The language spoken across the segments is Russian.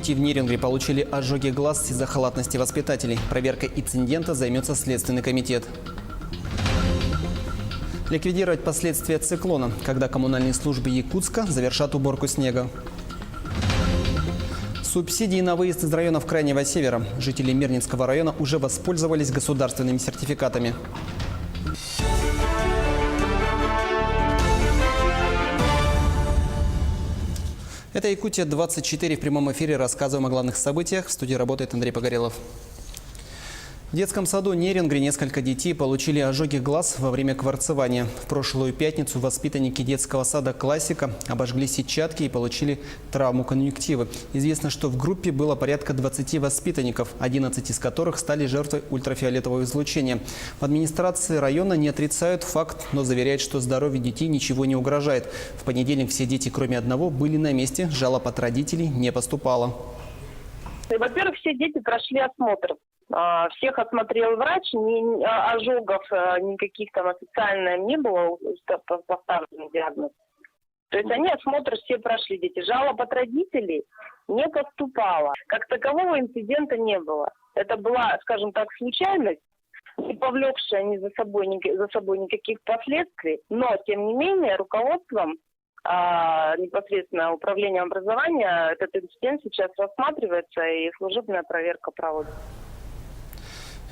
дети в Нерюнгри получили ожоги глаз из-за халатности воспитателей. Проверкой инцидента займется Следственный комитет. Ликвидировать последствия циклона, когда коммунальные службы Якутска завершат уборку снега. Субсидии на выезд из районов Крайнего Севера. Жители Мирнинского района уже воспользовались государственными сертификатами. Это Якутия-24 в прямом эфире. Рассказываем о главных событиях. В студии работает Андрей Погорелов. В детском саду Нерюнгри несколько детей получили ожоги глаз во время кварцевания. В прошлую пятницу воспитанники детского сада «Классика» обожгли сетчатки и получили травму конъюнктивы. Известно, что в группе было порядка 20 воспитанников, 11 из которых стали жертвой ультрафиолетового излучения. В администрации района не отрицают факт, но заверяют, что здоровью детей ничего не угрожает. В понедельник все дети, кроме одного, были на месте. Жалоб от родителей не поступало. Во-первых, все дети прошли осмотр. Всех осмотрел врач, ожогов никаких там официально не было поставлен диагноз. То есть они осмотр все прошли, дети. Жалоб от родителей не поступало. Как такового инцидента не было. Это была, скажем так, случайность, не повлекшая за собой никаких последствий. Но, тем не менее, руководством непосредственно управлением образования этот инцидент сейчас рассматривается и служебная проверка проводится.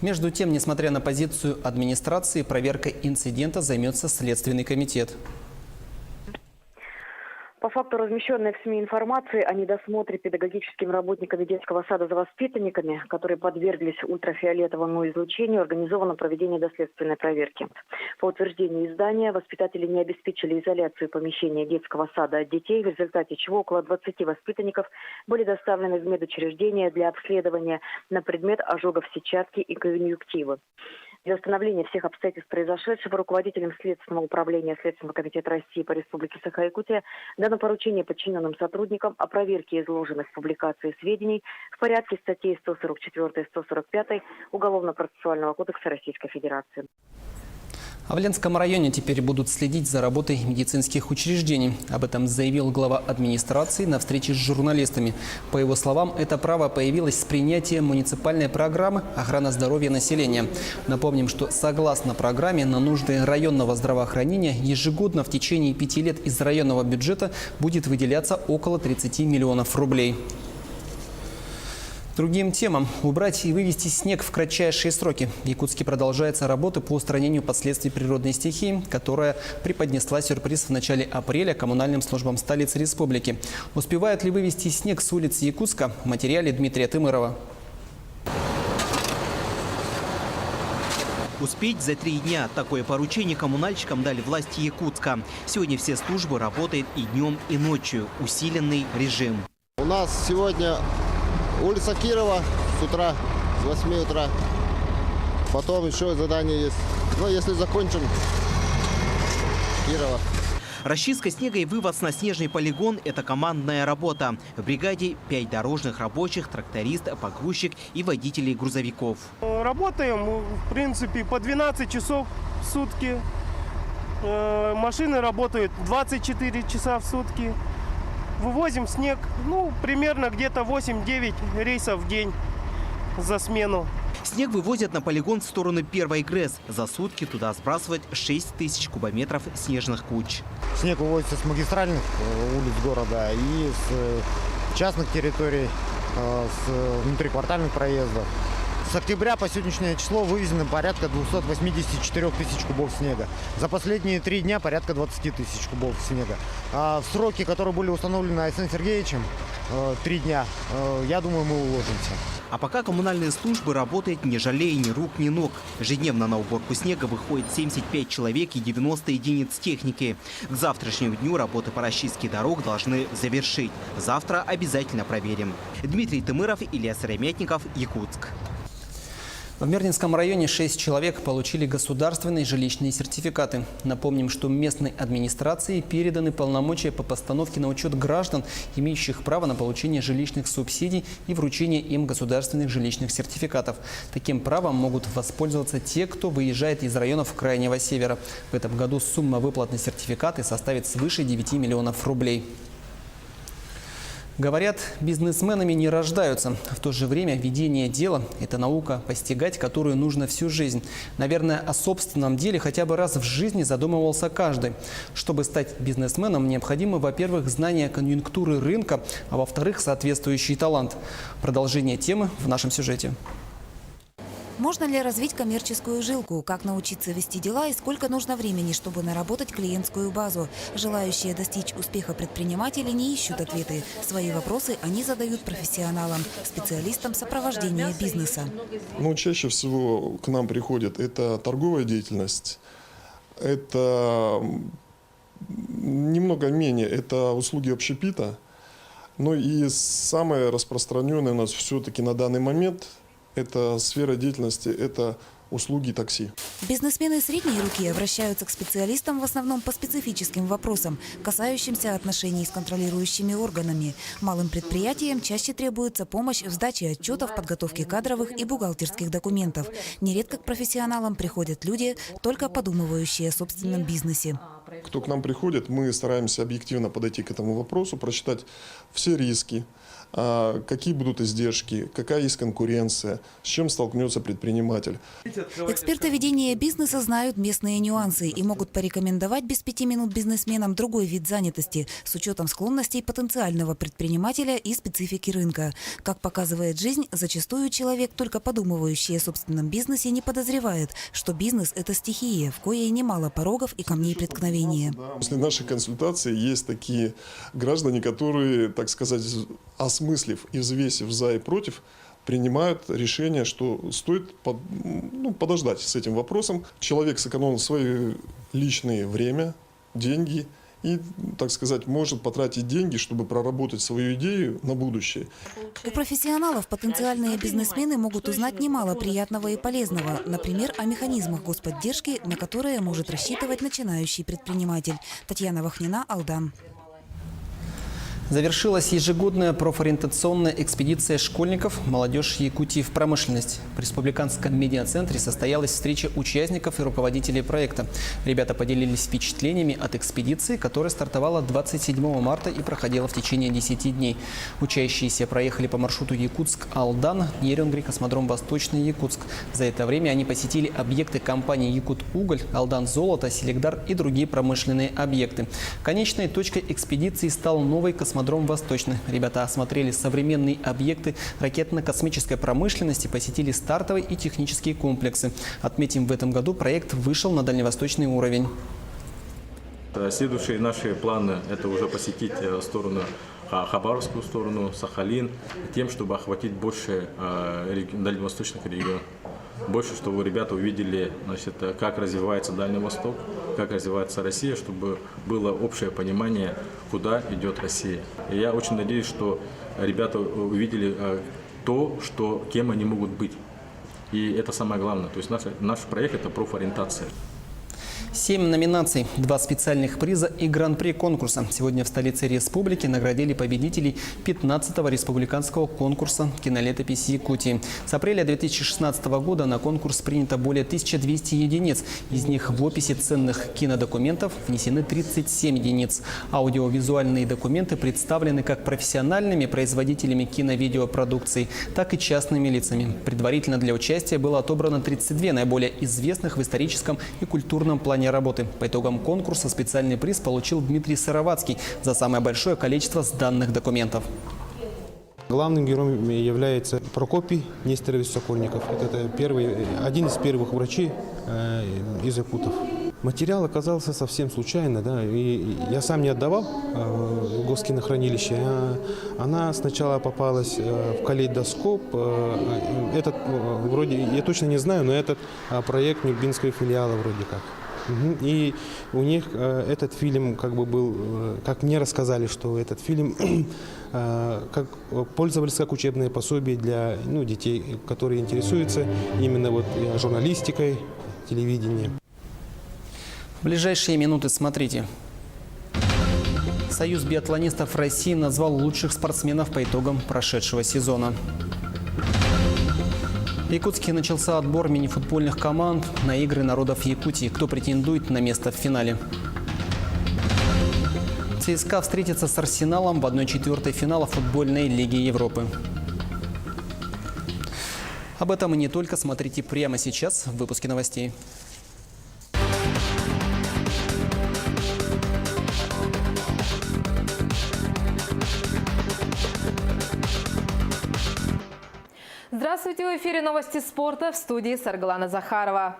Между тем, несмотря на позицию администрации, проверкой инцидента займется Следственный комитет. По факту размещенной в СМИ информации о недосмотре педагогическими работниками детского сада за воспитанниками, которые подверглись ультрафиолетовому излучению, организовано проведение доследственной проверки. По утверждению издания, воспитатели не обеспечили изоляцию помещения детского сада от детей, в результате чего около 20 воспитанников были доставлены в медучреждение для обследования на предмет ожогов сетчатки и конъюнктивы. Для установления всех обстоятельств произошедшего руководителем Следственного управления Следственного комитета России по Республике Саха-Якутия дано поручение подчиненным сотрудникам о проверке изложенных в публикации сведений в порядке статей 144 и 145 Уголовно-процессуального кодекса Российской Федерации. А в Ленском районе теперь будут следить за работой медицинских учреждений. Об этом заявил глава администрации на встрече с журналистами. По его словам, это право появилось с принятием муниципальной программы «Охрана здоровья населения». Напомним, что согласно программе на нужды районного здравоохранения ежегодно в течение 5 лет из районного бюджета будет выделяться около 30 миллионов рублей. Другим темам. Убрать и вывести снег в кратчайшие сроки. В Якутске продолжается работа по устранению последствий природной стихии, которая преподнесла сюрприз в начале апреля коммунальным службам столицы республики. Успевают ли вывести снег с улиц Якутска? В материале Дмитрия Тымырова. Успеть за 3 дня. Такое поручение коммунальщикам дали власти Якутска. Сегодня все службы работают и днем, и ночью. Усиленный режим. У нас сегодня улица Кирова с утра, с 8 утра. Потом еще задание есть. Но если закончим, Кирова. Расчистка снега и вывоз на снежный полигон – это командная работа. В бригаде 5 дорожных рабочих, тракторист, погрузчик и водителей грузовиков. Работаем, в принципе, по 12 часов в сутки. Машины работают 24 часа в сутки. Вывозим снег, примерно где-то 8-9 рейсов в день за смену. Снег вывозят на полигон в сторону Первой ГРЭС. За сутки туда сбрасывают 6 тысяч кубометров снежных куч. Снег вывозится с магистральных улиц города и с частных территорий, с внутриквартальных проездов. С октября по сегодняшнее число вывезено порядка 284 тысяч кубов снега. За последние 3 дня порядка 20 тысяч кубов снега. А в сроки, которые были установлены Александром Сергеевичем, 3 дня, я думаю, мы уложимся. А пока коммунальные службы работают, не жалея ни рук, ни ног. Ежедневно на уборку снега выходит 75 человек и 90 единиц техники. К завтрашнему дню работы по расчистке дорог должны завершить. Завтра обязательно проверим. Дмитрий Тымыров, Илья Сыромятников, Якутск. В Мирнинском районе 6 человек получили государственные жилищные сертификаты. Напомним, что местной администрации переданы полномочия по постановке на учет граждан, имеющих право на получение жилищных субсидий и вручение им государственных жилищных сертификатов. Таким правом могут воспользоваться те, кто выезжает из районов Крайнего Севера. В этом году сумма выплат на сертификаты составит свыше 9 миллионов рублей. Говорят, бизнесменами не рождаются. В то же время ведение дела – это наука, постигать которую нужно всю жизнь. Наверное, о собственном деле хотя бы раз в жизни задумывался каждый. Чтобы стать бизнесменом, необходимо, во-первых, знание конъюнктуры рынка, а во-вторых, соответствующий талант. Продолжение темы в нашем сюжете. Можно ли развить коммерческую жилку? Как научиться вести дела и сколько нужно времени, чтобы наработать клиентскую базу? Желающие достичь успеха предприниматели не ищут ответы. Свои вопросы они задают профессионалам, специалистам сопровождения бизнеса. Чаще всего к нам приходит это торговая деятельность, это немного менее, это услуги общепита. И самое распространенное у нас все-таки на данный момент – это сфера деятельности, это услуги такси. Бизнесмены средней руки обращаются к специалистам в основном по специфическим вопросам, касающимся отношений с контролирующими органами. Малым предприятиям чаще требуется помощь в сдаче отчетов, подготовке кадровых и бухгалтерских документов. Нередко к профессионалам приходят люди, только подумывающие о собственном бизнесе. Кто к нам приходит, мы стараемся объективно подойти к этому вопросу, прочитать все риски, какие будут издержки, какая есть конкуренция, с чем столкнется предприниматель. Эксперты ведения бизнеса знают местные нюансы и могут порекомендовать без 5 минут бизнесменам другой вид занятости с учетом склонностей потенциального предпринимателя и специфики рынка. Как показывает жизнь, зачастую человек, только подумывающий о собственном бизнесе, не подозревает, что бизнес – это стихия, в коей немало порогов и камней преткновения. После нашей консультации есть такие граждане, которые, так сказать, осмыслив и взвесив за и против, принимают решение, что стоит подождать с этим вопросом. Человек сэкономил свое личное время, деньги и, так сказать, может потратить деньги, чтобы проработать свою идею на будущее. У профессионалов потенциальные бизнесмены могут узнать немало приятного и полезного. Например, о механизмах господдержки, на которые может рассчитывать начинающий предприниматель. Татьяна Вахнина, Алдан. Завершилась ежегодная профориентационная экспедиция школьников «Молодежь Якутии в промышленность». В Республиканском медиацентре состоялась встреча участников и руководителей проекта. Ребята поделились впечатлениями от экспедиции, которая стартовала 27 марта и проходила в течение 10 дней. Учащиеся проехали по маршруту Якутск-Алдан, Нерюнгри, космодром Восточный Якутск. За это время они посетили объекты компаний «Якут-Уголь», «Алдан-Золото», «Селигдар» и другие промышленные объекты. Конечной точкой экспедиции стал новый космодром Восточный. Ребята осмотрели современные объекты ракетно-космической промышленности, посетили стартовые и технические комплексы. Отметим, в этом году проект вышел на дальневосточный уровень. Следующие наши планы – это уже посетить сторону Хабаровскую сторону, Сахалин, тем, чтобы охватить больше дальневосточных регионов. Больше, чтобы ребята увидели, как развивается Дальний Восток, как развивается Россия, чтобы было общее понимание, куда идет Россия. И я очень надеюсь, что ребята увидели то, кем они могут быть. И это самое главное. То есть наш проект – это профориентация. 7 номинаций, 2 специальных приза и гран-при конкурса. Сегодня в столице республики наградили победителей 15-го республиканского конкурса «Кинолетопись Якутии». С апреля 2016 года на конкурс принято более 1200 единиц. Из них в описи ценных кинодокументов внесены 37 единиц. Аудиовизуальные документы представлены как профессиональными производителями кино-видеопродукции, так и частными лицами. Предварительно для участия было отобрано 32 наиболее известных в историческом и культурном плане работы. По итогам конкурса специальный приз получил Дмитрий Сыровацкий за самое большое количество сданных документов. Главным героем является Прокопий Нестерович Сокольников. Это один из первых врачей из якутов. Материал оказался совсем случайно, да, и я сам не отдавал в госкинохранилище. Она сначала попалась в калейдоскоп. Этот вроде, я точно не знаю, но этот проект Нюрбинского филиала вроде как. И у них этот фильм был, как мне рассказали, что этот фильм пользовались как учебное пособие для детей, которые интересуются именно журналистикой, телевидением. В ближайшие минуты смотрите. Союз биатлонистов России назвал лучших спортсменов по итогам прошедшего сезона. В Якутске начался отбор мини-футбольных команд на игры народов Якутии. Кто претендует на место в финале? ЦСКА встретится с Арсеналом в 1/4 финала футбольной Лиги Европы. Об этом и не только. Смотрите прямо сейчас в выпуске новостей. Здравствуйте, в эфире новости спорта, в студии Сарглана Захарова.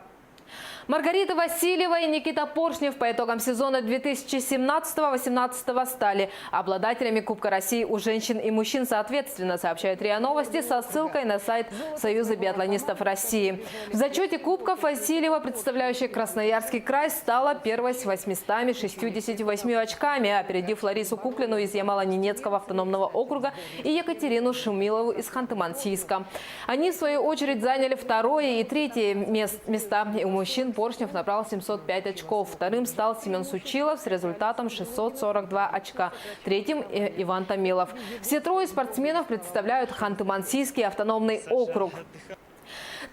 Маргарита Васильева и Никита Поршнев по итогам сезона 2017-2018 стали обладателями Кубка России у женщин и мужчин соответственно, сообщает РИА Новости со ссылкой на сайт Союза биатлонистов России. В зачете кубков Васильева, представляющая Красноярский край, стала первой с 868 очками, опередив Ларису Куклину из Ямало-Ненецкого автономного округа и Екатерину Шумилову из Ханты-Мансийска. Они, в свою очередь, заняли второе и третье места. У мужчин Поршнев набрал 705 очков. Вторым стал Семен Сучилов с результатом 642 очка. Третьим – Иван Томилов. Все трое спортсменов представляют Ханты-Мансийский автономный округ.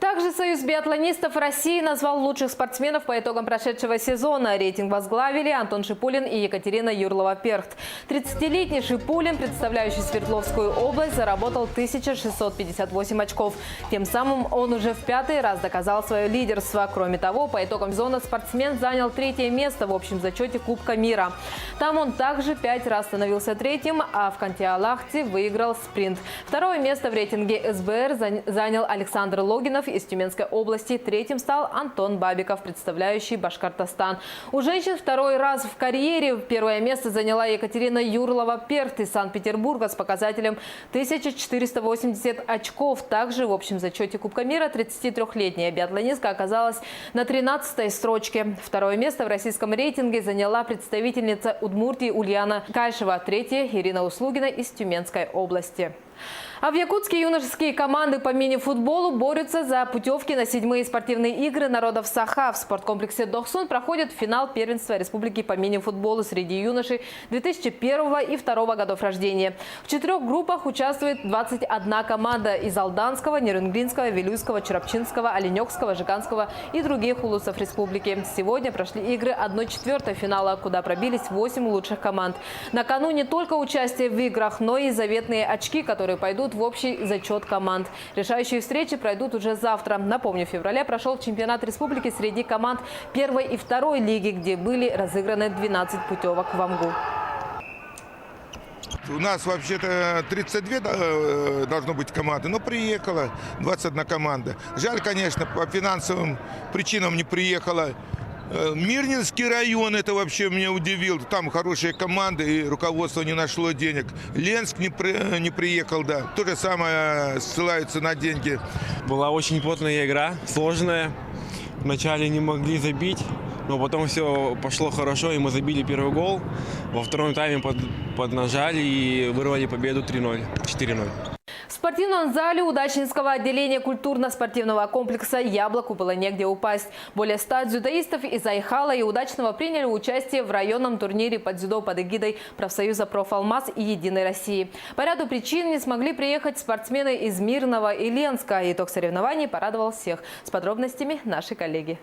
Также Союз биатлонистов России назвал лучших спортсменов по итогам прошедшего сезона. Рейтинг возглавили Антон Шипулин и Екатерина Юрлова-Перхт. 30-летний Шипулин, представляющий Свердловскую область, заработал 1658 очков. Тем самым он уже в 5-й раз доказал свое лидерство. Кроме того, по итогам сезона спортсмен занял 3-е место в общем зачете Кубка мира. Там он также 5 раз становился 3-м, а в Канти-Алахте выиграл спринт. 2-е место в рейтинге СБР занял Александр Логинов из Тюменской области. 3-м стал Антон Бабиков, представляющий Башкортостан. У женщин 2-й раз в карьере 1-е место заняла Екатерина Юрлова-Перхт из Санкт-Петербурга с показателем 1480 очков. Также в общем зачете Кубка мира 33-летняя биатлонистка оказалась на 13-й строчке. 2-е место в российском рейтинге заняла представительница Удмуртии Ульяна Кайшева. 3-е – Ирина Услугина из Тюменской области. А в Якутске юношеские команды по мини-футболу борются за путевки на 7-е спортивные игры народов Саха. В спорткомплексе Дохсун проходит финал первенства республики по мини-футболу среди юношей 2001 и 2002 годов рождения. В 4 группах участвует 21 команда из Алданского, Нерюнгринского, Вилюйского, Чурапчинского, Оленёкского, Жиганского и других улусов республики. Сегодня прошли игры 1/4 финала, куда пробились 8 лучших команд. На кону не только участие в играх, но и заветные очки, которые пойдут в общий зачет команд. Решающие встречи пройдут уже завтра. Напомню, в феврале прошел чемпионат республики среди команд 1-й и 2-й лиги, где были разыграны 12 путевок в Амгу. У нас вообще-то 32 должно быть команды, но приехала 21 команда. Жаль, конечно, по финансовым причинам не приехала. Мирнинский район, это вообще меня удивил. Там хорошие команды, и руководство не нашло денег. Ленск не приехал, да. То же самое, ссылаются на деньги. Была очень плотная игра, сложная. Вначале не могли забить, но потом все пошло хорошо, и мы забили первый гол. Во втором тайме поднажали и вырвали победу 3-0, 4-0. В спортивном зале удачнинского отделения культурно-спортивного комплекса «Яблоку» было негде упасть. Более 100 дзюдоистов из Айхала и Удачного приняли участие в районном турнире по дзюдо под эгидой профсоюза «Профалмаз» и «Единой России». По ряду причин не смогли приехать спортсмены из Мирного и Ленска. Итог соревнований порадовал всех. С подробностями наши коллеги.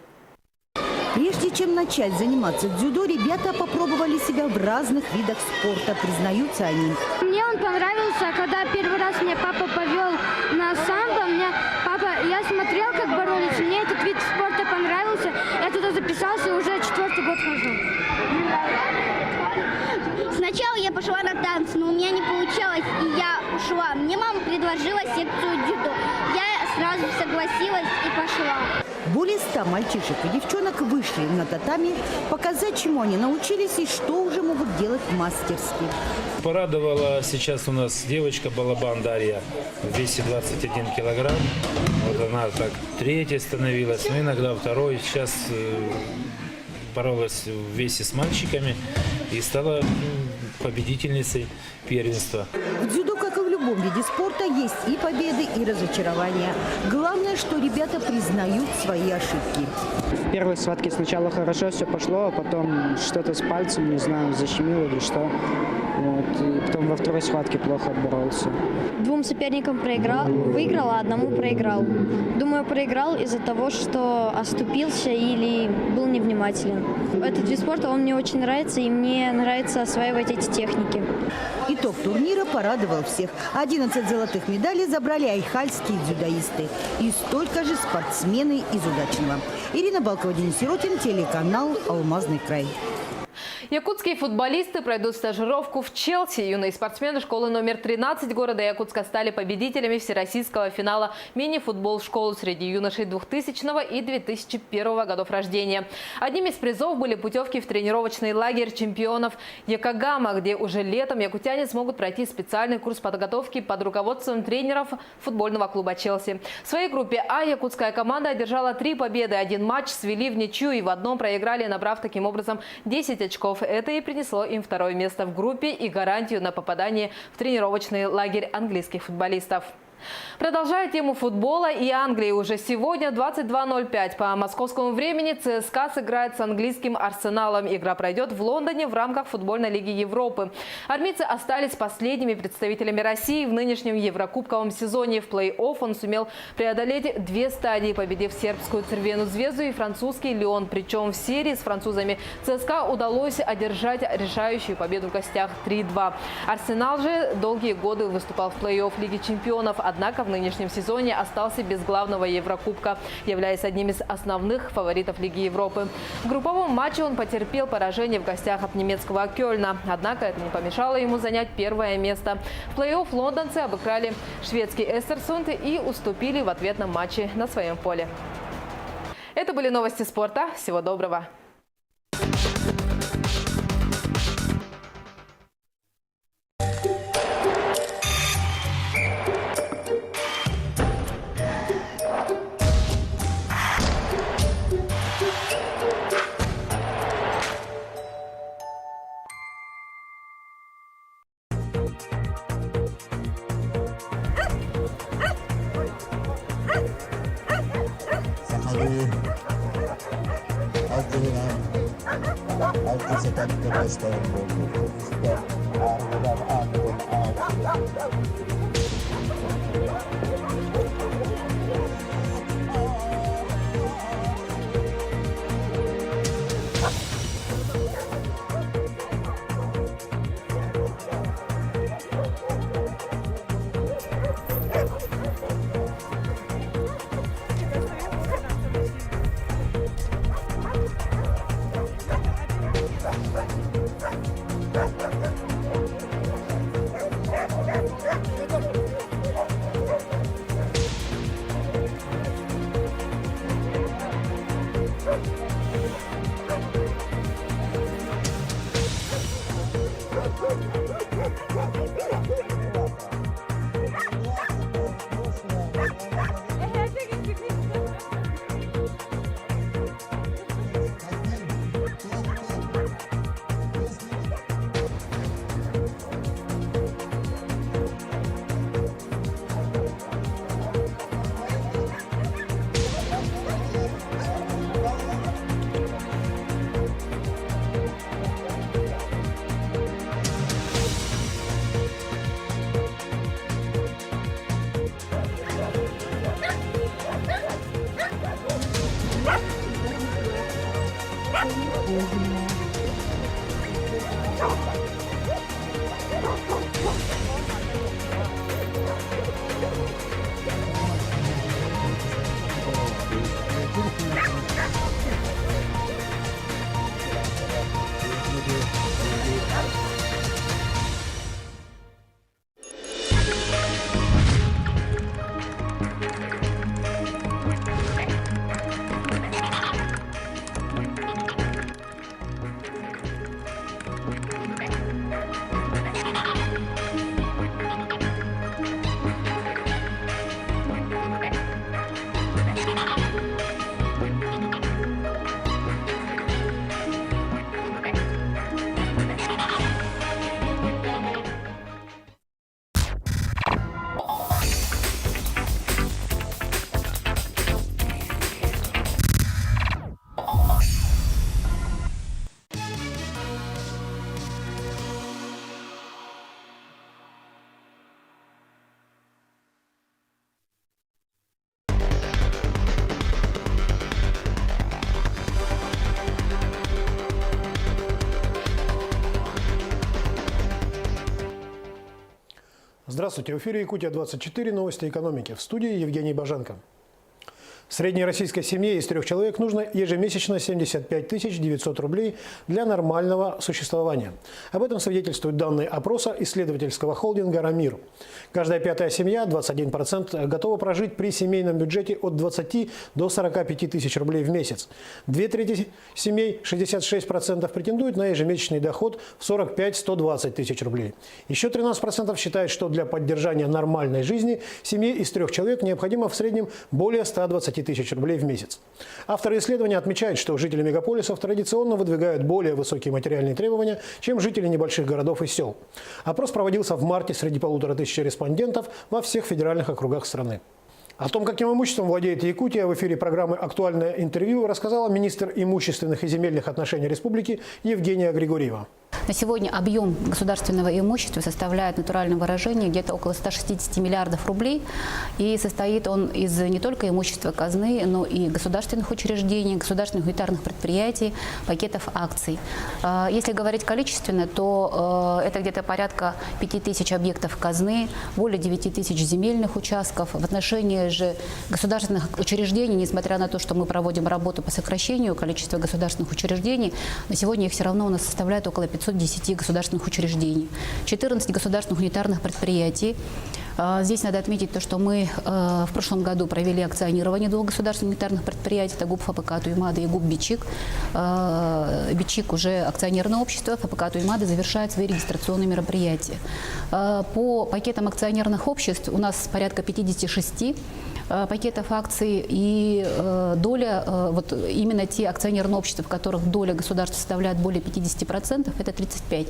Прежде чем начать заниматься дзюдо, ребята попробовали себя в разных видах спорта, признаются они. Мне он понравился, когда первый раз меня папа повел на самбо. Я смотрел, как боролись, мне этот вид спорта понравился. Я туда записался и уже 4-й год хожу. Сначала я пошла на танцы, но у меня не получалось, и я ушла. Мне мама предложила секцию дзюдо. Я сразу согласилась и пошла. Более 100 мальчишек и девчонок вышли на татами показать, чему они научились и что уже могут делать мастерски. Порадовала сейчас у нас девочка Балабан Дарья в весе 21 килограмм. Вот она так 3-я становилась, но иногда 2-й. Сейчас боролась в весе с мальчиками и стала победительницей первенства. В дзюдо, как и в любом виде спорта, есть и победы, и разочарования. Главное, что ребята признают свои ошибки. В первой схватке сначала хорошо все пошло, а потом что-то с пальцем, не знаю, защемило или что. Вот, и потом во второй схватке плохо отборолся. 2 соперникам выиграл, а 1 проиграл. Думаю, проиграл из-за того, что оступился или был невнимателен. Этот вид спорта, он мне очень нравится, и мне нравится осваивать эти техники. Итог турнира порадовал всех. 11 золотых медалей забрали айхальские дзюдоисты и столько же спортсмены из Удачного. Ирина Балкова, Денис Сиротин, телеканал «Алмазный край». Якутские футболисты пройдут стажировку в Челси. Юные спортсмены школы номер 13 города Якутска стали победителями всероссийского финала мини-футбол в школу среди юношей 2000 и 2001 годов рождения. Одним из призов были путевки в тренировочный лагерь чемпионов Якогама, где уже летом якутяне смогут пройти специальный курс подготовки под руководством тренеров футбольного клуба «Челси». В своей группе А якутская команда одержала 3 победы. 1 матч свели в ничью и в одном проиграли, набрав таким образом 10 очков. Это и принесло им 2-е место в группе и гарантию на попадание в тренировочный лагерь английских футболистов. Продолжая тему футбола и Англии, уже сегодня в 22:05 по московскому времени ЦСКА сыграет с английским Арсеналом. Игра пройдет в Лондоне в рамках футбольной лиги Европы. Армейцы остались последними представителями России в нынешнем еврокубковом сезоне. В плей-офф он сумел преодолеть 2 стадии, победив сербскую Цервену Звезду и французский Лион. Причем в серии с французами ЦСКА удалось одержать решающую победу в гостях 3-2. Арсенал же долгие годы выступал в плей-офф Лиги чемпионов. Однако в нынешнем сезоне остался без главного Еврокубка, являясь одним из основных фаворитов Лиги Европы. В групповом матче он потерпел поражение в гостях от немецкого Кёльна. Однако это не помешало ему занять 1-е место. В плей-офф лондонцы обыграли шведский Эстерсунд и уступили в ответном матче на своем поле. Это были новости спорта. Всего доброго! Здравствуйте, в эфире Якутия-24, новости экономики. В студии Евгений Баженко. Средней российской семье из 3 человек нужно ежемесячно 75 900 рублей для нормального существования. Об этом свидетельствуют данные опроса исследовательского холдинга «Рамир». Каждая 5-я семья, 21%, готова прожить при семейном бюджете от 20 до 45 тысяч рублей в месяц. 2/3 семей, 66%, претендуют на ежемесячный доход в 45-120 тысяч рублей. Еще 13% считают, что для поддержания нормальной жизни семье из 3 человек необходимо в среднем более 120 тысяч рублей в месяц. Авторы исследования отмечают, что жители мегаполисов традиционно выдвигают более высокие материальные требования, чем жители небольших городов и сел. Опрос проводился в марте среди 1500 респондентов во всех федеральных округах страны. О том, каким имуществом владеет Якутия, в эфире программы «Актуальное интервью» рассказала министр имущественных и земельных отношений республики Евгения Григорьева. На сегодня объем государственного имущества составляет в натуральном выражении где-то около 160 миллиардов рублей. И состоит он из не только имущества казны, но и государственных учреждений, государственных унитарных предприятий, пакетов акций. Если говорить количественно, то это где-то порядка 5000 объектов казны, более 9000 земельных участков. В отношении же государственных учреждений, несмотря на то, что мы проводим работу по сокращению количества государственных учреждений, на сегодня их все равно у нас составляет около 510 государственных учреждений, 14 государственных унитарных предприятий. Здесь надо отметить то, что мы в прошлом году провели акционирование 2 государственных унитарных предприятий, это ГУП ФПК Туймады и ГУП Бичик. Бичик уже акционерное общество, ФПК Туймады завершает свои регистрационные мероприятия. По пакетам акционерных обществ у нас порядка 56 пакетов акций, и доля, вот именно те акционерные общества, в которых доля государства составляет более 50%, это 35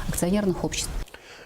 акционерных обществ.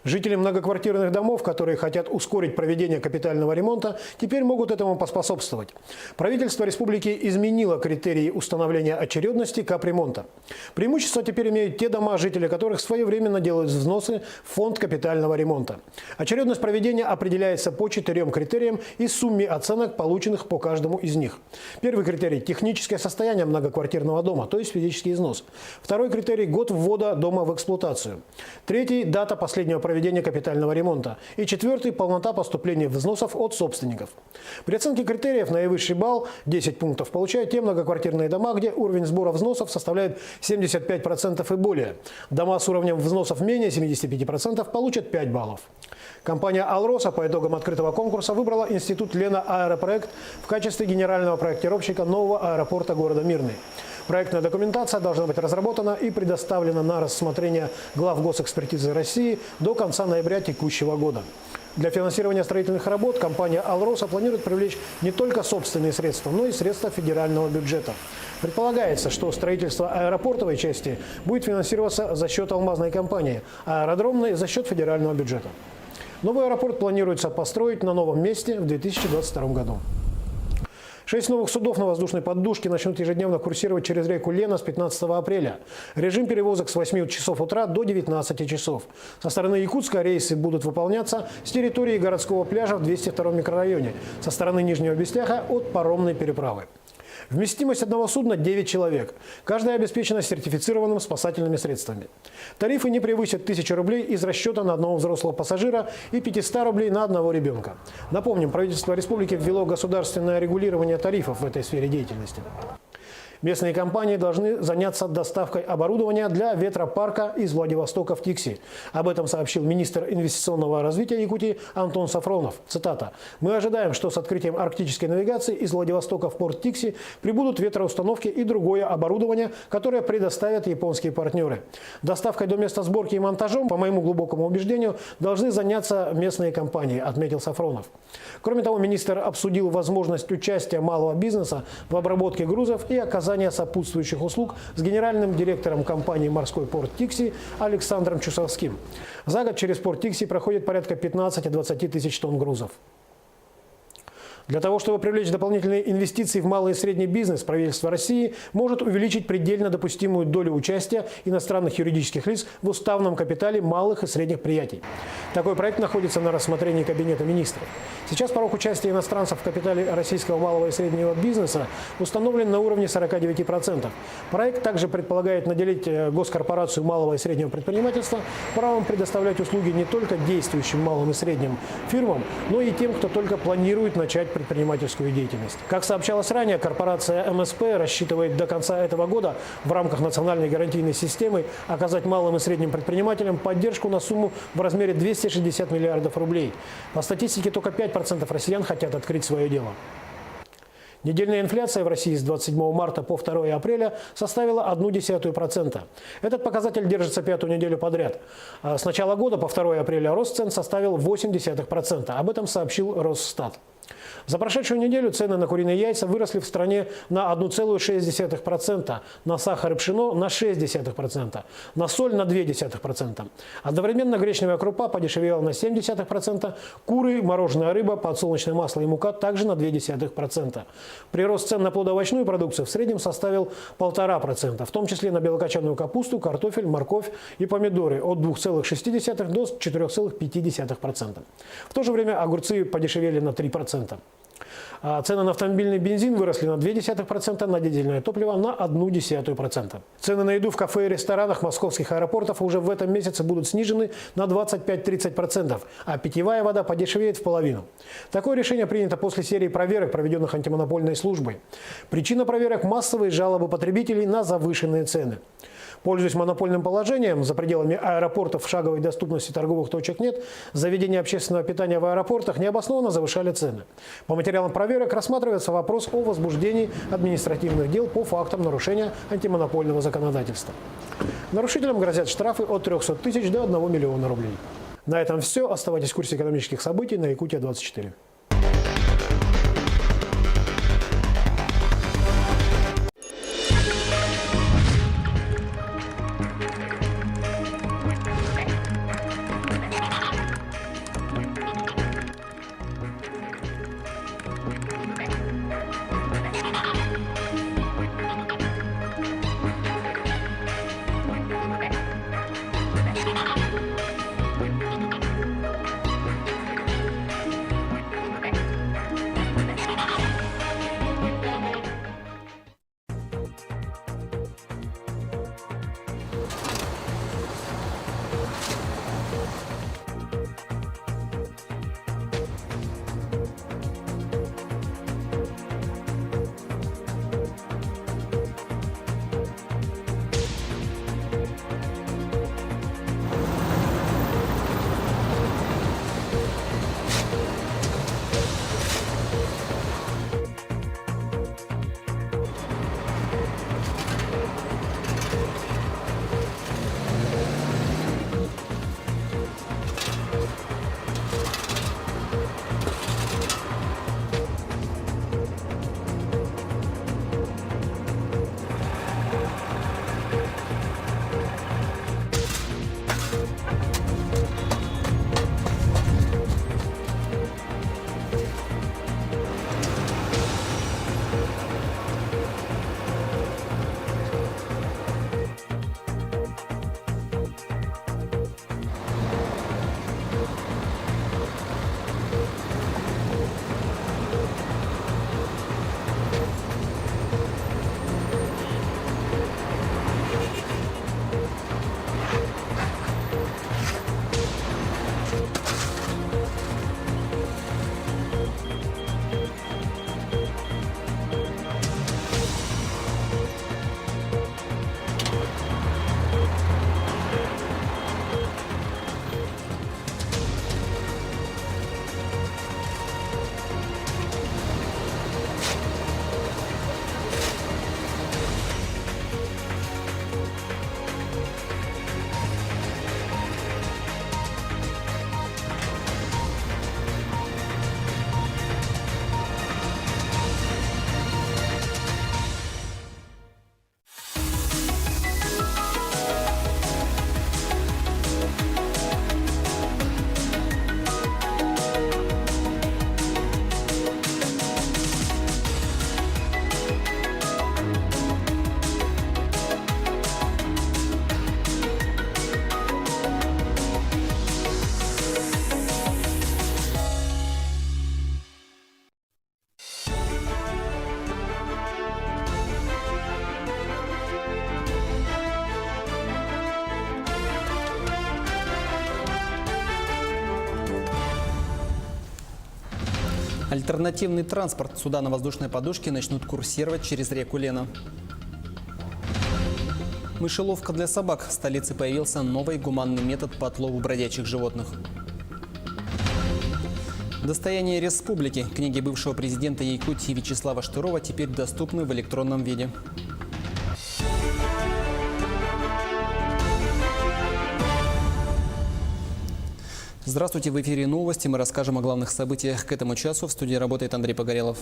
Жители многоквартирных домов, которые хотят ускорить проведение капитального ремонта, теперь могут этому поспособствовать. Правительство республики изменило критерии установления очередности капремонта. Преимущество теперь имеют те дома, жители которых своевременно делают взносы в фонд капитального ремонта. Очередность проведения определяется по 4 критериям и сумме оценок, полученных по каждому из них. Первый критерий – техническое состояние многоквартирного дома, то есть физический износ. Второй критерий – год ввода дома в эксплуатацию. Третий – дата последнего проведения капитального ремонта. И 4-й – полнота поступления взносов от собственников. При оценке критериев наивысший балл, 10 пунктов, получают те многоквартирные дома, где уровень сбора взносов составляет 75% и более. Дома с уровнем взносов менее 75% получат 5 баллов. Компания «Алроса» по итогам открытого конкурса выбрала институт Лена Аэропроект в качестве генерального проектировщика нового аэропорта города Мирный. Проектная документация должна быть разработана и предоставлена на рассмотрение глав госэкспертизы России до конца ноября текущего года. Для финансирования строительных работ компания «Алроса» планирует привлечь не только собственные средства, но и средства федерального бюджета. Предполагается, что строительство аэропортовой части будет финансироваться за счет алмазной компании, а аэродромной – за счет федерального бюджета. Новый аэропорт планируется построить на новом месте в 2022 году. 6 новых судов на воздушной поддужке начнут ежедневно курсировать через реку Лена с 15 апреля. Режим перевозок с 8 часов утра до 19 часов. Со стороны Якутска рейсы будут выполняться с территории городского пляжа в 202 микрорайоне, со стороны Нижнего Бесляха от паромной переправы. Вместимость одного судна – 9 человек. Каждая обеспечена сертифицированными спасательными средствами. Тарифы не превысят 1000 рублей из расчета на одного взрослого пассажира и 500 рублей на одного ребенка. Напомним, правительство республики ввело государственное регулирование тарифов в этой сфере деятельности. Местные компании должны заняться доставкой оборудования для ветропарка из Владивостока в Тикси. Об этом сообщил министр инвестиционного развития Якутии Антон Сафронов. Цитата. «Мы ожидаем, что с открытием арктической навигации из Владивостока в порт Тикси прибудут ветроустановки и другое оборудование, которое предоставят японские партнеры. Доставкой до места сборки и монтажом, по моему глубокому убеждению, должны заняться местные компании», отметил Сафронов. Кроме того, министр обсудил возможность участия малого бизнеса в обработке грузов и оказания сопутствующих услуг с генеральным директором компании «Морской порт Тикси» Александром Чусовским. За год через порт Тикси проходит порядка 15-20 тысяч тонн грузов. Для того, чтобы привлечь дополнительные инвестиции в малый и средний бизнес, правительство России может увеличить предельно допустимую долю участия иностранных юридических лиц в уставном капитале малых и средних предприятий. Такой проект находится на рассмотрении Кабинета министров. Сейчас порог участия иностранцев в капитале российского малого и среднего бизнеса установлен на уровне 49%. Проект также предполагает наделить госкорпорацию малого и среднего предпринимательства правом предоставлять услуги не только действующим малым и средним фирмам, но и тем, кто только планирует начать предпринимательскую деятельность. Как сообщалось ранее, корпорация МСП рассчитывает до конца этого года в рамках национальной гарантийной системы оказать малым и средним предпринимателям поддержку на сумму в размере 260 миллиардов рублей. По статистике, только 5% россиян хотят открыть свое дело. Недельная инфляция в России с 27 марта по 2 апреля составила 0,1%. Этот показатель держится 5-ю неделю подряд. С начала года по 2 апреля рост цен составил 0,8%. Об этом сообщил Росстат. За прошедшую неделю цены на куриные яйца выросли в стране на 1,6%, на сахар и пшено на 0,6%, на соль на 0,2%. Одновременно гречневая крупа подешевела на 0,7%, куры, мороженая рыба, подсолнечное масло и мука также на 0,2%. Прирост цен на плодоовощную продукцию в среднем составил 1,5%, в том числе на белокочанную капусту, картофель, морковь и помидоры от 2,6% до 4,5%. В то же время огурцы подешевели на 3%. Цены на автомобильный бензин выросли на 0,2%, на дизельное топливо на 0,1%. Цены на еду в кафе и ресторанах московских аэропортов уже в этом месяце будут снижены на 25-30%, а питьевая вода подешевеет в половину. Такое решение принято после серии проверок, проведенных антимонопольной службой. Причина проверок – массовые жалобы потребителей на завышенные цены. Пользуясь монопольным положением, за пределами аэропортов в шаговой доступности торговых точек нет, заведения общественного питания в аэропортах необоснованно завышали цены. По материалам проверок рассматривается вопрос о возбуждении административных дел по фактам нарушения антимонопольного законодательства. Нарушителям грозят штрафы от 300 тысяч до 1 миллиона рублей. На этом все. Оставайтесь в курсе экономических событий на Якутия-24. Альтернативный транспорт. Суда на воздушной подушке начнут курсировать через реку Лена. Мышеловка для собак. В столице появился новый гуманный метод по отлову бродячих животных. Достояние республики. Книги бывшего президента Якутии Вячеслава Штырова теперь доступны в электронном виде. Здравствуйте, в эфире новости. Мы расскажем о главных событиях к этому часу. В студии работает Андрей Погорелов.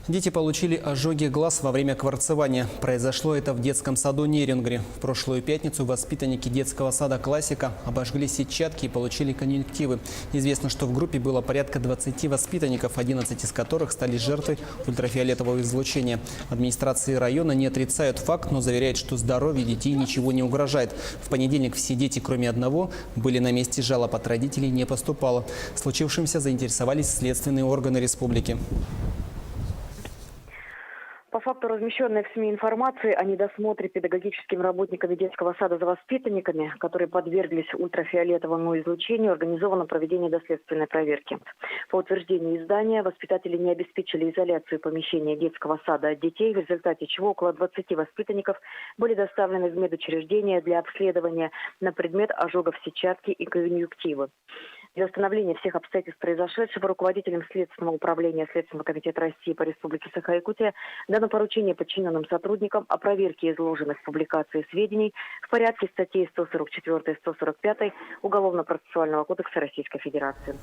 Дети получили ожоги глаз во время кварцевания. Произошло это в детском саду Нерингри. В прошлую пятницу воспитанники детского сада «Классика» обожгли сетчатки и получили конъюнктивы. Известно, что в группе было порядка 20 воспитанников, 11 из которых стали жертвой ультрафиолетового излучения. Администрации района не отрицают факт, но заверяют, что здоровью детей ничего не угрожает. В понедельник все дети, кроме одного, были на месте, жалоб от родителей не поступало. Случившимся заинтересовались следственные органы республики. По факту размещенной в СМИ информации о недосмотре педагогическими работниками детского сада за воспитанниками, которые подверглись ультрафиолетовому излучению, организовано проведение доследственной проверки. По утверждению издания, воспитатели не обеспечили изоляцию помещения детского сада от детей, в результате чего около 20 воспитанников были доставлены в медучреждение для обследования на предмет ожогов сетчатки и конъюнктивы. Для установления всех обстоятельств произошедшего руководителем Следственного управления Следственного комитета России по Республике Саха-Якутия дано поручение подчиненным сотрудникам о проверке изложенных в публикации сведений в порядке статей 144 и 145 Уголовно-процессуального кодекса Российской Федерации.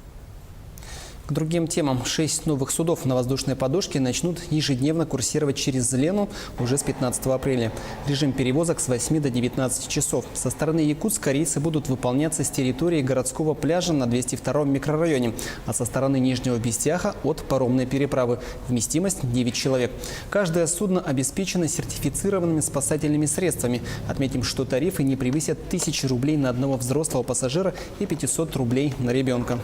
К другим темам. 6 новых судов на воздушной подушке начнут ежедневно курсировать через Лену уже с 15 апреля. Режим перевозок с 8 до 19 часов. Со стороны Якутска рейсы будут выполняться с территории городского пляжа на 202-м микрорайоне, а со стороны Нижнего Бестяха от паромной переправы. Вместимость 9 человек. Каждое судно обеспечено сертифицированными спасательными средствами. Отметим, что тарифы не превысят 1000 рублей на одного взрослого пассажира и 500 рублей на ребенка.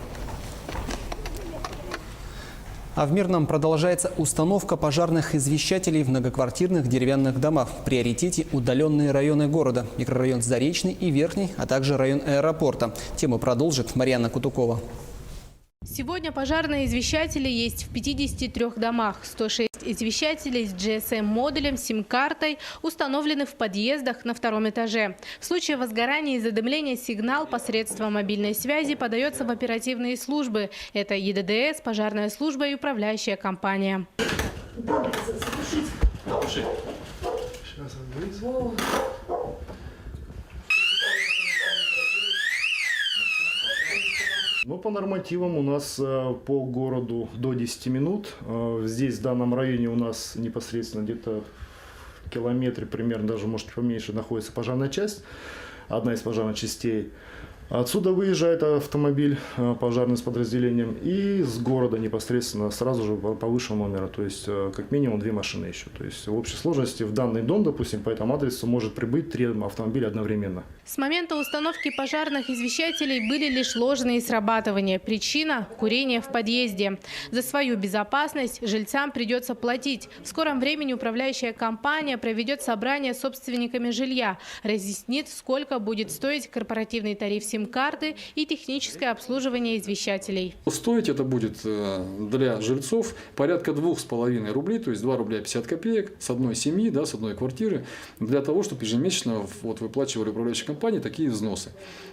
А в Мирном продолжается установка пожарных извещателей в многоквартирных деревянных домах. В приоритете удаленные районы города. Микрорайон Заречный и Верхний, а также район аэропорта. Тему продолжит Марьяна Кутукова. Сегодня пожарные извещатели есть в 53 домах. 106 извещателей с GSM-модулем, сим-картой установлены в подъездах на 2-м этаже. В случае возгорания и задымления сигнал посредством мобильной связи подается в оперативные службы. Это ЕДДС, пожарная служба и управляющая компания. Ну, по нормативам у нас по городу до 10 минут. Здесь, в данном районе, у нас непосредственно где-то в километре, примерно даже, может, поменьше, находится пожарная часть, одна из пожарных частей. Отсюда выезжает автомобиль пожарный с подразделением, и с города непосредственно сразу же по высшему номеру, то есть как минимум 2 машины еще. То есть в общей сложности в данный дом, допустим, по этому адресу может прибыть 3 автомобиля одновременно. С момента установки пожарных извещателей были лишь ложные срабатывания. Причина – курение в подъезде. За свою безопасность жильцам придется платить. В скором времени управляющая компания проведет собрание с собственниками жилья, разъяснит, сколько будет стоить корпоративный тариф сим-карты и техническое обслуживание извещателей. Стоить это будет для жильцов порядка 2,5 рублей, то есть 2 рубля 50 копеек с одной семьи, да, с одной квартиры, для того, чтобы ежемесячно выплачивали управляющие компании такие взносы.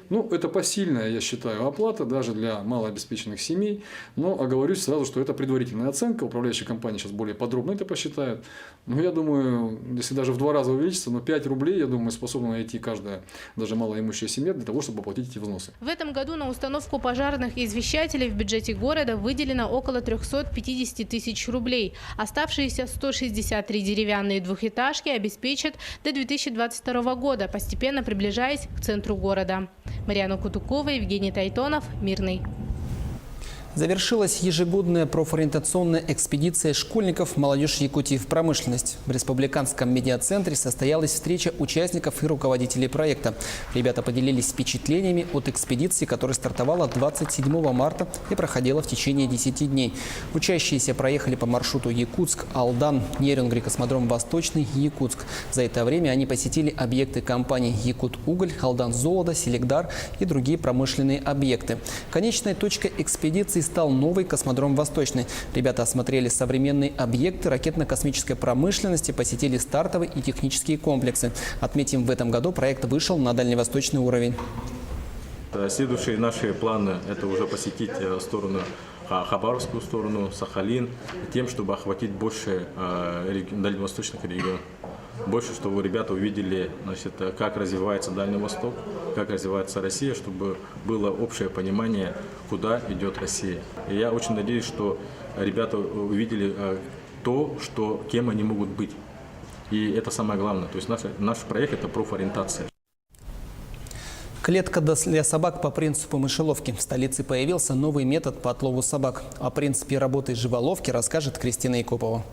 Ну, это посильная, я считаю, оплата даже для малообеспеченных семей. Но оговорюсь сразу, что это предварительная оценка. Управляющая компания сейчас более подробно это посчитает. Но я думаю, если даже в 2 раза увеличится, но 5 рублей, я думаю, способна найти каждая, даже малоимущая семья, для того, чтобы оплатить эти взносы. В этом году на установку пожарных извещателей в бюджете города выделено около 350 тысяч рублей. Оставшиеся 163 деревянные двухэтажки обеспечат до 2022 года, постепенно приближаясь к центру города. Марьяна Кутукова, Евгений Тайтонов, Мирный. Завершилась ежегодная профориентационная экспедиция школьников «Молодежь Якутии в промышленность». В Республиканском медиацентре состоялась встреча участников и руководителей проекта. Ребята поделились впечатлениями от экспедиции, которая стартовала 27 марта и проходила в течение 10 дней. Учащиеся проехали по маршруту Якутск, Алдан, Нерингри, космодром Восточный, Якутск. За это время они посетили объекты компаний «Якут-Уголь», «Алдан-Золото», «Селегдар» и другие промышленные объекты. Конечной точкой экспедиции стал новый космодром «Восточный». Ребята осмотрели современные объекты ракетно-космической промышленности, посетили стартовые и технические комплексы. Отметим, в этом году проект вышел на дальневосточный уровень. Следующие наши планы – это уже посетить сторону Хабаровскую сторону, Сахалин, тем, чтобы охватить больше дальневосточных регионов. Больше, чтобы ребята увидели, значит, как развивается Дальний Восток, как развивается Россия, чтобы было общее понимание, куда идет Россия. И я очень надеюсь, что ребята увидели то, кем они могут быть. И это самое главное. То есть наш проект – это профориентация. Клетка для собак по принципу мышеловки. В столице появился новый метод по отлову собак. О принципе работы живоловки расскажет Кристина Якупова.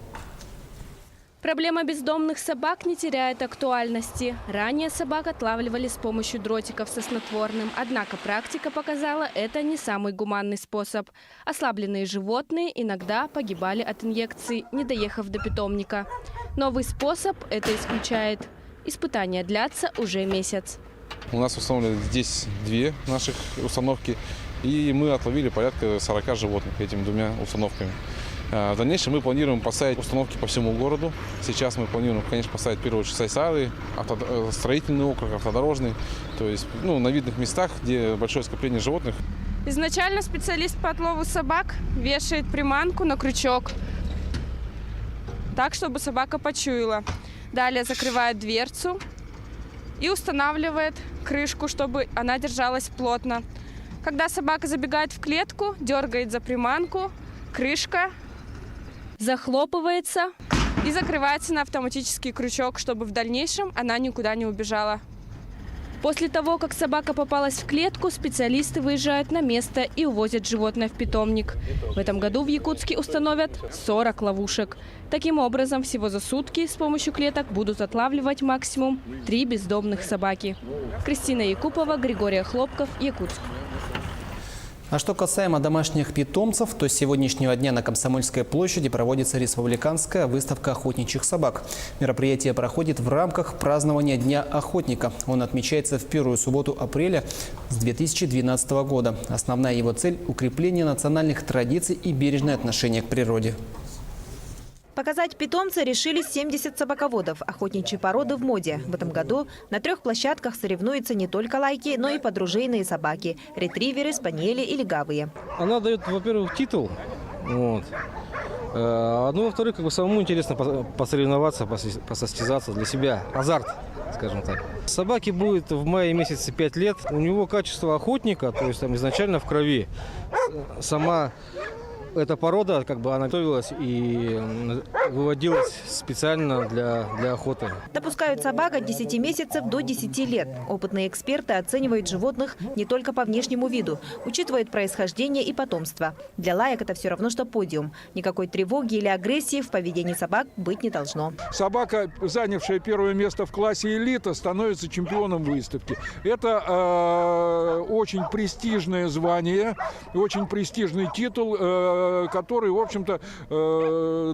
Проблема бездомных собак не теряет актуальности. Ранее собак отлавливали с помощью дротиков со снотворным. Однако практика показала, это не самый гуманный способ. Ослабленные животные иногда погибали от инъекций, не доехав до питомника. Новый способ это исключает. Испытания длятся уже месяц. У нас установлены здесь две наших установки, и мы отловили порядка 40 животных этими двумя установками. В дальнейшем мы планируем поставить установки по всему городу. Сейчас мы планируем, конечно, поставить в первую очередь Сайсары, строительный округ, автодорожный, то есть на видных местах, где большое скопление животных. Изначально специалист по отлову собак вешает приманку на крючок, так, чтобы собака почуяла. Далее закрывает дверцу и устанавливает крышку, чтобы она держалась плотно. Когда собака забегает в клетку, дергает за приманку, крышка захлопывается и закрывается на автоматический крючок, чтобы в дальнейшем она никуда не убежала. После того, как собака попалась в клетку, специалисты выезжают на место и увозят животное в питомник. В этом году в Якутске установят 40 ловушек. Таким образом, всего за сутки с помощью клеток будут отлавливать максимум 3 бездомных собаки. Кристина Якупова, Григорий Хлопков, Якутск. А что касаемо домашних питомцев, то с сегодняшнего дня на Комсомольской площади проводится республиканская выставка охотничьих собак. Мероприятие проходит в рамках празднования Дня охотника. Он отмечается в первую субботу апреля с 2012 года. Основная его цель – укрепление национальных традиций и бережное отношение к природе. Показать питомца решили 70 собаководов охотничьей породы в моде. В этом году на 3 площадках соревнуются не только лайки, но и подружейные собаки – ретриверы, спаниели и легавые. Она дает, во-первых, титул. Во-вторых, самому интересно посоревноваться, посостязаться для себя. Азарт, скажем так. Собаке будет в мае месяце 5 лет. У него качество охотника, то есть изначально в крови. Сама эта порода, она готовилась и выводилась специально для охоты. Допускают собак от 10 месяцев до 10 лет. Опытные эксперты оценивают животных не только по внешнему виду, учитывают происхождение и потомство. Для лаек это все равно, что подиум. Никакой тревоги или агрессии в поведении собак быть не должно. Собака, занявшая первое место в классе элита, становится чемпионом выставки. Это очень престижное звание, очень престижный титул, который, в общем-то,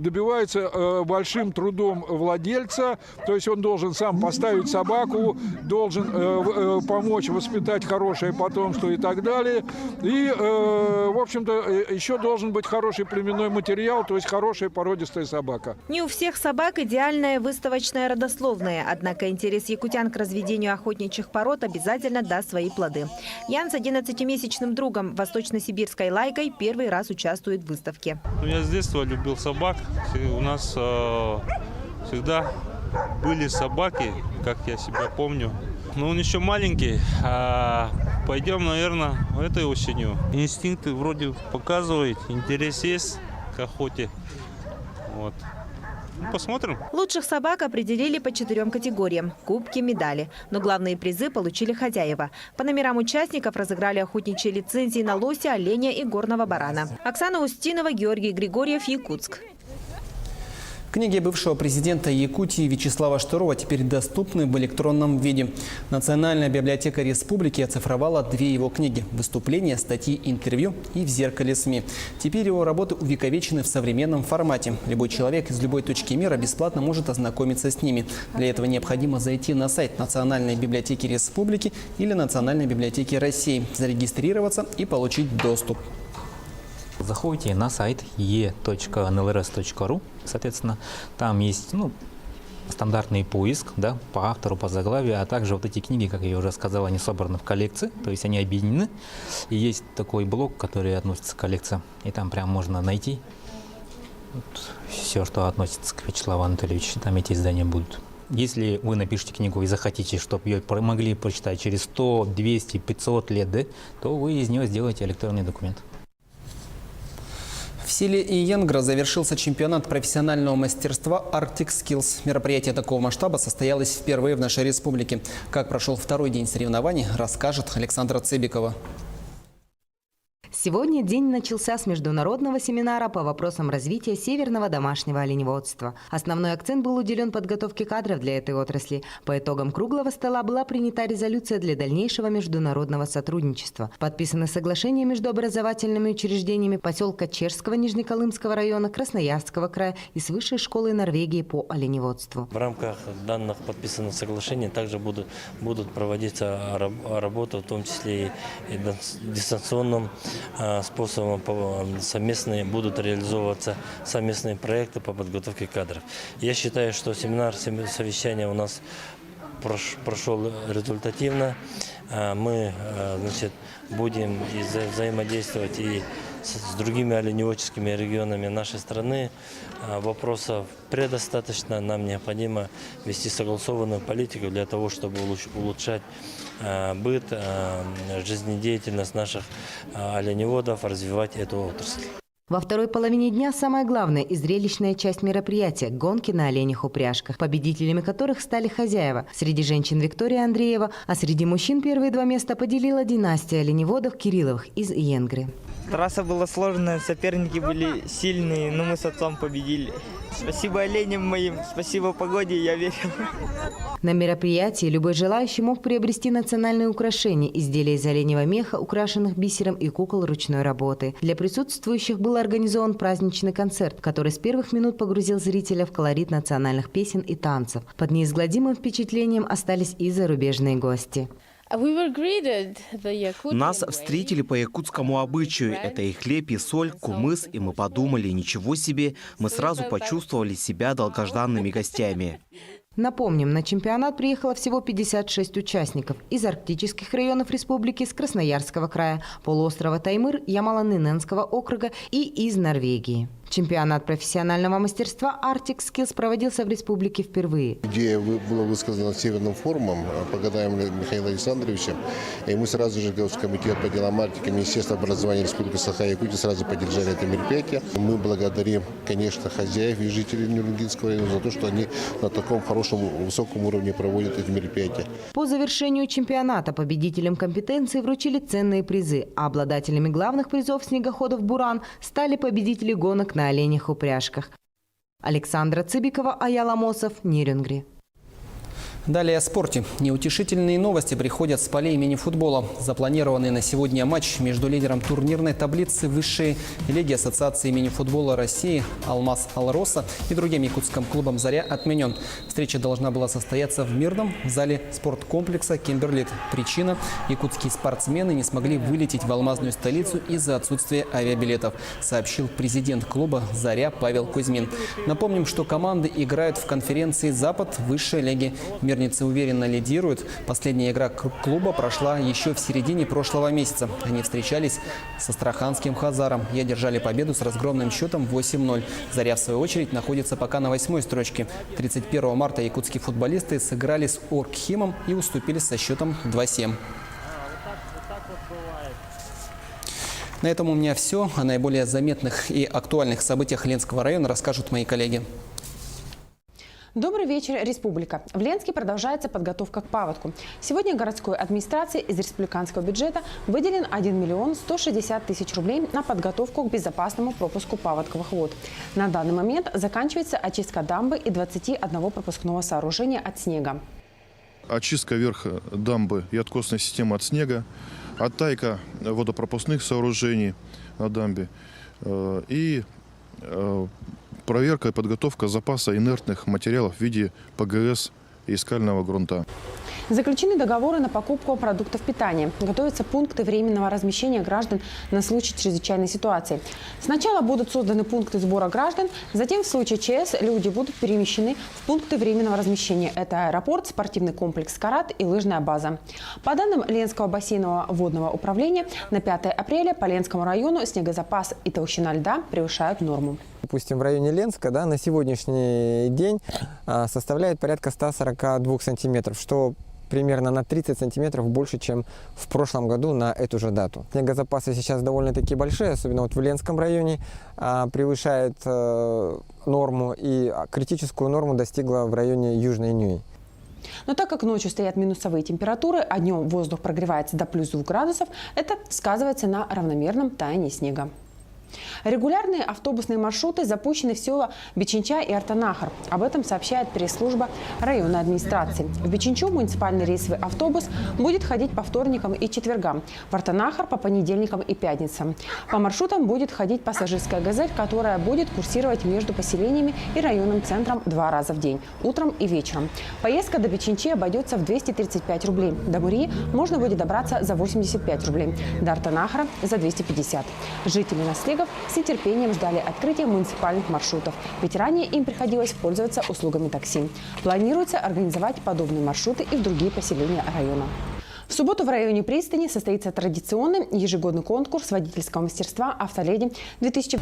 добивается большим трудом владельца. То есть он должен сам поставить собаку, должен помочь воспитать хорошее потомство и так далее. И, в общем-то, еще должен быть хороший племенной материал, то есть хорошая породистая собака. Не у всех собак идеальная выставочная родословная. Однако интерес якутян к разведению охотничьих пород обязательно даст свои плоды. Ян с 11-месячным другом восточно-сибирской лайкой первый раз участвует в выставке. Я с детства любил собак. У нас всегда были собаки, как я себя помню. Но он еще маленький. Пойдем, наверное, этой осенью. Инстинкты вроде показывают, интерес есть к охоте. Посмотрим. Лучших собак определили по 4 категориям – кубки, медали. Но главные призы получили хозяева. По номерам участников разыграли охотничьи лицензии на лося, оленя и горного барана. Оксана Устинова, Георгий Григорьев, Якутск. Книги бывшего президента Якутии Вячеслава Штырова теперь доступны в электронном виде. Национальная библиотека республики оцифровала 2 его книги – «Выступления», «Статьи», «Интервью» и «В зеркале СМИ». Теперь его работы увековечены в современном формате. Любой человек из любой точки мира бесплатно может ознакомиться с ними. Для этого необходимо зайти на сайт Национальной библиотеки республики или Национальной библиотеки России, зарегистрироваться и получить доступ. Заходите на сайт e.nlrs.ru, соответственно, там есть стандартный поиск, да, по автору, по заглавию, а также вот эти книги, как я уже сказал, они собраны в коллекции, то есть они объединены. И есть такой блок, который относится к коллекции, и там прям можно найти все, что относится к Вячеславу Анатольевичу, там эти издания будут. Если вы напишите книгу и захотите, чтобы ее могли прочитать через 100, 200, 500 лет, да, то вы из нее сделаете электронный документ. В селе Иенгра завершился чемпионат профессионального мастерства Arctic Skills. Мероприятие такого масштаба состоялось впервые в нашей республике. Как прошел второй день соревнований, расскажет Александра Цыбикова. Сегодня день начался с международного семинара по вопросам развития северного домашнего оленеводства. Основной акцент был уделен подготовке кадров для этой отрасли. По итогам круглого стола была принята резолюция для дальнейшего международного сотрудничества. Подписаны соглашения между образовательными учреждениями поселка Чешского Нижнеколымского района, Красноярского края и с Высшей школой Норвегии по оленеводству. В рамках данных подписанных соглашений также будут проводиться работы, в том числе и дистанционным способом совместные будут реализовываться совместные проекты по подготовке кадров. Я считаю, что совещание у нас прошел результативно. Мы будем взаимодействовать и с другими оленеводческими регионами нашей страны. Вопросов предостаточно. Нам необходимо вести согласованную политику для того, чтобы улучшать быт, жизнедеятельность наших оленеводов, развивать эту отрасль. Во второй половине дня самая главная и зрелищная часть мероприятия – гонки на оленях-упряжках, победителями которых стали хозяева. Среди женщин Виктория Андреева, а среди мужчин первые два места поделила династия оленеводов Кирилловых из Иенгры. Трасса была сложная, соперники были сильные, но мы с отцом победили. Спасибо оленям моим, спасибо погоде, я верил. На мероприятии любой желающий мог приобрести национальные украшения, изделия из оленевого меха, украшенных бисером и кукол ручной работы. Для присутствующих был организован праздничный концерт, который с первых минут погрузил зрителя в колорит национальных песен и танцев. Под неизгладимым впечатлением остались и зарубежные гости. Нас встретили по якутскому обычаю. Это и хлеб, и соль, кумыс, и мы подумали, ничего себе, мы сразу почувствовали себя долгожданными гостями. Напомним, на чемпионат приехало всего 56 участников из арктических районов республики, с Красноярского края, полуострова Таймыр, Ямало-Ненецкого округа и из Норвегии. Чемпионат профессионального мастерства Arctic Skills проводился в республике впервые. Идея была высказана Северным форумом по годам Михаила Александровича. И мы сразу же, комитет по делам Арктики, Министерство образования Республики Саха-Якутия сразу поддержали это мероприятие. Мы благодарим, конечно, хозяев и жителей Нюрнгинского района за то, что они на таком хорошем, высоком уровне проводят эти мероприятия. По завершению чемпионата победителям компетенции вручили ценные призы, а обладателями главных призов снегоходов «Буран» стали победители гонок на оленях-упряжках. Александра Цыбикова, Аял Амосов, Нерюнгри. Далее о спорте. Неутешительные новости приходят с полей мини-футбола. Запланированный на сегодня матч между лидером турнирной таблицы высшей лиги Ассоциации мини-футбола России «Алмаз Алроса» и другим якутским клубом «Заря» отменен. Встреча должна была состояться в мирном зале спорткомплекса «Кимберлит». Причина – якутские спортсмены не смогли вылететь в алмазную столицу из-за отсутствия авиабилетов, сообщил президент клуба «Заря» Павел Кузьмин. Напомним, что команды играют в конференции «Запад» высшей лиги. Мирницы уверенно лидируют. Последняя игра клуба прошла еще в середине прошлого месяца. Они встречались с астраханским «Хазаром» и одержали победу с разгромным счетом 8-0. «Заря», в свою очередь, находится пока на 8-й строчке. 31 марта якутские футболисты сыграли с Оргхимом и уступили со счетом 2-7. На этом у меня все. О наиболее заметных и актуальных событиях Ленского района расскажут мои коллеги. Добрый вечер, Республика. В Ленске продолжается подготовка к паводку. Сегодня городской администрации из республиканского бюджета выделен 1 миллион 160 тысяч рублей на подготовку к безопасному пропуску паводковых вод. На данный момент заканчивается очистка дамбы и 21 пропускного сооружения от снега. Очистка верха дамбы и откосной системы от снега, оттайка водопропускных сооружений на дамбе и проверка и подготовка запаса инертных материалов в виде ПГС и скального грунта. Заключены договоры на покупку продуктов питания. Готовятся пункты временного размещения граждан на случай чрезвычайной ситуации. Сначала будут созданы пункты сбора граждан, затем в случае ЧС люди будут перемещены в пункты временного размещения. Это аэропорт, спортивный комплекс «Карат» и лыжная база. По данным Ленского бассейнового водного управления, на 5 апреля по Ленскому району снегозапас и толщина льда превышают норму. Допустим, в районе Ленска на сегодняшний день составляет порядка 142 сантиметров, что примерно на 30 сантиметров больше, чем в прошлом году на эту же дату. Снегозапасы сейчас довольно-таки большие, особенно в Ленском районе, превышает норму, и критическую норму достигла в районе Южной Нюи. Но так как ночью стоят минусовые температуры, а днем воздух прогревается до плюс 2 градусов, это сказывается на равномерном таянии снега. Регулярные автобусные маршруты запущены в села Бичинча и Артанахар. Об этом сообщает пресс-служба районной администрации. В Бичинчу муниципальный рейсовый автобус будет ходить по вторникам и четвергам, в Артанахар по понедельникам и пятницам. По маршрутам будет ходить пассажирская «Газель», которая будет курсировать между поселениями и районным центром 2 раза в день, утром и вечером. Поездка до Бичинчи обойдется в 235 рублей. До Мурии можно будет добраться за 85 рублей, до Артанахара за 250. Жители Наслегов с нетерпением ждали открытия муниципальных маршрутов, ведь ранее им приходилось пользоваться услугами такси. Планируется организовать подобные маршруты и в другие поселения района. В субботу в районе пристани состоится традиционный ежегодный конкурс водительского мастерства «Автоледи 2000».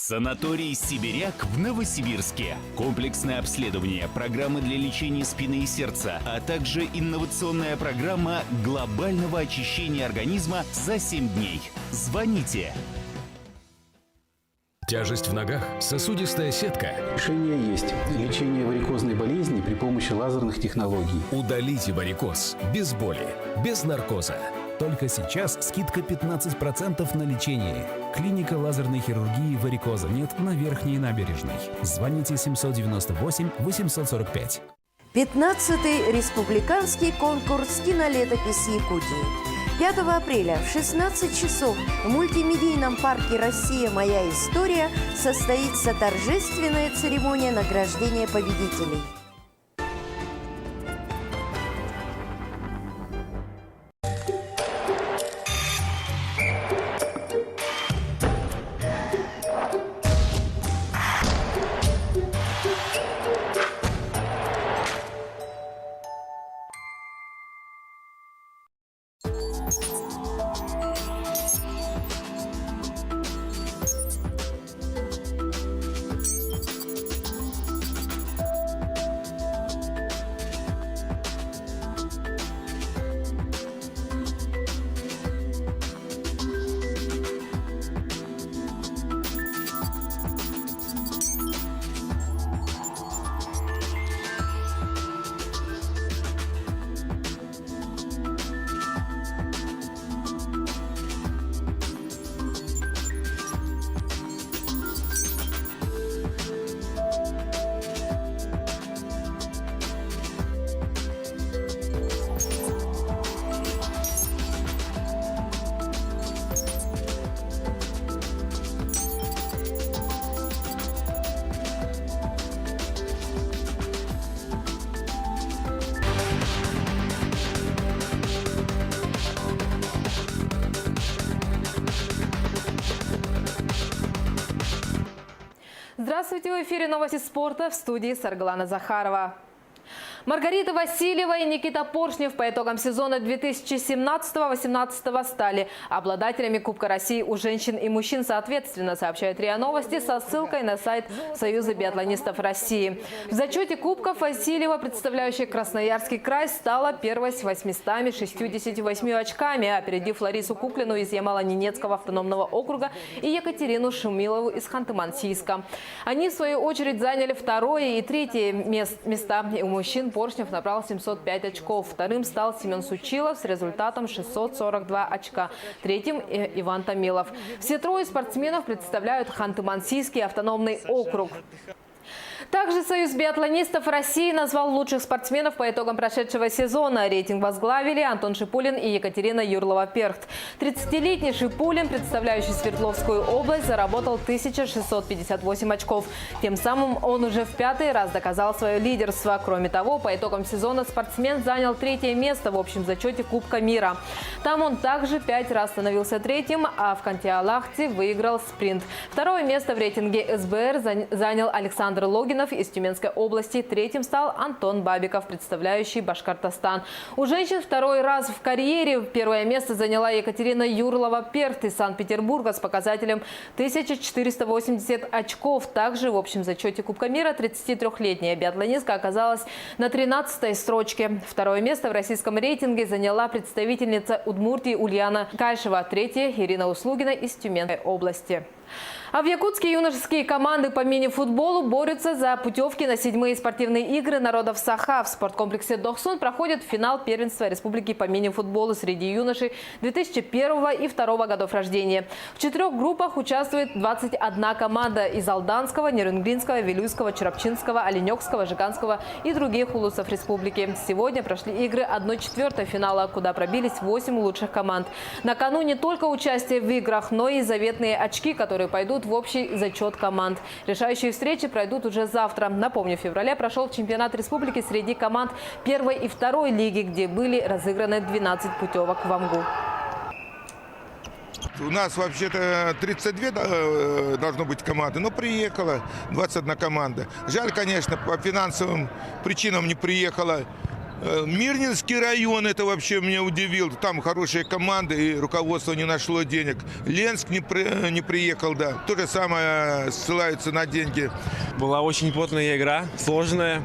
Санаторий «Сибиряк» в Новосибирске. Комплексное обследование, программы для лечения спины и сердца, а также инновационная программа глобального очищения организма за 7 дней. Звоните. Тяжесть в ногах, сосудистая сетка. Решение есть. Лечение варикозной болезни при помощи лазерных технологий. Удалите варикоз без боли, без наркоза. Только сейчас скидка 15% на лечение. Клиника лазерной хирургии варикоза нет на Верхней набережной. Звоните 798 845. 15-й республиканский конкурс «Кинолетопись Якутии». 5 апреля в 16 часов в мультимедийном парке «Россия. Моя история» состоится торжественная церемония награждения победителей. Здравствуйте, в эфире новости спорта, в студии Саргалана Захарова. Маргарита Васильева и Никита Поршнев по итогам сезона 2017-18 стали обладателями Кубка России у женщин и мужчин соответственно, сообщает РИА Новости со ссылкой на сайт Союза биатлонистов России. В зачете кубков Васильева, представляющая Красноярский край, стала первой с 868 очками, опередив Ларису Куклину из Ямало-Ненецкого автономного округа и Екатерину Шумилову из Ханты-Мансийска. Они, в свою очередь, заняли второе и третье места. У мужчин Поршнев набрал 705 очков. Вторым стал Семен Сучилов с результатом 642 очка. Третьим – Иван Томилов. Все трое спортсменов представляют Ханты-Мансийский автономный округ. Также Союз биатлонистов России назвал лучших спортсменов по итогам прошедшего сезона. Рейтинг возглавили Антон Шипулин и Екатерина Юрлова-Перхт. 30-летний Шипулин, представляющий Свердловскую область, заработал 1658 очков. Тем самым он уже в 5-й раз доказал свое лидерство. Кроме того, по итогам сезона спортсмен занял 3-е место в общем зачете Кубка мира. Там он также 5 раз становился 3-м, а в Канти-Алахте выиграл спринт. 2-е место в рейтинге СБР занял Александр Логинов из Тюменской области. 3-м стал Антон Бабиков, представляющий Башкортостан. У женщин 2-й раз в карьере 1-е место заняла Екатерина Юрлова-Перхт из Санкт-Петербурга с показателем 1480 очков. Также в общем зачете Кубка мира 33-летняя биатлонистка оказалась на 13-й строчке. 2-е место в российском рейтинге заняла представительница Удмуртии Ульяна Кайшева. 3-е – Ирина Услугина из Тюменской области. А в Якутске юношеские команды по мини-футболу борются за путевки на 7-е спортивные игры народов Саха. В спорткомплексе Дохсун проходит финал первенства республики по мини-футболу среди юношей 2001 и 2002 годов рождения. В 4 группах участвует 21 команда из Алданского, Нерюнгринского, Вилюйского, Чурапчинского, Оленёкского, Жиганского и других улусов республики. Сегодня прошли игры 1/4 финала, куда пробились 8 лучших команд. На кону не только участие в играх, но и заветные очки, которые пойдут в общий зачет команд. Решающие встречи пройдут уже завтра. Напомню, в феврале прошел чемпионат республики среди команд 1-й и 2-й лиги, где были разыграны 12 путевок в Амгу. У нас вообще-то 32 должно быть команды, но приехала 21 команда. Жаль, конечно, по финансовым причинам не приехала. Мирнинский район, это вообще меня удивил. Там хорошие команды, и руководство не нашло денег. Ленск не приехал, да. То же самое, ссылаются на деньги. Была очень плотная игра, сложная.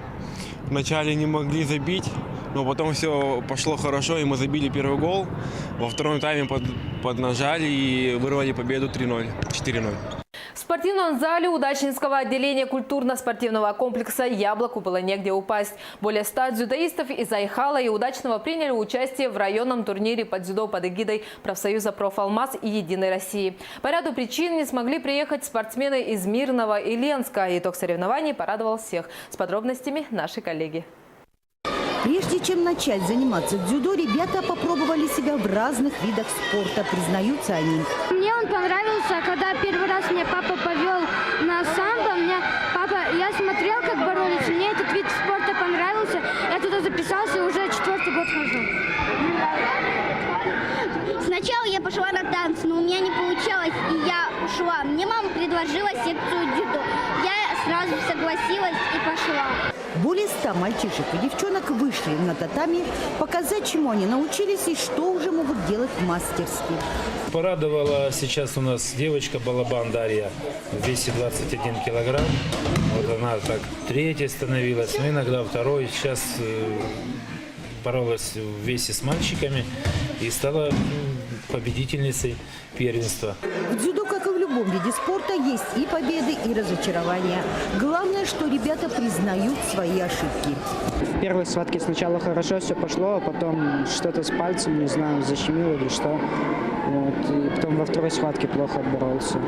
Вначале не могли забить, но потом все пошло хорошо, и мы забили первый гол. Во втором тайме поднажали и вырвали победу 3-0, 4-0. В спортивном зале удачнинского отделения культурно-спортивного комплекса «Яблоку» было негде упасть. Более 100 дзюдоистов из Айхала и Удачного приняли участие в районном турнире по дзюдо под эгидой профсоюза «Профалмаз» и «Единой России». По ряду причин не смогли приехать спортсмены из Мирного и Ленска. Итог соревнований порадовал всех. С подробностями наши коллеги. Прежде чем начать заниматься дзюдо, ребята попробовали себя в разных видах спорта, признаются они. Мне он понравился, когда первый раз меня папа повел на самбо. Я смотрел, как боролись, мне этот вид спорта понравился. Я туда записался, уже 4-й год хожу. Сначала я пошла на танцы, но у меня не получалось, и я ушла. Мне мама предложила секцию дзюдо. Я сразу согласилась и пошла. Более 100 мальчишек и девчонок вышли на татами показать, чему они научились и что уже могут делать мастерски. Порадовала сейчас у нас девочка Балабан Дарья в весе 21 килограмм. Вот она так 3-й становилась, но иногда 2-й. Сейчас боролась в весе с мальчиками и стала победительницей первенства. В дзюдо, как и в любом виде спорта, есть и победы, и разочарования. Главное, что ребята признают свои ошибки. В первой схватке сначала хорошо все пошло, а потом что-то с пальцем, не знаю, защемило или что. Вот. И потом во второй схватке плохо отборолся.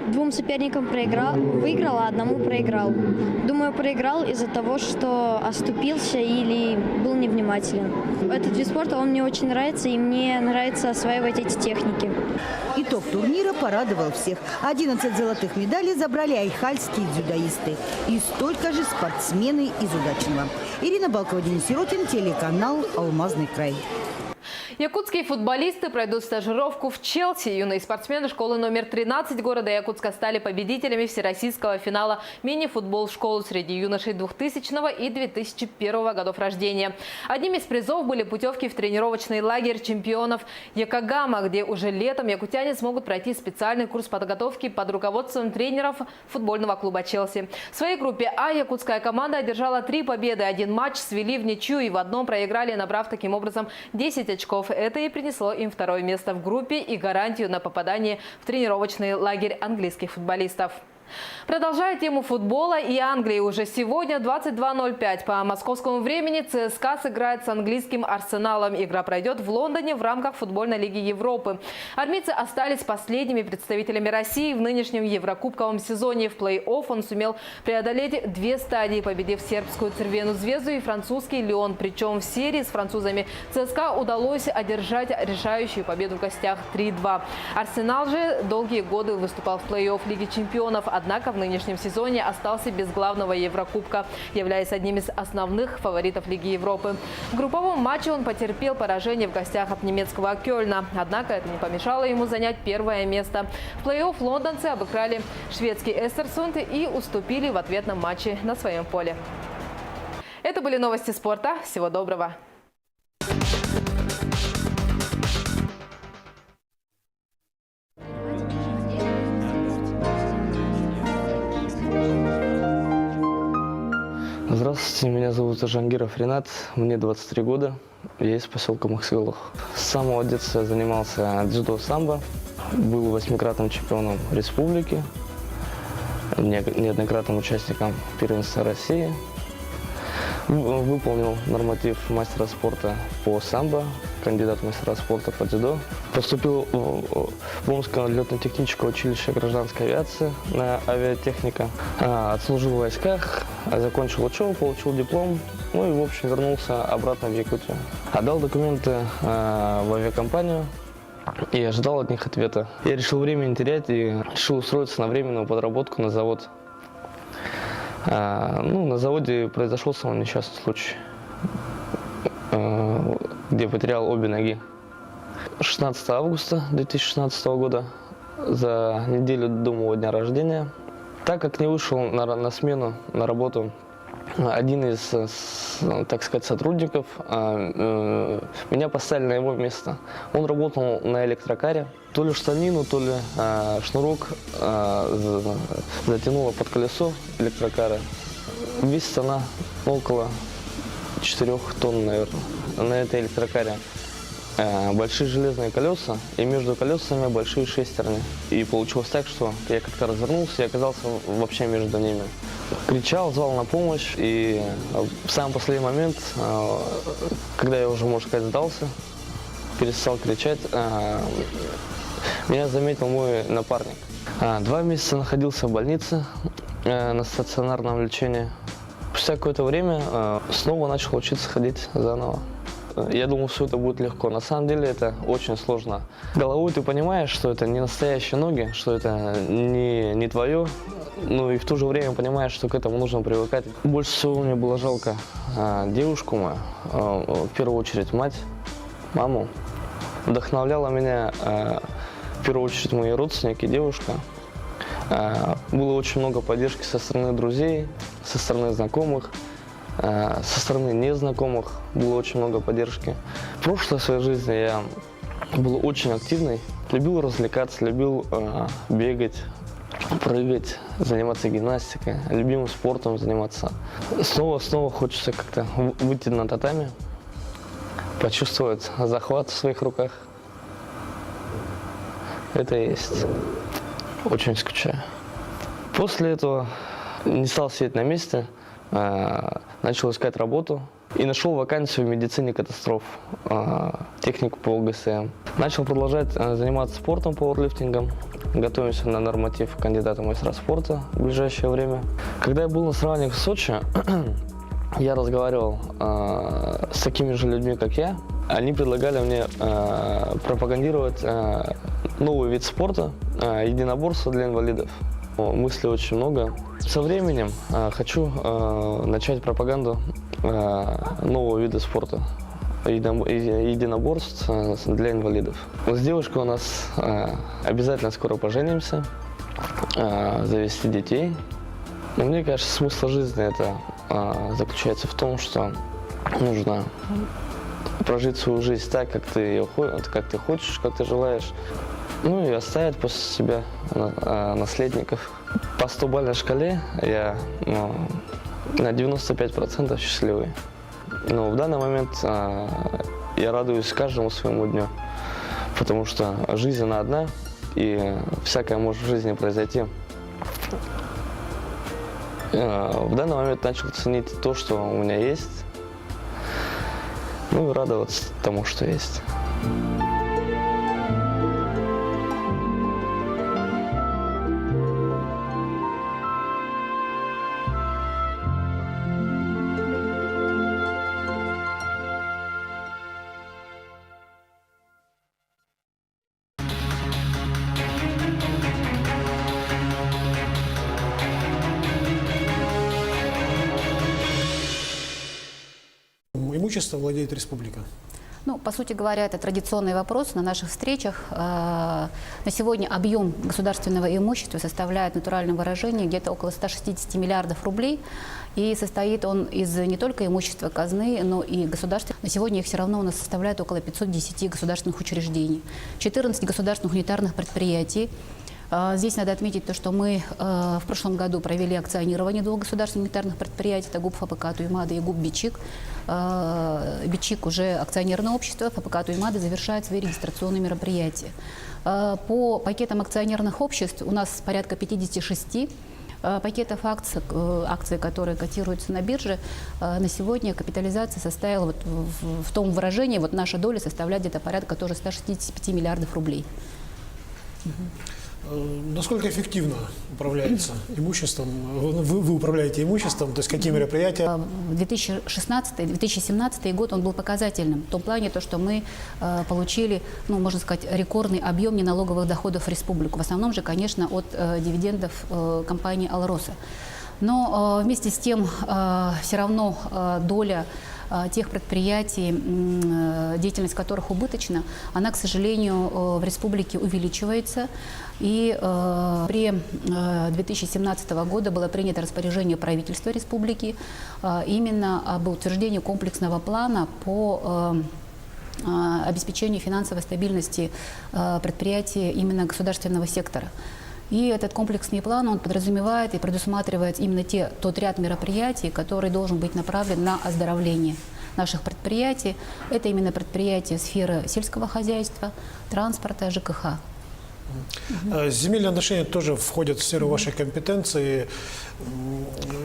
2 соперникам выиграл, а 1 проиграл. Думаю, проиграл из-за того, что оступился или был невнимателен. Этот вид спорта, он мне очень нравится, и мне нравится осваивать эти техники. Итог турнира порадовал всех. 11 золотых медалей забрали айхальские дзюдоисты. И столько же спортсмены из Удачного. Ирина Балкова, Денис Сиротин, телеканал «Алмазный край». Якутские футболисты пройдут стажировку в Челси. Юные спортсмены школы номер 13 города Якутска стали победителями всероссийского финала мини-футбол в школу среди юношей 2000 и 2001 годов рождения. Одним из призов были путевки в тренировочный лагерь чемпионов Якогама, где уже летом якутяне смогут пройти специальный курс подготовки под руководством тренеров футбольного клуба «Челси». В своей группе А якутская команда одержала 3 победы, 1 матч свели в ничью и в одном проиграли, набрав таким образом 10 очков. Это и принесло им 2-е место в группе и гарантию на попадание в тренировочный лагерь английских футболистов. Продолжая тему футбола и Англии, уже сегодня 22:05 по московскому времени ЦСКА сыграет с английским Арсеналом. Игра пройдет в Лондоне в рамках футбольной лиги Европы. Армейцы остались последними представителями России в нынешнем еврокубковом сезоне. В плей-офф он сумел преодолеть 2 стадии, победив сербскую Цервену Звезду и французский Лион. Причем в серии с французами ЦСКА удалось одержать решающую победу в гостях 3-2. Арсенал же долгие годы выступал в плей-офф Лиги чемпионов. Однако в нынешнем сезоне остался без главного Еврокубка, являясь одним из основных фаворитов Лиги Европы. В групповом матче он потерпел поражение в гостях от немецкого Кёльна. Однако это не помешало ему занять 1-е место. В плей-офф лондонцы обыграли шведский Эстерсунд и уступили в ответном матче на своем поле. Это были новости спорта. Всего доброго! Здравствуйте, меня зовут Жангиров Ренат, мне 23 года, я из поселка Махсилух. С самого детства я занимался дзюдо-самбо, был 8-кратным чемпионом республики, неоднократным участником первенства России. Выполнил норматив мастера спорта по самбо, кандидат в мастера спорта по дзюдо. Поступил в Омское летно-техническое училище гражданской авиации на авиатехника. Отслужил в войсках, закончил учебу, получил диплом, ну и в общем вернулся обратно в Якутию. Отдал документы в авиакомпанию и ожидал от них ответа. Я решил время не терять и решил устроиться на временную подработку на завод. На заводе произошел самый несчастный случай, где потерял обе ноги. 16 августа 2016 года, за неделю до моего дня рождения. Так как не вышел на смену, на работу один из, так сказать, сотрудников, меня поставили на его место. Он работал на электрокаре. То ли штанину, то ли шнурок затянуло под колесо электрокара. Весит она около 4 тонн, наверное. На этой электрокаре большие железные колеса, и между колесами большие шестерни. И получилось так, что я как-то развернулся и оказался вообще между ними. Кричал, звал на помощь, и в самый последний момент, когда я уже, можно сказать, сдался, перестал кричать, меня заметил мой напарник. 2 месяца находился в больнице на стационарном лечении. Спустя какое-то время снова начал учиться ходить заново. Я думал, все это будет легко. На самом деле это очень сложно. Головой ты понимаешь, что это не настоящие ноги, что это не твое. Ну и в то же время понимаешь, что к этому нужно привыкать. Больше всего мне было жалко девушку мою, в первую очередь мать, маму. Вдохновляла меня в первую очередь мои родственники, девушка. Было очень много поддержки со стороны друзей, со стороны знакомых. Со стороны незнакомых было очень много поддержки. В прошлой своей жизни я был очень активный, любил развлекаться, любил бегать, прыгать, заниматься гимнастикой, любимым спортом заниматься. Снова хочется как-то выйти на татами, почувствовать захват в своих руках. Это и есть. Очень скучаю. После этого не стал сидеть на месте. Начал искать работу и нашел вакансию в медицине катастроф, технику по ОГСМ. Начал продолжать заниматься спортом, пауэрлифтингом, готовимся на норматив кандидата в мастера спорта в ближайшее время. Когда я был на соревнованиях в Сочи, я разговаривал с такими же людьми, как я. Они предлагали мне пропагандировать новый вид спорта, единоборство для инвалидов. Мыслей очень много. Со временем хочу начать пропаганду нового вида спорта. единоборств для инвалидов. С девушкой у нас обязательно скоро поженимся, завести детей. Но мне кажется, смысл жизни это заключается в том, что нужно прожить свою жизнь так, как ты хочешь, как ты желаешь, ну и оставить после себя наследников. По 100-бальной шкале я на 95% счастливый. Но в данный момент я радуюсь каждому своему дню, потому что жизнь она одна, и всякое может в жизни произойти. В данный момент начал ценить то, что у меня есть, ну и радоваться тому, что есть. Имущество владеет республика? Ну, по сути говоря, это традиционный вопрос на наших встречах. На сегодня объем государственного имущества составляет в натуральном выражении где-то около 160 миллиардов рублей. И состоит он из не только имущества казны, но и государства. На сегодня их все равно у нас составляет около 510 государственных учреждений, 14 государственных унитарных предприятий. Здесь надо отметить то, что мы в прошлом году провели акционирование 2 государственных унитарных предприятий. Это ГУП ФПК Туймада и ГУП Бичик. Бичик уже акционерное общество, ФПК Туймада завершает свои регистрационные мероприятия. По пакетам акционерных обществ у нас порядка 56 пакетов акций, которые котируются на бирже. На сегодня капитализация составила в том выражении, наша доля составляет где-то порядка тоже 165 миллиардов рублей. Насколько эффективно управляется имуществом? Вы управляете имуществом, то есть какие мероприятия? 2016-2017 год он был показательным. В том плане, что мы получили, можно сказать, рекордный объем неналоговых доходов в республику. В основном же, конечно, от дивидендов компании «Алроса». Но вместе с тем все равно доля тех предприятий, деятельность которых убыточна, она, к сожалению, в республике увеличивается. И при 2017 года было принято распоряжение правительства республики именно об утверждении комплексного плана по обеспечению финансовой стабильности предприятий именно государственного сектора. И этот комплексный план, он подразумевает и предусматривает именно тот ряд мероприятий, который должен быть направлен на оздоровление наших предприятий. Это именно предприятия сферы сельского хозяйства, транспорта, ЖКХ. Земельные отношения тоже входят в сферу вашей компетенции.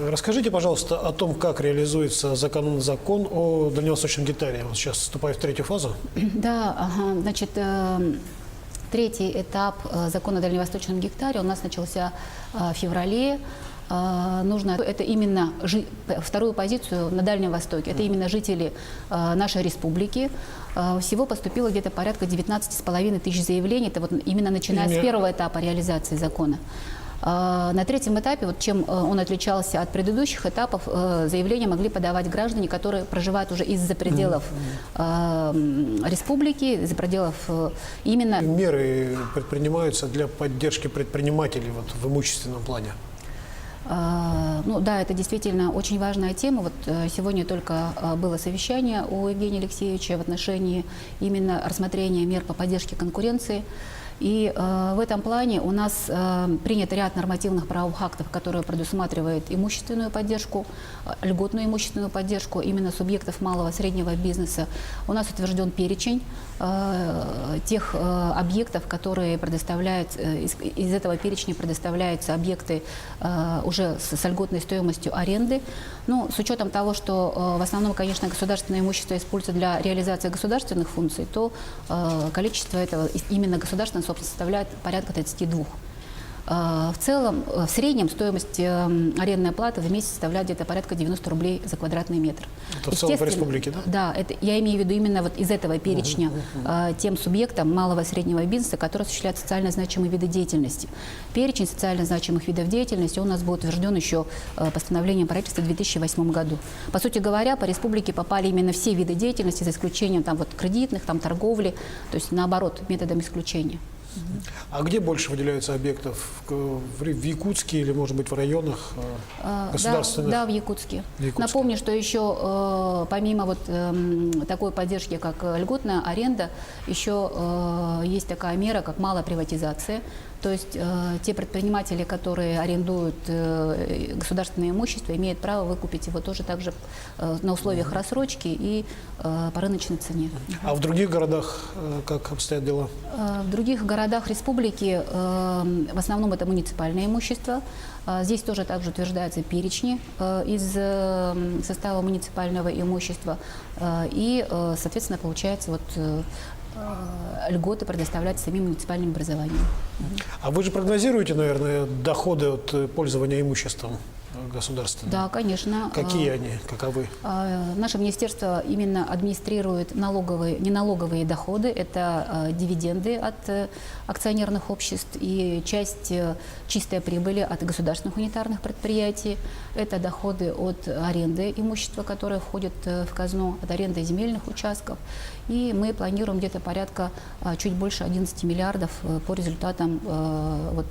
Расскажите, пожалуйста, о том, как реализуется закон о дальневосточном гектаре. Он сейчас вступает в 3-ю фазу. Да, значит, 3-й этап закона о дальневосточном гектаре у нас начался в феврале. Это именно вторую позицию на Дальнем Востоке. Это именно жители нашей республики. Всего поступило где-то порядка 19,5 тысяч заявлений. Это именно начиная с 1-го этапа реализации закона. На 3-м этапе, чем он отличался от предыдущих этапов, заявления могли подавать граждане, которые проживают уже из-за пределов республики, из-за пределов именно... Меры предпринимаются для поддержки предпринимателей в имущественном плане? Да, это действительно очень важная тема. Сегодня только было совещание у Евгения Алексеевича в отношении именно рассмотрения мер по поддержке конкуренции. И в этом плане у нас принят ряд нормативных правовых актов, которые предусматривают имущественную поддержку, льготную имущественную поддержку именно субъектов малого и среднего бизнеса. У нас утвержден перечень тех объектов, которые предоставляют, из этого перечня предоставляются объекты уже с льготной стоимостью аренды. С учетом того, что в основном, конечно, государственное имущество используется для реализации государственных функций, то количество этого именно государственного, собственно, составляет порядка 32. В целом, в среднем стоимость арендной платы в месяц составляет где-то порядка 90 рублей за квадратный метр. Это в целом по республике, да? Да, это, я имею в виду именно вот из этого перечня тем субъектам малого и среднего бизнеса, которые осуществляют социально значимые виды деятельности. Перечень социально значимых видов деятельности у нас был утвержден еще постановлением правительства в 2008 году. По сути говоря, по республике попали именно все виды деятельности, за исключением там, вот, кредитных, там, торговли, то есть наоборот, методом исключения. А где больше выделяются объектов? В Якутске или, может быть, в районах государственных? Да, в Якутске. Напомню, что еще помимо вот такой поддержки, как льготная аренда, еще есть такая мера, как малая приватизация. То есть те предприниматели, которые арендуют государственное имущество, имеют право выкупить его тоже также на условиях рассрочки и по рыночной цене. А в других городах как обстоят дела? В других городах республики в основном это муниципальное имущество. Здесь тоже также утверждаются перечни из состава муниципального имущества. И, соответственно, получается вот льготы предоставлять самим муниципальным образованием. А вы же прогнозируете, наверное, доходы от пользования имуществом государственным? Да, конечно. Какие они, каковы? Наше министерство именно администрирует неналоговые доходы. Это дивиденды от акционерных обществ и часть чистой прибыли от государственных унитарных предприятий. Это доходы от аренды имущества, которое входит в казну, от аренды земельных участков. И мы планируем где-то порядка чуть больше 11 миллиардов по результатам,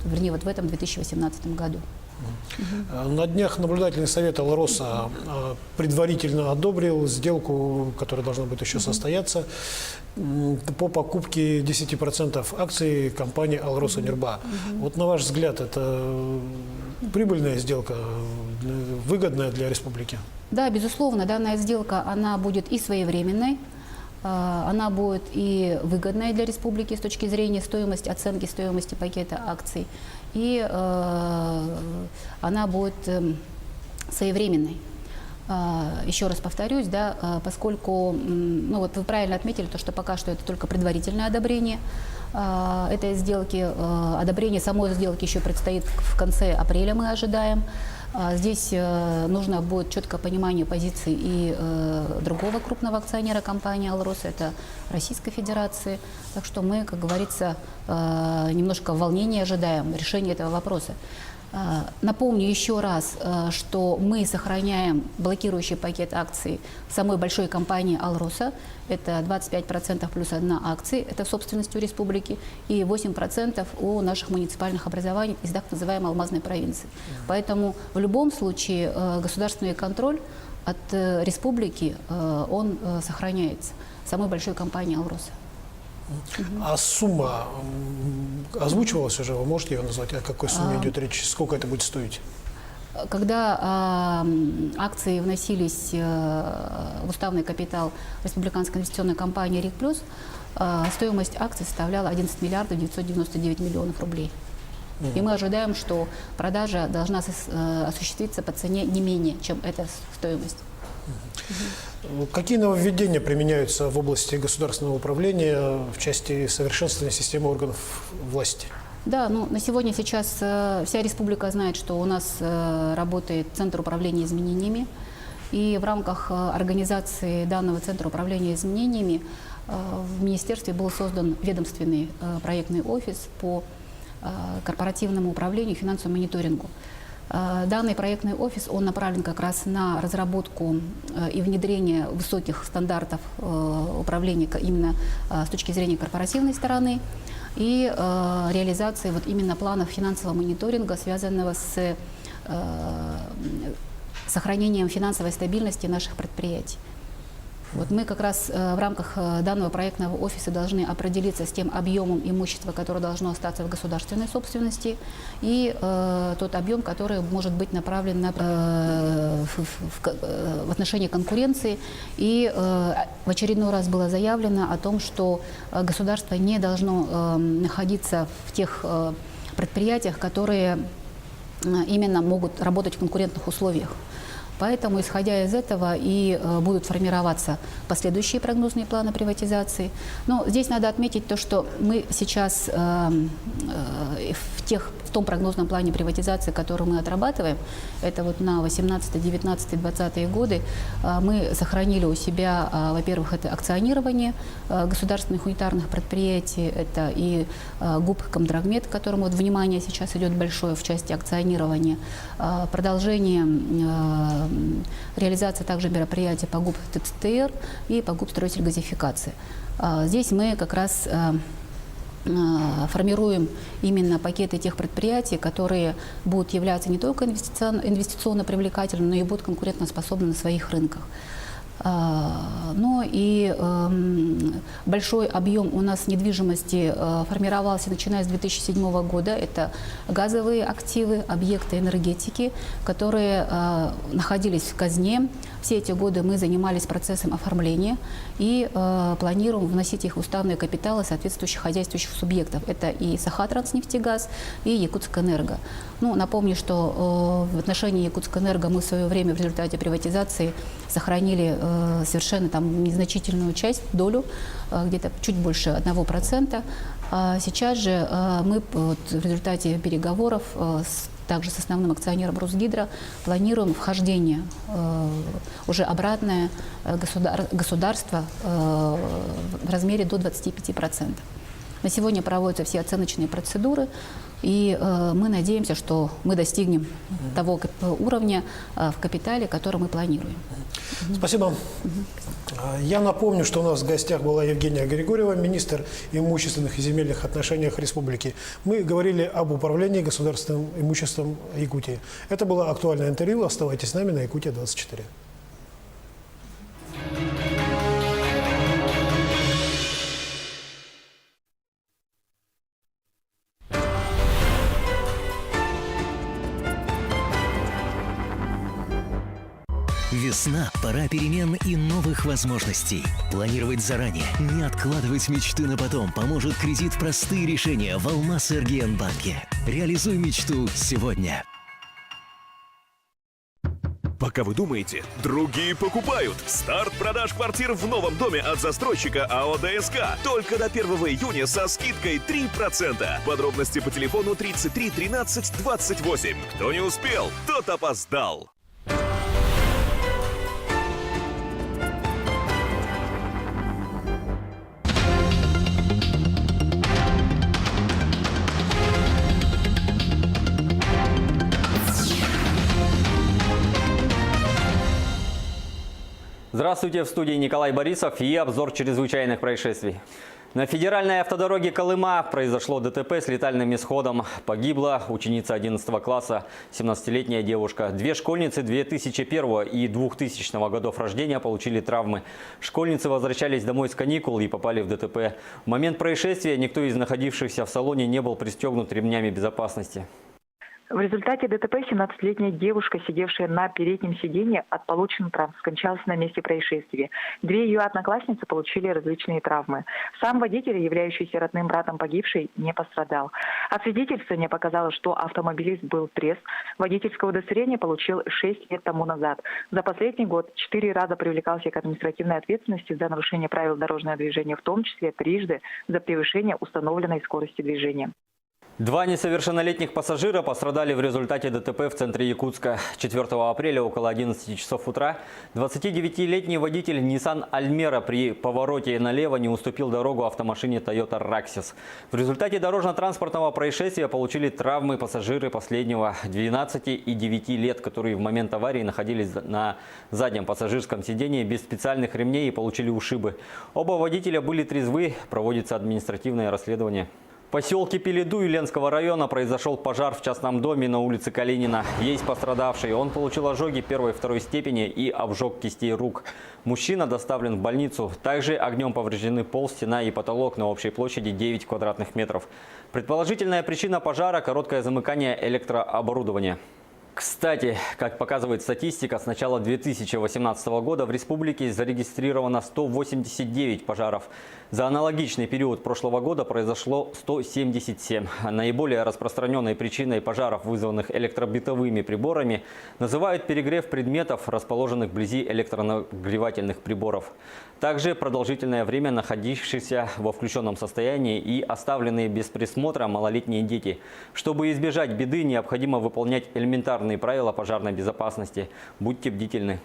вернее, вот в этом 2018 году. На днях наблюдательный совет Алроса предварительно одобрил сделку, которая должна будет еще состояться, по покупке 10% акций компании Алроса-Нирба. Вот на ваш взгляд, это прибыльная сделка, выгодная для республики? Да, безусловно, данная сделка, она будет и своевременной, она будет и выгодной для республики с точки зрения оценки стоимости пакета акций, и она будет своевременной. Еще раз повторюсь, да, поскольку, ну вот вы правильно отметили, то, что пока что это только предварительное одобрение этой сделки, одобрение самой сделки еще предстоит в конце апреля, мы ожидаем. Здесь нужно будет четкое понимание позиции и другого крупного акционера компании «Алроса», это Российской Федерации. Так что мы, как говорится, немножко в волнении ожидаем решения этого вопроса. Напомню еще раз, что мы сохраняем блокирующий пакет акций самой большой компании «Алроса». Это 25% плюс 1 акции, это в собственности у республики, и 8% у наших муниципальных образований из так называемой алмазной провинции. Поэтому в любом случае государственный контроль от республики, он сохраняется самой большой компании «Алроса». А сумма озвучивалась уже? Вы можете ее назвать? О какой сумме идет речь? Сколько это будет стоить? Когда акции вносились в уставный капитал республиканской инвестиционной компании «РИК Плюс», стоимость акций составляла 11 миллиардов 999 миллионов рублей. И мы ожидаем, что продажа должна осуществиться по цене не менее, чем эта стоимость. Какие нововведения применяются в области государственного управления в части совершенствования системы органов власти? Да, ну, на сегодня сейчас вся республика знает, что у нас работает Центр управления изменениями. И в рамках организации данного Центра управления изменениями в министерстве был создан ведомственный проектный офис по корпоративному управлению и финансовому мониторингу. Данный проектный офис, он направлен как раз на разработку и внедрение высоких стандартов управления именно с точки зрения корпоративной стороны и реализации вот именно планов финансового мониторинга, связанного с сохранением финансовой стабильности наших предприятий. Вот мы как раз в рамках данного проектного офиса должны определиться с тем объемом имущества, которое должно остаться в государственной собственности, и тот объем, который может быть направлен в отношении конкуренции. И в очередной раз было заявлено о том, что государство не должно находиться в тех предприятиях, которые именно могут работать в конкурентных условиях. Поэтому, исходя из этого, и будут формироваться последующие прогнозные планы приватизации. Но здесь надо отметить то, что мы сейчас в том прогнозном плане приватизации, который мы отрабатываем, это вот на 18, 19, 20 годы, мы сохранили у себя, во-первых, это акционирование государственных унитарных предприятий, это и ГУП «Комдрагмет», которому вот внимание сейчас идет большое в части акционирования, продолжение реализации также мероприятий по ГУП ТЦТР и по ГУП «Строитель газификации». Здесь мы как раз формируем именно пакеты тех предприятий, которые будут являться не только инвестиционно привлекательными, но и будут конкурентоспособны на своих рынках. Но и большой объем у нас недвижимости формировался, начиная с 2007 года. Это газовые активы, объекты энергетики, которые находились в казне. Все эти годы мы занимались процессом оформления и планируем вносить их в уставные капиталы соответствующих хозяйствующих субъектов. Это и Сахатранснефтегаз, и Якутскэнерго. Ну, напомню, что в отношении Якутскэнерго мы в свое время в результате приватизации сохранили совершенно там незначительную часть, долю, где-то чуть больше 1%. Сейчас же мы вот, в результате переговоров также с основным акционером Русгидро планируем вхождение уже обратное государства в размере до 25%. На сегодня проводятся все оценочные процедуры, и мы надеемся, что мы достигнем того уровня в капитале, который мы планируем. Спасибо. Я напомню, что у нас в гостях была Евгения Григорьева, министр имущественных и земельных отношений республики. Мы говорили об управлении государственным имуществом Якутии. Это было актуальное интервью. Оставайтесь с нами на Якутия-24. Весна – пора перемен и новых возможностей. Планировать заранее, не откладывать мечты на потом поможет кредит «Простые решения» в Алмаз-Эргиен-банке. Реализуй мечту сегодня. Пока вы думаете, другие покупают. Старт продаж квартир в новом доме от застройщика АО ДСК. Только до 1 июня со скидкой 3%. Подробности по телефону 33 13 28. Кто не успел, тот опоздал. Здравствуйте, в студии Николай Борисов и обзор чрезвычайных происшествий. На федеральной автодороге Колыма произошло ДТП с летальным исходом. Погибла ученица 11 класса, 17-летняя девушка. Две школьницы 2001 и 2000 годов рождения получили травмы. Школьницы возвращались домой с каникул и попали в ДТП. В момент происшествия никто из находившихся в салоне не был пристегнут ремнями безопасности. В результате ДТП 17-летняя девушка, сидевшая на переднем сиденье от полученных травм, скончалась на месте происшествия. Две ее одноклассницы получили различные травмы. Сам водитель, являющийся родным братом погибшей, не пострадал. Освидетельствование показало, что автомобилист был трезв. Водительское удостоверение получил 6 лет тому назад. За последний год 4 раза привлекался к административной ответственности за нарушение правил дорожного движения, в том числе трижды за превышение установленной скорости движения. Два несовершеннолетних пассажира пострадали в результате ДТП в центре Якутска. 4 апреля около 11 часов утра 29-летний водитель Nissan Almera при повороте налево не уступил дорогу автомашине Toyota Raxis. В результате дорожно-транспортного происшествия получили травмы пассажиры последнего 12 и 9 лет, которые в момент аварии находились на заднем пассажирском сидении без специальных ремней и получили ушибы. Оба водителя были трезвы, проводится административное расследование. В поселке Пеледу Юленского района произошел пожар в частном доме на улице Калинина. Есть пострадавший. Он получил ожоги 1 и 2 степени и обжог кистей рук. Мужчина доставлен в больницу. Также огнем повреждены пол, стена и потолок на общей площади 9 квадратных метров. Предположительная причина пожара – короткое замыкание электрооборудования. Кстати, как показывает статистика, с начала 2018 года в республике зарегистрировано 189 пожаров. За аналогичный период прошлого года произошло 177. Наиболее распространенной причиной пожаров, вызванных электробытовыми приборами, называют перегрев предметов, расположенных вблизи электронагревательных приборов. Также продолжительное время находившиеся во включенном состоянии и оставленные без присмотра малолетние дети. Чтобы избежать беды, необходимо выполнять элементарные правила пожарной безопасности. Будьте бдительны.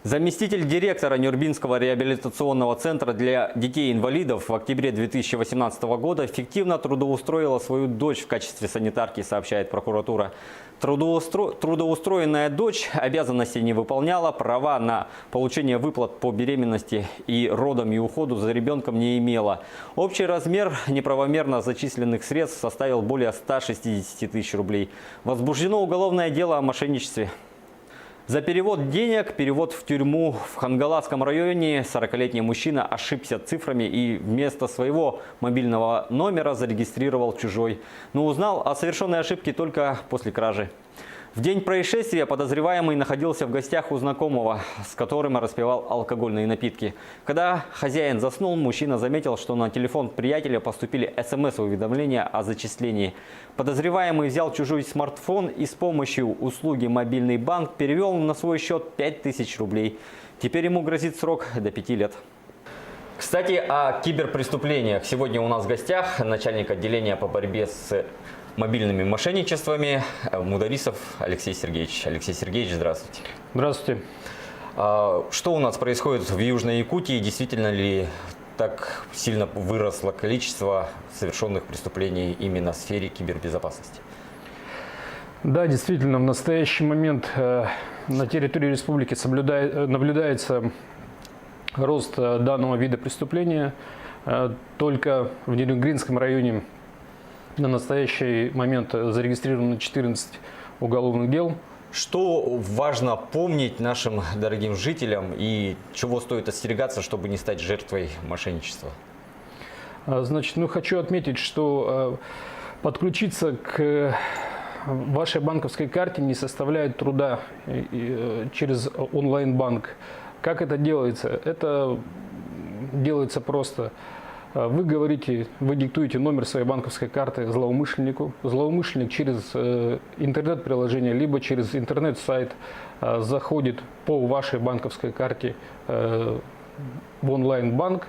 Заместитель директора Нюрбинского реабилитационного центра для детей-инвалидов в октябре 2018 года фиктивно трудоустроила свою дочь в качестве санитарки, сообщает прокуратура. Трудоустроенная дочь обязанностей не выполняла, права на получение выплат по беременности и родам и уходу за ребенком не имела. Общий размер неправомерно зачисленных средств составил более 160 тысяч рублей. Возбуждено уголовное дело о мошенничестве. За перевод денег, перевод в тюрьму в Хангаласском районе 40-летний мужчина ошибся цифрами и вместо своего мобильного номера зарегистрировал чужой. Но узнал о совершенной ошибке только после кражи. В день происшествия подозреваемый находился в гостях у знакомого, с которым распивал алкогольные напитки. Когда хозяин заснул, мужчина заметил, что на телефон приятеля поступили СМС-уведомления о зачислении. Подозреваемый взял чужой смартфон и с помощью услуги «Мобильный банк» перевел на свой счет 5000 рублей. Теперь ему грозит срок до 5 лет. Кстати, о киберпреступлениях. Сегодня у нас в гостях начальник отделения по борьбе с мобильными мошенничествами Мударисов Алексей Сергеевич. Алексей Сергеевич, здравствуйте. Здравствуйте. Что у нас происходит в Южной Якутии? Действительно ли так сильно выросло количество совершенных преступлений именно в сфере кибербезопасности? Да, действительно, в настоящий момент на территории республики наблюдается рост данного вида преступления. Только в Нерюнгринском районе на настоящий момент зарегистрировано 14 уголовных дел. Что важно помнить нашим дорогим жителям и чего стоит остерегаться, чтобы не стать жертвой мошенничества? Значит, хочу отметить, что подключиться к вашей банковской карте не составляет труда через онлайн-банк. Как это делается? Это делается просто. Вы диктуете номер своей банковской карты злоумышленнику. Злоумышленник через интернет-приложение, либо через интернет-сайт заходит по вашей банковской карте в онлайн-банк,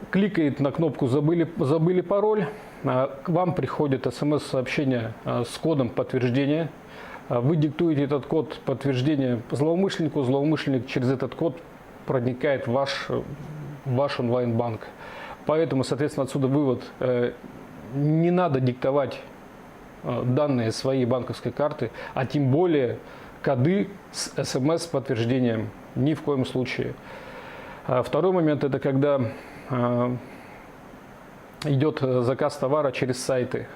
кликает на кнопку «Забыли пароль», к вам приходит СМС-сообщение с кодом подтверждения. Вы диктуете этот код подтверждения злоумышленнику, злоумышленник через этот код проникает в ваш онлайн-банк. Поэтому, соответственно, отсюда вывод. Не надо диктовать данные своей банковской карты, а тем более коды с СМС-подтверждением. Ни в коем случае. Второй момент – это когда идет заказ товара через сайты.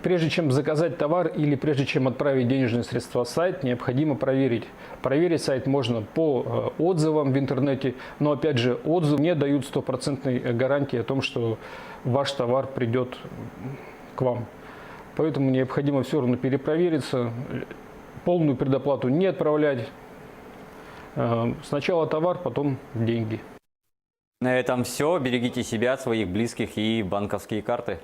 Прежде чем заказать товар или прежде чем отправить денежные средства в сайт, необходимо проверить. Проверить сайт можно по отзывам в интернете, но опять же отзывы не дают стопроцентной гарантии о том, что ваш товар придет к вам. Поэтому необходимо все равно перепровериться, полную предоплату не отправлять. Сначала товар, потом деньги. На этом все. Берегите себя, своих близких и банковские карты.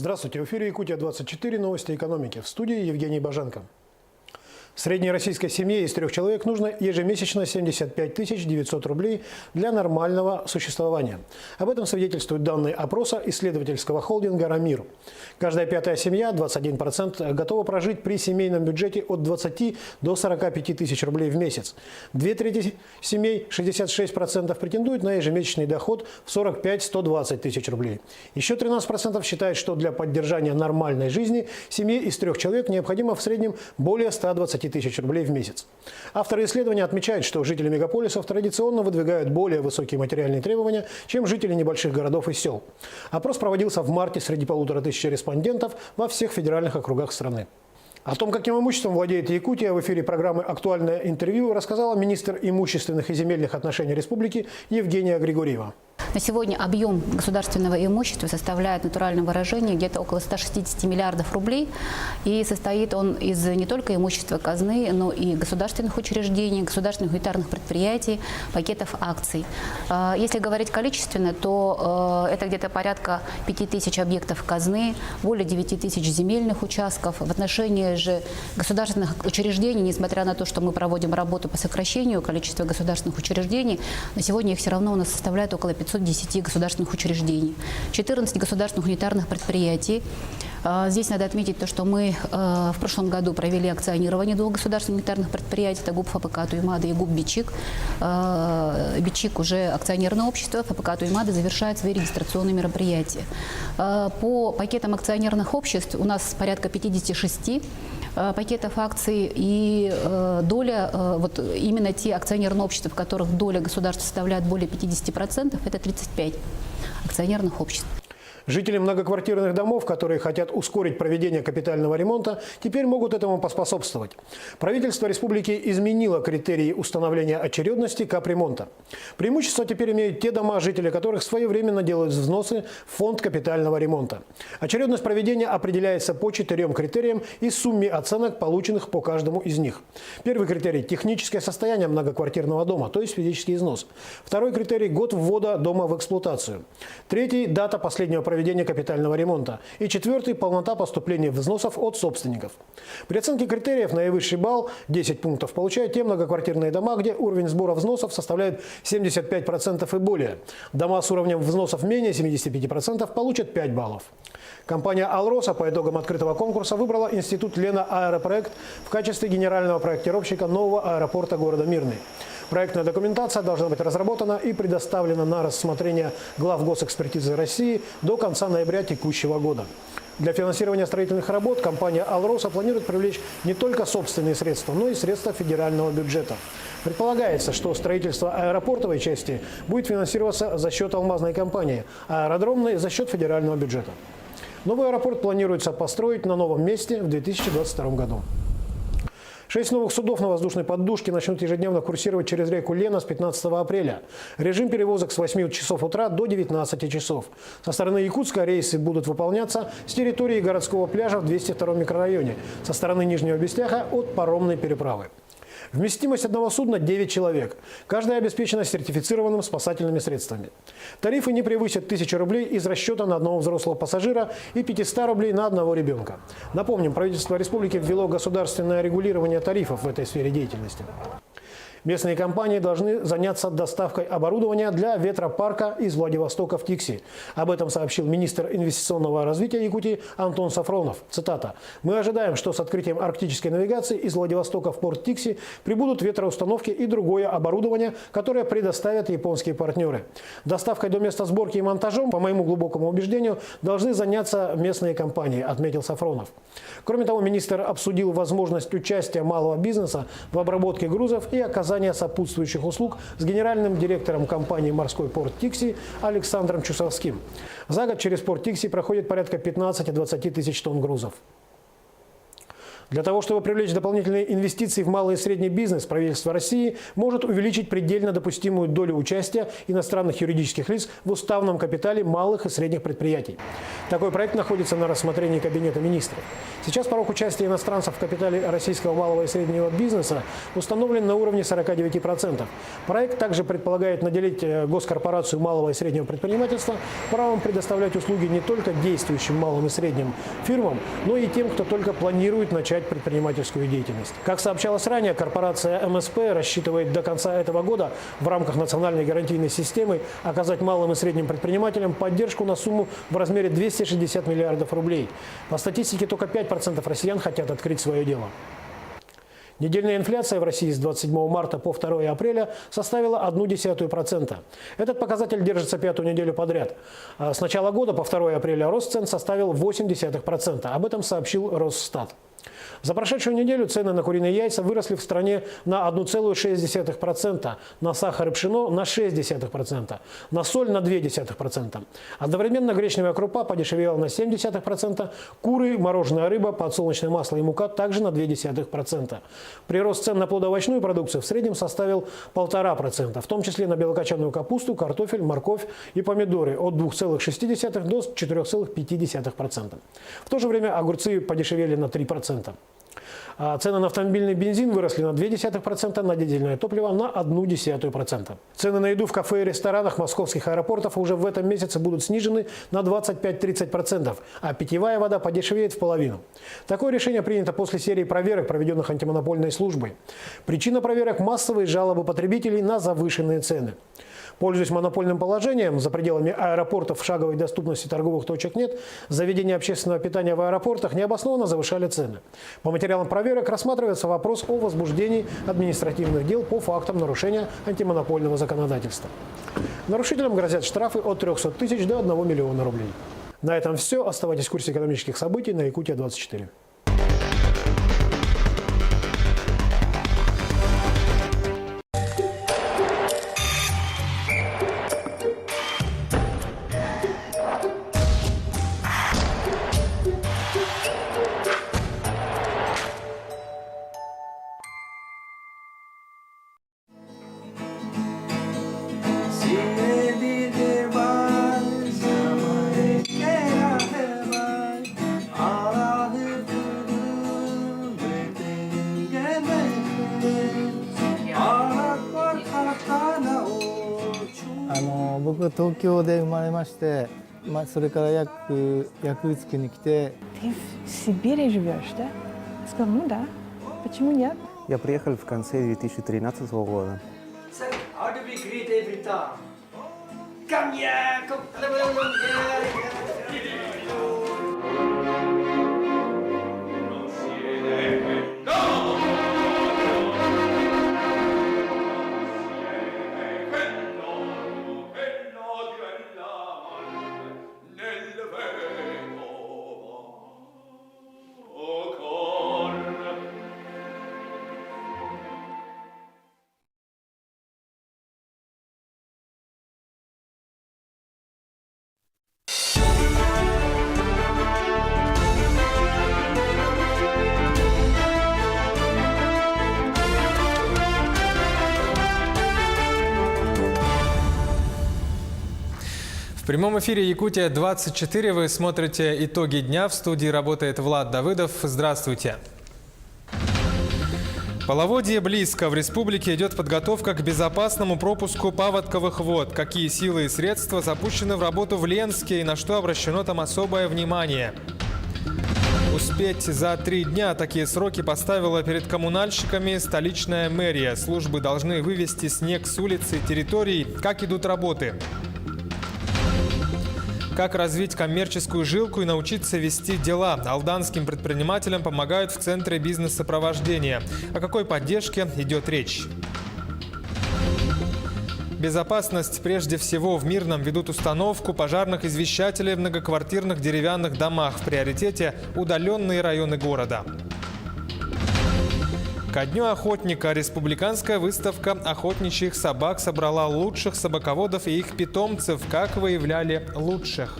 Здравствуйте, в эфире Якутия-24, новости экономики. В студии Евгений Баженко. Средней российской семье из 3 человек нужно ежемесячно 75 900 рублей для нормального существования. Об этом свидетельствуют данные опроса исследовательского холдинга «Рамир». Каждая 5-я семья, 21%, готова прожить при семейном бюджете от 20 до 45 тысяч рублей в месяц. 2/3 семей, 66%, претендуют на ежемесячный доход в 45-120 тысяч рублей. Еще 13% считают, что для поддержания нормальной жизни семье из 3 человек необходимо в среднем более 120 тысяч рублей в месяц. Авторы исследования отмечают, что жители мегаполисов традиционно выдвигают более высокие материальные требования, чем жители небольших городов и сел. Опрос проводился в марте среди 1500 респондентов во всех федеральных округах страны. О том, каким имуществом владеет Якутия, в эфире программы «Актуальное интервью» рассказала министр имущественных и земельных отношений республики Евгения Григорьева. На сегодня объем государственного имущества составляет в натуральном выражении где-то около 160 миллиардов рублей. И состоит он из не только имущества казны, но и государственных учреждений, государственных унитарных предприятий, пакетов акций. Если говорить количественно, то это где-то порядка 5000 объектов казны, более 9000 земельных участков. В отношении же государственных учреждений, несмотря на то, что мы проводим работу по сокращению количества государственных учреждений, на сегодня их все равно у нас составляет около 510 государственных учреждений, 14 государственных унитарных предприятий. Здесь надо отметить то, что мы в прошлом году провели акционирование 2 государственных унитарных предприятий. Это ГУП ФПК Туймада и ГУП Бичик. Бичик уже акционерное общество, ФПК Туймада завершает свои регистрационные мероприятия. По пакетам акционерных обществ у нас порядка 56 пакетов акций, и доля, вот именно те акционерные общества, в которых доля государства составляет более 50%, это 35 акционерных обществ. Жители многоквартирных домов, которые хотят ускорить проведение капитального ремонта, теперь могут этому поспособствовать. Правительство республики изменило критерии установления очередности капремонта. Преимущество теперь имеют те дома, жители которых своевременно делают взносы в фонд капитального ремонта. Очередность проведения определяется по 4 критериям и сумме оценок, полученных по каждому из них. Первый критерий – техническое состояние многоквартирного дома, то есть физический износ. Второй критерий – год ввода дома в эксплуатацию. Третий – дата последнего проведения капитального ремонта. И 4-й – полнота поступления взносов от собственников. При оценке критериев наивысший балл, 10 пунктов, получают те многоквартирные дома, где уровень сбора взносов составляет 75% и более. Дома с уровнем взносов менее 75% получат 5 баллов. Компания «Алроса» по итогам открытого конкурса выбрала институт Лена Аэропроект в качестве генерального проектировщика нового аэропорта города Мирный. Проектная документация должна быть разработана и предоставлена на рассмотрение глав госэкспертизы России до конца ноября текущего года. Для финансирования строительных работ компания «Алроса» планирует привлечь не только собственные средства, но и средства федерального бюджета. Предполагается, что строительство аэропортовой части будет финансироваться за счет алмазной компании, а аэродромной – за счет федерального бюджета. Новый аэропорт планируется построить на новом месте в 2022 году. 6 новых судов на воздушной поддужке начнут ежедневно курсировать через реку Лена с 15 апреля. Режим перевозок с 8 часов утра до 19 часов. Со стороны Якутска рейсы будут выполняться с территории городского пляжа в 202 микрорайоне, со стороны Нижнего Бестяха от паромной переправы. Вместимость одного судна – 9 человек. Каждая обеспечена сертифицированными спасательными средствами. Тарифы не превысят 1000 рублей из расчета на одного взрослого пассажира и 500 рублей на одного ребенка. Напомним, правительство республики ввело государственное регулирование тарифов в этой сфере деятельности. Местные компании должны заняться доставкой оборудования для ветропарка из Владивостока в Тикси. Об этом сообщил министр инвестиционного развития Якутии Антон Сафронов. Цитата. «Мы ожидаем, что с открытием арктической навигации из Владивостока в порт Тикси прибудут ветроустановки и другое оборудование, которое предоставят японские партнеры. Доставкой до места сборки и монтажом, по моему глубокому убеждению, должны заняться местные компании», отметил Сафронов. Кроме того, министр обсудил возможность участия малого бизнеса в обработке грузов и оказания сопутствующих услуг с генеральным директором компании «Морской порт Тикси» Александром Чусовским. За год через порт Тикси проходит порядка 15-20 тысяч тонн грузов. Для того, чтобы привлечь дополнительные инвестиции в малый и средний бизнес, правительство России может увеличить предельно допустимую долю участия иностранных юридических лиц в уставном капитале малых и средних предприятий. Такой проект находится на рассмотрении Кабинета министров. Сейчас порог участия иностранцев в капитале российского малого и среднего бизнеса установлен на уровне 49%. Проект также предполагает наделить госкорпорацию малого и среднего предпринимательства правом предоставлять услуги не только действующим малым и средним фирмам, но и тем, кто только планирует начать предпринимательскую деятельность. Как сообщалось ранее, корпорация МСП рассчитывает до конца этого года в рамках национальной гарантийной системы оказать малым и средним предпринимателям поддержку на сумму в размере 260 миллиардов рублей. По статистике, только 5% россиян хотят открыть свое дело. Недельная инфляция в России с 27 марта по 2 апреля составила 0,1%. Этот показатель держится 5-ю неделю подряд. С начала года по 2 апреля рост цен составил 0,8%. Об этом сообщил Росстат. За прошедшую неделю цены на куриные яйца выросли в стране на 1,6%, на сахар и пшено на 0,6%, на соль на 0,2%. Одновременно гречневая крупа подешевела на 0,7%, куры, мороженая рыба, подсолнечное масло и мука также на 0,2%. Прирост цен на плодоовощную продукцию в среднем составил 1,5%, в том числе на белокочанную капусту, картофель, морковь и помидоры от 2,6% до 4,5%. В то же время огурцы подешевели на 3%. А цены на автомобильный бензин выросли на 0,2%, на дизельное топливо на 0,1%. Цены на еду в кафе и ресторанах московских аэропортов уже в этом месяце будут снижены на 25-30%, а питьевая вода подешевеет в половину. Такое решение принято после серии проверок, проведенных антимонопольной службой. Причина проверок – массовые жалобы потребителей на завышенные цены. Пользуясь монопольным положением, за пределами аэропортов в шаговой доступности торговых точек нет, заведения общественного питания в аэропортах необоснованно завышали цены. По материалам проверок рассматривается вопрос о возбуждении административных дел по фактам нарушения антимонопольного законодательства. Нарушителям грозят штрафы от 300 тысяч до 1 миллиона рублей. На этом все. Оставайтесь в курсе экономических событий на Якутия-24.僕は東京で生まれまして、それからヤクーツクに来て。Ты в Сибири живешь, да? Сказал, ну да. Почему нет? Я приехал в конце 2013 года. How do we greet every time? Come here, come. В прямом эфире Якутия-24 вы смотрите «Итоги дня». В студии работает Влад Давыдов. Здравствуйте. Половодье близко. В республике идет подготовка к безопасному пропуску паводковых вод. Какие силы и средства запущены в работу в Ленске и на что обращено там особое внимание? Успеть за 3 дня. Такие сроки поставила перед коммунальщиками столичная мэрия. Службы должны вывести снег с улиц и территорий. Как идут работы? Как развить коммерческую жилку и научиться вести дела? Алданским предпринимателям помогают в Центре бизнес-сопровождения. О какой поддержке идет речь? Безопасность прежде всего. В Мирном ведут установку пожарных извещателей в многоквартирных деревянных домах. В приоритете удаленные районы города. Ко Дню охотника республиканская выставка охотничьих собак собрала лучших собаководов и их питомцев. Как выявляли лучших?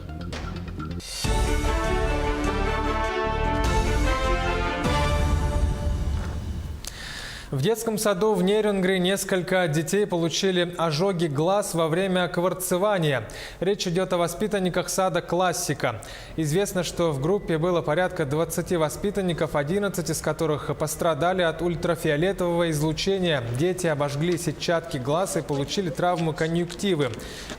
В детском саду в Нерюнгри несколько детей получили ожоги глаз во время кварцевания. Речь идет о воспитанниках сада «Классика». Известно, что в группе было порядка 20 воспитанников, 11 из которых пострадали от ультрафиолетового излучения. Дети обожгли сетчатки глаз и получили травму конъюнктивы.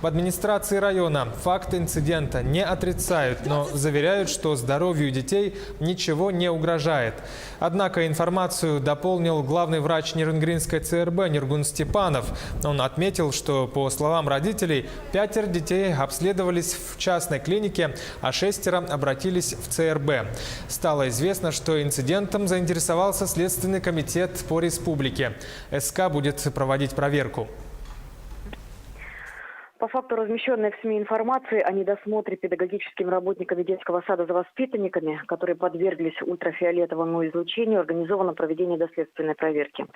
В администрации района факт инцидента не отрицают, но заверяют, что здоровью детей ничего не угрожает. Однако информацию дополнил главный врач Нерюнгринской ЦРБ Ниргун Степанов. Он отметил, что, по словам родителей, 5 детей обследовались в частной клинике, а 6 обратились в ЦРБ. Стало известно, что инцидентом заинтересовался Следственный комитет по республике. СК будет проводить проверку. По факту размещенной в СМИ информации о недосмотре педагогическими работниками детского сада за воспитанниками, которые подверглись ультрафиолетовому излучению, организовано проведение доследственной проверки.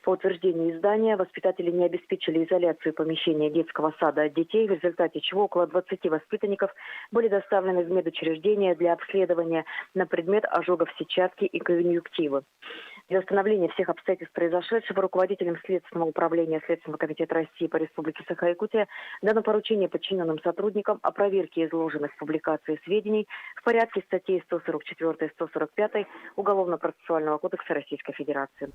По утверждению издания, воспитатели не обеспечили изоляцию помещения детского сада от детей, в результате чего около 20 воспитанников были доставлены в медучреждение для обследования на предмет ожогов сетчатки и конъюнктивы. Для установления всех обстоятельств произошедшего руководителем Следственного управления Следственного комитета России по Республике Саха-Якутия дано поручение подчиненным сотрудникам о проверке изложенных в публикации сведений в порядке статей 144 и 145 Уголовно-процессуального кодекса Российской Федерации.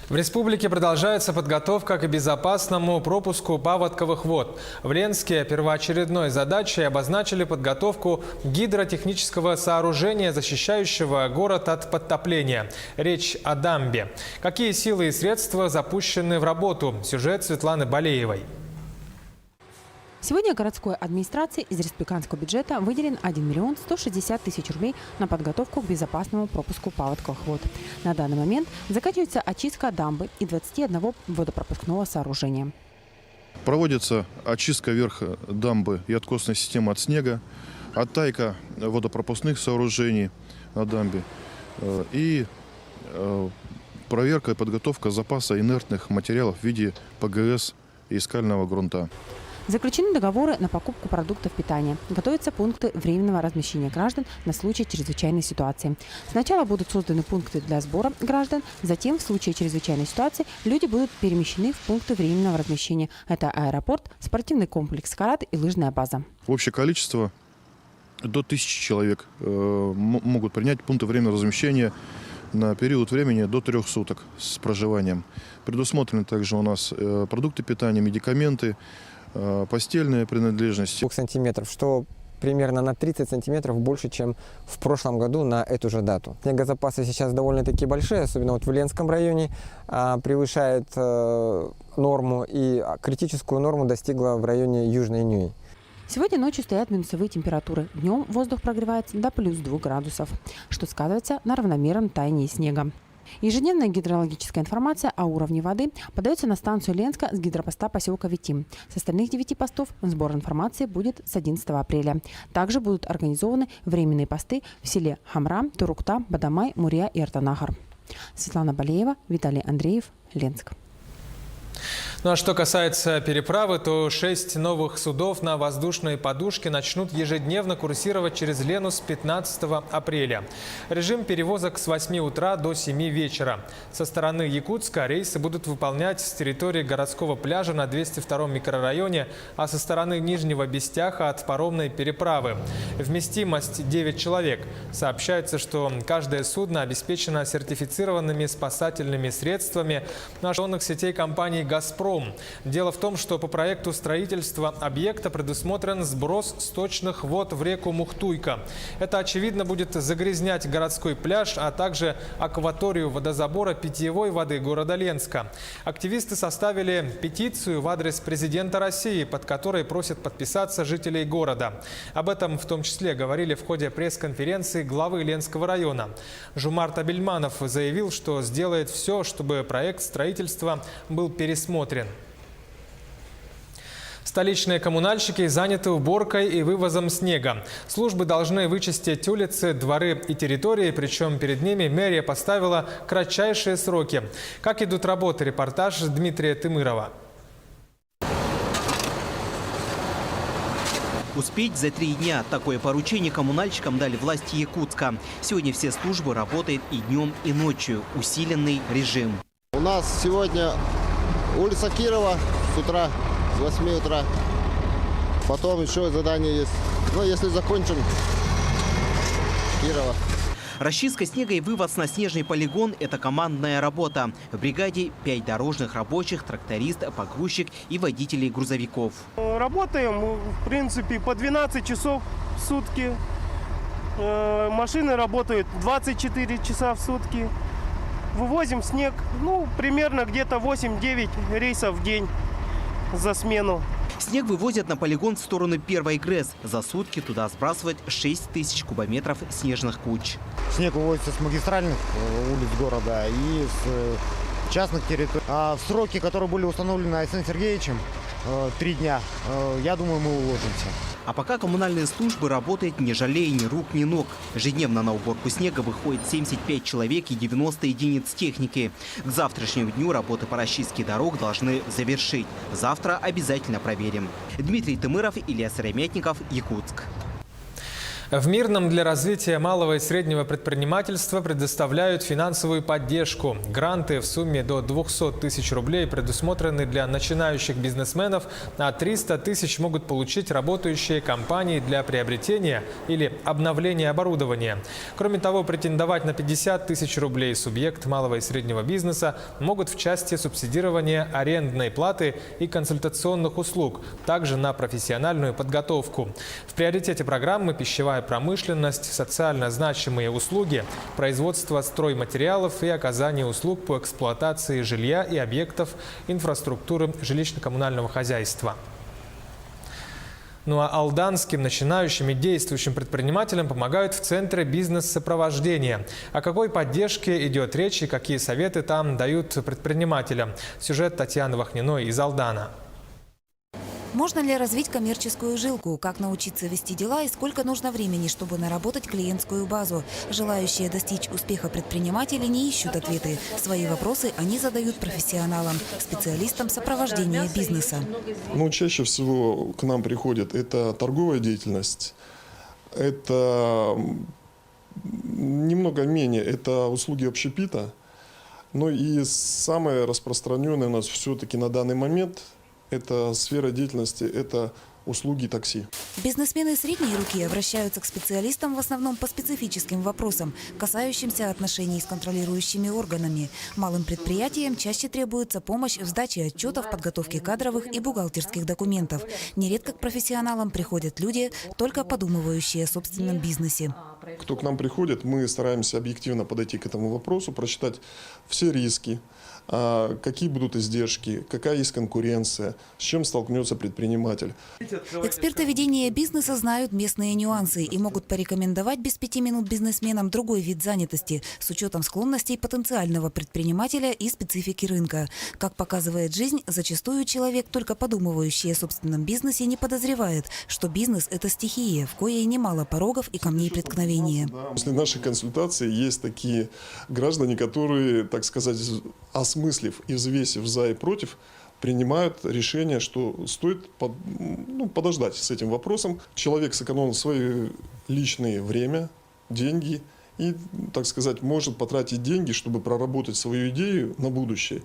В республике продолжается подготовка к безопасному пропуску паводковых вод. В Ленске первоочередной задачей обозначили подготовку гидротехнического сооружения, защищающего город от подтопления. Речь о дамбе. Какие силы и средства запущены в работу? Сюжет Светланы Балеевой. Сегодня городской администрации из республиканского бюджета выделен 1 миллион 160 тысяч рублей на подготовку к безопасному пропуску паводковых вод. На данный момент заканчивается очистка дамбы и 21 водопропускного сооружения. Проводится очистка верха дамбы и откосной системы от снега, оттайка водопропускных сооружений на дамбе и проверка и подготовка запаса инертных материалов в виде ПГС и скального грунта. Заключены договоры на покупку продуктов питания. Готовятся пункты временного размещения граждан на случай чрезвычайной ситуации. Сначала будут созданы пункты для сбора граждан, затем в случае чрезвычайной ситуации люди будут перемещены в пункты временного размещения. Это аэропорт, спортивный комплекс «Карат» и лыжная база. Общее количество до 1000 человек могут принять пункты временного размещения на период времени до 3 суток с проживанием. Предусмотрены также у нас продукты питания, медикаменты, постельные принадлежности. 2 сантиметров, что примерно на 30 сантиметров больше, чем в прошлом году на эту же дату. Снегозапасы сейчас довольно-таки большие, особенно вот в Ленском районе, превышает норму, и критическую норму достигла в районе Южной Нюи. Сегодня ночью стоят минусовые температуры. Днем воздух прогревается до +2 градусов, что сказывается на равномерном таянии снега. Ежедневная гидрологическая информация о уровне воды подается на станцию Ленска с гидропоста поселка Витим. С остальных 9 постов сбор информации будет с 11 апреля. Также будут организованы временные посты в селе Хамра, Турукта, Бадамай, Мурия и Артанахар. Светлана Балеева, Виталий Андреев, Ленск. Ну а что касается переправы, то 6 новых судов на воздушной подушке начнут ежедневно курсировать через Лену с 15 апреля. Режим перевозок с 8 утра до 7 вечера. Со стороны Якутска рейсы будут выполнять с территории городского пляжа на 202 микрорайоне, а со стороны Нижнего Бестяха от паромной переправы. Вместимость 9 человек. Сообщается, что каждое судно обеспечено сертифицированными спасательными средствами наших сетей компании «Газпром». Дело в том, что по проекту строительства объекта предусмотрен сброс сточных вод в реку Мухтуйка. Это, очевидно, будет загрязнять городской пляж, а также акваторию водозабора питьевой воды города Ленска. Активисты составили петицию в адрес президента России, под которой просят подписаться жителей города. Об этом в том числе говорили в ходе пресс-конференции главы Ленского района. Жумарт Абельманов заявил, что сделает все, чтобы проект строительства был пересмотрен. Столичные коммунальщики заняты уборкой и вывозом снега. Службы должны вычистить улицы, дворы и территории, причем перед ними мэрия поставила кратчайшие сроки. Как идут работы? Репортаж Дмитрия Тымырова. Успеть за 3 дня. Такое поручение коммунальщикам дали власти Якутска. Сегодня все службы работают и днем, и ночью. Усиленный режим. нас сегодня улица Кирова с утра, с 8 утра. Потом еще задание есть. Ну, если закончим, Кирова. Расчистка снега и вывоз на снежный полигон – это командная работа. В бригаде 5 дорожных рабочих, тракторист, погрузчик и водителей грузовиков. Работаем, в принципе, по 12 часов в сутки. Машины работают 24 часа в сутки. Вывозим снег, примерно где-то 8-9 рейсов в день за смену. Снег вывозят на полигон в сторону Первой ГРЭС. За сутки туда сбрасывать 6000 кубометров снежных куч. Снег вывозится с магистральных улиц города и с частных территорий. А в сроки, которые были установлены Александром Сергеевичем, 3 дня, я думаю, мы уложимся. А пока коммунальные службы работают, не жалея ни рук, ни ног. Ежедневно на уборку снега выходит 75 человек и 90 единиц техники. К завтрашнему дню работы по расчистке дорог должны завершить. Завтра обязательно проверим. Дмитрий Тымыров, Илья Сыромятников, Якутск. В Мирном для развития малого и среднего предпринимательства предоставляют финансовую поддержку. Гранты в сумме до 200 тысяч рублей предусмотрены для начинающих бизнесменов, а 300 тысяч могут получить работающие компании для приобретения или обновления оборудования. Кроме того, претендовать на 50 тысяч рублей субъект малого и среднего бизнеса могут в части субсидирования арендной платы и консультационных услуг, также на профессиональную подготовку. В приоритете программы пищевая промышленность, социально значимые услуги, производство стройматериалов и оказание услуг по эксплуатации жилья и объектов инфраструктуры жилищно-коммунального хозяйства. Ну а алданским начинающим и действующим предпринимателям помогают в Центре бизнес-сопровождения. О какой поддержке идет речь и какие советы там дают предпринимателям? Сюжет Татьяны Вахниной из Алдана. Можно ли развить коммерческую жилку? Как научиться вести дела и сколько нужно времени, чтобы наработать клиентскую базу? Желающие достичь успеха предприниматели не ищут ответы. Свои вопросы они задают профессионалам, специалистам сопровождения бизнеса. Чаще всего к нам приходит это торговая деятельность, это немного менее, это услуги общепита. И самое распространенное у нас все-таки на данный момент – это сфера деятельности, это услуги такси. Бизнесмены средней руки обращаются к специалистам в основном по специфическим вопросам, касающимся отношений с контролирующими органами. Малым предприятиям чаще требуется помощь в сдаче отчетов, подготовке кадровых и бухгалтерских документов. Нередко к профессионалам приходят люди, только подумывающие о собственном бизнесе. Кто к нам приходит, мы стараемся объективно подойти к этому вопросу, просчитать все риски, какие будут издержки, какая есть конкуренция, с чем столкнется предприниматель. Эксперты ведения бизнеса знают местные нюансы и могут порекомендовать без 5 минут бизнесменам другой вид занятости с учетом склонностей потенциального предпринимателя и специфики рынка. Как показывает жизнь, зачастую человек, только подумывающий о собственном бизнесе, не подозревает, что бизнес – это стихия, в коей немало порогов и камней преткновения. После нашей консультации есть такие граждане, которые, так сказать, осмыслив и взвесив за и против, принимают решение, что стоит подождать с этим вопросом. Человек сэкономил свое личное время, деньги и, так сказать, может потратить деньги, чтобы проработать свою идею на будущее.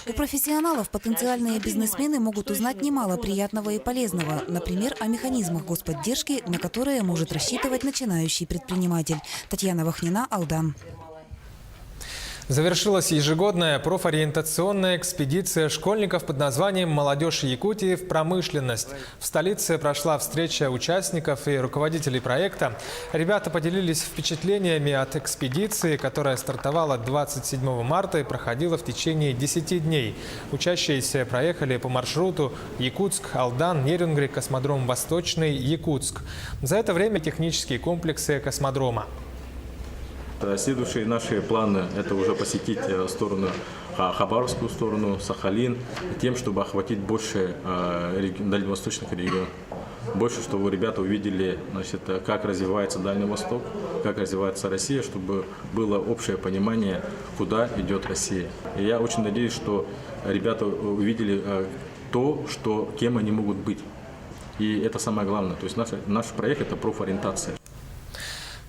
У профессионалов потенциальные бизнесмены могут узнать немало приятного и полезного, например, о механизмах господдержки, на которые может рассчитывать начинающий предприниматель. Татьяна Вахнина, Алдан. Завершилась ежегодная профориентационная экспедиция школьников под названием «Молодежь Якутии в промышленность». В столице прошла встреча участников и руководителей проекта. Ребята поделились впечатлениями от экспедиции, которая стартовала 27 марта и проходила в течение 10 дней. Учащиеся проехали по маршруту Якутск, Алдан, Нерюнгри, космодром Восточный, Якутск. За это время технические комплексы космодрома. Следующие наши планы – это уже посетить сторону Хабаровскую сторону, Сахалин, тем, чтобы охватить больше дальневосточных регионов. Больше, чтобы ребята увидели, как развивается Дальний Восток, как развивается Россия, чтобы было общее понимание, куда идет Россия. И я очень надеюсь, что ребята увидели то, кем они могут быть. И это самое главное. То есть наш проект – это профориентация.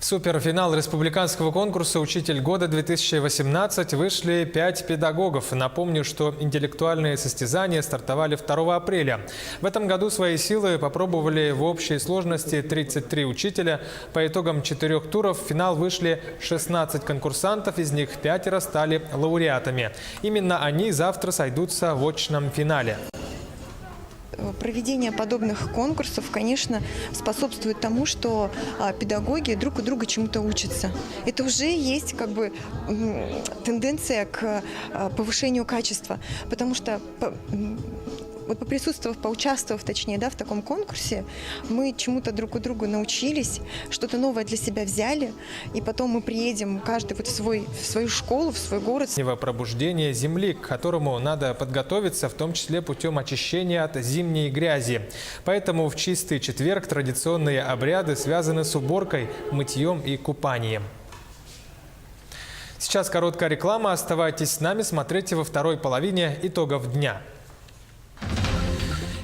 В суперфинал республиканского конкурса «Учитель года-2018» вышли 5 педагогов. Напомню, что интеллектуальные состязания стартовали 2 апреля. В этом году свои силы попробовали в общей сложности 33 учителя. По итогам 4 туров в финал вышли 16 конкурсантов, из них 5 стали лауреатами. Именно они завтра сойдутся в очном финале. Проведение подобных конкурсов, конечно, способствует тому, что педагоги друг у друга чему-то учатся. Это уже есть тенденция к повышению качества, потому что поприсутствовав, поучаствовав, точнее, в таком конкурсе, мы чему-то друг у друга научились, что-то новое для себя взяли, и потом мы приедем каждый в свою школу, в свой город. Пробуждение земли, к которому надо подготовиться, в том числе путем очищения от зимней грязи. Поэтому в чистый четверг традиционные обряды связаны с уборкой, мытьем и купанием. Сейчас короткая реклама. Оставайтесь с нами, смотрите во второй половине итогов дня.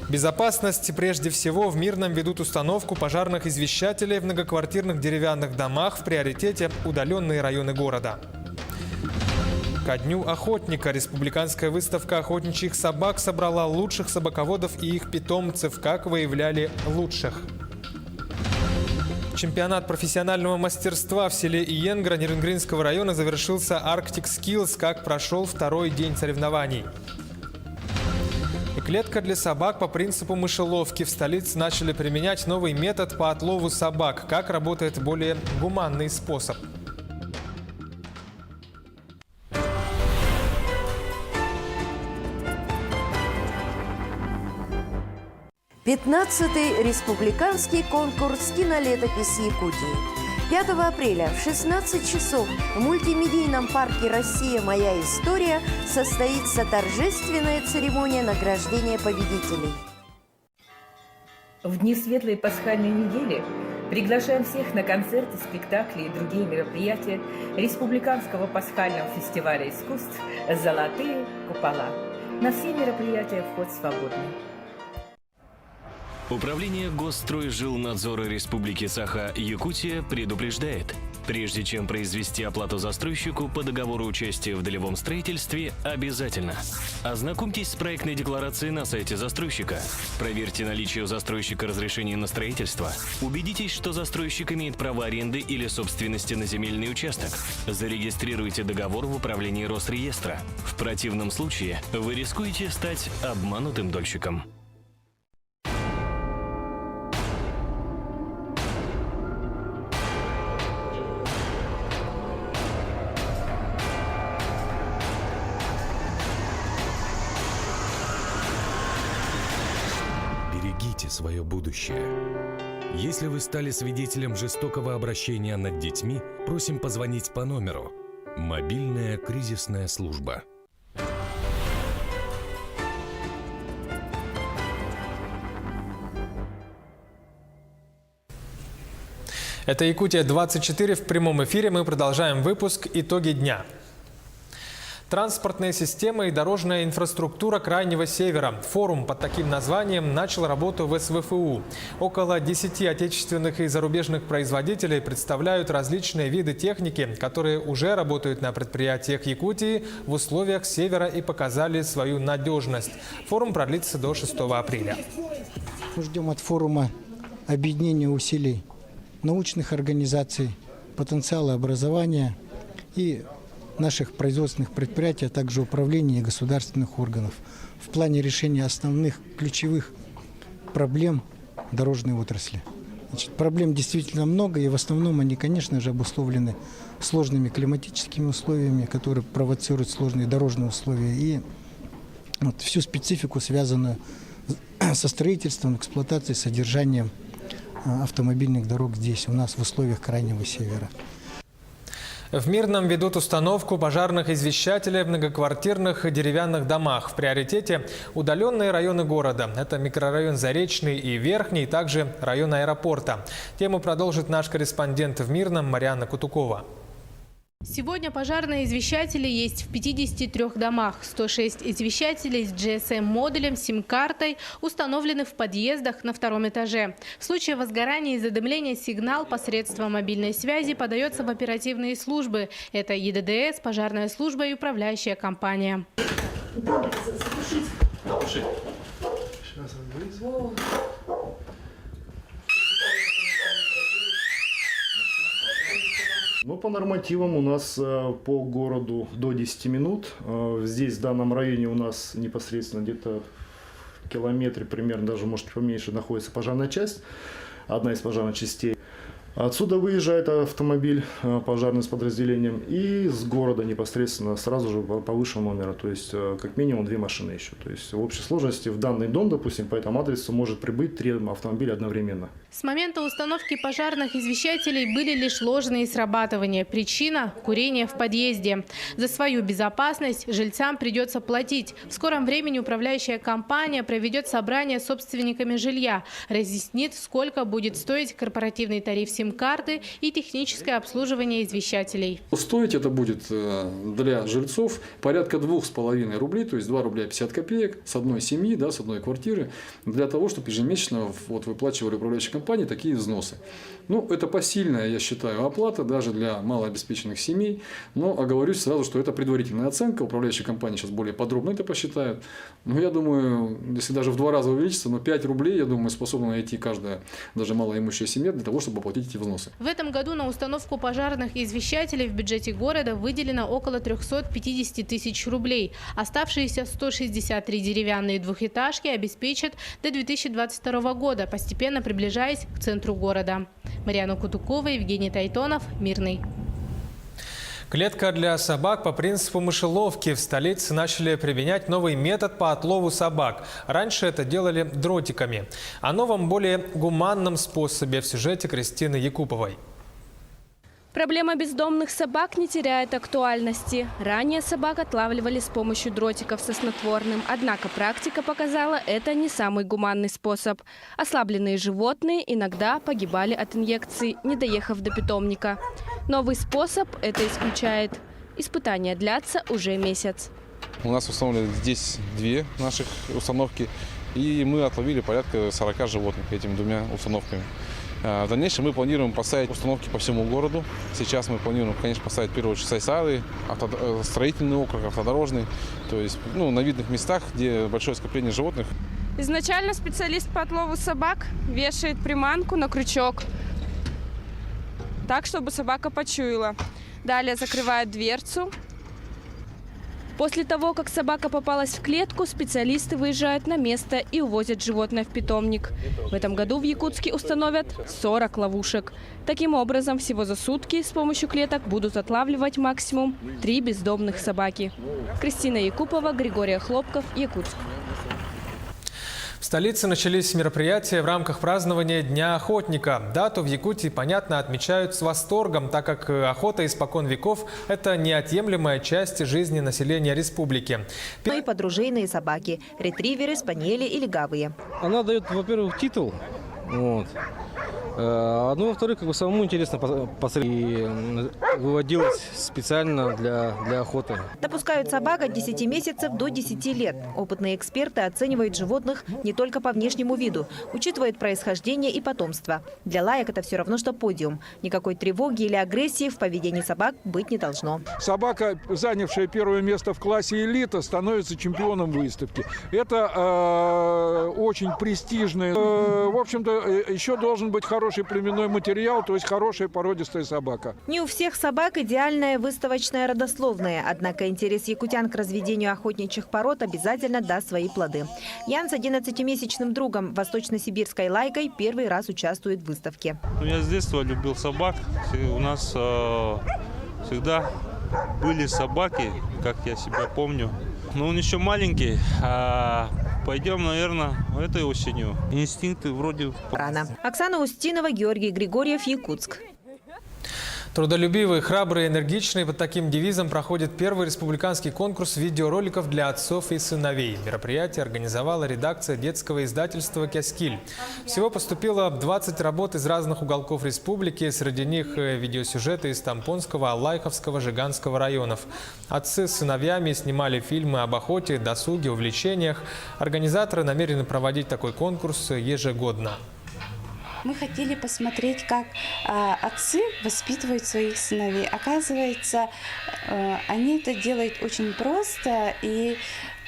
Безопасность прежде всего. В Мирном ведут установку пожарных извещателей в многоквартирных деревянных домах, в приоритете удаленные районы города. Ко дню охотника республиканская выставка охотничьих собак собрала лучших собаководов и их питомцев, как выявляли лучших. Чемпионат профессионального мастерства в селе Иенгра Нерюнгринского района завершился Arctic Skills, как прошел 2-й день соревнований. Клетка для собак по принципу мышеловки. В столице начали применять новый метод по отлову собак. Как работает более гуманный способ. Пятнадцатый республиканский конкурс «Кинолетопись Якутии». 5 апреля в 16 часов в мультимедийном парке «Россия. Моя история» состоится торжественная церемония награждения победителей. В дни светлой пасхальной недели приглашаем всех на концерты, спектакли и другие мероприятия Республиканского пасхального фестиваля искусств «Золотые купола». На все мероприятия вход свободный. Управление Госстройжилнадзора Республики Саха-Якутия предупреждает: прежде чем произвести оплату застройщику по договору участия в долевом строительстве, обязательно ознакомьтесь с проектной декларацией на сайте застройщика, проверьте наличие у застройщика разрешения на строительство, убедитесь, что застройщик имеет право аренды или собственности на земельный участок, зарегистрируйте договор в управлении Росреестра. В противном случае вы рискуете стать обманутым дольщиком. Берегите свое будущее. Если вы стали свидетелем жестокого обращения над детьми, просим позвонить по номеру. Мобильная кризисная служба. Это Якутия-24 в прямом эфире. Мы продолжаем выпуск «Итоги дня». Транспортные системы и дорожная инфраструктура Крайнего Севера. Форум под таким названием начал работу в СВФУ. Около 10 отечественных и зарубежных производителей представляют различные виды техники, которые уже работают на предприятиях Якутии в условиях Севера и показали свою надежность. Форум продлится до 6 апреля. Мы ждем от форума объединения усилий научных организаций, потенциала образования и наших производственных предприятий, а также управления и государственных органов в плане решения основных ключевых проблем дорожной отрасли. Значит, проблем действительно много, и в основном они, конечно же, обусловлены сложными климатическими условиями, которые провоцируют сложные дорожные условия, и всю специфику, связанную со строительством, эксплуатацией, содержанием автомобильных дорог здесь, у нас в условиях Крайнего Севера. В Мирном ведут установку пожарных извещателей в многоквартирных деревянных домах. В приоритете удаленные районы города. Это микрорайон Заречный и Верхний, также район аэропорта. Тему продолжит наш корреспондент в Мирном Марьяна Кутукова. Сегодня пожарные извещатели есть в 53 домах. 106 извещателей с GSM-модулем, сим-картой установлены в подъездах на втором этаже. В случае возгорания и задымления сигнал посредством мобильной связи подается в оперативные службы. Это ЕДДС, пожарная служба и управляющая компания. Ну, по нормативам у нас по городу до 10 минут. Здесь, в данном районе, у нас непосредственно где-то в километре, примерно даже, может, поменьше, находится пожарная часть, одна из пожарных частей. Отсюда выезжает автомобиль пожарный с подразделением, и с города непосредственно сразу же по высшему номеру, то есть как минимум 2 машины еще. То есть в общей сложности в данный дом, допустим, по этому адресу может прибыть 3 автомобиля одновременно. С момента установки пожарных извещателей были лишь ложные срабатывания. Причина – курение в подъезде. За свою безопасность жильцам придется платить. В скором времени управляющая компания проведет собрание с собственниками жилья, разъяснит, сколько будет стоить корпоративный тариф сим-карты и техническое обслуживание извещателей. Стоить это будет для жильцов порядка 2,5 рублей, то есть 2 рубля 50 копеек с одной семьи, да, с одной квартиры, для того, чтобы ежемесячно выплачивали управляющие компании такие взносы. Ну, это посильная, я считаю, оплата даже для малообеспеченных семей. Но оговорюсь сразу, что это предварительная оценка. Управляющие компании сейчас более подробно это посчитают. Но я думаю, если даже в 2 раза увеличится, но 5 рублей, я думаю, способна найти каждая, даже малоимущая семья, для того, чтобы оплатить эти взносы. В этом году на установку пожарных извещателей в бюджете города выделено около 350 тысяч рублей. Оставшиеся 163 деревянные двухэтажки обеспечат до 2022 года, постепенно приближаясь к центру города. Марьяна Кутукова, Евгений Тайтонов, Мирный. Клетка для собак по принципу мышеловки. В столице начали применять новый метод по отлову собак. Раньше это делали дротиками. О новом, более гуманном способе в сюжете Кристины Якуповой. Проблема бездомных собак не теряет актуальности. Ранее собак отлавливали с помощью дротиков со снотворным. Однако практика показала, это не самый гуманный способ. Ослабленные животные иногда погибали от инъекций, не доехав до питомника. Новый способ это исключает. Испытания длятся уже месяц. У нас установлены здесь 2 наших установки. И мы отловили порядка 40 животных этими 2 установками. В дальнейшем мы планируем поставить установки по всему городу. Сейчас мы планируем, конечно, поставить в первую очередь Сайсары, строительный округ, автодорожный. То есть на видных местах, где большое скопление животных. Изначально специалист по отлову собак вешает приманку на крючок, так, чтобы собака почуяла. Далее закрывает дверцу. После того, как собака попалась в клетку, специалисты выезжают на место и увозят животное в питомник. В этом году в Якутске установят 40 ловушек. Таким образом, всего за сутки с помощью клеток будут отлавливать максимум 3 бездомных собаки. Кристина Якупова, Григорий Хлопков, Якутск. В столице начались мероприятия в рамках празднования Дня охотника. Дату в Якутии, понятно, отмечают с восторгом, так как охота испокон веков – это неотъемлемая часть жизни населения республики. И подружейные собаки – ретриверы, спаниели и легавые. Она дает, во-первых, титул. Во-вторых, самому интересно посмотреть. И выводилась специально для охоты. Допускают собак от 10 месяцев до 10 лет. Опытные эксперты оценивают животных не только по внешнему виду, учитывают происхождение и потомство. Для лаек это все равно, что подиум. Никакой тревоги или агрессии в поведении собак быть не должно. Собака, занявшая первое место в классе элита, становится чемпионом выставки. Это очень престижно. В общем-то, еще должен быть хороший племенной материал, то есть хорошая породистая собака. Не у всех собак идеальная выставочная родословная, однако интерес якутян к разведению охотничьих пород обязательно даст свои плоды. Ян с 11-месячным другом, восточно-сибирской лайкой, первый раз участвует в выставке. Я с детства любил собак. У нас всегда были собаки, как я себя помню. Но он еще маленький. Пойдем, наверное, этой осенью. Инстинкты вроде... Рано. Оксана Устинова, Георгий Григорьев, Якутск. Трудолюбивый, храбрый, энергичный. Под таким девизом проходит первый республиканский конкурс видеороликов для отцов и сыновей. Мероприятие организовала редакция детского издательства «Кяскиль». Всего поступило 20 работ из разных уголков республики. Среди них видеосюжеты из Тампонского, Алайховского, Жиганского районов. Отцы с сыновьями снимали фильмы об охоте, досуге, увлечениях. Организаторы намерены проводить такой конкурс ежегодно. Мы хотели посмотреть, как отцы воспитывают своих сыновей. Оказывается, они это делают очень просто, и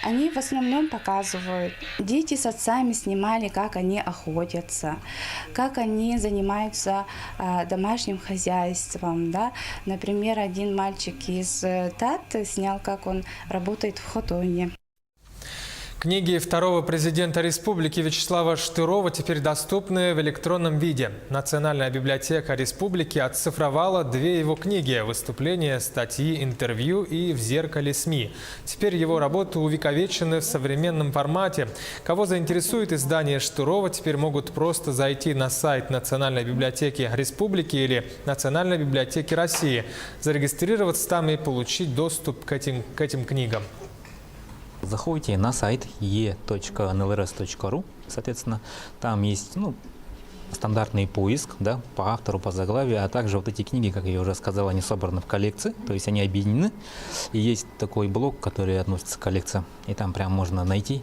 они в основном показывают. Дети с отцами снимали, как они охотятся, как они занимаются домашним хозяйством. Да? Например, один мальчик из Тат снял, как он работает в Хотоне. Книги второго президента республики Вячеслава Штырова теперь доступны в электронном виде. Национальная библиотека республики оцифровала 2 его книги – выступления, статьи, интервью и в зеркале СМИ. Теперь его работы увековечены в современном формате. Кого заинтересует издание Штырова, теперь могут просто зайти на сайт Национальной библиотеки республики или Национальной библиотеки России, зарегистрироваться там и получить доступ к этим книгам. Заходите на сайт e.nlrs.ru, соответственно, там есть стандартный поиск, да, по автору, по заглавию, а также вот эти книги, как я уже сказал, они собраны в коллекции, то есть они объединены. И есть такой блок, который относится к коллекции, и там прям можно найти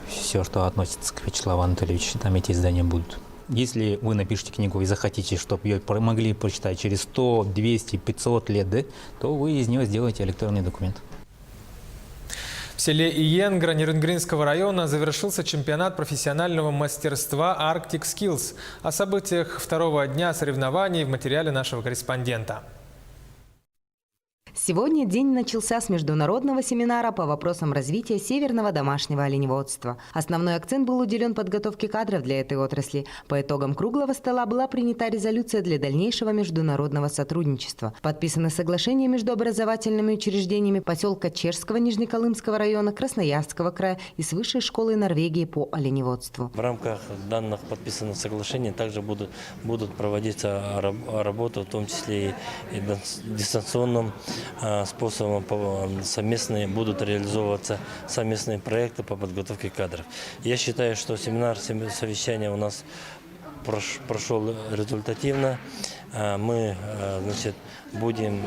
все, что относится к Вячеславу Анатольевичу, там эти издания будут. Если вы напишите книгу и захотите, чтобы ее могли прочитать через 100, 200, 500 лет, да, то вы из нее сделаете электронный документ. В селе Иенгра Нерюнгринского района завершился чемпионат профессионального мастерства Arctic Skills. О событиях второго дня соревнований в материале нашего корреспондента. Сегодня день начался с международного семинара по вопросам развития северного домашнего оленеводства. Основной акцент был уделен подготовке кадров для этой отрасли. По итогам круглого стола была принята резолюция для дальнейшего международного сотрудничества. Подписаны соглашения между образовательными учреждениями поселка Чешского Нижнеколымского района, Красноярского края и с Высшей школой Норвегии по оленеводству. В рамках данных подписанных соглашений также будут проводиться работы, в том числе и дистанционным способом совместные будут реализовываться совместные проекты по подготовке кадров. Я считаю, что совещание у нас прошел результативно. Мы, будем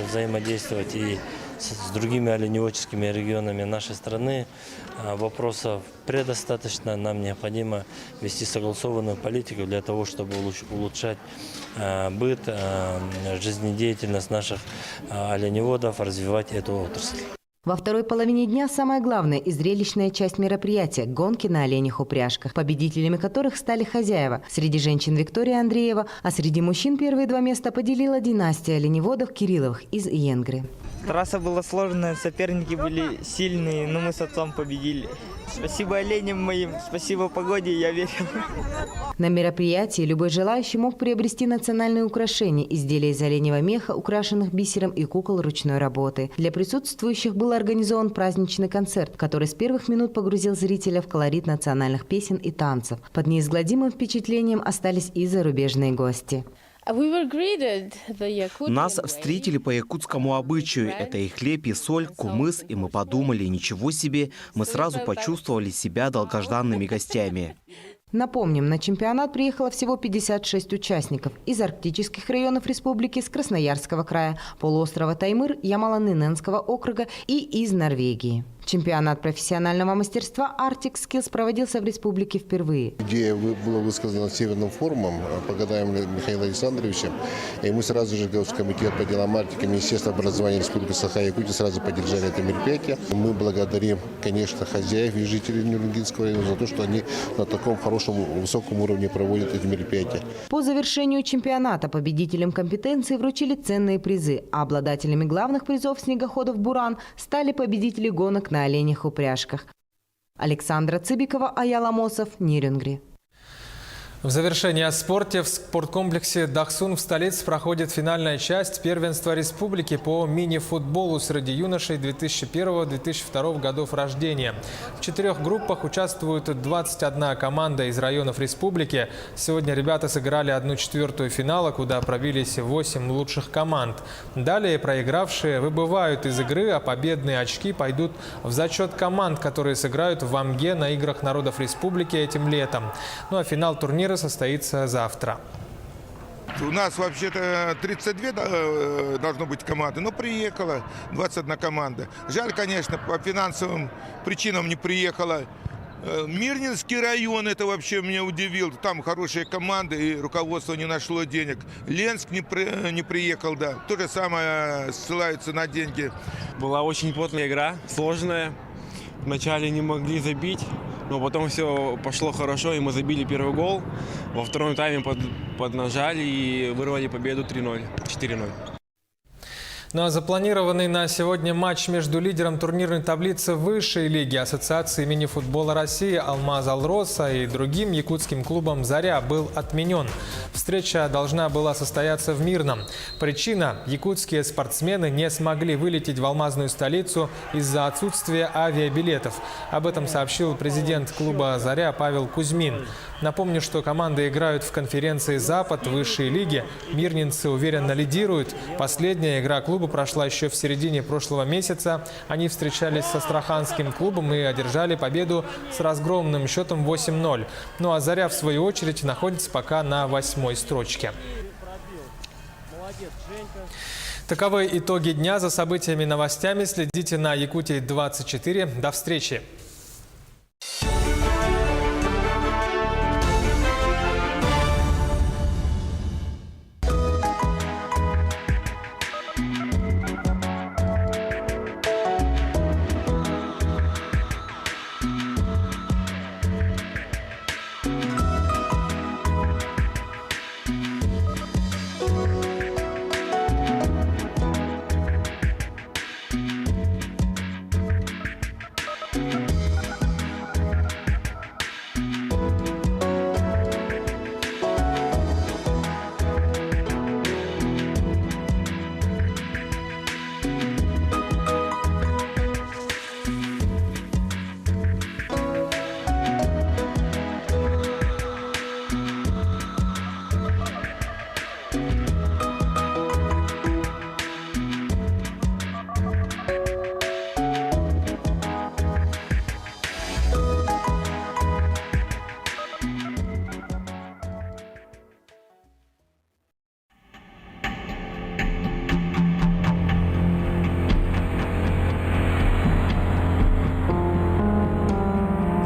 взаимодействовать и с другими оленеводческими регионами нашей страны. Вопросов предостаточно. Нам необходимо вести согласованную политику для того, чтобы улучшать быт, жизнедеятельность наших оленеводов, развивать эту отрасль. Во второй половине дня самая главная и зрелищная часть мероприятия – гонки на оленях упряжках, победителями которых стали хозяева. Среди женщин Виктория Андреева, а среди мужчин первые 2 места поделила династия оленеводов Кирилловых из Иенгры. Трасса была сложная, соперники были сильные, но мы с отцом победили. Спасибо оленям моим, спасибо погоде, я верил. На мероприятии любой желающий мог приобрести национальные украшения, изделия из оленевого меха, украшенных бисером и кукол ручной работы. Для присутствующих был организован праздничный концерт, который с первых минут погрузил зрителя в колорит национальных песен и танцев. Под неизгладимым впечатлением остались и зарубежные гости. Нас встретили по якутскому обычаю. Это и хлеб, и соль, кумыс, и мы подумали, ничего себе, мы сразу почувствовали себя долгожданными гостями. Напомним, на чемпионат приехало всего 56 участников из арктических районов республики, с Красноярского края, полуострова Таймыр, Ямало-Ненецкого округа и из Норвегии. Чемпионат профессионального мастерства Arctic Skills проводился в республике впервые. Идея была высказана Северным форумом Погадаем Михаила Александровича. И мы сразу же, комитет по делам Арктики, Министерство образования Республики Саха-Якутия сразу поддержали это мероприятие. Мы благодарим, конечно, хозяев и жителей Нерюнгринского района за то, что они на таком хорошем, высоком уровне проводят эти мероприятия. По завершению чемпионата победителям компетенции вручили ценные призы, а обладателями главных призов снегоходов «Буран» стали победители гонок на оленях упряжках. Александра Цыбикова, Аял Амосов, Нерюнгри. В завершении о спорте. В спорткомплексе «Дахсун» в столице проходит финальная часть первенства республики по мини-футболу среди юношей 2001-2002 годов рождения. В 4 группах участвуют 21 команда из районов республики. Сегодня ребята сыграли 1/4 финала, куда пробились 8 лучших команд. Далее проигравшие выбывают из игры, а победные очки пойдут в зачет команд, которые сыграют в Амге на играх народов республики этим летом. Ну а финал турнира состоится завтра. У нас вообще-то 32 должно быть команды, но приехала 21 команда. Жаль, конечно, по финансовым причинам не приехала. Мирнинский район, это вообще меня удивил. Там хорошие команды, и руководство не нашло денег. Ленск не приехал, да. То же самое, ссылаются на деньги. Была очень плотная игра, сложная. Вначале не могли забить, но потом все пошло хорошо, и мы забили первый гол. Во втором тайме поднажали и вырвали победу 3-0, 4-0. Ну а запланированный на сегодня матч между лидером турнирной таблицы высшей лиги Ассоциации мини-футбола России «Алмаз Алроса» и другим якутским клубом «Заря» был отменен. Встреча должна была состояться в Мирном. Причина – якутские спортсмены не смогли вылететь в алмазную столицу из-за отсутствия авиабилетов. Об этом сообщил президент клуба «Заря» Павел Кузьмин. Напомню, что команды играют в конференции «Запад» высшей лиги. Мирнинцы уверенно лидируют. Последняя игра клуба прошла еще в середине прошлого месяца. Они встречались с астраханским клубом и одержали победу с разгромным счетом 8-0. Ну а «Заря» в свою очередь находится пока на 8-й строчке. Таковы итоги дня. За событиями и новостями следите на Якутии-24. До встречи!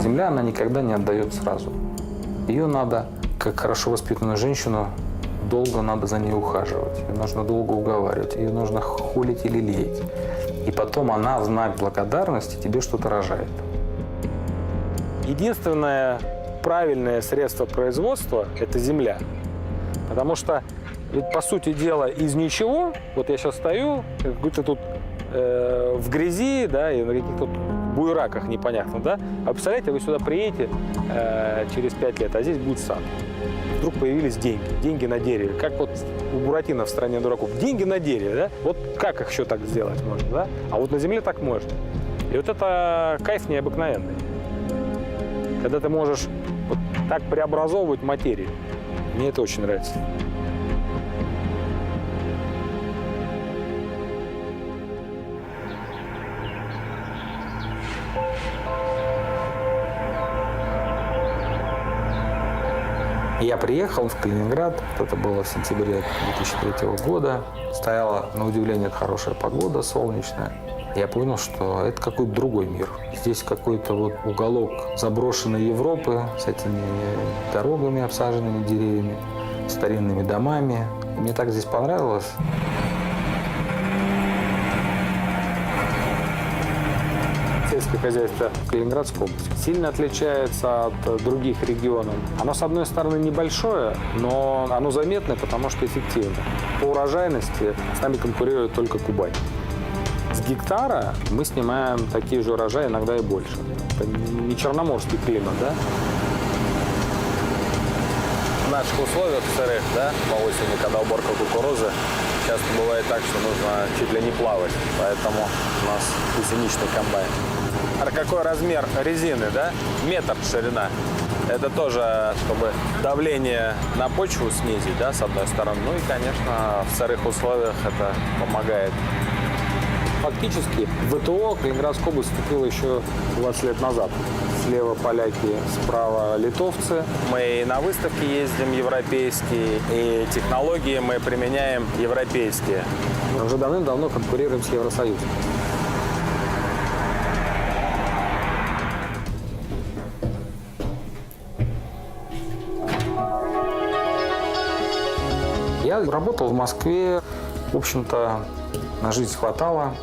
Земля, она никогда не отдает сразу. Ее надо, как хорошо воспитанную женщину, долго надо за ней ухаживать. Ее нужно долго уговаривать, ее нужно холить или лелеять. И потом она в знак благодарности тебе что-то рожает. Единственное правильное средство производства – это земля. Потому что, ведь, по сути дела, из ничего, вот я сейчас стою, как будто тут в грязи, да, и на каких-то буераках непонятно, да? А представляете, вы сюда приедете через 5 лет, а здесь будет сад. Вдруг появились деньги, деньги на дереве, как вот у Буратино в «Стране дураков». Деньги на дереве, да? Вот как их еще так сделать можно, да? А вот на земле так можно. И вот это кайф необыкновенный. Когда ты можешь вот так преобразовывать материю. Мне это очень нравится. Я приехал в Калининград, это было в сентябре 2003 года. Стояла, на удивление, хорошая погода, солнечная. Я понял, что это какой-то другой мир. Здесь какой-то вот уголок заброшенной Европы с этими дорогами, обсаженными деревьями, старинными домами. И мне так здесь понравилось. Сельское хозяйство Калининградской области сильно отличается от других регионов. Оно, с одной стороны, небольшое, но оно заметное, потому что эффективно. По урожайности с нами конкурирует только Кубань. С гектара мы снимаем такие же урожаи, иногда и больше. Это не черноморский климат, да? наших условиях сырых, да, по осени, когда уборка кукурузы, часто бывает так, что нужно чуть ли не плавать. Поэтому у нас гусеничный комбайн. А какой размер резины, да? Метр ширина. Это тоже, чтобы давление на почву снизить, да, с одной стороны. Ну и, конечно, в сырых условиях это помогает. Фактически в ВТО Калининградская область вступила еще 20 лет назад. Слева поляки, справа литовцы. Мы и на выставки ездим европейские, и технологии мы применяем европейские. Мы уже давным-давно конкурируем с Евросоюзом. Я работал в Москве, в общем-то, на жизнь хватало.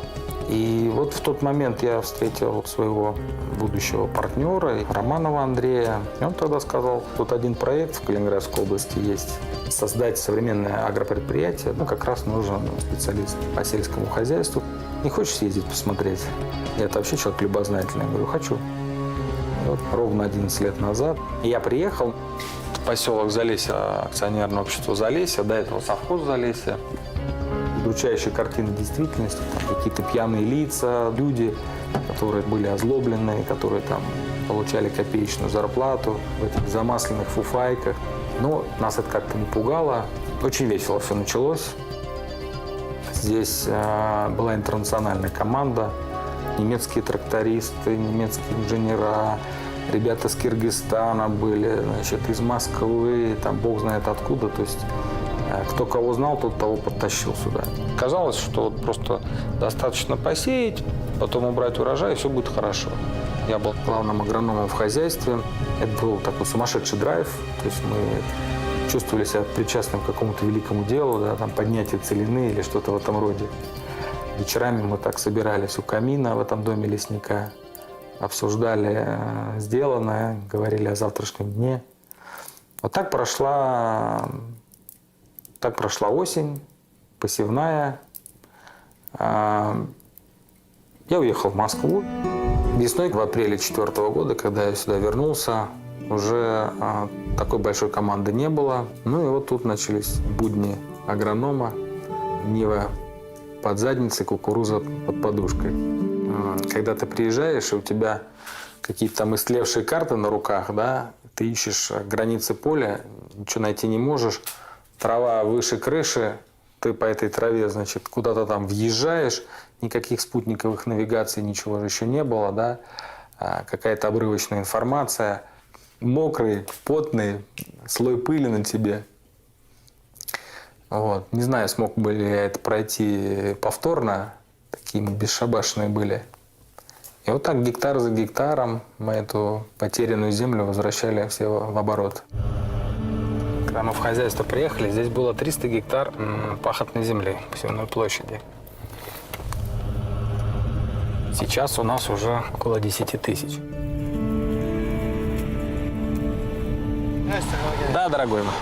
И вот в тот момент я встретил своего будущего партнера, Романова Андрея. И он тогда сказал, тут один проект в Калининградской области есть. Создать современное агропредприятие, ну, как раз нужен специалист по сельскому хозяйству. Не хочешь съездить посмотреть? Я-то вообще человек любознательный. Я говорю, хочу. И вот ровно 11 лет назад я приехал в поселок Залесье, акционерное общество Залесье, до этого совхоз Залесье. Удручающая картина действительности, там какие-то пьяные лица, люди, которые были озлобленные, которые там получали копеечную зарплату в этих замасленных фуфайках. Но нас это как-то не пугало. Очень весело все началось. Здесь была интернациональная команда, немецкие трактористы, немецкие инженера, ребята с Киргизстана были, значит, из Москвы, там бог знает откуда, то есть кто кого знал, тот того подтащил сюда. Казалось, что просто достаточно посеять, потом убрать урожай, и все будет хорошо. Я был главным агрономом в хозяйстве. Это был такой сумасшедший драйв. То есть мы чувствовали себя причастным к какому-то великому делу, да, там, поднятие целины или что-то в этом роде. Вечерами мы так собирались у камина в этом доме лесника, обсуждали сделанное, говорили о завтрашнем дне. Вот так прошла осень, посевная. Я уехал в Москву. Весной, в апреле 2004 года, когда я сюда вернулся, уже такой большой команды не было. Ну и вот тут начались будни агронома. Нива под задницей, кукуруза под подушкой. Когда ты приезжаешь, и у тебя какие-то там истлевшие карты на руках, да, ты ищешь границы поля, ничего найти не можешь. Трава выше крыши, ты по этой траве, значит, куда-то там въезжаешь, никаких спутниковых навигаций, ничего же еще не было, да, какая-то обрывочная информация, мокрый, потный, слой пыли на тебе. Вот. Не знаю, смог бы ли я это пройти повторно, такие мы бесшабашные были. И вот так гектар за гектаром мы эту потерянную землю возвращали все в оборот. Когда мы в хозяйство приехали, здесь было 300 гектар пахотной земли, посевной площади. Сейчас у нас уже около 10 тысяч. Да, дорогой мой.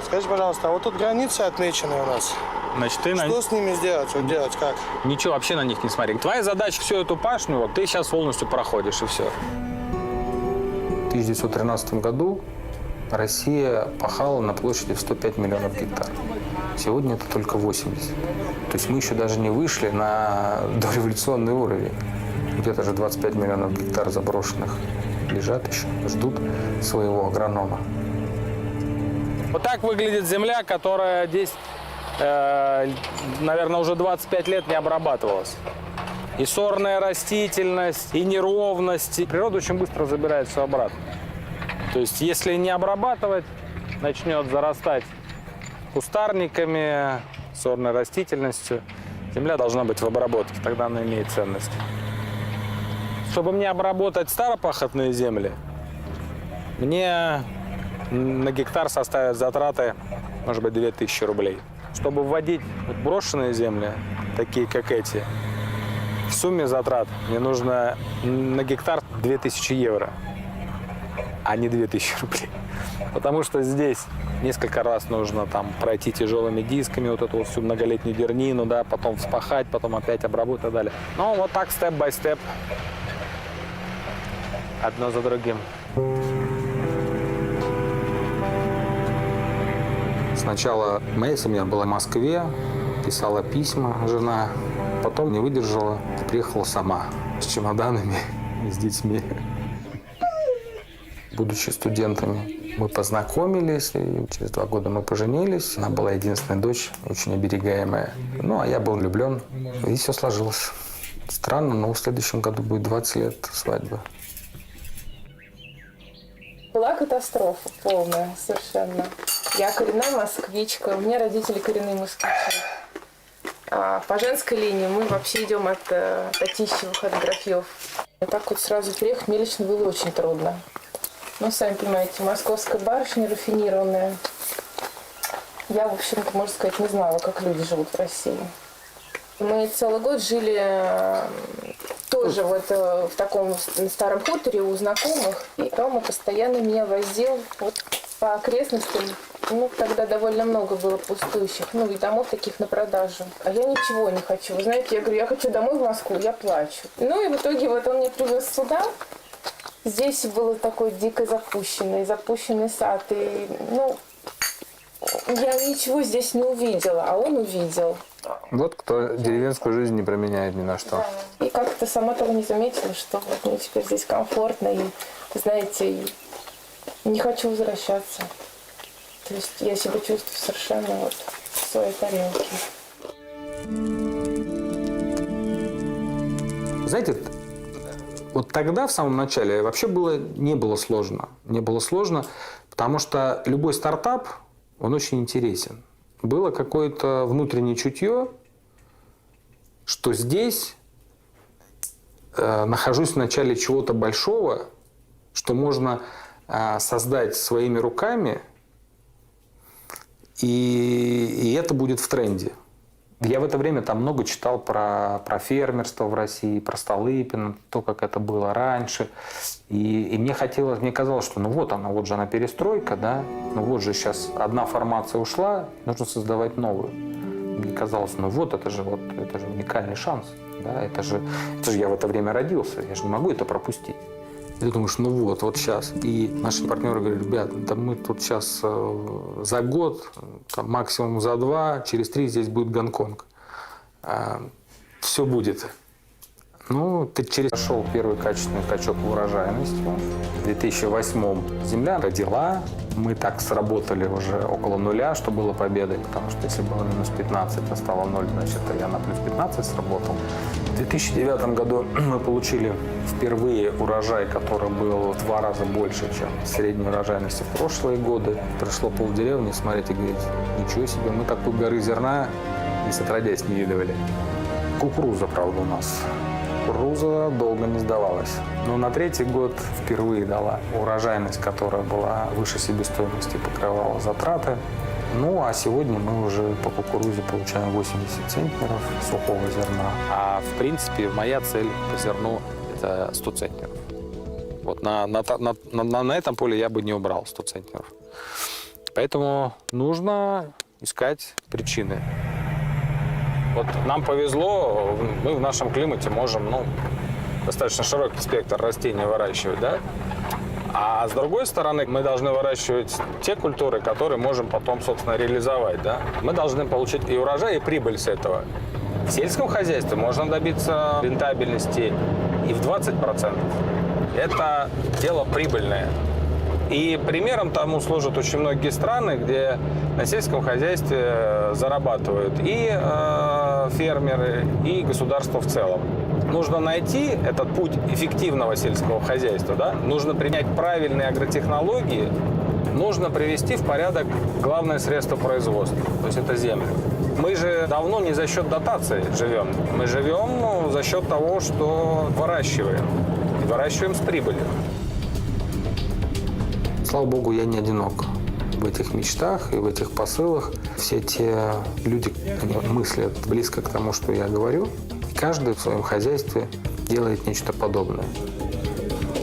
Скажите, пожалуйста, а вот тут границы отмечены у нас. Значит, ты что с ними сделать? Вот делать как? Ничего, вообще на них не смотри. Твоя задача всю эту пашню, вот ты сейчас полностью проходишь, и все. В 1913 году Россия пахала на площади в 105 миллионов гектар. Сегодня это только 80. То есть мы еще даже не вышли на дореволюционный уровень. Где-то же 25 миллионов гектар заброшенных лежат еще, ждут своего агронома. Вот так выглядит земля, которая здесь, наверное, уже 25 лет не обрабатывалась. И сорная растительность, и неровности. Природа очень быстро забирает все обратно. То есть, если не обрабатывать, начнет зарастать кустарниками, сорной растительностью. Земля должна быть в обработке, тогда она имеет ценность. Чтобы мне обработать старопахотные земли, мне на гектар составят затраты, может быть, 2000 рублей. Чтобы вводить брошенные земли, такие как эти, в сумме затрат мне нужно на гектар 2000 евро, а не 2000 рублей. Потому что здесь несколько раз нужно там пройти тяжелыми дисками вот эту вот всю многолетнюю дернину, да, потом вспахать, потом опять обработать и так далее. Ну, вот так, степ-бай-степ, одно за другим. Сначала моя семья была в Москве, писала письма жена, потом не выдержала, приехала сама с чемоданами и с детьми. Будучи студентами, мы познакомились, и через 2 года мы поженились. Она была единственная дочь, очень оберегаемая. Ну, а я был влюблен, и все сложилось. Странно, но в следующем году будет 20 лет свадьбы. Была катастрофа полная совершенно. Я коренная москвичка, у меня родители коренные москвичи. А по женской линии мы вообще идем от Татищевых, от Графьев. И так вот сразу приехать мне лично было очень трудно. Ну, сами понимаете, московская барышня рафинированная. Я, в общем-то, можно сказать, не знала, как люди живут в России. Мы целый год жили тоже вот в таком старом хуторе у знакомых. И Рома постоянно меня возил вот по окрестностям. Ну, тогда довольно много было пустующих, ну, и домов таких на продажу. А я ничего не хочу. Вы знаете, я говорю, я хочу домой в Москву, я плачу. Ну, и в итоге вот он меня привез сюда. Здесь был такой дико запущенный сад. И, ну, я ничего здесь не увидела, а он увидел. Вот кто деревенскую жизнь не променяет ни на что. Да. И как-то сама того не заметила, что вот мне теперь здесь комфортно. И, знаете, не хочу возвращаться. То есть я себя чувствую совершенно вот в своей тарелке. Знаете, вот тогда, в самом начале, вообще не было сложно. Не было сложно, потому что любой стартап, он очень интересен. Было какое-то внутреннее чутье, что здесь нахожусь в начале чего-то большого, что можно создать своими руками, и это будет в тренде. Я в это время там много читал про фермерство в России, про Столыпина, то, как это было раньше. И мне казалось, что ну вот она, вот же она перестройка, да, ну вот же сейчас одна формация ушла, нужно создавать новую. Мне казалось, ну вот это же уникальный шанс, да, это же я в это время родился, я же не могу это пропустить. И ты думаешь, ну вот сейчас. И наши партнеры говорят, ребят, да мы тут сейчас за год, там, максимум за 2, через 3 здесь будет Гонконг. Все будет. Ну, шел первый качественный скачок в урожайности. В 2008 земля родила. Мы так сработали уже около нуля, что было победой, потому что если было минус 15, а стало 0, значит, я на плюс 15 сработал. В 2009 году мы получили впервые урожай, который был в 2 раза больше, чем средняя урожайность в прошлые годы. Пришло полдеревни смотреть и говорить, ничего себе, мы такой горы зерна и отродясь не видывали. Кукуруза, правда, у нас. Кукуруза долго не сдавалась. Но на 3-й год впервые дала урожайность, которая была выше себестоимости, покрывала затраты. Ну, а сегодня мы уже по кукурузе получаем 80 центнеров сухого зерна. А в принципе моя цель по зерну – это 100 центнеров. Вот на этом поле я бы не убрал 100 центнеров. Поэтому нужно искать причины. Вот нам повезло, мы в нашем климате можем, достаточно широкий спектр растений выращивать, да? А с другой стороны, мы должны выращивать те культуры, которые можем потом, собственно, реализовать, да? Мы должны получить и урожай, и прибыль с этого. В сельском хозяйстве можно добиться рентабельности и в 20%. Это дело прибыльное. И примером тому служат очень многие страны, где на сельском хозяйстве зарабатывают и фермеры, и государство в целом. Нужно найти этот путь эффективного сельского хозяйства, да? Нужно принять правильные агротехнологии, нужно привести в порядок главное средство производства, то есть это землю. Мы же давно не за счет дотации живем, мы живем за счет того, что выращиваем, и выращиваем с прибылью. Слава Богу, я не одинок в этих мечтах и в этих посылах. Все те люди, они мыслят близко к тому, что я говорю. И каждый в своем хозяйстве делает нечто подобное.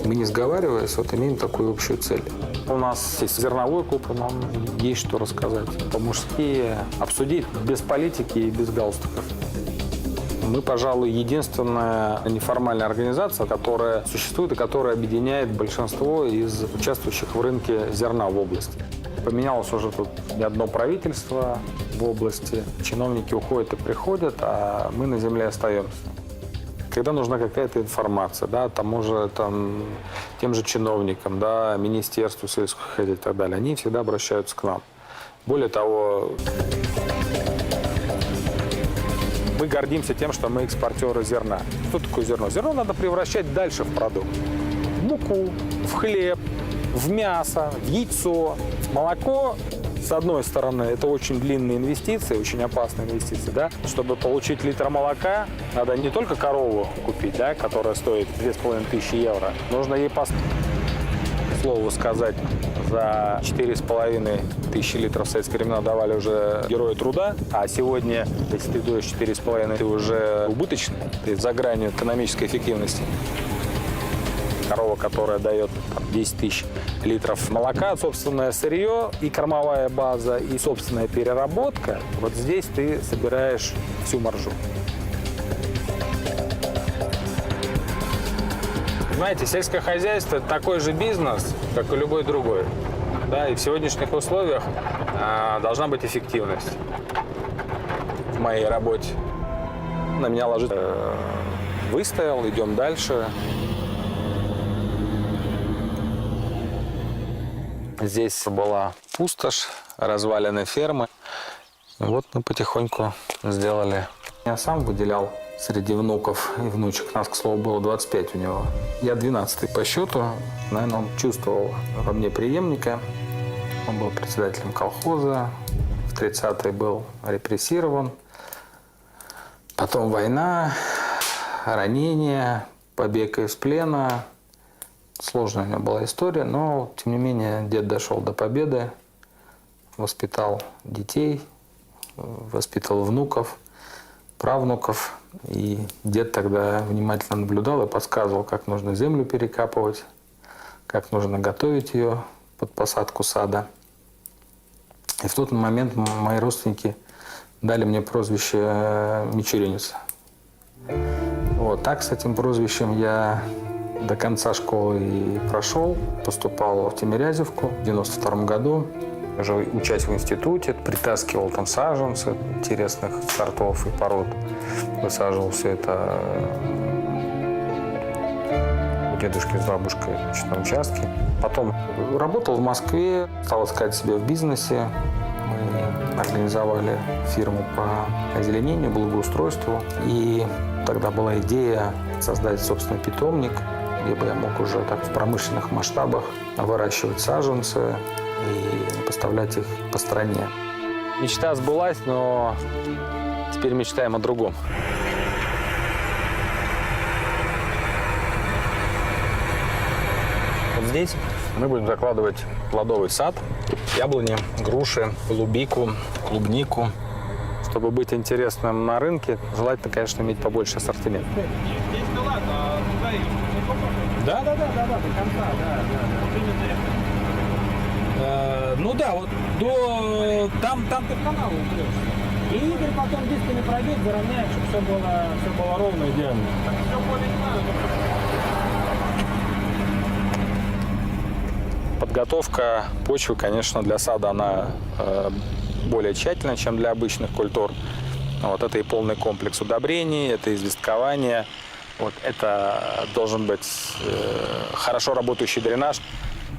Мы, не сговариваясь, имеем такую общую цель. У нас есть зерновой клуб, и нам есть что рассказать. По-мужски обсудить без политики и без галстуков. Мы, пожалуй, единственная неформальная организация, которая существует и которая объединяет большинство из участвующих в рынке зерна в области. Поменялось уже тут не одно правительство в области. Чиновники уходят и приходят, а мы на земле остаемся. Когда нужна какая-то информация, да, тем же чиновникам, да, Министерству сельского хозяйства и так далее, они всегда обращаются к нам. Более того, мы гордимся тем, что мы экспортеры зерна. Что такое зерно? Зерно надо превращать дальше в продукт. В муку, в хлеб, в мясо, в яйцо, в молоко. С одной стороны, это очень длинные инвестиции, очень опасные инвестиции, да. Чтобы получить литр молока, надо не только корову купить, да, которая стоит 2500 евро. Нужно ей, по слову сказать, за 4500 литров в советские времена давали уже Героя труда, а сегодня, если ты даешь 4,5, ты уже убыточный, ты за гранью экономической эффективности. Корова, которая дает 10 000 литров молока, собственное сырье и кормовая база, и собственная переработка, вот здесь ты собираешь всю маржу. Знаете, сельское хозяйство – это такой же бизнес, как и любой другой. Да, и в сегодняшних условиях должна быть эффективность. В моей работе на меня ложится. Выстоял, идем дальше. Здесь была пустошь, развалины фермы. Вот мы потихоньку сделали. Я сам выделял среди внуков и внучек. Нас, к слову, было 25 у него. Я 12-й по счету. Наверное, он чувствовал во мне преемника. Он был председателем колхоза. В 30-е был репрессирован. Потом война, ранения, побег из плена. Сложная у него была история, но, тем не менее, дед дошел до победы. Воспитал детей, воспитал внуков, правнуков. И дед тогда внимательно наблюдал и подсказывал, как нужно землю перекапывать, как нужно готовить ее под посадку сада. И в тот момент мои родственники дали мне прозвище «Мичуринец». Вот так с этим прозвищем я до конца школы и прошел. Поступал в Тимирязевку в 92 году. Уже учась в институте, притаскивал там саженцы интересных сортов и пород. Высаживал все это у дедушки с бабушкой, значит, на участке. Потом работал в Москве, стал искать себя в бизнесе. Мы организовали фирму по озеленению, благоустройству. И тогда была идея создать собственный питомник, где бы я мог уже так в промышленных масштабах выращивать саженцы и поставлять их по стране. Мечта сбылась, но теперь мечтаем о другом. Вот здесь мы будем закладывать плодовый сад, яблони, груши, голубику, клубнику. Чтобы быть интересным на рынке, желательно, конечно, иметь побольше ассортимент. Да, до конца, ну да, вот до там ты в канал упрешь. И Игорь потом дисками пройдет, заровняет, чтобы все было ровно, идеально. Подготовка почвы, конечно, для сада, она более тщательная, чем для обычных культур. Вот это и полный комплекс удобрений, это известкование. Вот это должен быть хорошо работающий дренаж.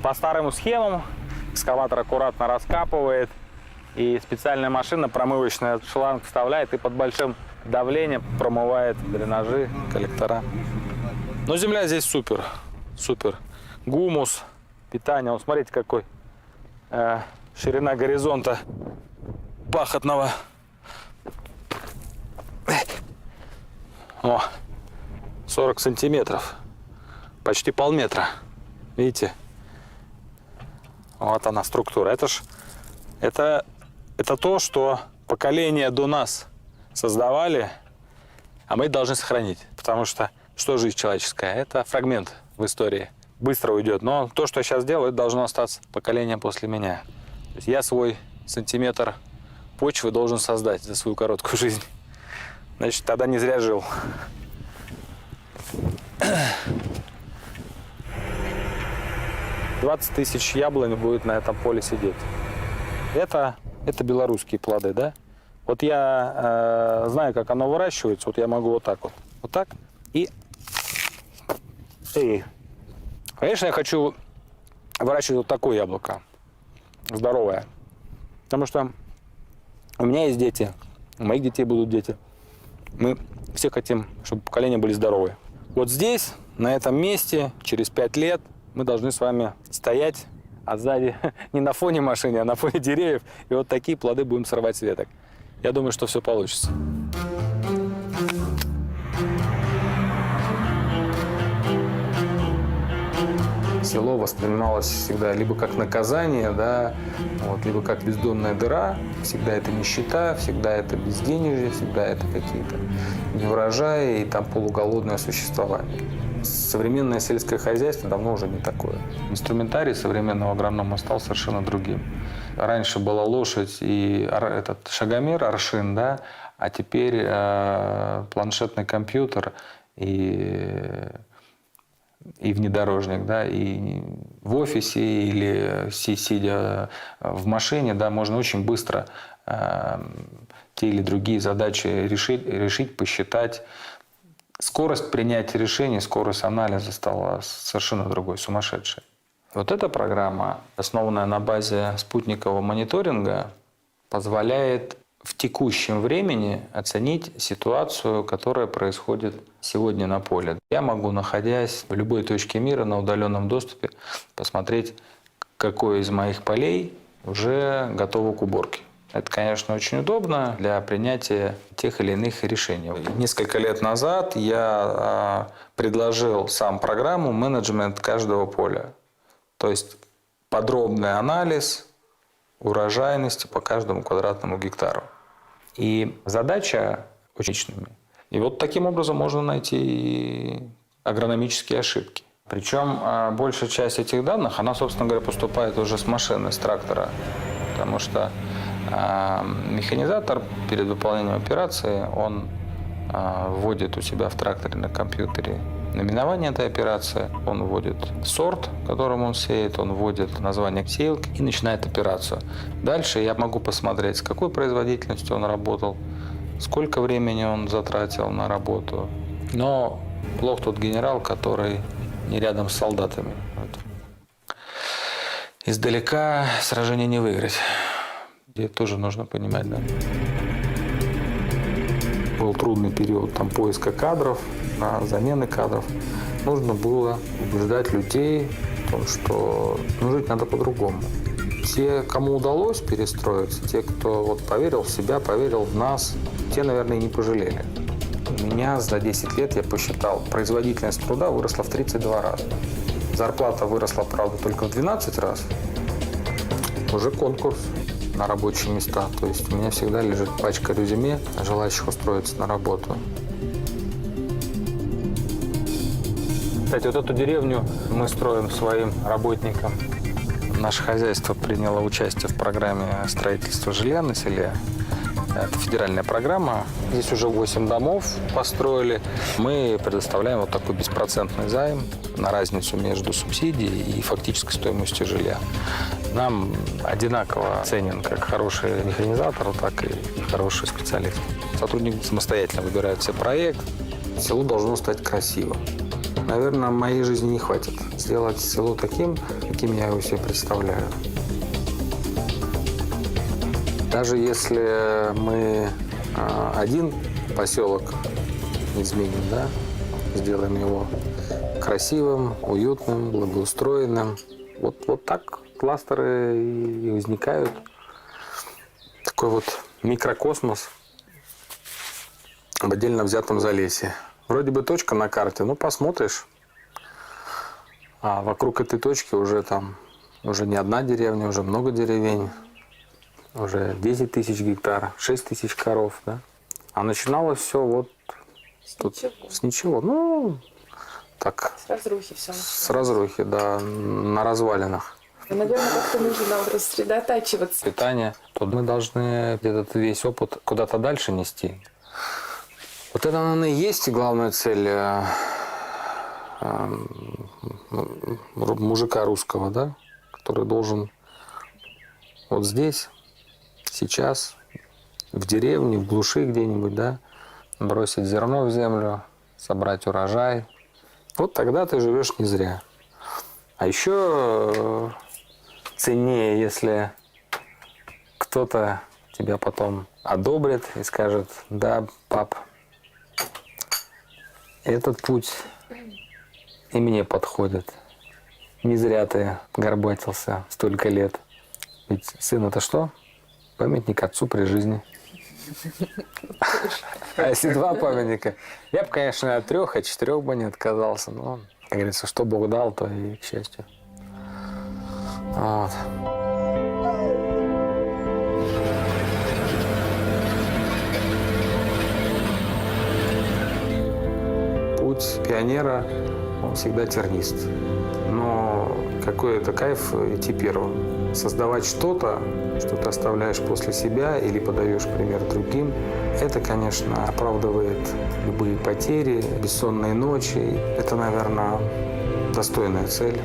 По старым схемам экскаватор аккуратно раскапывает, и специальная машина промывочная шланг вставляет и под большим давлением промывает дренажи, коллектора. Но земля здесь супер, супер. Гумус, питание. Вот смотрите, какой ширина горизонта пахотного. О, 40 сантиметров, почти полметра. Видите? Вот она структура. Это то, что поколения до нас создавали, а мы должны сохранить. Потому что жизнь человеческая? Это фрагмент в истории. Быстро уйдет. Но то, что я сейчас делаю, это должно остаться поколение после меня. То есть я свой сантиметр почвы должен создать за свою короткую жизнь. Значит, тогда не зря жил. «20 000 яблонь будет на этом поле сидеть. Это белорусские плоды, да? Вот я знаю, как оно выращивается. Вот я могу вот так вот. Вот так. И конечно, я хочу выращивать вот такое яблоко. Здоровое. Потому что у меня есть дети. У моих детей будут дети. Мы все хотим, чтобы поколения были здоровые. Вот здесь, на этом месте, через 5 лет мы должны с вами стоять, а сзади не на фоне машины, а на фоне деревьев. И вот такие плоды будем срывать с веток. Я думаю, что все получится. Село воспринималось всегда либо как наказание, да, вот, либо как бездонная дыра. Всегда это нищета, всегда это безденежье, всегда это какие-то неурожаи и там полуголодное существование. Современное сельское хозяйство давно уже не такое. Инструментарий современного агронома стал совершенно другим. Раньше была лошадь и этот шагомер, аршин, да, а теперь планшетный компьютер и внедорожник, да, и в офисе или сидя в машине, да, можно очень быстро те или другие задачи решить, посчитать. Скорость принятия решений, скорость анализа стала совершенно другой, сумасшедшей. Вот эта программа, основанная на базе спутникового мониторинга, позволяет в текущем времени оценить ситуацию, которая происходит сегодня на поле. Я могу, находясь в любой точке мира на удаленном доступе, посмотреть, какое из моих полей уже готово к уборке. Это, конечно, очень удобно для принятия тех или иных решений. Несколько лет назад я предложил сам программу «Менеджмент каждого поля». То есть подробный анализ урожайности по каждому квадратному гектару. И задача очень личными. И вот таким образом можно найти агрономические ошибки. Причем большая часть этих данных, она, собственно говоря, поступает уже с машины, с трактора. Потому что механизатор перед выполнением операции, он вводит у себя в тракторе на компьютере наименование этой операции, он вводит сорт, которым он сеет, он вводит название сеялки и начинает операцию. Дальше я могу посмотреть, с какой производительностью он работал, сколько времени он затратил на работу. Но плох тот генерал, который не рядом с солдатами. Издалека сражение не выиграть. Это тоже нужно понимать, да. Был трудный период там, поиска кадров, замены кадров. Нужно было убеждать людей в том, что жить надо по-другому. Те, кому удалось перестроиться, те, кто вот поверил в себя, поверил в нас, те, наверное, и не пожалели. У меня за 10 лет, я посчитал, производительность труда выросла в 32 раза. Зарплата выросла, правда, только в 12 раз. Уже конкурс на рабочие места. То есть у меня всегда лежит пачка резюме желающих устроиться на работу. Кстати, вот эту деревню мы строим своим работникам. Наше хозяйство приняло участие в программе строительства жилья на селе. Это федеральная программа. Здесь уже 8 домов построили. Мы предоставляем вот такой беспроцентный займ на разницу между субсидией и фактической стоимостью жилья. Нам одинаково ценен как хороший механизатор, так и хороший специалист. Сотрудники самостоятельно выбирают все проекты. Село должно стать красивым. Наверное, моей жизни не хватит сделать село таким, каким я его себе представляю. Даже если мы один поселок изменим, да, сделаем его красивым, уютным, благоустроенным, вот так кластеры и возникают. Такой вот микрокосмос в отдельно взятом Залесье. Вроде бы точка на карте, но посмотришь, а вокруг этой точки уже не одна деревня, уже много деревень. Уже 10 тысяч гектар, 6 тысяч коров, да. А начиналось все вот с ничего. Ну, так. С разрухи все. С разрухи, да, на развалинах. Наверное, как-то нужно нам рассредотачиваться. Питание. Тут мы должны этот весь опыт куда-то дальше нести. Вот это, наверное, и есть главная цель мужика русского, да, который должен вот здесь Сейчас в деревне, в глуши где-нибудь, да, бросить зерно в землю, собрать урожай. Вот тогда ты живешь не зря. А еще ценнее, если кто-то тебя потом одобрит и скажет: да, пап, этот путь и мне подходит. Не зря ты горбатился столько лет. Ведь сын — это что? Памятник отцу при жизни. А если 2 памятника? Я бы, конечно, от 3, от 4 бы не отказался. Но, как говорится, что Бог дал, то и к счастью. Вот. Путь пионера, он всегда тернист. Но какой это кайф идти первым. Создавать что-то, что ты оставляешь после себя или подаешь пример другим, это, конечно, оправдывает любые потери, бессонные ночи. Это, наверное, достойная цель.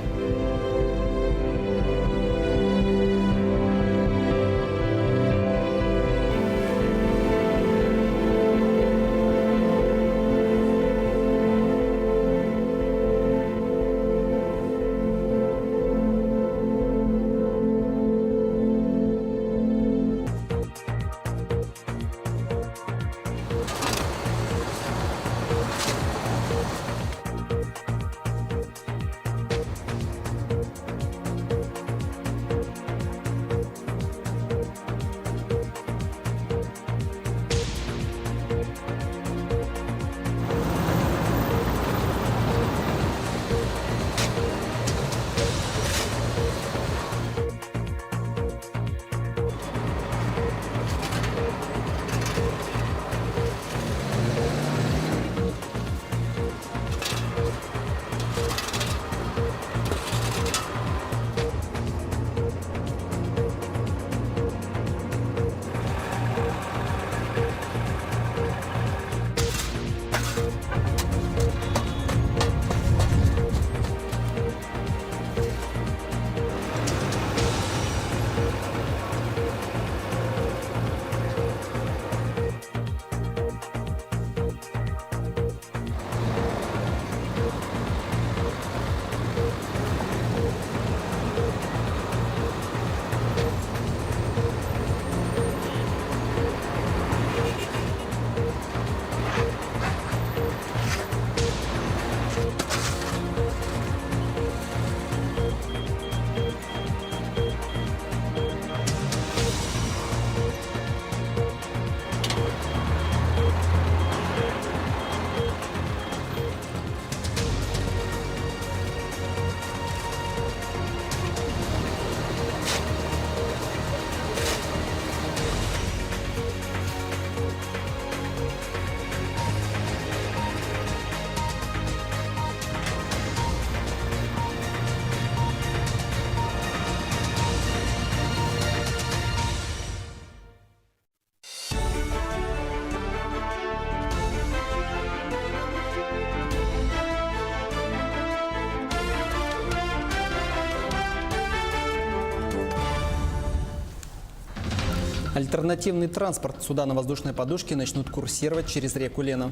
Альтернативный транспорт. Суда на воздушной подушке начнут курсировать через реку Лена.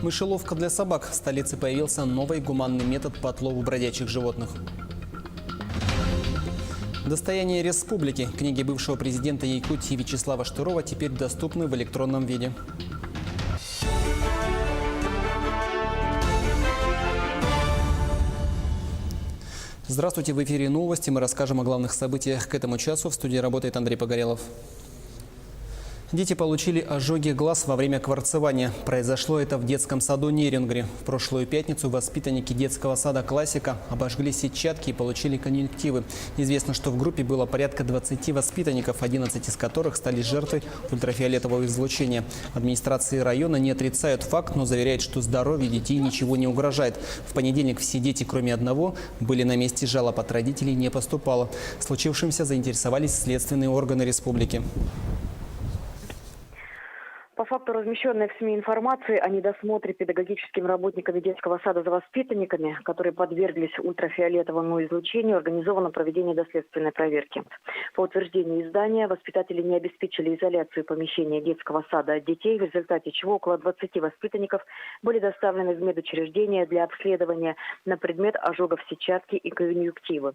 Мышеловка для собак. В столице появился новый гуманный метод по отлову бродячих животных. Достояние республики. Книги бывшего президента Якутии Вячеслава Штырова теперь доступны в электронном виде. Здравствуйте, в эфире новости. Мы расскажем о главных событиях к этому часу. В студии работает Андрей Погорелов. Дети получили ожоги глаз во время кварцевания. Произошло это в детском саду Нерингри. В прошлую пятницу воспитанники детского сада «Классика» обожгли сетчатки и получили конъюнктивы. Известно, что в группе было порядка 20 воспитанников, 11 из которых стали жертвой ультрафиолетового излучения. Администрации района не отрицают факт, но заверяют, что здоровью детей ничего не угрожает. В понедельник все дети, кроме одного, были на месте, жалоб от родителей не поступало. Случившимся заинтересовались следственные органы республики. По факту размещенной в СМИ информации о недосмотре педагогическими работниками детского сада за воспитанниками, которые подверглись ультрафиолетовому излучению, организовано проведение доследственной проверки. По утверждению издания, воспитатели не обеспечили изоляцию помещения детского сада от детей, в результате чего около 20 воспитанников были доставлены в медучреждение для обследования на предмет ожогов сетчатки и конъюнктивы.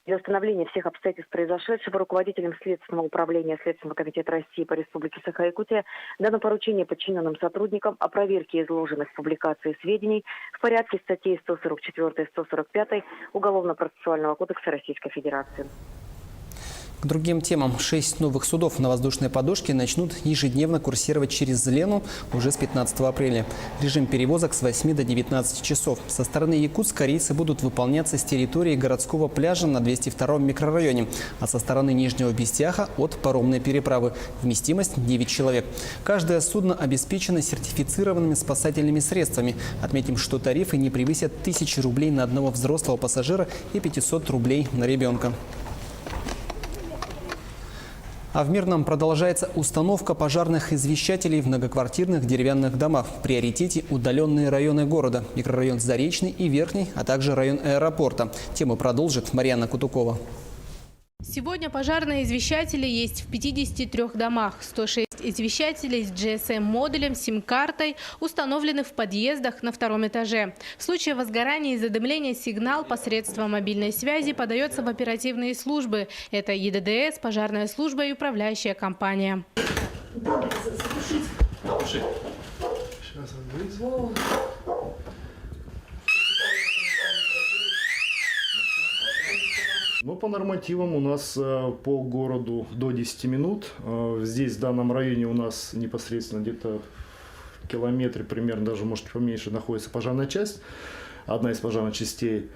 Для установления всех обстоятельств произошедшего руководителем Следственного управления Следственного комитета России по Республике Саха-Якутия дано поручение подчиненным сотрудникам о проверке изложенных в публикации сведений в порядке статей 144 и 145 Уголовно-процессуального кодекса Российской Федерации. К другим темам. 6 новых судов на воздушной подушке начнут ежедневно курсировать через Лену уже с 15 апреля. Режим перевозок с 8 до 19 часов. Со стороны Якутска рейсы будут выполняться с территории городского пляжа на 202-м микрорайоне, а со стороны Нижнего Бестяха от паромной переправы. Вместимость 9 человек. Каждое судно обеспечено сертифицированными спасательными средствами. Отметим, что тарифы не превысят 1000 рублей на одного взрослого пассажира и 500 рублей на ребенка. А в Мирном продолжается установка пожарных извещателей в многоквартирных деревянных домах. В приоритете удаленные районы города. Микрорайон Заречный и Верхний, а также район аэропорта. Тему продолжит Марьяна Кутукова. Сегодня пожарные извещатели есть в 53 домах. 106 извещателей с GSM-модулем, сим-картой установлены в подъездах на 2-м этаже. В случае возгорания и задымления сигнал посредством мобильной связи подается в оперативные службы. Это ЕДДС, пожарная служба и управляющая компания. Ну, по нормативам у нас по городу до 10 минут. Здесь, в данном районе, у нас непосредственно где-то в километре, примерно даже, может, поменьше, находится пожарная часть, одна из пожарных частей.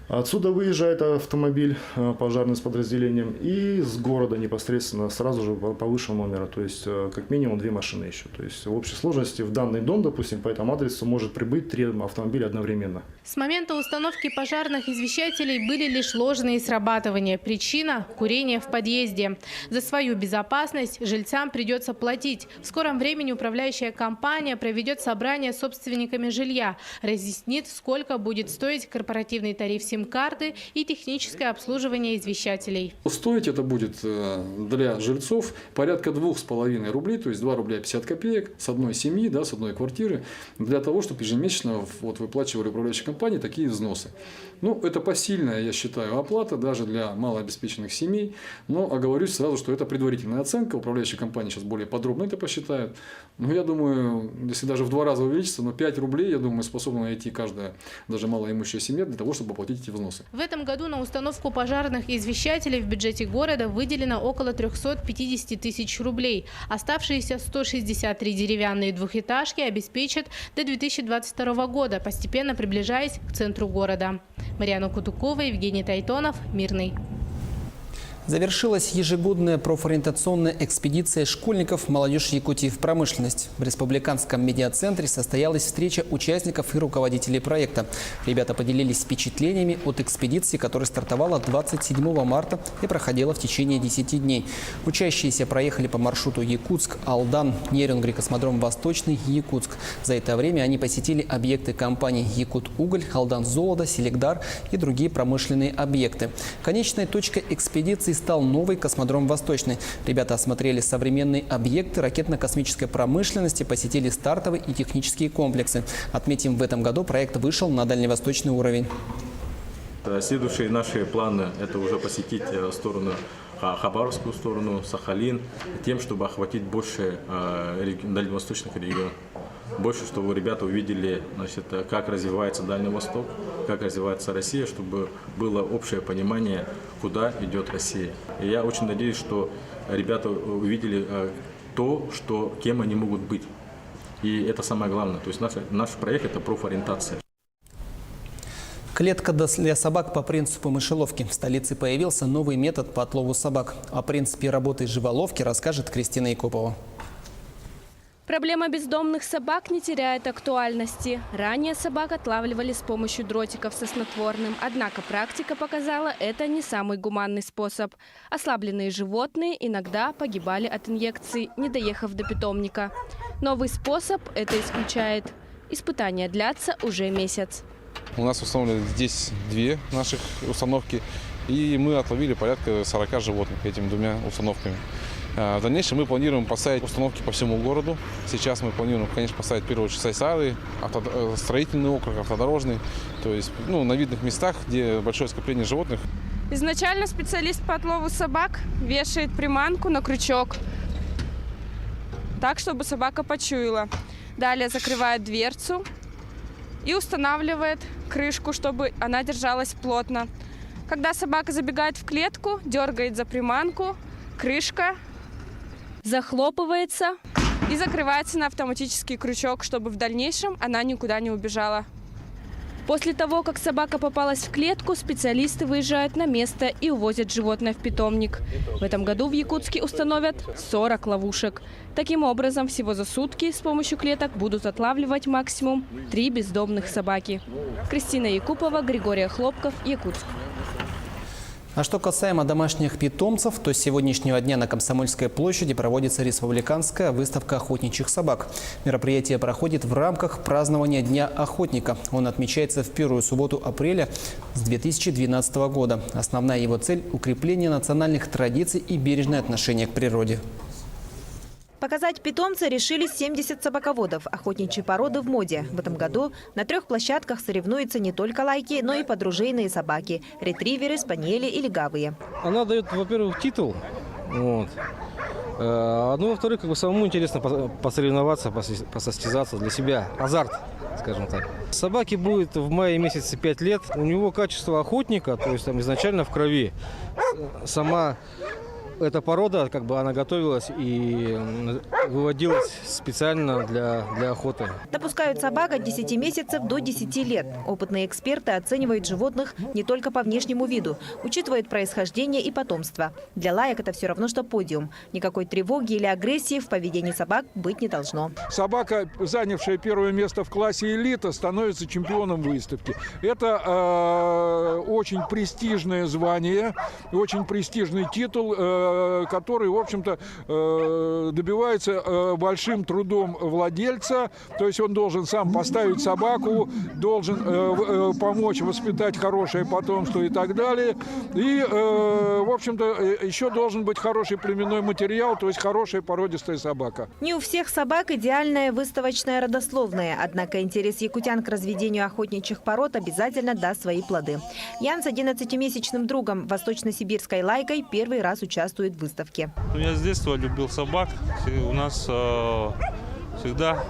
Отсюда выезжает автомобиль пожарный с подразделением, и с города непосредственно сразу же по высшему номеру, то есть как минимум 2 машины еще. То есть в общей сложности в данный дом, допустим, по этому адресу может прибыть 3 автомобиля одновременно. С момента установки пожарных извещателей были лишь ложные срабатывания. Причина – курение в подъезде. За свою безопасность жильцам придется платить. В скором времени управляющая компания проведет собрание с собственниками жилья, разъяснит, сколько будет стоить корпоративный тариф сим-карты и техническое обслуживание извещателей. Стоить это будет для жильцов порядка 2,5 рублей, то есть 2 рубля 50 копеек с одной семьи, да, с одной квартиры, для того, чтобы ежемесячно выплачивали управляющие компании такие взносы. Ну, это посильная, я считаю, оплата даже для малообеспеченных семей, но оговорюсь сразу, что это предварительная оценка, управляющие компании сейчас более подробно это посчитают. Но я думаю, если даже в 2 раза увеличится, но 5 рублей, я думаю, способна найти каждая, даже малоимущая семья, для того, чтобы оплатить эти взносы. В этом году на установку пожарных извещателей в бюджете города выделено около 350 тысяч рублей. Оставшиеся 163 деревянные двухэтажки обеспечат до 2022 года, постепенно приближаясь к центру города. Марьяна Кутукова, Евгений Тайтонов, Мирный. Завершилась ежегодная профориентационная экспедиция школьников «Молодежь Якутии в промышленность». В Республиканском медиацентре состоялась встреча участников и руководителей проекта. Ребята поделились впечатлениями от экспедиции, которая стартовала 27 марта и проходила в течение 10 дней. Учащиеся проехали по маршруту Якутск, Алдан, Нерюнгри, космодром Восточный, Якутск. За это время они посетили объекты компаний «Якут-Уголь», «Алдан-Золото», «Селегдар» и другие промышленные объекты. Конечной точкой экспедиции стал новый космодром Восточный. Ребята осмотрели современные объекты ракетно-космической промышленности, посетили стартовые и технические комплексы. Отметим, в этом году проект вышел на дальневосточный уровень. Следующие наши планы – это уже посетить сторону Хабаровскую сторону, Сахалин, тем, чтобы охватить больше дальневосточных регионов. Больше, чтобы ребята увидели, значит, как развивается Дальний Восток, как развивается Россия, чтобы было общее понимание, куда идет Россия. И я очень надеюсь, что ребята увидели то, кем они могут быть. И это самое главное. То есть наш проект – это профориентация. Клетка для собак по принципу мышеловки. В столице появился новый метод по отлову собак. О принципе работы живоловки расскажет Кристина Якупова. Проблема бездомных собак не теряет актуальности. Ранее собак отлавливали с помощью дротиков со снотворным. Однако практика показала, это не самый гуманный способ. Ослабленные животные иногда погибали от инъекций, не доехав до питомника. Новый способ это исключает. Испытания длятся уже месяц. У нас установлены здесь 2 наших установки, и мы отловили порядка 40 животных этими 2 установками. В дальнейшем мы планируем поставить установки по всему городу. Сейчас мы планируем, конечно, поставить в первую очередь Сайсары, строительный округ, автодорожный, то есть на видных местах, где большое скопление животных. Изначально специалист по отлову собак вешает приманку на крючок, так, чтобы собака почуяла. Далее закрывает дверцу и устанавливает крышку, чтобы она держалась плотно. Когда собака забегает в клетку, дергает за приманку, крышка захлопывается и закрывается на автоматический крючок, чтобы в дальнейшем она никуда не убежала. После того, как собака попалась в клетку, специалисты выезжают на место и увозят животное в питомник. В этом году в Якутске установят 40 ловушек. Таким образом, всего за сутки с помощью клеток будут отлавливать максимум 3 бездомных собаки. Кристина Якупова, Григорий Хлопков, Якутск. А что касаемо домашних питомцев, то с сегодняшнего дня на Комсомольской площади проводится республиканская выставка охотничьих собак. Мероприятие проходит в рамках празднования Дня охотника. Он отмечается в первую субботу апреля с 2012 года. Основная его цель – укрепление национальных традиций и бережное отношение к природе. Показать питомца решили 70 собаководов. Охотничьи породы в моде. В этом году на 3 площадках соревнуются не только лайки, но и подружейные собаки – ретриверы, спаниели и легавые. Она дает, во-первых, титул. Во-вторых, самому интересно посоревноваться, посостязаться для себя. Азарт, скажем так. Собаке будет в мае месяце 5 лет. У него качество охотника, то есть там изначально в крови. Сама эта порода, она готовилась и выводилась специально для охоты. Допускают собак от 10 месяцев до 10 лет. Опытные эксперты оценивают животных не только по внешнему виду, учитывают происхождение и потомство. Для лаек это все равно, что подиум. Никакой тревоги или агрессии в поведении собак быть не должно. Собака, занявшая первое место в классе элита, становится чемпионом выставки. Это очень престижное звание, очень престижный титул, который, в общем-то, добивается большим трудом владельца. То есть он должен сам поставить собаку, должен помочь воспитать хорошее потомство и так далее. И, в общем-то, еще должен быть хороший племенной материал, то есть хорошая породистая собака. Не у всех собак идеальная выставочная родословная. Однако интерес якутян к разведению охотничьих пород обязательно даст свои плоды. Ян с 11-месячным другом, восточно-сибирской лайкой, первый раз участвует в выставке. Я с детства любил собак. У нас всегда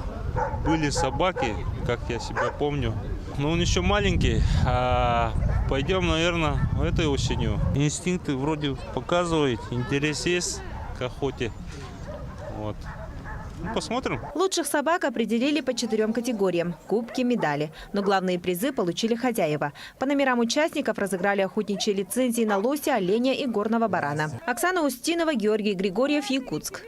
были собаки, как я себя помню. Но он еще маленький. Пойдем, наверное, этой осенью. Инстинкты вроде показывают, интерес есть к охоте. Посмотрим. Лучших собак определили по 4 категориям – кубки, медали. Но главные призы получили хозяева. По номерам участников разыграли охотничьи лицензии на лося, оленя и горного барана. Оксана Устинова, Георгий Григорьев, Якутск.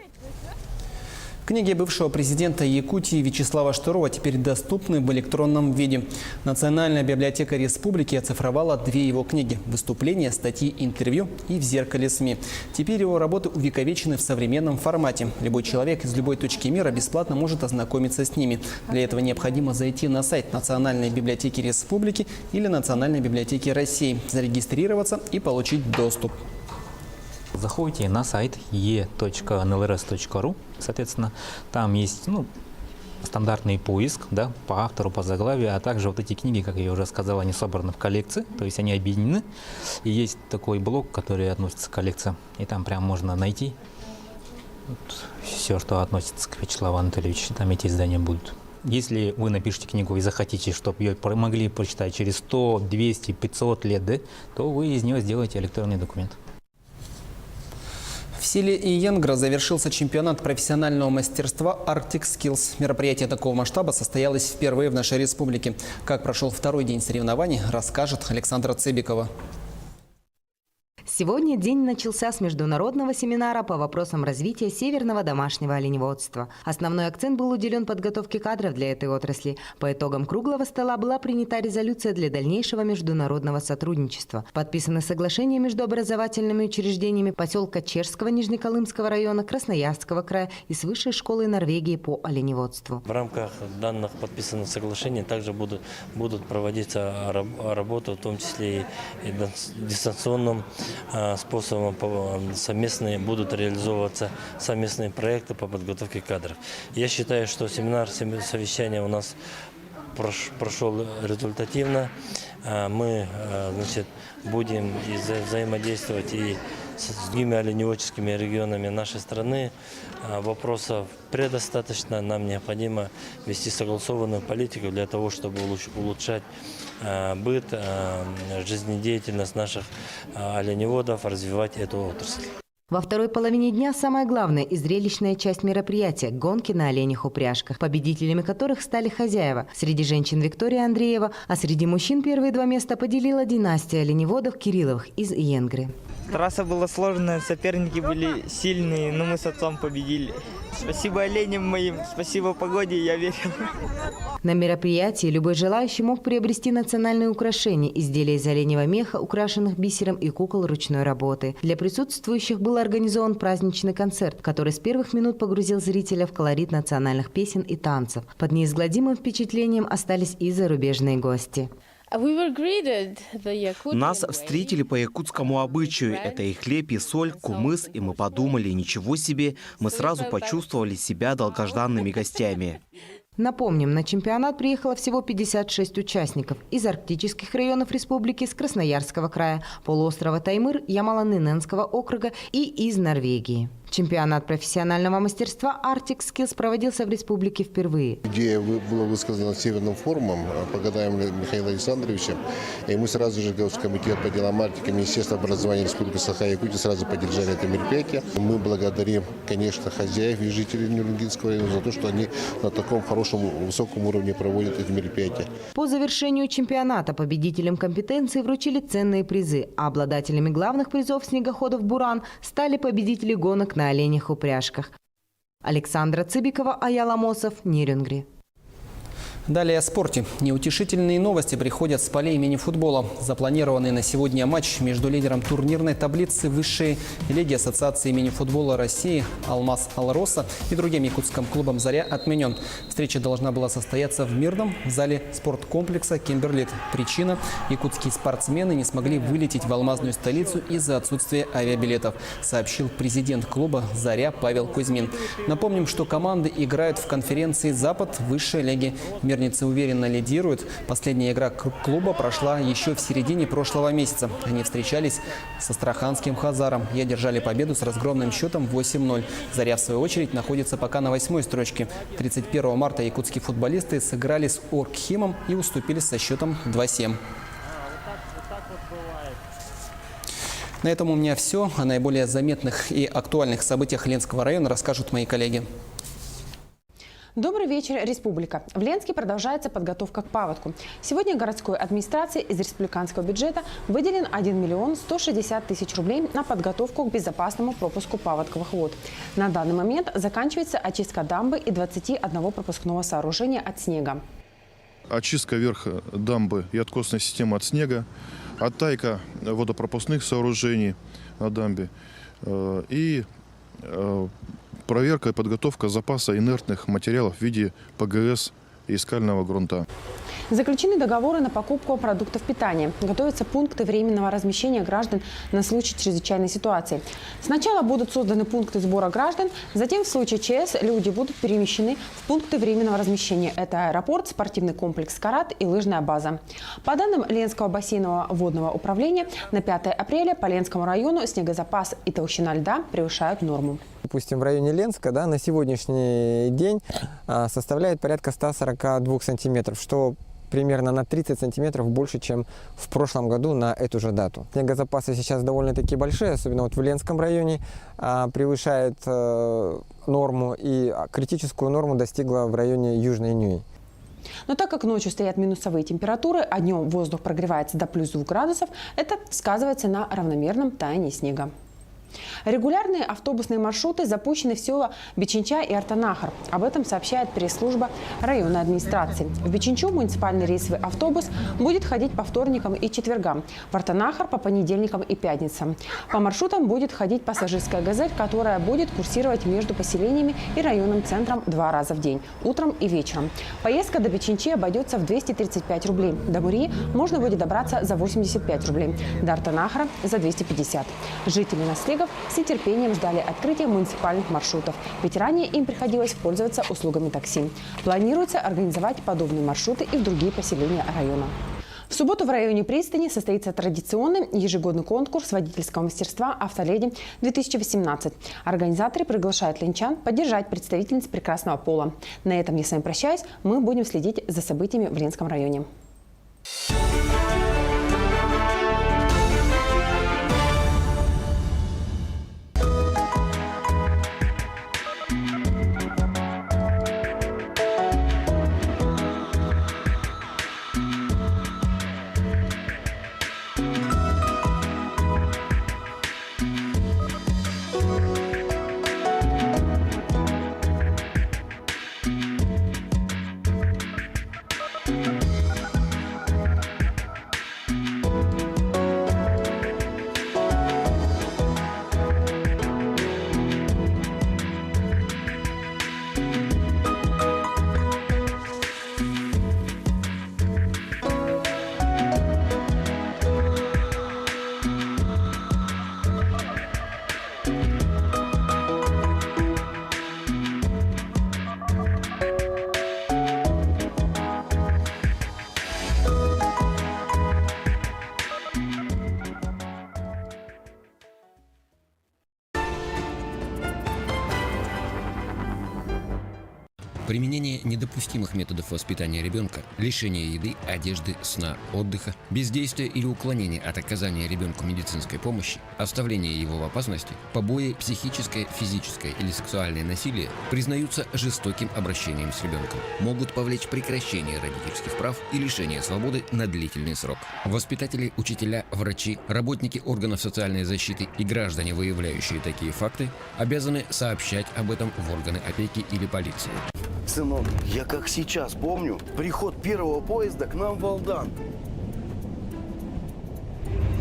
Книги бывшего президента Якутии Вячеслава Штырова теперь доступны в электронном виде. Национальная библиотека республики оцифровала 2 его книги – выступления, статьи, интервью и в зеркале СМИ. Теперь его работы увековечены в современном формате. Любой человек из любой точки мира бесплатно может ознакомиться с ними. Для этого необходимо зайти на сайт Национальной библиотеки республики или Национальной библиотеки России, зарегистрироваться и получить доступ. Заходите на сайт e.nlrs.ru, соответственно, там есть стандартный поиск по автору, по заглавию, а также вот эти книги, как я уже сказал, они собраны в коллекции, то есть они объединены. И есть такой блок, который относится к коллекции, и там прям можно найти все, что относится к Вячеславу Анатольевичу, там эти издания будут. Если вы напишите книгу и захотите, чтобы ее могли прочитать через 100, 200, 500 лет, то вы из нее сделаете электронный документ. В селе Иянгра завершился чемпионат профессионального мастерства Arctic Skills. Мероприятие такого масштаба состоялось впервые в нашей республике. Как прошел 2-й день соревнований, расскажет Александра Цыбикова. Сегодня день начался с международного семинара по вопросам развития северного домашнего оленеводства. Основной акцент был уделен подготовке кадров для этой отрасли. По итогам круглого стола была принята резолюция для дальнейшего международного сотрудничества. Подписаны соглашения между образовательными учреждениями поселка Чешского Нижнеколымского района, Красноярского края и с Высшей школой Норвегии по оленеводству. В рамках данных подписанных соглашений также будут проводиться работы, в том числе и дистанционным способом будут реализовываться совместные проекты по подготовке кадров. Я считаю, что совещание у нас прошел результативно. Мы будем взаимодействовать и с другими оленеводческими регионами нашей страны. Вопросов предостаточно. Нам необходимо вести согласованную политику для того, чтобы улучшать быт, жизнедеятельность наших оленеводов, развивать эту отрасль. Во второй половине дня самая главная и зрелищная часть мероприятия – гонки на оленях-упряжках, победителями которых стали хозяева. Среди женщин Виктория Андреева, а среди мужчин первые 2 места поделила династия оленеводов Кирилловых из Иенгры. Трасса была сложная, соперники были сильные, но мы с отцом победили. Спасибо оленям моим, спасибо погоде, я верил. На мероприятии любой желающий мог приобрести национальные украшения, изделия из оленевого меха, украшенных бисером, и кукол ручной работы. Для присутствующих был организован праздничный концерт, который с первых минут погрузил зрителя в колорит национальных песен и танцев. Под неизгладимым впечатлением остались и зарубежные гости. Нас встретили по якутскому обычаю. Это и хлеб, и соль, кумыс, и мы подумали, ничего себе, мы сразу почувствовали себя долгожданными гостями. Напомним, на чемпионат приехало всего 56 участников из арктических районов республики, с Красноярского края, полуострова Таймыр, Ямало-Ненецкого округа и из Норвегии. Чемпионат профессионального мастерства Arctic Skills проводился в республике впервые. Идея была высказана Северным форумом Погадаем Михаила Александровича. И мы сразу же, комитет по делам Арктики, Министерство образования Республики Саха-Якутия сразу поддержали это мероприятие. Мы благодарим, конечно, хозяев и жителей Нюрнгинского района за то, что они на таком хорошем, высоком уровне проводят эти мероприятия. По завершению чемпионата победителям компетенции вручили ценные призы, а обладателями главных призов снегоходов «Буран» стали победители гонок на оленях-упряжках. Александра Цыбикова, Аял Амосов, Нерюнгри. Далее о спорте. Неутешительные новости приходят с полей мини-футбола. Запланированный на сегодня матч между лидером турнирной таблицы высшей лиги Ассоциации мини-футбола России «Алмаз Алроса» и другим якутским клубом «Заря» отменен. Встреча должна была состояться в мирном зале спорткомплекса «Кимберлит». Причина – якутские спортсмены не смогли вылететь в алмазную столицу из-за отсутствия авиабилетов, сообщил президент клуба «Заря» Павел Кузьмин. Напомним, что команды играют в конференции «Запад» высшей лиги. Мирницы уверенно лидируют. Последняя игра клуба прошла еще в середине прошлого месяца. Они встречались с астраханским «Хазаром» и одержали победу с разгромным счетом 8-0. «Заря», в свою очередь, находится пока на 8-й строчке. 31 марта якутские футболисты сыграли с Оргхимом и уступили со счетом 2-7. На этом у меня все. О наиболее заметных и актуальных событиях Ленского района расскажут мои коллеги. Добрый вечер, Республика. В Ленске продолжается подготовка к паводку. Сегодня городской администрации из республиканского бюджета выделен 1 миллион 160 тысяч рублей на подготовку к безопасному пропуску паводковых вод. На данный момент заканчивается очистка дамбы и 21 пропускного сооружения от снега. Очистка верха дамбы и откосной системы от снега, оттайка водопропускных сооружений на дамбе и проверка и подготовка запаса инертных материалов в виде ПГС и скального грунта. Заключены договоры на покупку продуктов питания. Готовятся пункты временного размещения граждан на случай чрезвычайной ситуации. Сначала будут созданы пункты сбора граждан, затем в случае ЧС люди будут перемещены в пункты временного размещения. Это аэропорт, спортивный комплекс «Скарат» и лыжная база. По данным Ленского бассейнового водного управления, на 5 апреля по Ленскому району снегозапас и толщина льда превышают норму. Допустим, в районе Ленска на сегодняшний день составляет порядка 142 сантиметров, что примерно на 30 сантиметров больше, чем в прошлом году на эту же дату. Снегозапасы сейчас довольно-таки большие, особенно в Ленском районе, превышает норму, и критическую норму достигла в районе Южной Нюи. Но так как ночью стоят минусовые температуры, а днем воздух прогревается до плюс 2 градусов, это сказывается на равномерном таянии снега. Регулярные автобусные маршруты запущены в села Бичинча и Артанахар. Об этом сообщает пресс-служба районной администрации. В Бичинчу муниципальный рейсовый автобус будет ходить по вторникам и четвергам, в Артанахар по понедельникам и пятницам. По маршрутам будет ходить пассажирская «Газель», которая будет курсировать между поселениями и районным центром 2 раза в день, утром и вечером. Поездка до Бичинчи обойдется в 235 рублей. До Бурии можно будет добраться за 85 рублей, до Артанахара за 250. Жители Наслегов с нетерпением ждали открытия муниципальных маршрутов, ведь ранее им приходилось пользоваться услугами такси. Планируется организовать подобные маршруты и в другие поселения района. В субботу в районе пристани состоится традиционный ежегодный конкурс водительского мастерства «Автоледи-2018». Организаторы приглашают ленчан поддержать представительниц прекрасного пола. На этом я с вами прощаюсь. Мы будем следить за событиями в Ленском районе. Применение недопустимых методов воспитания ребенка, лишение еды, одежды, сна, отдыха, бездействие или уклонение от оказания ребенку медицинской помощи, оставление его в опасности, побои, психическое, физическое или сексуальное насилие признаются жестоким обращением с ребенком, могут повлечь прекращение родительских прав и лишение свободы на длительный срок. Воспитатели, учителя, врачи, работники органов социальной защиты и граждане, выявляющие такие факты, обязаны сообщать об этом в органы опеки или полиции. Сынок, я как сейчас помню приход первого поезда к нам в Алдан.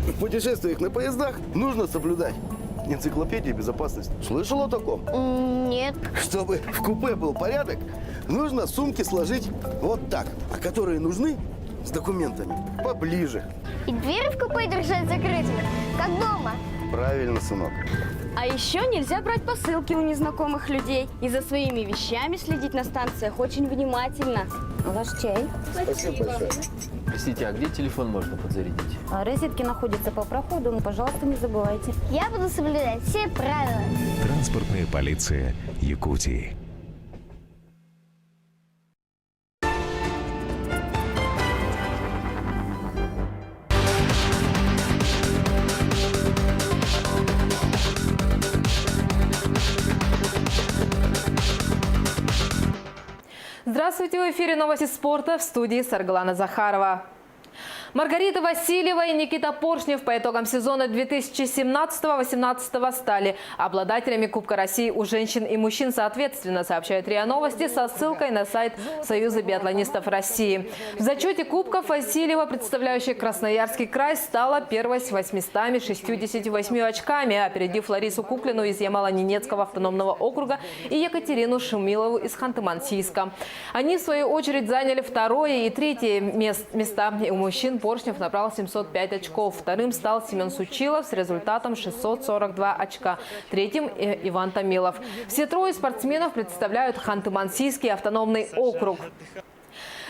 В путешествиях на поездах нужно соблюдать энциклопедию безопасности. Слышал о таком? Нет. Чтобы в купе был порядок, нужно сумки сложить вот так, а которые нужны с документами поближе. И двери в купе держать закрытыми, как дома. Правильно, сынок. А еще нельзя брать посылки у незнакомых людей. И за своими вещами следить на станциях очень внимательно. Ваш чай. Спасибо большое. Простите, а где телефон можно подзарядить? Розетки находятся по проходу, но, пожалуйста, не забывайте. Я буду соблюдать все правила. Транспортная полиция Якутии. Здравствуйте, в эфире новости спорта, в студии Саргалана Захарова. Маргарита Васильева и Никита Поршнев по итогам сезона 2017-18 стали обладателями Кубка России у женщин и мужчин соответственно, сообщает РИА Новости со ссылкой на сайт Союза биатлонистов России. В зачете кубков Васильева, представляющая Красноярский край, стала первой с 868 очками, опередив Ларису Куклину из Ямало-Ненецкого автономного округа и Екатерину Шумилову из Ханты-Мансийска. Они, в свою очередь, заняли второе и третье места. У мужчин Поршнев набрал 705 очков. Вторым стал Семен Сучилов с результатом 642 очка. Третьим – Иван Томилов. Все трое спортсменов представляют Ханты-Мансийский автономный округ.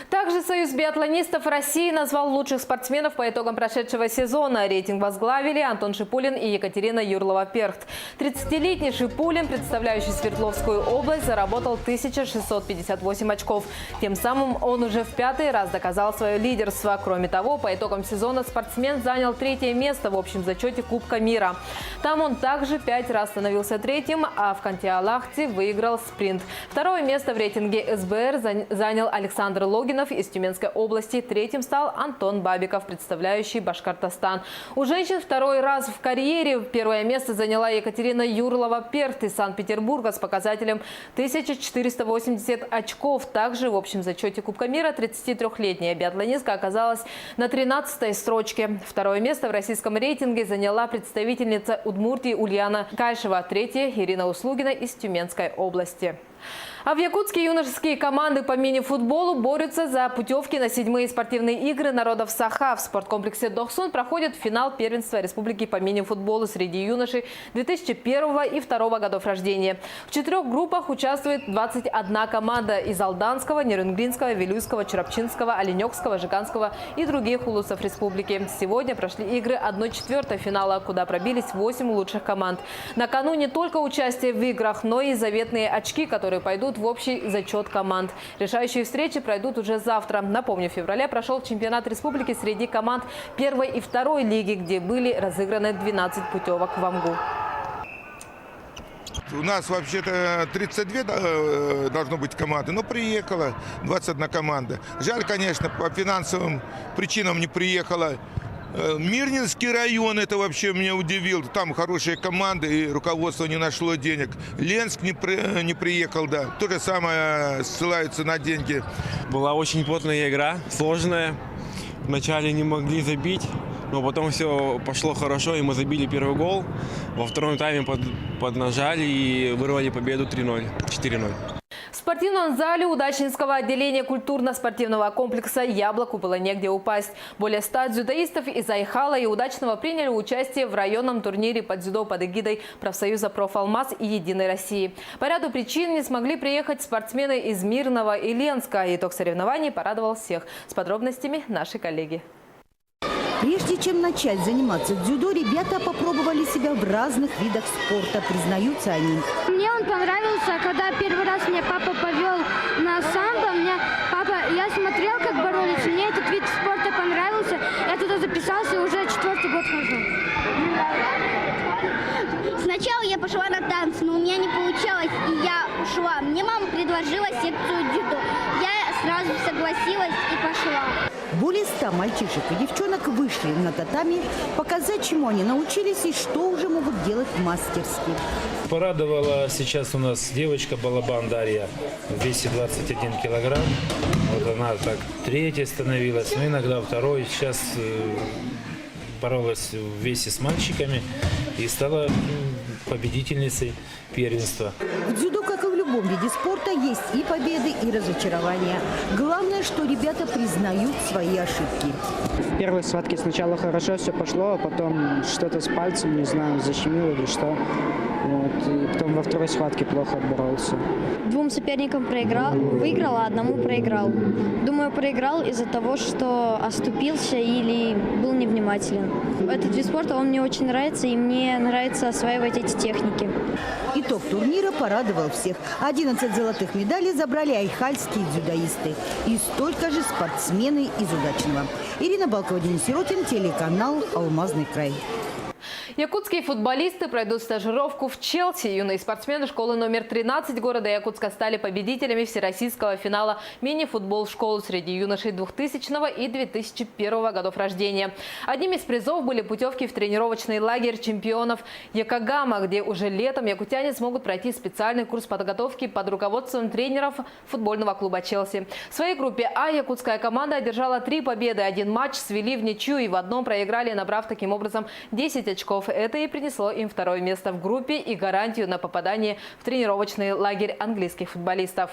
Также Союз биатлонистов России назвал лучших спортсменов по итогам прошедшего сезона. Рейтинг возглавили Антон Шипулин и Екатерина Юрлова-Перхт. 30-летний Шипулин, представляющий Свердловскую область, заработал 1658 очков. Тем самым он уже в 5-й раз доказал свое лидерство. Кроме того, по итогам сезона спортсмен занял 3-е место в общем зачете Кубка мира. Там он также 5 раз становился 3-м, а в Кантиалахте выиграл спринт. 2-е место в рейтинге СБР занял Александр Логинов спортсменов из Тюменской области. Третьим стал Антон Бабиков, представляющий Башкортостан. У женщин второй раз в карьере первое место заняла Екатерина Юрлова-Перт из Санкт-Петербурга с показателем 1480 очков. Также в общем зачете Кубка мира 33-летняя биатлонистка оказалась на 13-й строчке. Второе место в российском рейтинге заняла представительница Удмуртии Ульяна Кайшева. Третье – Ирина Услугина из Тюменской области. А в Якутске юношеские команды по мини-футболу борются за путевки на 7-е спортивные игры народов Саха. В спорткомплексе Дохсун проходит финал первенства республики по мини-футболу среди юношей 2001 и 2002 годов рождения. В 4 группах участвует 21 команда из Алданского, Нерюнгринского, Вилюйского, Чурапчинского, Оленёкского, Жиганского и других улусов республики. Сегодня прошли игры 1/4 финала, куда пробились 8 лучших команд. На кону не только участие в играх, но и заветные очки, которые пойдут в общий зачет команд. Решающие встречи пройдут уже завтра. Напомню, в феврале прошел чемпионат республики среди команд 1 и 2 лиги, где были разыграны 12 путевок в Амгу. У нас вообще-то 32 должно быть команды, но приехала 21 команда. Жаль, конечно, по финансовым причинам не приехала. Мирнинский район, это вообще меня удивил. Там хорошие команды, и руководство не нашло денег. Ленск не приехал, да. То же самое, ссылаются на деньги. Была очень плотная игра, сложная. Вначале не могли забить, но потом все пошло хорошо, и мы забили первый гол. Во втором тайме поднажали и вырвали победу 3-0, 4-0. В спортивном зале удачнинского отделения культурно-спортивного комплекса «Яблоку» было негде упасть. Более 100 дзюдоистов из Айхала и Удачного приняли участие в районном турнире по дзюдо под эгидой профсоюза «Профалмаз» и «Единой России». По ряду причин не смогли приехать спортсмены из Мирного и Ленска. Итог соревнований порадовал всех. С подробностями наши коллеги. Прежде чем начать заниматься дзюдо, ребята попробовали себя в разных видах спорта, признаются они. Мне он понравился, когда первый раз меня папа повел на самбо. Я смотрел, как боролись, мне этот вид спорта понравился. Я туда записался и уже 4-й год хожу. Сначала я пошла на танцы, но у меня не получалось, и я ушла. Мне мама предложила секцию дзюдо. Я сразу согласилась и пошла. Более 100 мальчишек и девчонок вышли на татами показать, чему они научились и что уже могут делать мастерски. Порадовала сейчас у нас девочка Балабан Дарья в весе 21 килограмм. Вот она так 3-й становилась, но иногда 2-й. Сейчас боролась в весе с мальчиками и стала победительницей первенства. В дзюдо, как и в любом виде спорта, есть и победы, и разочарования. Главное, что ребята признают свои ошибки. В первой схватке сначала хорошо все пошло, а потом что-то с пальцем, не знаю, защемило или что. Вот. И потом во второй схватке плохо отборолся. 2 соперникам выиграл, а 1 проиграл. Думаю, проиграл из-за того, что оступился или был невнимателен. Этот вид спорта, он мне очень нравится, и мне нравится осваивать эти техники. Итог турнира порадовал всех. 11 золотых медалей забрали айхальские дзюдоисты и столько же спортсмены из Удачного. Ирина Балкова, Денис Сиротин, телеканал «Алмазный край». Якутские футболисты пройдут стажировку в Челси. Юные спортсмены школы номер 13 города Якутска стали победителями всероссийского финала мини-футбол в школу среди юношей 2000 и 2001 годов рождения. Одним из призов были путевки в тренировочный лагерь чемпионов Якогама, где уже летом якутяне смогут пройти специальный курс подготовки под руководством тренеров футбольного клуба «Челси». В своей группе А якутская команда одержала 3 победы. 1 матч свели в ничью и в одном проиграли, набрав таким образом 10 очков. Это и принесло им 2-е место в группе и гарантию на попадание в тренировочный лагерь английских футболистов.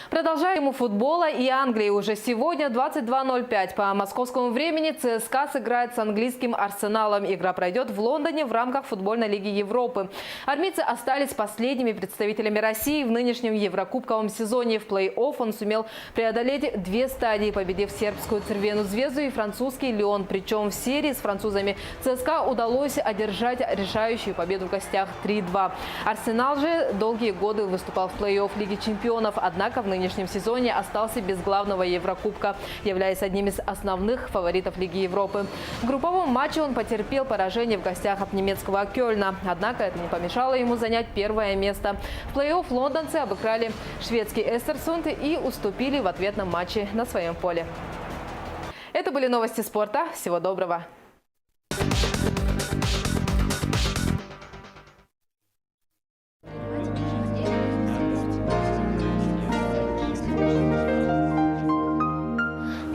Продолжаем у футбола и Англии. Уже сегодня 22:05 по московскому времени ЦСКА сыграет с английским Арсеналом. Игра пройдет в Лондоне в рамках футбольной лиги Европы. Армейцы остались последними представителями России в нынешнем еврокубковом сезоне. В плей-офф он сумел преодолеть 2 стадии, победив сербскую Цервену Звезду и французский Лион. Причем в серии с французами ЦСКА удалось одержать решающую победу в гостях 3-2. Арсенал же долгие годы выступал в плей-офф Лиги чемпионов. Однако однако в нынешнем сезоне остался без главного Еврокубка, являясь одним из основных фаворитов Лиги Европы. В групповом матче он потерпел поражение в гостях от немецкого Кёльна, однако это не помешало ему занять первое место. В плей-офф лондонцы обыграли шведский Эстерсунд и уступили в ответном матче на своем поле. Это были новости спорта. Всего доброго!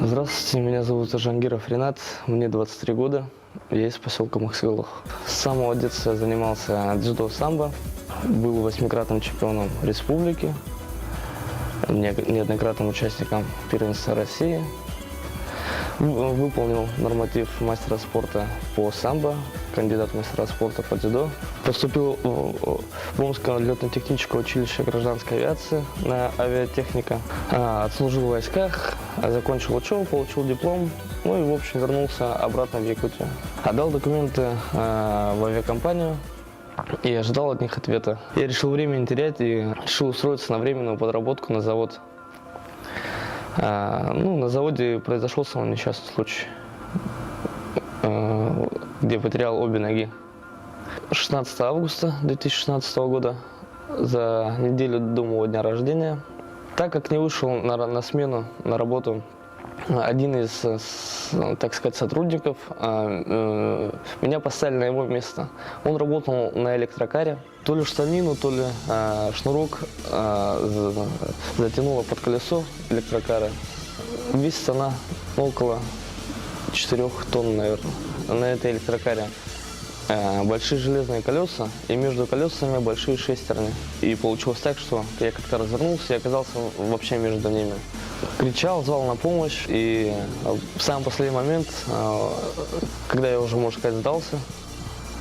Здравствуйте, меня зовут Жангиров Ринат, мне 23 года, я из поселка Махсилов. С самого детства я занимался дзюдо-самбо, был 8-кратным чемпионом республики, неоднократным участником первенства России. Выполнил норматив мастера спорта по самбо, кандидат в мастера спорта по дзюдо. Поступил в Омское летно-техническое училище гражданской авиации на авиатехника. Отслужил в войсках, закончил учебу, получил диплом, ну и в общем вернулся обратно в Якутию. Отдал документы в авиакомпанию и ожидал от них ответа. Я решил время не терять и решил устроиться на временную подработку на завод. На заводе произошел самый несчастный случай, где потерял обе ноги. 16 августа 2016 года, за неделю до моего дня рождения. Так как не вышел на смену, на работу один из, так сказать, сотрудников, меня поставили на его место. Он работал на электрокаре. То ли штанину, то ли шнурок затянуло под колесо электрокара. Весит она около 4 тонн, наверное. На этой электрокаре большие железные колеса, и между колесами большие шестерни. И получилось так, что я как-то развернулся и оказался вообще между ними. Кричал, звал на помощь, и в самый последний момент, когда я уже, можно сказать, сдался,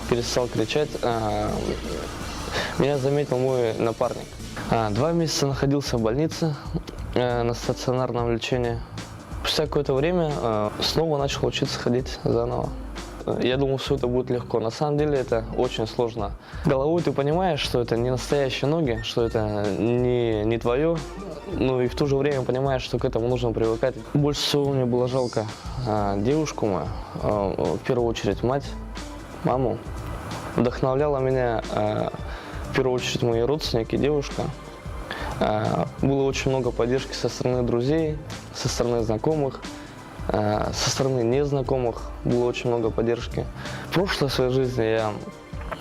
перестал кричать, меня заметил мой напарник. 2 месяца находился в больнице на стационарном лечении. Спустя какое-то время снова начал учиться ходить заново. Я думал, все это будет легко. На самом деле это очень сложно. Головой ты понимаешь, что это не настоящие ноги, что это не твое. Ну и в то же время понимаешь, что к этому нужно привыкать. Больше всего мне было жалко девушку мою, в первую очередь мать, маму. Вдохновляла меня в первую очередь мои родственники, девушка. Было очень много поддержки со стороны друзей, со стороны знакомых. Со стороны незнакомых было очень много поддержки. В прошлой своей жизни я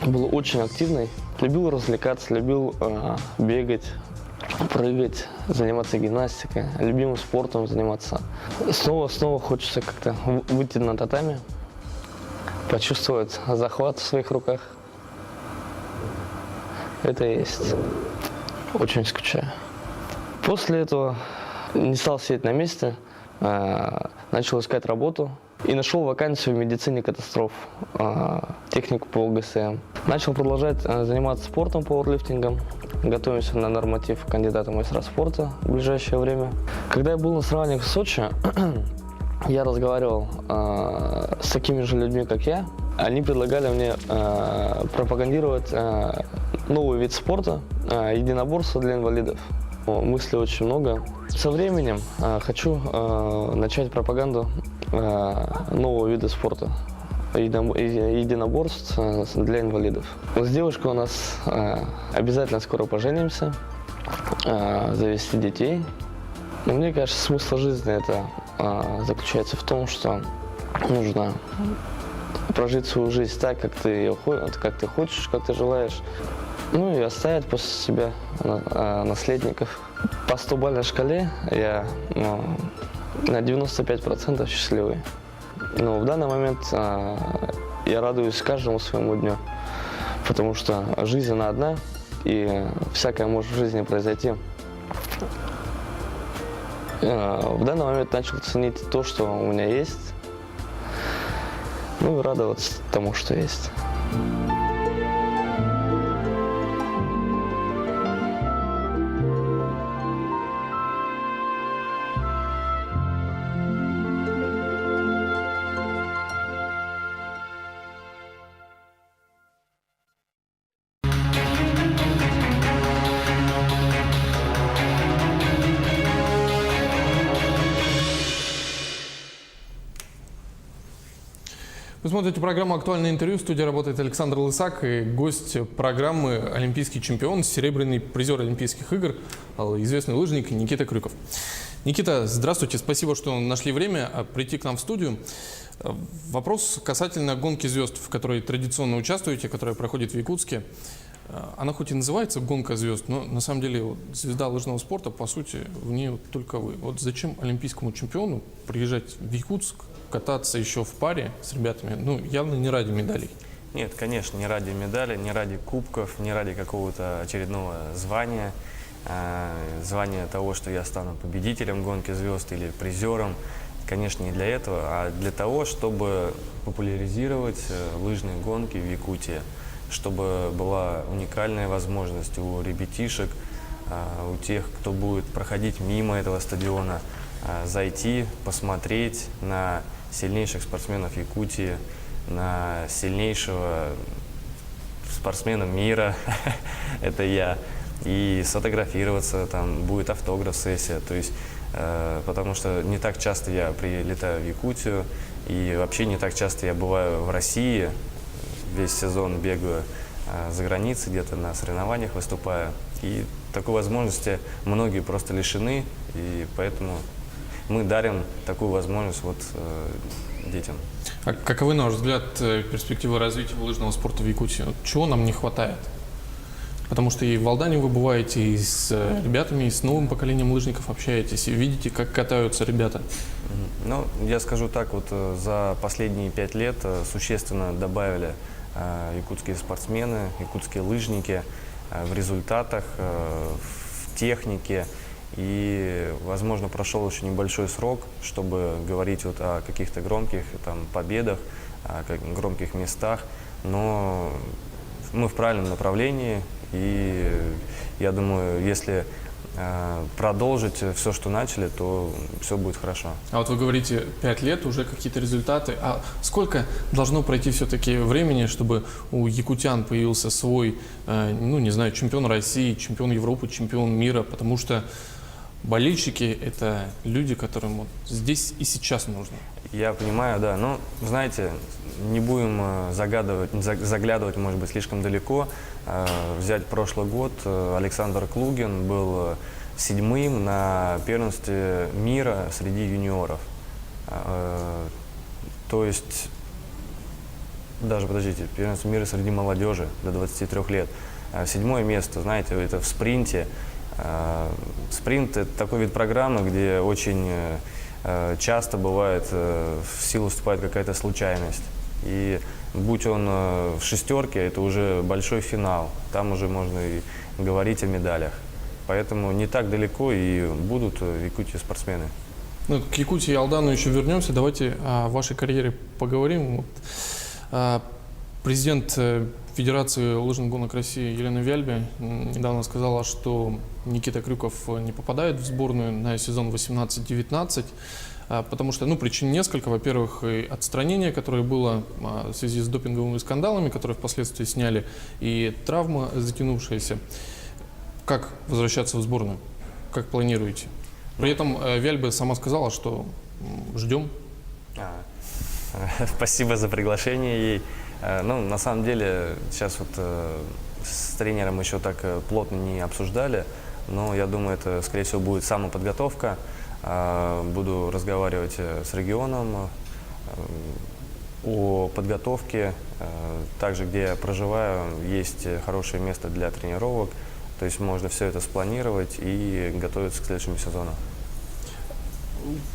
был очень активный, любил развлекаться, любил бегать, прыгать, заниматься гимнастикой, любимым спортом заниматься. Снова хочется как-то выйти на татами, почувствовать захват в своих руках. Это и есть. Очень скучаю. После этого не стал сидеть на месте. Начал искать работу и нашел вакансию в медицине катастроф, технику по ОГСМ. Начал продолжать заниматься спортом, пауэрлифтингом. Готовимся на норматив кандидата в мастера спорта в ближайшее время. Когда я был на соревнованиях в Сочи, я разговаривал с такими же людьми, как я. Они предлагали мне пропагандировать новый вид спорта, единоборство для инвалидов. Мыслей очень много. Со временем хочу начать пропаганду нового вида спорта, единоборств для инвалидов. С девушкой у нас обязательно скоро поженимся, завести детей. Но мне кажется, смысл жизни это заключается в том, что нужно прожить свою жизнь так, как ты хочешь, как ты желаешь. Ну и оставить после себя наследников. По 100-бальной шкале я на 95% счастливый. Но в данный момент я радуюсь каждому своему дню, потому что жизнь она одна, и всякое может в жизни произойти. В данный момент начал ценить то, что у меня есть, ну и радоваться тому, что есть. Вы смотрите программу «Актуальное интервью». В студии работает Александр Лысак и гость программы олимпийский чемпион, серебряный призер Олимпийских игр, известный лыжник Никита Крюков. Никита, здравствуйте. Спасибо, что нашли время прийти к нам в студию. Вопрос касательно гонки звезд, в которой традиционно участвуете, которая проходит в Якутске. Она хоть и называется «Гонка звезд», но на самом деле вот, звезда лыжного спорта, по сути, в ней вот только вы. Вот зачем олимпийскому чемпиону приезжать в Якутск, кататься еще в паре с ребятами, ну, явно не ради медалей? Нет, конечно, не ради медали, не ради кубков, не ради какого-то очередного звания, звания того, что я стану победителем гонки звезд или призером. Конечно, не для этого, а для того, чтобы популяризировать лыжные гонки в Якутии, чтобы была уникальная возможность у ребятишек, у тех, кто будет проходить мимо этого стадиона, зайти, посмотреть на сильнейших спортсменов Якутии, на сильнейшего спортсмена мира, это я, и сфотографироваться, там будет автограф-сессия, то есть, потому что не так часто я прилетаю в Якутию, и вообще не так часто я бываю в России, весь сезон бегаю за границей, где-то на соревнованиях выступаю, и такой возможности многие просто лишены, и поэтому мы дарим такую возможность вот детям. А каковы, на ваш взгляд, перспективы развития лыжного спорта в Якутии? Чего нам не хватает? Потому что и в Алдане вы бываете, и с ребятами, и с новым поколением лыжников общаетесь, и видите, как катаются ребята. Ну, я скажу так, вот за последние 5 лет существенно добавили якутские спортсмены, якутские лыжники в результатах, в технике. И, возможно, прошел еще небольшой срок, чтобы говорить вот о каких-то громких там, победах, о громких местах. Но мы в правильном направлении, и я думаю, если продолжить все, что начали, то все будет хорошо. А вот вы говорите, 5 лет, уже какие-то результаты. А сколько должно пройти все-таки времени, чтобы у якутян появился свой, ну, не знаю, чемпион России, чемпион Европы, чемпион мира? Потому что болельщики – это люди, которым вот здесь и сейчас нужно. Я понимаю, да. Но, знаете, не будем заглядывать, может быть, слишком далеко. Взять прошлый год, Александр Клугин был 7-м на первенстве мира среди юниоров. То есть, даже, подождите, первенство мира среди молодежи до 23 лет. 7-е место, знаете, это в спринте. Спринт – это такой вид программы, где очень часто бывает, в силу вступает какая-то случайность. И будь он в шестерке, это уже большой финал. Там уже можно и говорить о медалях. Поэтому не так далеко и будут в Якутии спортсмены. Ну, к Якутии и Алдану еще вернемся. Давайте о вашей карьере поговорим. Вот, президент Федерации лыжных гонок России Елена Вяльбе недавно сказала, что Никита Крюков не попадает в сборную на сезон 18-19, потому что, ну, причин несколько. Во-первых, и отстранение, которое было в связи с допинговыми скандалами, которые впоследствии сняли, и травма затянувшаяся. Как возвращаться в сборную? Как планируете? При этом Вяльбе сама сказала, что ждем. Спасибо за приглашение ей. Ну, на самом деле, сейчас вот с тренером еще так плотно не обсуждали, но я думаю, это, скорее всего, будет самоподготовка. Буду разговаривать с регионом о подготовке. Также, где я проживаю, есть хорошее место для тренировок. То есть можно все это спланировать и готовиться к следующему сезону.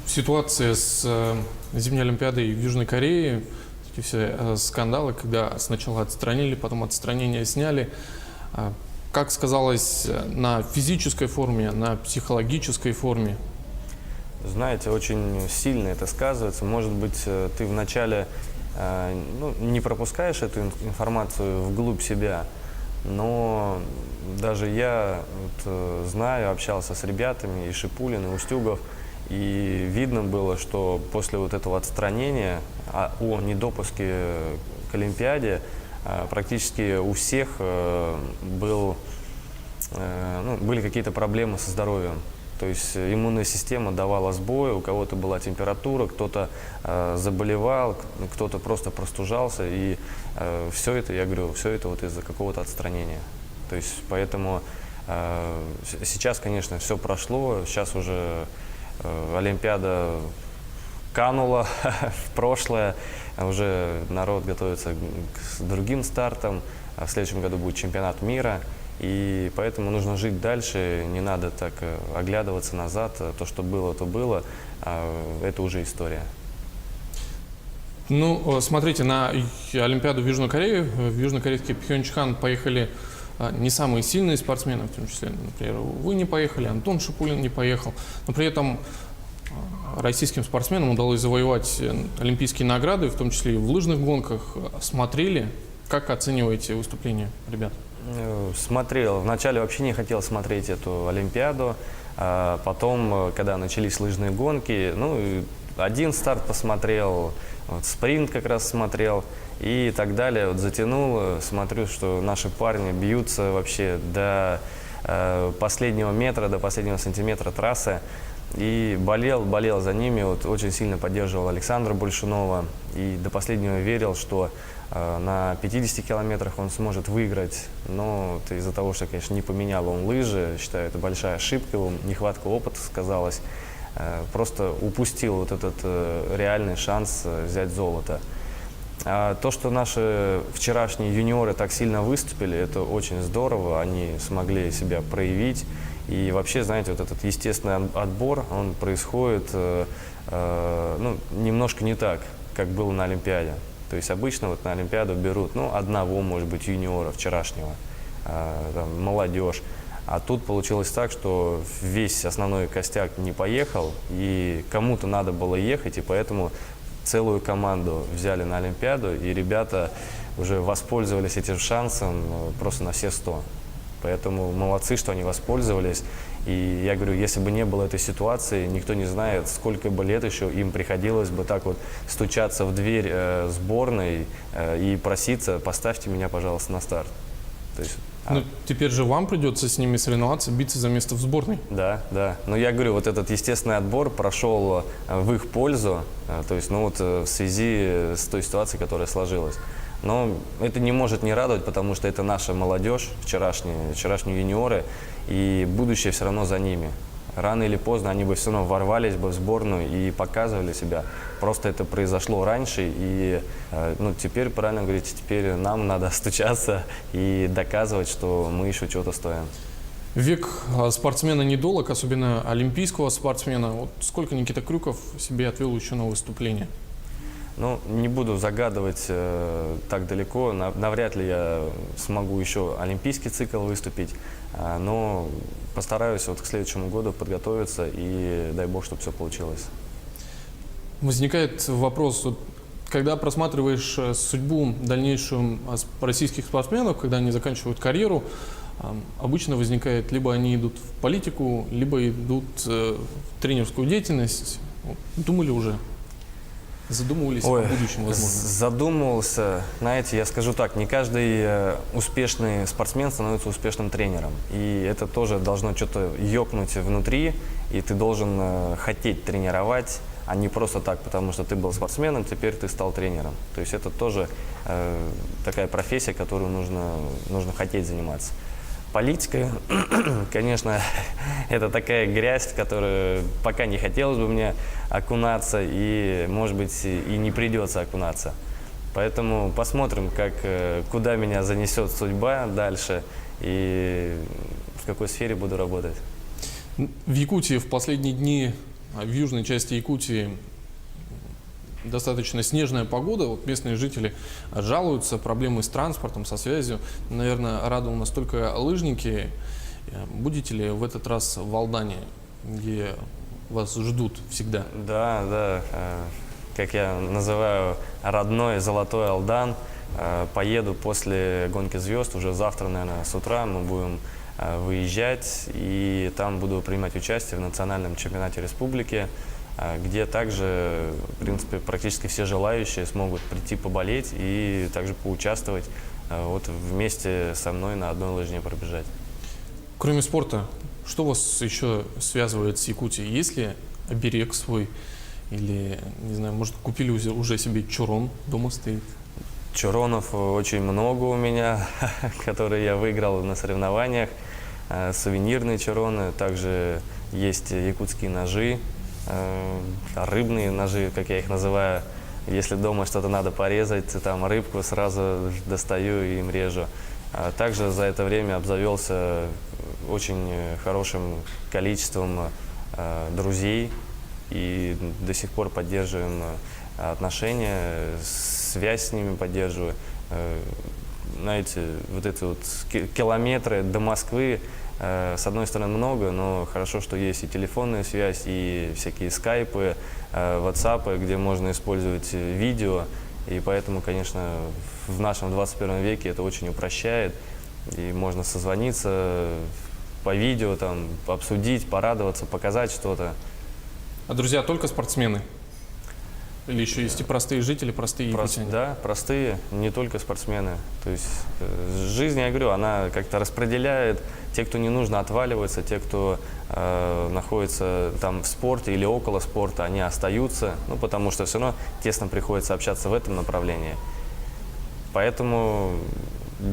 Ситуация с зимней Олимпиадой в Южной Корее, эти все скандалы, когда сначала отстранили, потом отстранение сняли. Как сказалось на физической форме, на психологической форме? Знаете, очень сильно это сказывается. Может быть, ты вначале не пропускаешь эту информацию вглубь себя, но даже я вот, знаю, общался с ребятами, и Шипулин, и Устюгов, и видно было, что после вот этого отстранения о недопуске к Олимпиаде практически у всех были какие-то проблемы со здоровьем. То есть иммунная система давала сбой, у кого-то была температура, кто-то заболевал, кто-то просто простужался. И все это, я говорю, все это вот из-за какого-то отстранения. То есть поэтому сейчас, конечно, все прошло, сейчас уже Олимпиада канула в прошлое, уже народ готовится к другим стартам, в следующем году будет чемпионат мира, и поэтому нужно жить дальше, не надо так оглядываться назад, то, что было, то было, это уже история. Ну, смотрите, на Олимпиаду в Южную Корею, в южнокорейский Пхенчхан поехали не самые сильные спортсмены, в том числе, например, вы не поехали, Антон Шипулин не поехал, но при этом российским спортсменам удалось завоевать олимпийские награды, в том числе и в лыжных гонках. Смотрели, как оцениваете выступление ребят? Смотрел. Вначале вообще не хотел смотреть эту Олимпиаду, а потом, когда начались лыжные гонки, ну, один старт посмотрел, вот, спринт как раз смотрел и так далее. Вот, затянул, смотрю, что наши парни бьются вообще до последнего метра, до последнего сантиметра трассы. И болел за ними, вот, очень сильно поддерживал Александра Большунова и до последнего верил, что на 50 километрах он сможет выиграть. Но вот, из-за того, что, конечно, не поменял он лыжи, считаю, это большая ошибка, нехватка опыта сказалась, просто упустил вот этот реальный шанс взять золото. А то, что наши вчерашние юниоры так сильно выступили, это очень здорово, они смогли себя проявить. И вообще, знаете, вот этот естественный отбор, он происходит ну, немножко не так, как было на Олимпиаде. То есть обычно вот на Олимпиаду берут, ну, одного, может быть, юниора вчерашнего, там, молодежь. А тут получилось так, что весь основной костяк не поехал, и кому-то надо было ехать, и поэтому целую команду взяли на Олимпиаду, и ребята уже воспользовались этим шансом просто на все 100. Поэтому молодцы, что они воспользовались. И я говорю, если бы не было этой ситуации, никто не знает, сколько бы лет еще им приходилось бы так вот стучаться в дверь сборной и проситься: поставьте меня, пожалуйста, на старт. То есть, ну, теперь же вам придется с ними соревноваться, биться за место в сборной. Да, да. Но я говорю, вот этот естественный отбор прошел в их пользу, то есть, ну вот в связи с той ситуацией, которая сложилась. Но это не может не радовать, потому что это наша молодежь, вчерашние юниоры, и будущее все равно за ними. Рано или поздно они бы все равно ворвались бы в сборную и показывали себя. Просто это произошло раньше, и ну, теперь, правильно говорите, теперь нам надо стучаться и доказывать, что мы еще чего-то стоим. Век спортсмена недолог, особенно олимпийского спортсмена. Вот сколько Никита Крюков себе отвел еще на выступление? Ну, не буду загадывать так далеко. Навряд ли я смогу еще олимпийский цикл выступить, но постараюсь вот к следующему году подготовиться и дай бог, чтобы все получилось. Возникает вопрос, вот, когда просматриваешь судьбу дальнейшую российских спортсменов, когда они заканчивают карьеру, обычно возникает, либо они идут в политику, либо идут в тренерскую деятельность. Думали уже? Задумывались о будущем, возможно? Задумывался. Знаете, я скажу так, не каждый успешный спортсмен становится успешным тренером. И это тоже должно что-то ёкнуть внутри, и ты должен хотеть тренировать, а не просто так, потому что ты был спортсменом, теперь ты стал тренером. То есть это тоже такая профессия, которую нужно хотеть заниматься. Политика, конечно, это такая грязь, в которую пока не хотелось бы мне окунаться, и, может быть, и не придется окунаться. Поэтому посмотрим, куда меня занесет судьба дальше и в какой сфере буду работать. В Якутии в последние дни, в южной части Якутии, достаточно снежная погода. Вот местные жители жалуются, проблемы с транспортом, со связью. Наверное, рады у нас только лыжники. Будете ли в этот раз в Алдане, где вас ждут всегда? Да, да. Как я называю, родной золотой Алдан. Поеду после гонки звезд. Уже завтра, наверное, с утра мы будем выезжать. И там буду принимать участие в национальном чемпионате республики, где также, в принципе, практически все желающие смогут прийти поболеть и также поучаствовать, вот вместе со мной на одной лыжне пробежать. Кроме спорта, Что вас еще связывает с Якутией? Есть ли оберег свой? Или, не знаю, может, купили уже себе чурон, дома стоит? Чуронов очень много у меня, которые я выиграл на соревнованиях. Сувенирные чуроны, также есть якутские ножи, рыбные ножи, как я их называю. Если дома что-то надо порезать, там рыбку, сразу достаю и им режу. Также за это время обзавелся очень хорошим количеством друзей и до сих пор поддерживаем отношения, связь с ними поддерживаю. Знаете, вот эти вот километры до Москвы, с одной стороны, много, но хорошо, что есть и телефонная связь, и всякие скайпы, ватсапы, где можно использовать видео. И поэтому, конечно, в нашем 21 веке это очень упрощает. И можно созвониться по видео, там, обсудить, порадоваться, показать что-то. А друзья только спортсмены? Или еще есть и простые жители, простые якутяне? Да, простые, не только спортсмены. То есть жизнь, я говорю, она как-то распределяет. Те, кто не нужно, отваливаются, те, кто находится там в спорте или около спорта, они остаются, ну, потому что все равно тесно приходится общаться в этом направлении. Поэтому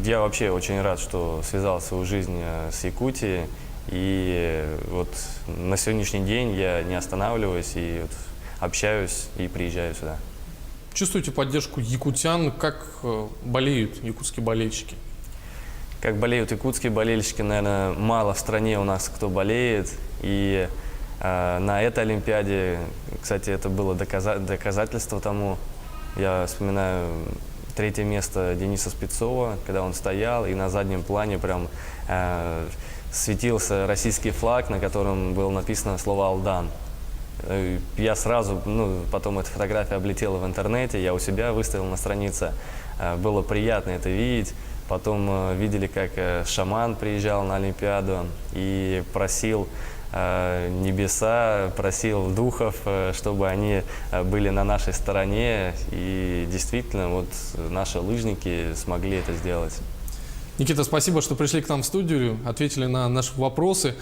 я вообще очень рад, что связал свою жизнь с Якутией. И вот на сегодняшний день я не останавливаюсь и вот общаюсь и приезжаю сюда. Чувствуете поддержку якутян? Как болеют якутские болельщики? Как болеют якутские болельщики, наверное, мало в стране у нас кто болеет. И на этой Олимпиаде, кстати, это было доказательство тому. Я вспоминаю 3-е место Дениса Спецова, когда он стоял, и на заднем плане прям светился российский флаг, на котором было написано слово «Алдан». Я сразу, потом эта фотография облетела в интернете, я у себя выставил на странице. Было приятно это видеть. Потом видели, как шаман приезжал на Олимпиаду и просил небеса, просил духов, чтобы они были на нашей стороне. И действительно, вот наши лыжники смогли это сделать. Никита, спасибо, что пришли к нам в студию, ответили на наши вопросы.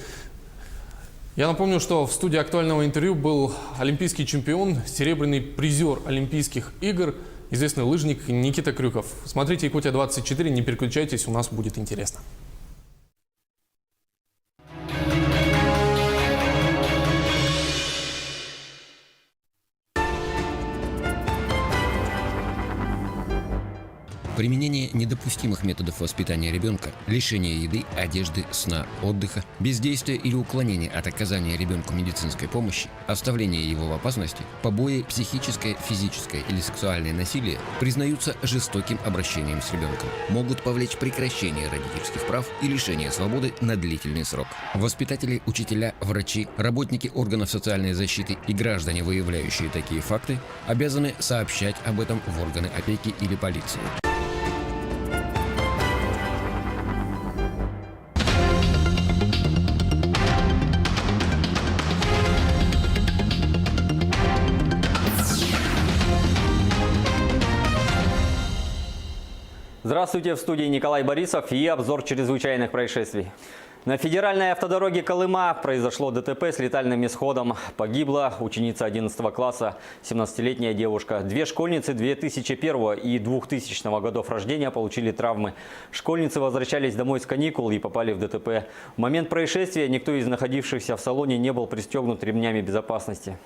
Я напомню, что в студии актуального интервью был олимпийский чемпион, серебряный призер Олимпийских игр, известный лыжник Никита Крюков. Смотрите Якутия-24, не переключайтесь, у нас будет интересно. Применение недопустимых методов воспитания ребенка, лишение еды, одежды, сна, отдыха, бездействие или уклонение от оказания ребенку медицинской помощи, оставление его в опасности, побои, психическое, физическое или сексуальное насилие признаются жестоким обращением с ребенком, могут повлечь прекращение родительских прав и лишение свободы на длительный срок. Воспитатели, учителя, врачи, работники органов социальной защиты и граждане, выявляющие такие факты, обязаны сообщать об этом в органы опеки или полиции. Здравствуйте, в студии Николай Борисов и обзор чрезвычайных происшествий. На федеральной автодороге Колыма произошло ДТП с летальным исходом. Погибла ученица 11 класса, 17-летняя девушка. Две школьницы 2001 и 2000 годов рождения получили травмы. Школьницы возвращались домой с каникул и попали в ДТП. В момент происшествия никто из находившихся в салоне не был пристегнут ремнями безопасности.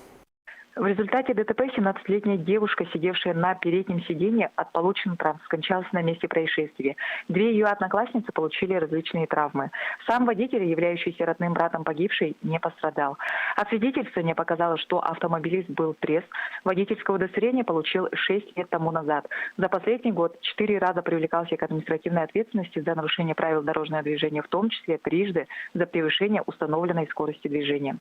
В результате ДТП 17-летняя девушка, сидевшая на переднем сиденье от полученных травм, скончалась на месте происшествия. Две ее одноклассницы получили различные травмы. Сам водитель, являющийся родным братом погибшей, не пострадал. Освидетельствование показало, что автомобилист был трезв. Водительское удостоверение получил 6 лет тому назад. За последний год 4 раза привлекался к административной ответственности за нарушение правил дорожного движения, в том числе трижды за превышение установленной скорости движения.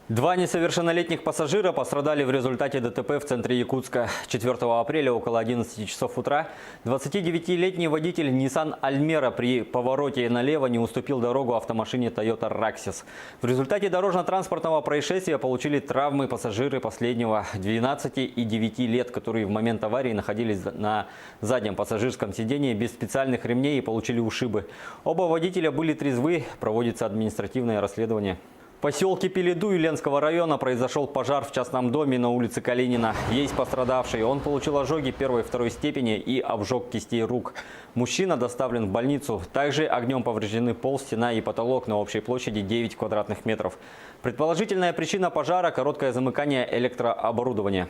Два несовершеннолетних пассажира пострадали в результате ДТП в центре Якутска. 4 апреля около 11 часов утра 29-летний водитель Nissan Almera при повороте налево не уступил дорогу автомашине Toyota Raxis. В результате дорожно-транспортного происшествия получили травмы пассажиры последнего 12 и 9 лет, которые в момент аварии находились на заднем пассажирском сидении без специальных ремней и получили ушибы. Оба водителя были трезвы, проводится административное расследование. В поселке Пеледу Юленского района произошел пожар в частном доме на улице Калинина. Есть пострадавший. Он получил ожоги первой и второй степени и обжог кистей рук. Мужчина доставлен в больницу. Также огнем повреждены пол, стена и потолок на общей площади 9 квадратных метров. Предположительная причина пожара – короткое замыкание электрооборудования.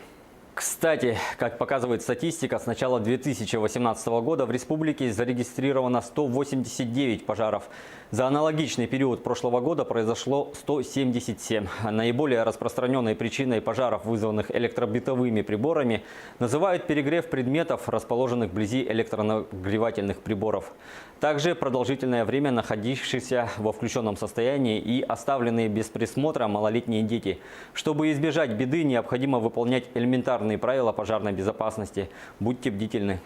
Кстати, как показывает статистика, с начала 2018 года в республике зарегистрировано 189 пожаров. За аналогичный период прошлого года произошло 177. Наиболее распространенной причиной пожаров, вызванных электробытовыми приборами, называют перегрев предметов, расположенных вблизи электронагревательных приборов. Также продолжительное время находившиеся во включенном состоянии и оставленные без присмотра малолетние дети. Чтобы избежать беды, необходимо выполнять элементарные правила пожарной безопасности. Будьте бдительны.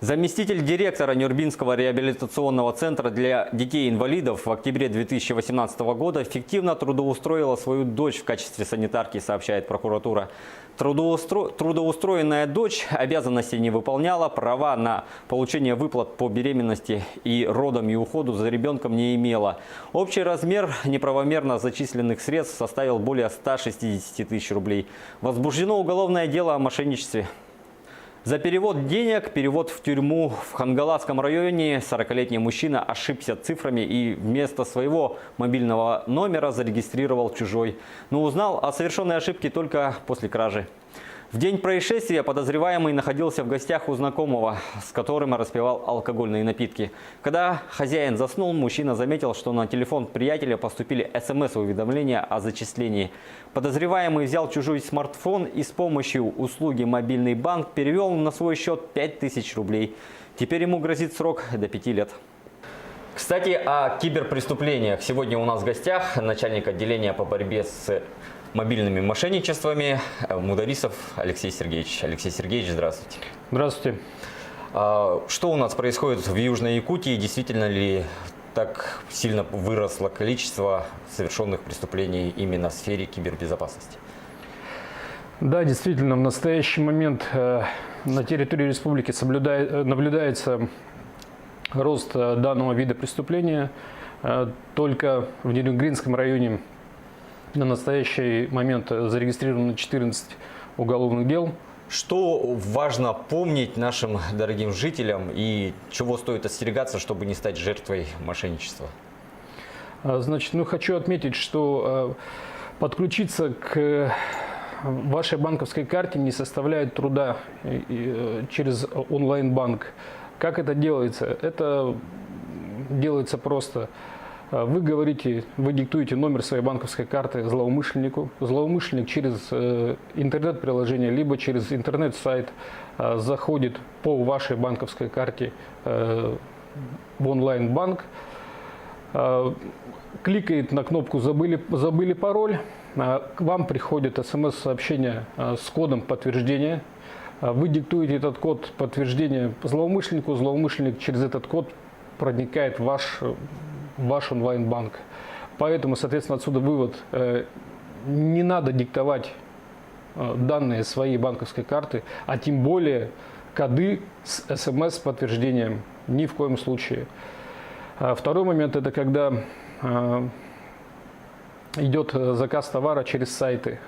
Заместитель директора Нюрбинского реабилитационного центра для детей-инвалидов в октябре 2018 года фиктивно трудоустроила свою дочь в качестве санитарки, сообщает прокуратура. Трудоустроенная дочь обязанностей не выполняла, права на получение выплат по беременности и родам и уходу за ребенком не имела. Общий размер неправомерно зачисленных средств составил более 160 тысяч рублей. Возбуждено уголовное дело о мошенничестве. За перевод денег, перевод в тюрьму в Хангаласском районе 40-летний мужчина ошибся цифрами и вместо своего мобильного номера зарегистрировал чужой. Но узнал о совершенной ошибке только после кражи. В день происшествия подозреваемый находился в гостях у знакомого, с которым распивал алкогольные напитки. Когда хозяин заснул, мужчина заметил, что на телефон приятеля поступили СМС-уведомления о зачислении. Подозреваемый взял чужой смартфон и с помощью услуги «Мобильный банк» перевел на свой счет 5000 рублей. Теперь ему грозит срок до 5 лет. Кстати, о киберпреступлениях. Сегодня у нас в гостях начальник отделения по борьбе с мобильными мошенничествами Мударисов Алексей Сергеевич. Алексей Сергеевич, здравствуйте. Здравствуйте. Что у нас происходит в Южной Якутии? Действительно ли так сильно выросло количество совершенных преступлений именно в сфере кибербезопасности? Да, действительно, в настоящий момент на территории республики наблюдается рост данного вида преступления. Только в Нерюнгринском районе на настоящий момент зарегистрировано 14 уголовных дел. Что важно помнить нашим дорогим жителям и чего стоит остерегаться, чтобы не стать жертвой мошенничества? Значит, хочу отметить, что подключиться к вашей банковской карте не составляет труда через онлайн-банк. Как это делается? Это делается просто. Вы диктуете номер своей банковской карты злоумышленнику. Злоумышленник через интернет-приложение, либо через интернет-сайт заходит по вашей банковской карте в онлайн-банк, кликает на кнопку «Забыли пароль», к вам приходит смс-сообщение с кодом подтверждения. Вы диктуете этот код подтверждения злоумышленнику, злоумышленник через этот код проникает в ваш онлайн-банк. Поэтому, соответственно, отсюда вывод. Не надо диктовать данные своей банковской карты, а тем более коды с смс-подтверждением. Ни в коем случае. Второй момент – это когда идет заказ товара через сайты.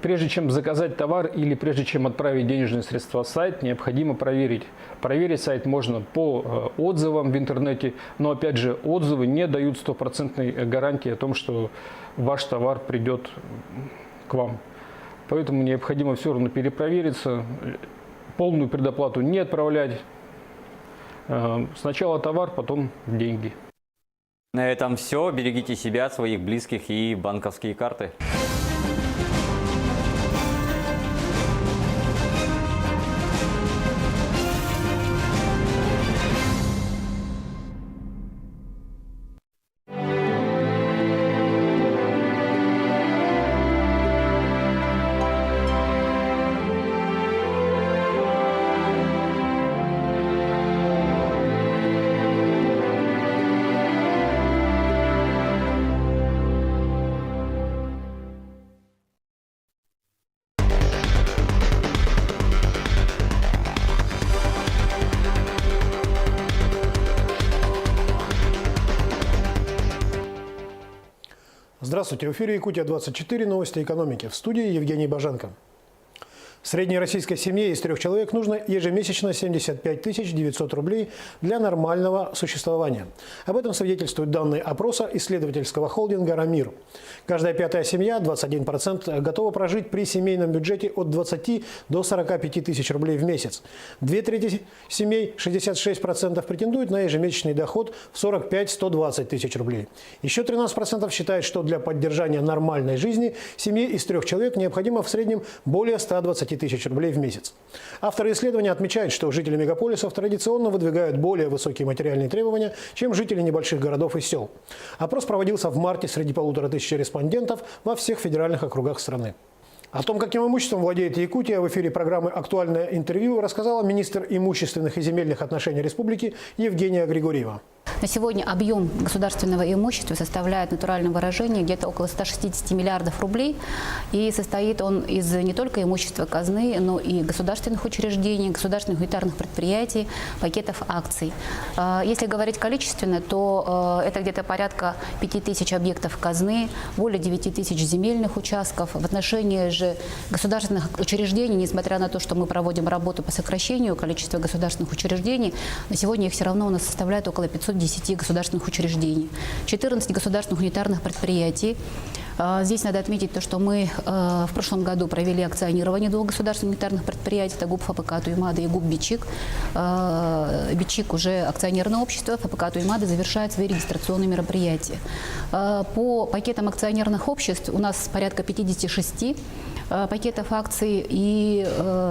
Прежде чем заказать товар или прежде чем отправить денежные средства в сайт, необходимо проверить. Проверить сайт можно по отзывам в интернете, но опять же отзывы не дают стопроцентной гарантии о том, что ваш товар придет к вам. Поэтому необходимо все равно перепровериться, полную предоплату не отправлять. Сначала товар, потом деньги. На этом все. Берегите себя, своих близких и банковские карты. Здравствуйте, в эфире Якутия-24, новости экономики. В студии Евгений Баженко. Средней российской семье из 3 человек нужно ежемесячно 75 900 рублей для нормального существования. Об этом свидетельствуют данные опроса исследовательского холдинга «Рамир». Каждая 5-я семья, 21%, готова прожить при семейном бюджете от 20 до 45 тысяч рублей в месяц. 2/3 семей, 66%, претендуют на ежемесячный доход в 45-120 тысяч рублей. Еще 13% считают, что для поддержания нормальной жизни семье из 3 человек необходимо в среднем более 120 тысяч рублей в месяц. Авторы исследования отмечают, что жители мегаполисов традиционно выдвигают более высокие материальные требования, чем жители небольших городов и сел. Опрос проводился в марте среди 1500 респондентов во всех федеральных округах страны. О том, каким имуществом владеет Якутия, в эфире программы «Актуальное интервью» рассказала министр имущественных и земельных отношений республики Евгения Григорьева. На сегодня объем государственного имущества составляет в натуральном выражении где-то около 160 миллиардов рублей. И состоит он из не только имущества казны, но и государственных учреждений, государственных унитарных предприятий, пакетов акций. Если говорить количественно, то это где-то порядка 5000 объектов казны, более 9000 земельных участков. В отношении же государственных учреждений, несмотря на то, что мы проводим работу по сокращению количества государственных учреждений, на сегодня их все равно у нас составляет около 510 государственных учреждений, 14 государственных унитарных предприятий. Здесь надо отметить то, что мы в прошлом году провели акционирование 2 государственных унитарных предприятий. Это ГУП ФПК Туймада и ГУП Бичик. Бичик уже акционерное общество, ФПК Туймада завершает свои регистрационные мероприятия. По пакетам акционерных обществ у нас порядка 56 пакетов акций, и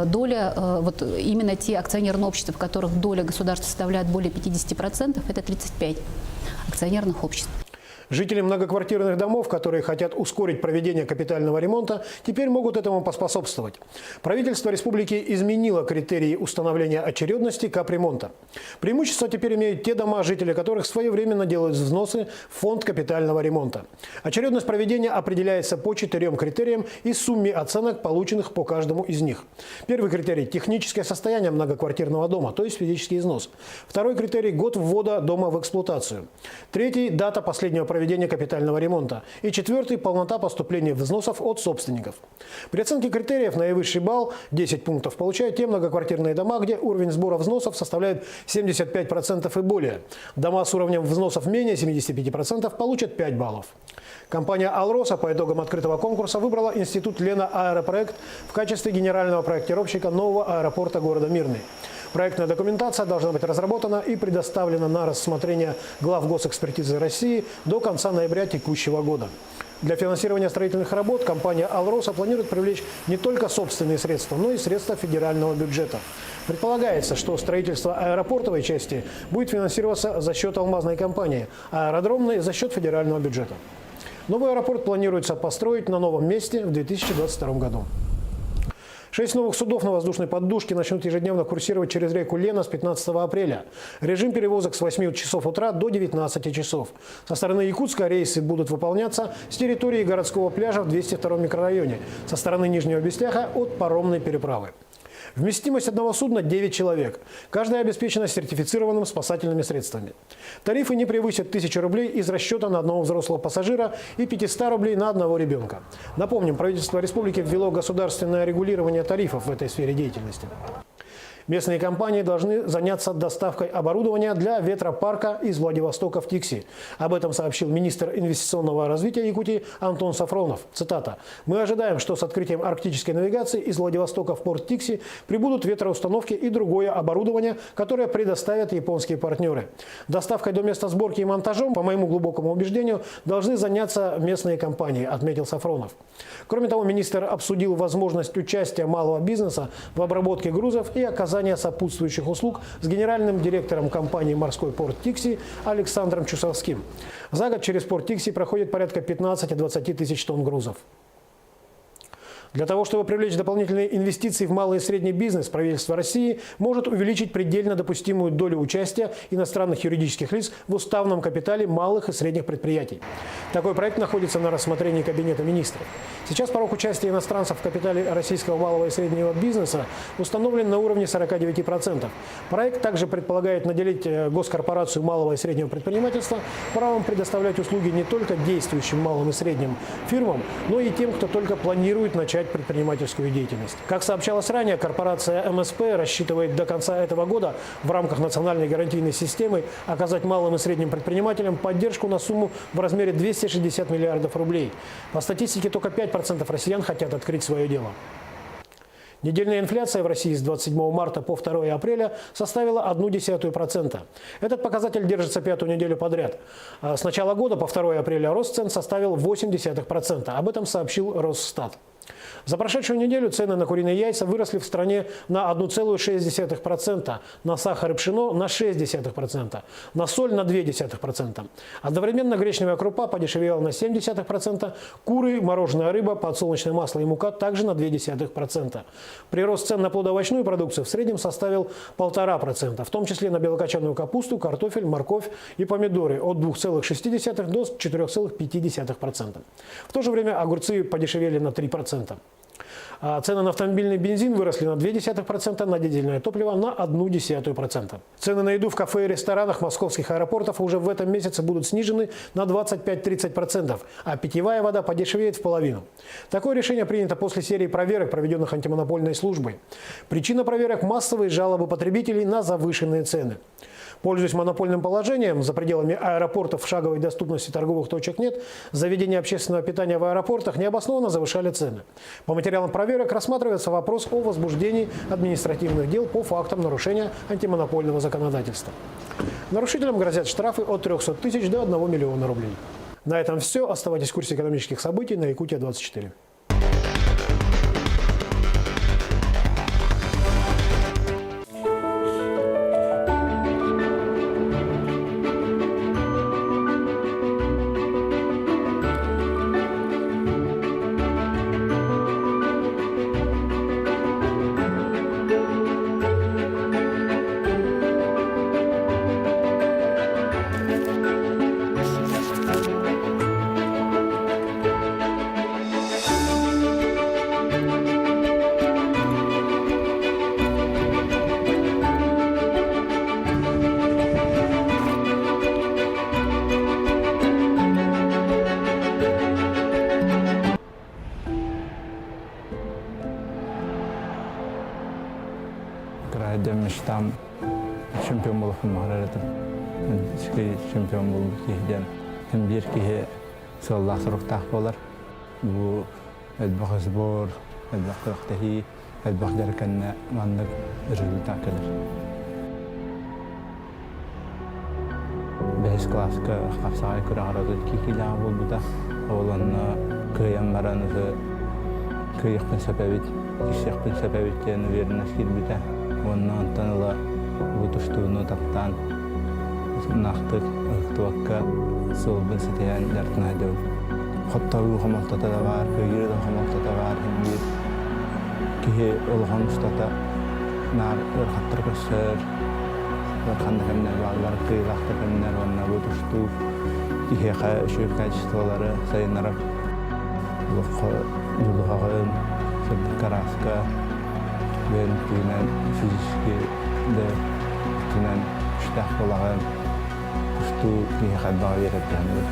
доля, вот именно те акционерные общества, в которых доля государства составляет более 50%, это 35 акционерных обществ. Жители многоквартирных домов, которые хотят ускорить проведение капитального ремонта, теперь могут этому поспособствовать. Правительство республики изменило критерии установления очередности капремонта. Преимущество теперь имеют те дома, жители которых своевременно делают взносы в фонд капитального ремонта. Очередность проведения определяется по 4 критериям и сумме оценок, полученных по каждому из них. Первый критерий – техническое состояние многоквартирного дома, то есть физический износ. Второй критерий – год ввода дома в эксплуатацию. Третий – дата последнего проведения капитального ремонта. И 4-й – полнота поступления взносов от собственников. При оценке критериев наивысший балл, 10 пунктов, получают те многоквартирные дома, где уровень сбора взносов составляет 75% и более. Дома с уровнем взносов менее 75% получат 5 баллов. Компания «Алроса» по итогам открытого конкурса выбрала институт Лена Аэропроект в качестве генерального проектировщика нового аэропорта города Мирный. Проектная документация должна быть разработана и предоставлена на рассмотрение глав госэкспертизы России до конца ноября текущего года. Для финансирования строительных работ компания «Алроса» планирует привлечь не только собственные средства, но и средства федерального бюджета. Предполагается, что строительство аэропортовой части будет финансироваться за счет алмазной компании, а аэродромной – за счет федерального бюджета. Новый аэропорт планируется построить на новом месте в 2022 году. 6 новых судов на воздушной поддужке начнут ежедневно курсировать через реку Лена с 15 апреля. Режим перевозок с 8 часов утра до 19 часов. Со стороны Якутска рейсы будут выполняться с территории городского пляжа в 202 микрорайоне, со стороны Нижнего Бестяха от паромной переправы. Вместимость одного судна – 9 человек. Каждая обеспечена сертифицированными спасательными средствами. Тарифы не превысят 1000 рублей из расчета на одного взрослого пассажира и 500 рублей на одного ребенка. Напомним, правительство республики ввело государственное регулирование тарифов в этой сфере деятельности. Местные компании должны заняться доставкой оборудования для ветропарка из Владивостока в Тикси. Об этом сообщил министр инвестиционного развития Якутии Антон Сафронов. Цитата. «Мы ожидаем, что с открытием арктической навигации из Владивостока в порт Тикси прибудут ветроустановки и другое оборудование, которое предоставят японские партнеры. Доставкой до места сборки и монтажом, по моему глубокому убеждению, должны заняться местные компании», отметил Сафронов. Кроме того, министр обсудил возможность участия малого бизнеса в обработке грузов и оказания сопутствующих услуг с генеральным директором компании «Морской порт Тикси» Александром Чусовским. За год через порт Тикси проходит порядка 15-20 тысяч тонн грузов. Для того, чтобы привлечь дополнительные инвестиции в малый и средний бизнес, правительство России может увеличить предельно допустимую долю участия иностранных юридических лиц в уставном капитале малых и средних предприятий. Такой проект находится на рассмотрении Кабинета министров. Сейчас порог участия иностранцев в капитале российского малого и среднего бизнеса установлен на уровне 49%. Проект также предполагает наделить госкорпорацию малого и среднего предпринимательства правом предоставлять услуги не только действующим малым и средним фирмам, но и тем, кто только планирует начать предпринимательскую деятельность. Как сообщалось ранее, корпорация МСП рассчитывает до конца этого года в рамках национальной гарантийной системы оказать малым и средним предпринимателям поддержку на сумму в размере 260 миллиардов рублей. По статистике, только 5% россиян хотят открыть свое дело. Недельная инфляция в России с 27 марта по 2 апреля составила 0,1%. Этот показатель держится пятую неделю подряд. С начала года по 2 апреля рост цен составил 0,8%. Об этом сообщил Росстат. За прошедшую неделю цены на куриные яйца выросли в стране на 1,6%, на сахар и пшено на 0,6%, на соль на 0,2%. Одновременно гречневая крупа подешевела на 0,7%, куры, мороженая рыба, подсолнечное масло и мука также на 0,2%. Прирост цен на плодоовощную продукцию в среднем составил 1,5%, в том числе на белокочанную капусту, картофель, морковь и помидоры от 2,6% до 4,5%. В то же время огурцы подешевели на 3%. Цены на автомобильный бензин выросли на 0,2%, на дизельное топливо на 0,1%. Цены на еду в кафе и ресторанах московских аэропортов уже в этом месяце будут снижены на 25-30%, а питьевая вода подешевеет в половину. Такое решение принято после серии проверок, проведенных антимонопольной службой. Причина проверок – массовые жалобы потребителей на завышенные цены. Пользуясь монопольным положением, за пределами аэропортов в шаговой доступности торговых точек нет, заведения общественного питания в аэропортах необоснованно завышали цены. По материалам проверок рассматривается вопрос о возбуждении административных дел по фактам нарушения антимонопольного законодательства. Нарушителям грозят штрафы от 300 тысяч до 1 миллиона рублей. На этом все. Оставайтесь в курсе экономических событий на Якутия-24. Müştam şampiyon bulup mağaradım. Şampiyon bulup giden. Hem bir ki sallah sorukta bolar. Bu elbaq zbor, elbaq qırqtahi, elbaq derken mandık rezultat gelir. Beş klaska qapsaqay kura aradı ki la oldu da oğlanna kıyam baranızı kıyıqpın sebebit, kişiqpın sebebitlerini veriniz kilbide. Ondan tanıla bu tuştuğunu taptan naqtık ıhtuvakka solbun siteyen dertine edem. Hatta bu hamaltada da var, köygiri de hamaltada var. Hem bir kihe olğan ustata nar ırxattır kışır. Irxandı hemler bağlar, kıyılaktır hemler onna bu tuştuğ kihe şöp kaçıştıqları sayınarak yuluğağın, sabit karaska ben tünen fiziki de tünen iştah olağın tuştuğ kihe kaddağı verirkendir.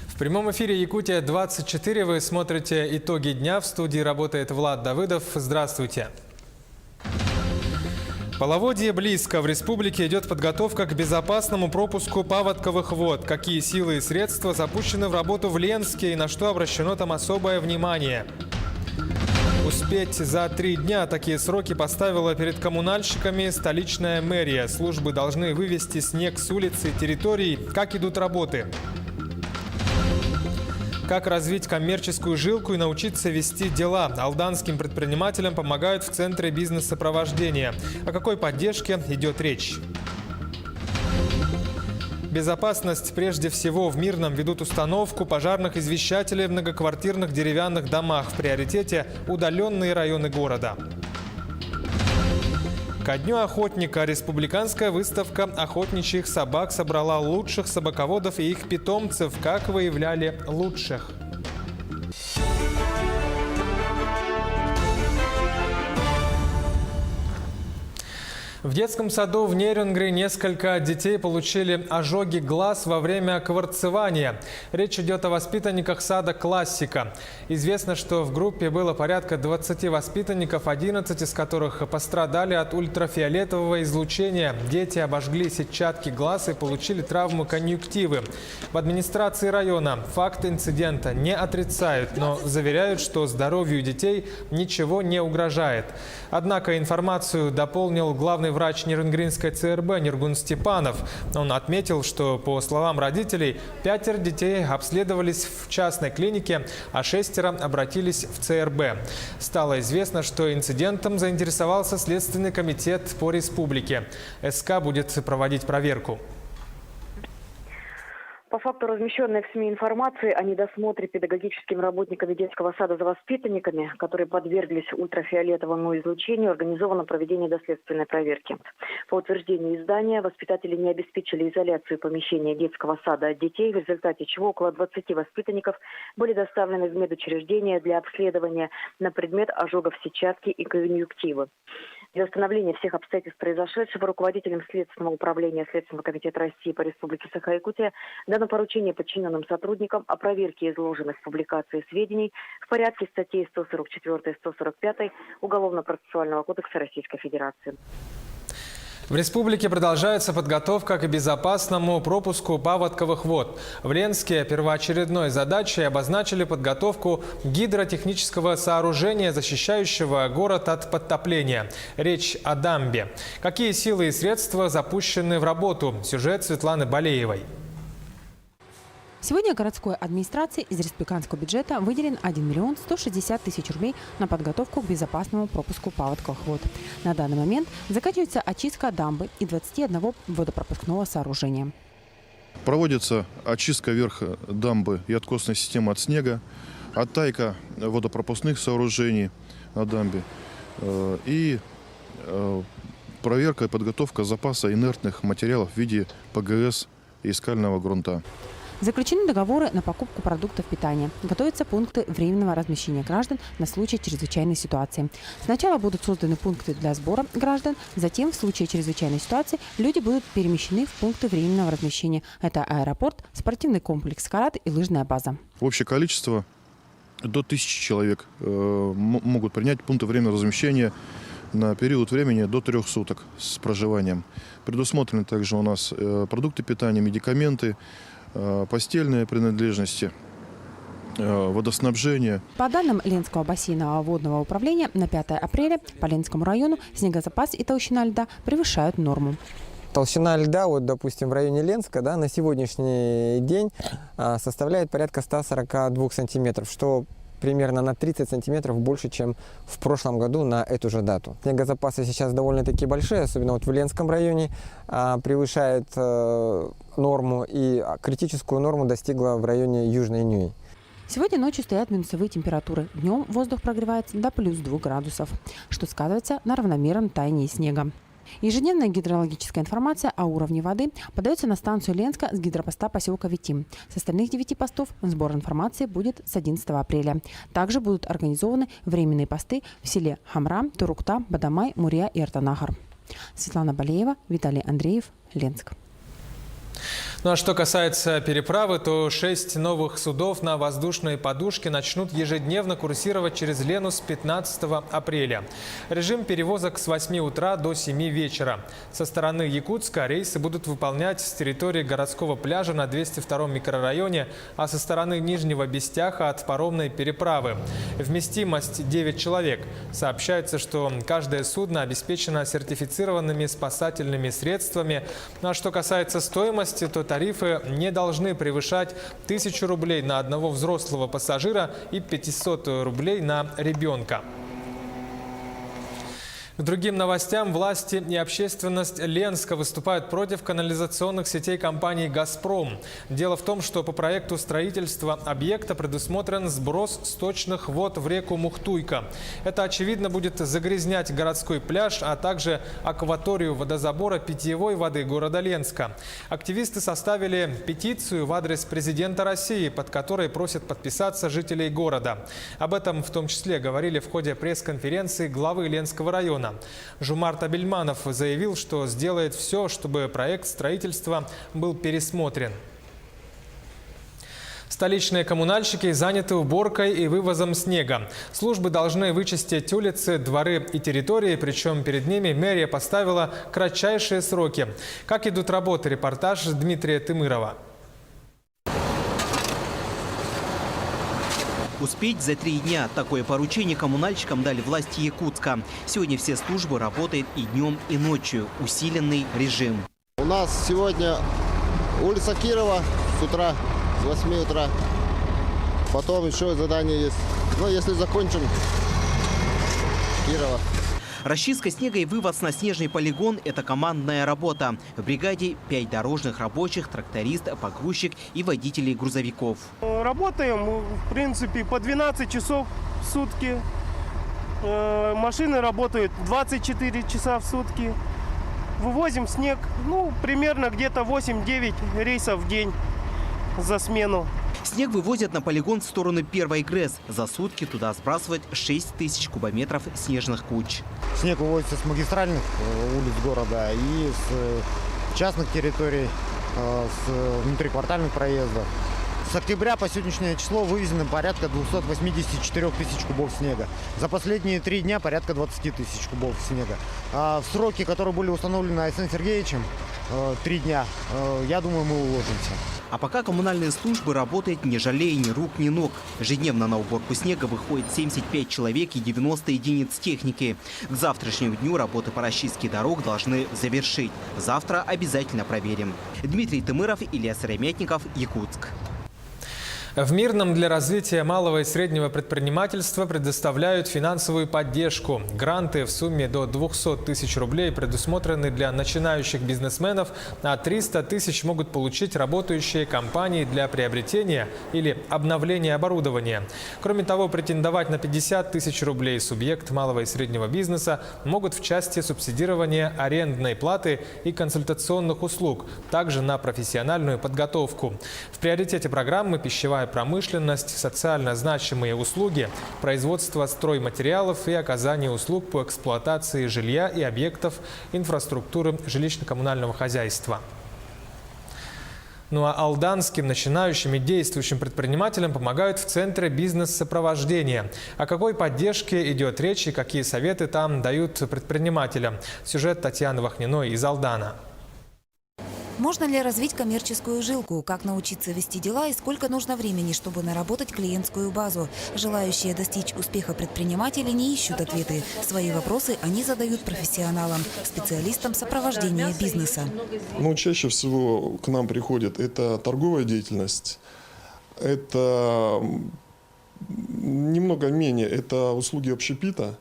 В прямом эфире «Якутия-24» вы смотрите итоги дня. В студии работает Влад Давыдов. Здравствуйте. Половодье близко. В республике идет подготовка к безопасному пропуску паводковых вод. Какие силы и средства запущены в работу в Ленске и на что обращено там особое внимание? Успеть за 3 дня. Такие сроки поставила перед коммунальщиками столичная мэрия. Службы должны вывести снег с улиц и территорий. Как идут работы? Как развить коммерческую жилку и научиться вести дела? Алданским предпринимателям помогают в Центре бизнес-сопровождения. О какой поддержке идет речь? Безопасность прежде всего. В Мирном ведут установку пожарных извещателей в многоквартирных деревянных домах. В приоритете удаленные районы города. Ко дню охотника республиканская выставка охотничьих собак собрала лучших собаководов и их питомцев. Как выявляли лучших? В детском саду в Нерюнгри несколько детей получили ожоги глаз во время кварцевания. Речь идет о воспитанниках сада «Классика». Известно, что в группе было порядка 20 воспитанников, 11 из которых пострадали от ультрафиолетового излучения. Дети обожгли сетчатки глаз и получили травму конъюнктивы. В администрации района факт инцидента не отрицают, но заверяют, что здоровью детей ничего не угрожает. Однако информацию дополнил главный врач Нерюнгринской ЦРБ Ниргун Степанов. Он отметил, что, по словам родителей, 5 детей обследовались в частной клинике, а 6 обратились в ЦРБ. Стало известно, что инцидентом заинтересовался Следственный комитет по республике. СК будет проводить проверку. По факту размещенной в СМИ информации о недосмотре педагогическими работниками детского сада за воспитанниками, которые подверглись ультрафиолетовому излучению, организовано проведение доследственной проверки. По утверждению издания, воспитатели не обеспечили изоляцию помещения детского сада от детей, в результате чего около 20 воспитанников были доставлены в медучреждение для обследования на предмет ожогов сетчатки и конъюнктивы. Для установления всех обстоятельств произошедшего руководителем Следственного управления Следственного комитета России по Республике Саха-Якутия дано поручение подчиненным сотрудникам о проверке изложенных в публикации сведений в порядке статей 144 и 145 Уголовно-процессуального кодекса Российской Федерации. В республике продолжается подготовка к безопасному пропуску паводковых вод. В Ленске первоочередной задачей обозначили подготовку гидротехнического сооружения, защищающего город от подтопления. Речь о дамбе. Какие силы и средства запущены в работу? Сюжет Светланы Балеевой. Сегодня городской администрации из республиканского бюджета выделен 1 миллион 160 тысяч рублей на подготовку к безопасному пропуску паводковых вод. На данный момент заканчивается очистка дамбы и 21 водопропускного сооружения. Проводится очистка верха дамбы и откосной системы от снега, оттайка водопропускных сооружений на дамбе и проверка и подготовка запаса инертных материалов в виде ПГС и скального грунта. Заключены договоры на покупку продуктов питания. Готовятся пункты временного размещения граждан на случай чрезвычайной ситуации. Сначала будут созданы пункты для сбора граждан, затем в случае чрезвычайной ситуации люди будут перемещены в пункты временного размещения. Это аэропорт, спортивный комплекс «Карат» и лыжная база. Общее количество до 1000 человек могут принять пункты временного размещения на период времени до 3 суток с проживанием. Предусмотрены также у нас продукты питания, медикаменты, постельные принадлежности, водоснабжение. По данным Ленского бассейнового водного управления, на 5 апреля по Ленскому району снегозапас и толщина льда превышают норму. Толщина льда, вот, допустим, в районе Ленска, на сегодняшний день составляет порядка 142 сантиметров, что примерно на 30 сантиметров больше, чем в прошлом году на эту же дату. Снегозапасы сейчас довольно-таки большие, особенно вот в Ленском районе, превышает норму, и критическую норму достигла в районе Южной Нюи. Сегодня ночью стоят минусовые температуры. Днем воздух прогревается до плюс 2 градусов, что сказывается на равномерном таянии снега. Ежедневная гидрологическая информация о уровне воды подается на станцию Ленска с гидропоста поселка Витим. С остальных 9 постов сбор информации будет с 11 апреля. Также будут организованы временные посты в селе Хамра, Турукта, Бадамай, Мурия и Артанахар. Светлана Балеева, Виталий Андреев, Ленск. Ну а что касается переправы, то 6 новых судов на воздушной подушке начнут ежедневно курсировать через Лену с 15 апреля. Режим перевозок с 8 утра до 7 вечера. Со стороны Якутска рейсы будут выполнять с территории городского пляжа на 202-м микрорайоне, а со стороны Нижнего Бестяха от паромной переправы. Вместимость 9 человек. Сообщается, что каждое судно обеспечено сертифицированными спасательными средствами. Ну а что касается стоимости, то тарифы не должны превышать 1000 рублей на одного взрослого пассажира и 500 рублей на ребенка. К другим новостям. Власти и общественность Ленска выступают против канализационных сетей компании «Газпром». Дело в том, что по проекту строительства объекта предусмотрен сброс сточных вод в реку Мухтуйка. Это, очевидно, будет загрязнять городской пляж, а также акваторию водозабора питьевой воды города Ленска. Активисты составили петицию в адрес президента России, под которой просят подписаться жителей города. Об этом в том числе говорили в ходе пресс-конференции главы Ленского района. Жумарт Абельманов заявил, что сделает все, чтобы проект строительства был пересмотрен. Столичные коммунальщики заняты уборкой и вывозом снега. Службы должны вычистить улицы, дворы и территории, причем перед ними мэрия поставила кратчайшие сроки. Как идут работы? Репортаж Дмитрия Тымырова. Успеть за 3 дня. Такое поручение коммунальщикам дали власти Якутска. Сегодня все службы работают и днем, и ночью. Усиленный режим. У нас сегодня улица Кирова с утра, с 8 утра. Потом еще задание есть. Но если закончим, Кирова. Расчистка снега и вывоз на снежный полигон – это командная работа. В бригаде 5 дорожных рабочих, тракторист, погрузчик и водителей грузовиков. Работаем, в принципе, по 12 часов в сутки. Машины работают 24 часа в сутки. Вывозим снег, примерно где-то 8-9 рейсов в день за смену. Снег вывозят на полигон в сторону Первой ГРЭС. За сутки туда сбрасывать 6000 кубометров снежных куч. Снег вывозится с магистральных улиц города и с частных территорий, с внутриквартальных проездов. С октября по сегодняшнее число вывезено порядка 284 тысяч кубов снега. За последние 3 дня порядка 20 тысяч кубов снега. А в сроки, которые были установлены Александром Сергеевичем, 3 дня, я думаю, мы уложимся. А пока коммунальные службы работают, не жалея ни рук, ни ног. Ежедневно на уборку снега выходит 75 человек и 90 единиц техники. К завтрашнему дню работы по расчистке дорог должны завершить. Завтра обязательно проверим. Дмитрий Тымыров, Илья Сыромятников, Якутск. В Мирном для развития малого и среднего предпринимательства предоставляют финансовую поддержку. Гранты в сумме до 200 тысяч рублей предусмотрены для начинающих бизнесменов, а 300 тысяч могут получить работающие компании для приобретения или обновления оборудования. Кроме того, претендовать на 50 тысяч рублей субъект малого и среднего бизнеса могут в части субсидирования арендной платы и консультационных услуг, также на профессиональную подготовку. В приоритете программы пищевая промышленность, социально значимые услуги, производство стройматериалов и оказание услуг по эксплуатации жилья и объектов инфраструктуры жилищно-коммунального хозяйства. Ну а алданским начинающим и действующим предпринимателям помогают в Центре бизнес-сопровождения. О какой поддержке идет речь и какие советы там дают предпринимателям? Сюжет Татьяны Вахниной из Алдана. Можно ли развить коммерческую жилку? Как научиться вести дела и сколько нужно времени, чтобы наработать клиентскую базу? Желающие достичь успеха предприниматели не ищут ответы. Свои вопросы они задают профессионалам, специалистам сопровождения бизнеса. Чаще всего к нам приходит это торговая деятельность, это немного менее это услуги общепита.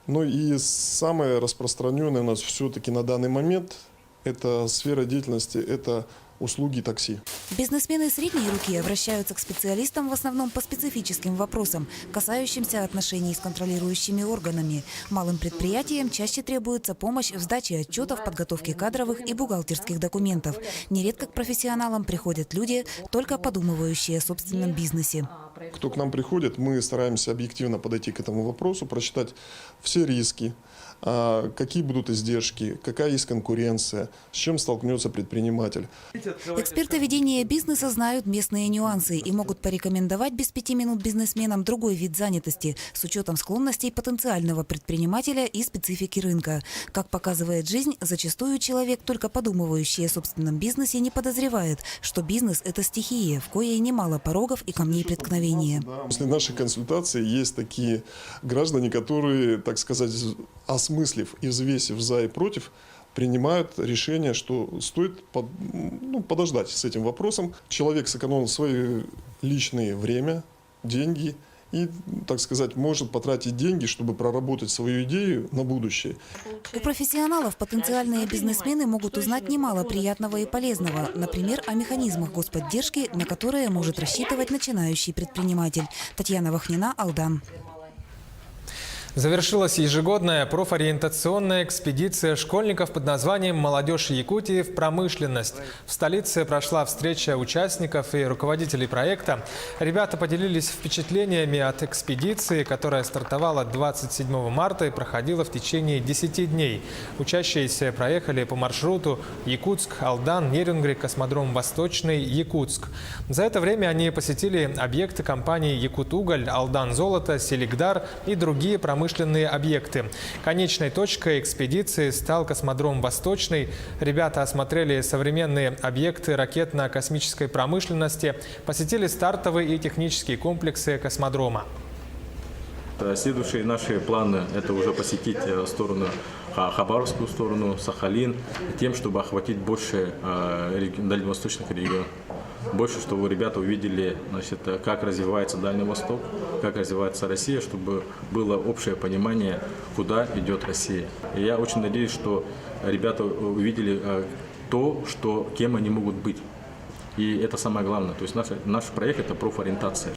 Но и самое распространенное у нас все-таки на данный момент это сфера деятельности, это услуги такси. Бизнесмены средней руки обращаются к специалистам в основном по специфическим вопросам, касающимся отношений с контролирующими органами. Малым предприятиям чаще требуется помощь в сдаче отчетов, подготовке кадровых и бухгалтерских документов. Нередко к профессионалам приходят люди, только подумывающие о собственном бизнесе. Кто к нам приходит, мы стараемся объективно подойти к этому вопросу, просчитать все риски, какие будут издержки, какая есть конкуренция, с чем столкнется предприниматель. Эксперты ведения бизнеса знают местные нюансы и могут порекомендовать без 5 минут бизнесменам другой вид занятости с учетом склонностей потенциального предпринимателя и специфики рынка. Как показывает жизнь, зачастую человек, только подумывающий о собственном бизнесе, не подозревает, что бизнес – это стихия, в коей немало порогов и камней преткновения. После нашей консультации есть такие граждане, которые, так сказать, осмыслив и взвесив за и против, принимают решение, что стоит подождать с этим вопросом. Человек сэкономил свое личное время, деньги и, так сказать, может потратить деньги, чтобы проработать свою идею на будущее. У профессионалов потенциальные бизнесмены могут узнать немало приятного и полезного, например, о механизмах господдержки, на которые может рассчитывать начинающий предприниматель. Татьяна Вахнина, Алдан. Завершилась ежегодная профориентационная экспедиция школьников под названием «Молодежь Якутии в промышленность». В столице прошла встреча участников и руководителей проекта. Ребята поделились впечатлениями от экспедиции, которая стартовала 27 марта и проходила в течение 10 дней. Учащиеся проехали по маршруту Якутск, Алдан, Нерюнгри, космодром Восточный, Якутск. За это время они посетили объекты компаний «Якутуголь», «Алдан Золото», «Селигдар» и другие промышленные объекты. Конечной точкой экспедиции стал космодром Восточный. Ребята осмотрели современные объекты ракетно-космической промышленности, посетили стартовые и технические комплексы космодрома. Следующие наши планы – это уже посетить сторону Хабаровскую сторону, Сахалин, тем, чтобы охватить больше дальневосточных регионов. Больше, чтобы ребята увидели, значит, как развивается Дальний Восток, как развивается Россия, чтобы было общее понимание, куда идет Россия. И я очень надеюсь, что ребята увидели то, кем они могут быть. И это самое главное. То есть наш проект – это профориентация.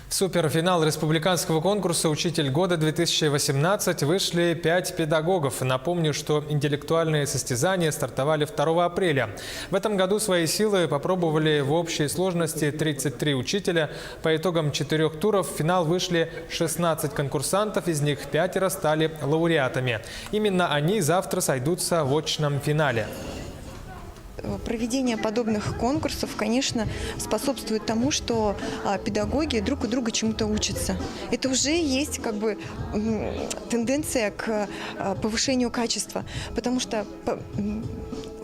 В суперфинал республиканского конкурса «Учитель года-2018» вышли 5 педагогов. Напомню, что интеллектуальные состязания стартовали 2 апреля. В этом году свои силы попробовали в общей сложности 33 учителя. По итогам 4 туров в финал вышли 16 конкурсантов, из них 5 стали лауреатами. Именно они завтра сойдутся в очном финале. Проведение подобных конкурсов, конечно, способствует тому, что педагоги друг у друга чему-то учатся. Это уже есть тенденция к повышению качества, потому что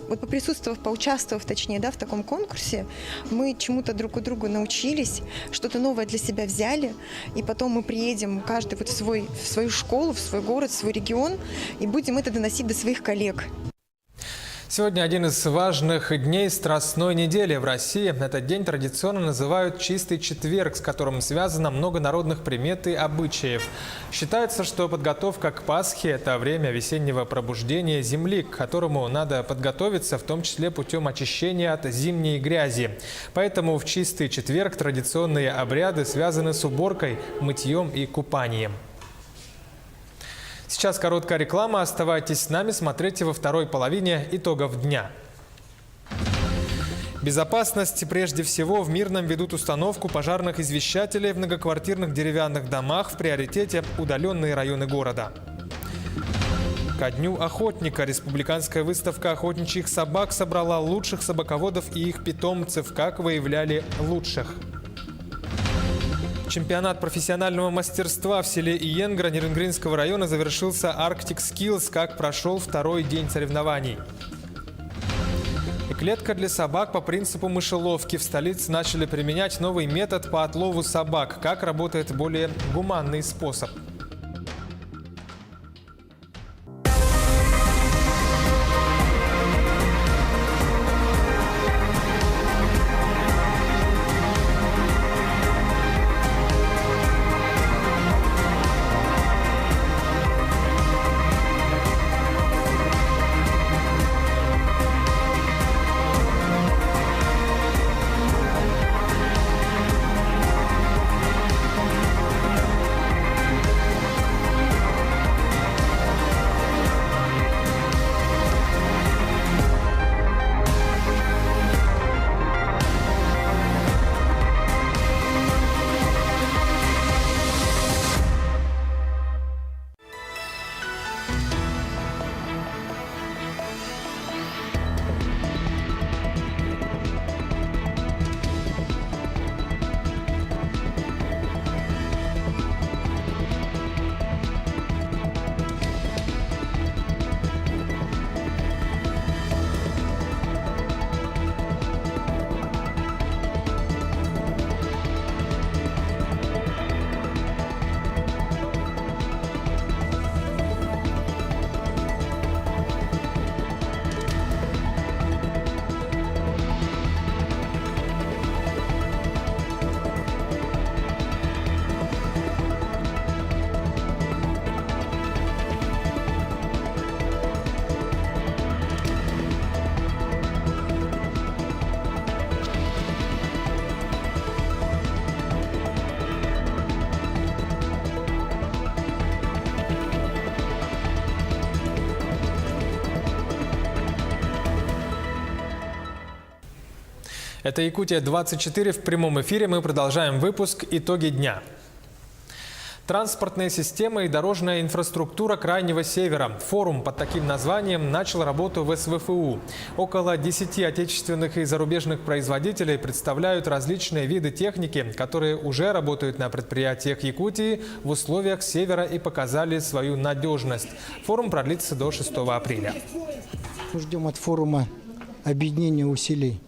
поприсутствовав, поучаствовав, точнее, в таком конкурсе, мы чему-то друг у друга научились, что-то новое для себя взяли, и потом мы приедем каждый в свою школу, в свой город, в свой регион, и будем это доносить до своих коллег. Сегодня один из важных дней Страстной недели в России. Этот день традиционно называют «Чистый четверг», с которым связано много народных примет и обычаев. Считается, что подготовка к Пасхе – это время весеннего пробуждения земли, к которому надо подготовиться, в том числе путем очищения от зимней грязи. Поэтому в Чистый четверг традиционные обряды связаны с уборкой, мытьем и купанием. Сейчас короткая реклама. Оставайтесь с нами, смотрите во второй половине итогов дня. Безопасность прежде всего. В Мирном ведут установку пожарных извещателей в многоквартирных деревянных домах, в приоритете удаленные районы города. Ко дню охотника республиканская выставка охотничьих собак собрала лучших собаководов и их питомцев, как выявляли лучших. Чемпионат профессионального мастерства в селе Иенгра Нерюнгринского района завершился Arctic Skills, как прошел 2-й день соревнований. И клетка для собак по принципу мышеловки. В столице начали применять новый метод по отлову собак. Как работает более гуманный способ. Это Якутия-24 в прямом эфире. Мы продолжаем выпуск «Итоги дня». Транспортные системы и дорожная инфраструктура Крайнего Севера. Форум под таким названием начал работу в СВФУ. Около 10 отечественных и зарубежных производителей представляют различные виды техники, которые уже работают на предприятиях Якутии в условиях Севера и показали свою надежность. Форум продлится до 6 апреля. Мы ждем от форума объединения усилий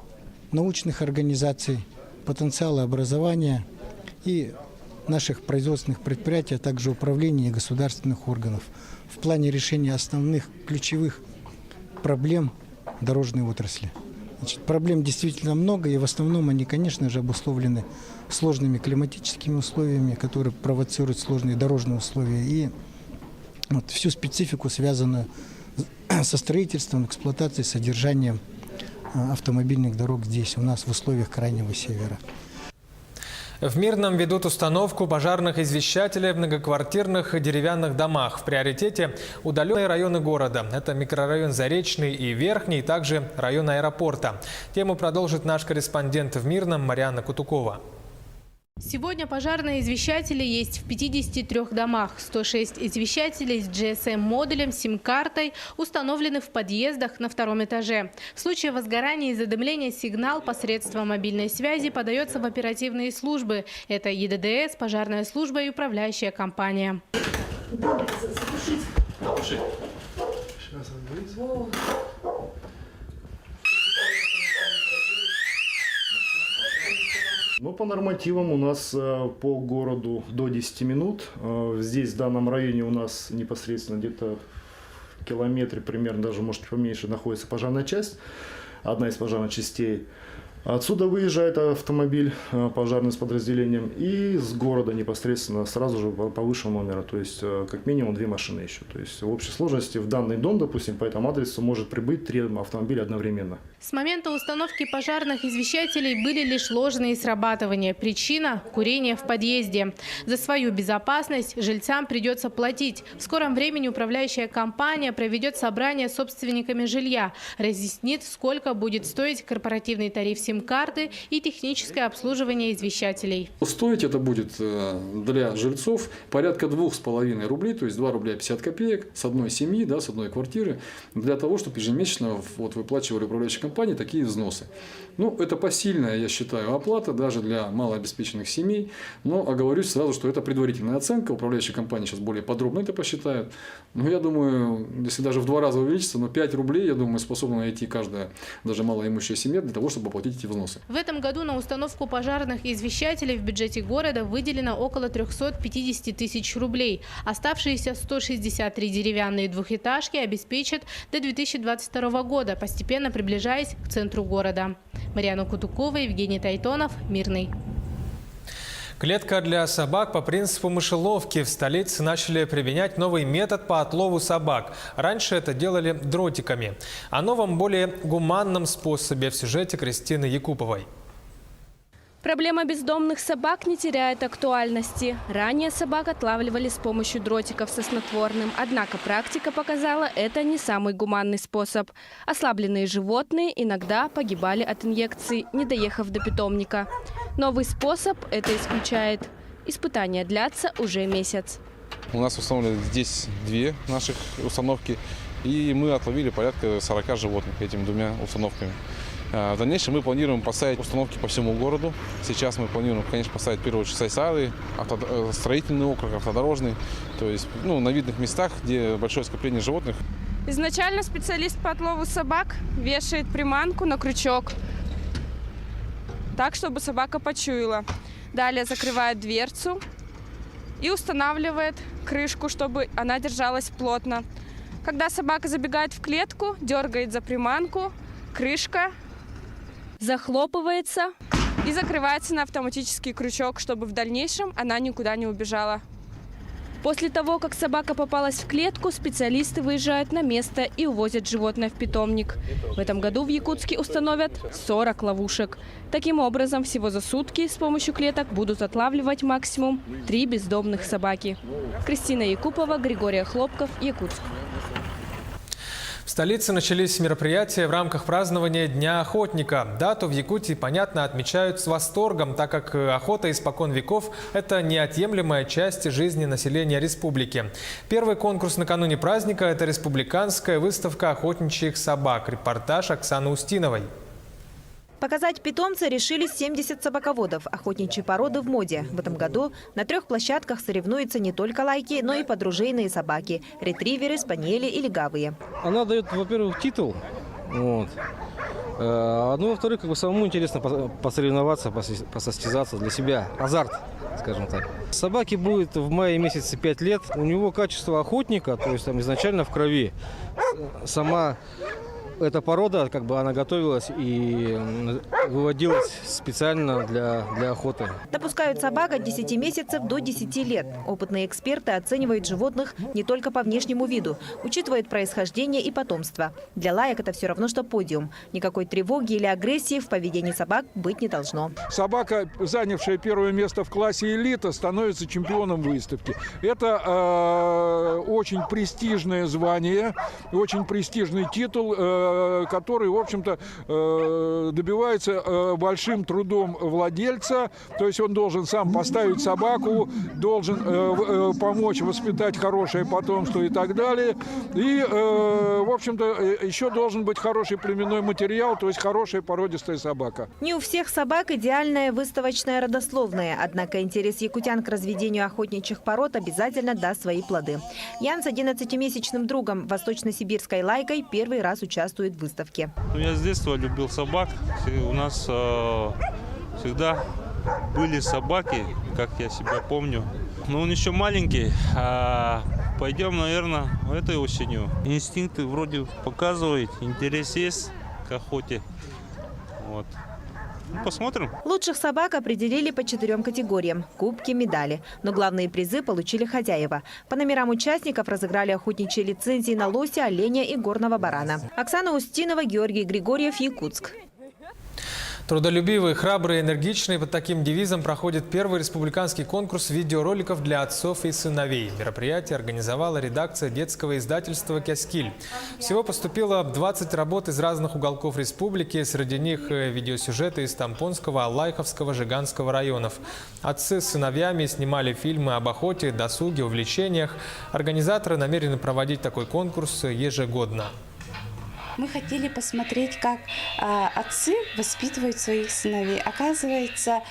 научных организаций, потенциала образования и наших производственных предприятий, а также управления и государственных органов в плане решения основных ключевых проблем дорожной отрасли. Значит, проблем действительно много, и в основном они, конечно же, обусловлены сложными климатическими условиями, которые провоцируют сложные дорожные условия, и вот всю специфику, связанную со строительством, эксплуатацией, содержанием автомобильных дорог здесь, у нас в условиях Крайнего Севера. В Мирном ведут установку пожарных извещателей в многоквартирных деревянных домах. В приоритете удаленные районы города. Это микрорайон Заречный и Верхний, также район аэропорта. Тему продолжит наш корреспондент в Мирном Марьяна Кутукова. Сегодня пожарные извещатели есть в 53 домах. 106 извещателей с GSM-модулем, сим-картой установлены в подъездах на 2-м этаже. В случае возгорания и задымления сигнал посредством мобильной связи подается в оперативные службы. Это ЕДДС, пожарная служба и управляющая компания. Ну, по нормативам у нас по городу до 10 минут. Здесь, в данном районе, у нас непосредственно где-то в километре, примерно даже, может, поменьше, находится пожарная часть, одна из пожарных частей. Отсюда выезжает автомобиль пожарный с подразделением, и с города непосредственно сразу же по высшему номеру, то есть как минимум 2 машины еще. То есть в общей сложности в данный дом, допустим, по этому адресу может прибыть 3 автомобиля одновременно. С момента установки пожарных извещателей были лишь ложные срабатывания. Причина – курение в подъезде. За свою безопасность жильцам придется платить. В скором времени управляющая компания проведет собрание с собственниками жилья, разъяснит, сколько будет стоить корпоративный тариф сим-карты и техническое обслуживание извещателей. Стоить это будет для жильцов порядка 2,5 рублей, то есть 2 рубля 50 копеек с одной семьи, да, с одной квартиры, для того, чтобы ежемесячно выплачивали управляющие компании такие взносы. Ну, это посильная, я считаю, оплата даже для малообеспеченных семей, но оговорюсь сразу, что это предварительная оценка, управляющие компании сейчас более подробно это посчитают. Но я думаю, если даже в 2 раза увеличится, но 5 рублей, я думаю, способна найти каждая, даже малоимущая семья, для того, чтобы оплатить эти взносы. В этом году на установку пожарных извещателей в бюджете города выделено около 350 тысяч рублей. Оставшиеся 163 деревянные двухэтажки обеспечат до 2022 года, постепенно приближаясь к центру города. Марьяна Кутукова, Евгений Тайтонов, Мирный. Клетка для собак по принципу мышеловки. В столице начали применять новый метод по отлову собак. Раньше это делали дротиками. О новом, более гуманном способе в сюжете Кристины Якуповой. Проблема бездомных собак не теряет актуальности. Ранее собак отлавливали с помощью дротиков со снотворным. Однако практика показала, это не самый гуманный способ. Ослабленные животные иногда погибали от инъекций, не доехав до питомника. Новый способ это исключает. Испытания длятся уже месяц. У нас установлены здесь 2 наших установки, и мы отловили порядка 40 животных этими 2 установками. В дальнейшем мы планируем поставить установки по всему городу. Сейчас мы планируем, конечно, поставить в первую очередь Сайсары, строительный округ, автодорожный, то есть на видных местах, где большое скопление животных. Изначально специалист по отлову собак вешает приманку на крючок, так, чтобы собака почуяла. Далее закрывает дверцу и устанавливает крышку, чтобы она держалась плотно. Когда собака забегает в клетку, дергает за приманку, крышка захлопывается и закрывается на автоматический крючок, чтобы в дальнейшем она никуда не убежала. После того, как собака попалась в клетку, специалисты выезжают на место и увозят животное в питомник. В этом году в Якутске установят 40 ловушек. Таким образом, всего за сутки с помощью клеток будут отлавливать максимум 3 бездомных собаки. Кристина Якупова, Григорий Хлопков, Якутск. В столице начались мероприятия в рамках празднования Дня охотника. Дату в Якутии, понятно, отмечают с восторгом, так как охота испокон веков – это неотъемлемая часть жизни населения республики. Первый конкурс накануне праздника – это республиканская выставка охотничьих собак. Репортаж Оксаны Устиновой. Показать питомца решили 70 собаководов. Охотничьи породы в моде. В этом году на 3 площадках соревнуются не только лайки, но и подружейные собаки – ретриверы, спаниели и легавые. Она дает, во-первых, титул. Вот. Ну, во-вторых, самому интересно посоревноваться, посостязаться для себя. Азарт, скажем так. Собаке будет в мае месяце 5 лет. У него качество охотника, то есть там изначально в крови. Сама эта порода, она готовилась и выводилась специально для охоты. Допускают собак от 10 месяцев до 10 лет. Опытные эксперты оценивают животных не только по внешнему виду, учитывают происхождение и потомство. Для лаек это все равно, что подиум. Никакой тревоги или агрессии в поведении собак быть не должно. Собака, занявшая первое место в классе элита, становится чемпионом выставки. Это очень престижное звание, очень престижный титул, который, в общем-то, добивается большим трудом владельца. То есть он должен сам поставить собаку, должен помочь воспитать хорошее потомство и так далее. И, в общем-то, еще должен быть хороший племенной материал, то есть хорошая породистая собака. Не у всех собак идеальная выставочная родословная. Однако интерес якутян к разведению охотничьих пород обязательно даст свои плоды. Ян с 11-месячным другом, восточно-сибирской лайкой, первый раз участвует в выставке. Я с детства любил собак. У нас всегда были собаки, как я себя помню. Но он еще маленький. Пойдем, наверное, этой осенью. Инстинкты вроде показывают, интерес есть к охоте. Вот. Посмотрим. Лучших собак определили по 4 категориям – кубки, медали. Но главные призы получили хозяева. По номерам участников разыграли охотничьи лицензии на лося, оленя и горного барана. Оксана Устинова, Георгий Григорьев, Якутск. Трудолюбивый, храбрый, энергичный. Под таким девизом проходит первый республиканский конкурс видеороликов для отцов и сыновей. Мероприятие организовала редакция детского издательства «Кяскиль». Всего поступило 20 работ из разных уголков республики. Среди них видеосюжеты из Тампонского, Алайховского, Жиганского районов. Отцы с сыновьями снимали фильмы об охоте, досуге, увлечениях. Организаторы намерены проводить такой конкурс ежегодно. Мы хотели посмотреть, как отцы воспитывают своих сыновей. Оказывается,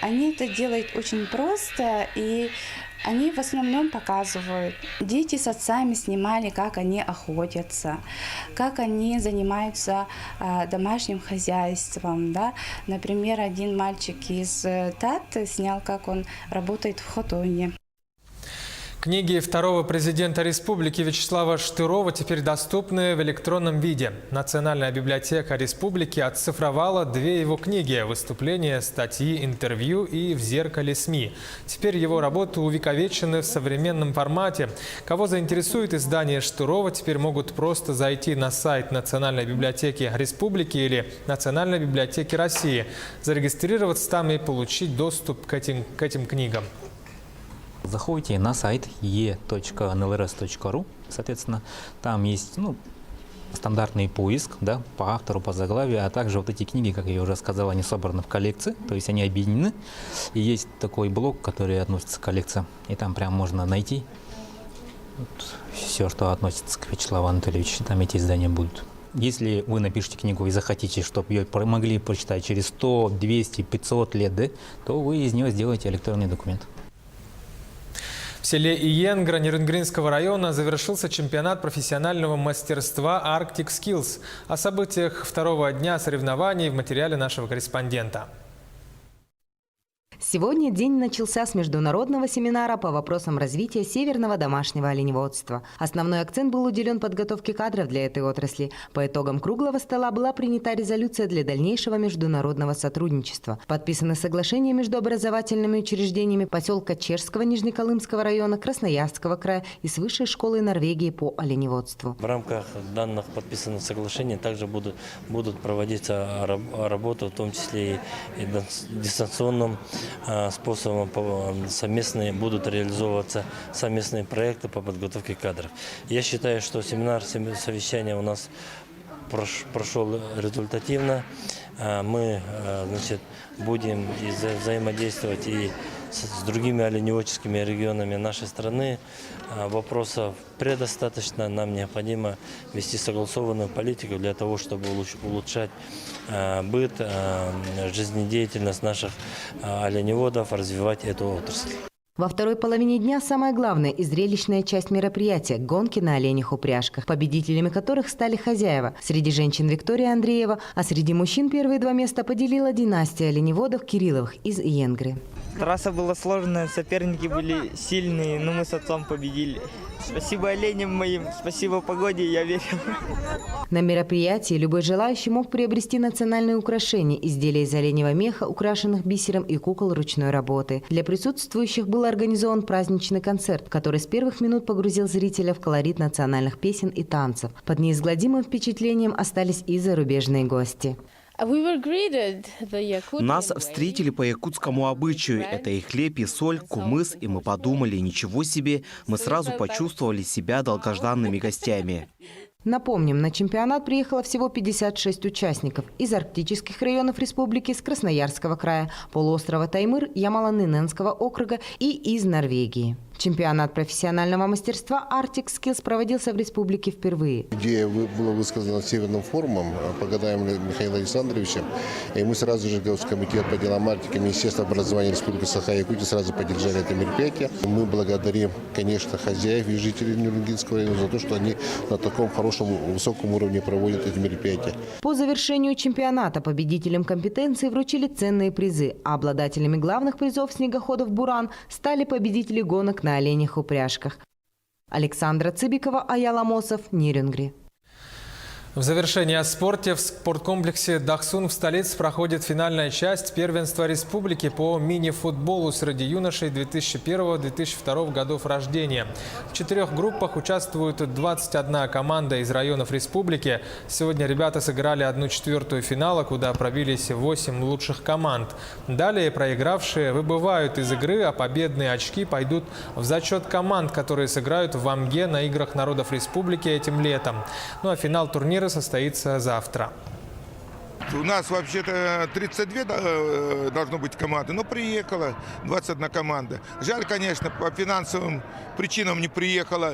они это делают очень просто, и они в основном показывают. Дети с отцами снимали, как они охотятся, как они занимаются домашним хозяйством. Да? Например, один мальчик из Таты снял, как он работает в хотоне. Книги второго президента республики Вячеслава Штырова теперь доступны в электронном виде. Национальная библиотека республики оцифровала 2 его книги – выступления, статьи, интервью и в зеркале СМИ. Теперь его работы увековечены в современном формате. Кого заинтересует издание Штырова, теперь могут просто зайти на сайт Национальной библиотеки республики или Национальной библиотеки России, зарегистрироваться там и получить доступ к этим книгам. Заходите на сайт e.nlrs.ru, соответственно, там есть стандартный поиск, да, по автору, по заглавию, а также вот эти книги, как я уже сказал, они собраны в коллекции, то есть они объединены. И есть такой блок, который относится к коллекции, и там прям можно найти все, что относится к Вячеславу Анатольевичу, там эти издания будут. Если вы напишите книгу и захотите, чтобы ее могли прочитать через 100, 200, 500 лет, да, то вы из нее сделаете электронный документ. В селе Иенгра Нерюнгринского района завершился чемпионат профессионального мастерства Arctic Skills. О событиях второго дня соревнований в материале нашего корреспондента. Сегодня день начался с международного семинара по вопросам развития северного домашнего оленеводства. Основной акцент был уделен подготовке кадров для этой отрасли. По итогам круглого стола была принята резолюция для дальнейшего международного сотрудничества. Подписаны соглашения между образовательными учреждениями поселка Чешского Нижнеколымского района, Красноярского края и с Высшей школой Норвегии по оленеводству. В рамках данных подписанных соглашений также будут проводиться работы, в том числе и дистанционном способом совместные будут реализовываться совместные проекты по подготовке кадров. Я считаю, что семинар, совещание у нас прошел результативно. Мы, значит, будем взаимодействовать и с другими оленеводческими регионами нашей страны. Вопросов предостаточно. Нам необходимо вести согласованную политику для того, чтобы улучшать быт, жизнедеятельность наших оленеводов, развивать эту отрасль. Во второй половине дня самая главная и зрелищная часть мероприятия – гонки на оленях-упряжках, победителями которых стали хозяева. Среди женщин Виктория Андреева, а среди мужчин первые 2 места поделила династия оленеводов Кирилловых из Иенгры. Трасса была сложная, соперники были сильные, но мы с отцом победили. Спасибо оленям моим, спасибо погоде, я верил. На мероприятии любой желающий мог приобрести национальные украшения, изделия из оленевого меха, украшенных бисером и кукол ручной работы. Для присутствующих был организован праздничный концерт, который с первых минут погрузил зрителя в колорит национальных песен и танцев. Под неизгладимым впечатлением остались и зарубежные гости. Нас встретили по якутскому обычаю. Это и хлеб, и соль, кумыс. И мы подумали, ничего себе, мы сразу почувствовали себя долгожданными гостями. Напомним, на чемпионат приехало всего 56 участников из арктических районов республики, с Красноярского края, полуострова Таймыр, Ямало-Ненецкого округа и из Норвегии. Чемпионат профессионального мастерства Arctic Skills проводился в республике впервые. Идея была высказана Северным форумом по годам Михаила Александровича. И мы сразу же, комитет по делам Арктики, Министерство образования Республики Саха-Якутия сразу поддержали это мероприятие. Мы благодарим, конечно, хозяев и жителей Нюрнгинского района за то, что они на таком хорошем, высоком уровне проводят эти мероприятия. По завершению чемпионата победителям компетенции вручили ценные призы, а обладателями главных призов снегоходов «Буран» стали победители гонок на оленях-упряжках. Александра Цыбикова, Аял Амосов, Нерюнгри. В завершении о спорте в спорткомплексе «Дахсун» в столице проходит финальная часть первенства республики по мини-футболу среди юношей 2001-2002 годов рождения. В 4 группах участвуют 21 команда из районов республики. Сегодня ребята сыграли 1/4 финала, куда пробились 8 лучших команд. Далее проигравшие выбывают из игры, а победные очки пойдут в зачет команд, которые сыграют в Амге на Играх народов республики этим летом. Ну а финал турнира состоится завтра. У нас вообще-то 32 должно быть команды, но приехала 21 команда. Жаль, конечно, по финансовым причинам не приехала.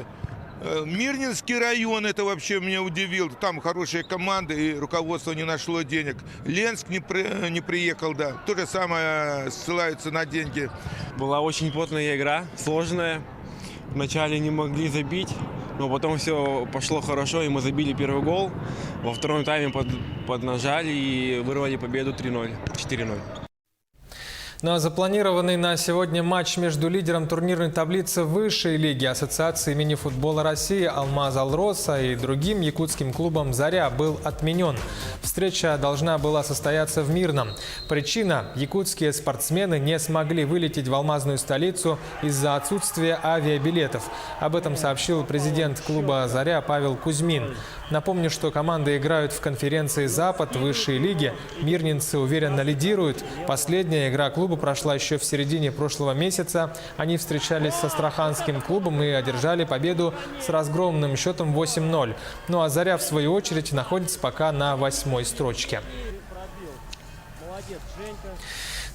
Мирнинский район, это вообще меня удивил. Там хорошие команды, и руководство не нашло денег. Ленск не приехал, да. То же самое, ссылаются на деньги. Была очень плотная игра, сложная. Вначале не могли забить, но потом все пошло хорошо, и мы забили первый гол. Во втором тайме поднажали и вырвали победу 3-0, 4-0. Ну а запланированный на сегодня матч между лидером турнирной таблицы высшей лиги Ассоциации мини-футбола России «Алмаз Алроса» и другим якутским клубом «Заря» был отменен. Встреча должна была состояться в Мирном. Причина – якутские спортсмены не смогли вылететь в алмазную столицу из-за отсутствия авиабилетов. Об этом сообщил президент клуба «Заря» Павел Кузьмин. Напомню, что команды играют в конференции «Запад» высшей лиги. Мирнинцы уверенно лидируют. Последняя игра клуба прошла еще в середине прошлого месяца. Они встречались с Астраханским клубом и одержали победу с разгромным счетом 8-0. Ну а «Заря» в свою очередь находится пока на 8-й строчке.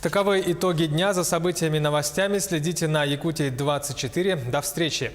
Таковы итоги дня. За событиями и новостями следите на Якутии-24. До встречи!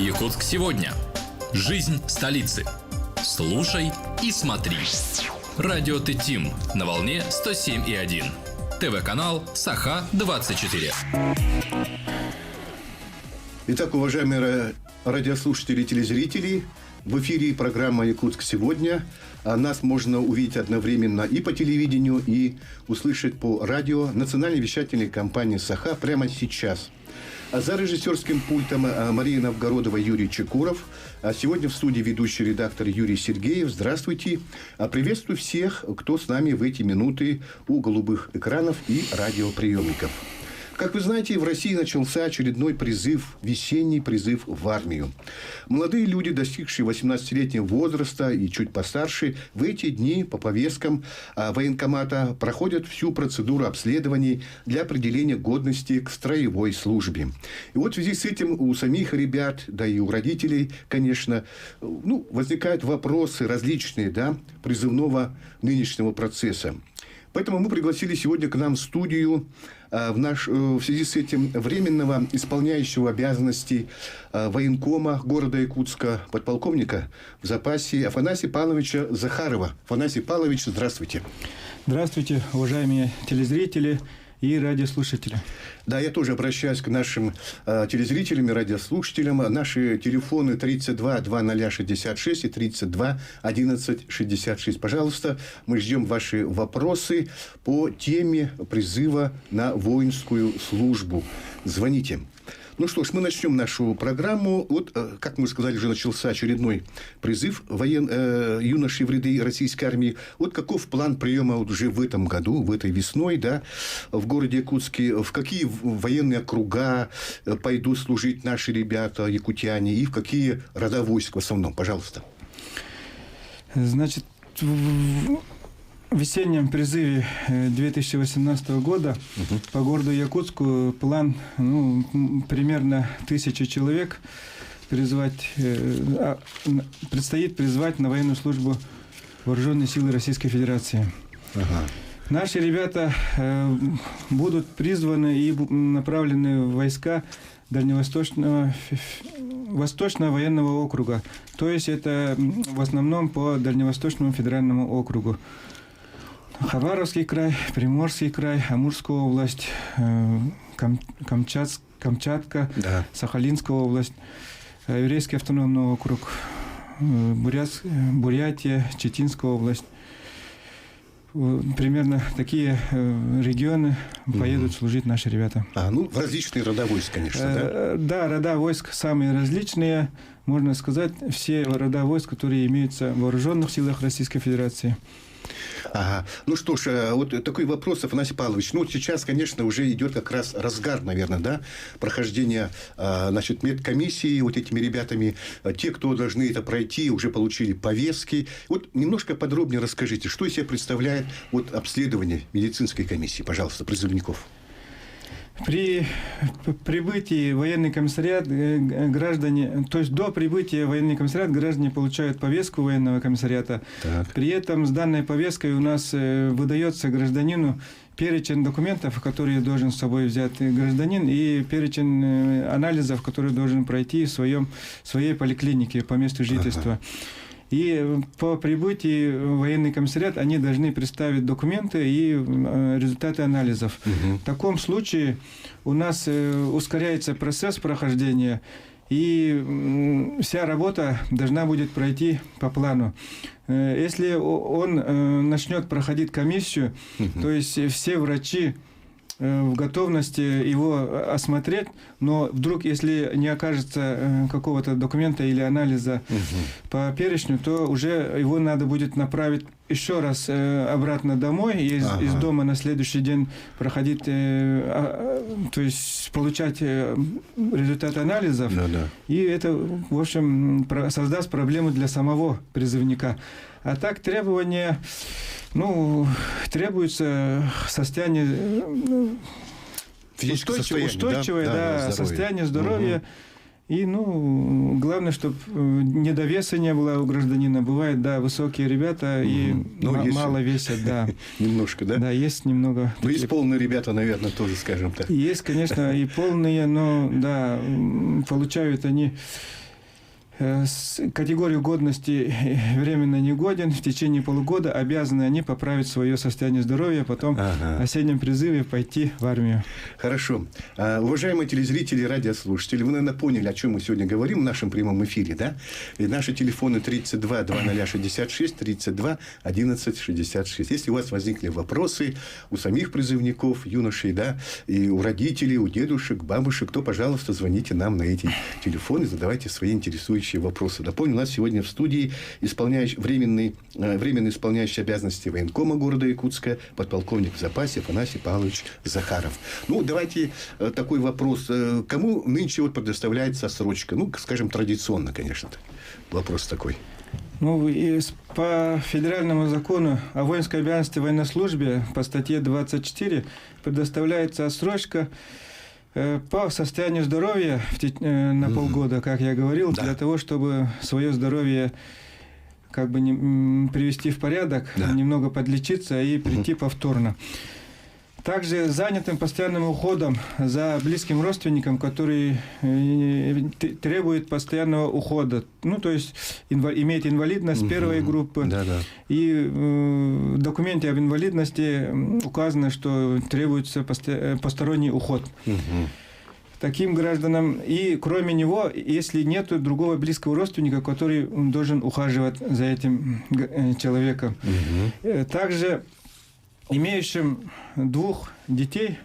Якутск сегодня. Жизнь столицы. Слушай и смотри. Радио Тетим на волне 107,1. ТВ-канал Саха-24. Итак, уважаемые радиослушатели и телезрители, в эфире программа «Якутск сегодня». Нас можно увидеть одновременно и по телевидению, и услышать по радио национальной вещательной компании «Саха» прямо сейчас. За режиссерским пультом Мария Новгородова, Юрий Чекуров. Сегодня в студии ведущий редактор Юрий Сергеев. Здравствуйте. Приветствую всех, кто с нами в эти минуты у голубых экранов и радиоприемников. Как вы знаете, в России начался очередной призыв, весенний призыв в армию. Молодые люди, достигшие 18-летнего возраста и чуть постарше, в эти дни по повесткам военкомата проходят всю процедуру обследований для определения годности к строевой службе. И вот в связи с этим у самих ребят, да и у родителей, конечно, возникают вопросы различные, призывного нынешнего процесса. Поэтому мы пригласили сегодня к нам в студию в связи с этим временного исполняющего обязанности военкома города Якутска, подполковника в запасе Афанасия Павловича Захарова. Афанасий Павлович, здравствуйте. Здравствуйте, уважаемые телезрители и радиослушатели. Да, я тоже обращаюсь к нашим телезрителям и радиослушателям. Наши телефоны 32 2066 и 32 1166. Пожалуйста, мы ждем ваши вопросы по теме призыва на воинскую службу. Звоните. Ну что ж, мы начнем нашу программу. Вот, как мы сказали, уже начался очередной призыв юношей в ряды российской армии. Вот каков план приема уже в этом году, в этой весной, в городе Якутске? В какие военные округа пойдут служить наши ребята, якутяне, и в какие рода войск в основном? Пожалуйста. Значит, в весеннем призыве 2018 года по городу Якутску план примерно 1000 человек предстоит призвать на военную службу Вооруженные силы Российской Федерации. Наши ребята будут призваны и направлены в войска Восточного военного округа. То есть это в основном по Дальневосточному федеральному округу. Хабаровский край, Приморский край, Амурская область, Камчатка, Сахалинская область, Еврейский автономный округ, Бурятия, Читинская область. Примерно такие регионы поедут служить наши ребята. В различные рода войск, конечно, Да, рода войск самые различные. Можно сказать, все рода войск, которые имеются в вооруженных силах Российской Федерации. Ага. Ну что ж, вот такой вопрос, Афанасий Павлович. Сейчас, конечно, уже идет как раз разгар, наверное, прохождение, медкомиссии вот этими ребятами. Те, кто должны это пройти, уже получили повестки. Вот немножко подробнее расскажите, что из себя представляет обследование медицинской комиссии, пожалуйста, призывников. При прибытии в военный комиссариат граждане, то есть до прибытия в военный комиссариат граждане получают повестку военного комиссариата. При этом с данной повесткой у нас выдается гражданину перечень документов, которые должен с собой взять гражданин, и перечень анализов, которые должен пройти в своей поликлинике по месту жительства. И по прибытии в военный комиссариат они должны представить документы и результаты анализов. В таком случае у нас ускоряется процесс прохождения, и вся работа должна будет пройти по плану. Если он начнет проходить комиссию, то есть все врачи в готовности его осмотреть, но вдруг, если не окажется какого-то документа или анализа по перечню, то уже его надо будет направить еще раз обратно домой, и из дома на следующий день проходить, то есть получать результаты анализов. И это, в общем, создаст проблемы для самого призывника. А так требования... требуется состояние устойчивое, состояние здоровья. И, главное, чтобы недовеса не было у гражданина. Бывает, высокие ребята и мало весят, Немножко, да? Да, есть немного. Ну, есть полные ребята, наверное, тоже, скажем так. Есть, конечно, и полные, но, получают они категорию годности временно негоден, в течение полугода обязаны они поправить свое состояние здоровья, потом в осеннем призыве пойти в армию. Хорошо. Уважаемые телезрители и радиослушатели, вы, наверное, поняли, о чем мы сегодня говорим в нашем прямом эфире, да? И наши телефоны 32 2066, 32 11 66. Если у вас возникли вопросы у самих призывников, юношей, да, и у родителей, у дедушек, бабушек, то, пожалуйста, звоните нам на эти телефоны, задавайте свои интересующие вопросы. Напомню, у нас сегодня в студии временно исполняющий обязанности военкома города Якутска, подполковник в запасе Афанасий Павлович Захаров. Ну, давайте такой вопрос. Кому нынче вот предоставляется отсрочка? Ну, скажем, традиционно, конечно. Вопрос такой. Ну, по федеральному закону о воинской обязанности в военной службе по статье 24 предоставляется отсрочка по состоянию здоровья на полгода, как я говорил, для того, чтобы свое здоровье как бы привести в порядок, немного подлечиться и прийти повторно. Также занятым постоянным уходом за близким родственником, который требует постоянного ухода. Ну, то есть имеет инвалидность первой группы. И в документе об инвалидности указано, что требуется посторонний уход. Таким гражданам. И кроме него, если нет другого близкого родственника, который должен ухаживать за этим человеком. Также имеющим двух детей,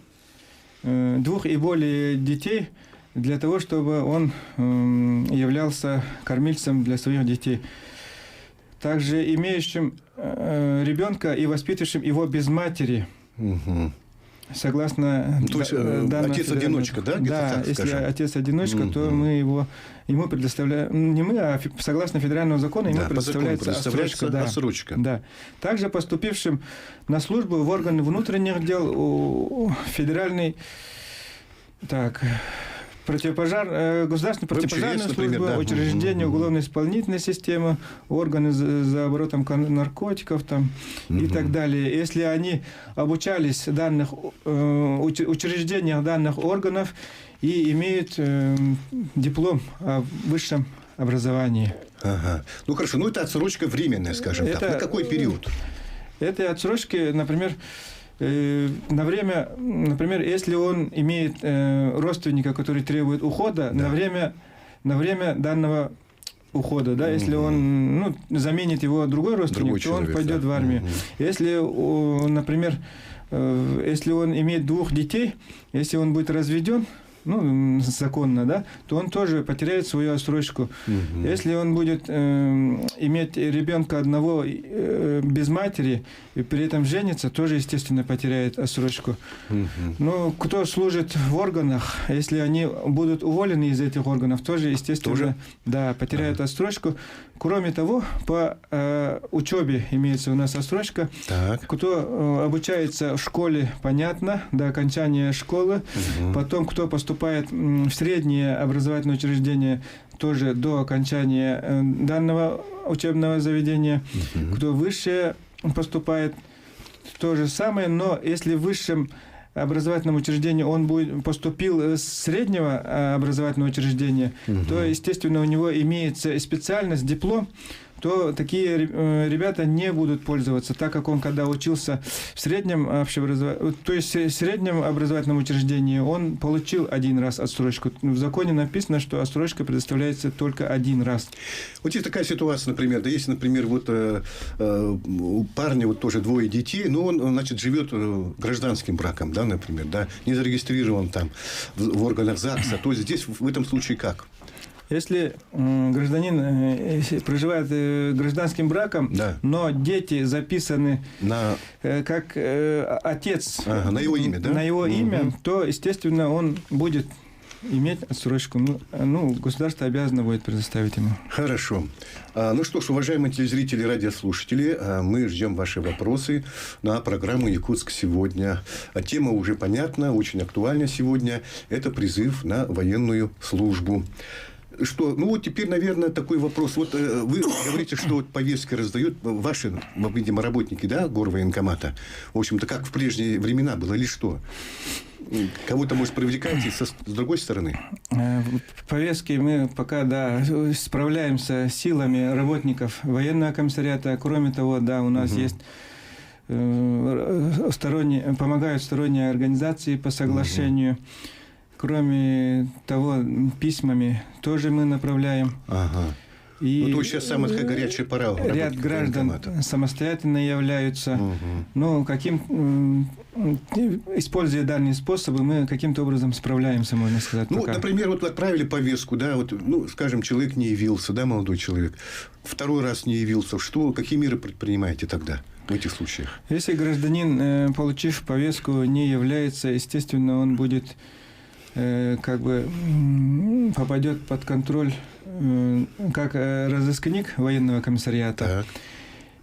двух и более детей, для того, чтобы он являлся кормильцем для своих детей. Также имеющим ребенка и воспитывающим его без матери. Согласно... То есть отец-одиночка, да? Да, если отец-одиночка, то мы ему предоставляем... Не мы, а согласно федеральному закону ему предоставляется отсрочка. Да. Также поступившим на службу в органы внутренних дел федеральный... Государственная противопожарная служба, учреждения уголовно-исполнительной системы, органы за оборотом наркотиков и так далее. Если они обучались в данных учреждениях данных органов и имеют диплом о высшем образовании. Ну хорошо, это отсрочка временная, скажем так. На какой период? Это отсрочки, например, на время, например, если он имеет родственника, который требует ухода, на время данного ухода, если он заменит его другой родственник, то он пойдет в армию. Если, например, если он имеет двух детей, если он будет разведен, законно, то он тоже потеряет свою отсрочку. Если он будет иметь ребенка одного без матери и при этом женится, тоже, естественно, потеряет отсрочку. Но кто служит в органах, если они будут уволены из этих органов, тоже, естественно, потеряют отсрочку. Кроме того, по учебе имеется у нас отсрочка. Кто обучается в школе, понятно, до окончания школы. Потом, кто поступает в среднее образовательное учреждение, тоже до окончания данного учебного заведения. Кто выше поступает, то же самое. Но если в высшем образовательном учреждении он поступил с среднего образовательного учреждения, то, естественно, у него имеется специальность, диплом, то такие ребята не будут пользоваться, так как он, когда учился в среднем среднем образовательном учреждении, он получил один раз отсрочку. В законе написано, что отсрочка предоставляется только один раз. Вот есть такая ситуация, например, если, например, у парня тоже двое детей, но он, значит, живет гражданским браком, например, не зарегистрирован там в органах ЗАГСа, то здесь в этом случае как? Если гражданин проживает гражданским браком, но дети записаны как отец на его имя, на его имя, то, естественно, он будет иметь отсрочку. Государство обязано будет предоставить ему. Хорошо. Ну что ж, уважаемые телезрители и радиослушатели, мы ждем ваши вопросы на программу «Якутск сегодня». Тема уже понятна, очень актуальна сегодня. Это призыв на военную службу. Теперь, наверное, такой вопрос. Вы говорите, что повестки раздают ваши, видимо, работники, горвоенкомата. В общем-то, как в прежние времена было или что? кого-то, может, привлекаете с другой стороны? Повестки мы пока, да, справляемся с силами работников военного комиссариата. Кроме того, да, у нас есть помогают сторонние организации по соглашению. Кроме того, письмами тоже мы направляем. И вот сейчас самая такая горячая пора. Ряд граждан самостоятельно являются. Но используя данные способы, мы каким-то образом справляемся, можно сказать. Ну, пока. например, вот отправили повестку, да, вот, ну, скажем, человек не явился, да, молодой человек, второй раз не явился. Какие меры предпринимаете тогда в этих случаях? Если гражданин, получив повестку, не является, естественно, он будет попадет под контроль как разыскник военного комиссариата. Так.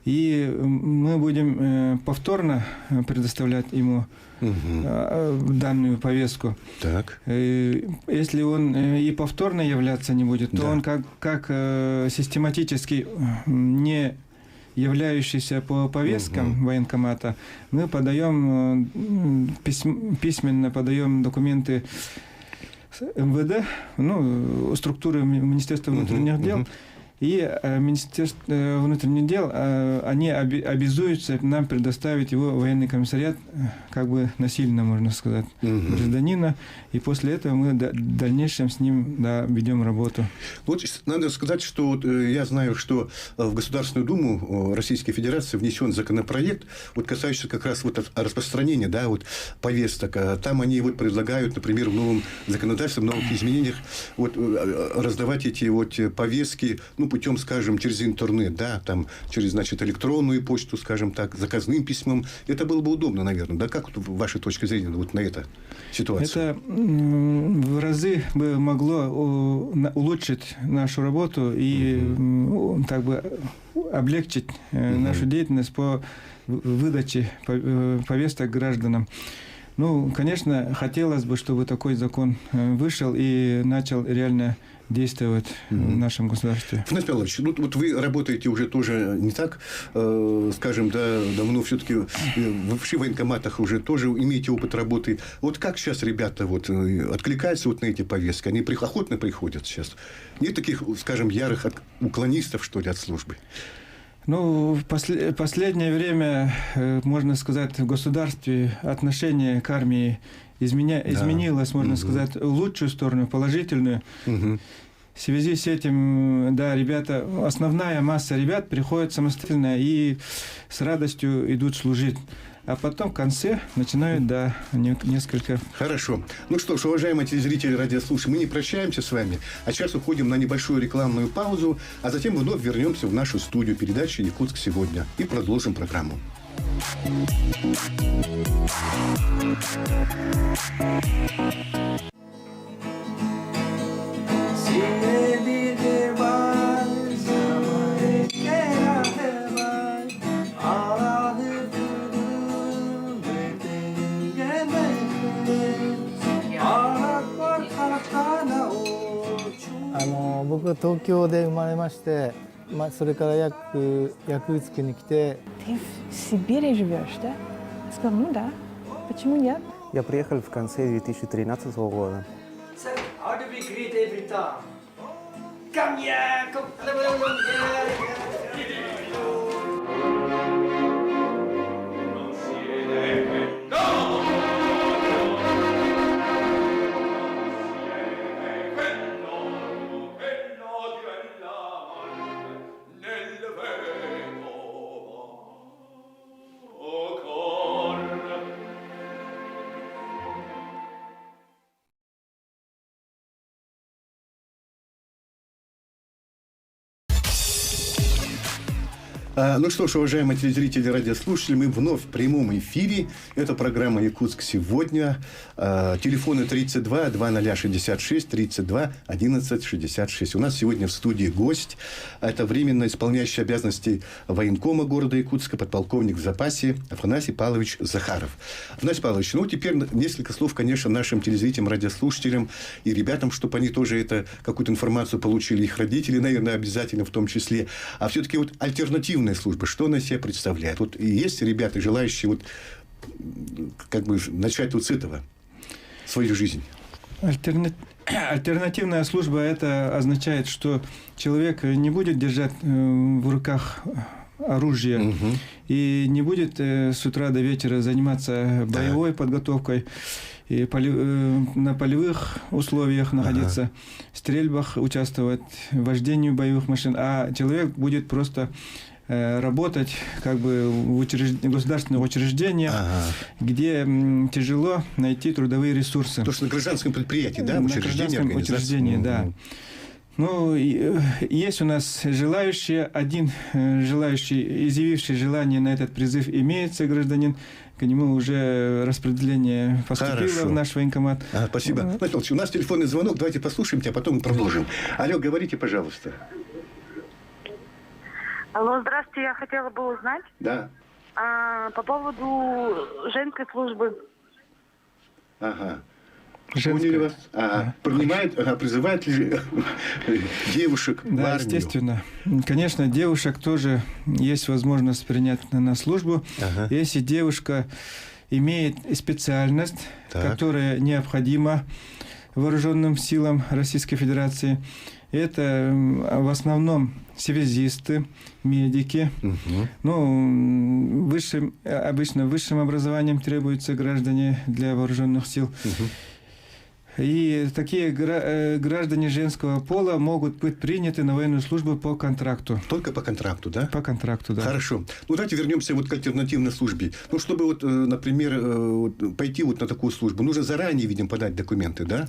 И мы будем повторно предоставлять ему данную повестку. Так. Если он и повторно являться не будет, то он как систематически не являющийся по повесткам военкомата, мы подаем письменно подаем документы МВД, структуры Министерства внутренних дел, и Министерство внутренних дел, они обязуются нам предоставить его военный комиссариат, как бы насильно, можно сказать, гражданина, и после этого мы в дальнейшем с ним ведем работу. Вот надо сказать, что я знаю, что в Государственную Думу Российской Федерации внесен законопроект, касающийся как раз распространения, повесток. Там они предлагают, например, в новом законодательстве, в новых изменениях раздавать эти повестки, путем, скажем, через интернет, там через, электронную почту, скажем так, заказным письмом. Это было бы удобно, наверное. Да? Как ваша точка зрения на эту ситуацию? Это в разы бы могло улучшить нашу работу и облегчить нашу деятельность по выдаче повесток гражданам. Конечно, хотелось бы, чтобы такой закон вышел и начал реально действовать в нашем государстве. Фанас Павлович, вы работаете уже тоже не так, скажем, давно все-таки в военкоматах уже тоже имеете опыт работы. Как сейчас ребята откликаются на эти повестки? Они охотно приходят сейчас? Нет таких, скажем, ярых уклонистов, что ли, от службы? В последнее время, можно сказать, в государстве отношение к армии изменилось, можно сказать, в лучшую сторону, положительную. В связи с этим, ребята, основная масса ребят приходит самостоятельно и с радостью идут служить. А потом в конце начинают, несколько... Хорошо. Что ж, уважаемые телезрители, радиослушатели, мы не прощаемся с вами, а сейчас уходим на небольшую рекламную паузу, а затем вновь вернемся в нашу студию передачи «Якутск сегодня» и продолжим программу.僕は東京で生まれまして、それからヤクーツクに来て。Ты в Сибири живешь, да? Сказал, да. Почему нет? Я приехал в конце 2013 года. How do we greet every time? Come here, come. Что ж, уважаемые телезрители и радиослушатели, мы вновь в прямом эфире. Это программа «Якутск сегодня». Телефоны 32 2066 32 11 66. У нас сегодня в студии гость. Это временно исполняющий обязанности военкома города Якутска, подполковник в запасе Афанасий Павлович Захаров. Афанасий Павлович, теперь несколько слов, конечно, нашим телезрителям, радиослушателям и ребятам, чтобы они тоже какую-то информацию получили, их родители, наверное, обязательно в том числе. А все-таки альтернативная служба, что она себя представляет? Есть ребята, желающие начать с этого? свою жизнь? Альтернативная служба – это означает, что человек не будет держать в руках оружие и не будет с утра до вечера заниматься боевой подготовкой, и на полевых условиях находиться, в стрельбах участвовать, в вождении боевых машин, а человек будет просто работать как бы в государственных учреждениях, где тяжело найти трудовые ресурсы. То, что на гражданском предприятии, да, на гражданском учреждении, да. Ну, есть у нас желающие, один желающий, изъявивший желание на этот призыв имеется, гражданин, к нему уже распределение поступило в наш военкомат. Спасибо. У нас телефонный звонок, давайте послушаем тебя, потом продолжим. Алло, говорите, пожалуйста. Алло, здравствуйте, я хотела бы узнать по поводу женской службы. Поняли вас? Принимает, призывает ли девушек в армию? Естественно. Конечно, девушек тоже есть возможность принять на службу. Если девушка имеет специальность, которая необходима вооруженным силам Российской Федерации, это в основном связисты, медики. Ну, обычно высшим образованием требуются граждане для вооруженных сил. И такие граждане женского пола могут быть приняты на военную службу по контракту. Только по контракту, да? По контракту, да. Хорошо. Ну, давайте вернемся вот к альтернативной службе. Ну, чтобы, вот, например, пойти вот на такую службу, нужно заранее, видимо, подать документы, да?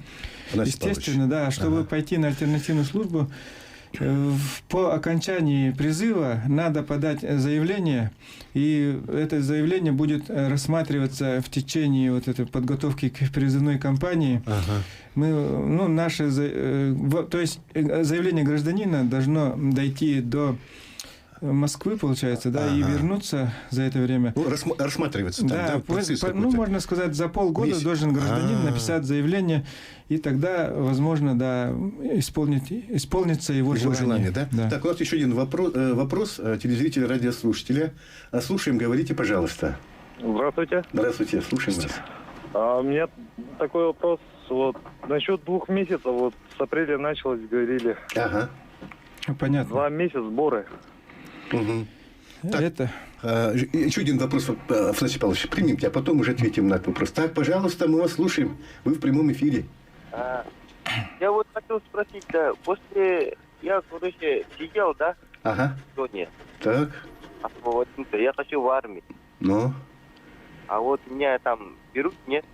Естественно, да. Чтобы пойти на альтернативную службу, по окончании призыва надо подать заявление, и это заявление будет рассматриваться в течение вот этой подготовки к призывной кампании. Мы, ну, то есть заявление гражданина должно дойти до Москвы, получается, да, и вернуться за это время. Ну, рассматриваться там, да, процесс ну, можно сказать, за полгода должен гражданин написать заявление, и тогда, возможно, да, исполнится его желание. Да? Так, у нас еще один вопрос телезрителя, радиослушателя. Слушаем, говорите, пожалуйста. Здравствуйте. Здравствуйте, слушаем вас. У меня такой вопрос. Вот, насчет 2 месяцев, вот с апреля началось, говорили. Понятно. 2 месяца сборы. Так, еще один вопрос, Афанасий Павлович, примите, а потом уже ответим на этот вопрос. Так, пожалуйста, мы вас слушаем. Вы в прямом эфире. Я вот хотел спросить, да, после я, короче, сидел, да? Сегодня. Так. Освободился. Я хочу в армию. Ну? А вот меня там берут, нет?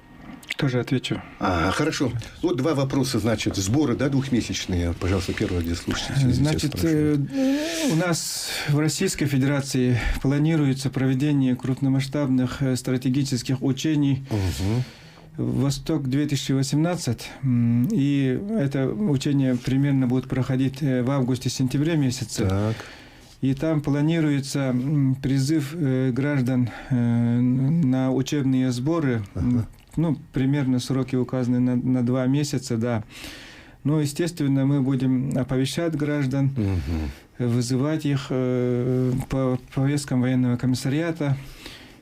Тоже отвечу. Хорошо. Вот 2 вопроса, значит, сборы, да, 2-месячные. Пожалуйста, первый где слушайте. Значит, у нас в Российской Федерации планируется проведение крупномасштабных стратегических учений «Восток-2018». И это учение примерно будет проходить в августе-сентябре месяце. Так. И там планируется призыв граждан на учебные сборы. Ну, примерно сроки указаны на 2 месяца, да. Ну, естественно, мы будем оповещать граждан, вызывать их по повесткам военного комиссариата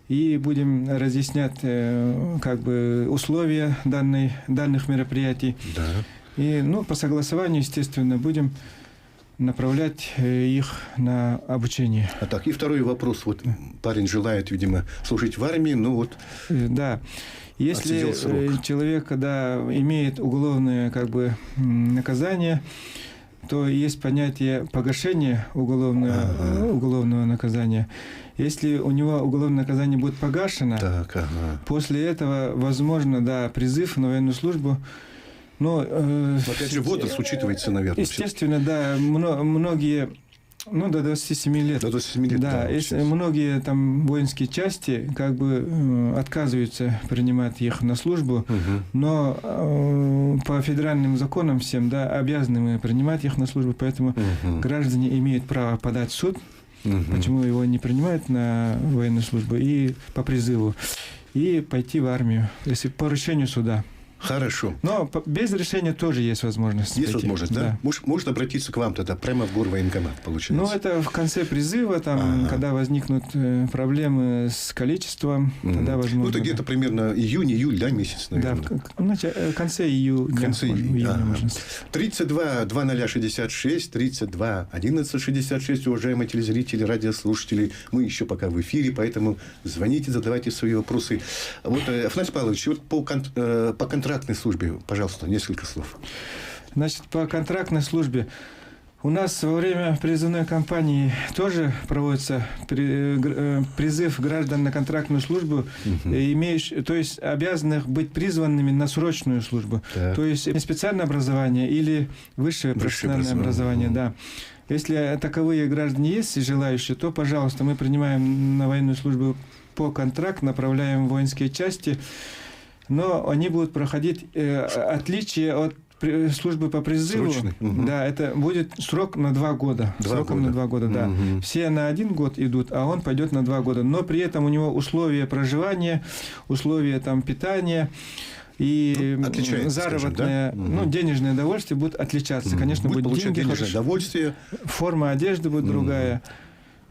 и будем разъяснять как бы условия данных мероприятий. И, ну, по согласованию, естественно, будем направлять их на обучение. Так, и второй вопрос. Вот парень желает, видимо, служить в армии, ну вот... Да. Если человек, когда имеет уголовное как бы наказание, то есть понятие погашения уголовного наказания. Если у него уголовное наказание будет погашено, после этого возможно, да, призыв на военную службу. Но опять же, возраст учитывается, наверное. Естественно, да, многие, ну, до 27 лет. До 27 лет, да. Многие там воинские части как бы отказываются принимать их на службу, но по федеральным законам всем, да, обязаны мы принимать их на службу, поэтому граждане имеют право подать в суд, почему его не принимают на военную службу, и по призыву, и пойти в армию, если по решению суда. Хорошо. Но без решения тоже есть возможность. Есть пойти. возможность, да? Может обратиться к вам тогда, прямо в горвоенкомат, получается? Ну, это в конце призыва, там, когда возникнут проблемы с количеством, тогда возможно. Ну, это где-то примерно июнь-июль, да, месяц, наверное? Да, в конце июня. 32 2066, 32 1166, уважаемые телезрители, радиослушатели. Мы еще пока в эфире, поэтому звоните, задавайте свои вопросы. Вот, Афанасий Павлович, вот по контрактной службе, пожалуйста, несколько слов. Значит, по контрактной службе. У нас во время призывной кампании тоже проводится призыв граждан на контрактную службу, то есть обязанных быть призванными на срочную службу. Так. То есть специальное образование или высшее профессиональное образование. Да. Если таковые граждане есть и желающие, то, пожалуйста, мы принимаем на военную службу по контракту, направляем в воинские части, но они будут проходить отличие от службы по призыву. Да, это будет срок на 2 года. На 2 года, да. Все на 1 год идут, а он пойдет на 2 года. Но при этом у него условия проживания, условия там питания и заработное, денежное удовольствие будут отличаться. Конечно, будет деньги, денежное удовольствие. Форма одежды будет другая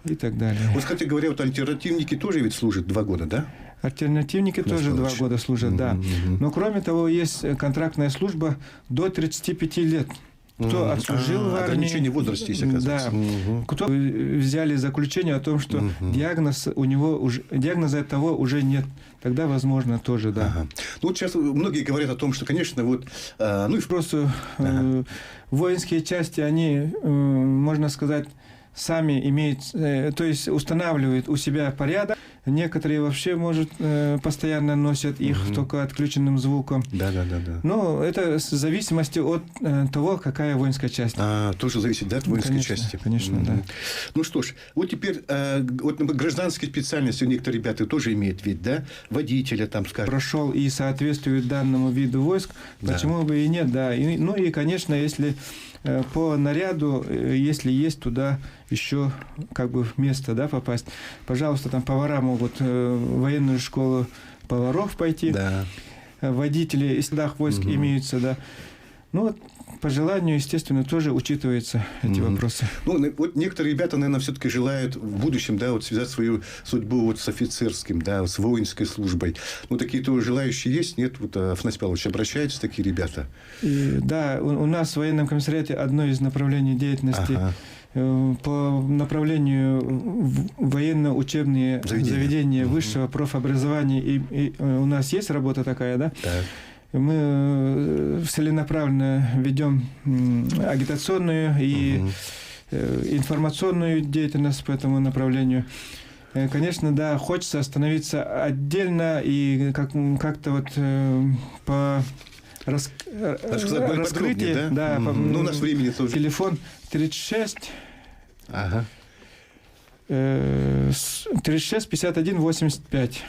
и так далее. Вот, кстати говоря, вот альтернативники тоже ведь служат 2 года, да? Альтернативники тоже 2 года служат, да. Но кроме того, есть контрактная служба до 35 лет. Кто отслужил в армии. Ограничение в возрасте есть, оказывается. Да. Кто взяли заключение о том, что диагноза того уже нет. Тогда возможно тоже, да. Ну, вот сейчас многие говорят о том, что, конечно, вот... Просто воинские части, они, можно сказать, сами имеют, то есть устанавливают у себя порядок. Некоторые вообще, может, постоянно носят их только отключенным звуком. Да. Но это в зависимости от того, какая воинская часть. Тоже зависит, да, от воинской части? Конечно, да. Ну что ж, вот теперь вот гражданские специальности некоторые ребята тоже имеют вид, да? Водителя, там, скажем. Прошел и соответствует данному виду войск, почему бы и нет, да. Ну и, конечно, если по наряду, если есть туда еще как бы место, да, попасть, пожалуйста, там повара могут в военную школу поваров пойти, водители из рядах войск имеются, да. Ну вот, по желанию, естественно, тоже учитываются эти вопросы. Ну, вот некоторые ребята, наверное, все-таки желают в будущем, да, вот связать свою судьбу вот с офицерским, да, с воинской службой. Ну, такие тоже желающие есть, нет? Вот Афанасий Павлович, обращаются такие ребята? Да, у нас в военном комиссариате одно из направлений деятельности по направлению военно-учебные заведения высшего профобразования. И у нас есть работа такая, да? Так. Мы целенаправленно ведем агитационную и информационную деятельность по этому направлению. Конечно, да, хочется остановиться отдельно и как-то вот по раскрытию. Да, у нас времени тоже. Телефон 36. 36 51 85.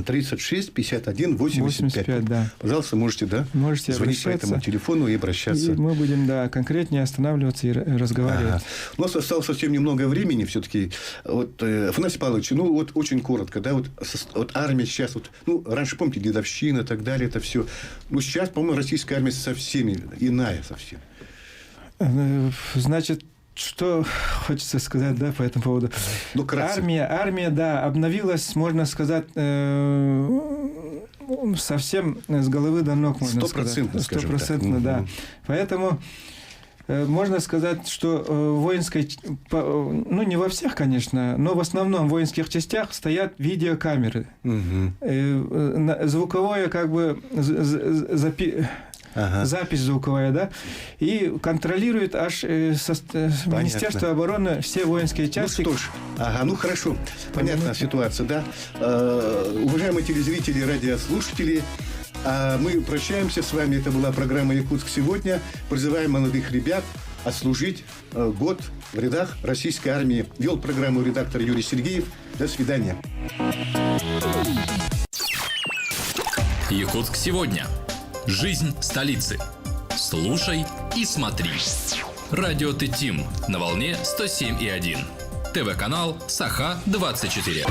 36 51 85. Да. Пожалуйста, можете, да? Можете звонить по этому телефону и обращаться. И мы будем, да, конкретнее останавливаться и разговаривать. У нас осталось совсем немного времени все-таки. Вот, Афанасий Павлович, ну вот очень коротко, да, вот армия сейчас, вот, ну, раньше, помните, дедовщина и так далее, это все. Ну, сейчас, по-моему, российская армия совсем иная совсем. Значит, что хочется сказать, да, по этому поводу? Ну, армия, да, обновилась, можно сказать, совсем с головы до ног, можно сказать. 100%, да. Поэтому можно сказать, что воинской, ну, не во всех, конечно, но в основном в воинских частях стоят видеокамеры. Звуковое, как бы, запись звуковая, да, и контролирует аж Министерство обороны все воинские части. Ну что ж, ну хорошо, понятна ситуация, да. Уважаемые телезрители и радиослушатели, мы прощаемся с вами. Это была программа «Якутск сегодня». Призываем молодых ребят отслужить год в рядах российской армии. Вел программу редактор Юрий Сергеев. До свидания. Якутск сегодня. Жизнь столицы. Слушай и смотри. Радио Тетим на волне 107,1. ТВ-канал Саха-24.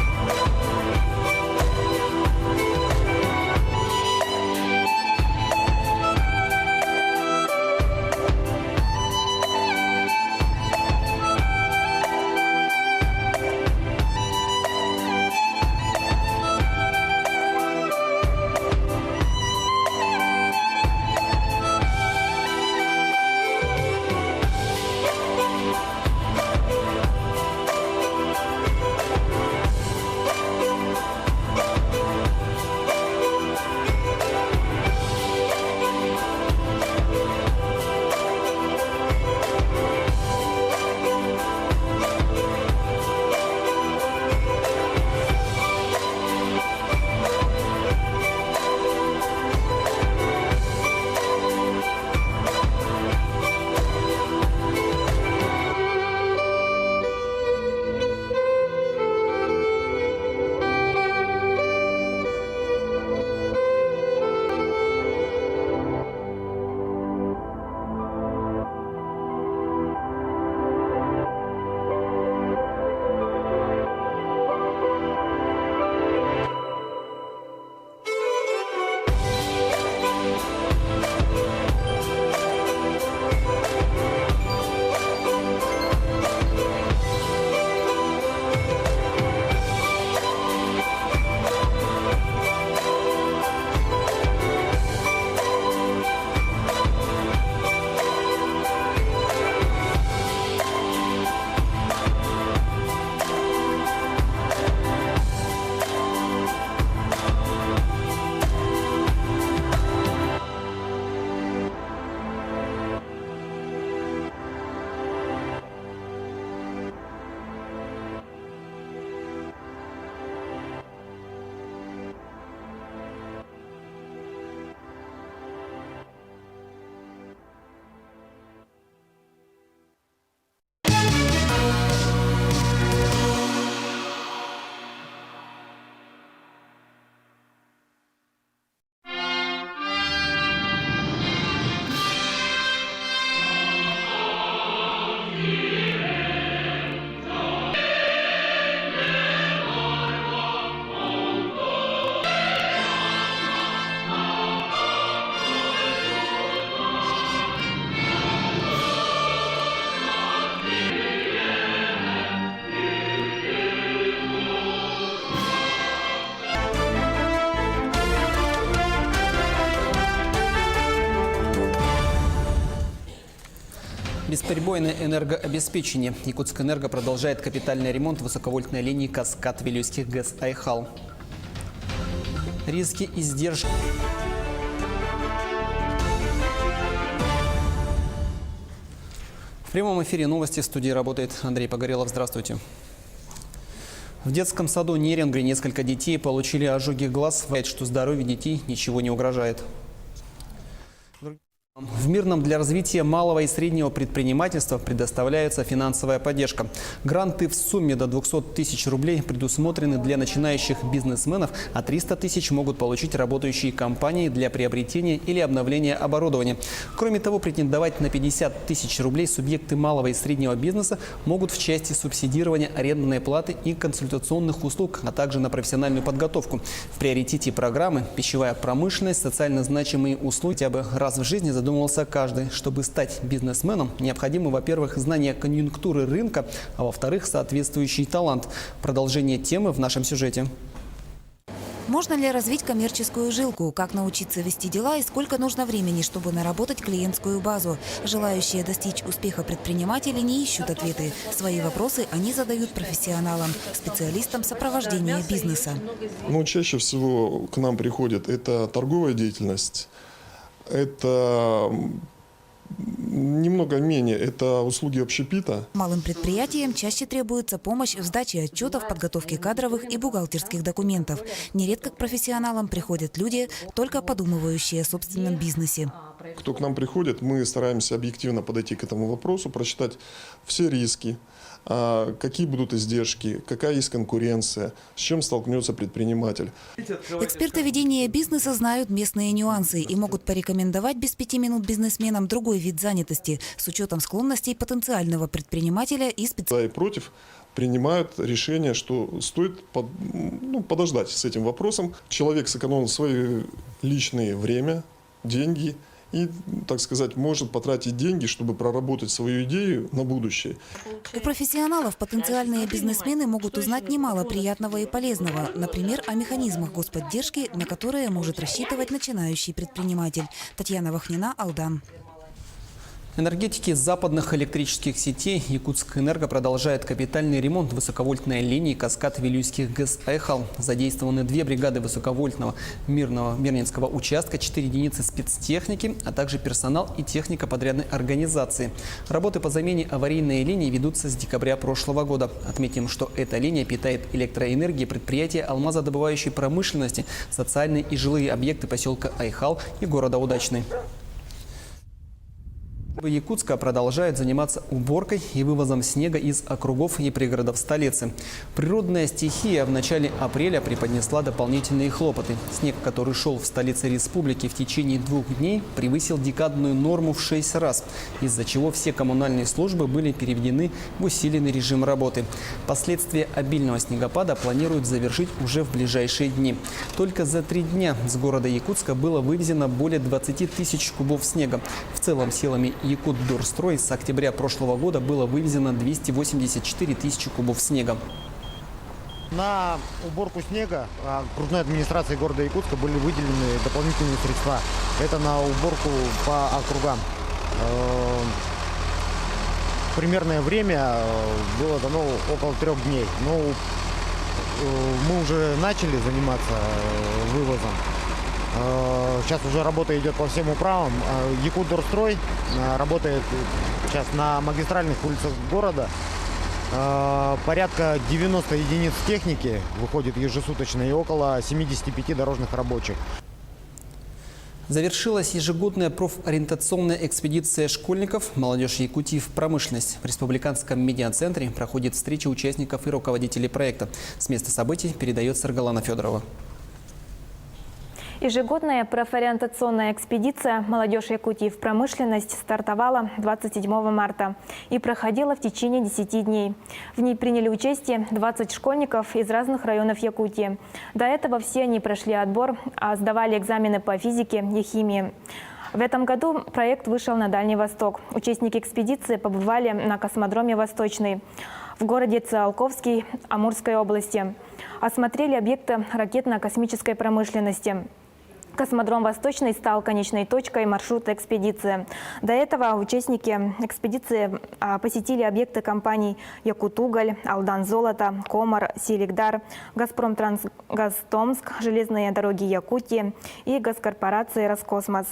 Бесперебойное энергообеспечение. Якутскэнерго продолжает капитальный ремонт высоковольтной линии «Каскад» Вилюйских ГЭС «Айхал». Риски, издержки. В прямом эфире новости. В студии работает Андрей Погорелов. Здравствуйте. В детском саду Нерингри несколько детей получили ожоги глаз. Что здоровью детей ничего не угрожает. В Мирном для развития малого и среднего предпринимательства предоставляется финансовая поддержка. Гранты в сумме до 200 тысяч рублей предусмотрены для начинающих бизнесменов, а 300 тысяч могут получить работающие компании для приобретения или обновления оборудования. Кроме того, претендовать на 50 тысяч рублей субъекты малого и среднего бизнеса могут в части субсидирования арендной платы и консультационных услуг, а также на профессиональную подготовку. В приоритете программы пищевая промышленность, социально значимые услуги. Хотя бы раз в жизни задумывался каждый. Чтобы стать бизнесменом, необходимо, во-первых, знание конъюнктуры рынка, а во-вторых, соответствующий талант. Продолжение темы в нашем сюжете. Можно ли развить коммерческую жилку? Как научиться вести дела и сколько нужно времени, чтобы наработать клиентскую базу? Желающие достичь успеха предприниматели не ищут ответы. Свои вопросы они задают профессионалам, специалистам сопровождения бизнеса. Чаще всего к нам приходит это торговая деятельность, это немного менее, это услуги общепита. Малым предприятиям чаще требуется помощь в сдаче отчетов, подготовке кадровых и бухгалтерских документов. Нередко к профессионалам приходят люди, только подумывающие о собственном бизнесе. Кто к нам приходит, мы стараемся объективно подойти к этому вопросу, прочитать все риски, какие будут издержки, какая есть конкуренция, с чем столкнется предприниматель. Эксперты ведения бизнеса знают местные нюансы и могут порекомендовать без 5 минут бизнесменам другой вид занятости с учетом склонностей потенциального предпринимателя и специалистов. За и против принимают решение, что стоит подождать с этим вопросом. Человек сэкономил свое личное время, деньги и, так сказать, может потратить деньги, чтобы проработать свою идею на будущее. У профессионалов потенциальные бизнесмены могут узнать немало приятного и полезного. Например, о механизмах господдержки, на которые может рассчитывать начинающий предприниматель. Татьяна Вахнина, Алдан. Энергетики западных электрических сетей Якутскэнерго продолжает капитальный ремонт высоковольтной линии «Каскад» Вилюйских ГЭС «Айхал». Задействованы 2 бригады высоковольтного Мирнинского участка, 4 единицы спецтехники, а также персонал и техника подрядной организации. Работы по замене аварийной линии ведутся с декабря прошлого года. Отметим, что эта линия питает электроэнергией предприятия алмазодобывающей промышленности, социальные и жилые объекты поселка Айхал и города Удачный. Якутска продолжает заниматься уборкой и вывозом снега из округов и пригородов столицы. Природная стихия в начале апреля преподнесла дополнительные хлопоты. Снег, который шел в столице республики в течение 2 дней, превысил декадную норму в 6 раз, из-за чего все коммунальные службы были переведены в усиленный режим работы. Последствия обильного снегопада планируют завершить уже в ближайшие дни. Только за 3 дня с города Якутска было вывезено более 20 тысяч кубов снега. В целом силами Якутдорстрой с октября прошлого года было вывезено 284 тысячи кубов снега. На уборку снега окружной администрации города Якутска были выделены дополнительные средства. Это на уборку по округам. Примерное время было дано около 3 дней. Но мы уже начали заниматься вывозом. Сейчас уже работа идет по всем управам. Якутдорстрой работает сейчас на магистральных улицах города. Порядка 90 единиц техники выходит ежесуточно и около 75 дорожных рабочих. Завершилась ежегодная профориентационная экспедиция школьников «Молодежь Якутии в промышленность». В Республиканском медиацентре проходит встреча участников и руководителей проекта. С места событий передает Саргалана Федорова. Ежегодная профориентационная экспедиция «Молодежь Якутии в промышленность» стартовала 27 марта и проходила в течение 10 дней. В ней приняли участие 20 школьников из разных районов Якутии. До этого все они прошли отбор, а сдавали экзамены по физике и химии. В этом году проект вышел на Дальний Восток. Участники экспедиции побывали на космодроме «Восточный» в городе Циолковский Амурской области. Осмотрели объекты ракетно-космической промышленности. Космодром «Восточный» стал конечной точкой маршрута экспедиции. До этого участники экспедиции посетили объекты компаний «Якутуголь», «Алдан-Золото», «Комар», «Селигдар», «Газпромтрансгаз-Томск», «Железные дороги Якутии» и госкорпорации «Роскосмос».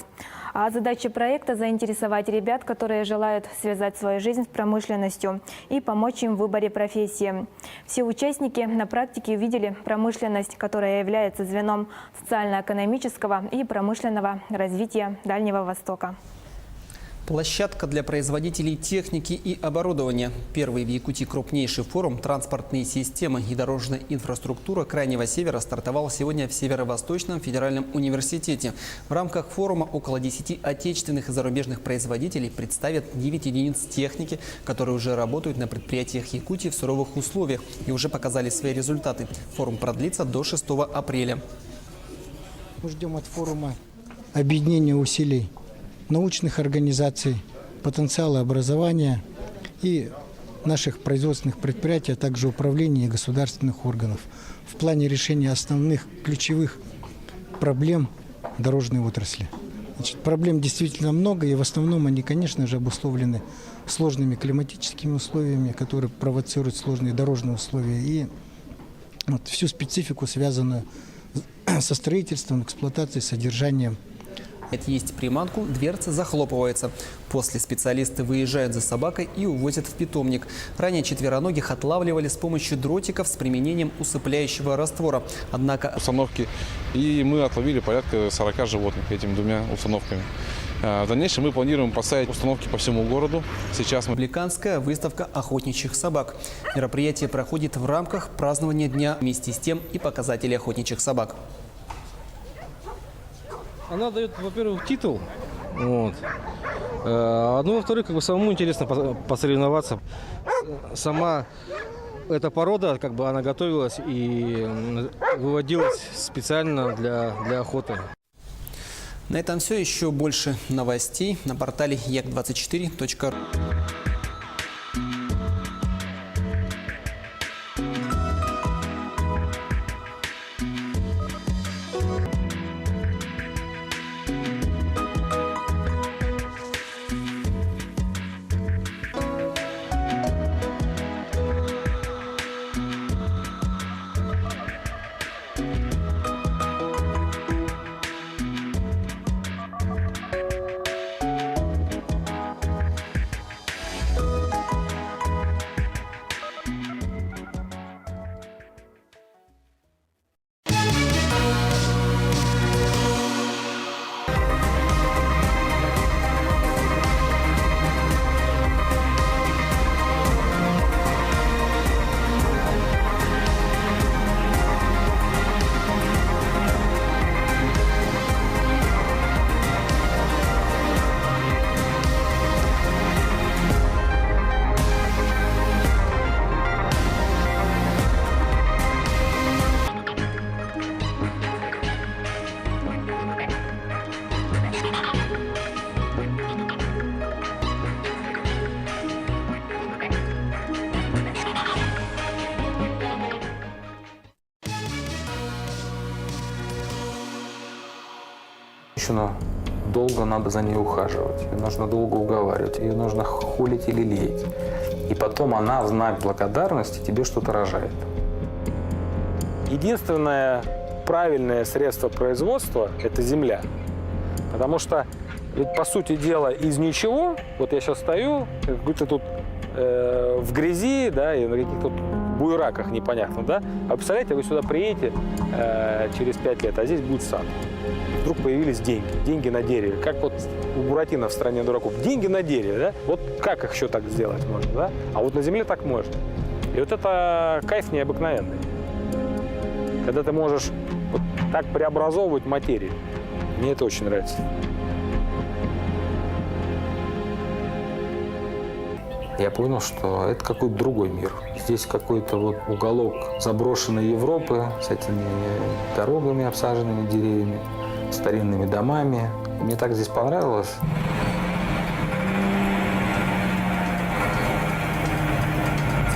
А задача проекта – заинтересовать ребят, которые желают связать свою жизнь с промышленностью и помочь им в выборе профессии. Все участники на практике увидели промышленность, которая является звеном социально-экономического и промышленного развития Дальнего Востока. Площадка для производителей техники и оборудования. Первый в Якутии крупнейший форум «Транспортные системы и дорожная инфраструктура Крайнего Севера» стартовал сегодня в Северо-Восточном федеральном университете. В рамках форума около 10 отечественных и зарубежных производителей представят 9 единиц техники, которые уже работают на предприятиях Якутии в суровых условиях и уже показали свои результаты. Форум продлится до 6 апреля. Мы ждем от форума объединения усилий научных организаций, потенциала образования и наших производственных предприятий, а также управления и государственных органов в плане решения основных ключевых проблем дорожной отрасли. Значит, проблем действительно много, и в основном они, конечно же, обусловлены сложными климатическими условиями, которые провоцируют сложные дорожные условия, и вот всю специфику, связанную со строительством, эксплуатацией, содержанием. Есть приманку, дверца захлопывается. После специалисты выезжают за собакой и увозят в питомник. Ранее четвероногих отлавливали с помощью дротиков с применением усыпляющего раствора. Однако установки, и мы отловили порядка 40 животных этими двумя установками. В дальнейшем мы планируем поставить установки по всему городу. Сейчас республиканская выставка охотничьих собак. Мероприятие проходит в рамках празднования дня, вместе с тем и показатели охотничьих собак. Она дает, во-первых, титул, вот. Ну, во-вторых, самому интересно посоревноваться. Сама эта порода, она готовилась и выводилась специально для охоты. На этом все. Еще больше новостей на портале як24.ру. Долго надо за ней ухаживать, ее нужно долго уговаривать, ее нужно хулить или леять. И потом она в знак благодарности тебе что-то рожает. Единственное правильное средство производства – это земля. Потому что, ведь, по сути дела, из ничего, вот я сейчас стою, как-то тут в грязи, да, и на каких-то буераках непонятно, да, а представляете, вы сюда приедете через 5 лет, а здесь будет сад. Вдруг появились деньги на дереве, как вот у Буратино в «Стране дураков». Деньги на дереве, да? Вот как их еще так сделать можно, да? А вот на земле так можно. И вот это кайф необыкновенный. Когда ты можешь вот так преобразовывать материю. Мне это очень нравится. Я понял, что это какой-то другой мир. Здесь какой-то вот уголок заброшенной Европы с этими дорогами, обсаженными деревьями, старинными домами. Мне так здесь понравилось.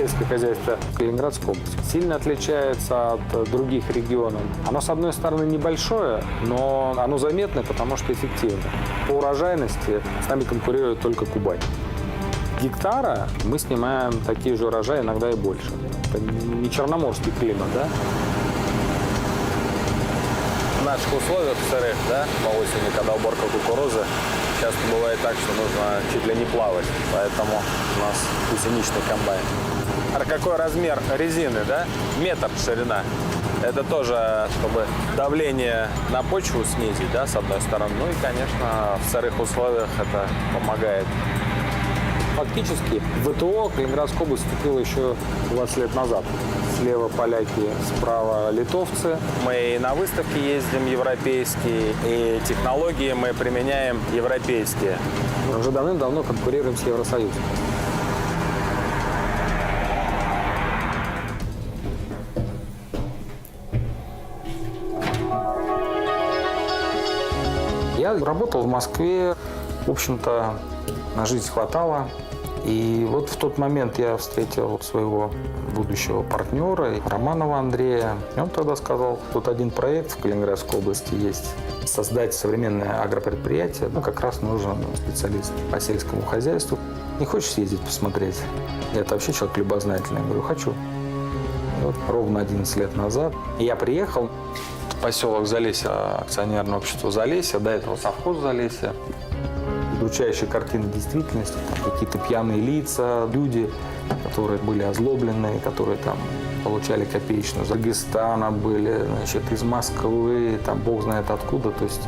сельское хозяйство Калининградской области сильно отличается от других регионов. Оно, с одной стороны, небольшое, но оно заметное, потому что эффективно. По урожайности с нами конкурирует только Кубань. Гектара мы снимаем такие же урожаи, иногда и больше. Это не черноморский климат, да? В наших условиях сырых, да, по осени, когда уборка кукурузы, часто бывает так, что нужно чуть ли не плавать, поэтому у нас гусеничный комбайн. А какой размер резины, да? Метр ширина. Это тоже, чтобы давление на почву снизить, да, с одной стороны. Ну и, конечно, в сырых условиях это помогает. Фактически в ВТО Калининградская область вступила еще 20 лет назад. Слева поляки, справа литовцы. Мы и на выставки ездим европейские, и технологии мы применяем европейские. Мы уже давным-давно конкурируем с Евросоюзом. Я работал в Москве, в общем-то, на жизнь хватало. И вот в тот момент я встретил своего будущего партнера, Романова Андрея. И он тогда сказал, тут один проект в Калининградской области есть. Создать современное агропредприятие, ну, как раз нужен специалист по сельскому хозяйству. Не хочешь съездить посмотреть? Я-то вообще человек любознательный. Я говорю, хочу. И вот ровно 11 лет назад я приехал в поселок Залесье, акционерное общество Залесье, до этого совхоз Залесье. Удручающая картина действительности, там какие-то пьяные лица, люди, которые были озлобленные, которые там получали копеечную. Из Дагестана были, значит, из Москвы, там бог знает откуда. То есть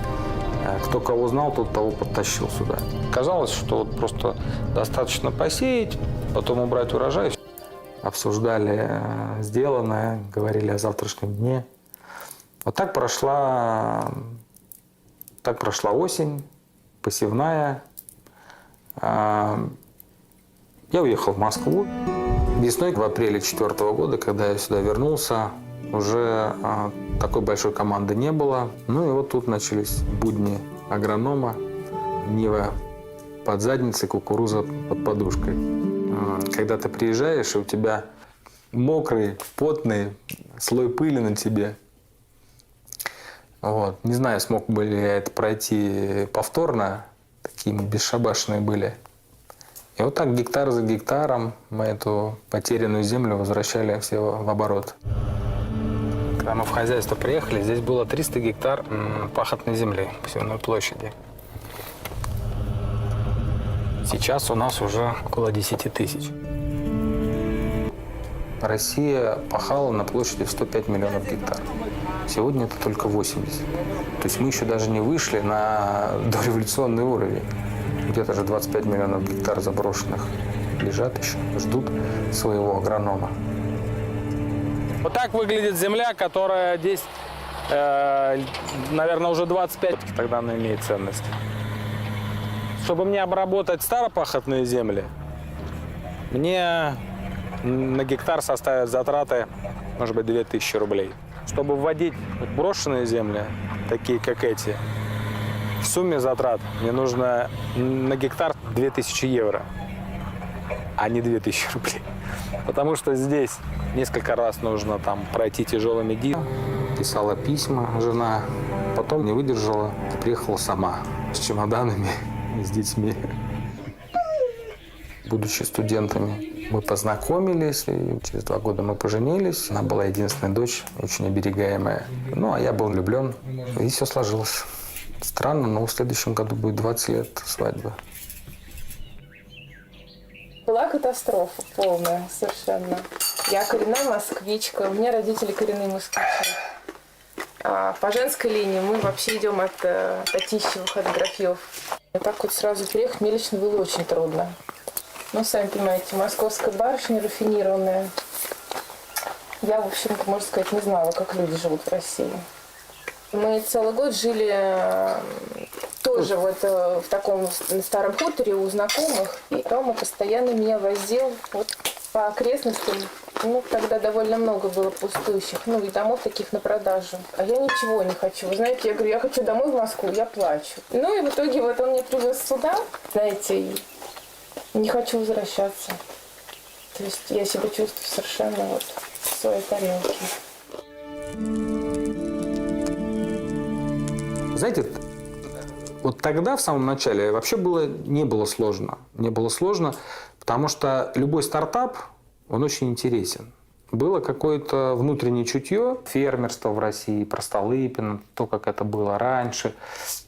кто кого знал, тот того подтащил сюда. Казалось, что вот просто достаточно посеять, потом убрать урожай. Обсуждали сделанное, говорили о завтрашнем дне. Вот так прошла осень. Посевная. Я уехал в Москву. Весной, в апреле 2004 года, когда я сюда вернулся, уже такой большой команды не было. Ну и вот тут начались будни агронома. Нива под задницей, кукуруза под подушкой. Когда ты приезжаешь, и у тебя мокрый, потный, слой пыли на тебе. Вот. Не знаю, смог бы ли я это пройти повторно, такие мы бесшабашные были. И вот так гектар за гектаром мы эту потерянную землю возвращали все в оборот. Когда мы в хозяйство приехали, здесь было 300 гектар пахотной земли, посевной площади. Сейчас у нас уже около 10 тысяч. Россия пахала на площади в 105 миллионов гектаров. Сегодня это только 80. То есть мы еще даже не вышли на дореволюционный уровень. Где-то же 25 миллионов гектар заброшенных лежат еще, ждут своего агронома. Вот так выглядит земля, которая здесь, наверное, уже 25, тогда она имеет ценность. Чтобы мне обработать старопахотные земли, мне на гектар составят затраты, может быть, 2000 рублей. Чтобы вводить брошенные земли, такие как эти, в сумме затрат мне нужно на гектар 2000 евро, а не 2000 рублей. Потому что здесь несколько раз нужно там пройти тяжелый меди. Писала письма жена, потом не выдержала, приехала сама с чемоданами и с детьми. Будучи студентами, мы познакомились, и через 2 года мы поженились. Она была единственная дочь, очень оберегаемая. Ну, а я был влюблен, и все сложилось. Странно, но в следующем году будет 20 лет свадьбы. Была катастрофа полная совершенно. Я коренная москвичка, у меня родители коренные москвичи. А по женской линии мы вообще идем от Татищевых, от Графьев. Вот так вот сразу переехать мне лично было очень трудно. Ну, сами понимаете, московская барышня рафинированная. Я, в общем-то, можно сказать, не знала, как люди живут в России. Мы целый год жили тоже вот в таком старом хуторе у знакомых. И Рома постоянно меня возил вот по окрестностям. Ну, тогда довольно много было пустующих, ну, и домов таких на продажу. А я ничего не хочу. Вы знаете, я говорю, я хочу домой в Москву, я плачу. Ну, и в итоге вот он меня привез сюда, знаете, и не хочу возвращаться. То есть я себя чувствую совершенно вот в своей тарелке. Знаете, вот тогда, в самом начале, вообще не было сложно. Не было сложно, потому что любой стартап, он очень интересен. Было какое-то внутреннее чутье, фермерство в России, про Столыпина, то, как это было раньше.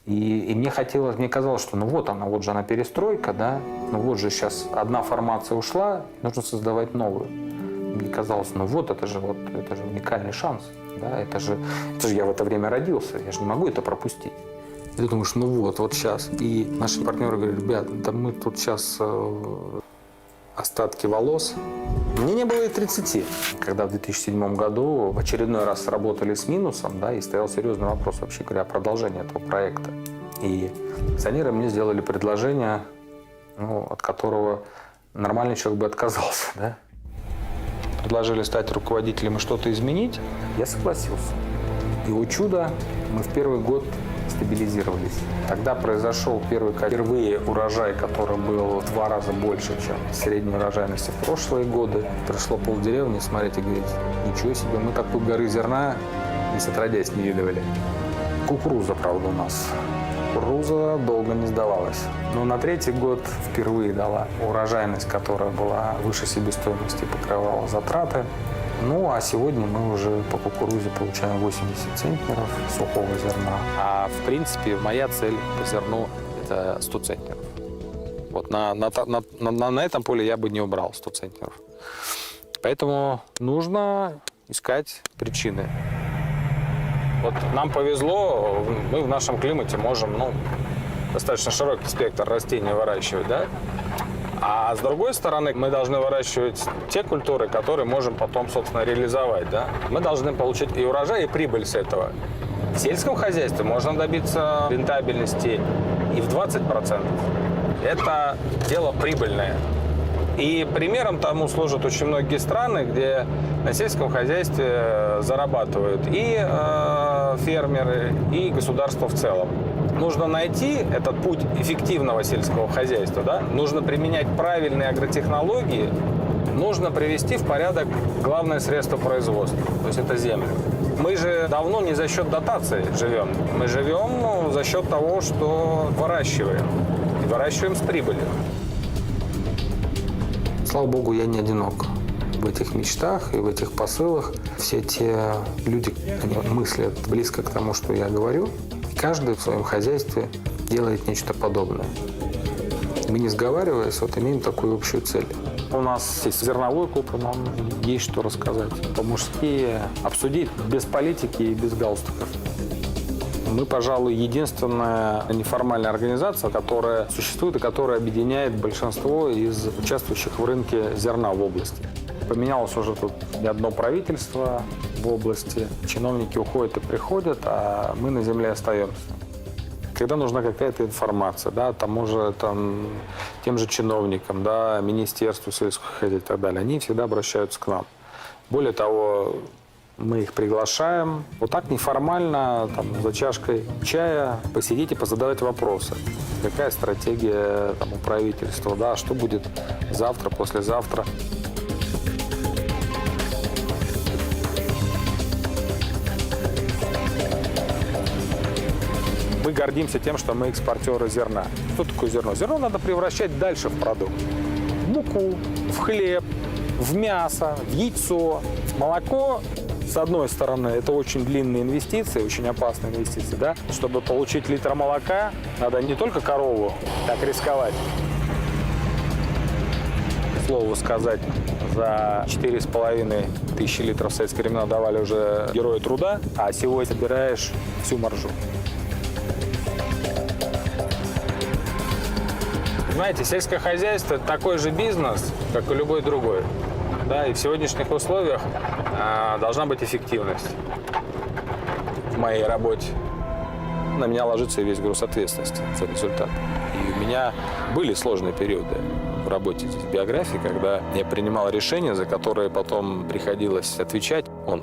И мне казалось, что вот же перестройка, да, вот же сейчас одна формация ушла, нужно создавать новую. Мне казалось, это же уникальный шанс, да, это же я в это время родился, я же не могу это пропустить. И ты думаешь, вот сейчас. И наши партнеры говорят, ребят, да мы тут сейчас остатки волос. Мне не было и 30, когда в 2007 году в очередной раз работали с минусом, да, и стоял серьезный вопрос, вообще говоря, о продолжении этого проекта. И акционеры мне сделали предложение, от которого нормальный человек бы отказался, да. Предложили стать руководителем и что-то изменить, я согласился. И, о чудо, мы в первый год стабилизировались. Тогда произошел впервые урожай, который был в 2 раза больше, чем средняя урожайность в прошлые годы. Пришло полдеревни смотреть и говорить, ничего себе, мы такой горы зерна не отродясь не видывали. Кукуруза, правда, у нас. Кукуруза долго не сдавалась. Но на 3-й год впервые дала урожайность, которая была выше себестоимости, покрывала затраты. А сегодня мы уже по кукурузе получаем 80 центнеров сухого зерна. А в принципе моя цель по зерну – это 100 центнеров. Вот на этом поле я бы не убрал 100 центнеров. Поэтому нужно искать причины. Вот нам повезло, мы в нашем климате можем достаточно широкий спектр растений выращивать, да? А с другой стороны, мы должны выращивать те культуры, которые можем потом, собственно, реализовать. Да? Мы должны получить и урожай, и прибыль с этого. В сельском хозяйстве можно добиться рентабельности и в 20%. Это дело прибыльное. И примером тому служат очень многие страны, где на сельском хозяйстве зарабатывают и фермеры, и государство в целом. Нужно найти этот путь эффективного сельского хозяйства, да? Нужно применять правильные агротехнологии, нужно привести в порядок главное средство производства, то есть это землю. Мы же давно не за счет дотаций живем, мы живем за счет того, что выращиваем, и выращиваем с прибылью. Слава богу, я не одинок в этих мечтах и в этих посылах. Все те люди, они мыслят близко к тому, что я говорю. Каждый в своем хозяйстве делает нечто подобное. Мы, не сговариваясь, имеем такую общую цель. У нас есть зерновой клуб, нам есть что рассказать. По-мужски обсудить без политики и без галстуков. Мы, пожалуй, единственная неформальная организация, которая существует и которая объединяет большинство из участвующих в рынке зерна в области. Поменялось уже тут не одно правительство в области. Чиновники уходят и приходят, а мы на земле остаемся. Когда нужна какая-то информация, да, тем же чиновникам, да, Министерству сельского хозяйства и так далее, они всегда обращаются к нам. Более того, мы их приглашаем. Вот так неформально, за чашкой чая посидеть и позадавать вопросы. Какая стратегия у правительства, да, что будет завтра, послезавтра. Мы гордимся тем, что мы экспортеры зерна. Что такое зерно? Зерно надо превращать дальше в продукт. В муку, в хлеб, в мясо, в яйцо, в молоко. С одной стороны, это очень длинные инвестиции, очень опасные инвестиции, да? Чтобы получить литр молока, надо не только корову так рисковать. К слову сказать, за 4,5 тысячи литров в советские времена давали уже герои труда, а сегодня собираешь всю маржу. Знаете, сельское хозяйство – это такой же бизнес, как и любой другой. Да, и в сегодняшних условиях должна быть эффективность в моей работе. На меня ложится весь груз ответственности за результат. И у меня были сложные периоды в работе здесь, в биографии, когда я принимал решения, за которые потом приходилось отвечать. Он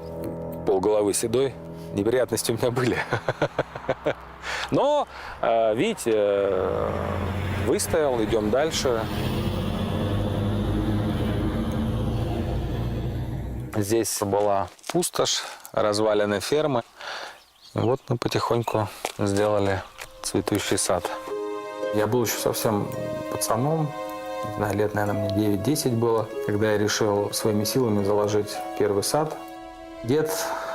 полголовы седой, неприятности у меня были. Но, видите, выстоял, идем дальше. Здесь была пустошь, развалины фермы. И вот мы потихоньку сделали цветущий сад. Я был еще совсем пацаном, не знаю, лет, наверное, мне 9-10 было, когда я решил своими силами заложить первый сад. Дед,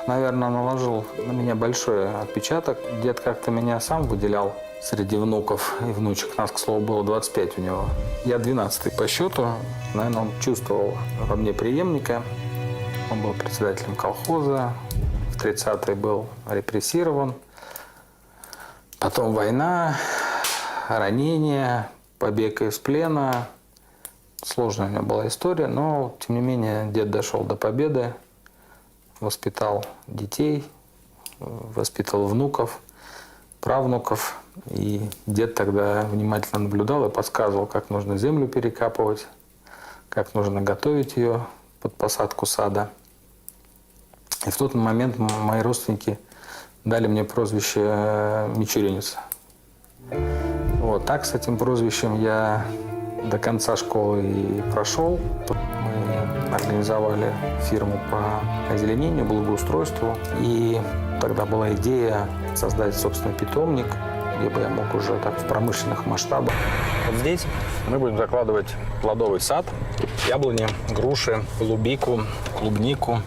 наверное, наложил на меня большой отпечаток. Дед как-то меня сам выделял среди внуков и внучек. Нас, к слову, было 25 у него. Я 12-й по счету. Наверное, он чувствовал во мне преемника. Он был председателем колхоза. В 30-е был репрессирован. Потом война, ранения, побег из плена. Сложная у меня была история, но, тем не менее, дед дошел до победы. Воспитал детей, воспитал внуков, правнуков. И дед тогда внимательно наблюдал и подсказывал, как нужно землю перекапывать, как нужно готовить ее под посадку сада. И в тот момент мои родственники дали мне прозвище «Мичуринец». Вот так с этим прозвищем я до конца школы и прошел. Мы организовали фирму по озеленению, благоустройству. И тогда была идея создать собственный питомник, где бы я мог уже так в промышленных масштабах. Вот здесь мы будем закладывать плодовый сад, яблони, груши, голубику, клубнику.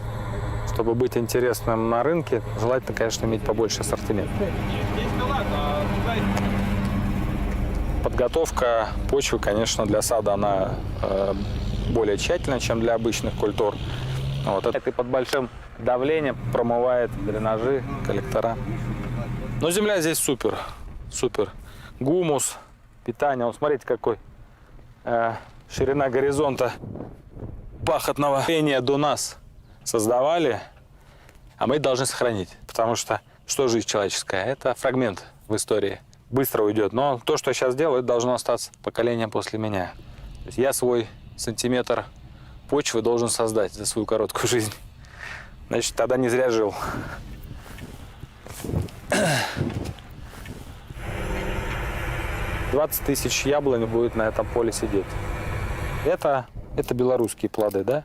Чтобы быть интересным на рынке, желательно, конечно, иметь побольше ассортимента. Подготовка почвы, конечно, для сада, она более тщательная, чем для обычных культур. Вот. Это под большим давлением промывает дренажи, коллектора. Но земля здесь супер, супер. Гумус, питание. Вот смотрите, какой ширина горизонта пахотного пения до нас создавали, а мы должны сохранить. Потому что жизнь человеческая? Это фрагмент в истории. Быстро уйдет. Но то, что я сейчас делаю, это должно остаться поколением после меня. То есть я свой сантиметр почвы должен создать за свою короткую жизнь. Значит, тогда не зря жил. «20 тысяч яблонь будет на этом поле сидеть». Это белорусские плоды, да?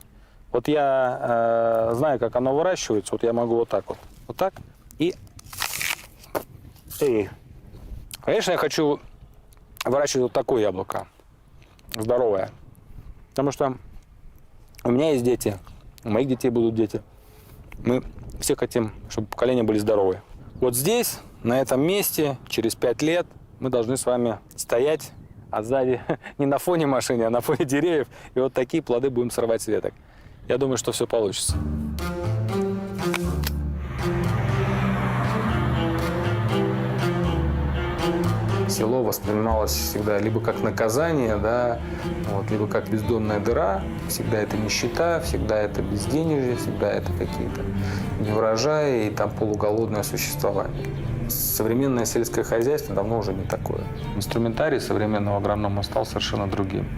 Вот я знаю, как оно выращивается. Вот я могу вот так вот. Вот так. И конечно, я хочу выращивать вот такое яблоко. Здоровое. Потому что у меня есть дети. У моих детей будут дети. Мы все хотим, чтобы поколения были здоровые. Вот здесь, на этом месте, через 5 лет, мы должны с вами стоять, а сзади не на фоне машины, а на фоне деревьев. И вот такие плоды будем срывать с веток. Я думаю, что все получится. Село воспринималось всегда либо как наказание, да, вот, либо как бездонная дыра. Всегда это нищета, всегда это безденежье, всегда это какие-то неурожаи и там полуголодное существование. Современное сельское хозяйство давно уже не такое. Инструментарий современного агронома стал совершенно другим.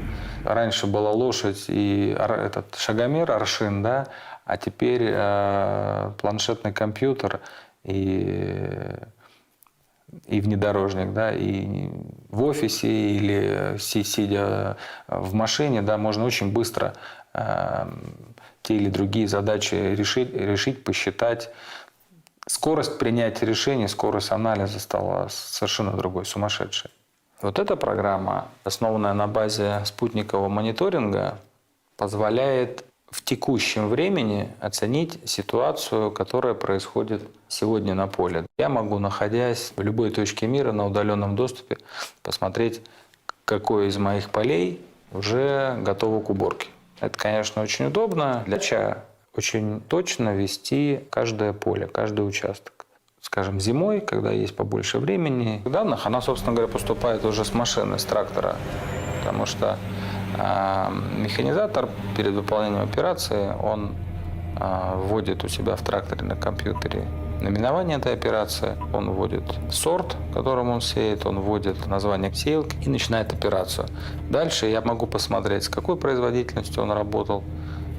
Раньше была лошадь и этот шагомер, аршин, да, а теперь планшетный компьютер и внедорожник, да, и в офисе или сидя в машине, да, можно очень быстро те или другие задачи решить, посчитать. Скорость принятия решений, скорость анализа стала совершенно другой, сумасшедшей. Вот эта программа, основанная на базе спутникового мониторинга, позволяет в текущем времени оценить ситуацию, которая происходит сегодня на поле. Я могу, находясь в любой точке мира на удаленном доступе, посмотреть, какое из моих полей уже готово к уборке. Это, конечно, очень удобно. Для очень точно вести каждое поле, каждый участок. Скажем, зимой, когда есть побольше времени, данных, она, собственно говоря, поступает уже с машины, с трактора, потому что механизатор перед выполнением операции, он вводит у себя в тракторе на компьютере наименование этой операции, он вводит сорт, которым он сеет, он вводит название сеялки и начинает операцию. Дальше я могу посмотреть, с какой производительностью он работал,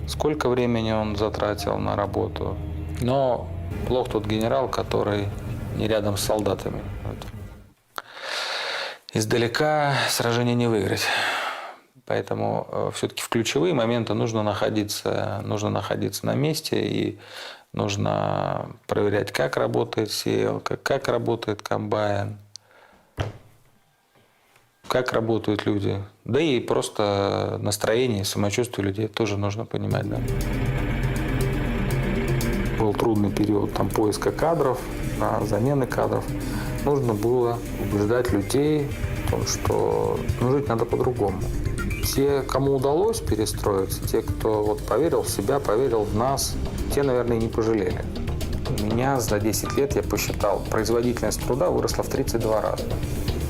сколько времени он затратил на работу. Но плох тот генерал, который не рядом с солдатами. Издалека сражение не выиграть. Поэтому все-таки в ключевые моменты нужно находиться на месте и нужно проверять, как работает сеялка, как работает комбайн, как работают люди. Да и просто настроение, самочувствие людей тоже нужно понимать. Да. Был трудный период там, поиска кадров, замены кадров. Нужно было убеждать людей в том, что жить надо по-другому. Те, кому удалось перестроиться, те, кто вот поверил в себя, поверил в нас, те, наверное, и не пожалели. У меня за 10 лет, я посчитал, производительность труда выросла в 32 раза.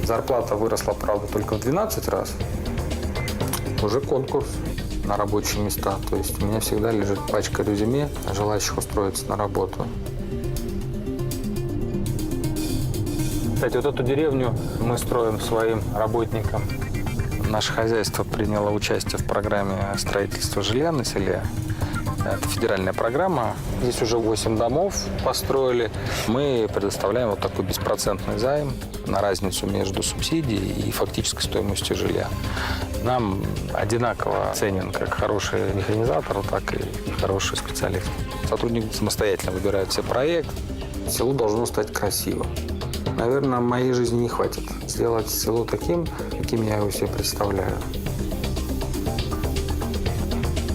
Зарплата выросла, правда, только в 12 раз. Уже конкурс на рабочие места. То есть у меня всегда лежит пачка резюме желающих устроиться на работу. Кстати, вот эту деревню мы строим своим работникам. Наше хозяйство приняло участие в программе строительства жилья на селе. Это федеральная программа. Здесь уже 8 домов построили. Мы предоставляем вот такой беспроцентный займ на разницу между субсидией и фактической стоимостью жилья. Нам одинаково ценен как хороший механизатор, так и хороший специалист. Сотрудник самостоятельно выбирает все проекты. Село должно стать красивым. Наверное, моей жизни не хватит сделать село таким, каким я его себе представляю.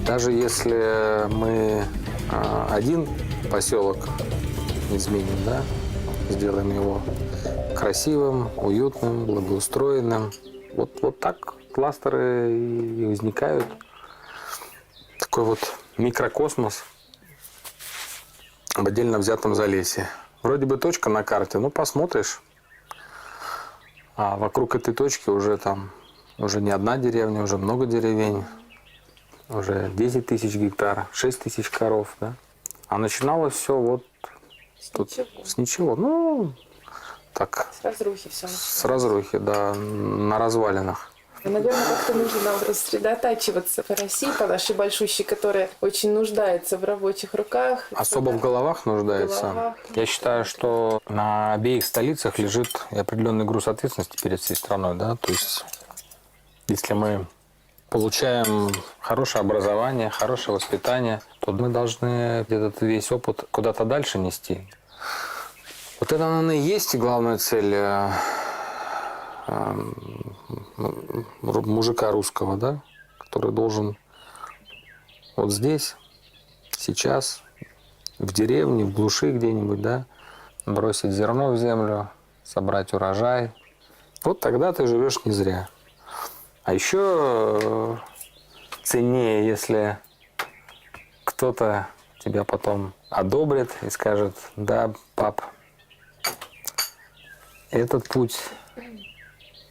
Даже если мы один поселок изменим, да, сделаем его красивым, уютным, благоустроенным, вот так кластеры и возникают. Такой вот микрокосмос в отдельно взятом Залесье. Вроде бы точка на карте, ну посмотришь, а вокруг этой точки уже не одна деревня, уже много деревень. Уже 10 тысяч гектар, 6 тысяч коров, да. А начиналось все вот с ничего. Ну, так. С разрухи все. С разрухи, да, на развалинах. Наверное, как-то нужно нам рассредотачиваться по России, по нашей большущей, которая очень нуждается в рабочих руках. Особо в головах нуждается. Я считаю, что на обеих столицах лежит определенный груз ответственности перед всей страной, да. То есть, если мы получаем хорошее образование, хорошее воспитание, то мы должны этот весь опыт куда-то дальше нести. Вот это, наверное, и есть главная цель мужика русского, да, который должен вот здесь, сейчас, в деревне, в глуши где-нибудь, да, бросить зерно в землю, собрать урожай. Вот тогда ты живешь не зря. А еще ценнее, если кто-то тебя потом одобрит и скажет: да, пап, этот путь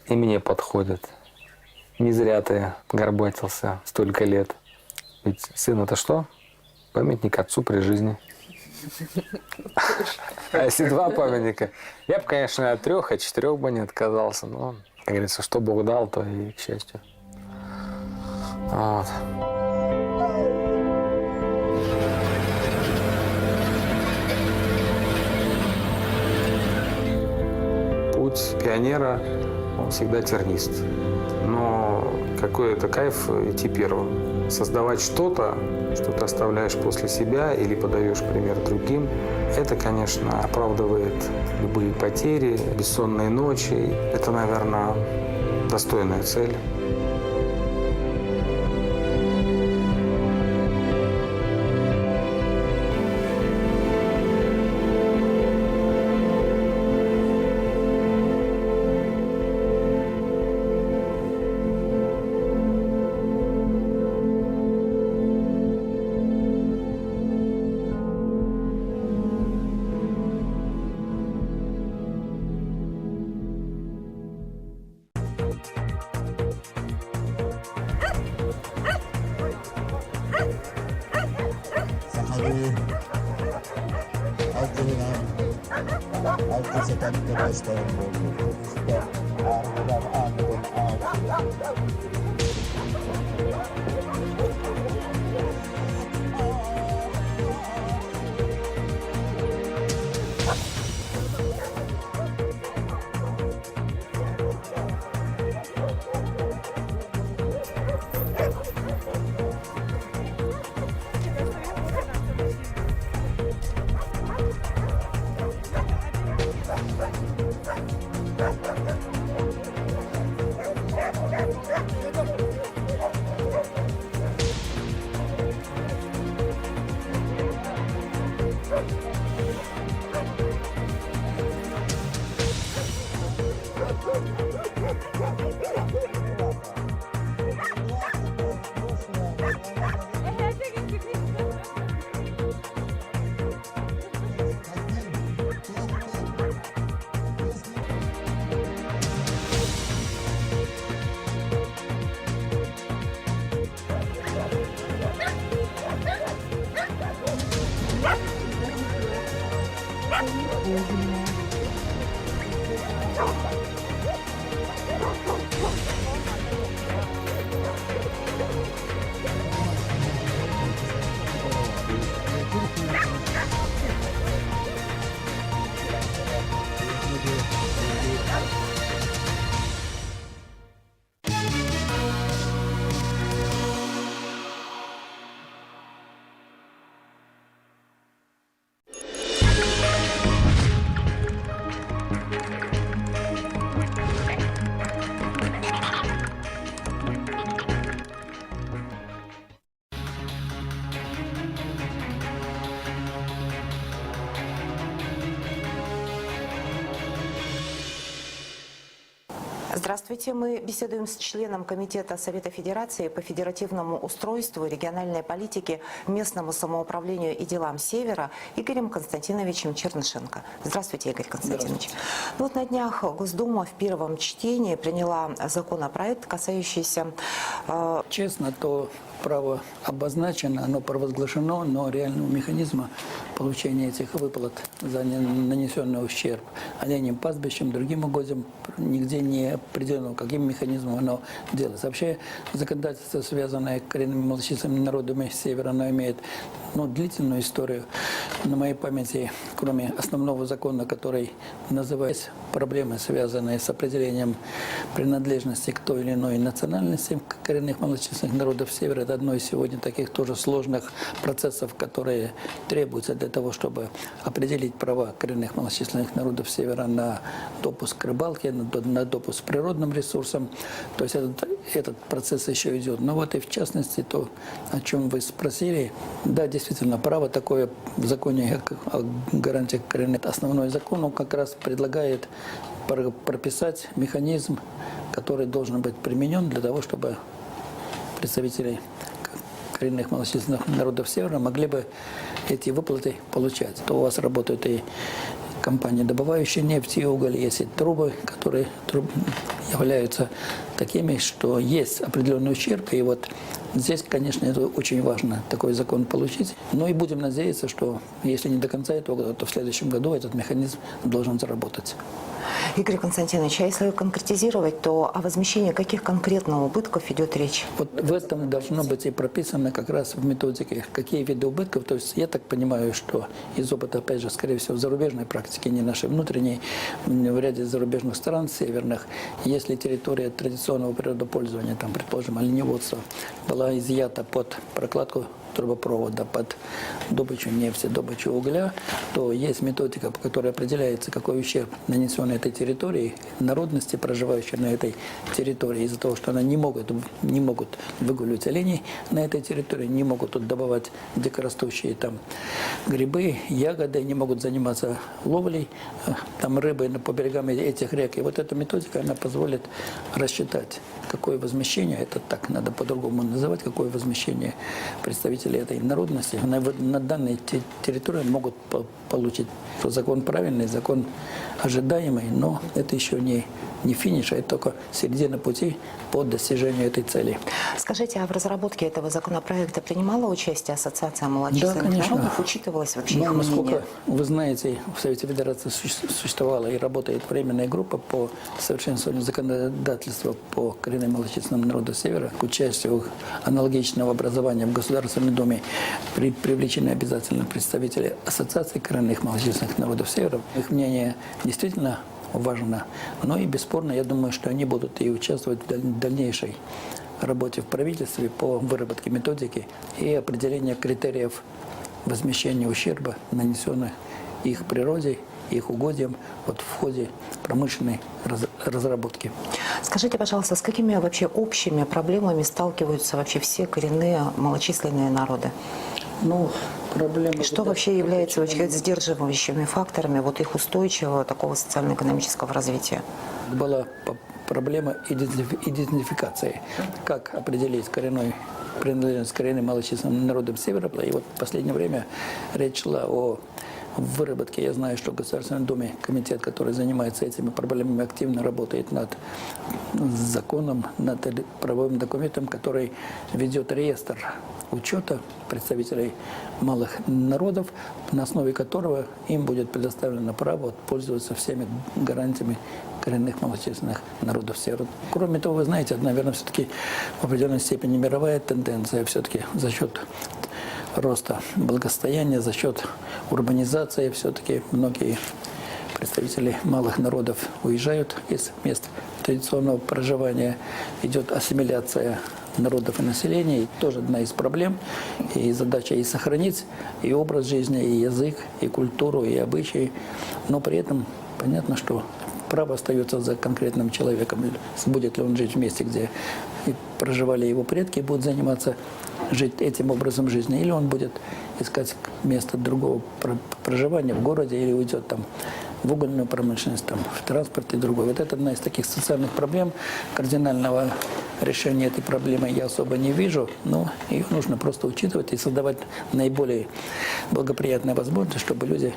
и мне подходит. Не зря ты горбатился столько лет. Ведь сын — это что? Памятник отцу при жизни. А если 2 памятника? Я бы, конечно, от 3, от 4 бы не отказался, но, как говорится, что Бог дал, то и к счастью. Вот. Путь пионера, он всегда тернист. Но какой это кайф идти первым. Создавать что-то, что ты оставляешь после себя или подаешь пример другим, это, конечно, оправдывает любые потери, бессонные ночи. Это, наверное, достойная цель. Здравствуйте. Мы беседуем с членом Комитета Совета Федерации по федеративному устройству, региональной политике, местному самоуправлению и делам Севера Игорем Константиновичем Чернышенко. Здравствуйте, Игорь Константинович. Вот на днях Госдума в первом чтении приняла законопроект, касающийся... Честно, то право обозначено, оно провозглашено, но реального механизма получения этих выплат за нанесенный ущерб оленям пастбищам, другим угодьям нигде не определено, каким механизмом оно делается. Вообще законодательство, связанное с коренными малочисленными народами Севера, оно имеет длительную историю. На моей памяти, кроме основного закона, который называется «Проблемы, связанные с определением принадлежности к той или иной национальности коренных малочисленных народов Севера», это одно из сегодня таких тоже сложных процессов, которые требуются для того, чтобы определить права коренных малочисленных народов Севера на допуск к рыбалке, на допуск к природным ресурсам. То есть этот процесс еще идет. Но вот и в частности то, о чем вы спросили, да, действительно, право такое в законе о гарантиях коренных. Основной закон, он как раз предлагает прописать механизм, который должен быть применен для того, чтобы представители коренных малочисленных народов Севера могли бы эти выплаты получать. То у вас работают и компании, добывающие нефть и уголь, есть и трубы, которые являются такими, что есть определенный ущерб. И вот здесь, конечно, это очень важно, такой закон получить. Но и будем надеяться, что если не до конца этого года, то в следующем году этот механизм должен заработать. Игорь Константинович, а если конкретизировать, то о возмещении каких конкретно убытков идет речь? Вот в этом должно быть и прописано как раз в методике, какие виды убытков. То есть я так понимаю, что из опыта, опять же, скорее всего, зарубежной практики, не нашей внутренней, в ряде зарубежных стран северных, если территория традиционного природопользования, там, предположим, оленеводства, была изъята под прокладку трубопровода, под добычу нефти, добычу угля, то есть методика, по которой определяется, какой ущерб нанесен этой территории, народности, проживающей на этой территории, из-за того, что они не могут выгуливать оленей на этой территории, не могут тут добывать дикорастущие там грибы, ягоды, не могут заниматься ловлей там рыбы по берегам этих рек. И вот эта методика, она позволит рассчитать, какое возмещение, это так надо по-другому называть, какое возмещение представителей этой народности на данной территории могут получить. Закон правильный, закон ожидаемый, но это еще не финиш, а это только середина пути по достижению этой цели. Скажите, а в разработке этого законопроекта принимала участие Ассоциация малочисленных народов? Учитывалось вообще их насколько мнение? Вы знаете, в Совете Федерации существовала и работает временная группа по совершенствованию законодательства по коренным малочисленным народам Севера. К участию аналогичного образования в Государственной Думе привлечены обязательно представители Ассоциации коренных малочисленных народов Севера. Их мнение действительно важно. Но и бесспорно, я думаю, что они будут и участвовать в дальнейшей работе в правительстве по выработке методики и определению критериев возмещения ущерба, нанесенных их природе их угодьям вот в ходе промышленной разработки. Скажите, пожалуйста, с какими вообще общими проблемами сталкиваются вообще все коренные малочисленные народы? Ну, проблемы... Что вообще является вообще сдерживающими факторами вот их устойчивого такого социально-экономического развития? Была проблема идентификации. Как определить коренной принадлежность коренным малочисленным народам Севера. И вот в последнее время речь шла о выработке. Я знаю, что в Государственной Думе комитет, который занимается этими проблемами, активно работает над законом, над правовым документом, который ведет реестр учета представителей малых народов, на основе которого им будет предоставлено право пользоваться всеми гарантиями коренных малочисленных народов Севера. Кроме того, вы знаете, наверное, все-таки в определенной степени мировая тенденция все-таки за счет роста благосостояния, за счет урбанизации все-таки многие представители малых народов уезжают из мест традиционного проживания. Идет ассимиляция народов и населения. И тоже одна из проблем. И задача и сохранить и образ жизни, и язык, и культуру, и обычаи. Но при этом понятно, что право остается за конкретным человеком. Будет ли он жить в месте, где проживали его предки, будет заниматься жить этим образом жизни, или он будет искать место другого проживания в городе, или уйдет там в угольную промышленность, там, в транспорт и другой. Вот это одна из таких социальных проблем. Кардинального решения этой проблемы я особо не вижу, но ее нужно просто учитывать и создавать наиболее благоприятные возможности, чтобы люди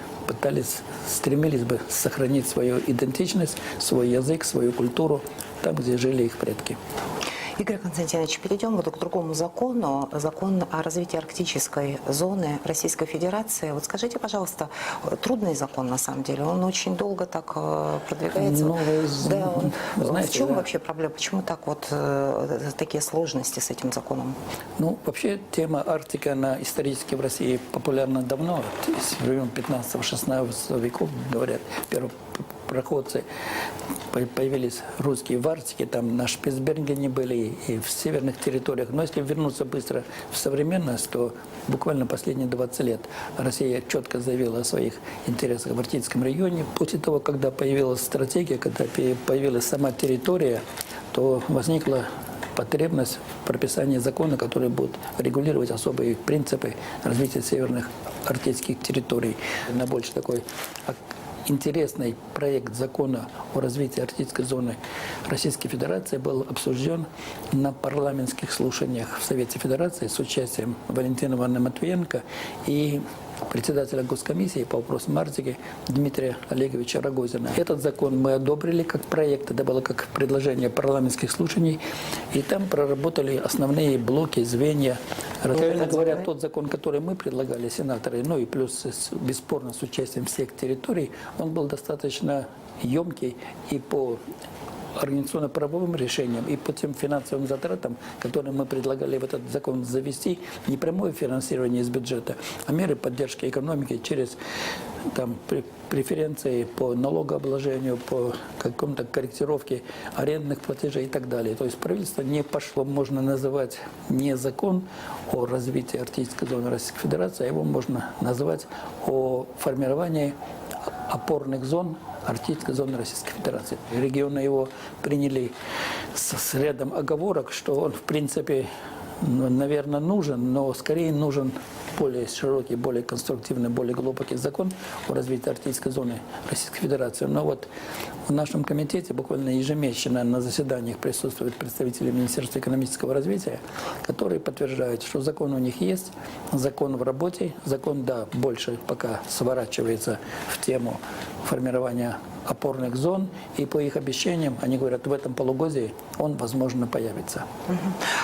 стремились бы сохранить свою идентичность, свой язык, свою культуру там, где жили их предки. Игорь Константинович, перейдем вот к другому закону. Закон о развитии арктической зоны Российской Федерации. Вот скажите, пожалуйста, трудный закон на самом деле. Он очень долго так продвигается. В чем вообще проблема? Почему так вот такие сложности с этим законом? Ну, вообще тема Арктики, она исторически в России популярна давно. С времен 15-16 веков, говорят, первопроходцы появились русские в Арктике, там на Шпицбергене были и в северных территориях. Но если вернуться быстро в современность, то буквально последние 20 лет Россия четко заявила о своих интересах в Арктическом регионе. После того, когда появилась стратегия, когда появилась сама территория, то возникла потребность в прописании закона, который будет регулировать особые принципы развития северных арктических территорий. На больше такой интересный проект закона о развитии арктической зоны Российской Федерации был обсужден на парламентских слушаниях в Совете Федерации с участием Валентины Ивановны Матвиенко и председателя Госкомиссии по вопросам Арктики Дмитрия Олеговича Рогозина. Этот закон мы одобрили как проект, это было как предложение парламентских слушаний, и там проработали основные блоки, звенья. Реально говоря, тот закон, который мы предлагали, сенаторы, ну и плюс бесспорно с участием всех территорий, он был достаточно емкий и по организационно-правовым решениям и по тем финансовым затратам, которые мы предлагали в этот закон завести, не прямое финансирование из бюджета, а меры поддержки экономики через там, преференции по налогообложению, по какому-то корректировке арендных платежей и так далее. То есть правительство не пошло, можно называть не закон о развитии Арктической зоны Российской Федерации, а его можно назвать о формировании опорных зон Арктической зоны Российской Федерации. Регионы его приняли с рядом оговорок, что он, в принципе, наверное, нужен, но скорее нужен более широкий, более конструктивный, более глубокий закон о развитии Арктической зоны Российской Федерации. Но вот в нашем комитете буквально ежемесячно на заседаниях присутствуют представители Министерства экономического развития, которые подтверждают, что закон у них есть, закон в работе, закон, да, больше пока сворачивается в тему формирования опорных зон, и по их обещаниям, они говорят, в этом полугодии он, возможно, появится.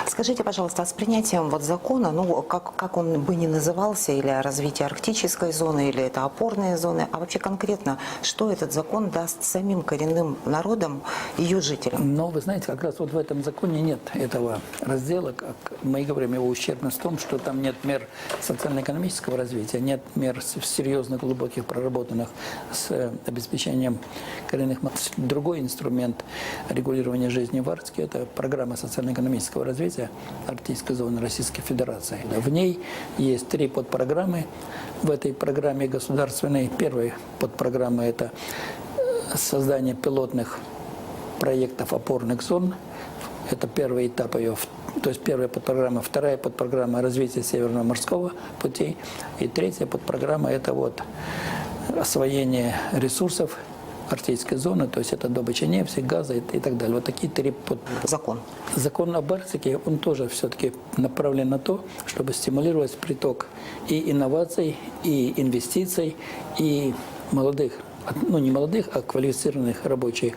Скажите, пожалуйста, а с принятием вот закона, ну, как он бы ни назывался, или о развитии арктической зоны, или это опорные зоны, а вообще конкретно, что этот закон даст самим коренным народам, ее жителям? Но вы знаете, как раз вот в этом законе нет этого раздела, как мы говорим, его ущербность в том, что там нет мер социально-экономического развития, нет мер серьезных, глубоких, проработанных с обеспечением коренных масс. Другой инструмент регулирования жизни в Арктике – это программа социально-экономического развития Арктической зоны Российской Федерации. В ней есть есть 3 подпрограммы в этой программе государственной. Первая подпрограмма – это создание пилотных проектов опорных зон. Это первый этап ее, то есть первая подпрограмма. Вторая подпрограмма – развитие Северного морского пути. И третья подпрограмма – это вот освоение ресурсов арктической зоны, то есть это добыча нефти, газа и так далее. Вот такие 3 Закон. Закон об Арктике, он тоже все-таки направлен на то, чтобы стимулировать приток и инноваций, и инвестиций, и молодых, ну не молодых, а квалифицированных рабочих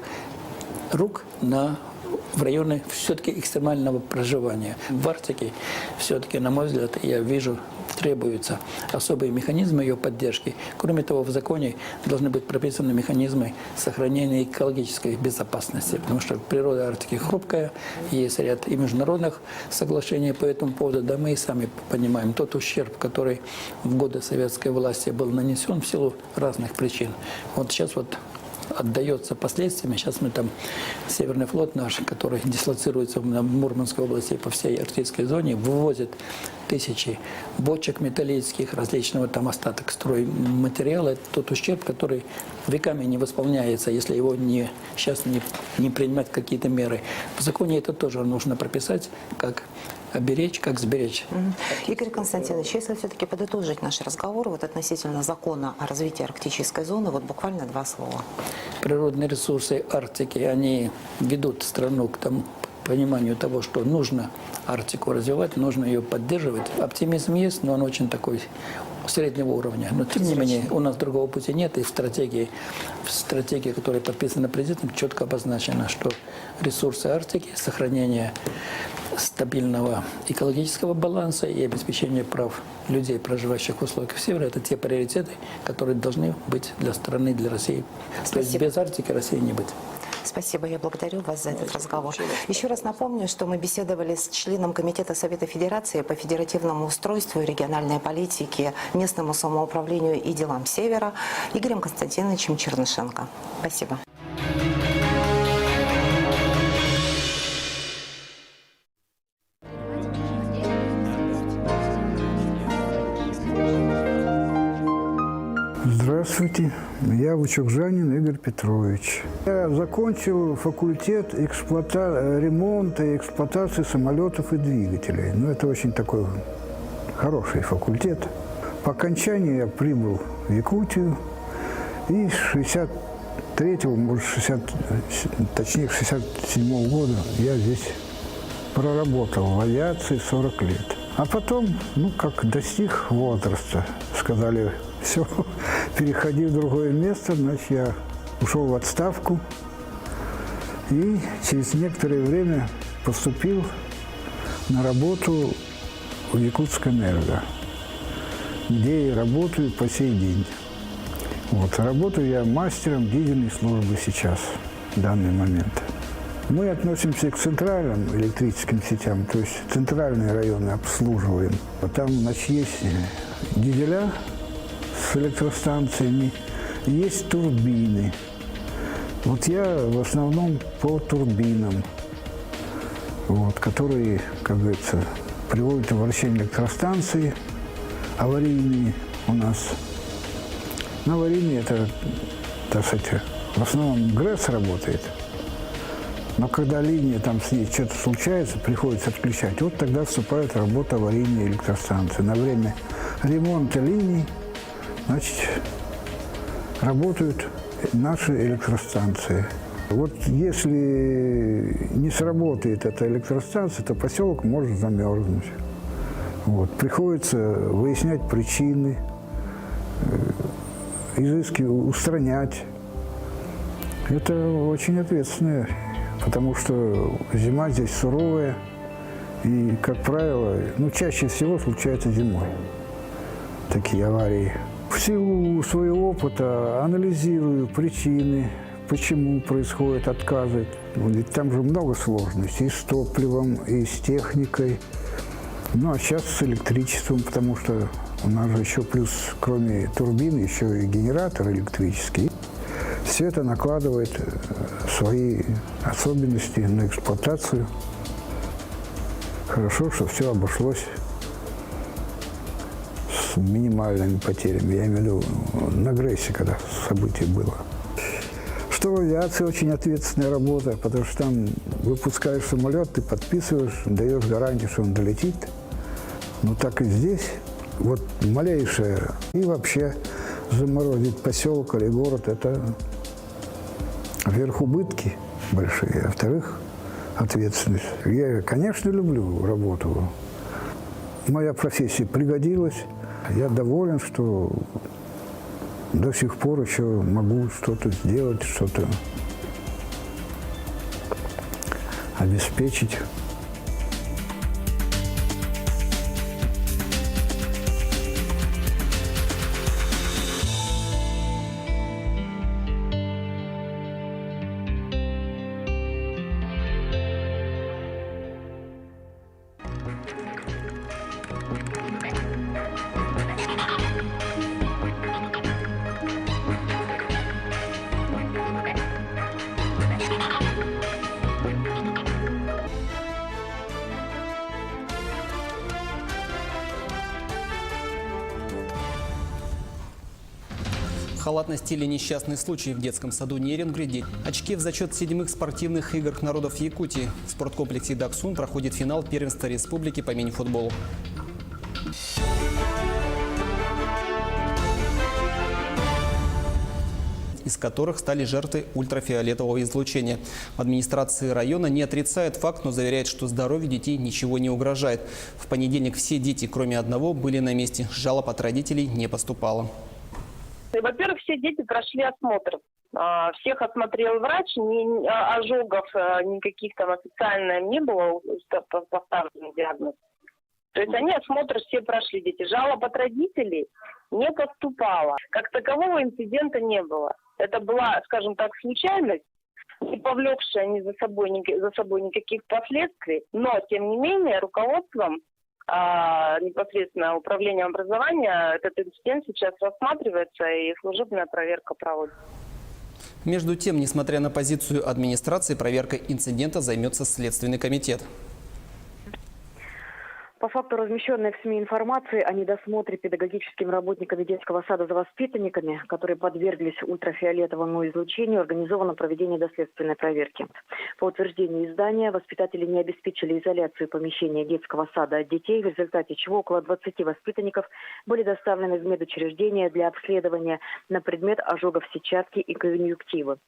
рук в районы все-таки экстремального проживания. В Арктике все-таки, на мой взгляд, я вижу, требуются особые механизмы ее поддержки. Кроме того, в законе должны быть прописаны механизмы сохранения экологической безопасности, потому что природа Арктики хрупкая, есть ряд и международных соглашений по этому поводу. Да мы и сами понимаем, тот ущерб, который в годы советской власти был нанесен в силу разных причин. Вот сейчас вот отдается последствиями. Сейчас мы там, Северный флот наш, который дислоцируется в Мурманской области по всей арктической зоне, вывозит тысячи бочек металлических, различного там остаток стройматериала. Это тот ущерб, который веками не восполняется, если его сейчас не принимать какие-то меры. В законе это тоже нужно прописать, как оберечь, как сберечь. Игорь Константинович, если все-таки подытожить наш разговор вот относительно закона о развитии арктической зоны, вот буквально 2 слова. Природные ресурсы Арктики, они ведут страну к тому пониманию того, что нужно Арктику развивать, нужно ее поддерживать. Оптимизм есть, но он очень такой среднего уровня. Но тем не менее, у нас другого пути нет. И в стратегии, которая подписана президентом, четко обозначено, что ресурсы Арктики, сохранение стабильного экологического баланса и обеспечение прав людей, проживающих в условиях Севера, это те приоритеты, которые должны быть для страны, для России. То есть без Арктики России не быть. Спасибо, я благодарю вас за этот разговор. Еще раз напомню, что мы беседовали с членом Комитета Совета Федерации по федеративному устройству и региональной политике, местному самоуправлению и делам Севера Игорем Константиновичем Чернышенко. Спасибо. Здравствуйте, я Вычукжанин Игорь Петрович. Я закончил факультет ремонта и эксплуатации самолетов и двигателей. Ну, это очень такой хороший факультет. По окончании я прибыл в Якутию и с 63-го, может, 67-го года я здесь проработал в авиации 40 лет. А потом, ну, как достиг возраста, сказали, все, переходи в другое место, значит, я ушел в отставку и через некоторое время поступил на работу в Якутскэнерго, где я работаю по сей день. Вот, работаю я мастером дизельной службы сейчас, в данный момент. Мы относимся к центральным электрическим сетям, то есть центральные районы обслуживаем. Там, значит, есть дизеля с электростанциями, есть турбины. Вот я в основном по турбинам, вот, которые, как говорится, приводят в вращение электростанции аварийные у нас. На аварийные это, так сказать, в основном ГРЭС работает. Но когда линия, там с ней что-то случается, приходится отключать, вот тогда вступает работа аварийной электростанции. На время ремонта линий, значит, работают наши электростанции. Вот если не сработает эта электростанция, то поселок может замерзнуть. Вот. Приходится выяснять причины, устранять. Это очень ответственно, потому что зима здесь суровая, и, как правило, ну, чаще всего случается зимой такие аварии. В силу своего опыта анализирую причины, почему происходят отказы. Ведь там же много сложностей и с топливом, и с техникой. Ну, а сейчас с электричеством, потому что у нас же еще плюс, кроме турбин, еще и генератор электрический. Все это накладывает свои особенности на эксплуатацию. Хорошо, что все обошлось с минимальными потерями. Я имею в виду на Грейсе, когда событие было. Что в авиации очень ответственная работа, потому что там выпускаешь самолет, ты подписываешь, даешь гарантию, что он долетит. Но так и здесь, вот малейшее. И вообще заморозить поселок или город – это, во-первых, убытки большие, а во-вторых, ответственность. Я, конечно, люблю работу. Моя профессия пригодилась. Я доволен, что до сих пор еще могу что-то сделать, что-то обеспечить. Халатность или несчастный случай в детском саду Нерюнгри. Очки в зачет 7-х спортивных игр народов Якутии. В спорткомплексе Даксун проходит финал первенства республики по мини-футболу. Из которых стали жертвы ультрафиолетового излучения. В администрации района не отрицают факт, но заверяют, что здоровью детей ничего не угрожает. В понедельник все дети, кроме одного, были на месте. Жалоб от родителей не поступало. Во-первых, все дети прошли осмотр. Всех осмотрел врач, ожогов никаких там официально не было поставлен диагноз. То есть они осмотр все прошли, дети. Жалоб от родителей не поступало. Как такового инцидента не было. Это была, скажем так, случайность, не повлекшая за собой никаких последствий. Но, тем не менее, руководством непосредственно управлением образования этот инцидент сейчас рассматривается и служебная проверка проводится. Между тем, несмотря на позицию администрации, проверкой инцидента займется Следственный комитет. По факту размещенной в СМИ информации о недосмотре педагогическими работниками детского сада за воспитанниками, которые подверглись ультрафиолетовому излучению, организовано проведение доследственной проверки. По утверждению издания, воспитатели не обеспечили изоляцию помещения детского сада от детей, в результате чего около 20 воспитанников были доставлены в медучреждение для обследования на предмет ожогов сетчатки и конъюнктивы.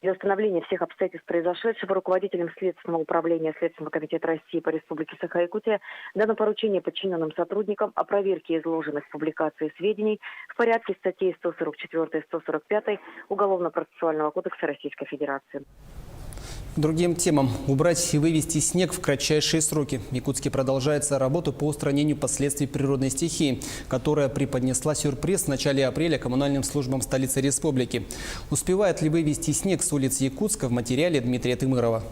Для установления всех обстоятельств произошедшего руководителем Следственного управления Следственного комитета России по Республике Саха-Якутия дано поручение подчиненным сотрудникам о проверке изложенных в публикации сведений в порядке статей 144 и 145 Уголовно-процессуального кодекса Российской Федерации. К другим темам. Убрать и вывести снег в кратчайшие сроки. В Якутске продолжается работа по устранению последствий природной стихии, которая преподнесла сюрприз в начале апреля коммунальным службам столицы республики. Успевает ли вывести снег с улиц Якутска в материале Дмитрия Тымырова?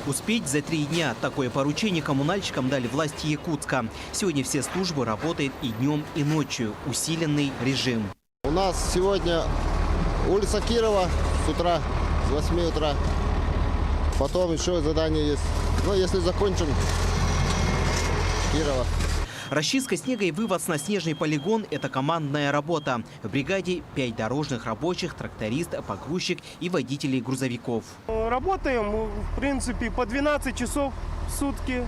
Успеть за 3 дня. Такое поручение коммунальщикам дали власти Якутска. Сегодня все службы работают и днем, и ночью. Усиленный режим. У нас сегодня улица Кирова с утра, с 8 утра. Потом еще задание есть. Ну, если закончим, Кирова. Расчистка снега и вывоз на снежный полигон – это командная работа. В бригаде 5 дорожных рабочих, тракторист, погрузчик и водителей грузовиков. Работаем, в принципе, по 12 часов в сутки.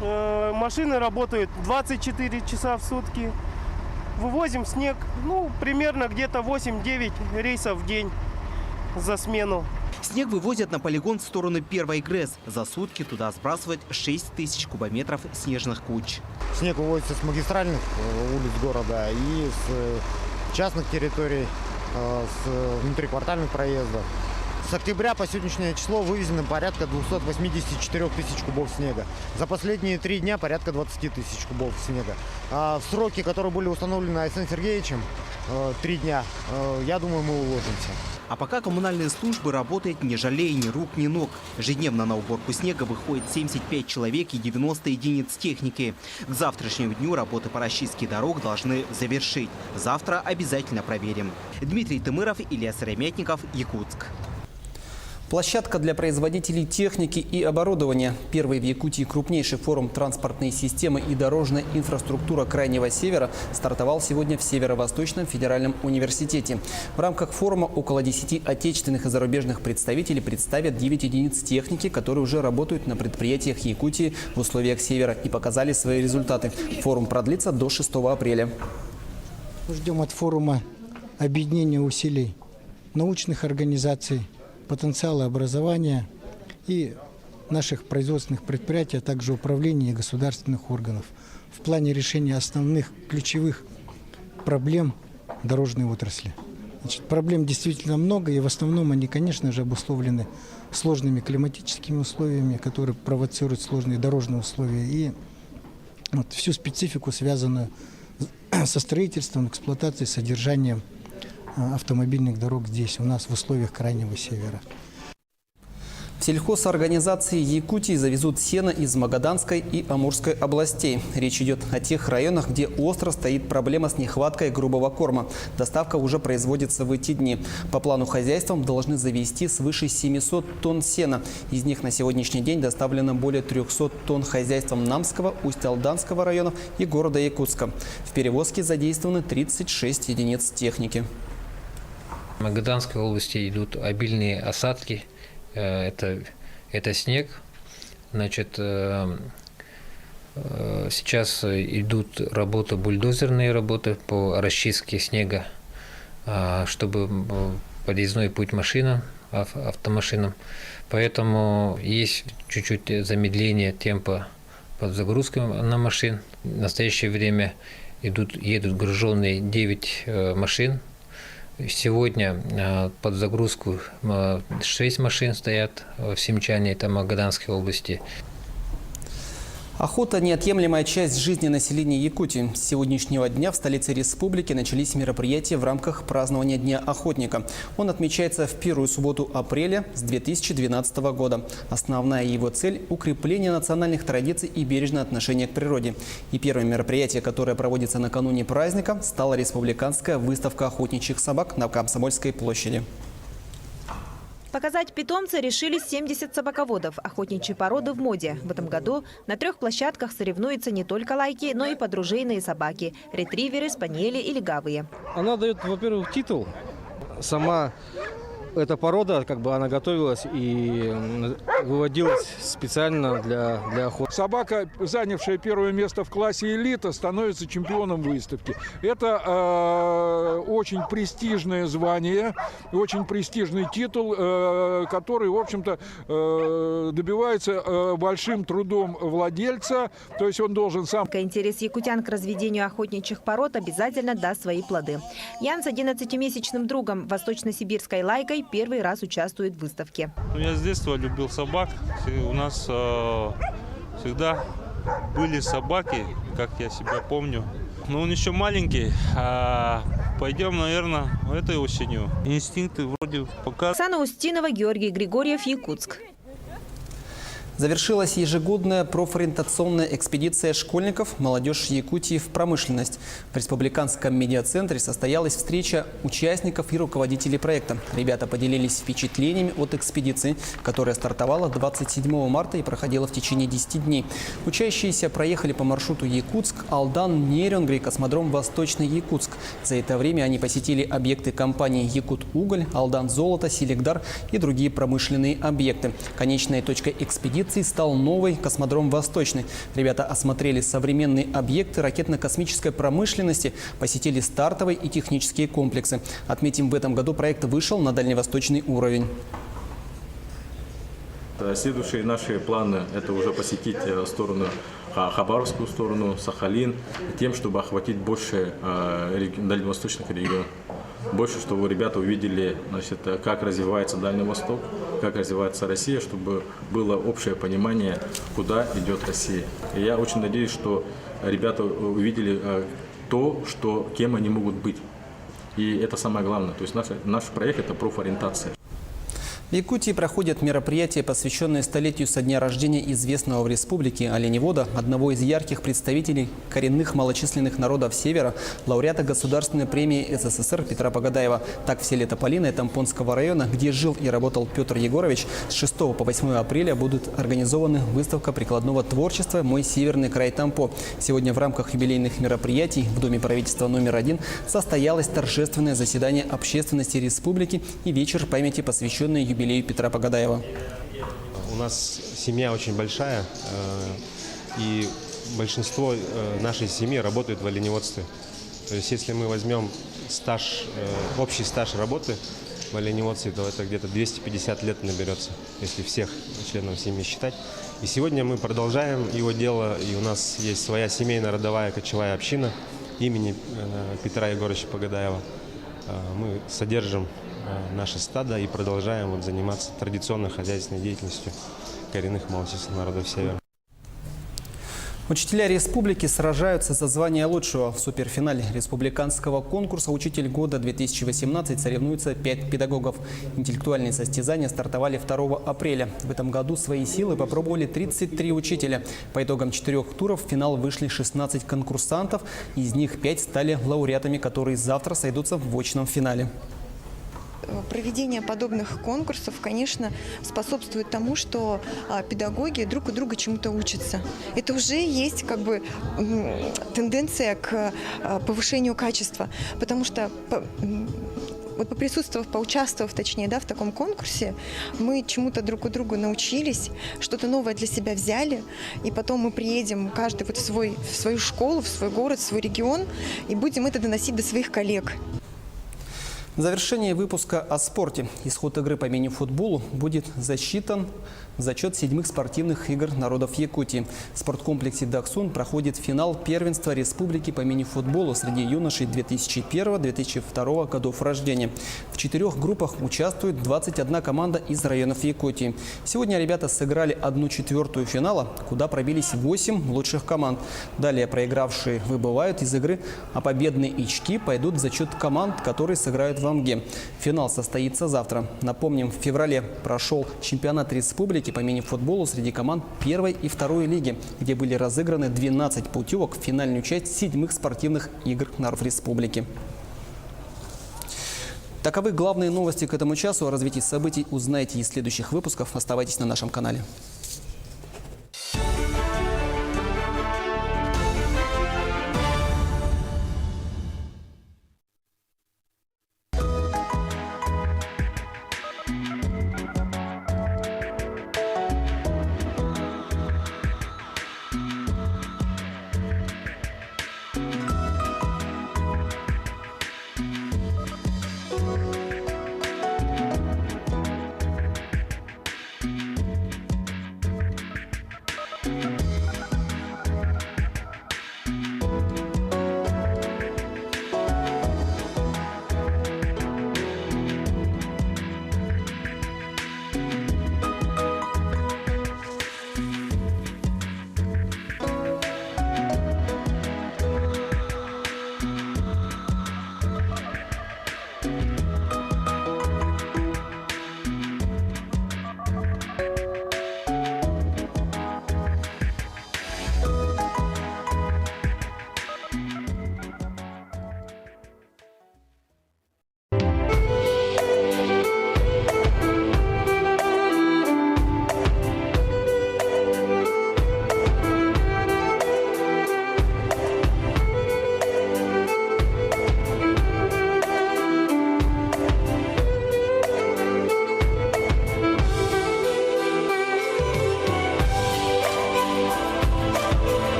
Машины работают 24 часа в сутки. Вывозим снег, примерно где-то 8-9 рейсов в день за смену. Снег вывозят на полигон в сторону Первой ГРЭС. За сутки туда сбрасывают 6 тысяч кубометров снежных куч. Снег вывозится с магистральных улиц города и с частных территорий, с внутриквартальных проездов. С октября по сегодняшнее число вывезено порядка 284 тысяч кубов снега. За последние 3 дня порядка 20 тысяч кубов снега. А в сроки, которые были установлены Александром Сергеевичем, 3 дня, я думаю, мы уложимся. А пока коммунальные службы работают, не жалея ни рук, ни ног. Ежедневно на уборку снега выходит 75 человек и 90 единиц техники. К завтрашнему дню работы по расчистке дорог должны завершить. Завтра обязательно проверим. Дмитрий Тымыров, Илья Сыромятников, Якутск. Площадка для производителей техники и оборудования. Первый в Якутии крупнейший форум «Транспортные системы и дорожная инфраструктура Крайнего Севера» стартовал сегодня в Северо-Восточном федеральном университете. В рамках форума около 10 отечественных и зарубежных представителей представят 9 единиц техники, которые уже работают на предприятиях Якутии в условиях Севера и показали свои результаты. Форум продлится до 6 апреля. Ждем от форума объединения усилий научных организаций, потенциала образования и наших производственных предприятий, а также управления и государственных органов в плане решения основных ключевых проблем дорожной отрасли. Проблем действительно много, и в основном они, конечно же, обусловлены сложными климатическими условиями, которые провоцируют сложные дорожные условия, и всю специфику, связанную со строительством, эксплуатацией, содержанием автомобильных дорог здесь, у нас в условиях Крайнего Севера. В сельхозорганизации Якутии завезут сено из Магаданской и Амурской областей. Речь идет о тех районах, где остро стоит проблема с нехваткой грубого корма. Доставка уже производится в эти дни. По плану хозяйствам должны завезти свыше 700 тонн сена. Из них на сегодняшний день доставлено более 300 тонн хозяйствам Намского, Усть-Алданского районов и города Якутска. В перевозке задействованы 36 единиц техники. В Магаданской области идут обильные осадки. Это снег. Значит, сейчас идут бульдозерные работы по расчистке снега, чтобы подъездной путь машинам, автомашинам. Поэтому есть чуть-чуть замедление темпа под загрузкой на машин. В настоящее время едут груженные 9 машин. Сегодня под загрузку 6 машин стоят в Симчане, это Магаданской области. Охота – неотъемлемая часть жизни населения Якутии. С сегодняшнего дня в столице республики начались мероприятия в рамках празднования Дня охотника. Он отмечается в первую субботу апреля с 2012 года. Основная его цель – укрепление национальных традиций и бережное отношение к природе. И первое мероприятие, которое проводится накануне праздника, стала республиканская выставка охотничьих собак на Комсомольской площади. Показать питомца решили 70 собаководов. Охотничьи породы в моде. В этом году на 3 площадках соревнуются не только лайки, но и подружейные собаки – ретриверы, спаниели и легавые. Она дает, во-первых, титул. Сама эта порода, она готовилась и выводилась специально для охоты. Собака, занявшая первое место в классе элита, становится чемпионом выставки. Это очень престижное звание, очень престижный титул, который, в общем-то, добивается большим трудом владельца. То есть он должен сам... Интерес якутян к разведению охотничьих пород обязательно даст свои плоды. Ян с 11-месячным другом, восточно-сибирской лайкой, первый раз участвует в выставке. Я с детства любил собак. У нас всегда были собаки, как я себя помню. Но он еще маленький. Пойдем, наверное, этой осенью. Инстинкты вроде пока... Оксана Устинова, Георгий Григорьев, Якутск. Завершилась ежегодная профориентационная экспедиция школьников «Молодежь Якутии в промышленность». В Республиканском медиацентре состоялась встреча участников и руководителей проекта. Ребята поделились впечатлениями от экспедиции, которая стартовала 27 марта и проходила в течение 10 дней. Учащиеся проехали по маршруту Якутск, Алдан, Нерюнгри, космодром Восточный Якутск. За это время они посетили объекты компаний «Якут-Уголь», «Алдан Золото», «Селигдар» и другие промышленные объекты. Конечной точкой экспедиции стал новый космодром Восточный. Ребята осмотрели современные объекты ракетно-космической промышленности, посетили стартовые и технические комплексы. Отметим, в этом году проект вышел на дальневосточный уровень. Следующие наши планы – это уже посетить сторону Хабаровскую сторону, Сахалин, тем, чтобы охватить больше дальневосточных регионов. Больше, чтобы ребята увидели, как развивается Дальний Восток, как развивается Россия, чтобы было общее понимание, куда идет Россия. И я очень надеюсь, что ребята увидели то, кем они могут быть. И это самое главное. То есть наш проект – это профориентация. В Якутии проходят мероприятия, посвященные столетию со дня рождения известного в республике оленевода, одного из ярких представителей коренных малочисленных народов Севера, лауреата Государственной премии СССР Петра Погодаева. Так, в селе Тополиное Тампонского района, где жил и работал Петр Егорович, с 6 по 8 апреля будут организованы выставка прикладного творчества «Мой северный край Тампо». Сегодня в рамках юбилейных мероприятий в Доме правительства номер 1 состоялось торжественное заседание общественности республики и вечер памяти, посвященный юбилею Петра Погодаева. У нас семья очень большая, и большинство нашей семьи работает в оленеводстве. То есть если мы возьмем общий стаж работы в оленеводстве, то это где-то 250 лет наберется, если всех членов семьи считать. И сегодня мы продолжаем его дело, и у нас есть своя семейная родовая кочевая община имени Петра Егоровича Погодаева. Мы содержим наше стадо и продолжаем заниматься традиционной хозяйственной деятельностью коренных малочисленных народов Севера. Учителя республики сражаются за звание лучшего. В суперфинале республиканского конкурса «Учитель года-2018» соревнуются 5 педагогов. Интеллектуальные состязания стартовали 2 апреля. В этом году свои силы попробовали 33 учителя. По итогам 4 туров в финал вышли 16 конкурсантов. Из них 5 стали лауреатами, которые завтра сойдутся в очном финале. Проведение подобных конкурсов, конечно, способствует тому, что педагоги друг у друга чему-то учатся. Это уже есть тенденция к повышению качества, потому что поприсутствовав, поучаствовав, точнее, в таком конкурсе, мы чему-то друг у друга научились, что-то новое для себя взяли, и потом мы приедем каждый в свою школу, в свой город, в свой регион, и будем это доносить до своих коллег. В завершении выпуска о спорте. Исход игры по мини-футболу будет засчитан в зачет 7-х спортивных игр народов Якутии. В спорткомплексе «Даксун» проходит финал первенства республики по мини-футболу среди юношей 2001-2002 годов рождения. В 4 группах участвует 21 команда из районов Якутии. Сегодня ребята сыграли 1/4 финала, куда пробились 8 лучших команд. Далее проигравшие выбывают из игры, а победные очки пойдут в зачет команд, которые сыграют в Амге. Финал состоится завтра. Напомним, в феврале прошел чемпионат республики по мини-футболу среди команд 1 и 2 лиги, где были разыграны 12 путевок в финальную часть 7-х спортивных игр народов республики. Таковы главные новости к этому часу. О развитии событий узнаете из следующих выпусков. Оставайтесь на нашем канале.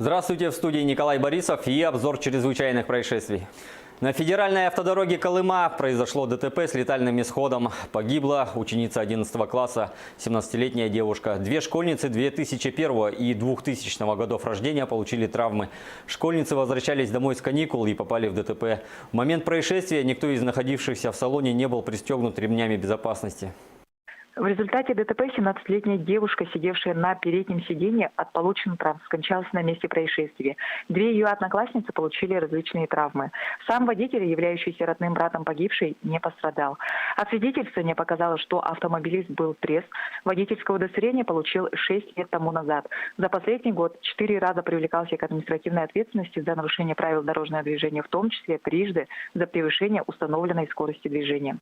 Здравствуйте, в студии Николай Борисов и обзор чрезвычайных происшествий. На федеральной автодороге Колыма произошло ДТП с летальным исходом. Погибла ученица 11 класса, 17-летняя девушка. Две школьницы 2001 и 2000 годов рождения получили травмы. Школьницы возвращались домой с каникул и попали в ДТП. В момент происшествия никто из находившихся в салоне не был пристегнут ремнями безопасности. В результате ДТП 17-летняя девушка, сидевшая на переднем сиденье от полученных травм, скончалась на месте происшествия. Две ее одноклассницы получили различные травмы. Сам водитель, являющийся родным братом погибшей, не пострадал. Освидетельствование показало, что автомобилист был трезв. Водительское удостоверение получил 6 лет тому назад. За последний год 4 раза привлекался к административной ответственности за нарушение правил дорожного движения, в том числе трижды за превышение установленной скорости движения.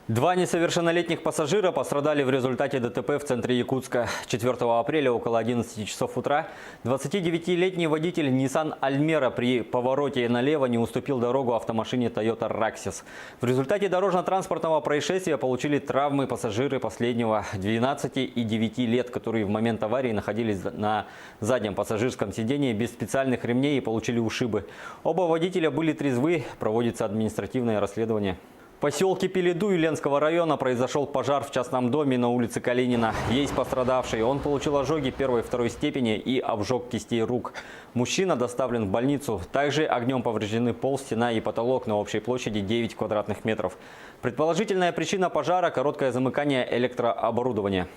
Два несовершеннолетних пассажира пострадали в результате ДТП в центре Якутска. 4 апреля около 11 часов утра 29-летний водитель Nissan Almera при повороте налево не уступил дорогу автомашине Toyota Raxis. В результате дорожно-транспортного происшествия получили травмы пассажиры последнего 12 и 9 лет, которые в момент аварии находились на заднем пассажирском сидении без специальных ремней и получили ушибы. Оба водителя были трезвы, проводится административное расследование. В поселке Пеледу Ленского района произошел пожар в частном доме на улице Калинина. Есть пострадавший. Он получил ожоги 1 и 2 степени и обжог кистей рук. Мужчина доставлен в больницу. Также огнем повреждены пол, стена и потолок на общей площади 9 квадратных метров. Предположительная причина пожара – короткое замыкание электрооборудования.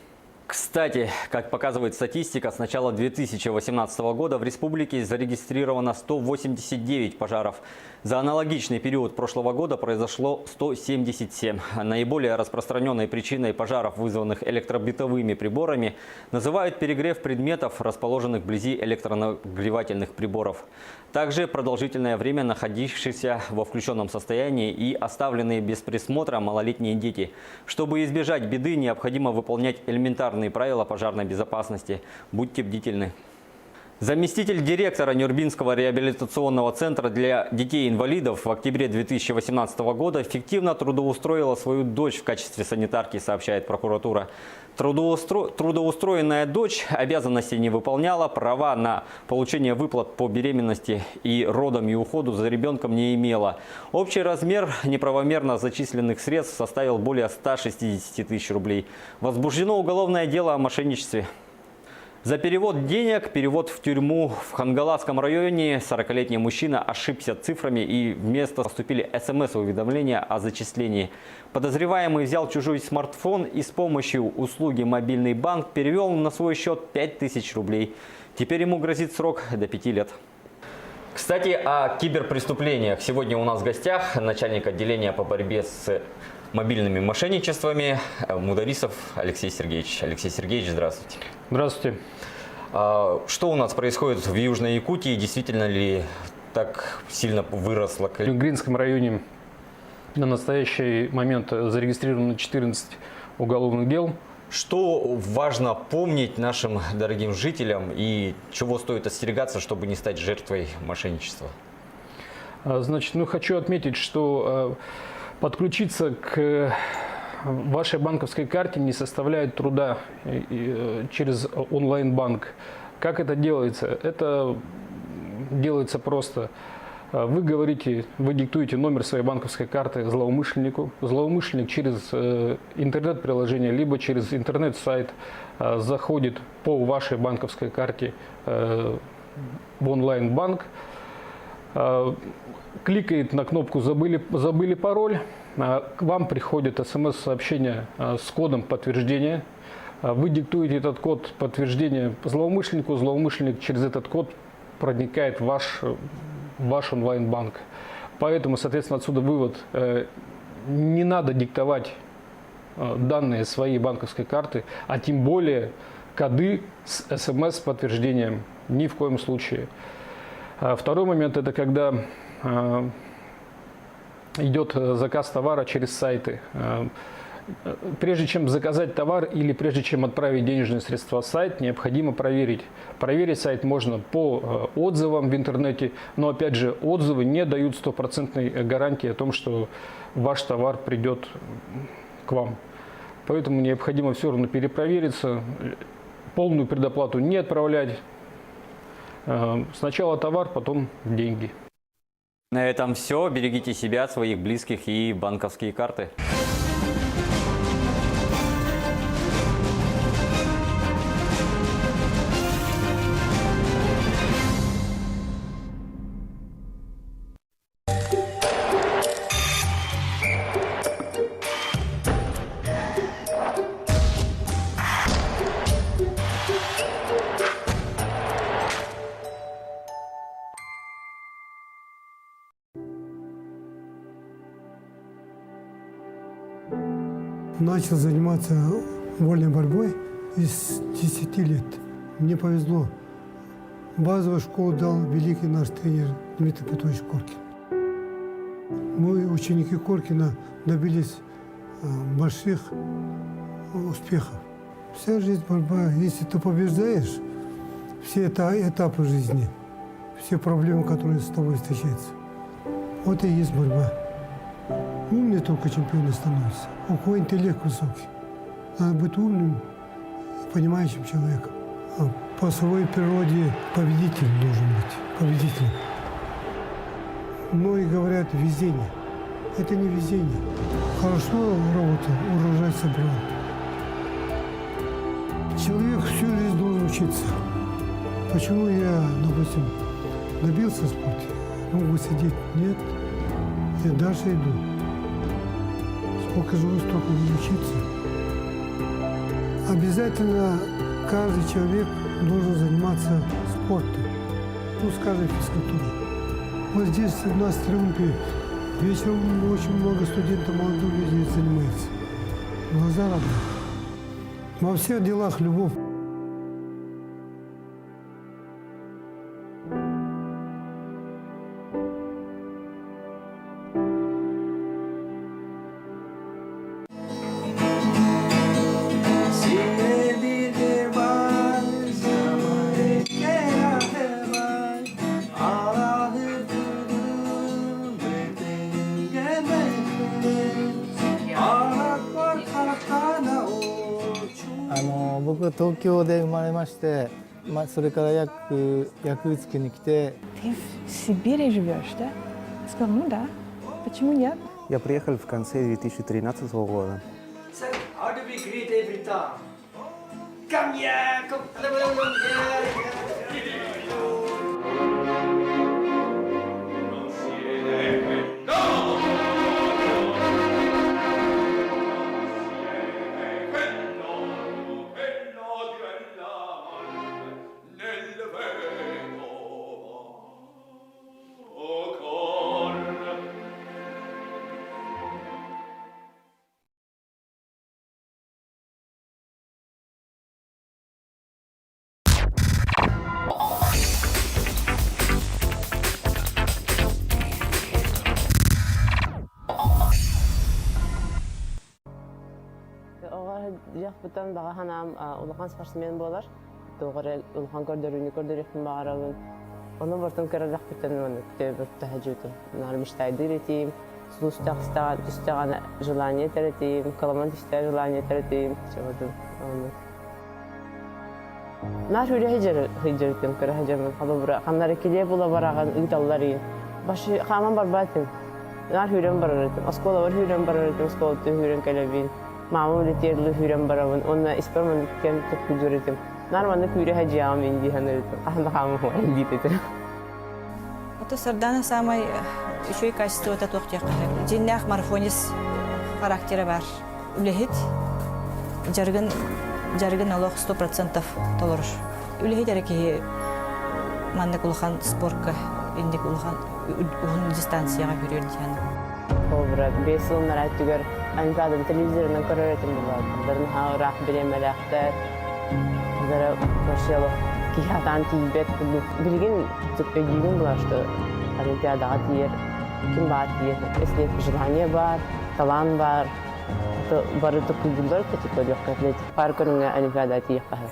Кстати, как показывает статистика, с начала 2018 года в республике зарегистрировано 189 пожаров. За аналогичный период прошлого года произошло 177. Наиболее распространенной причиной пожаров, вызванных электробытовыми приборами, называют перегрев предметов, расположенных вблизи электронагревательных приборов. Также продолжительное время находившиеся во включенном состоянии и оставленные без присмотра малолетние дети. Чтобы избежать беды, необходимо выполнять элементарные правила пожарной безопасности. Будьте бдительны. Заместитель директора Нюрбинского реабилитационного центра для детей-инвалидов в октябре 2018 года фиктивно трудоустроила свою дочь в качестве санитарки, сообщает прокуратура. Трудоустроенная дочь обязанностей не выполняла, права на получение выплат по беременности и родам и уходу за ребенком не имела. Общий размер неправомерно зачисленных средств составил более 160 тысяч рублей. Возбуждено уголовное дело о мошенничестве. За перевод денег, перевод в тюрьму в Хангаласском районе 40-летний мужчина ошибся цифрами и вместо поступили СМС-уведомления о зачислении. Подозреваемый взял чужой смартфон и с помощью услуги «Мобильный банк» перевел на свой счет 5000 рублей. Теперь ему грозит срок до 5 лет. Кстати, о киберпреступлениях. Сегодня у нас в гостях начальник отделения по борьбе с мобильными мошенничествами Мударисов Алексей Сергеевич. Алексей Сергеевич, здравствуйте. Здравствуйте. Что у нас происходит в Южной Якутии? Действительно ли так сильно выросла? В Гринском районе на настоящий момент зарегистрировано 14 уголовных дел. Что важно помнить нашим дорогим жителям и чего стоит остерегаться, чтобы не стать жертвой мошенничества? Значит, хочу отметить, что подключиться к вашей банковской карте не составляет труда через онлайн-банк. Как это делается? Это делается просто. Вы диктуете номер своей банковской карты злоумышленнику. Злоумышленник через интернет-приложение, либо через интернет-сайт заходит по вашей банковской карте в онлайн-банк, кликает на кнопку «Забыли пароль», к вам приходит смс-сообщение с кодом подтверждения. Вы диктуете этот код подтверждения злоумышленнику, злоумышленник через этот код проникает в ваш онлайн-банк. Поэтому, соответственно, отсюда вывод: не надо диктовать данные своей банковской карты, а тем более коды с смс-подтверждением. Ни в коем случае. Второй момент – это когда идет заказ товара через сайты. Прежде чем заказать товар или прежде чем отправить денежные средства в сайт, необходимо проверить. Проверить сайт можно по отзывам в интернете, но опять же отзывы не дают стопроцентной гарантии о том, что ваш товар придет к вам. Поэтому необходимо все равно перепровериться, полную предоплату не отправлять. Сначала товар, потом деньги. На этом все. Берегите себя, своих близких и банковские карты. Начал заниматься вольной борьбой с 10 лет. Мне повезло. Базовую школу дал великий наш тренер Дмитрий Петрович Коркин. Мы, ученики Коркина, добились больших успехов. Вся жизнь борьба. Если ты побеждаешь, все этапы жизни, все проблемы, которые с тобой встречаются, вот и есть борьба. Умные только чемпионы становятся. У кого интеллект высокий. Надо быть умным и понимающим человеком. А по своей природе победитель должен быть. Победителем. Многие говорят везение. Это не везение. Хорошо работал, урожай собрал. Человек всю жизнь должен учиться. Почему я, допустим, добился в спорте? Могу сидеть? Нет. Я дальше иду. Сколько живу, столько буду учиться. Обязательно каждый человек должен заниматься спортом. Ну, скажем, физкультурой. Вот здесь у нас в Триумфе вечером очень много студентов, молодых людей занимается. Глаза радуют. Во всех делах любовь.僕は東京で生まれまして、それからЯкутскに来て。Ты в Сибири живешь, да? Сказал, ну да. Почему нет? Я приехал в конце 2013 года. How do we greet every time? Come here, come. Бұтан бағанам улахан спортсмен болар. Тоғыры улахан көрдөрүн бағаралын. Оны бортын көрілік бұтан өкті бұтты әжетім. Нар мечтайды ретейм. Түстіған желание тәретейм. Каламан түстіған желание тәретейм. Нар хүрі хеджереттім көрі хеджермін. Қанлары келе бұла бараған ұйталылар ең. Башы қаман бар бәтім. Нар хүрен барар етім. Оскола бар хүрен барар етім. Оскола хүрен кәлебейін. Мамам летерлі хүрен барабын, онна исперман кен тұқы жүретім. Нарманды күрі хаджиям инди ханырытым. Қахында қамым инди тетім. Это Сардана самый еще и качество это тоқтия қахыр. Деннях марафонис характері бар. Үлехет жаргын алох 100% толырыш. Үлехет әрекеге мандық ұлыған спортқа, индік ұлыған дистанцияға көрер дейін. Обрат, 5 yıllar ayttıgör, Olimpiyada televizorundan көрөрөтүм булат. Дырнха рах беремелектер. Дара başlayalım. Ki hatan tibet bulup bilgin tüpeginin булар, что Олимпиадага тиер, ким бар тиер, если желание бар, талант бар, то бары тукулдар категория атлетик бар көрүнгө Олимпиада тиер кахар.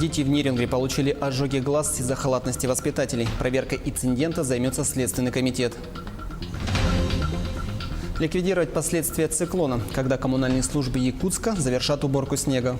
Дети в Нерюнгри получили ожоги глаз из-за халатности воспитателей. Проверкой инцидента займется Следственный комитет. Ликвидировать последствия циклона, когда коммунальные службы Якутска завершат уборку снега.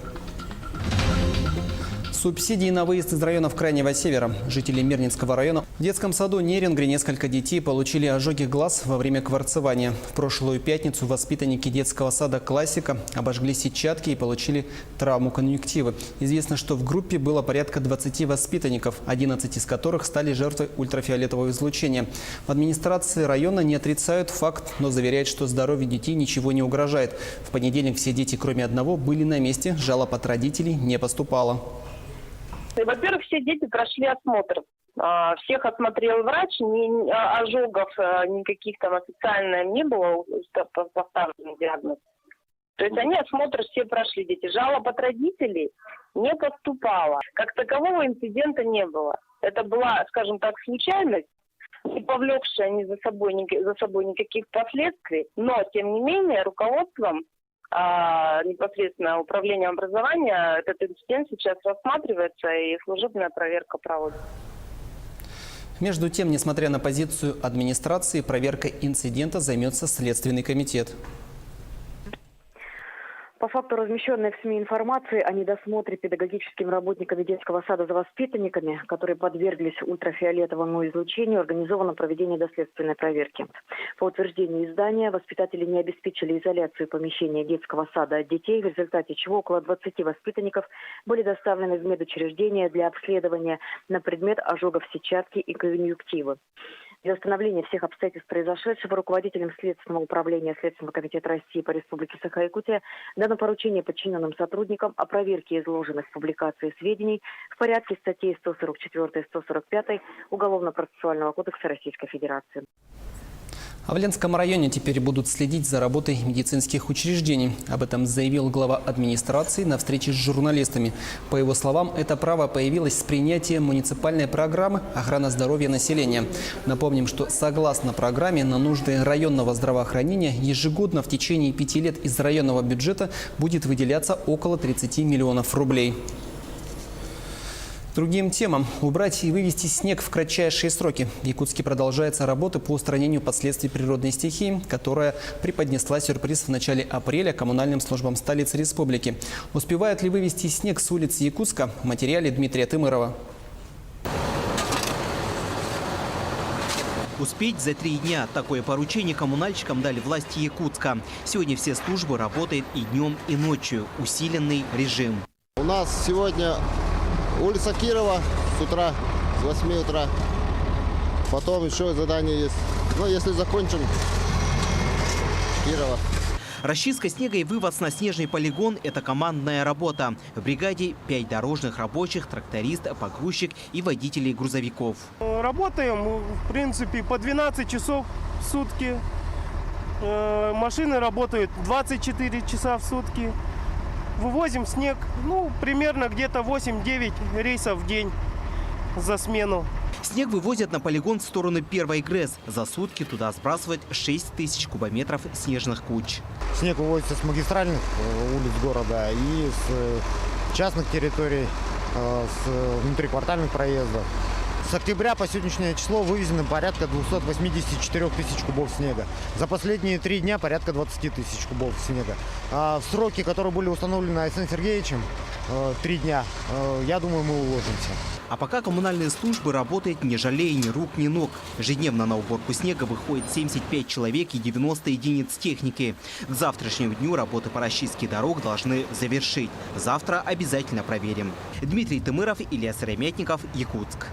Субсидии на выезд из районов Крайнего Севера. Жители Мирнинского района в детском саду Нерюнгри несколько детей получили ожоги глаз во время кварцевания. В прошлую пятницу воспитанники детского сада «Классика» обожгли сетчатки и получили травму конъюнктивы. Известно, что в группе было порядка 20 воспитанников, 11 из которых стали жертвой ультрафиолетового излучения. В администрации района не отрицают факт, но заверяют, что здоровью детей ничего не угрожает. В понедельник все дети, кроме одного, были на месте. Жалоб от родителей не поступало. Во-первых, все дети прошли осмотр. Всех осмотрел врач, ожогов никаких там официально не было поставлен диагноз. То есть они осмотр все прошли, дети. Жалоб от родителей не поступало. Как такового инцидента не было. Это была, скажем так, случайность, не повлекшая за собой никаких последствий. Но, тем не менее, руководством непосредственно управлением образования этот инцидент сейчас рассматривается и служебная проверка проводится. Между тем, несмотря на позицию администрации, проверкой инцидента займется Следственный комитет. По факту размещенной в СМИ информации о недосмотре педагогическими работниками детского сада за воспитанниками, которые подверглись ультрафиолетовому излучению, организовано проведение доследственной проверки. По утверждению издания, воспитатели не обеспечили изоляцию помещения детского сада от детей, в результате чего около 20 воспитанников были доставлены в медучреждение для обследования на предмет ожогов сетчатки и конъюнктивы. Для установления всех обстоятельств произошедшего руководителем Следственного управления Следственного комитета России по Республике Саха-Якутия дано поручение подчиненным сотрудникам о проверке изложенных в публикации сведений в порядке статей 144 и 145 Уголовно-процессуального кодекса Российской Федерации. А в Ленском районе теперь будут следить за работой медицинских учреждений. Об этом заявил глава администрации на встрече с журналистами. По его словам, это право появилось с принятием муниципальной программы «Охрана здоровья населения». Напомним, что согласно программе на нужды районного здравоохранения ежегодно в течение 5 лет из районного бюджета будет выделяться около 30 миллионов рублей. Другим темам. Убрать и вывести снег в кратчайшие сроки. В Якутске продолжаются работы по устранению последствий природной стихии, которая преподнесла сюрприз в начале апреля коммунальным службам столицы республики. Успевают ли вывести снег с улиц Якутска? В материале Дмитрия Тымырова. Успеть за 3 дня. Такое поручение коммунальщикам дали власти Якутска. Сегодня все службы работают и днем, и ночью. Усиленный режим. У нас сегодня улица Кирова с утра, с 8 утра. Потом еще задание есть. Но если закончим, Кирова. Расчистка снега и вывоз на снежный полигон – это командная работа. В бригаде 5 дорожных рабочих, тракторист, погрузчик и водителей грузовиков. Работаем, в принципе, по 12 часов в сутки. Машины работают 24 часа в сутки. Вывозим снег, примерно где-то 8-9 рейсов в день за смену. Снег вывозят на полигон в сторону Первой ГРЭС. За сутки туда сбрасывать 6 тысяч кубометров снежных куч. Снег вывозится с магистральных улиц города и с частных территорий, с внутриквартальных проездов. С октября по сегодняшнее число вывезено порядка 284 тысяч кубов снега. За последние 3 дня порядка 20 тысяч кубов снега. А в сроки, которые были установлены Александром Сергеевичем, 3 дня, я думаю, мы уложимся. А пока коммунальные службы работают, не жалея ни рук, ни ног. Ежедневно на уборку снега выходит 75 человек и 90 единиц техники. К завтрашнему дню работы по расчистке дорог должны завершить. Завтра обязательно проверим. Дмитрий Тымыров, Илья Сыромятников, Якутск.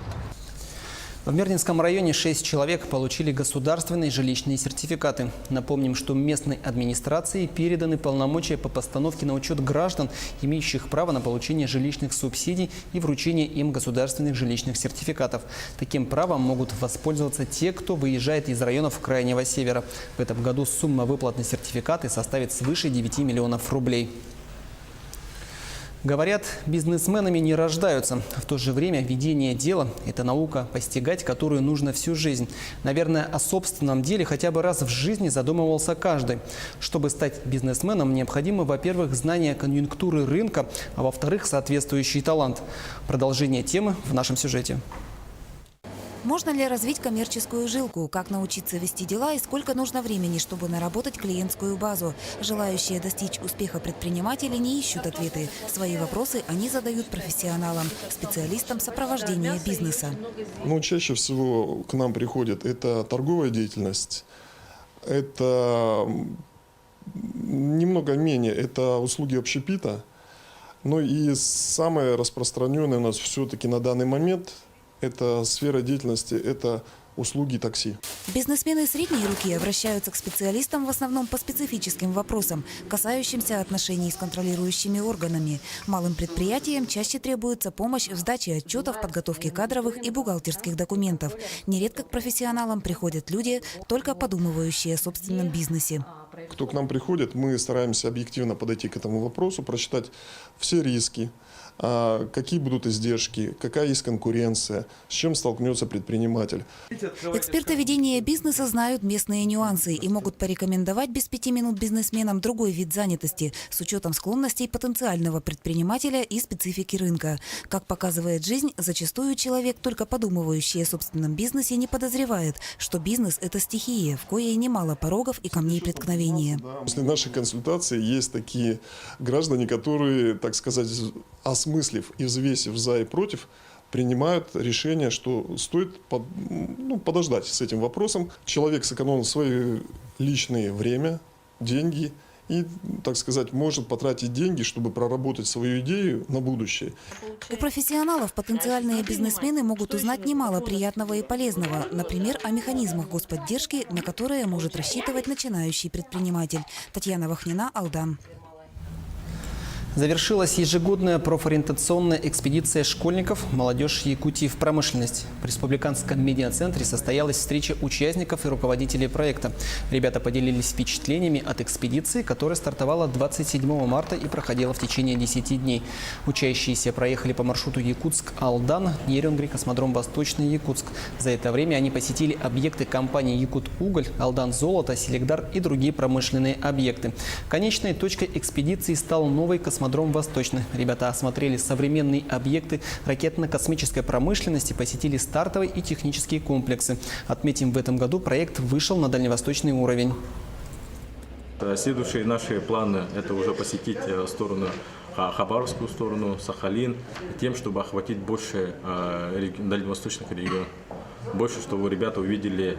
В Мирнинском районе 6 человек получили государственные жилищные сертификаты. Напомним, что местной администрации переданы полномочия по постановке на учет граждан, имеющих право на получение жилищных субсидий и вручение им государственных жилищных сертификатов. Таким правом могут воспользоваться те, кто выезжает из районов Крайнего Севера. В этом году сумма выплат на сертификаты составит свыше 9 миллионов рублей. Говорят, бизнесменами не рождаются. В то же время ведение дела – это наука, постигать которую нужно всю жизнь. Наверное, о собственном деле хотя бы раз в жизни задумывался каждый. Чтобы стать бизнесменом, необходимо, во-первых, знание конъюнктуры рынка, а во-вторых, соответствующий талант. Продолжение темы в нашем сюжете. Можно ли развить коммерческую жилку? Как научиться вести дела и сколько нужно времени, чтобы наработать клиентскую базу? Желающие достичь успеха предприниматели не ищут ответы. Свои вопросы они задают профессионалам, специалистам сопровождения бизнеса. Чаще всего к нам приходит это торговая деятельность, это немного менее, это услуги общепита. И самое распространенное у нас все-таки на данный момент – это сфера деятельности, это услуги такси. Бизнесмены средней руки обращаются к специалистам в основном по специфическим вопросам, касающимся отношений с контролирующими органами. Малым предприятиям чаще требуется помощь в сдаче отчетов, подготовке кадровых и бухгалтерских документов. Нередко к профессионалам приходят люди, только подумывающие о собственном бизнесе. Кто к нам приходит, мы стараемся объективно подойти к этому вопросу, просчитать все риски, какие будут издержки, какая есть конкуренция, с чем столкнется предприниматель. Эксперты ведения бизнеса знают местные нюансы и могут порекомендовать без 5 минут бизнесменам другой вид занятости с учетом склонностей потенциального предпринимателя и специфики рынка. Как показывает жизнь, зачастую человек, только подумывающий о собственном бизнесе, не подозревает, что бизнес – это стихия, в коей немало порогов и камней преткновения. После нашей консультации есть такие граждане, которые, так сказать, осмыслив и взвесив за и против, принимают решение, что стоит подождать с этим вопросом. Человек сэкономил свое личное время, деньги и, так сказать, может потратить деньги, чтобы проработать свою идею на будущее. У профессионалов потенциальные бизнесмены могут узнать немало приятного и полезного, например, о механизмах господдержки, на которые может рассчитывать начинающий предприниматель. Татьяна Вахнина, Алдан. Завершилась ежегодная профориентационная экспедиция школьников «Молодежь Якутии в промышленность». В Республиканском медиацентре состоялась встреча участников и руководителей проекта. Ребята поделились впечатлениями от экспедиции, которая стартовала 27 марта и проходила в течение 10 дней. Учащиеся проехали по маршруту Якутск-Алдан, Нерюнгри, космодром Восточный Якутск. За это время они посетили объекты компаний «Якут-Уголь», «Алдан-Золото», «Селигдар» и другие промышленные объекты. Конечной точкой экспедиции стал новый космодром Восточный. Ребята осмотрели современные объекты ракетно-космической промышленности, посетили стартовые и технические комплексы. Отметим, в этом году проект вышел на дальневосточный уровень. Следующие наши планы – это уже посетить сторону Хабаровскую сторону, Сахалин, тем, чтобы охватить больше дальневосточных регионов. Больше, чтобы ребята увидели,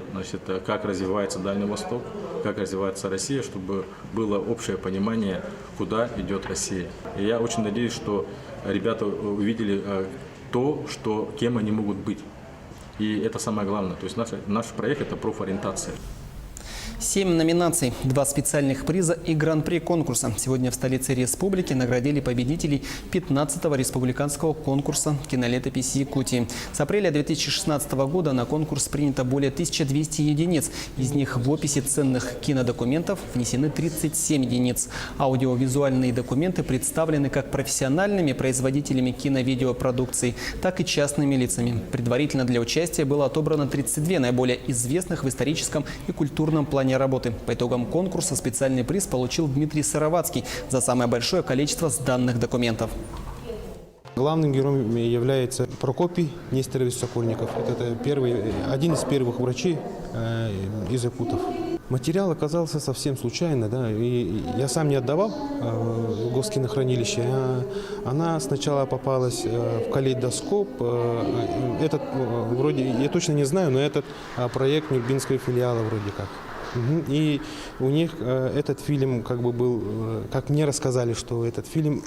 как развивается Дальний Восток, как развивается Россия, чтобы было общее понимание, куда идет Россия. И я очень надеюсь, что ребята увидели то, кем они могут быть. И это самое главное. То есть наш проект – это профориентация. 7 номинаций, 2 специальных приза и гран-при конкурса. Сегодня в столице республики наградили победителей 15-го республиканского конкурса «Кинолетопись Якутии». С апреля 2016 года на конкурс принято более 1200 единиц. Из них в описи ценных кинодокументов внесены 37 единиц. Аудиовизуальные документы представлены как профессиональными производителями кино-видеопродукции, так и частными лицами. Предварительно для участия было отобрано 32 наиболее известных в историческом и культурном плане работы. По итогам конкурса специальный приз получил Дмитрий Сыровацкий за самое большое количество сданных документов. Главным героем является Прокопий Нестерович Сокольников. Это один из первых врачей из якутов. Материал оказался совсем случайно, и я сам не отдавал в Госкинохранилище. Она сначала попалась в калейдоскоп. Этот вроде, я точно не знаю, но этот проект Нюрбинского филиала вроде как. И у них этот фильм был, как мне рассказали, что этот фильм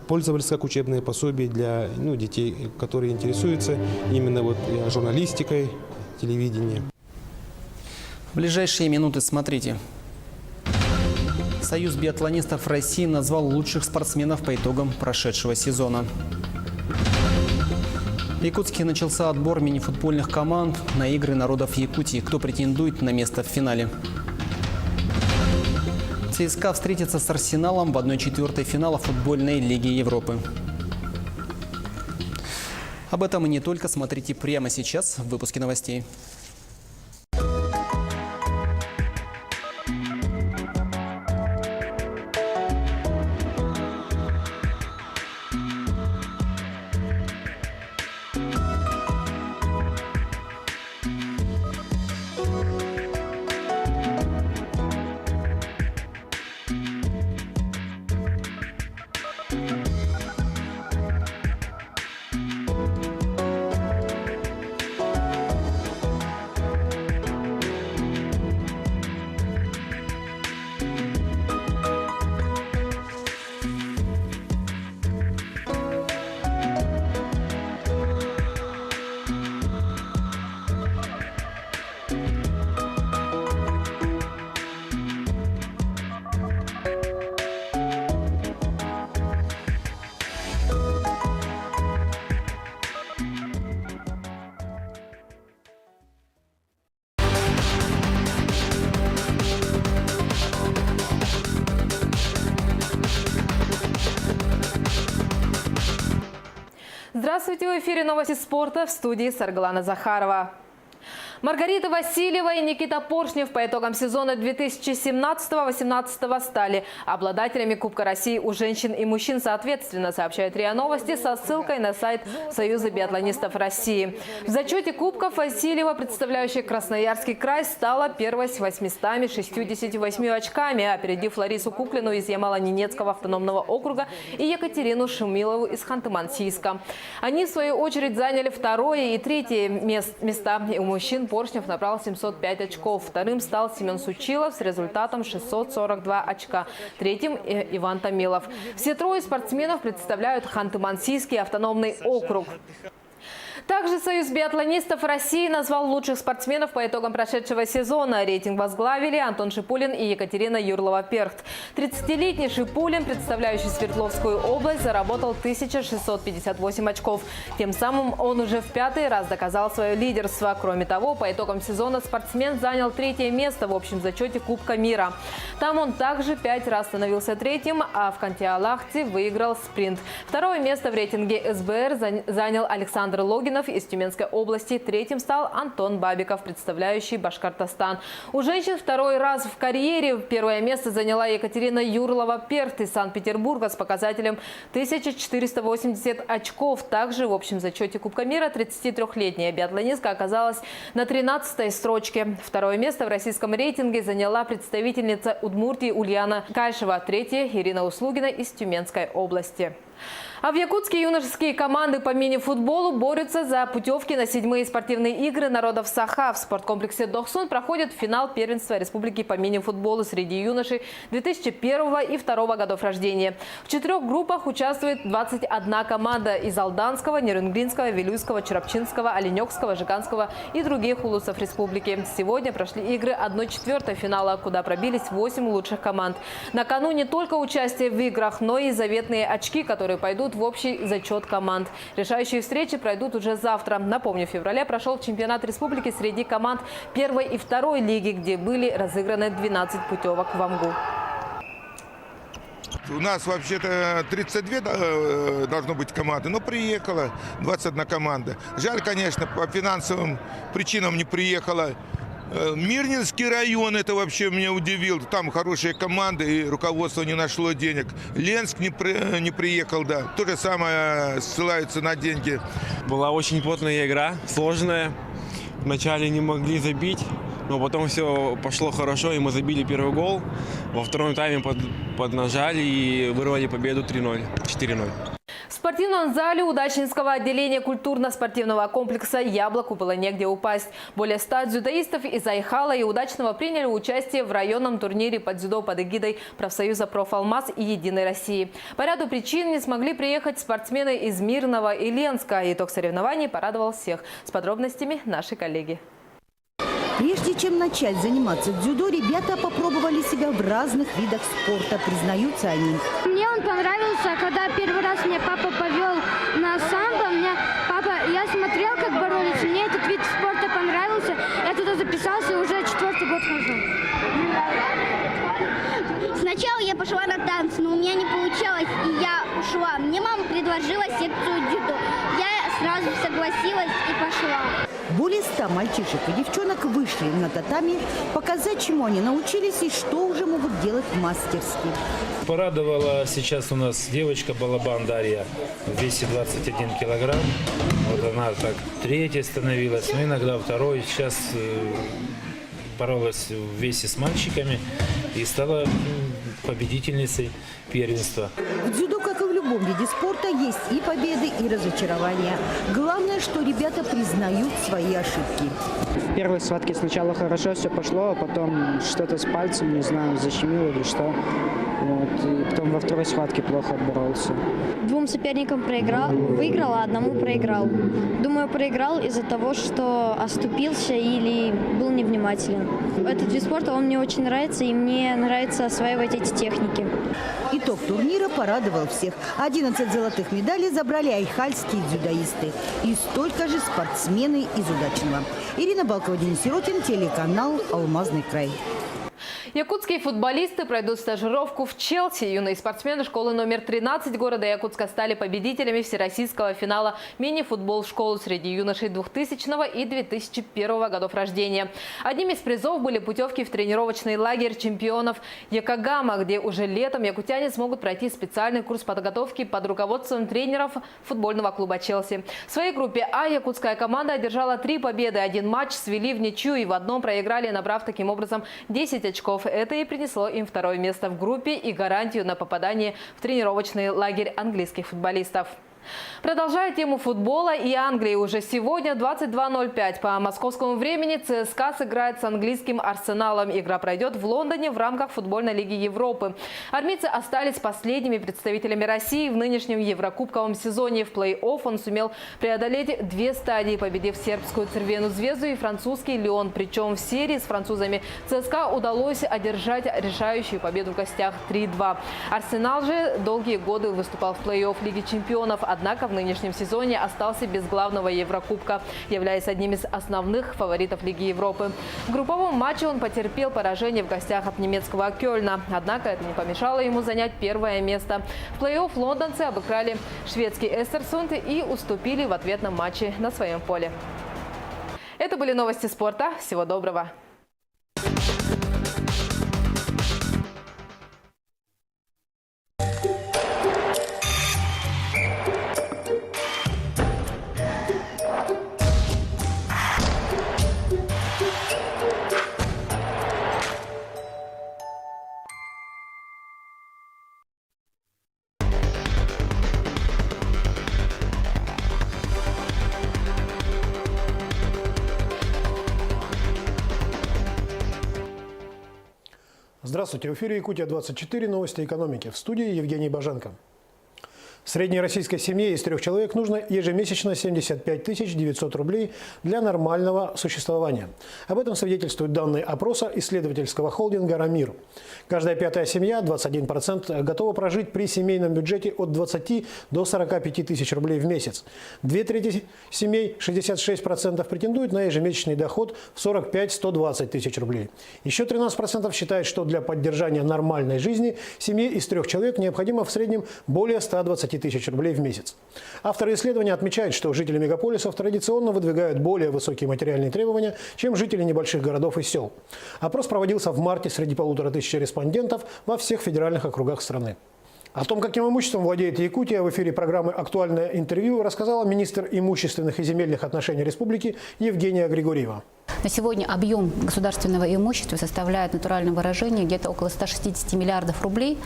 пользовались как учебное пособие для детей, которые интересуются именно журналистикой, телевидением. В ближайшие минуты смотрите. Союз биатлонистов России назвал лучших спортсменов по итогам прошедшего сезона. В Якутске начался отбор мини-футбольных команд на игры народов Якутии. Кто претендует на место в финале? ЦСКА встретится с Арсеналом в 1/4 финала футбольной Лиги Европы. Об этом и не только. Смотрите прямо сейчас в выпуске новостей. Здравствуйте, в эфире новости спорта, в студии Саргалана Захарова. Маргарита Васильева и Никита Поршнев по итогам сезона 2017-18 стали обладателями Кубка России у женщин и мужчин соответственно, сообщает РИА Новости со ссылкой на сайт Союза биатлонистов России. В зачете кубков Васильева, представляющая Красноярский край, стала первой с 868 очками, опередив Ларису Куклину из Ямало-Ненецкого автономного округа и Екатерину Шумилову из Ханты-Мансийска. Они, в свою очередь, заняли второе и третье места. У мужчин Поршнев набрал 705 очков. Вторым стал Семен Сучилов с результатом 642 очка. Третьим – Иван Томилов. Все трое спортсменов представляют Ханты-Мансийский автономный округ. Также Союз биатлонистов России назвал лучших спортсменов по итогам прошедшего сезона. Рейтинг возглавили Антон Шипулин и Екатерина Юрлова-Перхт. 30-летний Шипулин, представляющий Свердловскую область, заработал 1658 очков. Тем самым он уже в 5-й раз доказал свое лидерство. Кроме того, по итогам сезона спортсмен занял 3-е место в общем зачете Кубка мира. Там он также 5 раз становился 3-м, а в Канти-Алахте выиграл спринт. 2-е место в рейтинге СБР занял Александр Логинов из Тюменской области. 3-м стал Антон Бабиков, представляющий Башкортостан. У женщин 2-й раз в карьере 1-е место заняла Екатерина Юрлова-Перхт из Санкт-Петербурга с показателем 1480 очков. Также в общем зачете Кубка мира 33-летняя биатлонистка оказалась на 13-й строчке. 2-е место в российском рейтинге заняла представительница Удмуртии Ульяна Кайшева. 3-е – Ирина Услугина из Тюменской области. А в Якутске юношеские команды по мини-футболу борются за путевки на 7-е спортивные игры народов Саха. В спорткомплексе Дохсун проходит финал первенства республики по мини-футболу среди юношей 2001 и 2002 годов рождения. В 4 группах участвует 21 команда из Алданского, Нерюнгринского, Вилюйского, Чурапчинского, Оленёкского, Жиганского и других улусов республики. Сегодня прошли игры 1/4 финала, куда пробились 8 лучших команд. На кону не только участие в играх, но и заветные очки, которые пойдут в общий зачет команд. Решающие встречи пройдут уже завтра. Напомню, в феврале прошел чемпионат республики среди команд 1-й и 2-й лиги, где были разыграны 12 путевок в Амгу. У нас вообще-то 32 должно быть команды, но приехала 21 команда. Жаль, конечно, по финансовым причинам не приехала. Мирнинский район, это вообще меня удивил. Там хорошие команды, и руководство не нашло денег. Ленск не приехал, да. То же самое, ссылаются на деньги. Была очень плотная игра, сложная. Вначале не могли забить, но потом все пошло хорошо, и мы забили первый гол. Во втором тайме поднажали и вырвали победу 3-0, 4-0. В спортивном зале удачнинского отделения культурно-спортивного комплекса «Яблоку» было негде упасть. Более 100 дзюдоистов из Айхала и Удачного приняли участие в районном турнире по дзюдо под эгидой профсоюза «Профалмаз» и «Единой России». По ряду причин не смогли приехать спортсмены из Мирного и Ленска. Итог соревнований порадовал всех. С подробностями наши коллеги. Прежде чем начать заниматься дзюдо, ребята попробовали себя в разных видах спорта, признаются они. Мне он понравился, когда первый раз меня папа повел на самбо. Я смотрел, как боролись, мне этот вид спорта понравился. Я туда записался и уже 4-й год хожу. пошла на танцы, но у меня не получалось, и я ушла. Мне мама предложила секцию дзюдо. Я сразу согласилась и пошла. Более 100 мальчишек и девчонок вышли на татами показать, чему они научились и что уже могут делать мастерски. Порадовала сейчас у нас девочка Балабан Дарья в весе 21 килограмм. Вот она так третья становилась, но иногда второй. Сейчас боролась в весе с мальчиками и стала победительницей первенства. В дзюдо, как и в любом виде спорта, есть и победы, и разочарования. Главное, что ребята признают свои ошибки. В первой схватке сначала хорошо все пошло, а потом что-то с пальцем, не знаю, защемило или что. Вот. И потом во второй схватке плохо отборолся. 2 соперникам выиграл, а 1 проиграл. Думаю, проиграл из-за того, что оступился или был невнимателен. Этот вид спорта, он мне очень нравится, и мне нравится осваивать эти техники. Итог турнира порадовал всех. 11 золотых медалей забрали айхальские дзюдоисты. И столько же спортсмены из Удачного. Ирина Балкова, Денис Сиротин, телеканал «Алмазный край». Якутские футболисты пройдут стажировку в Челси. Юные спортсмены школы номер 13 города Якутска стали победителями всероссийского финала мини-футбол в школу среди юношей 2000 и 2001 годов рождения. Одним из призов были путевки в тренировочный лагерь чемпионов Якогама, где уже летом якутяне смогут пройти специальный курс подготовки под руководством тренеров футбольного клуба «Челси». В своей группе А якутская команда одержала 3 победы. 1 матч свели в ничью и в одном проиграли, набрав таким образом 10 очков. Это и принесло им 2-е место в группе и гарантию на попадание в тренировочный лагерь английских футболистов. Продолжая тему футбола и Англии, уже сегодня в 22:05 по московскому времени ЦСКА сыграет с английским Арсеналом. Игра пройдет в Лондоне в рамках футбольной лиги Европы. Армейцы остались последними представителями России в нынешнем еврокубковом сезоне. В плей-офф он сумел преодолеть 2 стадии, победив сербскую Цервену Звезду и французский Лион. Причем в серии с французами ЦСКА удалось одержать решающую победу в гостях 3-2. Арсенал же долгие годы выступал в плей-офф Лиги чемпионов. Однако в нынешнем сезоне остался без главного Еврокубка, являясь одним из основных фаворитов Лиги Европы. В групповом матче он потерпел поражение в гостях от немецкого Кёльна. Однако это не помешало ему занять 1-е место. В плей-офф лондонцы обыграли шведский Эстерсунд и уступили в ответном матче на своем поле. Это были новости спорта. Всего доброго! Здравствуйте, в эфире Якутия-24, новости экономики. В студии Евгений Баженко. Средней российской семье из 3 человек нужно ежемесячно 75 900 рублей для нормального существования. Об этом свидетельствуют данные опроса исследовательского холдинга «Рамир». Каждая 5-я семья, 21%, готова прожить при семейном бюджете от 20 до 45 тысяч рублей в месяц. 2/3 семей, 66%, претендуют на ежемесячный доход в 45-120 тысяч рублей. Еще 13% считают, что для поддержания нормальной жизни семье из 3 человек необходимо в среднем более 120 тысяч рублей в месяц. Авторы исследования отмечают, что жители мегаполисов традиционно выдвигают более высокие материальные требования, чем жители небольших городов и сел. Опрос проводился в марте среди 1500 респондентов во всех федеральных округах страны. О том, каким имуществом владеет Якутия, в эфире программы «Актуальное интервью» рассказала министр имущественных и земельных отношений республики Евгения Григорьева. На сегодня объем государственного имущества составляет в натуральном выражении где-то около 160 миллиардов рублей.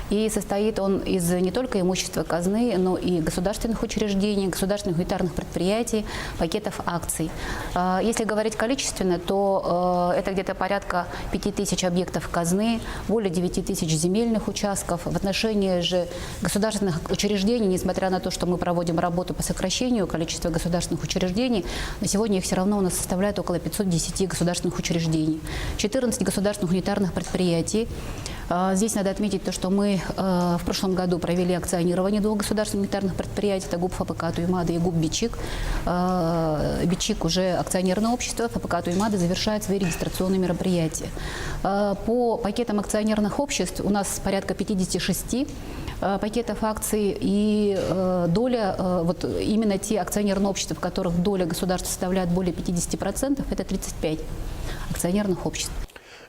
И состоит он из не только имущества казны, но и государственных учреждений, государственных унитарных предприятий, пакетов акций. Если говорить количественно, то это где-то порядка 5000 объектов казны, более 9000 земельных участков. В отношении же государственных учреждений, несмотря на то, что мы проводим работу по сокращению количества государственных учреждений, на сегодня их все равно у нас составляет около 510 государственных учреждений, 14 государственных унитарных предприятий, Здесь надо отметить то, что мы в прошлом году провели акционирование двух государственных унитарных предприятий, это ГУП ФПК Туймады и ГУП Бичик. Бичик уже акционерное общество, ФПК Туймады завершает свои регистрационные мероприятия. По пакетам акционерных обществ у нас порядка 56 пакетов акций, и доля, вот именно те акционерные общества, в которых доля государства составляет более 50%, это 35 акционерных обществ.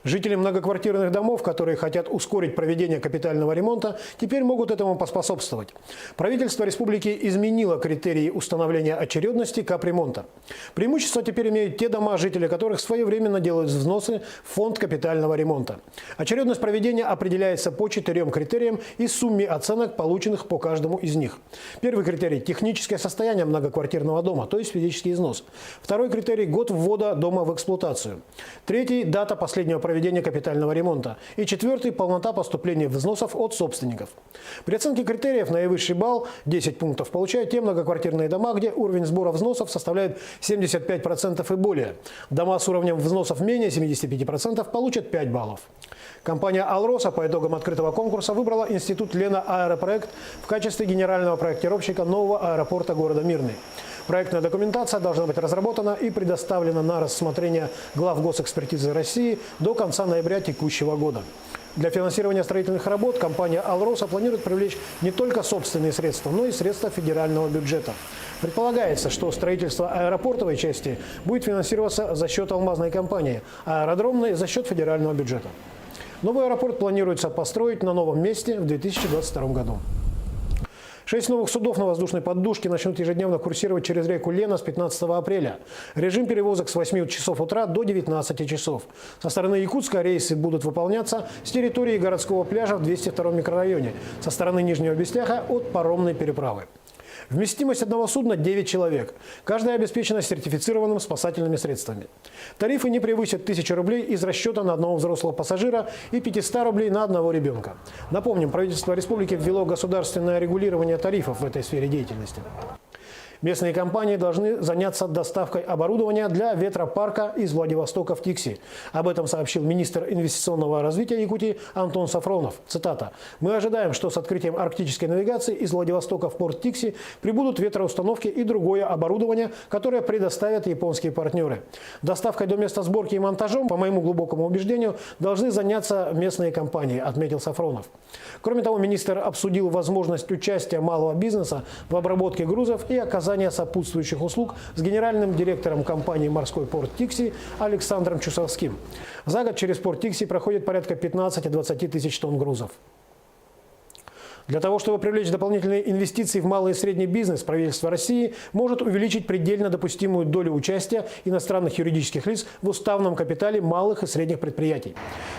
Жители многоквартирных домов, которые хотят ускорить проведение капитального ремонта, теперь могут этому поспособствовать. Правительство республики изменило критерии установления очередности капремонта. Преимущество теперь имеют те дома, жители которых своевременно делают взносы в фонд капитального ремонта. Очередность проведения определяется по 4 критериям и сумме оценок, полученных по каждому из них. Первый критерий – техническое состояние многоквартирного дома, то есть физический износ. Второй критерий – год ввода дома в эксплуатацию. Третий – дата последнего проведения капитального ремонта. И четвертый – полнота поступления взносов от собственников. При оценке критериев наивысший балл, 10 пунктов, получают те многоквартирные дома, где уровень сбора взносов составляет 75% и более. Дома с уровнем взносов менее 75% получат 5 баллов. Компания «Алроса» по итогам открытого конкурса выбрала институт Лена Аэропроект в качестве генерального проектировщика нового аэропорта города Мирный. Проектная документация должна быть разработана и предоставлена на рассмотрение глав госэкспертизы России до конца ноября текущего года. Для финансирования строительных работ компания «Алроса» планирует привлечь не только собственные средства, но и средства федерального бюджета. Предполагается, что строительство аэропортовой части будет финансироваться за счет алмазной компании, а аэродромной – за счет федерального бюджета. Новый аэропорт планируется построить на новом месте в 2022 году. 6 новых судов на воздушной поддужке начнут ежедневно курсировать через реку Лена с 15 апреля. Режим перевозок с 8 часов утра до 19 часов. Со стороны Якутска рейсы будут выполняться с территории городского пляжа в 202 микрорайоне, со стороны Нижнего Бестяха от паромной переправы. Вместимость одного судна – 9 человек. Каждая обеспечена сертифицированными спасательными средствами. Тарифы не превысят 1000 рублей из расчета на одного взрослого пассажира и 500 рублей на одного ребенка. Напомним, правительство республики ввело государственное регулирование тарифов в этой сфере деятельности. Местные компании должны заняться доставкой оборудования для ветропарка из Владивостока в Тикси. Об этом сообщил министр инвестиционного развития Якутии Антон Сафронов. Цитата. «Мы ожидаем, что с открытием арктической навигации из Владивостока в порт Тикси прибудут ветроустановки и другое оборудование, которое предоставят японские партнеры. Доставкой до места сборки и монтажом, по моему глубокому убеждению, должны заняться местные компании», отметил Сафронов. Кроме того, министр обсудил возможность участия малого бизнеса в обработке грузов и оказания сопутствующих услуг с генеральным директором компании «Морской порт Тикси» Александром Чусовским. За год через порт Тикси проходит порядка 15-20 тысяч тонн грузов. Для того, чтобы привлечь дополнительные инвестиции в малый и средний бизнес, правительство России может увеличить предельно допустимую долю участия иностранных юридических лиц в уставном капитале малых и средних предприятий.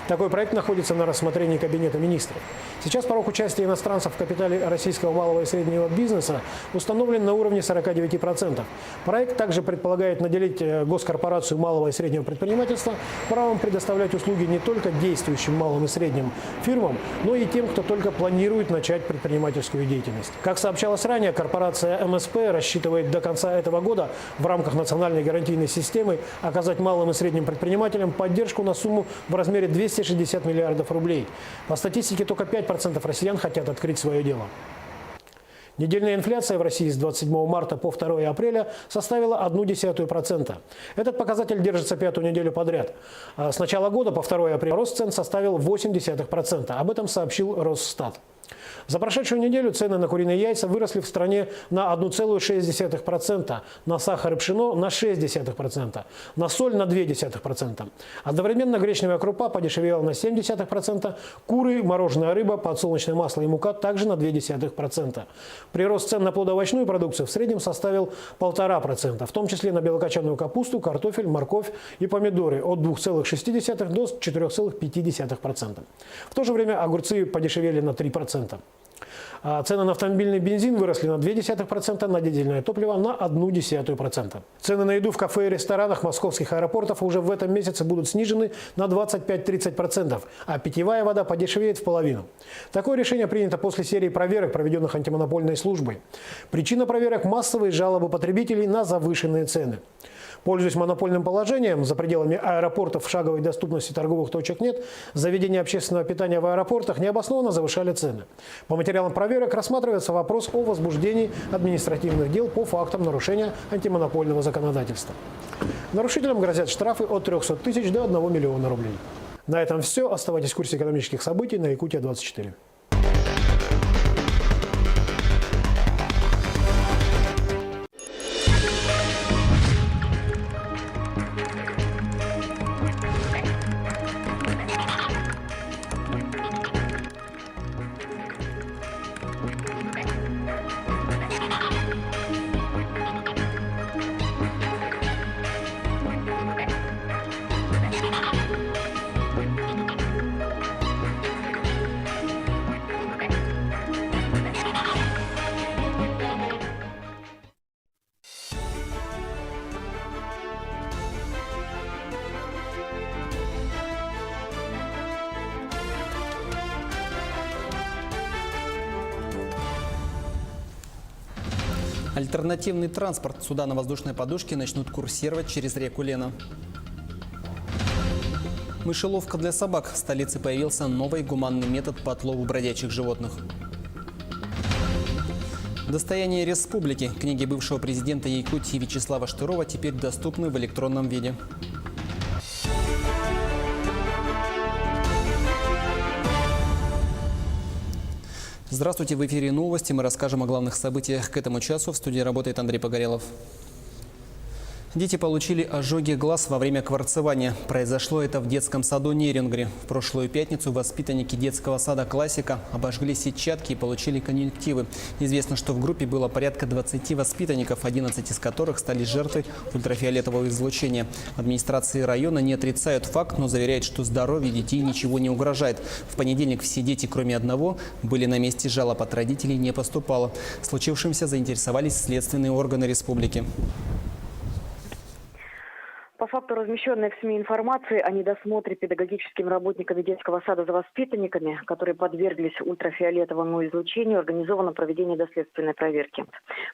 Такой проект находится на рассмотрении Кабинета министров. Сейчас порог участия иностранцев в капитале российского малого и среднего бизнеса установлен на уровне 49%. Проект также предполагает наделить госкорпорацию малого и среднего предпринимательства правом предоставлять услуги не только действующим малым и средним фирмам, но и тем, кто только планирует начать предпринимательскую деятельность. Как сообщалось ранее, корпорация МСП рассчитывает до конца этого года в рамках национальной гарантийной системы оказать малым и средним предпринимателям поддержку на сумму в размере 260 миллиардов рублей. По статистике, только 5% россиян хотят открыть свое дело. Недельная инфляция в России с 27 марта по 2 апреля составила 0,1%. Этот показатель держится 5-ю неделю подряд. С начала года по 2 апреля рост цен составил 0,8%. Об этом сообщил Росстат. За прошедшую неделю цены на куриные яйца выросли в стране на 1,6%, на сахар и пшено на 0,6%, на соль на 0,2%. Одновременно гречневая крупа подешевела на 0,7%, куры, мороженая рыба, подсолнечное масло и мука также на 0,2%. Прирост цен на плодоовощную продукцию в среднем составил 1,5%, в том числе на белокочанную капусту, картофель, морковь и помидоры от 2,6% до 4,5%. В то же время огурцы подешевели на 3%. Цены на автомобильный бензин выросли на 0,2%, на дизельное топливо на 0,1%. Цены на еду в кафе и ресторанах московских аэропортов уже в этом месяце будут снижены на 25-30%, а питьевая вода подешевеет в половину. Такое решение принято после серии проверок, проведенных антимонопольной службой. Причина проверок – массовые жалобы потребителей на завышенные цены. Пользуясь монопольным положением, за пределами аэропортов шаговой доступности торговых точек нет, заведения общественного питания в аэропортах необоснованно завышали цены. По материалам проверок рассматривается вопрос о возбуждении административных дел по фактам нарушения антимонопольного законодательства. Нарушителям грозят штрафы от 300 тысяч до 1 миллиона рублей. На этом все. Оставайтесь в курсе экономических событий на Якутия-24. Альтернативный транспорт. Суда на воздушной подушке начнут курсировать через реку Лена. Мышеловка для собак. В столице появился новый гуманный метод по отлову бродячих животных. Достояние республики. Книги бывшего президента Якутии Вячеслава Штырова теперь доступны в электронном виде. Здравствуйте, в эфире новости. Мы расскажем о главных событиях к этому часу. В студии работает Андрей Погорелов. Дети получили ожоги глаз во время кварцевания. Произошло это в детском саду Нерюнгри. В прошлую пятницу воспитанники детского сада «Классика» обожгли сетчатки и получили конъюнктивы. Известно, что в группе было порядка 20 воспитанников, 11 из которых стали жертвой ультрафиолетового излучения. В администрации района не отрицают факт, но заверяют, что здоровью детей ничего не угрожает. В понедельник все дети, кроме одного, были на месте, жалоб от родителей не поступало. Случившимся заинтересовались следственные органы республики. По факту размещенной в СМИ информации о недосмотре педагогическими работниками детского сада за воспитанниками, которые подверглись ультрафиолетовому излучению, организовано проведение доследственной проверки.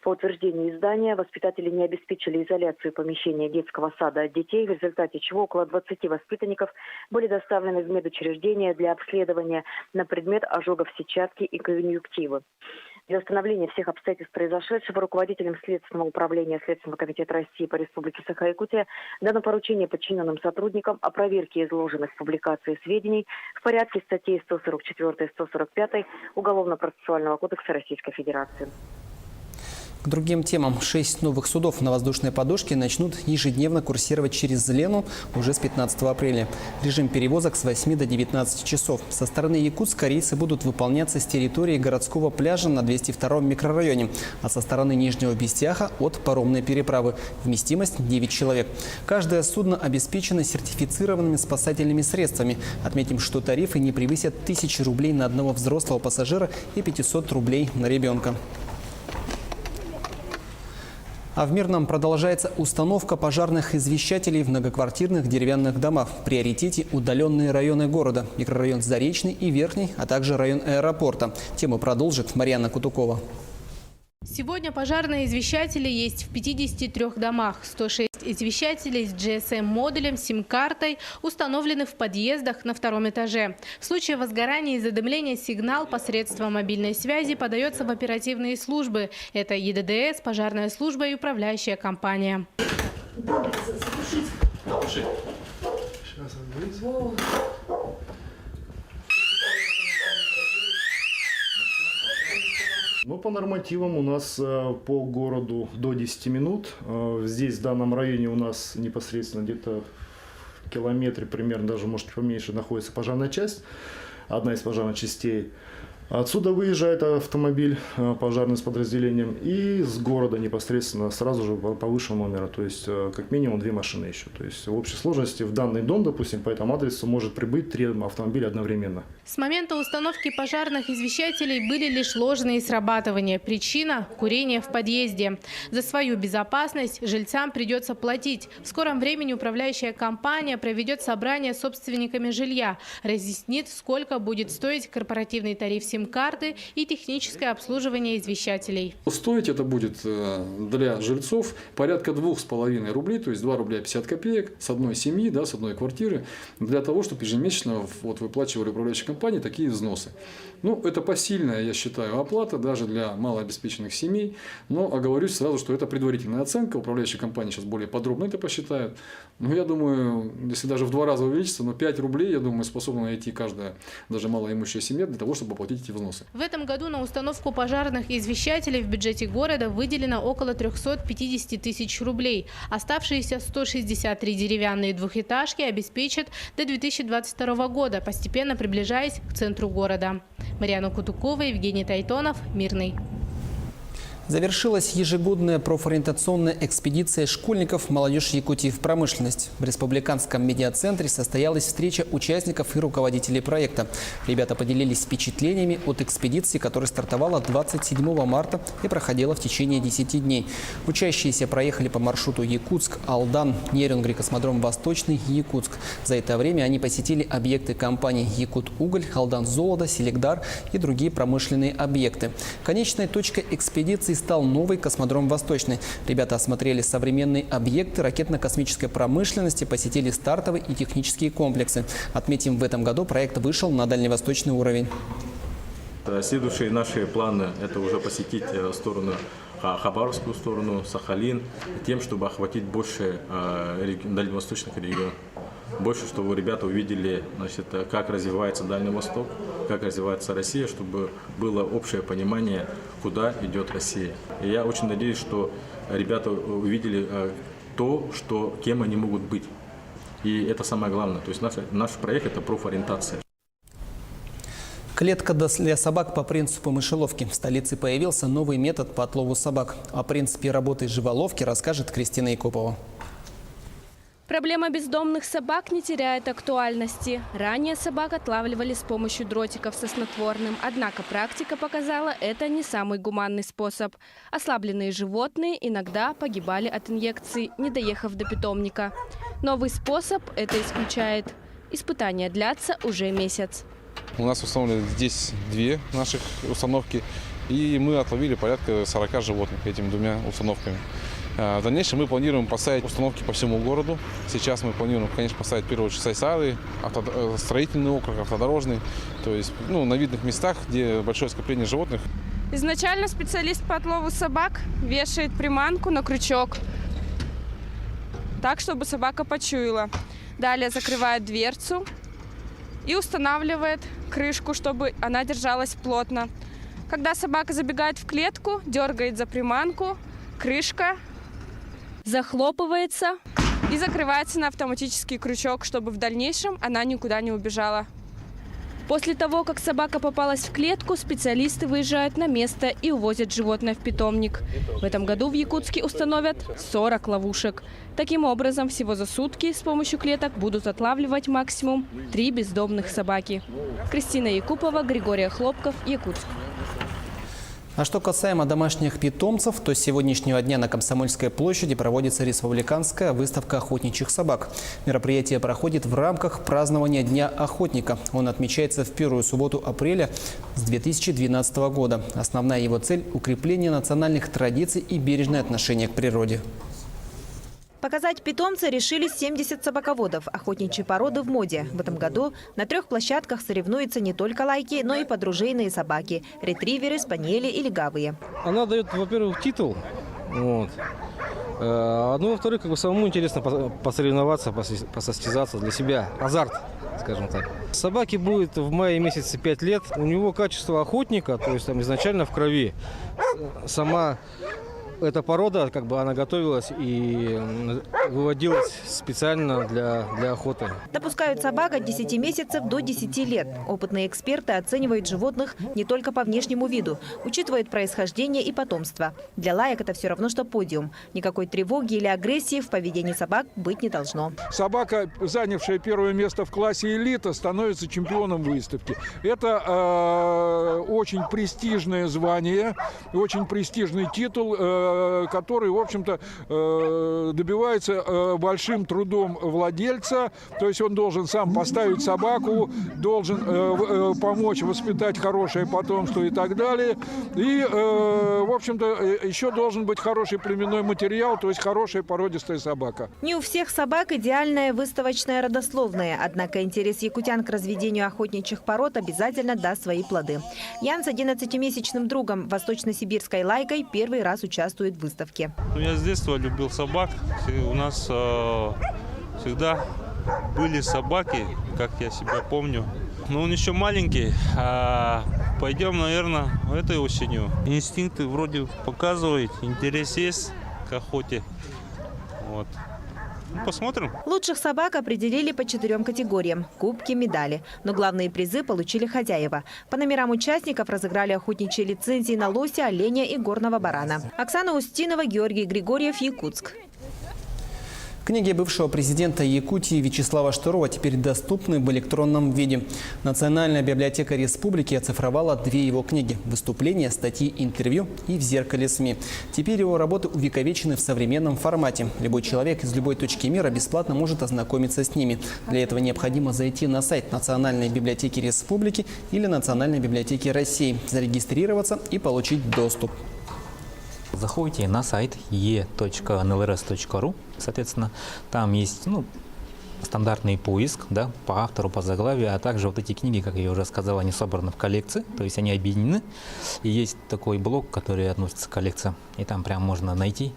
По утверждению издания, воспитатели не обеспечили изоляцию помещения детского сада от детей, в результате чего около 20 воспитанников были доставлены в медучреждение для обследования на предмет ожогов сетчатки и конъюнктивы. Для установления всех обстоятельств произошедшего руководителем Следственного управления Следственного комитета России по Республике Саха-Якутия дано поручение подчиненным сотрудникам о проверке изложенных в публикации сведений в порядке статей 144 и 145 Уголовно-процессуального кодекса Российской Федерации. К другим темам. 6 новых судов на воздушной подушке начнут ежедневно курсировать через Лену уже с 15 апреля. Режим перевозок с 8 до 19 часов. Со стороны Якутска рейсы будут выполняться с территории городского пляжа на 202-м микрорайоне, а со стороны Нижнего Бестяха от паромной переправы. Вместимость 9 человек. Каждое судно обеспечено сертифицированными спасательными средствами. Отметим, что тарифы не превысят 1000 рублей на одного взрослого пассажира и 500 рублей на ребенка. А в Мирном продолжается установка пожарных извещателей в многоквартирных деревянных домах. В приоритете удаленные районы города. Микрорайон Заречный и Верхний, а также район аэропорта. Тему продолжит Марьяна Кутукова. Сегодня пожарные извещатели есть в 53 домах. 106 извещателей с GSM-модулем, сим-картой установлены в подъездах на 2-м этаже. В случае возгорания и задымления сигнал посредством мобильной связи подается в оперативные службы. Это ЕДДС, пожарная служба и управляющая компания. Ну, по нормативам у нас по городу до 10 минут. Здесь, в данном районе, у нас непосредственно где-то в километре, примерно даже, может, поменьше, находится пожарная часть, одна из пожарных частей. Отсюда выезжает автомобиль пожарный с подразделением, и с города непосредственно сразу же по высшему номеру, то есть как минимум 2 машины еще. То есть в общей сложности в данный дом, допустим, по этому адресу может прибыть 3 автомобиля одновременно. С момента установки пожарных извещателей были лишь ложные срабатывания. Причина – курение в подъезде. За свою безопасность жильцам придется платить. В скором времени управляющая компания проведет собрание с собственниками жилья, разъяснит, сколько будет стоить корпоративный тариф сим-карты и техническое обслуживание извещателей. Стоить это будет для жильцов порядка 2,5 рублей, то есть 2 рубля 50 копеек с одной семьи, да, с одной квартиры, для того, чтобы ежемесячно выплачивали управляющие компании такие взносы. Ну, это посильная, я считаю, оплата даже для малообеспеченных семей, но оговорюсь сразу, что это предварительная оценка, управляющие компании сейчас более подробно это посчитают. Но я думаю, если даже в 2 раза увеличится, но 5 рублей, я думаю, способна найти каждая, даже малоимущая семья для того, чтобы оплатить эти взносы. В этом году на установку пожарных извещателей в бюджете города выделено около 350 тысяч рублей. Оставшиеся 163 деревянные двухэтажки обеспечат до 2022 года, постепенно приближаясь к центру города. Марьяна Кутукова, Евгений Тайтонов, Мирный. Завершилась ежегодная профориентационная экспедиция школьников «Молодежь Якутии в промышленность». В Республиканском медиацентре состоялась встреча участников и руководителей проекта. Ребята поделились впечатлениями от экспедиции, которая стартовала 27 марта и проходила в течение 10 дней. Учащиеся проехали по маршруту Якутск, Алдан, Нерюнгри, космодром Восточный, Якутск. За это время они посетили объекты компаний «Якут-Уголь», «Алдан Золото», «Селегдар» и другие промышленные объекты. Конечной точкой экспедиции стал новый космодром Восточный. Ребята осмотрели современные объекты ракетно-космической промышленности, посетили стартовые и технические комплексы. Отметим, в этом году проект вышел на дальневосточный уровень. Следующие наши планы – это уже посетить сторону Хабаровскую сторону, Сахалин, тем, чтобы охватить больше дальневосточных регионов. Больше, чтобы ребята увидели, значит, как развивается Дальний Восток, как развивается Россия, чтобы было общее понимание, куда идет Россия. И я очень надеюсь, что ребята увидели то, кем они могут быть. И это самое главное. То есть наш проект – это профориентация. Клетка для собак по принципу мышеловки. В столице появился новый метод по отлову собак. О принципе работы живоловки расскажет Кристина Якупова. Проблема бездомных собак не теряет актуальности. Ранее собак отлавливали с помощью дротиков со снотворным. Однако практика показала, это не самый гуманный способ. Ослабленные животные иногда погибали от инъекций, не доехав до питомника. Новый способ это исключает. Испытания длятся уже месяц. У нас установлены здесь 2 наших установки, и мы отловили порядка 40 животных этими 2 установками. В дальнейшем мы планируем поставить установки по всему городу. Сейчас мы планируем, конечно, поставить в первую очередь Сайсары, строительный округ, автодорожный, то есть на видных местах, где большое скопление животных. Изначально специалист по отлову собак вешает приманку на крючок, так, чтобы собака почуяла. Далее закрывает дверцу и устанавливает крышку, чтобы она держалась плотно. Когда собака забегает в клетку, дергает за приманку, крышка захлопывается и закрывается на автоматический крючок, чтобы в дальнейшем она никуда не убежала. После того, как собака попалась в клетку, специалисты выезжают на место и увозят животное в питомник. В этом году в Якутске установят 40 ловушек. Таким образом, всего за сутки с помощью клеток будут отлавливать максимум 3 бездомных собаки. Кристина Якупова, Григорий Хлопков, Якутск. А что касаемо домашних питомцев, то с сегодняшнего дня на Комсомольской площади проводится республиканская выставка охотничьих собак. Мероприятие проходит в рамках празднования Дня охотника. Он отмечается в первую субботу апреля с 2012 года. Основная его цель – укрепление национальных традиций и бережное отношение к природе. Показать питомца решили 70 собаководов. Охотничьи породы в моде. В этом году на 3 площадках соревнуются не только лайки, но и подружейные собаки – ретриверы, спаниели и легавые. Она дает, во-первых, титул. Ну, во-вторых, самому интересно посоревноваться, посостязаться для себя. Азарт, скажем так. Собаке будет в мае месяце 5 лет. У него качество охотника, то есть там изначально в крови. Сама эта порода, она готовилась и выводилась специально для охоты. Допускают собак от 10 месяцев до 10 лет. Опытные эксперты оценивают животных не только по внешнему виду, учитывают происхождение и потомство. Для лаек это все равно, что подиум. Никакой тревоги или агрессии в поведении собак быть не должно. Собака, занявшая первое место в классе элита, становится чемпионом выставки. Это очень престижное звание, очень престижный титул. который, в общем-то, добивается большим трудом владельца. То есть он должен сам поставить собаку, должен помочь воспитать хорошее потомство и так далее. И, в общем-то, еще должен быть хороший племенной материал, то есть хорошая породистая собака. Не у всех собак идеальная выставочная родословная, однако интерес якутян к разведению охотничьих пород обязательно даст свои плоды. Ян с 11-месячным другом восточно-сибирской лайкой первый раз участвует в выставке. Я с детства любил собак. У нас всегда были собаки, как я себя помню. Но он еще маленький. Пойдем, наверное, этой осенью. Инстинкты вроде показывают, интерес есть к охоте. Вот. Посмотрим. Лучших собак определили по 4 категориям – кубки, медали. Но главные призы получили хозяева. По номерам участников разыграли охотничьи лицензии на лося, оленя и горного барана. Оксана Устинова, Георгий Григорьев, Якутск. Книги бывшего президента Якутии Вячеслава Штырова теперь доступны в электронном виде. Национальная библиотека республики оцифровала 2 его книги – выступления, статьи, интервью и в зеркале СМИ. Теперь его работы увековечены в современном формате. Любой человек из любой точки мира бесплатно может ознакомиться с ними. Для этого необходимо зайти на сайт Национальной библиотеки республики или Национальной библиотеки России, зарегистрироваться и получить доступ. Заходите на сайт e.nlrs.ru, соответственно, там есть стандартный поиск, да, по автору, по заглавию, а также вот эти книги, как я уже сказал, они собраны в коллекции, то есть они объединены. И есть такой блок, который относится к коллекции, и там прям можно найти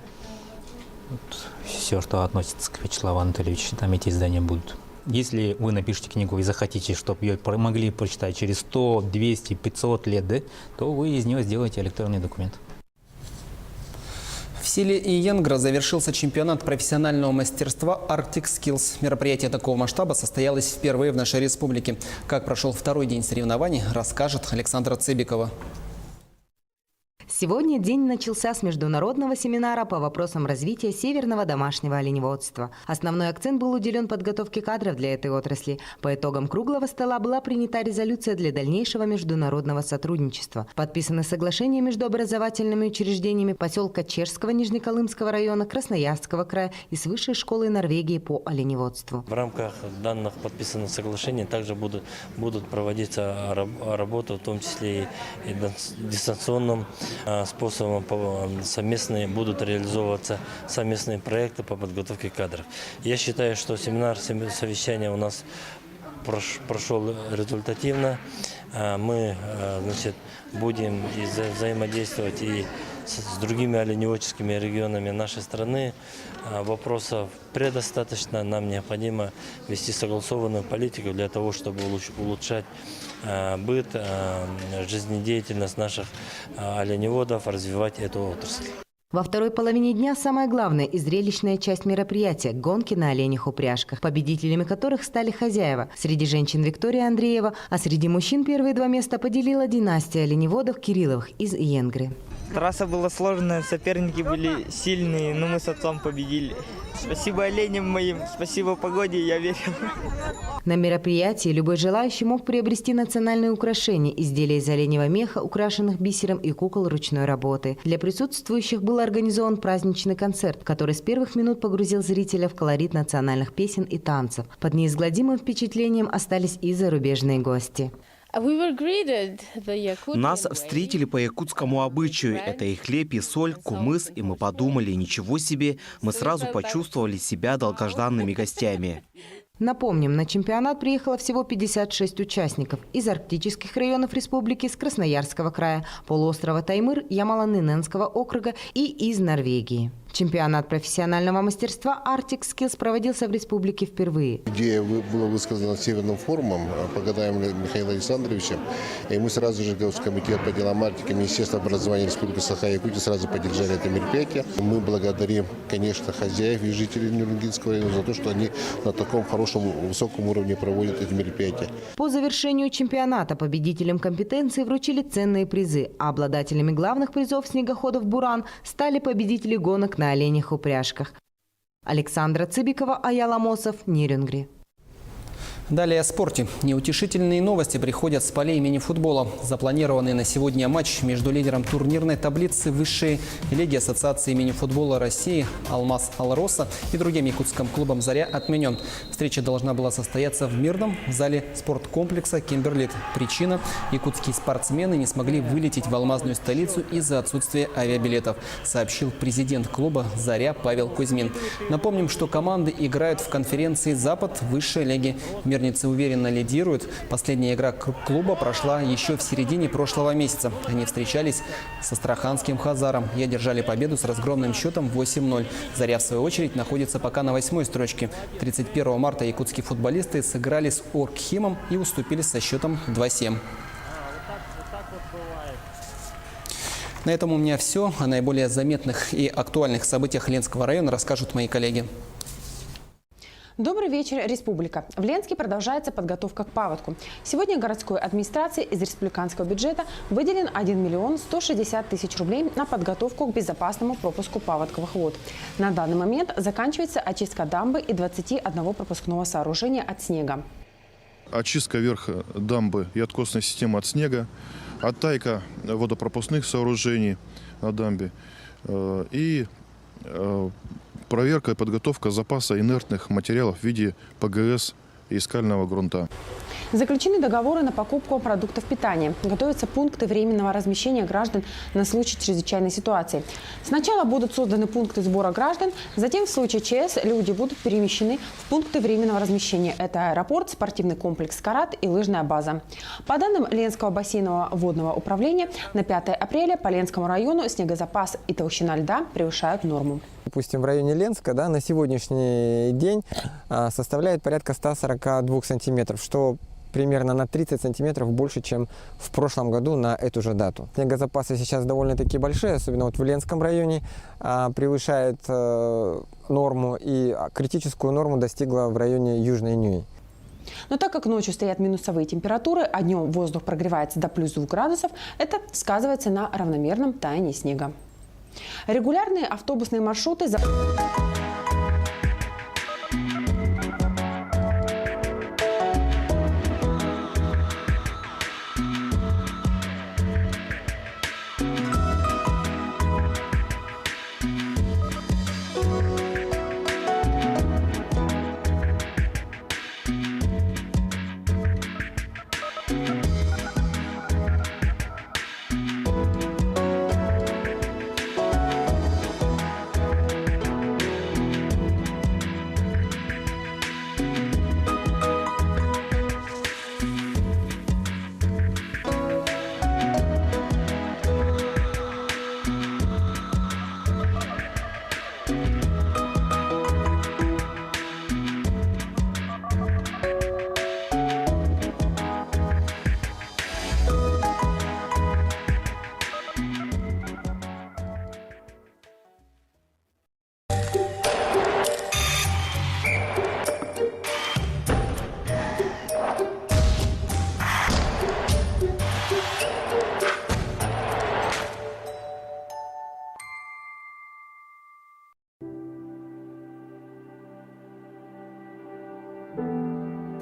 все, что относится к Вячеславу Анатольевичу, там эти издания будут. Если вы напишите книгу и захотите, чтобы ее могли прочитать через 100, 200, 500 лет, да, то вы из нее сделаете электронный документ. В селе Иянгра завершился чемпионат профессионального мастерства Arctic Skills. Мероприятие такого масштаба состоялось впервые в нашей республике. Как прошел второй день соревнований, расскажет Александра Цыбикова. Сегодня день начался с международного семинара по вопросам развития северного домашнего оленеводства. Основной акцент был уделен подготовке кадров для этой отрасли. По итогам круглого стола была принята резолюция для дальнейшего международного сотрудничества. Подписаны соглашения между образовательными учреждениями поселка Чешского Нижнеколымского района, Красноярского края и с Высшей школой Норвегии по оленеводству. В рамках данных подписанных соглашений также будут проводиться работы, в том числе и дистанционным способом совместные будут реализовываться совместные проекты по подготовке кадров. Я считаю, что семинар, совещание у нас прошел результативно. Мы, будем взаимодействовать и с другими оленеводческими регионами нашей страны. Вопросов предостаточно. Нам необходимо вести согласованную политику для того, чтобы улучшать быт, жизнедеятельность наших оленеводов, развивать эту отрасль. Во второй половине дня самая главная и зрелищная часть мероприятия – гонки на оленях-упряжках, победителями которых стали хозяева. Среди женщин Виктория Андреева, а среди мужчин первые 2 места поделила династия оленеводов Кирилловых из Иянгры. Трасса была сложная, соперники были сильные, но мы с отцом победили. Спасибо оленям моим, спасибо погоде, я верил. На мероприятии любой желающий мог приобрести национальные украшения, изделия из оленевого меха, украшенных бисером и кукол ручной работы. Для присутствующих был организован праздничный концерт, который с первых минут погрузил зрителя в колорит национальных песен и танцев. Под неизгладимым впечатлением остались и зарубежные гости. Нас встретили по якутскому обычаю. Это и хлеб, и соль, кумыс, и мы подумали, ничего себе, мы сразу почувствовали себя долгожданными гостями. Напомним, на чемпионат приехало всего 56 участников из арктических районов республики, с Красноярского края, полуострова Таймыр, Ямало-Ненецкого округа и из Норвегии. Чемпионат профессионального мастерства Arctic Skills проводился в республике впервые. Идея была высказана Северным форумом по годам Михаила Александровича. И мы сразу же, комитет по делам Арктики, Министерство образования Республики Саха-Якутия сразу поддержали это мероприятие. Мы благодарим, конечно, хозяев и жителей Нюрнгинского района за то, что они на таком хорошем, высоком уровне проводят эти мероприятия. По завершению чемпионата победителям компетенции вручили ценные призы, а обладателями главных призов снегоходов «Буран» стали победители гонок на оленях-упряжках. Александра Цыбикова, Аял Амосов, Нерюнгри. Далее о спорте. Неутешительные новости приходят с полей мини-футбола. Запланированный на сегодня матч между лидером турнирной таблицы высшей лиги Ассоциации мини-футбола России «Алмаз Алроса» и другим якутским клубом «Заря» отменен. Встреча должна была состояться в Мирном в зале спорткомплекса «Кимберлит». Причина – якутские спортсмены не смогли вылететь в алмазную столицу из-за отсутствия авиабилетов, сообщил президент клуба «Заря» Павел Кузьмин. Напомним, что команды играют в конференции «Запад» высшей лиги. Мирницы уверенно лидируют. Последняя игра клуба прошла еще в середине прошлого месяца. Они встречались с астраханским «Хазаром» и одержали победу с разгромным счетом 8-0. «Заря», в свою очередь, находится пока на 8-й строчке. 31 марта якутские футболисты сыграли с Оргхимом и уступили со счетом 2-7. На этом у меня все. О наиболее заметных и актуальных событиях Ленского района расскажут мои коллеги. Добрый вечер, Республика. В Ленске продолжается подготовка к паводку. Сегодня городской администрации из республиканского бюджета выделен 1 миллион 160 тысяч рублей на подготовку к безопасному пропуску паводковых вод. На данный момент заканчивается очистка дамбы и 21 пропускного сооружения от снега. Очистка верха дамбы и откосной системы от снега, оттайка водопропускных сооружений на дамбе и проверка и подготовка запаса инертных материалов в виде ПГС и скального грунта. Заключены договоры на покупку продуктов питания. Готовятся пункты временного размещения граждан на случай чрезвычайной ситуации. Сначала будут созданы пункты сбора граждан, затем в случае ЧС люди будут перемещены в пункты временного размещения. Это аэропорт, спортивный комплекс «Карат» и лыжная база. По данным Ленского бассейнового водного управления, на 5 апреля по Ленскому району снегозапас и толщина льда превышают норму. Допустим, в районе Ленска на сегодняшний день составляет порядка 142 сантиметров, что примерно на 30 сантиметров больше, чем в прошлом году на эту же дату. Снегозапасы сейчас довольно-таки большие, особенно в Ленском районе, превышает норму, и критическую норму достигла в районе Южной Нюи. Но так как ночью стоят минусовые температуры, а днем воздух прогревается до плюс 2 градусов, это сказывается на равномерном таянии снега. Регулярные автобусные маршруты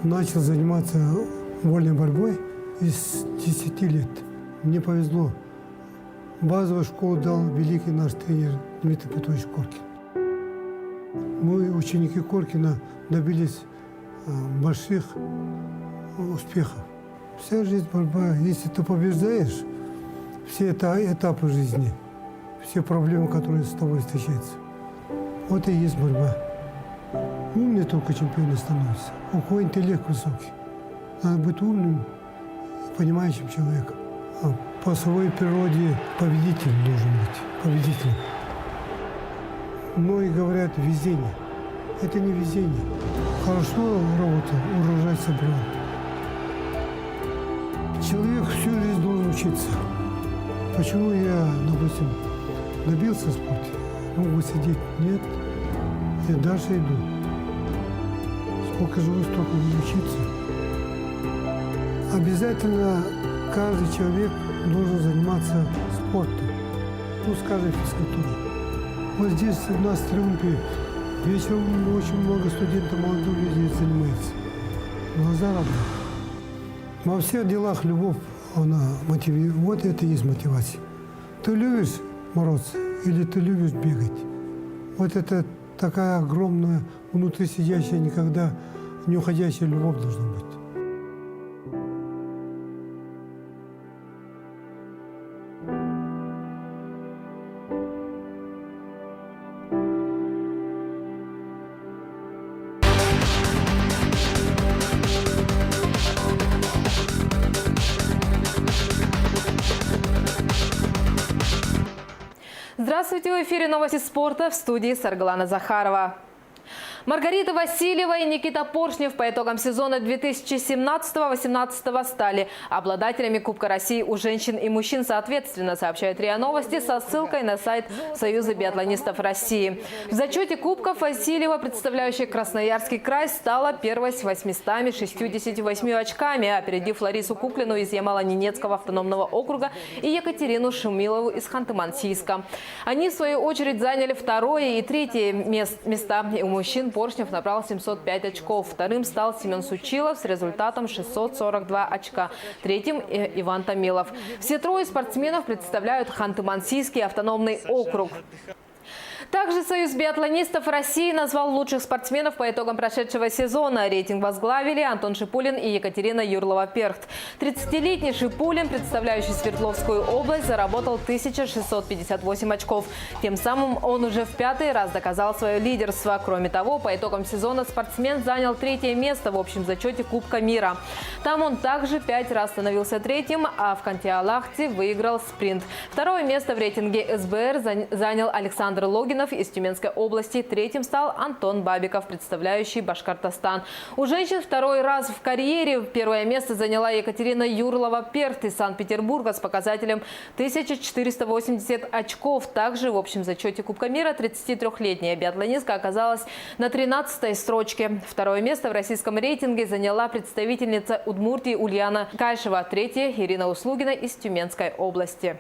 Начал заниматься вольной борьбой с 10 лет. Мне повезло. Базовую школу дал великий наш тренер Дмитрий Петрович Коркин. Мы, ученики Коркина, добились больших успехов. Вся жизнь борьба. Если ты побеждаешь, все этапы жизни, все проблемы, которые с тобой встречаются, вот и есть борьба. Умные только чемпионы становятся. У кого интеллект высокий. Надо быть умным и понимающим человеком. А по своей природе победитель должен быть. Победителем. Многие говорят везение. Это не везение. Хорошо работал, урожай собрал. Человек всю жизнь должен учиться. Почему я, допустим, добился в спорте? Могу сидеть? Нет. Я дальше иду. Сколько живу, столько буду учиться. Обязательно каждый человек должен заниматься спортом. Ну, скажем, физкультурой. Вот здесь у нас в Триумфе вечером очень много студентов, молодых людей занимается. глаза радуют. Во всех делах любовь, она мотивирует. Вот это и есть мотивация. Ты любишь бороться или ты любишь бегать? Вот это такая огромная, внутри сидящая, никогда не уходящая любовь должна быть. Здравствуйте, в эфире новости спорта, в студии Саргалана Захарова. Маргарита Васильева и Никита Поршнев по итогам сезона 2017-2018 стали обладателями Кубка России у женщин и мужчин соответственно, сообщает РИА Новости со ссылкой на сайт Союза биатлонистов России. В зачете кубков Васильева, представляющая Красноярский край, стала первой с 868 очками, опередив Ларису Куклину из Ямало-Ненецкого автономного округа и Екатерину Шумилову из Ханты-Мансийска. Они, в свою очередь, заняли второе и третье места. И у мужчин Поршнев набрал 705 очков. Вторым стал Семен Сучилов с результатом 642 очка. Третьим – Иван Томилов. Все трое спортсменов представляют Ханты-Мансийский автономный округ. Также Союз биатлонистов России назвал лучших спортсменов по итогам прошедшего сезона. Рейтинг возглавили Антон Шипулин и Екатерина Юрлова-Перхт. 30-летний Шипулин, представляющий Свердловскую область, заработал 1658 очков. Тем самым он уже в 5-й раз доказал свое лидерство. Кроме того, по итогам сезона спортсмен занял 3-е место в общем зачете Кубка мира. Там он также 5 раз становился 3-м, а в Канти-Алахте выиграл спринт. 2-е место в рейтинге СБР занял Александр Логинов из Тюменской области. 3-м стал Антон Бабиков, представляющий Башкортостан. У женщин 2-й раз в карьере 1-е место заняла Екатерина Юрлова-Перхт из Санкт-Петербурга с показателем 1480 очков. Также в общем зачете Кубка мира 33-летняя биатлонистка оказалась на 13-й строчке. 2-е место в российском рейтинге заняла представительница Удмуртии Ульяна Кайшева. 3-е – Ирина Услугина из Тюменской области.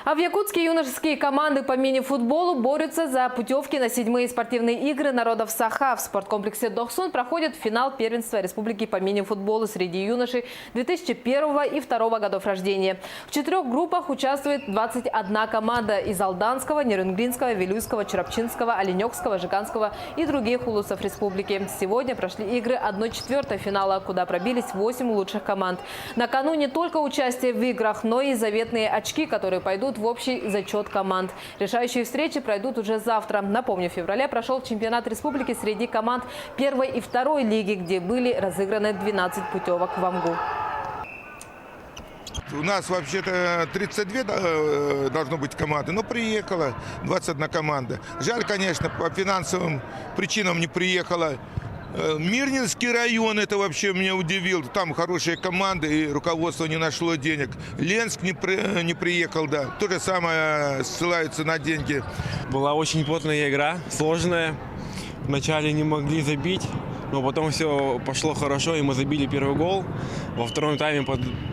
А в Якутске юношеские команды по мини-футболу борются за путевки на 7-е спортивные игры народов Саха. В спорткомплексе Дохсун проходит финал первенства республики по мини-футболу среди юношей 2001 и 2002 годов рождения. В 4 группах участвует 21 команда из Алданского, Нерюнгринского, Вилюйского, Чурапчинского, Оленёкского, Жиганского и других улусов республики. Сегодня прошли игры 1/4 финала, куда пробились 8 лучших команд. На кону не только участие в играх, но и заветные очки, которые пойдут в общий зачет команд. Решающие встречи пройдут уже завтра. Напомню, в феврале прошел чемпионат республики среди команд 1-й и 2-й лиги, где были разыграны 12 путевок в Амгу. У нас вообще-то 32 должно быть команды, но приехала 21 команда. Жаль, конечно, по финансовым причинам не приехала. Мирнинский район, это вообще меня удивил. Там хорошие команды, и руководство не нашло денег. Ленск не приехал, да. То же самое, ссылаются на деньги. Была очень плотная игра, сложная. Вначале не могли забить, но потом все пошло хорошо, и мы забили первый гол. Во втором тайме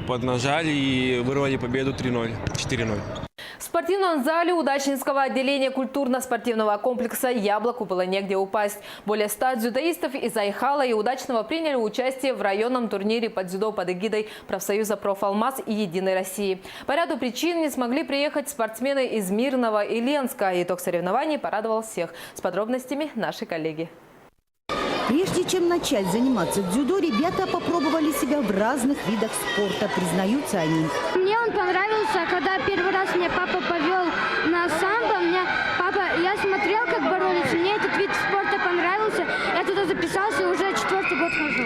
поднажали и вырвали победу 3-0, 4-0. В спортивном зале удачнинского отделения культурно-спортивного комплекса «Яблоку» было негде упасть. Более 100 дзюдоистов из Айхала и Удачного приняли участие в районном турнире по дзюдо под эгидой профсоюза «Профалмаз» и «Единой России». По ряду причин не смогли приехать спортсмены из Мирного и Ленска. Итог соревнований порадовал всех. С подробностями наши коллеги. Прежде чем начать заниматься дзюдо, ребята попробовали себя в разных видах спорта, признаются они. Мне он понравился, когда первый раз меня папа повел на самбо. Я смотрел, как боролись, мне этот вид спорта понравился. Я туда записался и уже 4-й год хожу.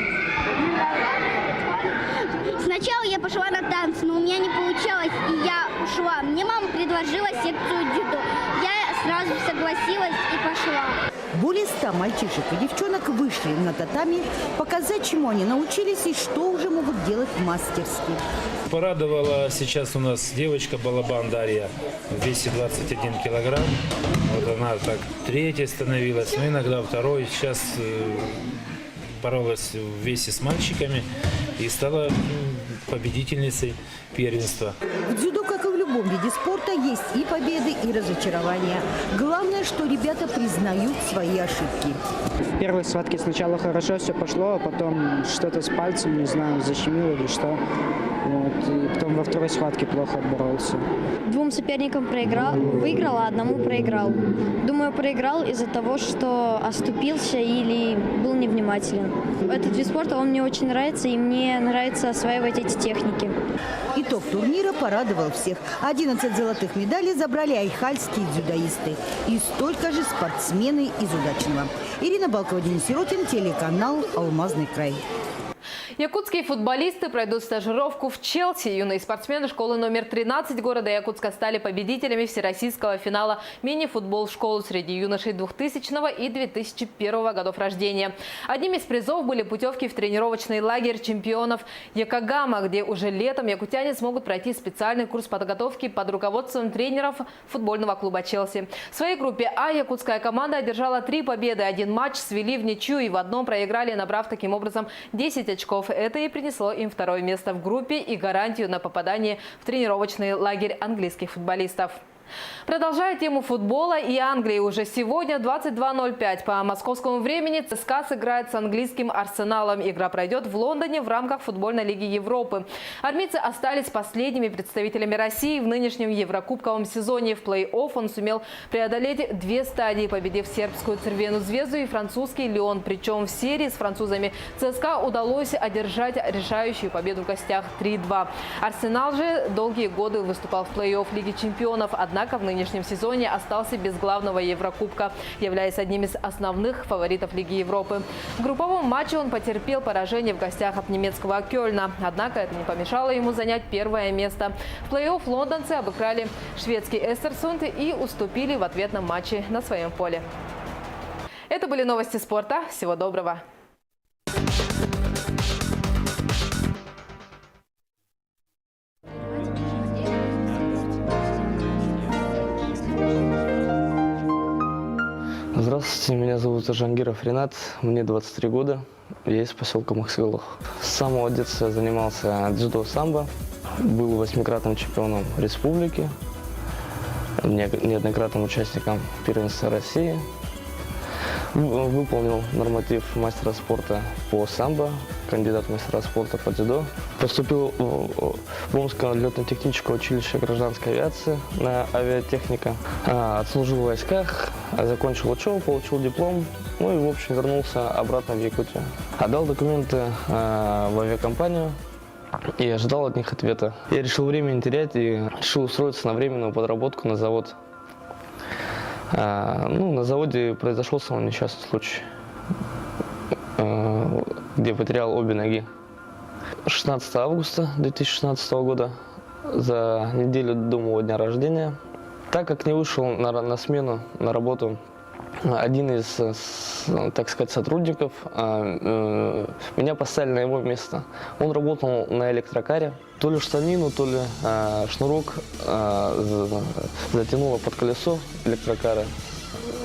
Сначала я пошла на танцы, но у меня не получалось, и я ушла. Мне мама предложила секцию дзюдо. Я сразу согласилась и пошла. Более 100 мальчишек и девчонок вышли на татами, показать, чему они научились и что уже могут делать мастерски. Порадовала сейчас у нас девочка Балабан Дарья в весе 21 килограмм. Вот она так 3-й становилась, но иногда 2-й. Сейчас боролась в весе с мальчиками и стала победительницей первенства. В дзюдо, как и в любом любом виде спорта есть и победы, и разочарования. Главное, что ребята признают свои ошибки. В первой схватке сначала хорошо все пошло, а потом что-то с пальцем, не знаю, защемило или что. Вот. И потом во второй схватке плохо отборолся. Двум соперникам выиграл, а одному проиграл. Думаю, проиграл из-за того, что оступился или был невнимателен. Этот вид спорта, он мне очень нравится, и мне нравится осваивать эти техники. Итог турнира порадовал всех. 11 золотых медалей забрали айхальские дзюдоисты. И столько же спортсмены из Удачного. Ирина Балкова, Денис Сиротин, телеканал «Алмазный край». Якутские футболисты пройдут стажировку в Челси. Юные спортсмены школы номер 13 города Якутска стали победителями всероссийского финала мини-футбол в школу среди юношей 2000 и 2001 годов рождения. Одним из призов были путевки в тренировочный лагерь чемпионов Якогама, где уже летом якутяне смогут пройти специальный курс подготовки под руководством тренеров футбольного клуба «Челси». В своей группе А якутская команда одержала 3 победы. 1 матч свели в ничью и в одном проиграли, набрав таким образом 10 очков. Это и принесло им 2-е место в группе и гарантию на попадание в тренировочный лагерь английских футболистов. Продолжая тему футбола и Англии, уже сегодня 22:05 по московскому времени ЦСКА сыграет с английским Арсеналом. Игра пройдет в Лондоне в рамках футбольной лиги Европы. Армейцы остались последними представителями России в нынешнем еврокубковом сезоне. В плей-офф он сумел преодолеть 2 стадии, победив сербскую Цервену Звезду и французский Лион. Причем в серии с французами ЦСКА удалось одержать решающую победу в гостях 3-2. Арсенал же долгие годы выступал в плей-офф Лиги чемпионов, однако в нынешнем сезоне остался без главного Еврокубка, являясь одним из основных фаворитов Лиги Европы. В групповом матче он потерпел поражение в гостях от немецкого Кёльна, однако это не помешало ему занять 1-е место. В плей-офф лондонцы обыграли шведский Эстерсунд и уступили в ответном матче на своем поле. Это были новости спорта. Всего доброго! Здравствуйте, меня зовут Жангиров Ренат, мне 23 года, я из поселка Махсиголох. С самого детства я занимался дзюдо-самбо, был 8-кратным чемпионом республики, неоднократным участником первенства России. Выполнил норматив мастера спорта по самбо, кандидат в мастера спорта по дзюдо. Поступил в Омское летно-техническое училище гражданской авиации на авиатехника. Отслужил в войсках, закончил учебу, получил диплом, ну и в общем вернулся обратно в Якутию. Отдал документы в авиакомпанию и ожидал от них ответа. Я решил время не терять и решил устроиться на временную подработку на завод. На заводе произошел самый несчастный случай, где потерял обе ноги. 16 августа 2016 года, за неделю до моего дня рождения. Так как не вышел на смену, на работу один из, так сказать, сотрудников, меня поставили на его место. Он работал на электрокаре. То ли штанину, то ли шнурок затянуло под колесо электрокара.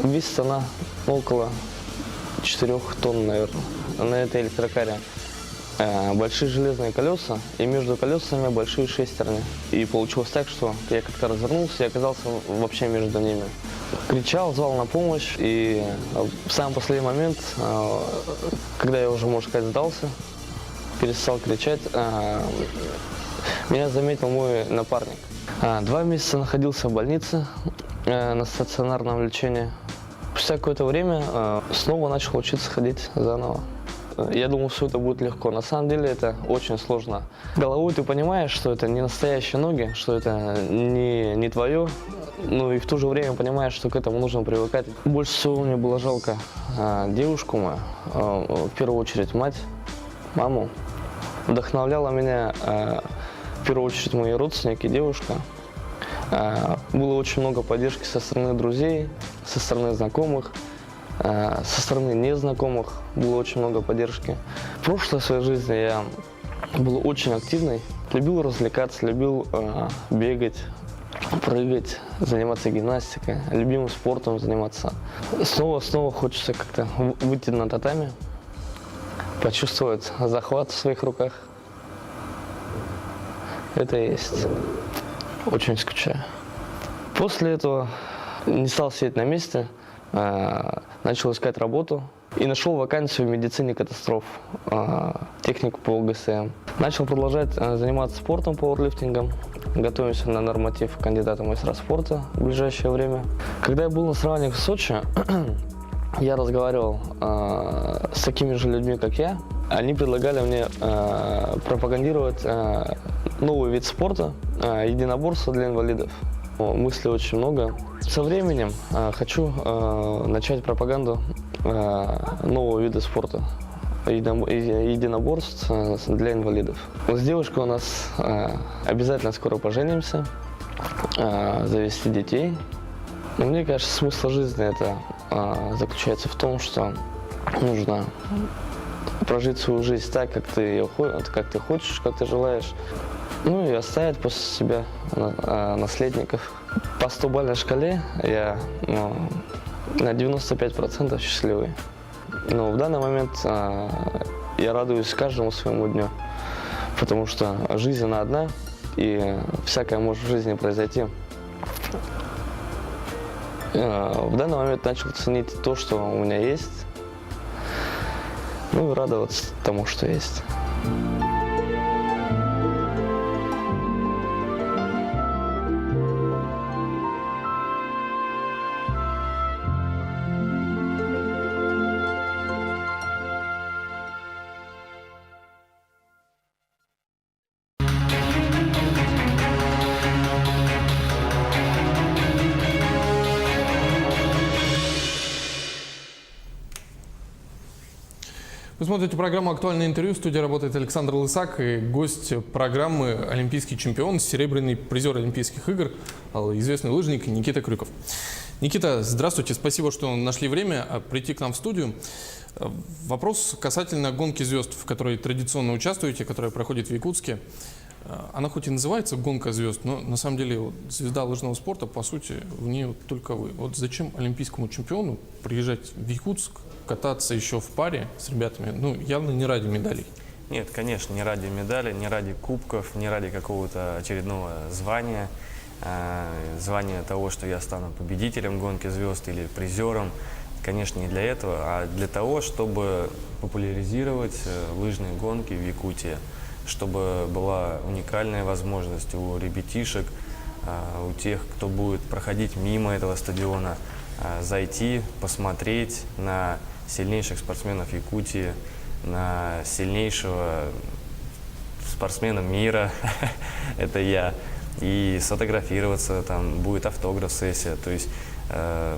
Весит она около 4 тонн, наверное. На этой электрокаре большие железные колеса, и между колесами большие шестерни. И получилось так, что я как-то развернулся и оказался вообще между ними. Кричал, звал на помощь, и в самый последний момент, когда я уже, можно сказать, сдался, перестал кричать, меня заметил мой напарник. 2 месяца находился в больнице на стационарном лечении. Спустя какое-то время снова начал учиться ходить заново. Я думал, все это будет легко. На самом деле это очень сложно. Головой ты понимаешь, что это не настоящие ноги, что это не твое. Ну и в то же время понимаешь, что к этому нужно привыкать. Больше всего мне было жалко девушку мою, в первую очередь мать, маму. Вдохновляла меня в первую очередь мои родственники, девушка. Было очень много поддержки со стороны друзей, со стороны знакомых. Со стороны незнакомых было очень много поддержки. В прошлой своей жизни я был очень активный, любил развлекаться, любил бегать, прыгать, заниматься гимнастикой, любимым спортом заниматься. Снова хочется как-то выйти на татами, почувствовать захват в своих руках. Это и есть. Очень скучаю. После этого не стал сидеть на месте, начал искать работу и нашел вакансию в медицине катастроф, технику по ОГСМ. Начал продолжать заниматься спортом, пауэрлифтингом. Готовимся на норматив кандидата в мастера спорта в ближайшее время. Когда я был на соревнованиях в Сочи, я разговаривал с такими же людьми, как я. Они предлагали мне пропагандировать новый вид спорта, единоборство для инвалидов. Мыслей очень много. Со временем хочу начать пропаганду нового вида спорта, единоборств для инвалидов. С девушкой у нас обязательно скоро поженимся, завести детей. Но мне кажется, смысл жизни это заключается в том, что нужно прожить свою жизнь так, как ты хочешь, как ты желаешь. Ну и оставить после себя наследников. По 100-бальной шкале я на 95% счастливый. Но в данный момент я радуюсь каждому своему дню, потому что жизнь она одна, и всякое может в жизни произойти. В данный момент начал ценить то, что у меня есть, ну и радоваться тому, что есть. Вы смотрите программу «Актуальное интервью». В студии работает Александр Лысак и гость программы олимпийский чемпион, серебряный призер Олимпийских игр, известный лыжник Никита Крюков. Никита, здравствуйте. Спасибо, что нашли время прийти к нам в студию. Вопрос касательно гонки звезд, в которой традиционно участвуете, которая проходит в Якутске. Она хоть и называется «Гонка звезд», но на самом деле звезда лыжного спорта, по сути, в ней только вы. Вот зачем олимпийскому чемпиону приезжать в Якутск, кататься еще в паре с ребятами, ну, явно не ради медалей? Нет, конечно, не ради медалей, не ради кубков, не ради какого-то очередного звания, звания того, что я стану победителем гонки звезд или призером. Конечно, не для этого, а для того, чтобы популяризировать лыжные гонки в Якутии, чтобы была уникальная возможность у ребятишек, у тех, кто будет проходить мимо этого стадиона, зайти, посмотреть на сильнейших спортсменов Якутии, на сильнейшего спортсмена мира, это я, и сфотографироваться, там будет автограф-сессия, то есть,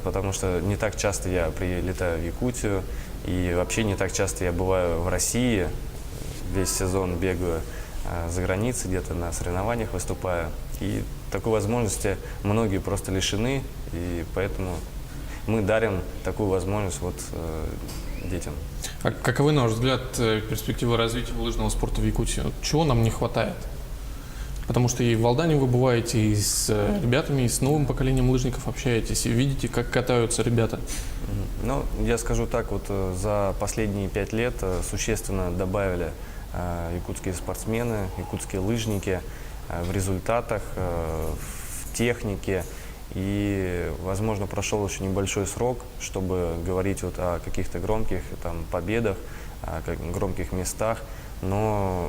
потому что не так часто я прилетаю в Якутию, и вообще не так часто я бываю в России, весь сезон бегаю за границей, где-то на соревнованиях выступаю, и такой возможности многие просто лишены, и поэтому мы дарим такую возможность вот детям. А каковы, на ваш взгляд, перспективы развития лыжного спорта в Якутии? Чего нам не хватает? Потому что и в Алдане вы бываете, и с ребятами, и с новым поколением лыжников общаетесь, и видите, как катаются ребята. Ну, я скажу так, вот за последние 5 лет существенно добавили якутские спортсмены, якутские лыжники в результатах, в технике. И, возможно, прошел еще небольшой срок, чтобы говорить вот о каких-то громких там, победах, о громких местах. Но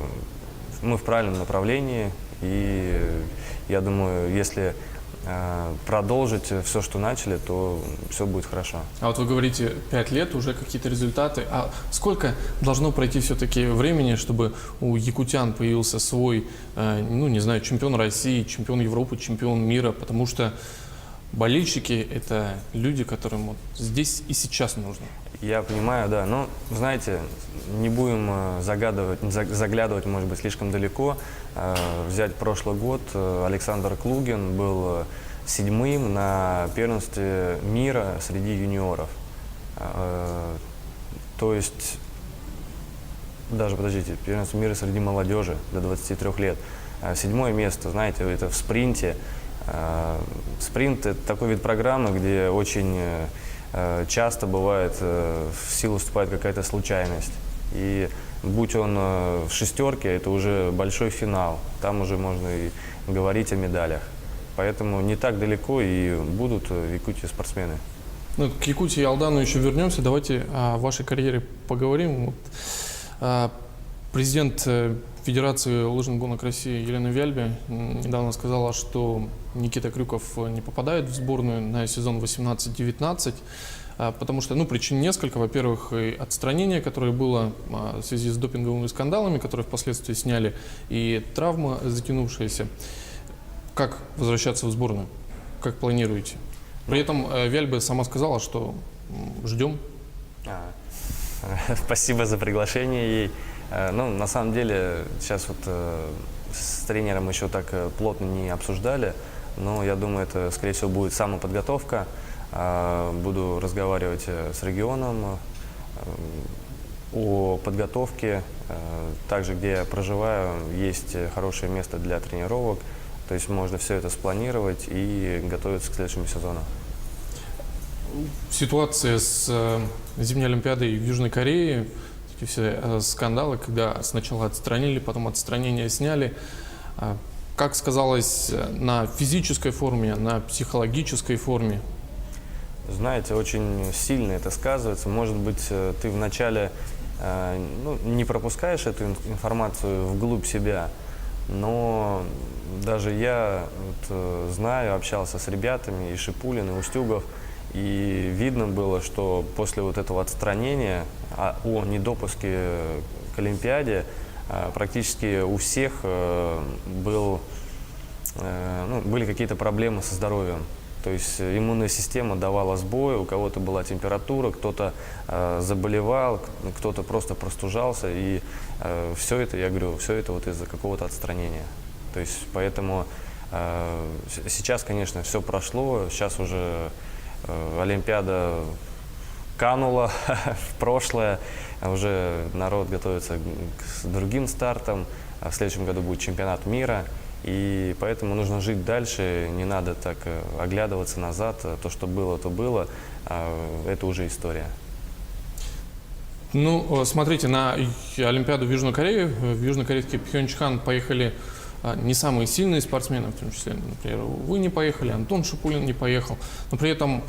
мы в правильном направлении, и я думаю, если продолжить все, что начали, то все будет хорошо. А вот вы говорите, 5 лет, уже какие-то результаты. А сколько должно пройти все-таки времени, чтобы у якутян появился свой, ну, не знаю, чемпион России, чемпион Европы, чемпион мира? Потому что болельщики – это люди, которым вот здесь и сейчас нужно. Я понимаю, да. Но, знаете, не будем заглядывать, может быть, слишком далеко. Взять прошлый год, Александр Клугин был 7-м на первенстве мира среди юниоров. То есть, даже, подождите, первенство мира среди молодежи до 23 лет. 7-е место, знаете, это в спринте. Спринт – это такой вид программы, где очень часто бывает, в силу вступает какая-то случайность. И будь он в шестерке, это уже большой финал. Там уже можно и говорить о медалях. Поэтому не так далеко и будут в Якутии спортсмены. Ну, к Якутии и Алдану еще вернемся. Давайте о вашей карьере поговорим. Президент Федерации лыжных гонок России Елена Вяльбе недавно сказала, что Никита Крюков не попадает в сборную на сезон 18-19, потому что, причин несколько. Во-первых, и отстранение, которое было в связи с допинговыми скандалами, которые впоследствии сняли, и травма затянувшаяся. Как возвращаться в сборную? Как планируете? При этом Вяльбе сама сказала, что ждем. Спасибо за приглашение ей. На самом деле, сейчас с тренером еще так плотно не обсуждали, но я думаю, это, скорее всего, будет самоподготовка. Буду разговаривать с регионом о подготовке. Также, где я проживаю, есть хорошее место для тренировок. То есть можно все это спланировать и готовиться к следующему сезону. Ситуация с зимней Олимпиадой в Южной Корее, эти все скандалы, когда сначала отстранили, потом отстранение сняли. Как сказалось на физической форме, на психологической форме? Знаете, очень сильно это сказывается. Может быть, ты вначале не пропускаешь эту информацию вглубь себя, но даже я знаю, общался с ребятами, и Шипулин, и Устюгов, и видно было, что после этого отстранения о недопуске к Олимпиаде практически у всех были какие-то проблемы со здоровьем. То есть иммунная система давала сбой, у кого-то была температура, кто-то заболевал, кто-то просто простужался. И все это, я говорю, все это из-за какого-то отстранения. То есть поэтому сейчас, конечно, все прошло, сейчас уже Олимпиада канула в прошлое, уже народ готовится к другим стартам, в следующем году будет чемпионат мира. И поэтому нужно жить дальше, не надо так оглядываться назад. То, что было, то было. Это уже история. Смотрите, на Олимпиаду в Южную Корею, в южнокорейский Пхенчхан поехали не самые сильные спортсмены, в том числе, например, вы не поехали, Антон Шипулин не поехал. Но при этом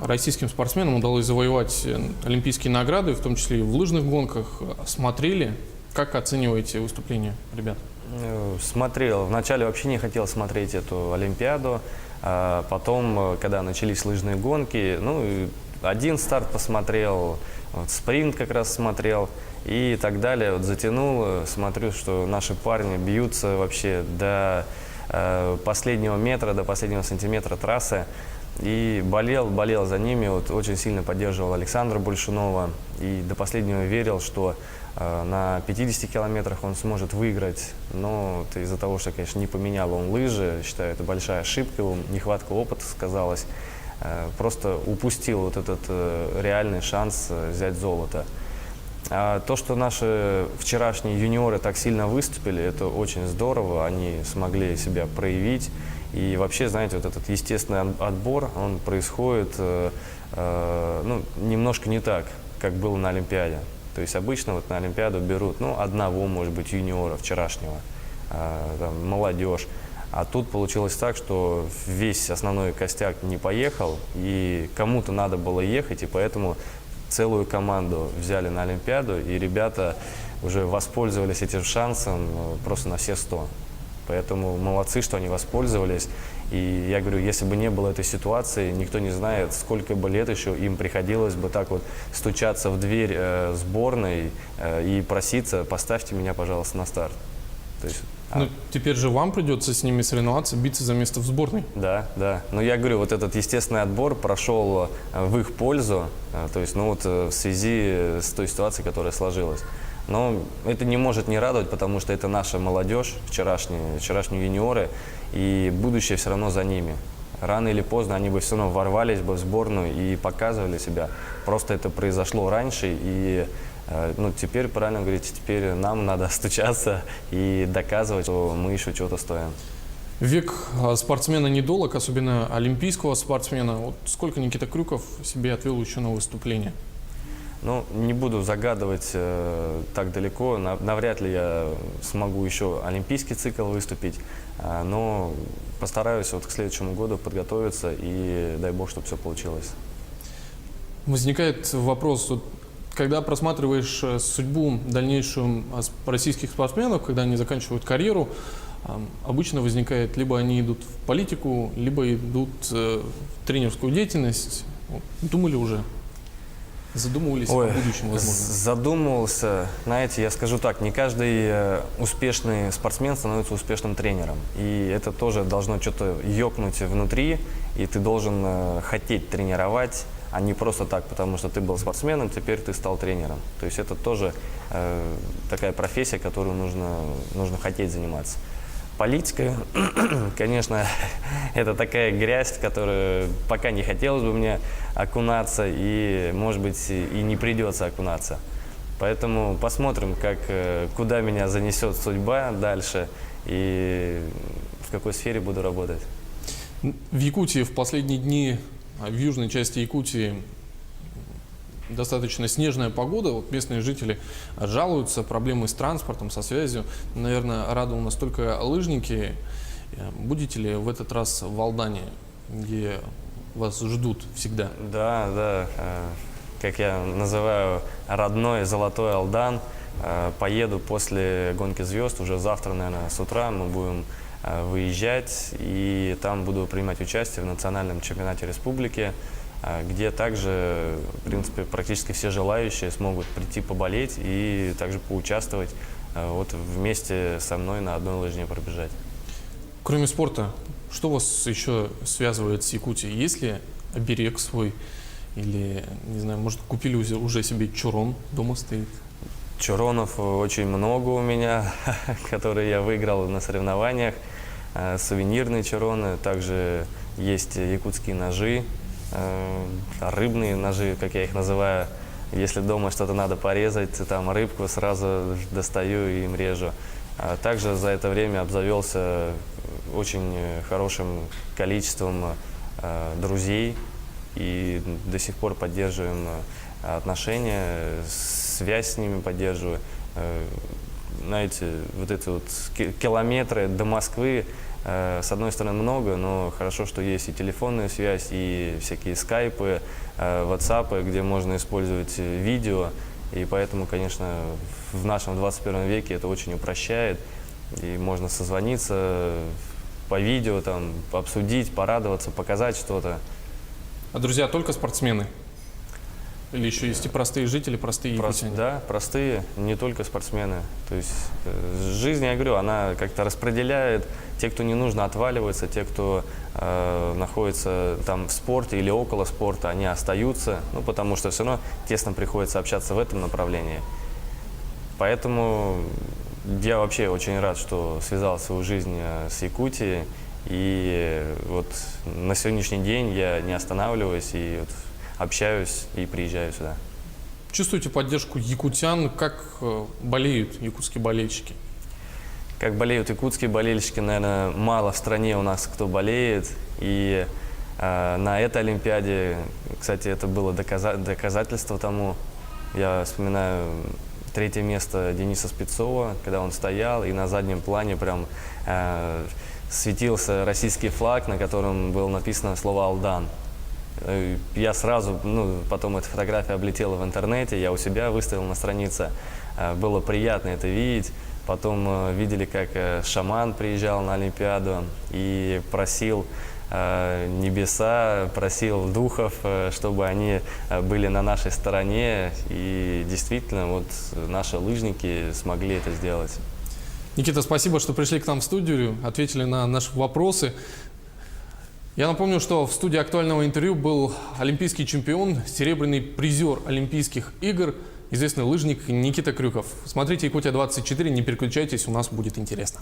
российским спортсменам удалось завоевать олимпийские награды, в том числе и в лыжных гонках. Смотрели? Как оцениваете выступление ребят? Смотрел. Вначале вообще не хотел смотреть эту Олимпиаду. Потом, когда начались лыжные гонки, один старт посмотрел, спринт как раз смотрел и так далее. затянул, смотрю, что наши парни бьются вообще до последнего метра, до последнего сантиметра трассы. И болел за ними, очень сильно поддерживал Александра Большунова. И до последнего верил, что на 50 километрах он сможет выиграть, но из-за того, что, конечно, не поменял он лыжи, считаю, это большая ошибка, нехватка опыта сказалась, просто упустил этот реальный шанс взять золото. А то, что наши вчерашние юниоры так сильно выступили, это очень здорово, они смогли себя проявить. И вообще, знаете, этот естественный отбор, он происходит немножко не так, как было на Олимпиаде. То есть обычно на Олимпиаду берут одного, может быть, юниора вчерашнего, молодежь. А тут получилось так, что весь основной костяк не поехал, и кому-то надо было ехать, и поэтому целую команду взяли на Олимпиаду, и ребята уже воспользовались этим шансом просто на все 100. Поэтому молодцы, что они воспользовались. И я говорю, если бы не было этой ситуации, никто не знает, сколько бы лет еще им приходилось бы так стучаться в дверь сборной и проситься: поставьте меня, пожалуйста, на старт. То есть, теперь же вам придется с ними соревноваться, биться за место в сборной. Да. Но я говорю, этот естественный отбор прошел в их пользу, то есть, в связи с той ситуацией, которая сложилась. Но это не может не радовать, потому что это наша молодежь, вчерашние юниоры, и будущее все равно за ними. Рано или поздно они бы все равно ворвались бы в сборную и показывали себя. Просто это произошло раньше, и теперь, правильно говорите, теперь нам надо стучаться и доказывать, что мы еще чего-то стоим. Век спортсмена недолог, особенно олимпийского спортсмена. Сколько Никита Крюков себе отвел еще на выступление? Не буду загадывать так далеко. Навряд ли я смогу еще олимпийский цикл выступить. Но постараюсь вот к следующему году подготовиться и дай бог, чтобы все получилось. Возникает вопрос, вот, когда просматриваешь судьбу дальнейшую российских спортсменов, когда они заканчивают карьеру, обычно возникает, либо они идут в политику, либо идут в тренерскую деятельность. Думали уже? Задумывались о будущем, возможно? Задумывался. Знаете, я скажу так, не каждый успешный спортсмен становится успешным тренером. И это тоже должно что-то ёкнуть внутри, и ты должен хотеть тренировать, а не просто так, потому что ты был спортсменом, теперь ты стал тренером. То есть это тоже такая профессия, которую нужно хотеть заниматься. Политика, конечно, это такая грязь, в которую пока не хотелось бы мне окунаться, и, может быть, и не придется окунаться. Поэтому посмотрим, куда меня занесет судьба дальше и в какой сфере буду работать. В Якутии в последние дни, в южной части Якутии, достаточно снежная погода. Вот местные жители жалуются, проблемы с транспортом, со связью. Наверное, рады у нас только лыжники. Будете ли в этот раз в Алдане, где вас ждут всегда? Да, как я называю, родной золотой Алдан. Поеду после гонки звезд, уже завтра, наверное, с утра мы будем выезжать, и там буду принимать участие в национальном чемпионате республики, где также, в принципе, практически все желающие смогут прийти поболеть и также поучаствовать, вот вместе со мной на одной лыжне пробежать. Кроме спорта, что вас еще связывает с Якутией? Есть ли оберег свой? Или, не знаю, может, купили уже себе чурон, дома стоит? Чуронов очень много у меня, которые я выиграл на соревнованиях. Сувенирные чуроны, также есть якутские ножи, рыбные ножи, как я их называю. Если дома что-то надо порезать, там рыбку, сразу достаю и им режу. Также за это время обзавелся очень хорошим количеством друзей и до сих пор поддерживаем отношения, связь с ними поддерживаю. Знаете, вот эти вот километры до Москвы, с одной стороны, много, но хорошо, что есть и телефонная связь, и всякие скайпы, ватсапы, где можно использовать видео. И поэтому, конечно, в нашем 21 веке это очень упрощает. И можно созвониться по видео, там, обсудить, порадоваться, показать что-то. А друзья только спортсмены? Или еще есть и простые жители, простые якутяне? Да, простые, не только спортсмены. То есть жизнь, я говорю, она как-то распределяет. Те, кто не нужно, отваливаются. Те, кто находится там в спорте или около спорта, они остаются. Ну, потому что все равно тесно приходится общаться в этом направлении. Поэтому я вообще очень рад, что связал свою жизнь с Якутией. И вот на сегодняшний день я не останавливаюсь и вот общаюсь и приезжаю сюда. Чувствуете поддержку якутян? Как болеют якутские болельщики? Как болеют якутские болельщики, наверное, мало в стране у нас кто болеет. И на этой Олимпиаде, кстати, это было доказательство тому. Я вспоминаю 3-е место Дениса Спецова, когда он стоял, и на заднем плане прям светился российский флаг, на котором было написано слово «Алдан». Я сразу, потом эта фотография облетела в интернете, я у себя выставил на странице. Было приятно это видеть. Потом видели, как шаман приезжал на Олимпиаду и просил небеса, просил духов, чтобы они были на нашей стороне. И действительно, вот наши лыжники смогли это сделать. Никита, спасибо, что пришли к нам в студию, ответили на наши вопросы. Я напомню, что в студии актуального интервью был олимпийский чемпион, серебряный призер Олимпийских игр, известный лыжник Никита Крюков. Смотрите Якутия-24, не переключайтесь, у нас будет интересно.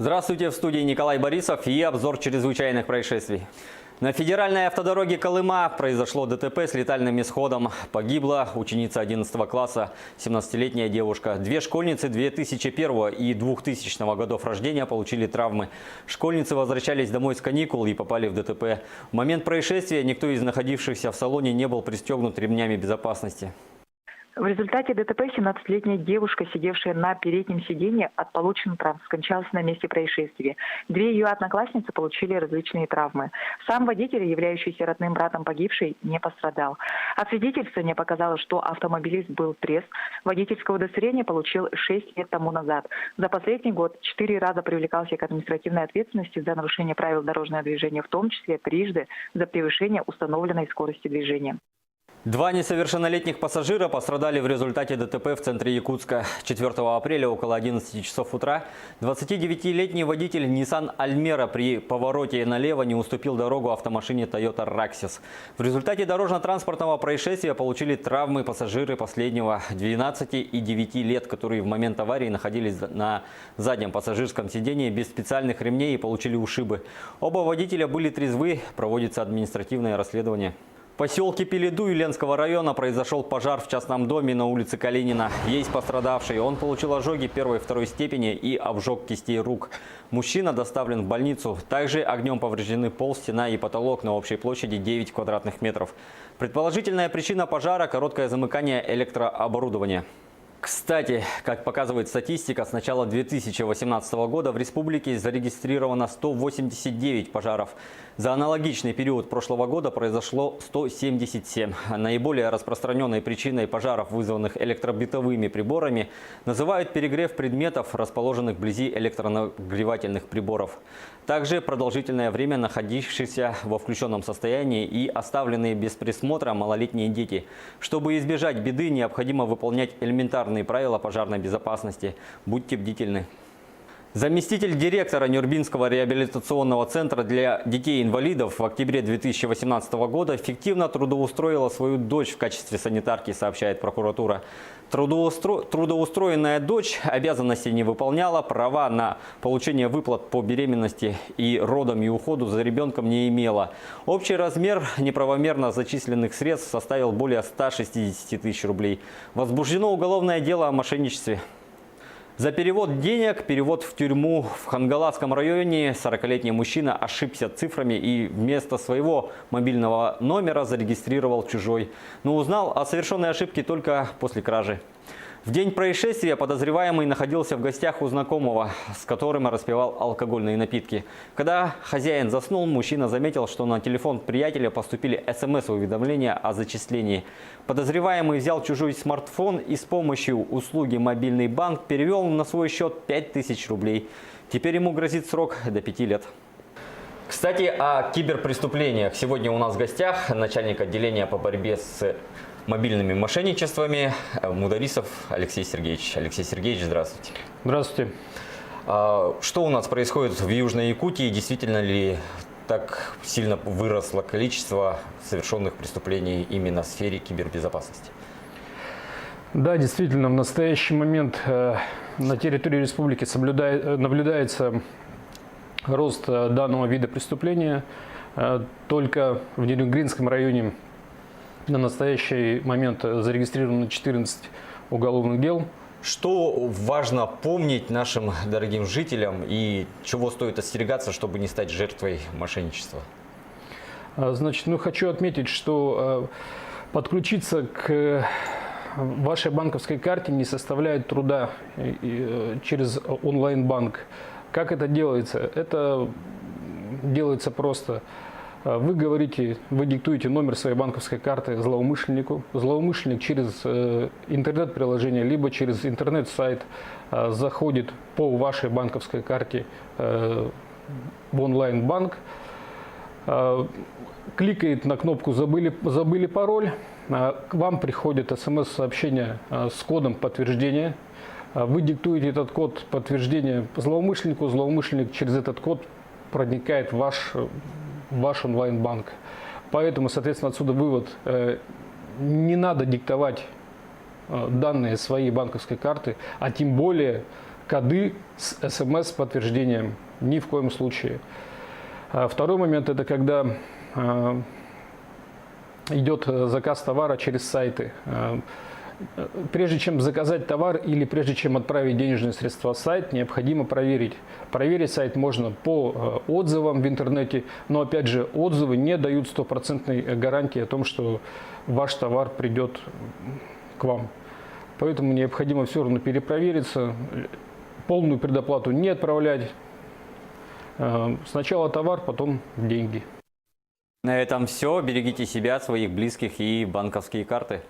Здравствуйте, в студии Николай Борисов и обзор чрезвычайных происшествий. На федеральной автодороге Колыма произошло ДТП с летальным исходом. Погибла ученица 11 класса, 17-летняя девушка. Две школьницы 2001 и 2000 годов рождения получили травмы. Школьницы возвращались домой с каникул и попали в ДТП. В момент происшествия никто из находившихся в салоне не был пристегнут ремнями безопасности. В результате ДТП 17-летняя девушка, сидевшая на переднем сиденье от полученных травм, скончалась на месте происшествия. Две ее одноклассницы получили различные травмы. Сам водитель, являющийся родным братом погибшей, не пострадал. Освидетельствование показало, что автомобилист был трезв. Водительское удостоверение получил 6 лет тому назад. За последний год 4 раза привлекался к административной ответственности за нарушение правил дорожного движения, в том числе трижды за превышение установленной скорости движения. Два несовершеннолетних пассажира пострадали в результате ДТП в центре Якутска. 4 апреля около 11 часов утра 29-летний водитель Nissan Almera при повороте налево не уступил дорогу автомашине Toyota Raxis. В результате дорожно-транспортного происшествия получили травмы пассажиры последнего 12 и 9 лет, которые в момент аварии находились на заднем пассажирском сидении без специальных ремней и получили ушибы. Оба водителя были трезвы, проводится административное расследование. В поселке Пеледу Юленского района произошел пожар в частном доме на улице Калинина. Есть пострадавший. Он получил ожоги первой и второй степени и обжог кистей рук. Мужчина доставлен в больницу. Также огнем повреждены пол, стена и потолок на общей площади 9 квадратных метров. Предположительная причина пожара – короткое замыкание электрооборудования. Кстати, как показывает статистика, с начала 2018 года в республике зарегистрировано 189 пожаров. За аналогичный период прошлого года произошло 177. Наиболее распространенной причиной пожаров, вызванных электробытовыми приборами, называют перегрев предметов, расположенных вблизи электронагревательных приборов. Также продолжительное время находившиеся во включенном состоянии и оставленные без присмотра малолетние дети. Чтобы избежать беды, необходимо выполнять элементарные правила пожарной безопасности. Будьте бдительны. Заместитель директора Нюрбинского реабилитационного центра для детей-инвалидов в октябре 2018 года фиктивно трудоустроила свою дочь в качестве санитарки, сообщает прокуратура. Трудоустроенная дочь обязанностей не выполняла, права на получение выплат по беременности и родам и уходу за ребенком не имела. Общий размер неправомерно зачисленных средств составил более 160 тысяч рублей. Возбуждено уголовное дело о мошенничестве. За перевод денег, перевод в тюрьму в Хангаласском районе 40-летний мужчина ошибся цифрами и вместо своего мобильного номера зарегистрировал чужой. Но узнал о совершенной ошибке только после кражи. В день происшествия подозреваемый находился в гостях у знакомого, с которым распивал алкогольные напитки. Когда хозяин заснул, мужчина заметил, что на телефон приятеля поступили СМС-уведомления о зачислении. Подозреваемый взял чужой смартфон и с помощью услуги «Мобильный банк» перевел на свой счет 5000 рублей. Теперь ему грозит срок до 5 лет. Кстати, о киберпреступлениях. Сегодня у нас в гостях начальник отделения по борьбе с мобильными мошенничествами Мударисов Алексей Сергеевич. Алексей Сергеевич, здравствуйте. Здравствуйте. Что у нас происходит в Южной Якутии? Действительно ли так сильно выросло количество совершенных преступлений именно в сфере кибербезопасности? Да, действительно, в настоящий момент на территории республики наблюдается рост данного вида преступления. Только в Нерюнгринском районе на настоящий момент зарегистрировано 14 уголовных дел. Что важно помнить нашим дорогим жителям и чего стоит остерегаться, чтобы не стать жертвой мошенничества? Значит, хочу отметить, что подключиться к вашей банковской карте не составляет труда через онлайн-банк. Как это делается? Это делается просто. Вы диктуете номер своей банковской карты злоумышленнику. Злоумышленник через интернет-приложение, либо через интернет-сайт заходит по вашей банковской карте в онлайн-банк, кликает на кнопку «Забыли пароль», к вам приходит смс-сообщение с кодом подтверждения. Вы диктуете этот код подтверждения злоумышленнику, злоумышленник через этот код проникает в ваш онлайн-банк. Поэтому, соответственно, отсюда вывод. Не надо диктовать данные своей банковской карты, а тем более коды с смс-подтверждением. Ни в коем случае. Второй момент – это когда идет заказ товара через сайты. Прежде чем заказать товар или прежде чем отправить денежные средства в сайт, необходимо проверить. Проверить сайт можно по отзывам в интернете, но опять же отзывы не дают стопроцентной гарантии о том, что ваш товар придет к вам. Поэтому необходимо все равно перепровериться, полную предоплату не отправлять. Сначала товар, потом деньги. На этом все. Берегите себя, своих близких и банковские карты.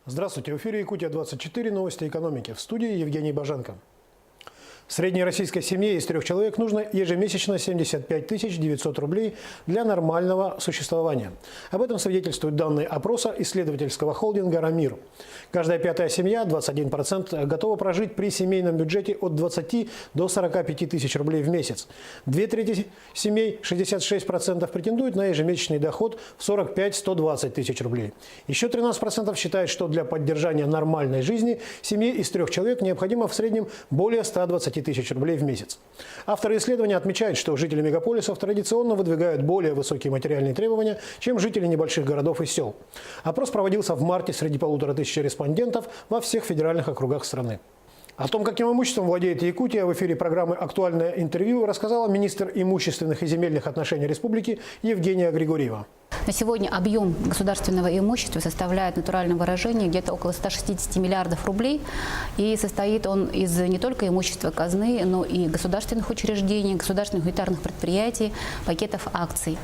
Здравствуйте, в эфире Якутия-24, новости экономики. В студии Евгений Баженко. Средней российской семье из 3 человек нужно ежемесячно 75 900 рублей для нормального существования. Об этом свидетельствуют данные опроса исследовательского холдинга «Рамир». Каждая 5-я семья, 21%, готова прожить при семейном бюджете от 20 до 45 тысяч рублей в месяц. 2/3 семей, 66%, претендуют на ежемесячный доход в 45-120 тысяч рублей. Еще 13% считают, что для поддержания нормальной жизни семье из 3 человек необходимо в среднем более 120 тысяч рублей в месяц. Авторы исследования отмечают, что жители мегаполисов традиционно выдвигают более высокие материальные требования, чем жители небольших городов и сел. Опрос проводился в марте среди 1500 респондентов во всех федеральных округах страны. О том, каким имуществом владеет Якутия, в эфире программы «Актуальное интервью» рассказала министр имущественных и земельных отношений республики Евгения Григорьева. На сегодня объем государственного имущества составляет в натуральном выражении где-то около 160 миллиардов рублей. И состоит он из не только имущества казны, но и государственных учреждений, государственных унитарных предприятий, пакетов акций.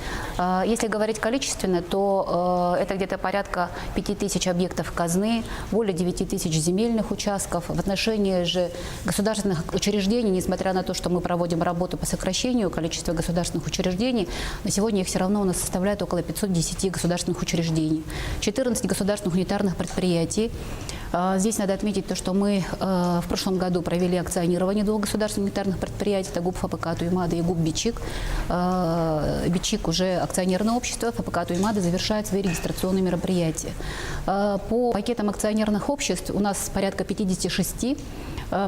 Если говорить количественно, то это где-то порядка 5000 объектов казны, более 9000 земельных участков. В отношении же государственных учреждений, несмотря на то, что мы проводим работу по сокращению количества государственных учреждений, на сегодня их все равно у нас составляет около 510 государственных учреждений, 14 государственных унитарных предприятий. Здесь надо отметить то, что мы в прошлом году провели акционирование 2 государственных унитарных предприятий. Это ГУП ФПК Туймада и ГУП Бичик. Бичик уже акционерное общество, ФПК Туймада завершает свои регистрационные мероприятия. По пакетам акционерных обществ у нас порядка 56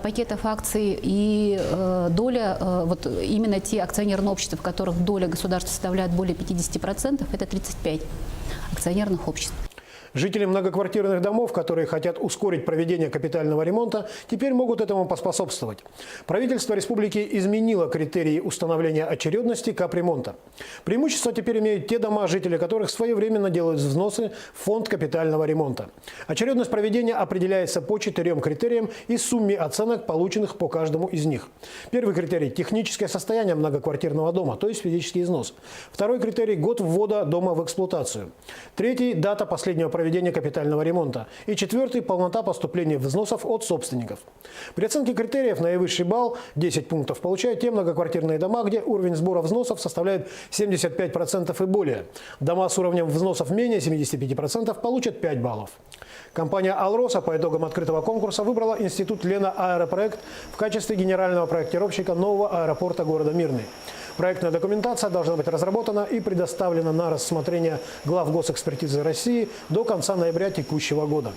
пакетов акций, и доля, вот именно те акционерные общества, в которых доля государства составляет более 50%, это 35 акционерных обществ. Жители многоквартирных домов, которые хотят ускорить проведение капитального ремонта, теперь могут этому поспособствовать. Правительство республики изменило критерии установления очередности капремонта. Преимущество теперь имеют те дома, жители которых своевременно делают взносы в фонд капитального ремонта. Очередность проведения определяется по 4 критериям и сумме оценок, полученных по каждому из них. Первый критерий – техническое состояние многоквартирного дома, то есть физический износ. Второй критерий – год ввода дома в эксплуатацию. Третий – дата последнего проведения капитального ремонта. И 4-й – полнота поступления взносов от собственников. При оценке критериев наивысший балл, 10 пунктов, получают те многоквартирные дома, где уровень сбора взносов составляет 75% и более. Дома с уровнем взносов менее 75% получат 5 баллов. Компания «Алроса» по итогам открытого конкурса выбрала институт «Лена Аэропроект» в качестве генерального проектировщика нового аэропорта города Мирный. Проектная документация должна быть разработана и предоставлена на рассмотрение глав госэкспертизы России до конца ноября текущего года.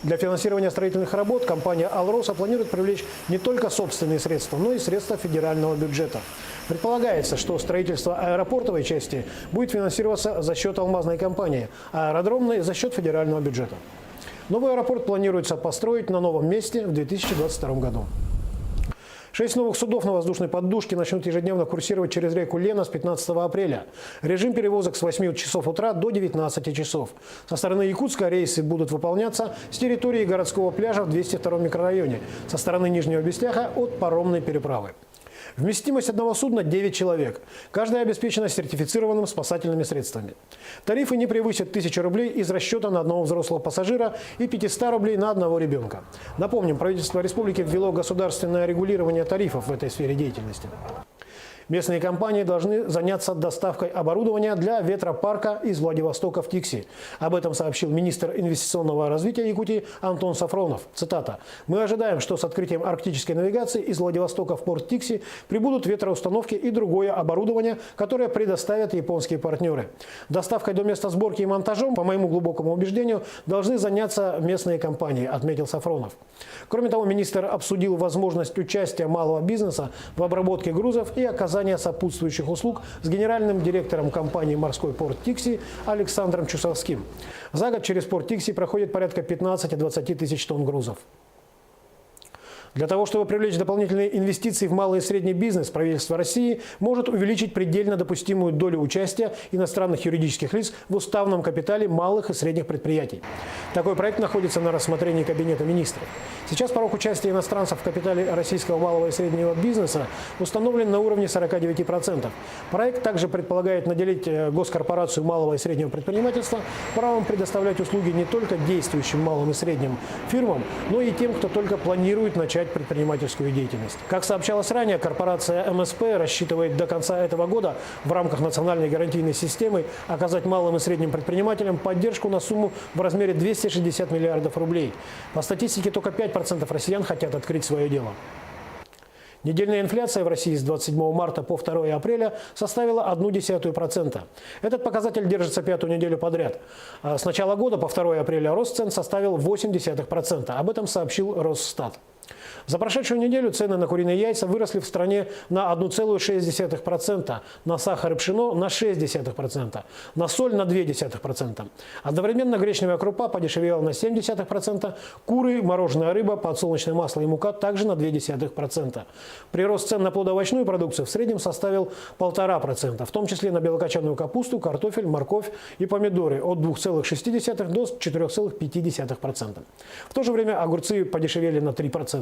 Для финансирования строительных работ компания «Алроса» планирует привлечь не только собственные средства, но и средства федерального бюджета. Предполагается, что строительство аэропортовой части будет финансироваться за счет алмазной компании, а аэродромной – за счет федерального бюджета. Новый аэропорт планируется построить на новом месте в 2022 году. 6 новых судов на воздушной поддужке начнут ежедневно курсировать через реку Лена с 15 апреля. Режим перевозок с 8 часов утра до 19 часов. Со стороны Якутска рейсы будут выполняться с территории городского пляжа в 202 микрорайоне, со стороны Нижнего Бесляха от паромной переправы. Вместимость одного судна – 9 человек. Каждая обеспечена сертифицированным спасательными средствами. Тарифы не превысят 1000 рублей из расчета на одного взрослого пассажира и 500 рублей на одного ребенка. Напомним, правительство республики ввело государственное регулирование тарифов в этой сфере деятельности. Местные компании должны заняться доставкой оборудования для ветропарка из Владивостока в Тикси. Об этом сообщил министр инвестиционного развития Якутии Антон Сафронов. Цитата. «Мы ожидаем, что с открытием арктической навигации из Владивостока в порт Тикси прибудут ветроустановки и другое оборудование, которое предоставят японские партнеры. Доставкой до места сборки и монтажом, по моему глубокому убеждению, должны заняться местные компании», отметил Сафронов. Кроме того, министр обсудил возможность участия малого бизнеса в обработке грузов и оказания сопутствующих услуг с генеральным директором компании «Морской порт Тикси» Александром Чусовским. За год через порт Тикси проходит порядка 15-20 тысяч тонн грузов. Для того, чтобы привлечь дополнительные инвестиции в малый и средний бизнес, правительство России может увеличить предельно допустимую долю участия иностранных юридических лиц в уставном капитале малых и средних предприятий. Такой проект находится на рассмотрении Кабинета министров. Сейчас порог участия иностранцев в капитале российского малого и среднего бизнеса установлен на уровне 49%. Проект также предполагает наделить госкорпорацию малого и среднего предпринимательства правом предоставлять услуги не только действующим малым и средним фирмам, но и тем, кто только планирует начать предпринимательскую деятельность. Как сообщалось ранее, корпорация МСП рассчитывает до конца этого года в рамках национальной гарантийной системы оказать малым и средним предпринимателям поддержку на сумму в размере 260 миллиардов рублей. По статистике, только 5% россиян хотят открыть свое дело. Недельная инфляция в России с 27 марта по 2 апреля составила 0,1%. Этот показатель держится 5-ю неделю подряд. С начала года по 2 апреля рост цен составил 0,8%. Об этом сообщил Росстат. За прошедшую неделю цены на куриные яйца выросли в стране на 1,6%, на сахар и пшено на 0,6%, на соль на 0,2%. Одновременно гречневая крупа подешевела на 0,7%, куры, мороженая рыба, подсолнечное масло и мука также на 0,2%. Прирост цен на плодоовощную продукцию в среднем составил 1,5%, в том числе на белокочанную капусту, картофель, морковь и помидоры от 2,6% до 4,5%. В то же время огурцы подешевели на 3%.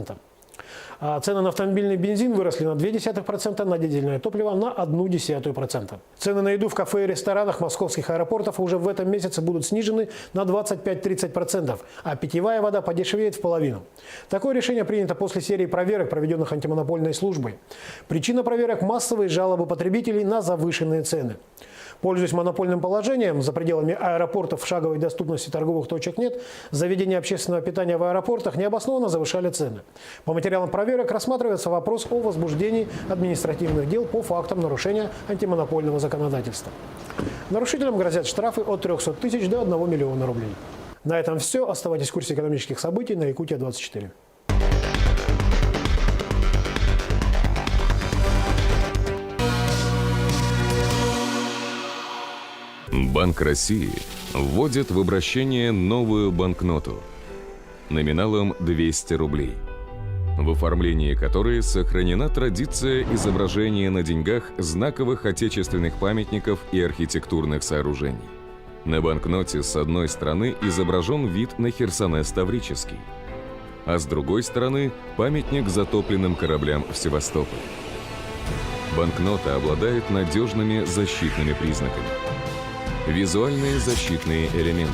Цены на автомобильный бензин выросли на 0,2%, на дизельное топливо на 0,1%. Цены на еду в кафе и ресторанах московских аэропортов уже в этом месяце будут снижены на 25-30%, а питьевая вода подешевеет в половину. Такое решение принято после серии проверок, проведенных антимонопольной службой. Причина проверок – массовые жалобы потребителей на завышенные цены. Пользуясь монопольным положением, за пределами аэропортов в шаговой доступности торговых точек нет, заведения общественного питания в аэропортах необоснованно завышали цены. По материалам проверок рассматривается вопрос о возбуждении административных дел по фактам нарушения антимонопольного законодательства. Нарушителям грозят штрафы от 300 тысяч до 1 миллиона рублей. На этом все. Оставайтесь в курсе экономических событий на Якутия-24. Банк России вводит в обращение новую банкноту номиналом 200 рублей, в оформлении которой сохранена традиция изображения на деньгах знаковых отечественных памятников и архитектурных сооружений. На банкноте с одной стороны изображен вид на Херсонес Таврический, а с другой стороны памятник затопленным кораблям в Севастополе. Банкнота обладает надежными защитными признаками. Визуальные защитные элементы.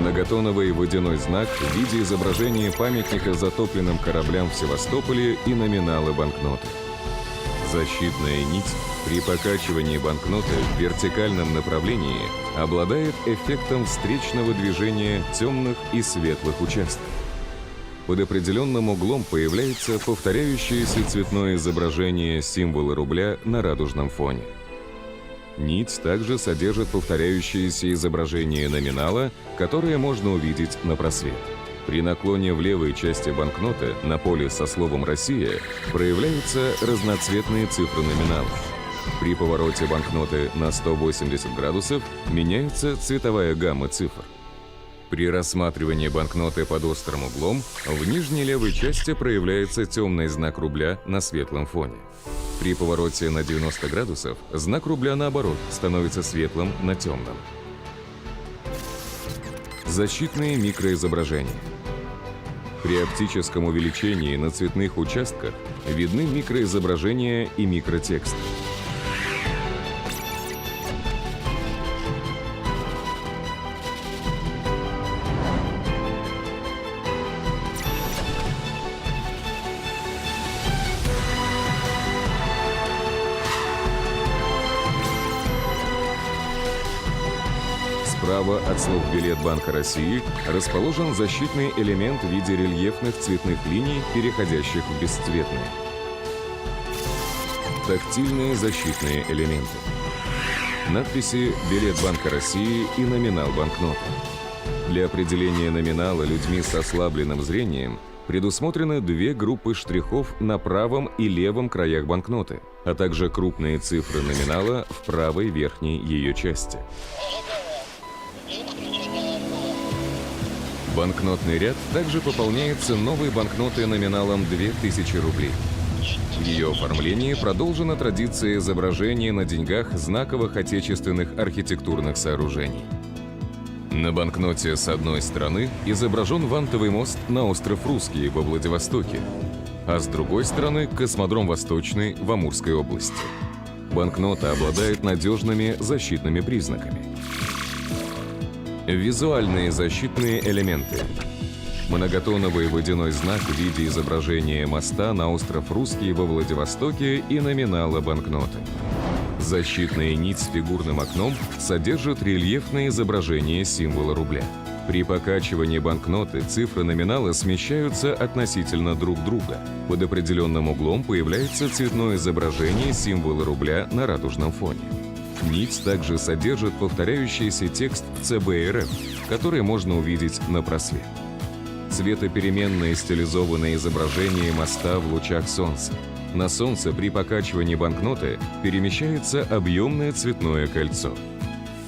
Многотоновый водяной знак в виде изображения памятника затопленным кораблям в Севастополе и номиналы банкноты. Защитная нить при покачивании банкноты в вертикальном направлении обладает эффектом встречного движения темных и светлых участков. Под определенным углом появляется повторяющееся цветное изображение символа рубля на радужном фоне. Нить также содержит повторяющееся изображение номинала, которое можно увидеть на просвет. При наклоне в левой части банкноты на поле со словом «Россия» проявляются разноцветные цифры номиналов. При повороте банкноты на 180 градусов меняется цветовая гамма цифр. При рассматривании банкноты под острым углом в нижней левой части проявляется темный знак рубля на светлом фоне. При повороте на 90 градусов знак рубля, наоборот, становится светлым на темном. Защитные микроизображения. При оптическом увеличении на цветных участках видны микроизображения и микротекст. Справа от слов «Билет Банка России» расположен защитный элемент в виде рельефных цветных линий, переходящих в бесцветные. Тактильные защитные элементы. Надписи «Билет Банка России» и номинал банкноты. Для определения номинала людьми с ослабленным зрением предусмотрены две группы штрихов на правом и левом краях банкноты, а также крупные цифры номинала в правой верхней ее части. Банкнотный ряд также пополняется новой банкнотой номиналом 2000 рублей. В ее оформлении продолжена традиция изображения на деньгах знаковых отечественных архитектурных сооружений. На банкноте с одной стороны изображен вантовый мост на остров Русский во Владивостоке, а с другой стороны космодром Восточный в Амурской области. Банкнота обладает надежными защитными признаками. Визуальные защитные элементы. Многотоновый водяной знак в виде изображения моста на остров Русский во Владивостоке и номинала банкноты. Защитная нить с фигурным окном содержит рельефное изображение символа рубля. При покачивании банкноты цифры номинала смещаются относительно друг друга. Под определенным углом появляется цветное изображение символа рубля на радужном фоне. Нить также содержит повторяющийся текст ЦБ-РФ, который можно увидеть на просвет. Цветопеременное стилизованное изображение моста в лучах солнца. На солнце при покачивании банкноты перемещается объемное цветное кольцо.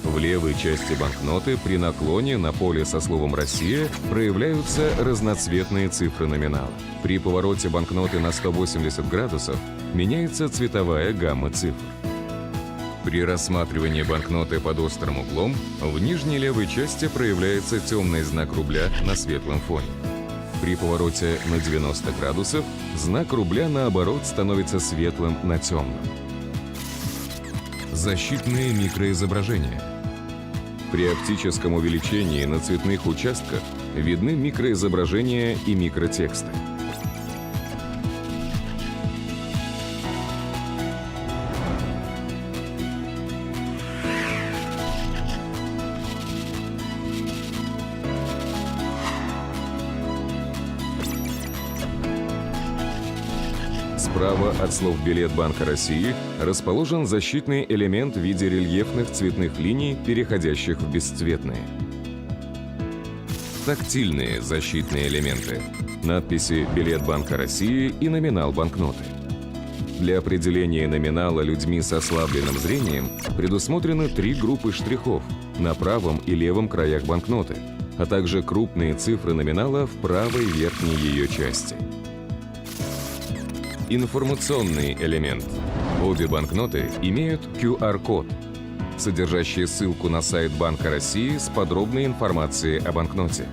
В левой части банкноты при наклоне на поле со словом «Россия» проявляются разноцветные цифры номинала. При повороте банкноты на 180 градусов меняется цветовая гамма цифр. При рассматривании банкноты под острым углом в нижней левой части проявляется темный знак рубля на светлом фоне. При повороте на 90 градусов знак рубля, наоборот, становится светлым на темном. Защитные микроизображения. При оптическом увеличении на цветных участках видны микроизображения и микротексты. Справа от слов «Билет Банка России» расположен защитный элемент в виде рельефных цветных линий, переходящих в бесцветные. Тактильные защитные элементы. Надписи «Билет Банка России» и номинал банкноты. Для определения номинала людьми с ослабленным зрением предусмотрены три группы штрихов на правом и левом краях банкноты, а также крупные цифры номинала в правой верхней ее части. Информационный элемент. Обе банкноты имеют QR-код, содержащий ссылку на сайт Банка России с подробной информацией о банкноте.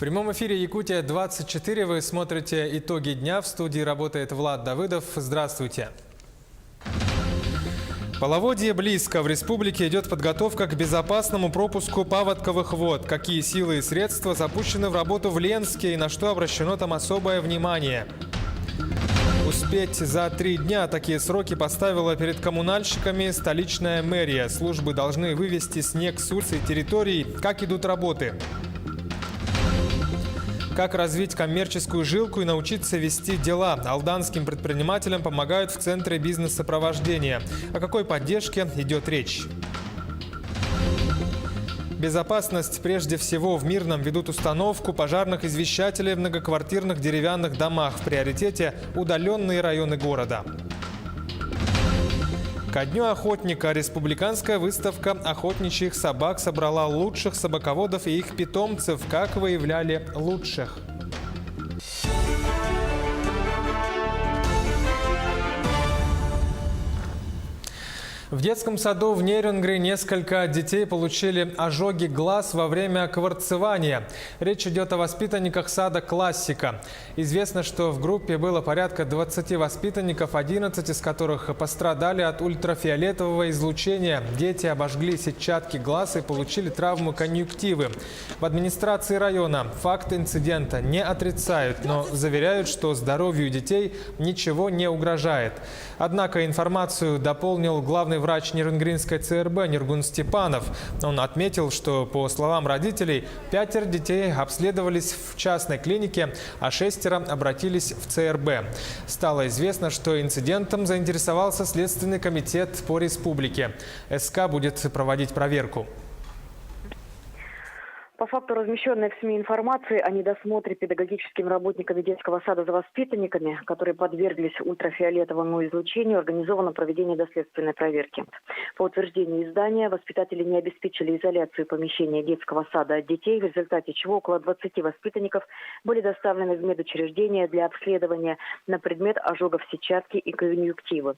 прямом эфире «Якутия-24» вы смотрите «Итоги дня». В студии работает Влад Давыдов. Здравствуйте. Половодье близко. В республике идет подготовка к безопасному пропуску паводковых вод. Какие силы и средства запущены в работу в Ленске и на что обращено там особое внимание? Успеть за 3 дня. Такие сроки поставила перед коммунальщиками столичная мэрия. Службы должны вывести снег с улиц и территорий. Как идут работы? Как развить коммерческую жилку и научиться вести дела? Алданским предпринимателям помогают в Центре бизнес-сопровождения. О какой поддержке идет речь? Безопасность прежде всего. В Мирном ведут установку пожарных извещателей в многоквартирных деревянных домах. В приоритете удаленные районы города. Ко дню охотника республиканская выставка охотничьих собак собрала лучших собаководов и их питомцев. Как выявляли лучших? В детском саду в Нерюнгри несколько детей получили ожоги глаз во время кварцевания. Речь идет о воспитанниках сада «Классика». Известно, что в группе было порядка 20 воспитанников, 11 из которых пострадали от ультрафиолетового излучения. Дети обожгли сетчатки глаз и получили травму конъюнктивы. В администрации района факт инцидента не отрицают, но заверяют, что здоровью детей ничего не угрожает. Однако информацию дополнил главный врач Нерюнгринской ЦРБ Ниргун Степанов. Он отметил, что, по словам родителей, 5 детей обследовались в частной клинике, а 6 обратились в ЦРБ. Стало известно, что инцидентом заинтересовался Следственный комитет по республике. СК будет проводить проверку. По факту размещенной в СМИ информации о недосмотре педагогическими работниками детского сада за воспитанниками, которые подверглись ультрафиолетовому излучению, организовано проведение доследственной проверки. По утверждению издания, воспитатели не обеспечили изоляцию помещения детского сада от детей, в результате чего около 20 воспитанников были доставлены в медучреждение для обследования на предмет ожогов сетчатки и конъюнктивы.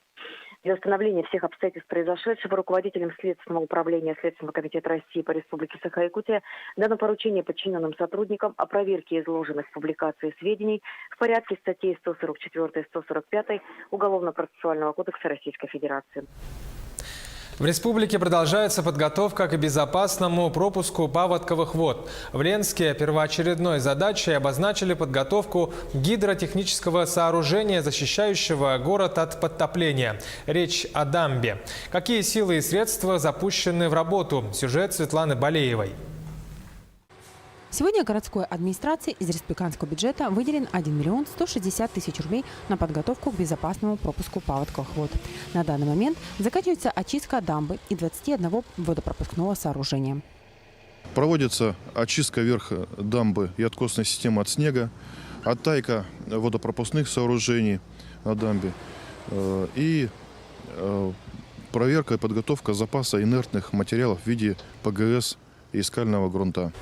Для установления всех обстоятельств произошедшего руководителем Следственного управления Следственного комитета России по Республике Саха-Якутия дано поручение подчиненным сотрудникам о проверке изложенных в публикации сведений в порядке статей 144 и 145 Уголовно-процессуального кодекса Российской Федерации. В республике продолжается подготовка к безопасному пропуску паводковых вод. В Ленске первоочередной задачей обозначили подготовку гидротехнического сооружения, защищающего город от подтопления. Речь о дамбе. Какие силы и средства запущены в работу? Сюжет Светланы Балеевой. Сегодня городской администрации из республиканского бюджета выделен 1 миллион 160 тысяч рублей на подготовку к безопасному пропуску паводковых вод. На данный момент заканчивается очистка дамбы и 21 водопропускного сооружения. Проводится очистка верха дамбы и откосной системы от снега, оттайка водопропускных сооружений на дамбе и проверка и подготовка запаса инертных материалов в виде ПГС и скального грунта.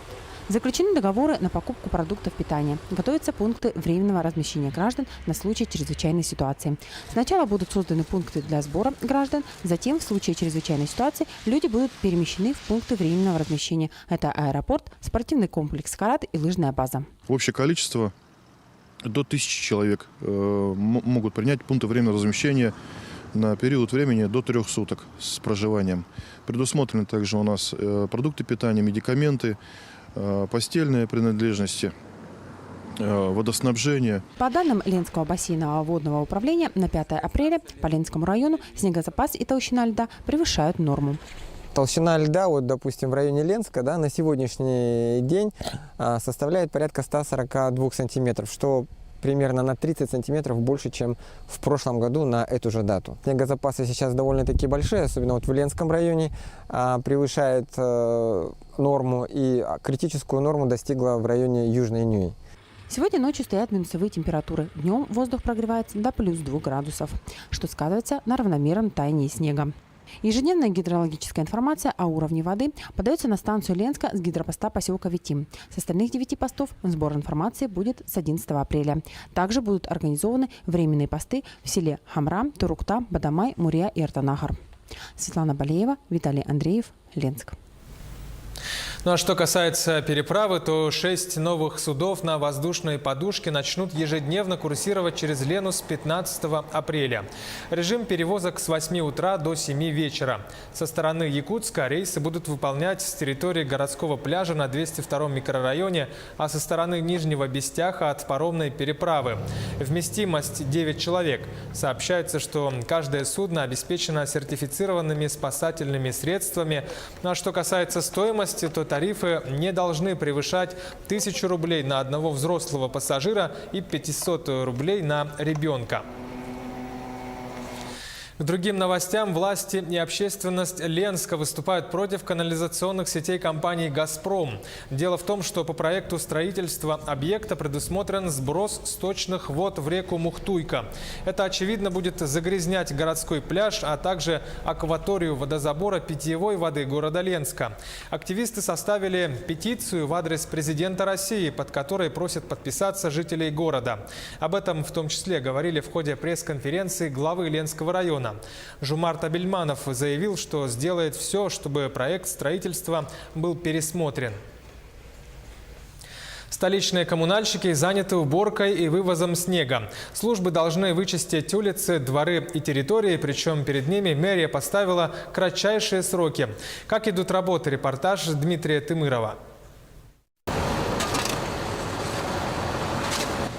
Заключены договоры на покупку продуктов питания. Готовятся пункты временного размещения граждан на случай чрезвычайной ситуации. Сначала будут созданы пункты для сбора граждан, затем в случае чрезвычайной ситуации люди будут перемещены в пункты временного размещения. Это аэропорт, спортивный комплекс «Карат» и лыжная база. Общее количество до 1000 человек могут принять пункты временного размещения на период времени до 3 суток с проживанием. Предусмотрены также у нас продукты питания, медикаменты, постельные принадлежности, водоснабжение. По данным Ленского бассейнового водного управления, на 5 апреля по Ленскому району снегозапас и толщина льда превышают норму. Толщина льда, вот, допустим, в районе Ленска, да, на сегодняшний день составляет порядка 142 сантиметров, что примерно на 30 сантиметров больше, чем в прошлом году на эту же дату. Снегозапасы сейчас довольно-таки большие, особенно вот в Ленском районе, превышает норму, и критическую норму достигла в районе Южной Нюи. Сегодня ночью стоят минусовые температуры. Днем воздух прогревается до +2 градусов, что сказывается на равномерном таянии снега. Ежедневная гидрологическая информация о уровне воды подается на станцию Ленска с гидропоста поселка Витим. С остальных 9 постов сбор информации будет с 11 апреля. Также будут организованы временные посты в селе Хамра, Турукта, Бадамай, Мурия и Артанахар. Светлана Балеева, Виталий Андреев, Ленск. Ну а что касается переправы, то 6 новых судов на воздушной подушке начнут ежедневно курсировать через Лену с 15 апреля. Режим перевозок с 8 утра до 7 вечера. Со стороны Якутска рейсы будут выполнять с территории городского пляжа на 202-м микрорайоне, а со стороны Нижнего Бестяха от паромной переправы. Вместимость 9 человек. Сообщается, что каждое судно обеспечено сертифицированными спасательными средствами. Ну а что касается стоимости, то тарифы не должны превышать 1000 рублей на одного взрослого пассажира и 500 рублей на ребенка. К другим новостям. Власти и общественность Ленска выступают против канализационных сетей компании «Газпром». Дело в том, что по проекту строительства объекта предусмотрен сброс сточных вод в реку Мухтуйка. Это, очевидно, будет загрязнять городской пляж, а также акваторию водозабора питьевой воды города Ленска. Активисты составили петицию в адрес президента России, под которой просят подписаться жителей города. Об этом в том числе говорили в ходе пресс-конференции главы Ленского района. Жумарт Абельманов заявил, что сделает все, чтобы проект строительства был пересмотрен. Столичные коммунальщики заняты уборкой и вывозом снега. Службы должны вычистить улицы, дворы и территории, причем перед ними мэрия поставила кратчайшие сроки. Как идут работы? Репортаж Дмитрия Тымырова.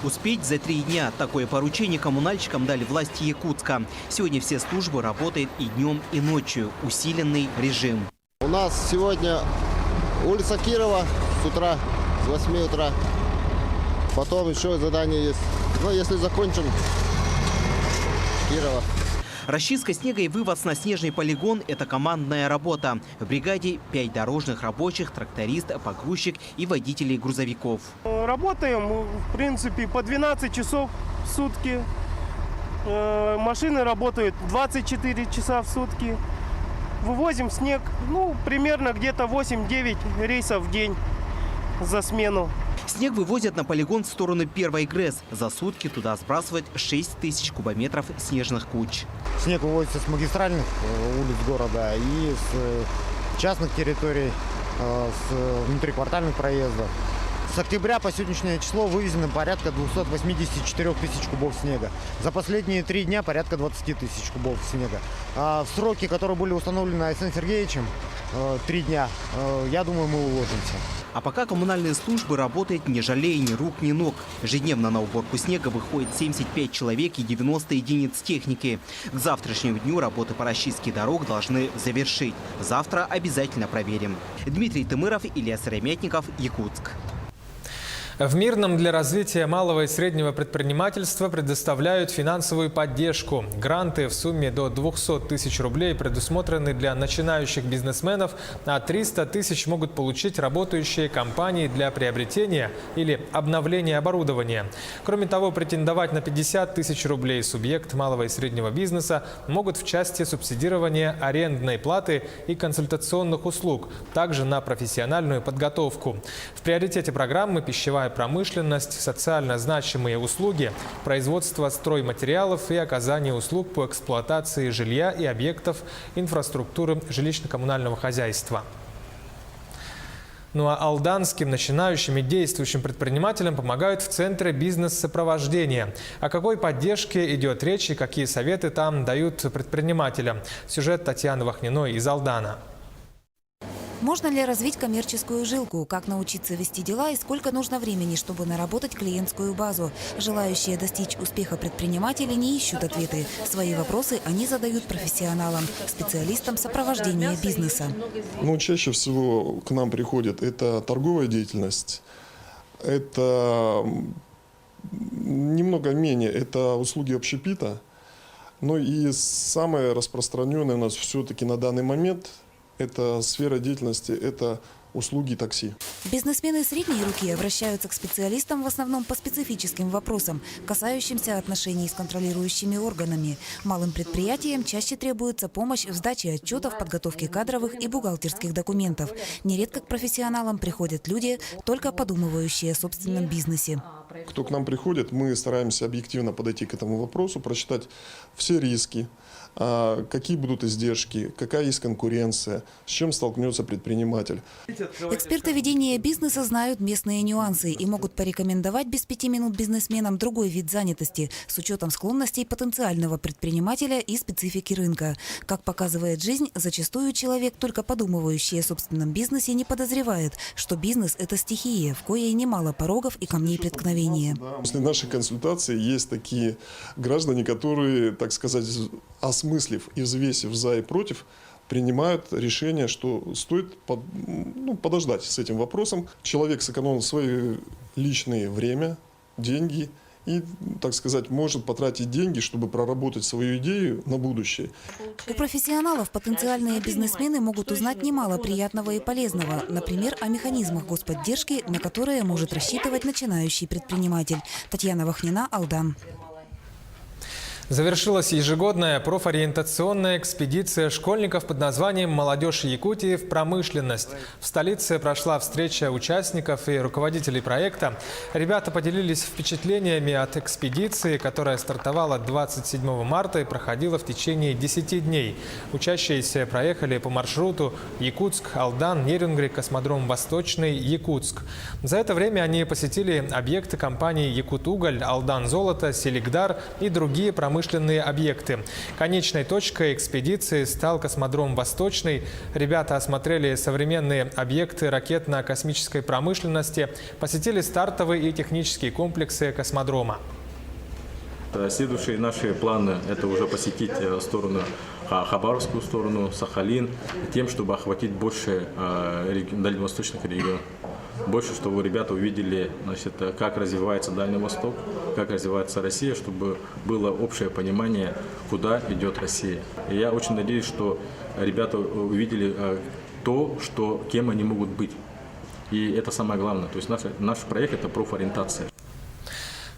Успеть за 3 дня. Такое поручение коммунальщикам дали власти Якутска. Сегодня все службы работают и днем, и ночью. Усиленный режим. У нас сегодня улица Кирова с утра, с 8 утра. Потом еще задание есть. Но если закончим, Кирова. Расчистка снега и вывоз на снежный полигон – это командная работа. В бригаде 5 дорожных рабочих, тракторист, погрузчик и водителей грузовиков. Работаем, в принципе, по 12 часов в сутки. Машины работают 24 часа в сутки. Вывозим снег, примерно где-то 8-9 рейсов в день за смену. Снег вывозят на полигон в сторону Первой ГРЭС. За сутки туда сбрасывают 6000 кубометров снежных куч. Снег вывозится с магистральных улиц города и с частных территорий, с внутриквартальных проездов. С октября по сегодняшнее число вывезено порядка 284 тысяч кубов снега. За последние 3 дня порядка 20 тысяч кубов снега. А в сроки, которые были установлены Александром Сергеевичем, 3 дня, я думаю, мы уложимся. А пока коммунальные службы работают, не жалея ни рук, ни ног. Ежедневно на уборку снега выходит 75 человек и 90 единиц техники. К завтрашнему дню работы по расчистке дорог должны завершить. Завтра обязательно проверим. Дмитрий Тымыров, Илья Сыромятников, Якутск. В Мирном для развития малого и среднего предпринимательства предоставляют финансовую поддержку. Гранты в сумме до 200 тысяч рублей предусмотрены для начинающих бизнесменов, а 300 тысяч могут получить работающие компании для приобретения или обновления оборудования. Кроме того, претендовать на 50 тысяч рублей субъект малого и среднего бизнеса могут в части субсидирования арендной платы и консультационных услуг, также на профессиональную подготовку. В приоритете программы пищевая промышленность, социально значимые услуги, производство стройматериалов и оказание услуг по эксплуатации жилья и объектов инфраструктуры жилищно-коммунального хозяйства. Ну а алданским начинающим и действующим предпринимателям помогают в Центре бизнес-сопровождения. О какой поддержке идет речь и какие советы там дают предпринимателям? Сюжет Татьяны Вахниной из Алдана. Можно ли развить коммерческую жилку? Как научиться вести дела и сколько нужно времени, чтобы наработать клиентскую базу? Желающие достичь успеха предприниматели не ищут ответы. Свои вопросы они задают профессионалам, специалистам сопровождения бизнеса. Чаще всего к нам приходит это торговая деятельность, это немного менее, это услуги общепита. И самое распространенное у нас все-таки на данный момент – это сфера деятельности, это услуги такси. Бизнесмены средней руки обращаются к специалистам в основном по специфическим вопросам, касающимся отношений с контролирующими органами. Малым предприятиям чаще требуется помощь в сдаче отчетов, подготовке кадровых и бухгалтерских документов. Нередко к профессионалам приходят люди, только подумывающие о собственном бизнесе. Кто к нам приходит, мы стараемся объективно подойти к этому вопросу, прочитать все риски, какие будут издержки, какая есть конкуренция, с чем столкнется предприниматель. Эксперты ведения бизнеса знают местные нюансы и могут порекомендовать без 5 минут бизнесменам другой вид занятости с учетом склонностей потенциального предпринимателя и специфики рынка. Как показывает жизнь, зачастую человек, только подумывающий о собственном бизнесе, не подозревает, что бизнес – это стихия, в коей немало порогов и камней преткновения. После нашей консультации есть такие граждане, которые, так сказать, осмыслив и взвесив за и против, принимают решение, что стоит подождать с этим вопросом. Человек сэкономил свое личное время, деньги и, так сказать, может потратить деньги, чтобы проработать свою идею на будущее. У профессионалов потенциальные бизнесмены могут узнать немало приятного и полезного, например, о механизмах господдержки, на которые может рассчитывать начинающий предприниматель. Татьяна Вахнина, Алдан. Завершилась ежегодная профориентационная экспедиция школьников под названием «Молодежь Якутии в промышленность». В столице прошла встреча участников и руководителей проекта. Ребята поделились впечатлениями от экспедиции, которая стартовала 27 марта и проходила в течение 10 дней. Учащиеся проехали по маршруту Якутск, Алдан, Нерюнгри, космодром Восточный, Якутск. За это время они посетили объекты компаний «Якутуголь», «Алдан Золото», «Селигдар» и другие промышленные объекты. Конечной точкой экспедиции стал космодром Восточный. Ребята осмотрели современные объекты ракетно-космической промышленности, посетили стартовые и технические комплексы космодрома. Следующие наши планы – это уже посетить сторону Хабаровскую сторону, Сахалин, тем, чтобы охватить больше дальневосточных регионов. Больше, чтобы ребята увидели, значит, как развивается Дальний Восток, как развивается Россия, чтобы было общее понимание, куда идет Россия. И я очень надеюсь, что ребята увидели то, кем они могут быть. И это самое главное. То есть наш проект – это профориентация.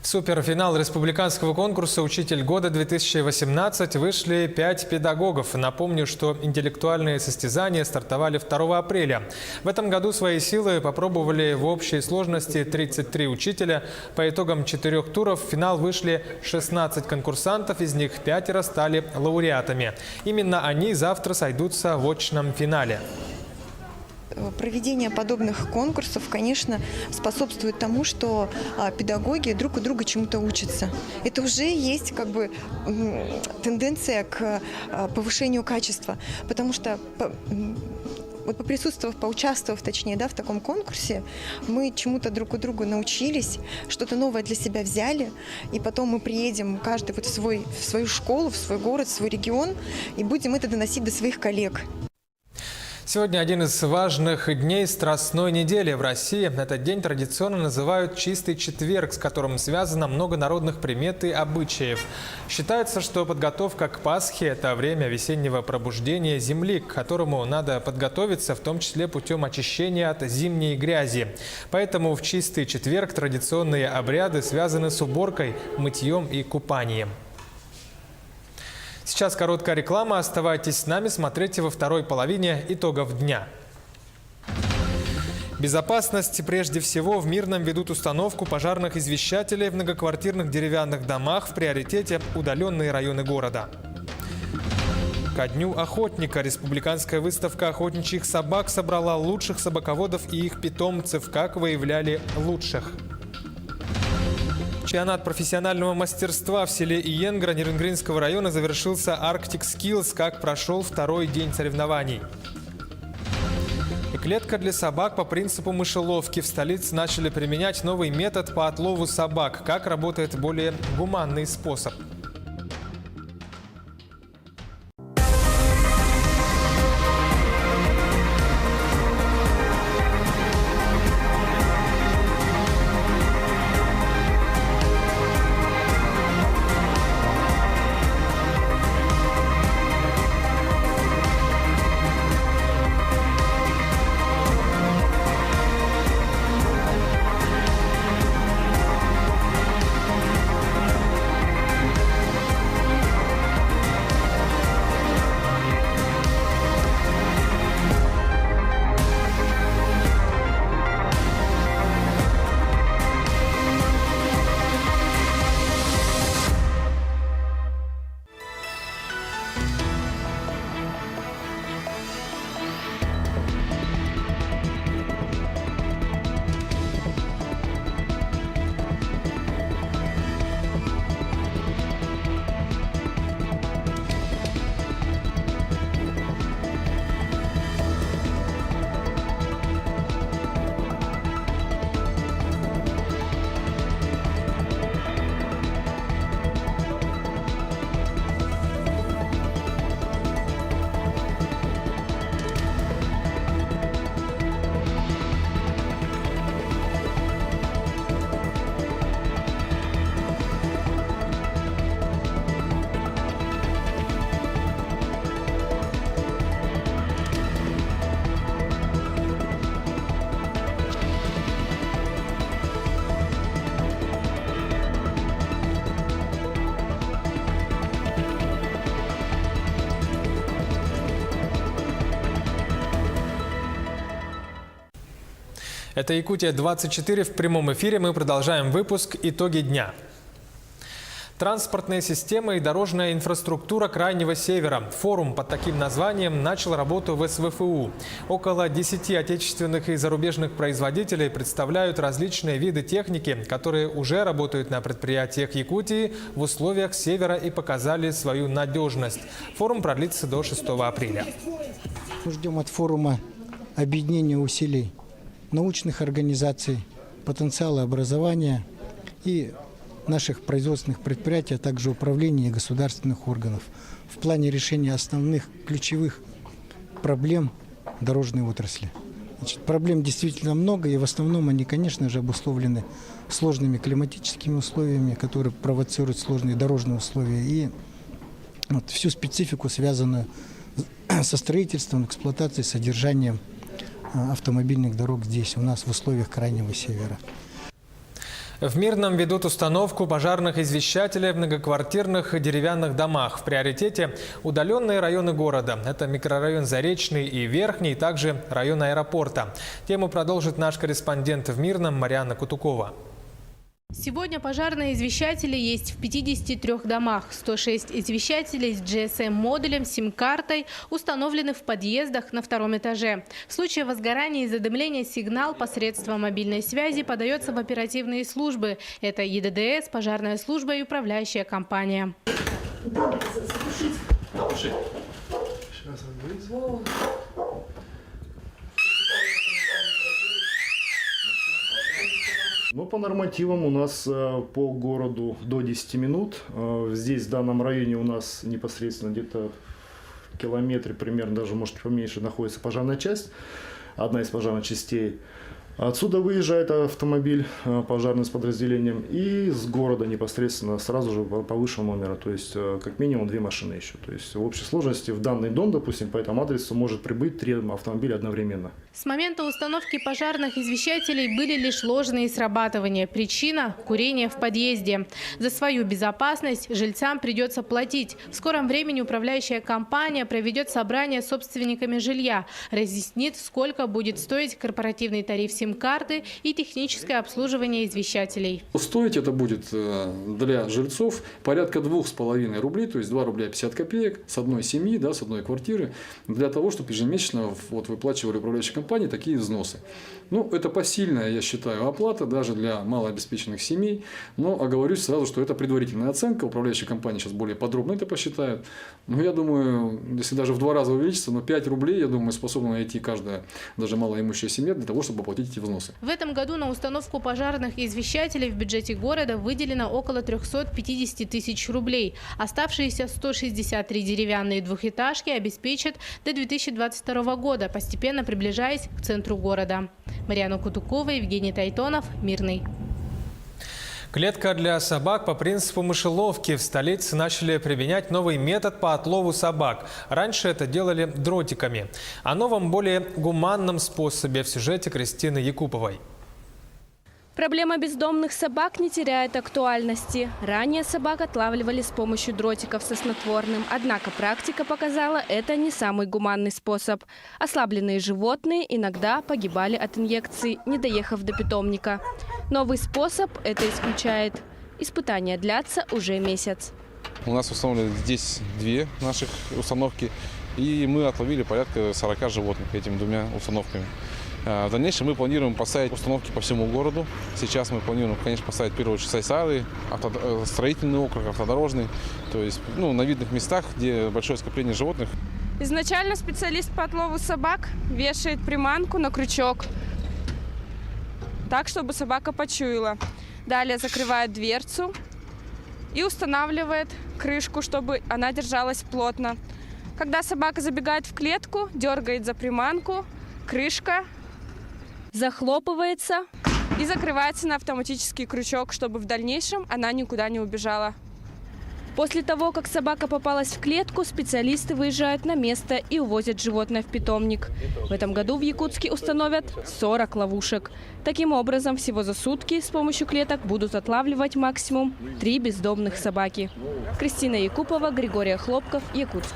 В суперфинал республиканского конкурса «Учитель года-2018» вышли 5 педагогов. Напомню, что интеллектуальные состязания стартовали 2 апреля. В этом году свои силы попробовали в общей сложности 33 учителя. По итогам 4 туров в финал вышли 16 конкурсантов, из них 5 стали лауреатами. Именно они завтра сойдутся в очном финале. Проведение подобных конкурсов, конечно, способствует тому, что педагоги друг у друга чему-то учатся. Это уже есть тенденция к повышению качества, потому что поприсутствовав, поучаствовав, точнее, в таком конкурсе, мы чему-то друг у друга научились, что-то новое для себя взяли, и потом мы приедем каждый в свою школу, в свой город, в свой регион, и будем это доносить до своих коллег. Сегодня один из важных дней Страстной недели в России. Этот день традиционно называют «Чистый четверг», с которым связано много народных примет и обычаев. Считается, что подготовка к Пасхе – это время весеннего пробуждения земли, к которому надо подготовиться, в том числе путем очищения от зимней грязи. Поэтому в Чистый четверг традиционные обряды связаны с уборкой, мытьем и купанием. Сейчас короткая реклама. Оставайтесь с нами, смотрите во второй половине итогов дня. Безопасность прежде всего. В Мирном ведут установку пожарных извещателей в многоквартирных деревянных домах. В приоритете удаленные районы города. Ко дню охотника республиканская выставка охотничьих собак собрала лучших собаководов и их питомцев. Как выявляли лучших. Чемпионат профессионального мастерства в селе Иенгра Нерюнгринского района завершился Arctic Skills. Как прошел 2-й день соревнований. И клетка для собак по принципу мышеловки. В столице начали применять новый метод по отлову собак. Как работает более гуманный способ. Это Якутия-24 в прямом эфире. Мы продолжаем выпуск «Итоги дня». Транспортные системы и дорожная инфраструктура Крайнего Севера. Форум под таким названием начал работу в СВФУ. Около 10 отечественных и зарубежных производителей представляют различные виды техники, которые уже работают на предприятиях Якутии в условиях Севера и показали свою надежность. Форум продлится до 6 апреля. Мы ждем от форума объединения усилий научных организаций, потенциала образования и наших производственных предприятий, а также управления и государственных органов в плане решения основных ключевых проблем дорожной отрасли. Значит, проблем действительно много, и в основном они, конечно же, обусловлены сложными климатическими условиями, которые провоцируют сложные дорожные условия, и вот всю специфику, связанную со строительством, эксплуатацией, содержанием автомобильных дорог здесь, у нас в условиях Крайнего Севера. В Мирном ведут установку пожарных извещателей в многоквартирных деревянных домах. В приоритете удаленные районы города. Это микрорайон Заречный и Верхний, также район аэропорта. Тему продолжит наш корреспондент в Мирном Марьяна Кутукова. Сегодня пожарные извещатели есть в 53 домах. 106 извещателей с GSM-модулем, сим-картой установлены в подъездах на втором этаже. В случае возгорания и задымления сигнал посредством мобильной связи подается в оперативные службы. Это ЕДДС, пожарная служба и управляющая компания. Ну, по нормативам у нас по городу до 10 минут. Здесь, в данном районе, у нас непосредственно где-то в километре, примерно даже, может, поменьше, находится пожарная часть, одна из пожарных частей. Отсюда выезжает автомобиль пожарный с подразделением, и с города непосредственно сразу же по высшему номеру, то есть как минимум 2 машины еще. То есть в общей сложности в данный дом, допустим, по этому адресу может прибыть 3 автомобиля одновременно. С момента установки пожарных извещателей были лишь ложные срабатывания. Причина – курение в подъезде. За свою безопасность жильцам придется платить. В скором времени управляющая компания проведет собрание с собственниками жилья, разъяснит, сколько будет стоить корпоративный тариф сим-карты и техническое обслуживание извещателей. Стоить это будет для жильцов порядка 2,5 рублей, то есть 2 рубля 50 копеек с одной семьи, да, с одной квартиры, для того, чтобы ежемесячно выплачивали управляющие компании такие взносы. Ну, это посильная, я считаю, оплата даже для малообеспеченных семей, но оговорюсь сразу, что это предварительная оценка, управляющая компания сейчас более подробно это посчитает. Но я думаю, если даже в 2 раза увеличится, но 5 рублей, я думаю, способна найти каждая, даже малоимущая семья, для того, чтобы оплатить эти взносы. В этом году на установку пожарных извещателей в бюджете города выделено около 350 тысяч рублей. Оставшиеся 163 деревянные двухэтажки обеспечат до 2022 года, постепенно приближаясь к центру города. Марьяна Кутукова, Евгений Тайтонов, Мирный. Клетка для собак по принципу мышеловки. В столице начали применять новый метод по отлову собак. Раньше это делали дротиками. О новом, более гуманном способе в сюжете Кристины Якуповой. Проблема бездомных собак не теряет актуальности. Ранее собак отлавливали с помощью дротиков со снотворным. Однако практика показала, это не самый гуманный способ. Ослабленные животные иногда погибали от инъекций, не доехав до питомника. Новый способ это исключает. Испытания длятся уже месяц. У нас установлены здесь 2 наших установки, и мы отловили порядка 40 животных этими 2 установками. В дальнейшем мы планируем поставить установки по всему городу. Сейчас мы планируем, конечно, поставить в первую очередь Сайсары, строительный округ, автодорожный, то есть на видных местах, где большое скопление животных. Изначально специалист по отлову собак вешает приманку на крючок, так, чтобы собака почуяла. Далее закрывает дверцу и устанавливает крышку, чтобы она держалась плотно. Когда собака забегает в клетку, дергает за приманку, крышка захлопывается и закрывается на автоматический крючок, чтобы в дальнейшем она никуда не убежала. После того, как собака попалась в клетку, специалисты выезжают на место и увозят животное в питомник. В этом году в Якутске установят 40 ловушек. Таким образом, всего за сутки с помощью клеток будут отлавливать максимум 3 бездомных собаки. Кристина Якупова, Григорий Хлопков, Якутск.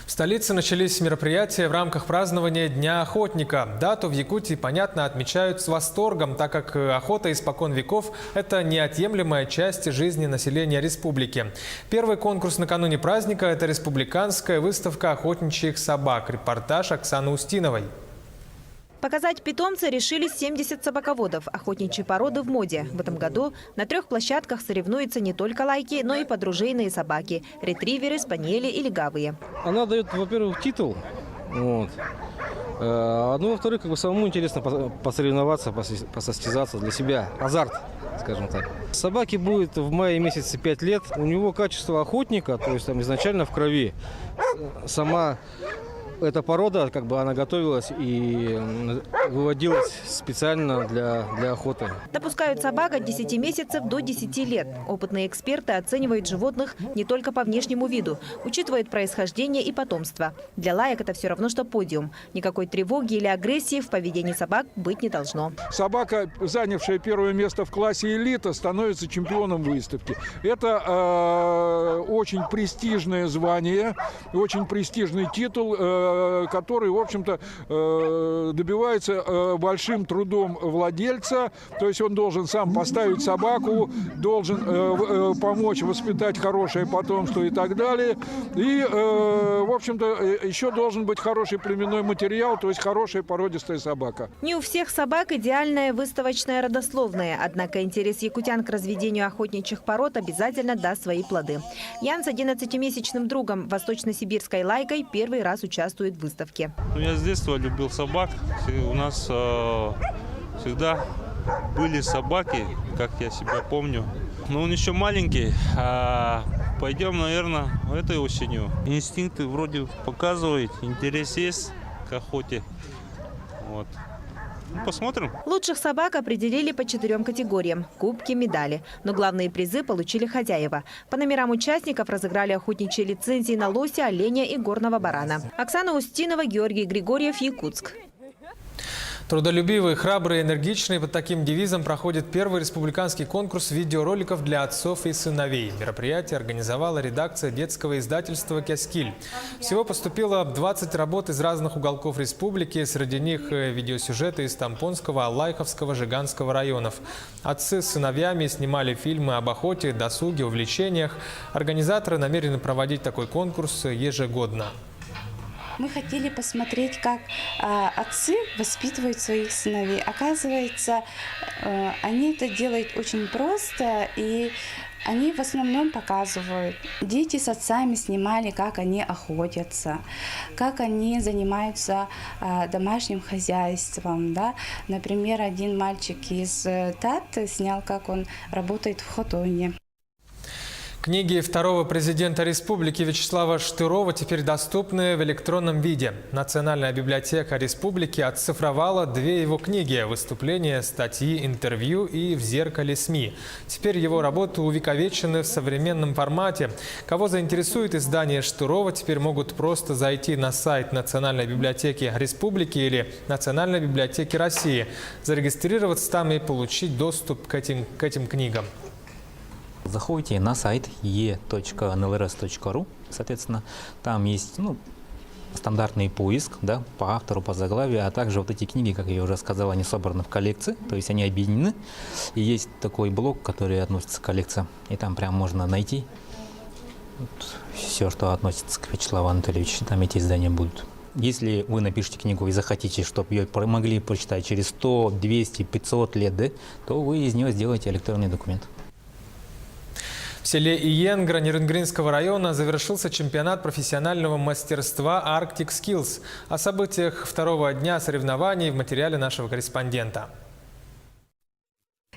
В столице начались мероприятия в рамках празднования Дня охотника. Дату в Якутии, понятно, отмечают с восторгом, так как охота испокон веков – это неотъемлемая часть жизни населения республики. Первый конкурс накануне праздника – это республиканская выставка охотничьих собак. Репортаж Оксаны Устиновой. Показать питомца решили 70 собаководов. Охотничьи породы в моде. В этом году на 3 площадках соревнуются не только лайки, но и подружейные собаки – ретриверы, спаниели и легавые. Она дает, во-первых, титул. Вот. Ну, во-вторых, самому интересно посоревноваться, посостязаться для себя. Азарт, скажем так. Собаке будет в мае месяце 5 лет. У него качество охотника, то есть там изначально в крови. Сама эта порода, она готовилась и выводилась специально для охоты. Допускают собак от 10 месяцев до 10 лет. Опытные эксперты оценивают животных не только по внешнему виду, учитывают происхождение и потомство. Для лаек это все равно, что подиум. Никакой тревоги или агрессии в поведении собак быть не должно. Собака, занявшая первое место в классе элита, становится чемпионом выставки. Это очень престижное звание, очень престижный титул, который, в общем-то, добивается большим трудом владельца. То есть он должен сам поставить собаку, должен помочь воспитать хорошее потомство и так далее. И, в общем-то, еще должен быть хороший племенной материал, то есть хорошая породистая собака. Не у всех собак идеальная выставочная родословная. Однако интерес якутян к разведению охотничьих пород обязательно даст свои плоды. Ян с 11-месячным другом, восточно-сибирской лайкой, первый раз участвует в выставке. Я с детства любил собак. У нас всегда были собаки, как я себя помню. Но он еще маленький. Пойдем, наверное, этой осенью. Инстинкты вроде показывают, интерес есть к охоте. Вот. Посмотрим. Лучших собак определили по 4 категориям – кубки, медали. Но главные призы получили хозяева. По номерам участников разыграли охотничьи лицензии на лося, оленя и горного барана. Оксана Устинова, Георгий Григорьев, Якутск. Трудолюбивый, храбрый, энергичный. Под таким девизом проходит первый республиканский конкурс видеороликов для отцов и сыновей. Мероприятие организовала редакция детского издательства «Кяскиль». Всего поступило 20 работ из разных уголков республики. Среди них видеосюжеты из Тампонского, Алайховского, Жиганского районов. Отцы с сыновьями снимали фильмы об охоте, досуге, увлечениях. Организаторы намерены проводить такой конкурс ежегодно. Мы хотели посмотреть, как отцы воспитывают своих сыновей. Оказывается, они это делают очень просто, и они в основном показывают. Дети с отцами снимали, как они охотятся, как они занимаются домашним хозяйством. Да? Например, один мальчик из Таты снял, как он работает в хотоне. Книги второго президента республики Вячеслава Штырова теперь доступны в электронном виде. Национальная библиотека республики оцифровала 2 его книги – выступления, статьи, интервью и в зеркале СМИ. Теперь его работы увековечены в современном формате. Кого заинтересует издание Штырова, теперь могут просто зайти на сайт Национальной библиотеки республики или Национальной библиотеки России, зарегистрироваться там и получить доступ к этим книгам. Заходите на сайт e.nlrs.ru, соответственно, там есть стандартный поиск, да, по автору, по заглавию, а также вот эти книги, как я уже сказал, они собраны в коллекции, то есть они объединены. И есть такой блок, который относится к коллекции, и там прям можно найти все, что относится к Вячеславу Анатольевичу, там эти издания будут. Если вы напишите книгу и захотите, чтобы ее могли прочитать через 100, 200, 500 лет, да, то вы из нее сделаете электронный документ. В селе Иенгра Нерюнгринского района завершился чемпионат профессионального мастерства Arctic Skills. О событиях второго дня соревнований в материале нашего корреспондента.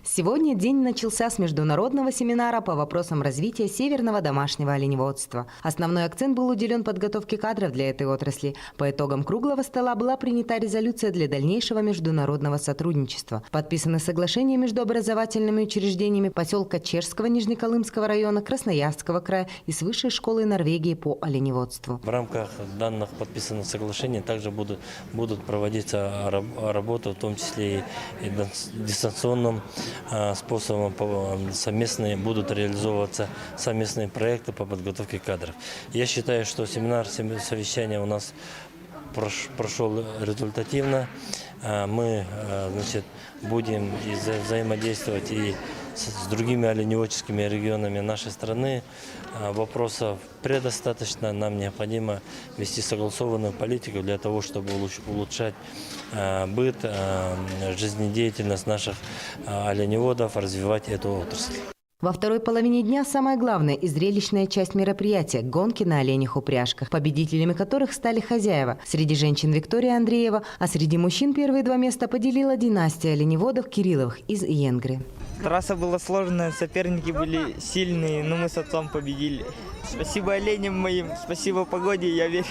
Сегодня день начался с международного семинара по вопросам развития северного домашнего оленеводства. Основной акцент был уделен подготовке кадров для этой отрасли. По итогам круглого стола была принята резолюция для дальнейшего международного сотрудничества. Подписаны соглашения между образовательными учреждениями поселка Чешского Нижнеколымского района, Красноярского края и с Высшей школой Норвегии по оленеводству. В рамках данных подписанных соглашений также будут проводиться работы, в том числе и дистанционном способом совместные будут реализовываться совместные проекты по подготовке кадров. Я считаю, что семинар, совещание у нас прошел результативно. Мы, значит, будем взаимодействовать и с другими оленеводческими регионами нашей страны. Вопросов предостаточно. Нам необходимо вести согласованную политику для того, чтобы улучшать быт, жизнедеятельность наших оленеводов, развивать эту отрасль. Во второй половине дня самая главная и зрелищная часть мероприятия – гонки на оленях упряжках, победителями которых стали хозяева. Среди женщин Виктория Андреева, а среди мужчин первые 2 места поделила династия оленеводов Кирилловых из Иенгры. Трасса была сложная, соперники были сильные, но мы с отцом победили. Спасибо оленям моим, спасибо погоде, я верил.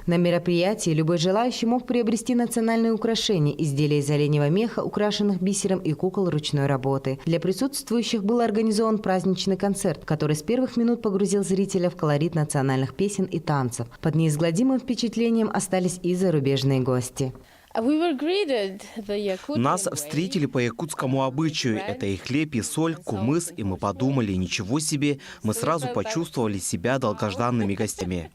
На мероприятии любой желающий мог приобрести национальные украшения, изделия из оленевого меха, украшенных бисером и кукол ручной работы. Для присутствующих был организован праздничный концерт, который с первых минут погрузил зрителя в колорит национальных песен и танцев. Под неизгладимым впечатлением остались и зарубежные гости. Нас встретили по якутскому обычаю. Это и хлеб, и соль, кумыс. И мы подумали, ничего себе, мы сразу почувствовали себя долгожданными гостями.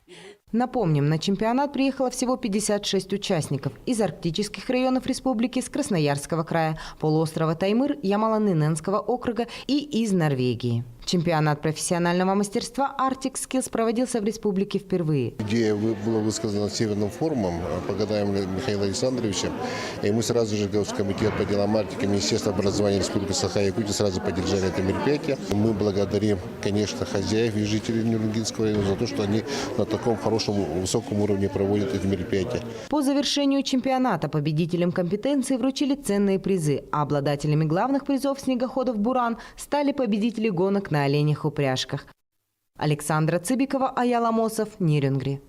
Напомним, на чемпионат приехало всего 56 участников из арктических районов республики, с Красноярского края, полуострова Таймыр, Ямало-Ненецкого округа и из Норвегии. Чемпионат профессионального мастерства Arctic Skills проводился в республике впервые. Идея была высказана Северным форумом Погадаем Михаила Александровича. И мы сразу же, комитет по делам Арктики, Министерство образования Республики Саха-Якутия сразу поддержали это мероприятие. Мы благодарим, конечно, хозяев и жителей Нюрнгинского района за то, что они на таком хорошем, высоком уровне проводят эти мероприятия. По завершению чемпионата победителям компетенции вручили ценные призы, а обладателями главных призов снегоходов «Буран» стали победители гонок на оленях упряжках. Александра Цыбикова, Аял Амосов, Нерюнгри.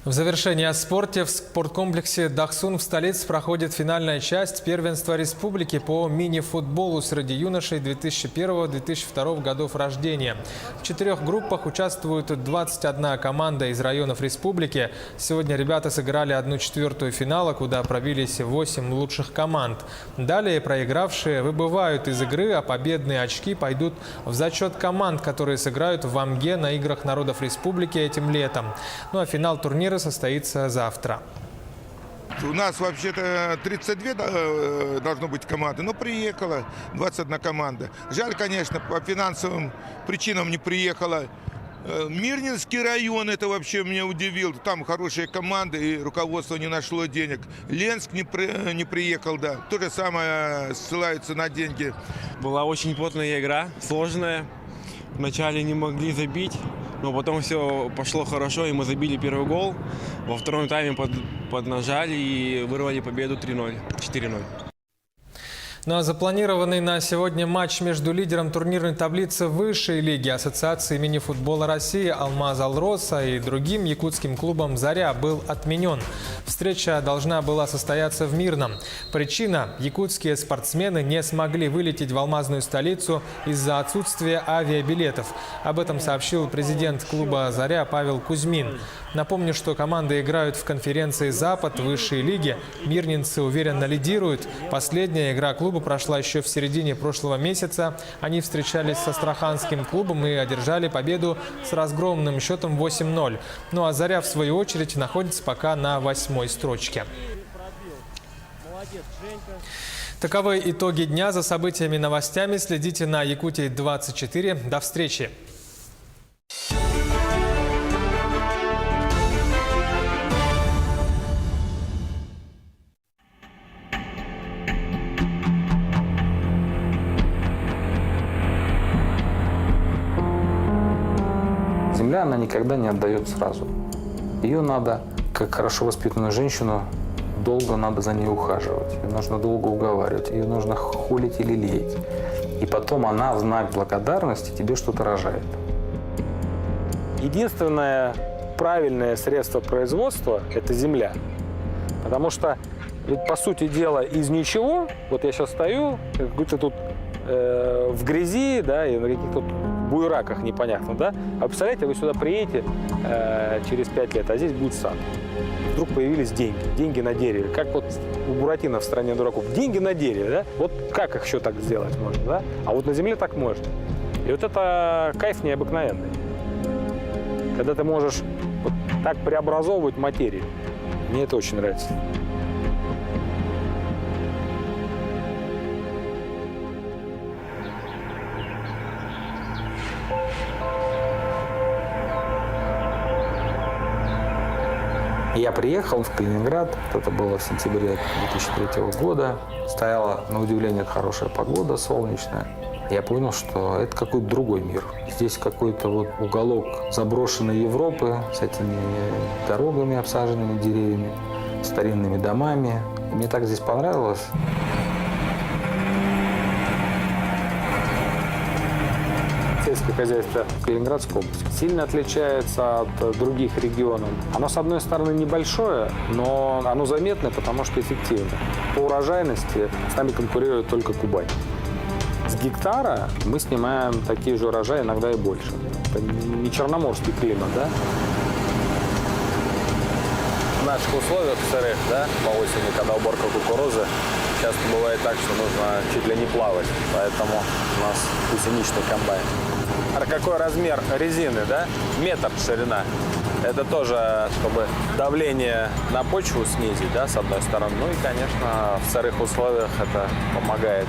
В завершении о спорте в спорткомплексе «Дахсун» в столице проходит финальная часть первенства республики по мини-футболу среди юношей 2001-2002 годов рождения. В 4 группах участвуют 21 команда из районов республики. Сегодня ребята сыграли 1/4 финала, куда пробились 8 лучших команд. Далее проигравшие выбывают из игры, а победные очки пойдут в зачет команд, которые сыграют в Амге на Играх народов республики этим летом. Ну а финал турнира состоится завтра. У нас вообще-то 32 должно быть команды, но приехала 21 команда. Жаль, конечно, по финансовым причинам не приехала. Мирнинский район, это вообще меня удивил. Там хорошие команды, и руководство не нашло денег. Ленск не приехал, да. То же самое, ссылаются на деньги. Была очень плотная игра, сложная. Вначале не могли забить, но потом все пошло хорошо, и мы забили первый гол. Во втором тайме поднажали и вырвали победу 3-0, 4-0. Ну а запланированный на сегодня матч между лидером турнирной таблицы высшей лиги Ассоциации мини-футбола России «Алмаз Алроса» и другим якутским клубом «Заря» был отменен. Встреча должна была состояться в Мирном. Причина – якутские спортсмены не смогли вылететь в алмазную столицу из-за отсутствия авиабилетов. Об этом сообщил президент клуба «Заря» Павел Кузьмин. Напомню, что команды играют в конференции «Запад» высшей лиги. Мирнинцы уверенно лидируют. Последняя игра клуба прошла еще в середине прошлого месяца. Они встречались с Астраханским клубом и одержали победу с разгромным счетом 8-0. Ну а «Заря» в свою очередь находится пока на 8-й строчке. Таковы итоги дня. За событиями и новостями следите на Якутии-24. До встречи! Земля, она никогда не отдает сразу. Ее надо, как хорошо воспитанную женщину, долго надо за ней ухаживать. Ее нужно долго уговаривать, ее нужно холить или лелеять. И потом она в знак благодарности тебе что-то рожает. Единственное правильное средство производства – это земля. Потому что, ведь, по сути дела, из ничего, вот я сейчас стою, как будто тут в грязи, да, и на каких-то буераках непонятно, да? А представляете, вы сюда приедете через 5 лет, а здесь будет сад. Вдруг появились деньги, деньги на дереве, как вот у Буратино в «Стране дураков». Деньги на дереве, да? Вот как их еще так сделать можно, да? А вот на земле так можно. И вот это кайф необыкновенный. Когда ты можешь вот так преобразовывать материю. Мне это очень нравится. Я приехал в Калининград, это было в сентябре 2003 года. Стояла, на удивление, хорошая погода, солнечная. Я понял, что это какой-то другой мир. Здесь какой-то вот уголок заброшенной Европы с этими дорогами, обсаженными деревьями, старинными домами. И мне так здесь понравилось. Сельское хозяйство Калининградской области сильно отличается от других регионов. Оно, с одной стороны, небольшое, но оно заметно, потому что эффективно. По урожайности с нами конкурирует только Кубань. С гектара мы снимаем такие же урожаи, иногда и больше. Это не черноморский климат, да? В наших условиях сырых, да, по осени, когда уборка кукурузы, часто бывает так, что нужно чуть ли не плавать, поэтому у нас гусеничный комбайн. А какой размер резины, да? Метр ширина. Это тоже, чтобы давление на почву снизить, да, с одной стороны. Ну и, конечно, в сырых условиях это помогает.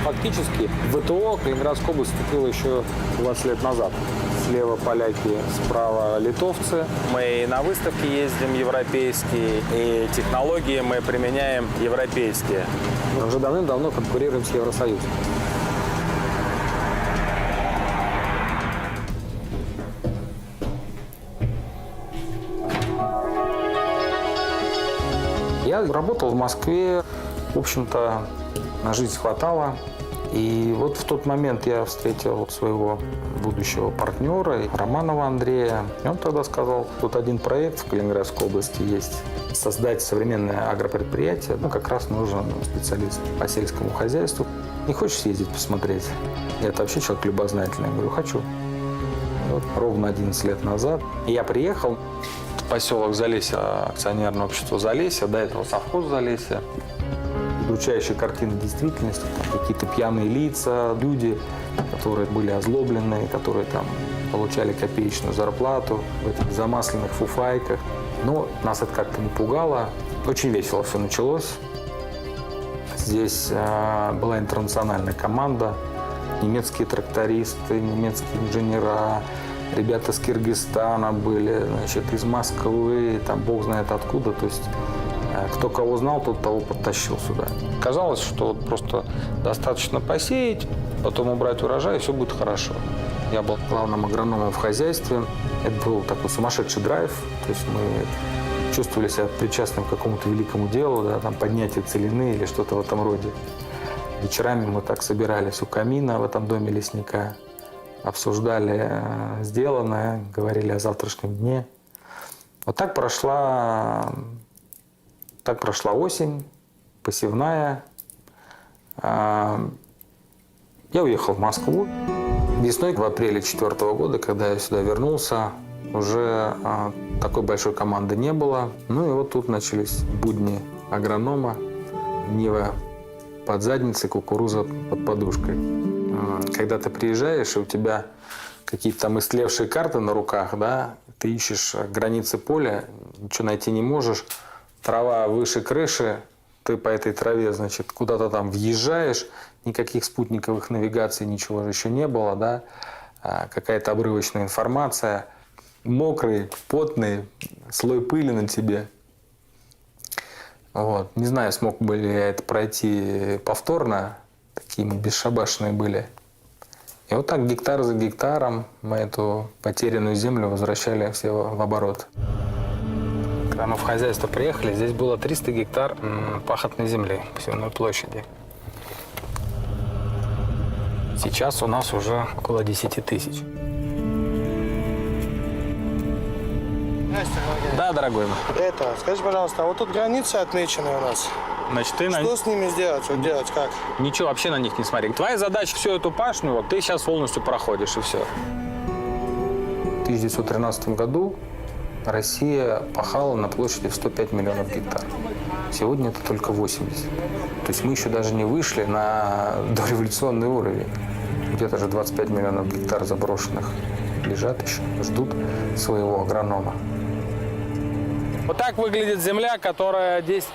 Фактически в ВТО Калининградская область вступила еще 20 лет назад. Слева поляки, справа литовцы. Мы и на выставки ездим европейские, и технологии мы применяем европейские. Мы уже давным-давно конкурируем с Евросоюзом. Я работал в Москве, в общем-то, на жизнь хватало. И вот в тот момент я встретил своего будущего партнера, Романова Андрея. И он тогда сказал, тут один проект в Калининградской области есть. Создать современное агропредприятие, ну, как раз нужен специалист по сельскому хозяйству. Не хочешь съездить посмотреть? Я-то вообще человек любознательный. Я говорю, хочу. И вот ровно 11 лет назад я приехал в поселок Залесье, акционерное общество Залесье, до этого совхоз Залесье. Изучающая картина действительности, какие-то пьяные лица, люди, которые были озлобленные, которые там получали копеечную зарплату в этих замасленных фуфайках. Но нас это как-то не пугало. Очень весело все началось. Здесь была интернациональная команда, немецкие трактористы, немецкие инженера, ребята с Киргизстана были, значит, из Москвы, там бог знает откуда. То есть кто кого знал, тот того подтащил сюда. Казалось, что просто достаточно посеять, потом убрать урожай, и все будет хорошо. Я был главным агрономом в хозяйстве. Это был такой сумасшедший драйв. То есть мы чувствовали себя причастным к какому-то великому делу, да, там, поднятие целины или что-то в этом роде. Вечерами мы так собирались у камина в этом доме лесника, обсуждали сделанное, говорили о завтрашнем дне. Вот так прошла осень, посевная. Я уехал в Москву. Весной, в апреле 2004 года, когда я сюда вернулся, уже такой большой команды не было. Ну и вот тут начались будни агронома. Нива под задницей, кукуруза под подушкой. Когда ты приезжаешь, и у тебя какие-то там истлевшие карты на руках, да, ты ищешь границы поля, ничего найти не можешь. Трава выше крыши, ты по этой траве, значит, куда-то там въезжаешь, никаких спутниковых навигаций, ничего же еще не было, да, какая-то обрывочная информация, мокрый, потный, слой пыли на тебе. Вот. Не знаю, смог бы ли я это пройти повторно, такие мы бесшабашные были. И вот так гектар за гектаром мы эту потерянную землю возвращали все в оборот. Когда мы в хозяйство приехали, здесь было 300 гектар пахотной земли, посевной площади. Сейчас у нас уже около 10 тысяч. Да, дорогой мой. Скажите, пожалуйста, а вот тут границы отмечены у нас. Значит, ты Что с ними сделать? Что делать? Как? Ничего вообще на них не смотри. Твоя задача всю эту пашню, вот ты сейчас полностью проходишь, и все. В 1913 году Россия пахала на площади в 105 миллионов гектар. Сегодня это только 80. То есть мы еще даже не вышли на дореволюционный уровень. Где-то же 25 миллионов гектар заброшенных лежат еще, ждут своего агронома. Вот так выглядит земля, которая здесь,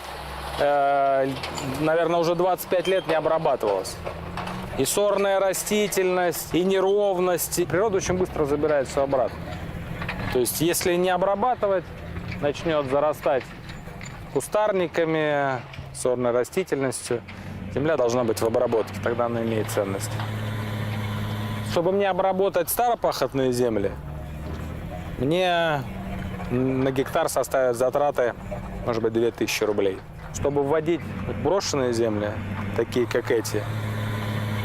наверное, уже 25 лет не обрабатывалась. И сорная растительность, и неровности. Природа очень быстро забирает все обратно. То есть, если не обрабатывать, начнет зарастать кустарниками, сорной растительностью. Земля должна быть в обработке, тогда она имеет ценность. Чтобы мне обработать старопахотные земли, мне на гектар составят затраты, может быть, 2000 рублей. Чтобы вводить брошенные земли, такие как эти,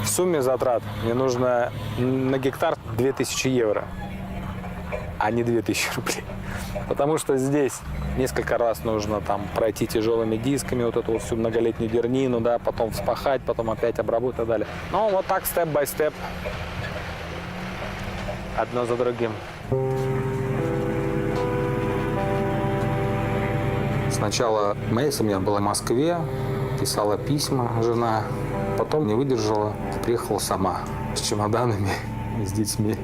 в сумме затрат мне нужно на гектар 2000 евро, а не 2000 рублей. Потому что здесь несколько раз нужно там пройти тяжелыми дисками вот эту вот всю многолетнюю дернину, да, потом вспахать, потом опять обработать и так далее. Ну, вот так, степ-бай-степ, одно за другим. Сначала моя семья была в Москве, писала письма жена, потом не выдержала, приехала сама с чемоданами и с детьми.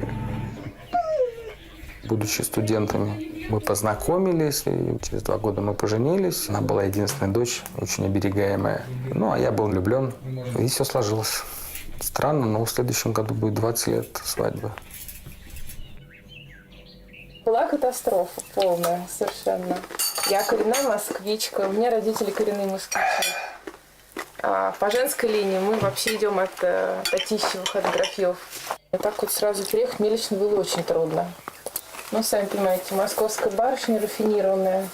Будучи студентами, мы познакомились, и через 2 года мы поженились. Она была единственная дочь, очень оберегаемая. Ну, а я был влюблен, и все сложилось. Странно, но в следующем году будет 20 лет свадьбы. Была катастрофа полная совершенно. Я коренная москвичка, у меня родители коренные москвичи. А по женской линии мы вообще идем от Татищевых, от Графьев. И так вот сразу приехать мне лично было очень трудно. Ну, сами понимаете, московская барышня рафинированная.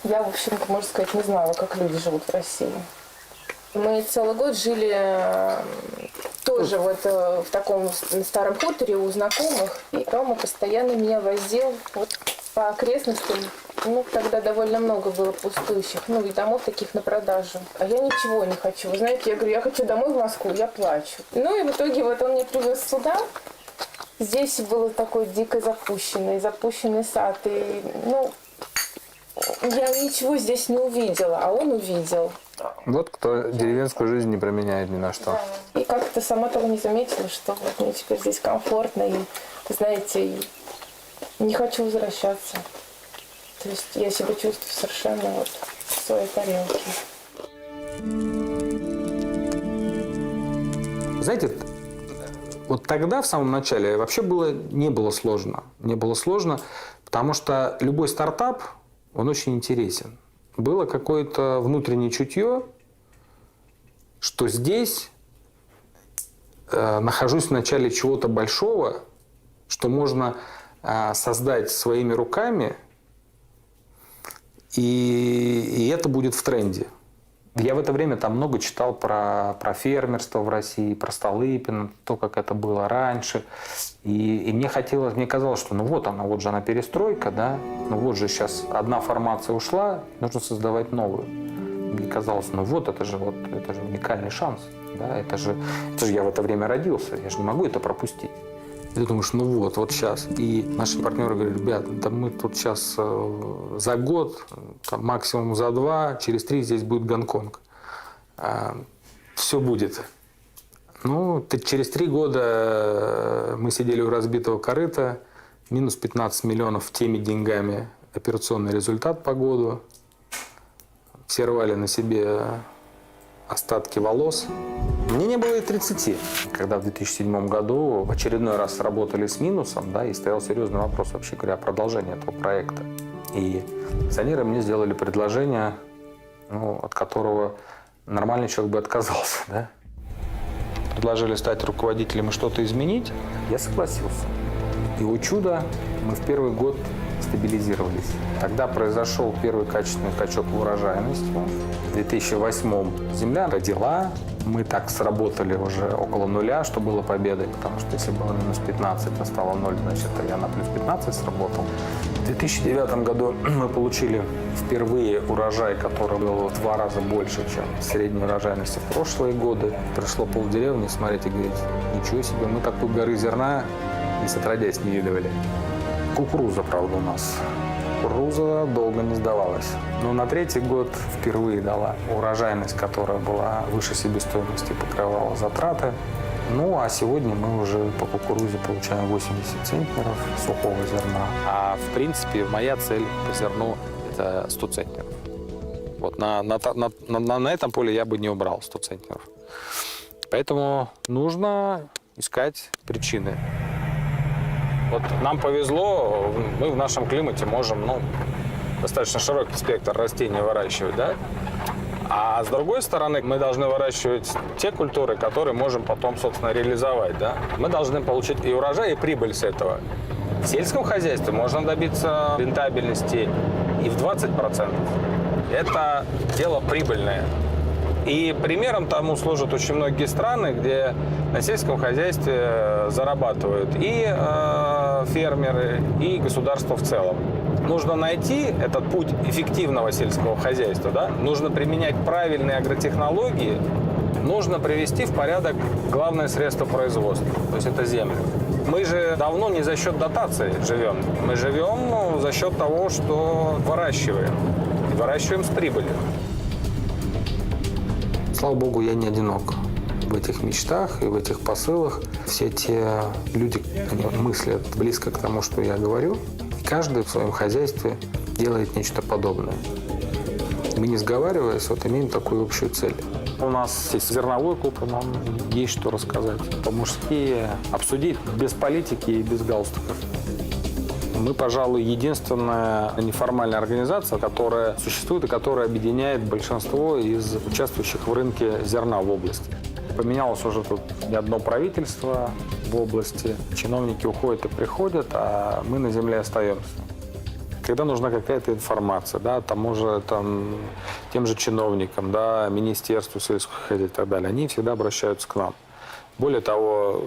Я, в общем-то, можно сказать, не знала, как люди живут в России. Мы целый год жили тоже вот в таком старом хуторе у знакомых. И Рома постоянно меня возил вот по окрестностям. Ну, тогда довольно много было пустующих, ну, и домов таких на продажу. А я ничего не хочу. Вы знаете, я говорю, я хочу домой в Москву, я плачу. Ну, и в итоге вот он меня привез сюда. Здесь был такой дико запущенный сад. И, ну, я ничего здесь не увидела, а он увидел. Вот кто деревенскую жизнь не променяет ни на что. И как-то сама того не заметила, что вот мне теперь здесь комфортно. И, знаете, не хочу возвращаться. То есть я себя чувствую совершенно вот в своей тарелке. Знаете, вот тогда, в самом начале, вообще не было сложно. Не было сложно, потому что любой стартап, он очень интересен. Было какое-то внутреннее чутье, что здесь нахожусь в начале чего-то большого, что можно создать своими руками, и это будет в тренде. Я в это время там много читал про фермерство в России, про Столыпина, то, как это было раньше. И мне казалось, что ну вот она, вот же она перестройка, да, ну вот же сейчас одна формация ушла, нужно создавать новую. Мне казалось, ну вот это же уникальный шанс, да, это же я в это время родился, я же не могу это пропустить. И ты думаешь, ну вот сейчас. И наши партнеры говорят, ребят, да мы тут сейчас за год, там, максимум за 2, через 3 здесь будет Гонконг. Все будет. Ну, через 3 года мы сидели у разбитого корыта, минус 15 миллионов теми деньгами, операционный результат по году. Все рвали на себе остатки волос. Мне не было и 30, когда в 2007 году в очередной раз работали с минусом, да, и стоял серьезный вопрос, вообще говоря, о продолжении этого проекта. И акционеры мне сделали предложение, ну, от которого нормальный человек бы отказался, да. Предложили стать руководителем и что-то изменить, я согласился. И, о чудо, мы в первый год стабилизировались. Тогда произошел первый качественный скачок в урожайности. В 2008 земля родила. Мы так сработали уже около нуля, что было победой, потому что если было минус 15, а стало 0, значит, я на плюс 15 сработал. В 2009 году мы получили впервые урожай, который был в 2 раза больше, чем средняя урожайность в прошлые годы. Пришло полдеревни смотреть и говорить: ничего себе, мы такой горы зерна и отродясь не видывали. Кукуруза, правда, у нас. Кукуруза долго не сдавалась. Но на 3-й год впервые дала урожайность, которая была выше себестоимости, покрывала затраты. Ну, а сегодня мы уже по кукурузе получаем 80 центнеров сухого зерна. А в принципе моя цель по зерну – это 100 центнеров. Вот на этом поле я бы не убрал 100 центнеров. Поэтому нужно искать причины. Вот нам повезло, мы в нашем климате можем, достаточно широкий спектр растений выращивать, да? А с другой стороны, мы должны выращивать те культуры, которые можем потом, собственно, реализовать, да? Мы должны получить и урожай, и прибыль с этого. В сельском хозяйстве можно добиться рентабельности и в 20%. Это дело прибыльное. И примером тому служат очень многие страны, где на сельском хозяйстве зарабатывают и фермеры, и государство в целом. Нужно найти этот путь эффективного сельского хозяйства, да? Нужно применять правильные агротехнологии, нужно привести в порядок главное средство производства, то есть это землю. Мы же давно не за счет дотации живем, мы живем за счет того, что выращиваем, и выращиваем с прибылью. Слава богу, я не одинок в этих мечтах и в этих посылах. Все те люди, они мыслят близко к тому, что я говорю. И каждый в своем хозяйстве делает нечто подобное. Мы, не сговариваясь, имеем такую общую цель. У нас есть зерновой клуб, и нам есть что рассказать. По-мужски обсудить без политики и без галстуков. Мы, пожалуй, единственная неформальная организация, которая существует и которая объединяет большинство из участвующих в рынке зерна в области. Поменялось уже тут не одно правительство в области. Чиновники уходят и приходят, а мы на земле остаемся. Когда нужна какая-то информация, да, тем же чиновникам, да, Министерству сельского хозяйства и так далее, они всегда обращаются к нам. Более того,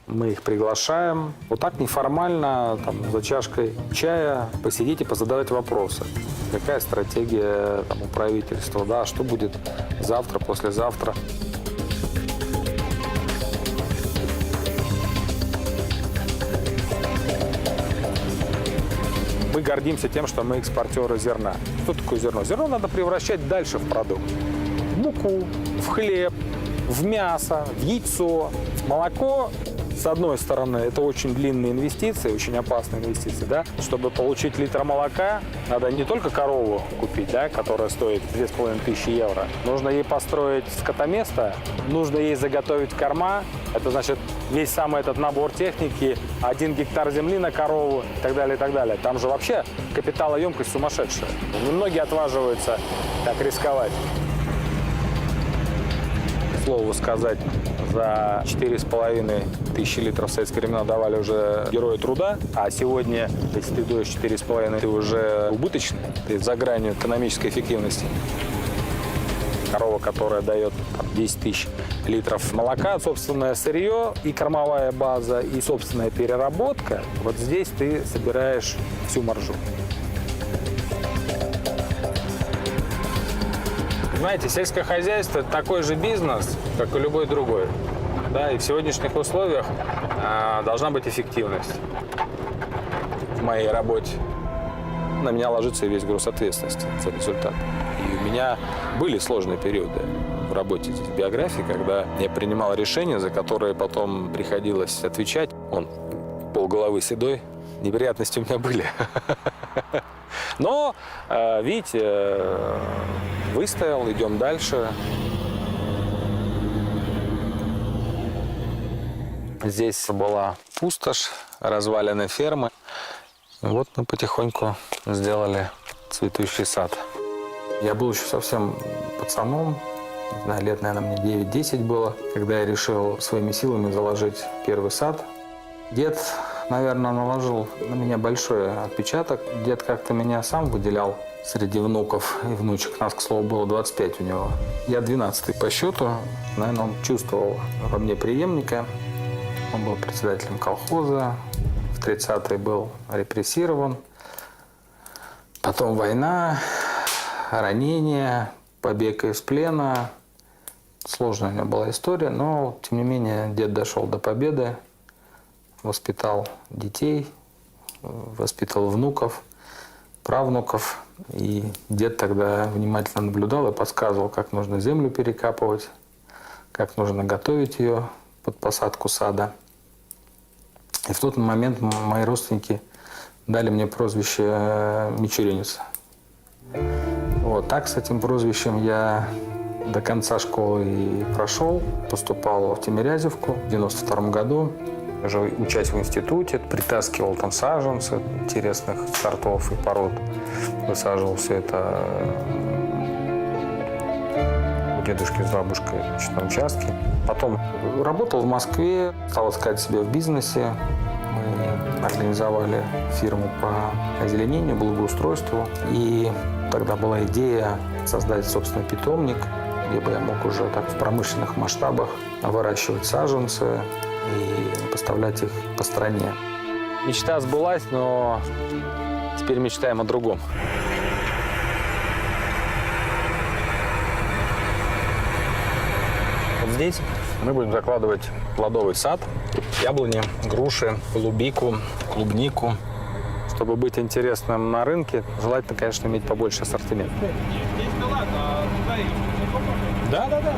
мы их приглашаем вот так неформально, за чашкой чая, посидеть и позадавать вопросы. Какая стратегия у правительства, да, что будет завтра, послезавтра. Мы гордимся тем, что мы экспортеры зерна. Что такое зерно? Зерно надо превращать дальше в продукт. В муку, в хлеб, в мясо, в яйцо, в молоко. С одной стороны, это очень длинные инвестиции, очень опасные инвестиции, да. Чтобы получить литр молока, надо не только корову купить, да, которая стоит 2500 евро. Нужно ей построить скотоместо, нужно ей заготовить корма. Это значит весь самый этот набор техники, 1 гектар земли на корову и так далее, и так далее. Там же вообще капиталоемкость сумасшедшая. Немногие отваживаются так рисковать. Слово сказать, за 4500 литров в советские времена давали уже герои труда, а сегодня, если ты даешь 4,5, ты уже убыточный, ты за гранью экономической эффективности. Корова, которая дает 10 000 литров молока, собственное сырье и кормовая база, и собственная переработка, вот здесь ты собираешь всю маржу. Знаете, сельское хозяйство – это такой же бизнес, как и любой другой. Да, и в сегодняшних условиях должна быть эффективность в моей работе. На меня ложится весь груз ответственности за результат. И у меня были сложные периоды в работе здесь, в биографии, когда я принимал решения, за которые потом приходилось отвечать. Он полголовы седой, неприятности у меня были. Но, видите, выстоял, идем дальше. Здесь была пустошь, развалины фермы. И вот мы потихоньку сделали цветущий сад. Я был еще совсем пацаном, не знаю, лет, наверное, мне 9-10 было, когда я решил своими силами заложить первый сад. Дед наверное, наложил на меня большой отпечаток. Дед как-то меня сам выделял среди внуков и внучек. Нас, к слову, было 25 у него. Я 12-й по счету. Наверное, он чувствовал во мне преемника. Он был председателем колхоза. В 30-й был репрессирован. Потом война, ранения, побег из плена. Сложная у него была история, но, тем не менее, дед дошел до победы. Воспитал детей, воспитал внуков, правнуков. И дед тогда внимательно наблюдал и подсказывал, как нужно землю перекапывать, как нужно готовить ее под посадку сада. И в тот момент мои родственники дали мне прозвище «Мичуринец». Вот так с этим прозвищем я до конца школы и прошел. Поступал в Тимирязевку в 92 году. Уже учась в институте, притаскивал там саженцы интересных сортов и пород. Высаживал все это у дедушки с бабушкой на участке. Потом работал в Москве, стал искать себя в бизнесе. Мы организовали фирму по озеленению, благоустройству. И тогда была идея создать собственный питомник, где бы я мог уже так в промышленных масштабах выращивать саженцы и поставлять их по стране. Мечта сбылась, но теперь мечтаем о другом. Вот здесь мы будем закладывать плодовый сад, яблони, груши, голубику, клубнику. Чтобы быть интересным на рынке, желательно, конечно, иметь побольше ассортимент. Да, до конца,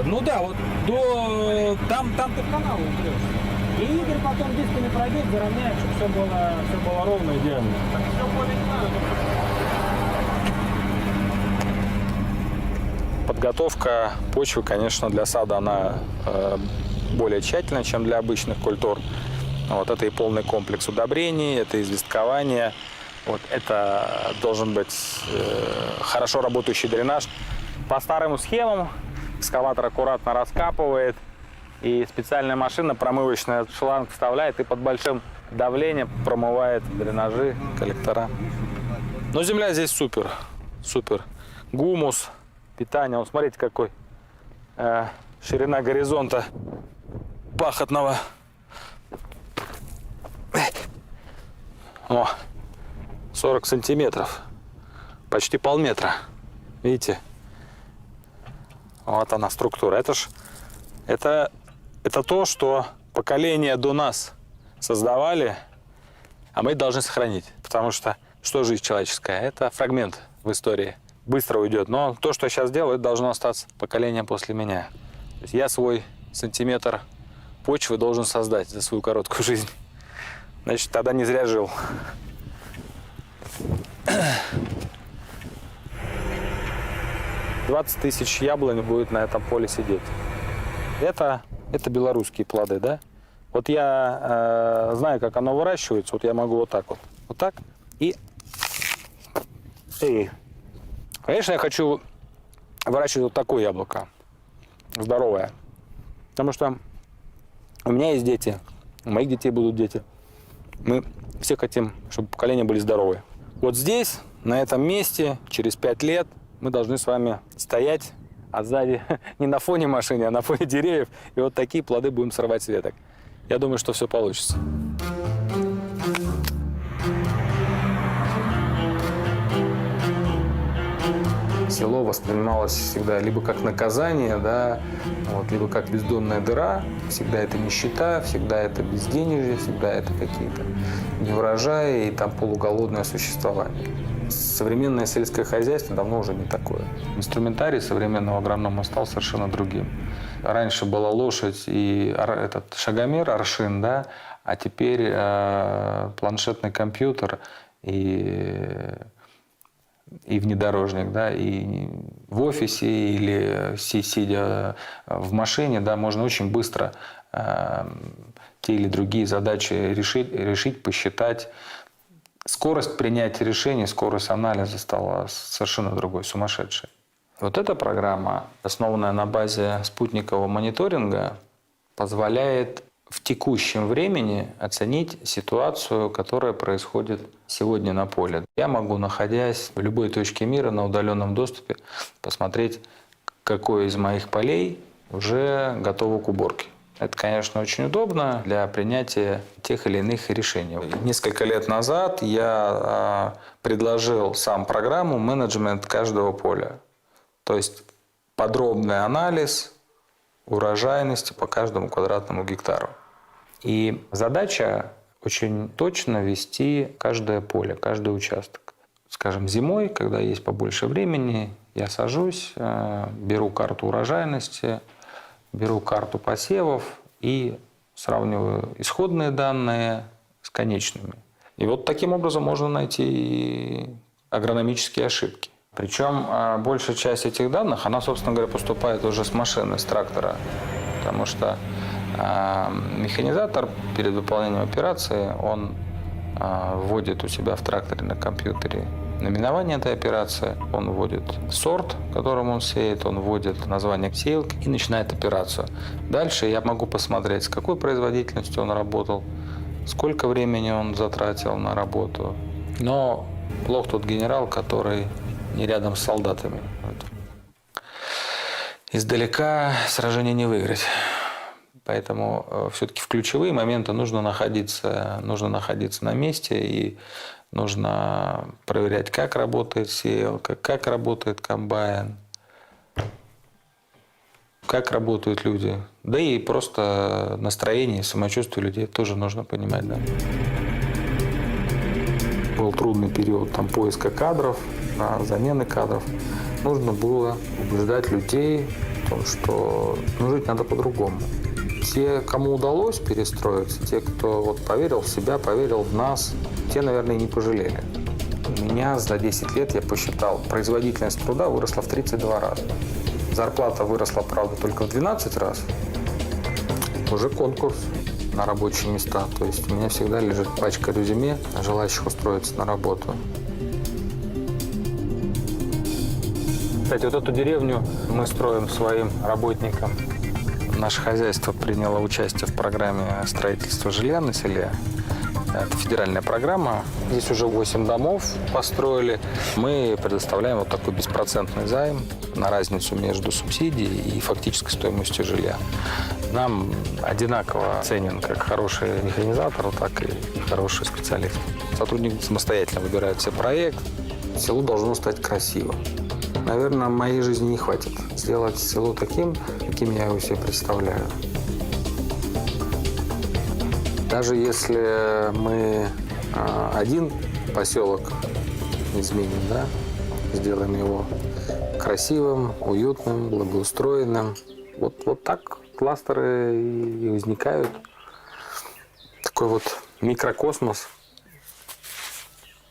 ну да, вот до там ты в канал упрешь. И Игорь потом дисками пройдет, заровняет, чтобы все было ровно, идеально. Так все более не надо. Подготовка почвы, конечно, для сада, она более тщательная, чем для обычных культур. Вот это и полный комплекс удобрений, это известкование. Вот это должен быть хорошо работающий дренаж. По старым схемам экскаватор аккуратно раскапывает, и специальная машина промывочная шланг вставляет и под большим давлением промывает дренажи, коллектора. Но земля здесь супер, супер. Гумус, питание. Вот смотрите, какой ширина горизонта пахотного. О, 40 сантиметров, почти полметра. Видите? Вот она структура. Это то, что поколения до нас создавали, а мы должны сохранить. Потому что жизнь человеческая? Это фрагмент в истории. Быстро уйдет. Но то, что я сейчас делаю, это должно остаться поколением после меня. То есть я свой сантиметр почвы должен создать за свою короткую жизнь. Значит, тогда не зря жил. 20 тысяч яблонь будет на этом поле сидеть. Это белорусские плоды, да? Вот я знаю, как оно выращивается. Вот я могу вот так вот. Вот так. И конечно, я хочу выращивать вот такое яблоко. Здоровое. Потому что у меня есть дети. У моих детей будут дети. Мы все хотим, чтобы поколения были здоровые. Вот здесь, на этом месте, через 5 лет, мы должны с вами стоять, а сзади не на фоне машины, а на фоне деревьев. И вот такие плоды будем срывать с веток. Я думаю, что все получится. Село воспринималось всегда либо как наказание, да, вот, либо как бездонная дыра. Всегда это нищета, всегда это безденежье, всегда это какие-то неурожаи и там полуголодное существование. Современное сельское хозяйство давно уже не такое. Инструментарий современного агронома стал совершенно другим. Раньше была лошадь и этот шагомер, аршин, да, а теперь планшетный компьютер и внедорожник, да, и в офисе или сидя в машине, да, можно очень быстро те или другие задачи решить, посчитать. Скорость принятия решений, скорость анализа стала совершенно другой, сумасшедшей. Вот эта программа, основанная на базе спутникового мониторинга, позволяет в текущем времени оценить ситуацию, которая происходит сегодня на поле. Я могу, находясь в любой точке мира на удаленном доступе, посмотреть, какое из моих полей уже готово к уборке. Это, конечно, очень удобно для принятия тех или иных решений. Несколько лет назад я предложил сам программу «Менеджмент каждого поля». То есть подробный анализ урожайности по каждому квадратному гектару. И задача очень точно вести каждое поле, каждый участок. Скажем, зимой, когда есть побольше времени, я сажусь, беру карту урожайности, беру карту посевов и сравниваю исходные данные с конечными. И вот таким образом можно найти агрономические ошибки. Причем большая часть этих данных, она, собственно говоря, поступает уже с машины, с трактора. Потому что механизатор перед выполнением операции, он вводит у себя в тракторе на компьютере наименование этой операции, он вводит сорт, которым он сеет, он вводит название сеялки и начинает операцию. Дальше я могу посмотреть, с какой производительностью он работал, сколько времени он затратил на работу. Но плох тот генерал, который не рядом с солдатами. Издалека сражение не выиграть. Поэтому все-таки в ключевые моменты нужно находиться на месте и нужно проверять, как работает сеялка, как работает комбайн, как работают люди. Да и просто настроение и самочувствие людей тоже нужно понимать. Да. Был трудный период поиска кадров, замены кадров. Нужно было убеждать людей в том, что жить надо по-другому. Те, кому удалось перестроиться, те, кто поверил в себя, поверил в нас, те, наверное, и не пожалели. У меня за 10 лет, я посчитал, производительность труда выросла в 32 раза. Зарплата выросла, правда, только в 12 раз. Уже конкурс на рабочие места. То есть у меня всегда лежит пачка резюме желающих устроиться на работу. Кстати, вот эту деревню мы строим своим работникам. Наше хозяйство приняло участие в программе строительства жилья на селе. Это федеральная программа. Здесь уже 8 домов построили. Мы предоставляем вот такой беспроцентный займ на разницу между субсидией и фактической стоимостью жилья. Нам одинаково ценен как хороший механизатор, так и хороший специалист. Сотрудник самостоятельно выбирает себе проект. Село должно стать красивым. Наверное, моей жизни не хватит сделать село таким, каким я его себе представляю. Даже если мы один поселок изменим, да, сделаем его красивым, уютным, благоустроенным, вот так кластеры и возникают. Такой вот микрокосмос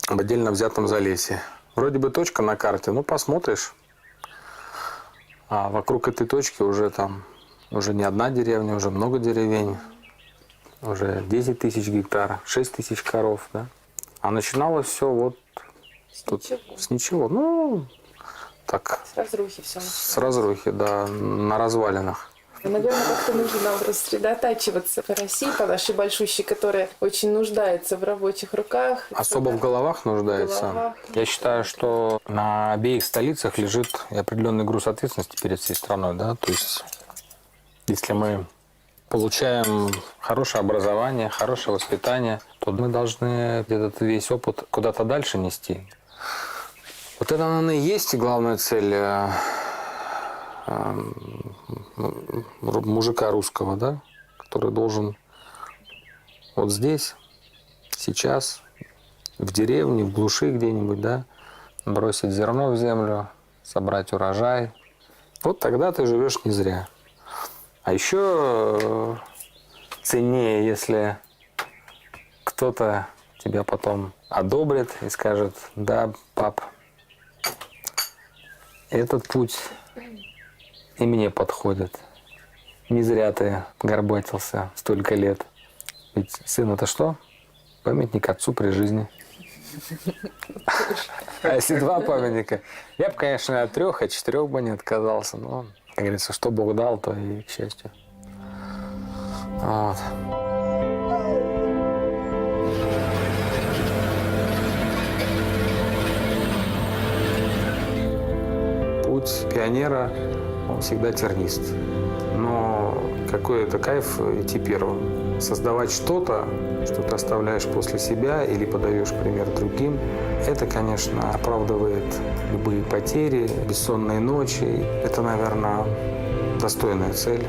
в отдельно взятом Залесье. Вроде бы точка на карте, посмотришь, а вокруг этой точки уже не одна деревня, уже много деревень, уже 10 тысяч гектар, 6 тысяч коров, да. А начиналось все с ничего. Так. С разрухи все. С разрухи, да, на развалинах. Наверное, как-то нужно нам рассредотачиваться по России, по нашей большущей, которая очень нуждается в рабочих руках. Особо в головах нуждается. Я считаю, что на обеих столицах лежит определенный груз ответственности перед всей страной. Да? То есть, если мы получаем хорошее образование, хорошее воспитание, то мы должны этот весь опыт куда-то дальше нести. Вот это, наверное, и есть главная цель мужика русского, да, который должен вот здесь, сейчас, в деревне, в глуши где-нибудь, да, бросить зерно в землю, собрать урожай. Вот тогда ты живешь не зря. А еще ценнее, если кто-то тебя потом одобрит и скажет: да, пап, этот путь и мне подходит. Не зря ты горбатился столько лет. Ведь сын — это что? Памятник отцу при жизни. А если 2 памятника? Я бы, конечно, от 3, от 4 бы не отказался. Но, как говорится, что Бог дал, то и к счастью. Вот. Путь пионера, он всегда тернист. Но какой это кайф идти первым. Создавать что-то, что ты оставляешь после себя или подаешь пример другим, это, конечно, оправдывает любые потери, бессонные ночи. Это, наверное, достойная цель.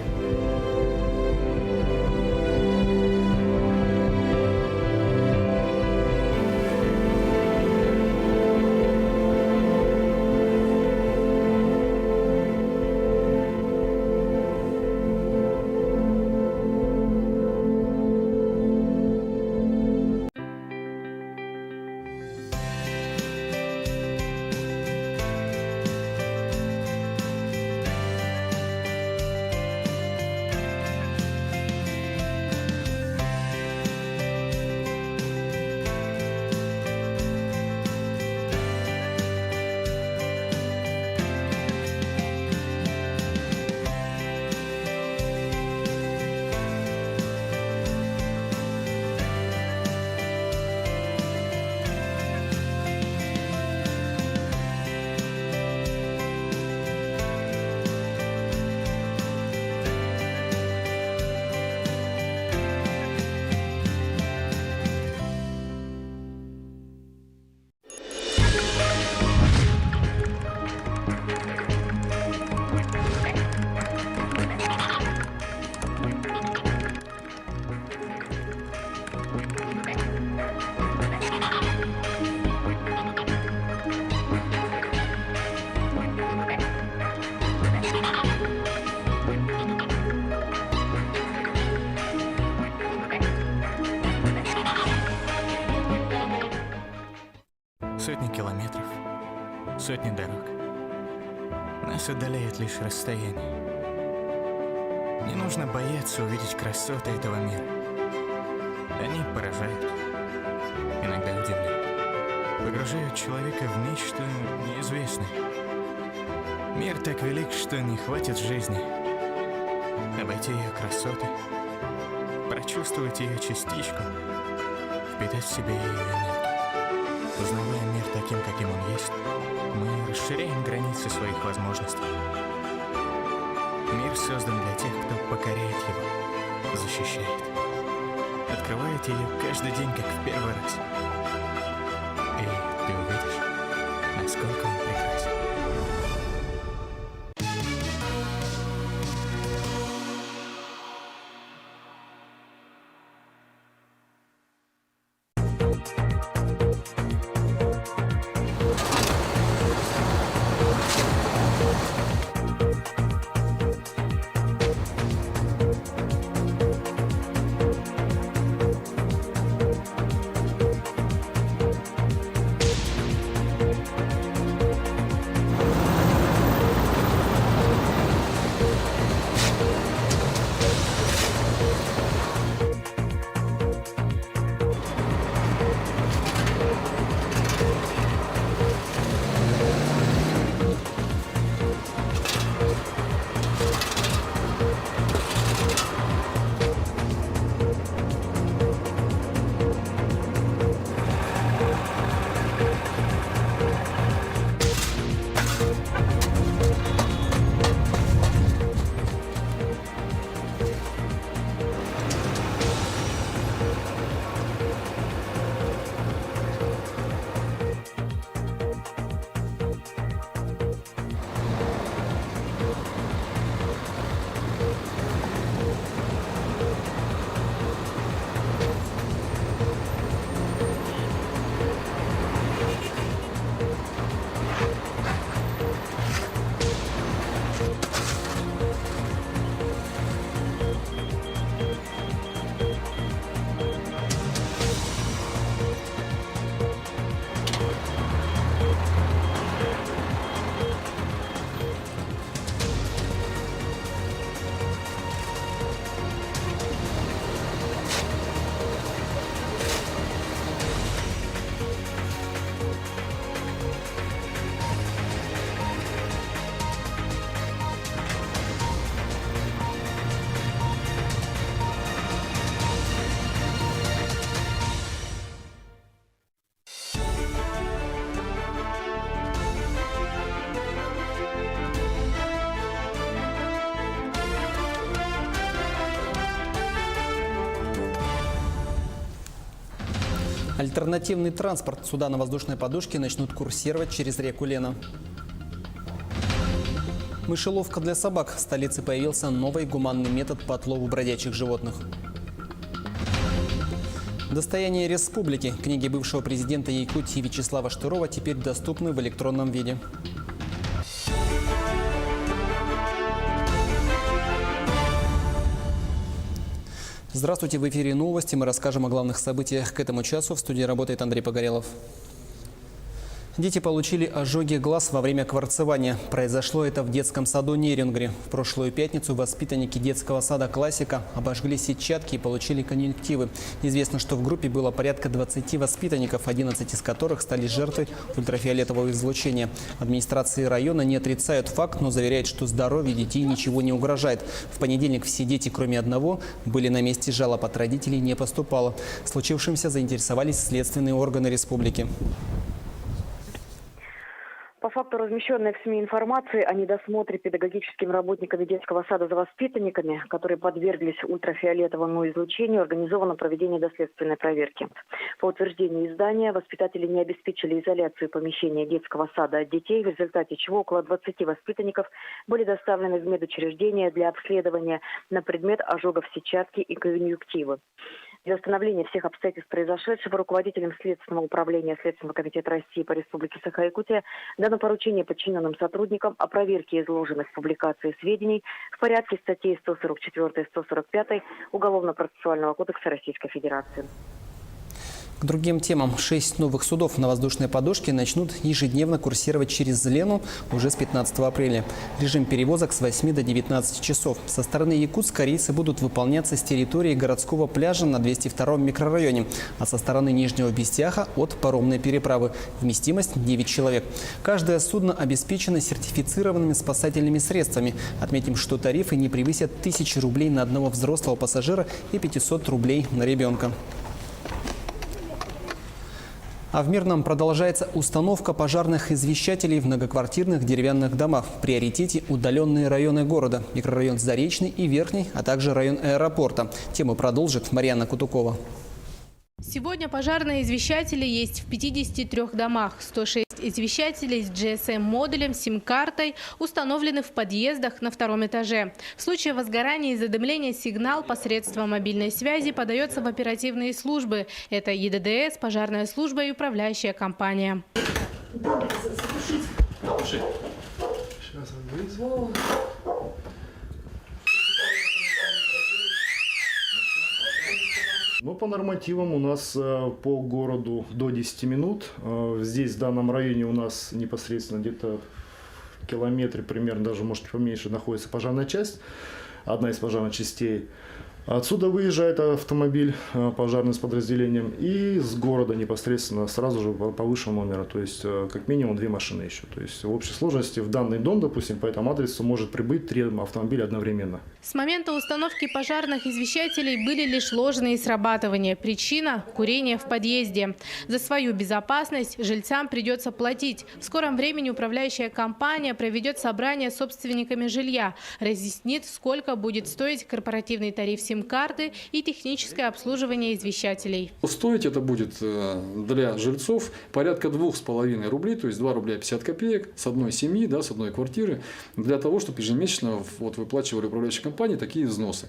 Сотни километров, сотни дорог. Нас отдаляет лишь расстояние. Не нужно бояться увидеть красоты этого мира. Они поражают, иногда удивляют, погружают человека в нечто неизвестное. Мир так велик, что не хватит жизни обойти ее красоты, прочувствовать ее частичку, впитать в себя ее энергию. Узнавая мир таким, каким он есть, мы расширяем границы своих возможностей. Мир создан для тех, кто покоряет его, защищает, открывает ее каждый день, как в первый раз. И ты увидишь, насколько он прекрасен. Альтернативный транспорт. Суда на воздушной подушке начнут курсировать через реку Лена. Мышеловка для собак. В столице появился новый гуманный метод по отлову бродячих животных. Достояние республики. Книги бывшего президента Якутии Вячеслава Штырова теперь доступны в электронном виде. Здравствуйте, в эфире новости. Мы расскажем о главных событиях к этому часу. В студии работает Андрей Погорелов. Дети получили ожоги глаз во время кварцевания. Произошло это в детском саду Нерюнгри. В прошлую пятницу воспитанники детского сада «Классика» обожгли сетчатки и получили конъюнктивы. Известно, что в группе было порядка 20 воспитанников, 11 из которых стали жертвой ультрафиолетового излучения. Администрации района не отрицают факт, но заверяют, что здоровью детей ничего не угрожает. В понедельник все дети, кроме одного, были на месте, жалоб от родителей не поступало. Случившимся заинтересовались следственные органы республики. По факту размещенной в СМИ информации о недосмотре педагогическими работниками детского сада за воспитанниками, которые подверглись ультрафиолетовому излучению, организовано проведение доследственной проверки. По утверждению издания, воспитатели не обеспечили изоляцию помещения детского сада от детей, в результате чего около 20 воспитанников были доставлены в медучреждение для обследования на предмет ожогов сетчатки и конъюнктивы. Для установления всех обстоятельств произошедшего руководителем Следственного управления Следственного комитета России по Республике Саха-Якутия дано поручение подчиненным сотрудникам о проверке изложенных в публикации сведений в порядке статей 144 и 145 Уголовно-процессуального кодекса Российской Федерации. К другим темам. 6 новых судов на воздушной подушке начнут ежедневно курсировать через Лену уже с 15 апреля. Режим перевозок с 8 до 19 часов. Со стороны Якутска рейсы будут выполняться с территории городского пляжа на 202-м микрорайоне, а со стороны Нижнего Бестяха от паромной переправы. Вместимость 9 человек. Каждое судно обеспечено сертифицированными спасательными средствами. Отметим, что тарифы не превысят 1000 рублей на одного взрослого пассажира и 500 рублей на ребенка. А в Мирном продолжается установка пожарных извещателей в многоквартирных деревянных домах. В приоритете удаленные районы города. Микрорайон Заречный и Верхний, а также район аэропорта. Тему продолжит Марьяна Кутукова. Сегодня пожарные извещатели есть в 53 домах. 106 извещателей с GSM-модулем, сим-картой установлены в подъездах на 2-м этаже. В случае возгорания и задымления сигнал посредством мобильной связи подается в оперативные службы. Это ЕДДС, пожарная служба и управляющая компания. Ну, по нормативам у нас по городу до 10 минут. Здесь, в данном районе, у нас непосредственно где-то в километре, примерно даже, может, поменьше, находится пожарная часть, одна из пожарных частей. Отсюда выезжает автомобиль пожарный с подразделением, и с города непосредственно сразу же по высшему номеру, то есть как минимум 2 машины еще. То есть в общей сложности в данный дом, допустим, по этому адресу может прибыть 3 автомобиля одновременно. С момента установки пожарных извещателей были лишь ложные срабатывания. Причина – курение в подъезде. За свою безопасность жильцам придется платить. В скором времени управляющая компания проведет собрание с собственниками жилья, разъяснит, сколько будет стоить корпоративный тариф сим-карты и техническое обслуживание извещателей. Стоить это будет для жильцов порядка 2,5 рублей, то есть 2 рубля 50 копеек с одной семьи, да, с одной квартиры, для того, чтобы ежемесячно выплачивали управляющие компании такие взносы.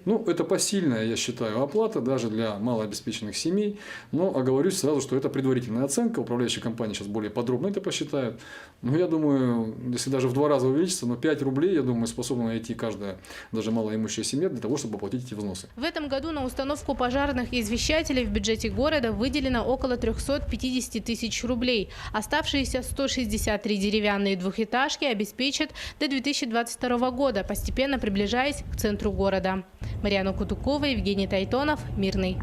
Ну, это посильная, я считаю, оплата даже для малообеспеченных семей. Но оговорюсь сразу, что это предварительная оценка. Управляющие компании сейчас более подробно это посчитают. Но я думаю, если даже в 2 раза увеличится, но 5 рублей, я думаю, способна найти каждая, даже малоимущая семья, для того, чтобы оплатить эти взносы. В этом году на установку пожарных извещателей в бюджете города выделено около 350 тысяч рублей. Оставшиеся 163 деревянные двухэтажки обеспечат до 2022 года, постепенно приближаясь к центру города. Марьяна Кутукова, Евгений Тайтонов, Мирный.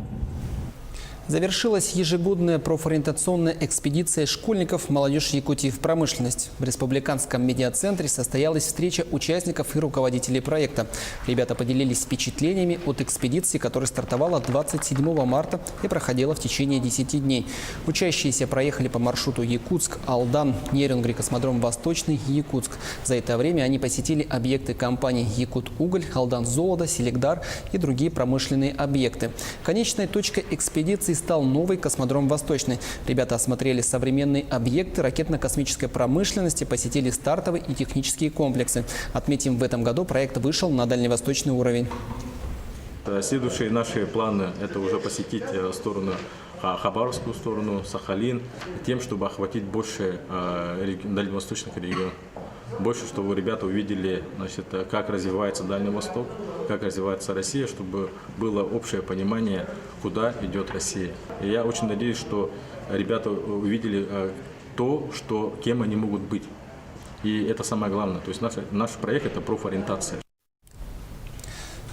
Завершилась ежегодная профориентационная экспедиция школьников «Молодежь Якутии в промышленность». В Республиканском медиацентре состоялась встреча участников и руководителей проекта. Ребята поделились впечатлениями от экспедиции, которая стартовала 27 марта и проходила в течение 10 дней. Учащиеся проехали по маршруту Якутск, Алдан, Нерюнгри, космодром Восточный, Якутск. За это время они посетили объекты компаний «Якут-Уголь», «Алдан-Золото», «Селегдар» и другие промышленные объекты. Конечной точкой экспедиции Винницей стал новый космодром «Восточный». Ребята осмотрели современные объекты ракетно-космической промышленности, посетили стартовые и технические комплексы. Отметим, в этом году проект вышел на дальневосточный уровень. Следующие наши планы – это уже посетить сторону Хабаровскую сторону, Сахалин, тем, чтобы охватить больше дальневосточных регионов. Больше, чтобы ребята увидели, значит, как развивается Дальний Восток, как развивается Россия, чтобы было общее понимание, куда идет Россия. И я очень надеюсь, что ребята увидели то, кем они могут быть. И это самое главное. То есть наш проект – это профориентация.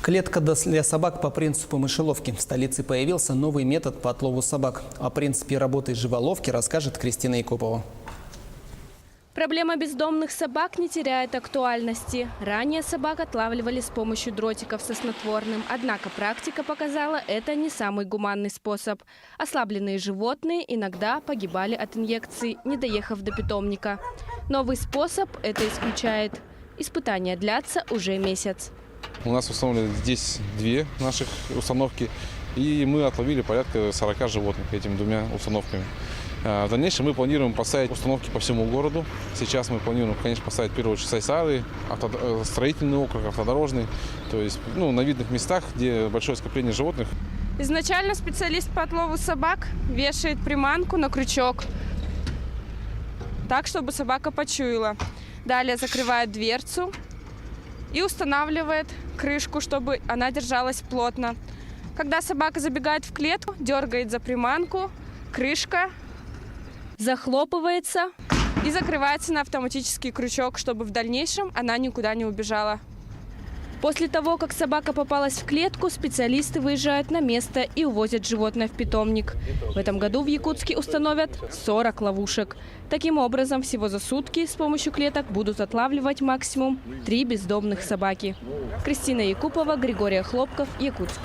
Клетка для собак по принципу мышеловки. В столице появился новый метод по отлову собак. О принципе работы живоловки расскажет Кристина Якупова. Проблема бездомных собак не теряет актуальности. Ранее собак отлавливали с помощью дротиков со снотворным. Однако практика показала, это не самый гуманный способ. Ослабленные животные иногда погибали от инъекций, не доехав до питомника. Новый способ это исключает. Испытания длятся уже месяц. У нас установлены здесь две наших установки, и мы отловили порядка 40 животных этими двумя установками. В дальнейшем мы планируем поставить установки по всему городу. Сейчас мы планируем, конечно, поставить в первую очередь Сайсары, строительный округ, автодорожный, то есть на видных местах, где большое скопление животных. Изначально специалист по отлову собак вешает приманку на крючок, так, чтобы собака почуяла. Далее закрывает дверцу и устанавливает крышку, чтобы она держалась плотно. Когда собака забегает в клетку, дергает за приманку, крышка захлопывается и закрывается на автоматический крючок, чтобы в дальнейшем она никуда не убежала. После того, как собака попалась в клетку, специалисты выезжают на место и увозят животное в питомник. В этом году в Якутске установят 40 ловушек. Таким образом, всего за сутки с помощью клеток будут отлавливать максимум 3 бездомных собаки. Кристина Якупова, Григорий Хлопков, Якутск.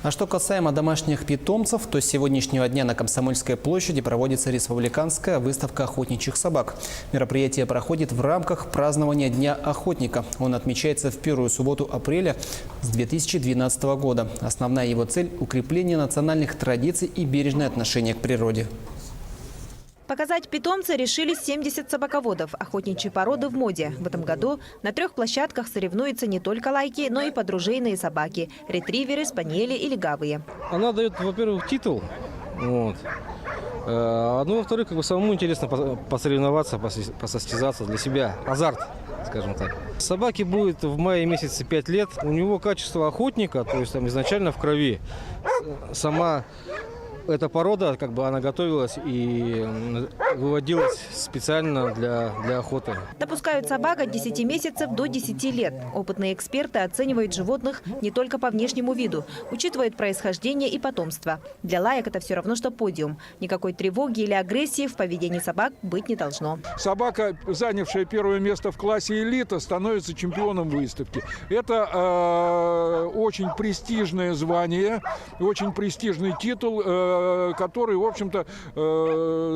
А что касаемо домашних питомцев, то с сегодняшнего дня на Комсомольской площади проводится республиканская выставка охотничьих собак. Мероприятие проходит в рамках празднования Дня охотника. Он отмечается в первую субботу апреля с 2012 года. Основная его цель – укрепление национальных традиций и бережное отношение к природе. Показать питомца решили 70 собаководов. Охотничьи породы в моде. В этом году на 3 площадках соревнуются не только лайки, но и подружейные собаки – ретриверы, спаниели и легавые. Она дает, во-первых, титул. Ну, во-вторых, самому интересно посоревноваться, посостязаться для себя. Азарт, скажем так. Собаке будет в мае месяце 5 лет. У него качество охотника, то есть там изначально в крови. Сама эта порода, она готовилась и выводилась специально для охоты. Допускают собак от 10 месяцев до 10 лет. Опытные эксперты оценивают животных не только по внешнему виду, учитывают происхождение и потомство. Для лаек это все равно, что подиум. Никакой тревоги или агрессии в поведении собак быть не должно. Собака, занявшая первое место в классе элита, становится чемпионом выставки. Это очень престижное звание, очень престижный титул, который, в общем-то,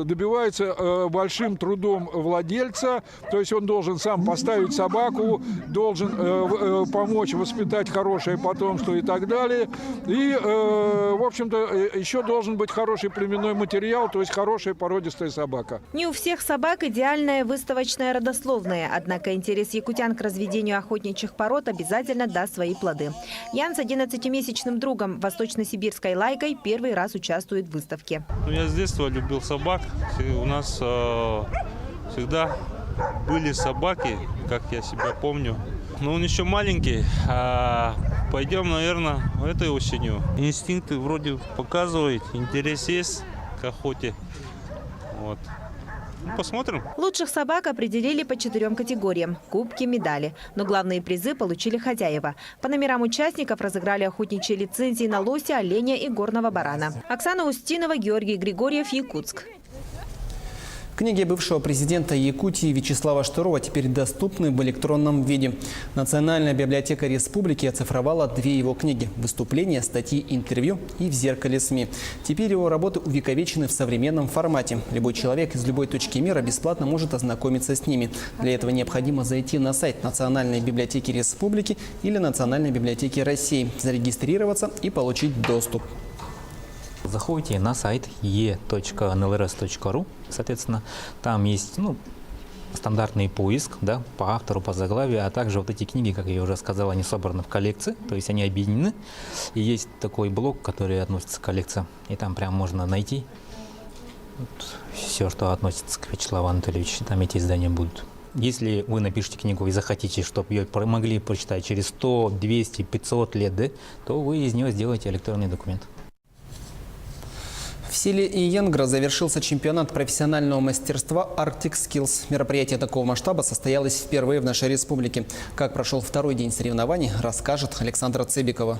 добивается большим трудом владельца. То есть он должен сам поставить собаку, должен помочь воспитать хорошее потомство и так далее. И, в общем-то, еще должен быть хороший племенной материал, то есть хорошая породистая собака. Не у всех собак идеальная выставочная родословная. Однако интерес якутян к разведению охотничьих пород обязательно даст свои плоды. Ян с 11-месячным другом, восточно-сибирской лайкой, первый раз участвует в выставке. Я с детства любил собак. У нас всегда были собаки, как я себя помню. Но он еще маленький. Пойдем, наверное, этой осенью. Инстинкты вроде показывают, интерес есть к охоте. Вот. Посмотрим. Лучших собак определили по 4 категориям – кубки, медали. Но главные призы получили хозяева. По номерам участников разыграли охотничьи лицензии на лося, оленя и горного барана. Оксана Устинова, Георгий Григорьев, Якутск. Книги бывшего президента Якутии Вячеслава Штырова теперь доступны в электронном виде. Национальная библиотека республики оцифровала 2 его книги – выступления, статьи, интервью и в зеркале СМИ. Теперь его работы увековечены в современном формате. Любой человек из любой точки мира бесплатно может ознакомиться с ними. Для этого необходимо зайти на сайт Национальной библиотеки республики или Национальной библиотеки России, зарегистрироваться и получить доступ. Заходите на сайт e.nlrs.ru, соответственно, там есть стандартный поиск, да, по автору, по заглавию, а также вот эти книги, как я уже сказал, они собраны в коллекции, то есть они объединены. И есть такой блок, который относится к коллекции, и там прям можно найти все, что относится к Вячеславу Анатольевичу, там эти издания будут. Если вы напишите книгу и захотите, чтобы ее могли прочитать через 100, 200, 500 лет, да, то вы из нее сделаете электронный документ. В селе Иенгра завершился чемпионат профессионального мастерства Arctic Skills. Мероприятие такого масштаба состоялось впервые в нашей республике. Как прошел второй день соревнований, расскажет Александра Цыбикова.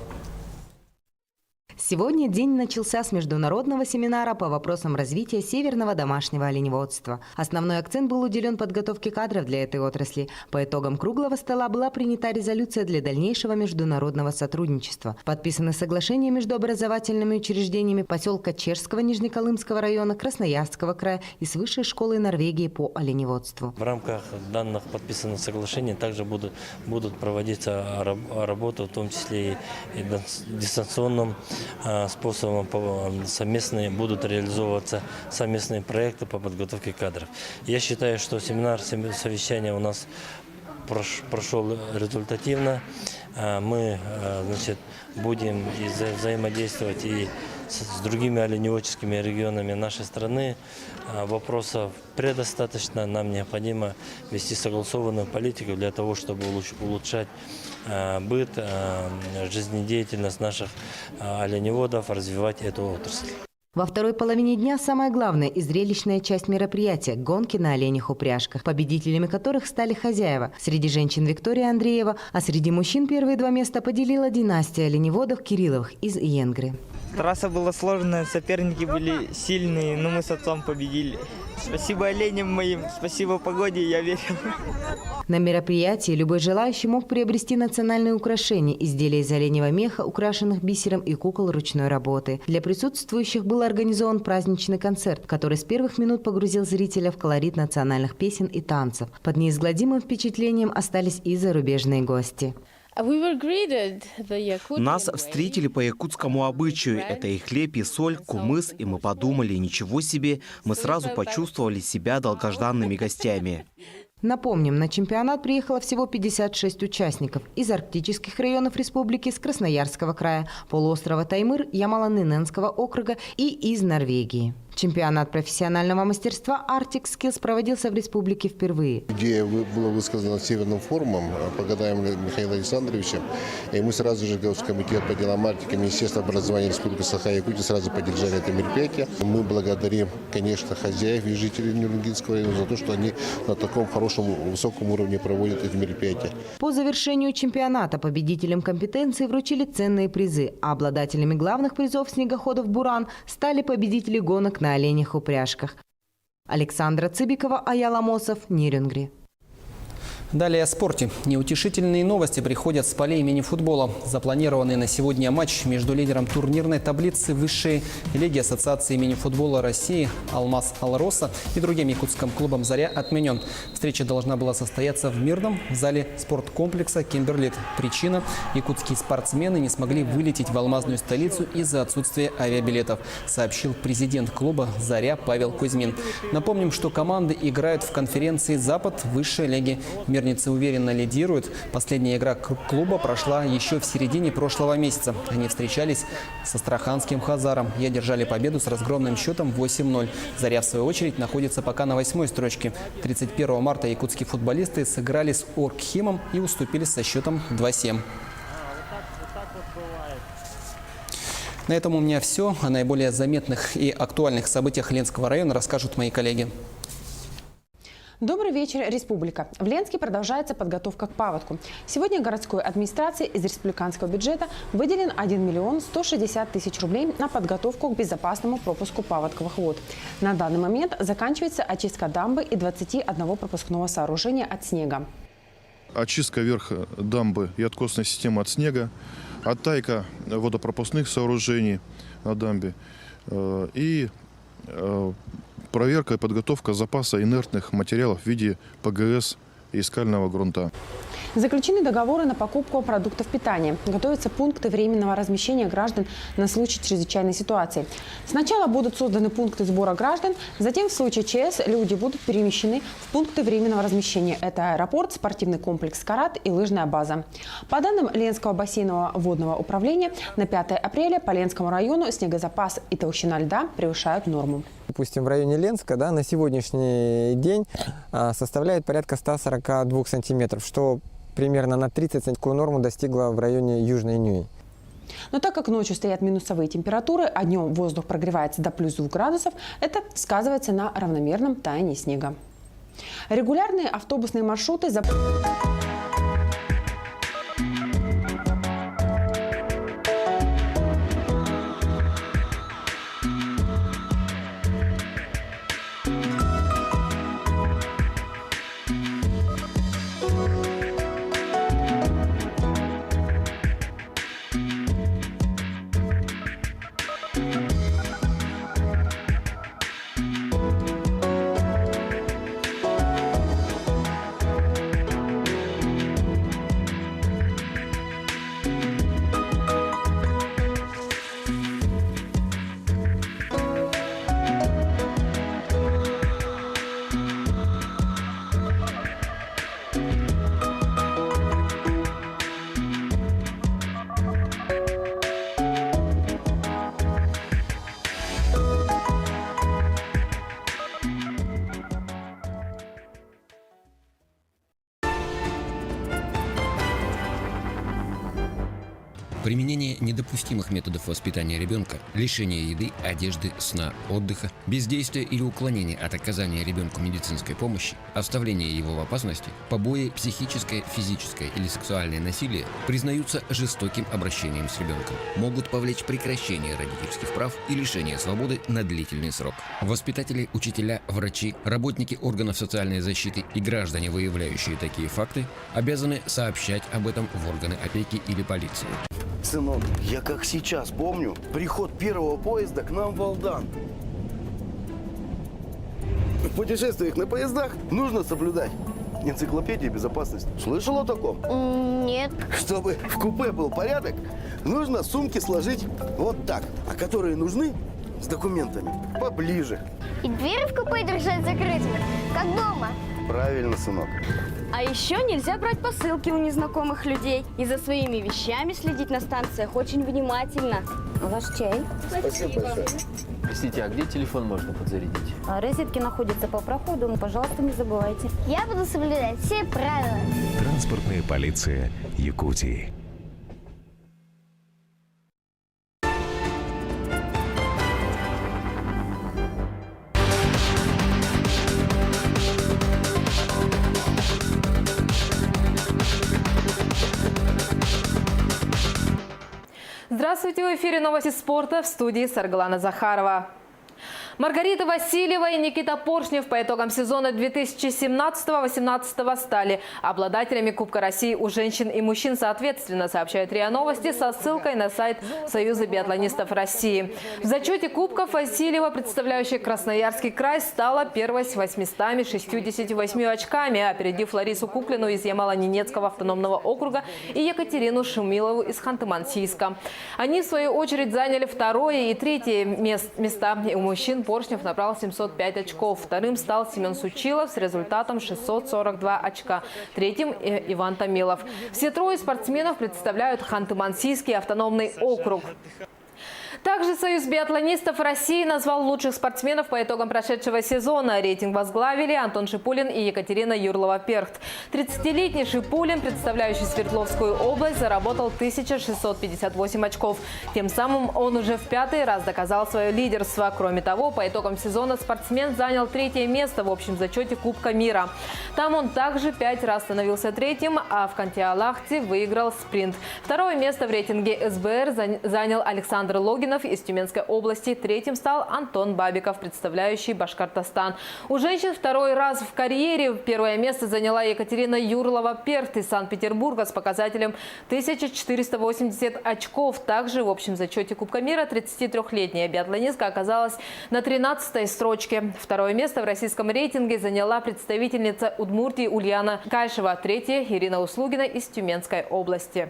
Сегодня день начался с международного семинара по вопросам развития северного домашнего оленеводства. Основной акцент был уделен подготовке кадров для этой отрасли. По итогам круглого стола была принята резолюция для дальнейшего международного сотрудничества. Подписаны соглашения между образовательными учреждениями поселка Чешского Нижнеколымского района Красноярского края и с Высшей школой Норвегии по оленеводству. В рамках данных подписанных соглашений также будут проводиться работы, в том числе и дистанционным способом будут реализовываться совместные проекты по подготовке кадров. Я считаю, что совещание у нас прошел результативно. Мы будем взаимодействовать и с другими оленеводческими регионами нашей страны. Вопросов предостаточно. Нам необходимо вести согласованную политику для того, чтобы улучшать быт, жизнедеятельность наших оленеводов, развивать эту отрасль. Во второй половине дня самая главная и зрелищная часть мероприятия – гонки на оленях упряжках, победителями которых стали хозяева. Среди женщин Виктория Андреева, а среди мужчин первые два места поделила династия оленеводов Кирилловых из Иенгры. Трасса была сложная, соперники были сильные, но мы с отцом победили. Спасибо оленям моим, спасибо погоде, я верил. На мероприятии любой желающий мог приобрести национальные украшения, изделия из оленевого меха, украшенных бисером и кукол ручной работы. Для присутствующих был организован праздничный концерт, который с первых минут погрузил зрителя в колорит национальных песен и танцев. Под неизгладимым впечатлением остались и зарубежные гости. Нас встретили по якутскому обычаю. Это и хлеб, и соль, кумыс, и мы подумали, ничего себе, мы сразу почувствовали себя долгожданными гостями. Напомним, на чемпионат приехало всего 56 участников из арктических районов республики, с Красноярского края, полуострова Таймыр, Ямало-Ненецкого округа и из Норвегии. Чемпионат профессионального мастерства Arctic Skills проводился в республике впервые. Идея была высказана Северным форумом Погадаем Михаилом Александровичем. И мы сразу же, Комитет по делам Арктики, Министерство образования Республики Саха-Якутия сразу поддержали это мероприятие. Мы благодарим, конечно, хозяев и жителей Нюрнгинского района за то, что они на таком хорошем, высоком уровне проводят эти мероприятия. По завершению чемпионата победителям компетенции вручили ценные призы, а обладателями главных призов снегоходов «Буран» стали победители гонок на оленях упряжках. Александра Цыбикова, Аял Амосов, Нерюнгри. Далее о спорте. Неутешительные новости приходят с полей мини-футбола. Запланированный на сегодня матч между лидером турнирной таблицы высшей лиги Ассоциации мини-футбола России «Алмаз Алроса» и другим якутским клубом «Заря» отменен. Встреча должна была состояться в мирном зале спорткомплекса «Кимберлит». Причина – якутские спортсмены не смогли вылететь в алмазную столицу из-за отсутствия авиабилетов, сообщил президент клуба «Заря» Павел Кузьмин. Напомним, что команды играют в конференции «Запад» высшей лиги. Мирницы уверенно лидируют. Последняя игра клуба прошла еще в середине прошлого месяца. Они встречались с астраханским «Хазаром» и одержали победу с разгромным счетом 8-0. «Заря», в свою очередь, находится пока на 8-й строчке. 31 марта якутские футболисты сыграли с Оргхимом и уступили со счетом 2-7. На этом у меня все. О наиболее заметных и актуальных событиях Ленского района расскажут мои коллеги. Добрый вечер, Республика. В Ленске продолжается подготовка к паводку. Сегодня городской администрации из республиканского бюджета выделен 1 миллион 160 тысяч рублей на подготовку к безопасному пропуску паводковых вод. На данный момент заканчивается очистка дамбы и 21 пропускного сооружения от снега. Очистка верха дамбы и откосной системы от снега, оттайка водопропускных сооружений на дамбе и проверка и подготовка запаса инертных материалов в виде ПГС и скального грунта. Заключены договоры на покупку продуктов питания. Готовятся пункты временного размещения граждан на случай чрезвычайной ситуации. Сначала будут созданы пункты сбора граждан, затем в случае ЧС люди будут перемещены в пункты временного размещения. Это аэропорт, спортивный комплекс «Карат» и лыжная база. По данным Ленского бассейнового водного управления, на 5 апреля по Ленскому району снегозапас и толщина льда превышают норму. Допустим, в районе Ленска на сегодняшний день составляет порядка 142 сантиметров, что примерно на 30 такую норму достигла в районе Южной Нюи. Но так как ночью стоят минусовые температуры, а днем воздух прогревается до плюс 2 градусов, это сказывается на равномерном таянии снега. Регулярные автобусные маршруты Применение недопустимых методов воспитания ребенка, лишение еды, одежды, сна, отдыха, бездействие или уклонение от оказания ребенку медицинской помощи, оставление его в опасности, побои, психическое, физическое или сексуальное насилие признаются жестоким обращением с ребенком, могут повлечь прекращение родительских прав и лишение свободы на длительный срок. Воспитатели, учителя, врачи, работники органов социальной защиты и граждане, выявляющие такие факты, обязаны сообщать об этом в органы опеки или полиции. Сынок, я как сейчас помню приход первого поезда к нам в Алдан. В путешествиях на поездах нужно соблюдать энциклопедию безопасности. Слышал о таком? Нет. Чтобы в купе был порядок, нужно сумки сложить вот так, а которые нужны с документами поближе. И двери в купе держать закрытыми, как дома. Правильно, сынок. А еще нельзя брать посылки у незнакомых людей. И за своими вещами следить на станциях очень внимательно. Ваш чай. Спасибо большое. Простите, а где телефон можно подзарядить? Розетки находятся по проходу, пожалуйста, не забывайте. Я буду соблюдать все правила. Транспортная полиция Якутии. Здравствуйте, в эфире новости спорта, в студии Саргалана Захарова. Маргарита Васильева и Никита Поршнев по итогам сезона 2017-2018 стали обладателями Кубка России у женщин и мужчин соответственно, сообщает РИА Новости со ссылкой на сайт Союза биатлонистов России. В зачете кубков Васильева, представляющая Красноярский край, стала первой с 868 очками, опередив Ларису Куклину из Ямало-Ненецкого автономного округа и Екатерину Шумилову из Ханты-Мансийска. Они, в свою очередь, заняли второе и третье места. У мужчин Поршнев набрал 705 очков. Вторым стал Семен Сучилов с результатом 642 очка. Третьим – Иван Томилов. Все трое спортсменов представляют Ханты-Мансийский автономный округ. Также Союз биатлонистов России назвал лучших спортсменов по итогам прошедшего сезона. Рейтинг возглавили Антон Шипулин и Екатерина Юрлова-Перхт. 30-летний Шипулин, представляющий Свердловскую область, заработал 1658 очков. Тем самым он уже в 5-й раз доказал свое лидерство. Кроме того, по итогам сезона спортсмен занял 3-е место в общем зачете Кубка мира. Там он также 5 раз становился 3-м, а в Канти-Алахте выиграл спринт. 2-е место в рейтинге СБР занял Александр Логин Логинов из Тюменской области. Третьим стал Антон Бабиков, представляющий Башкортостан. У женщин второй раз в карьере первое место заняла Екатерина Юрлова-Перт из Санкт-Петербурга с показателем 1480 очков. Также в общем зачете Кубка мира 33-летняя биатлонистка оказалась на 13-й строчке. Второе место в российском рейтинге заняла представительница Удмуртии Ульяна Кайшева. Третья – Ирина Услугина из Тюменской области.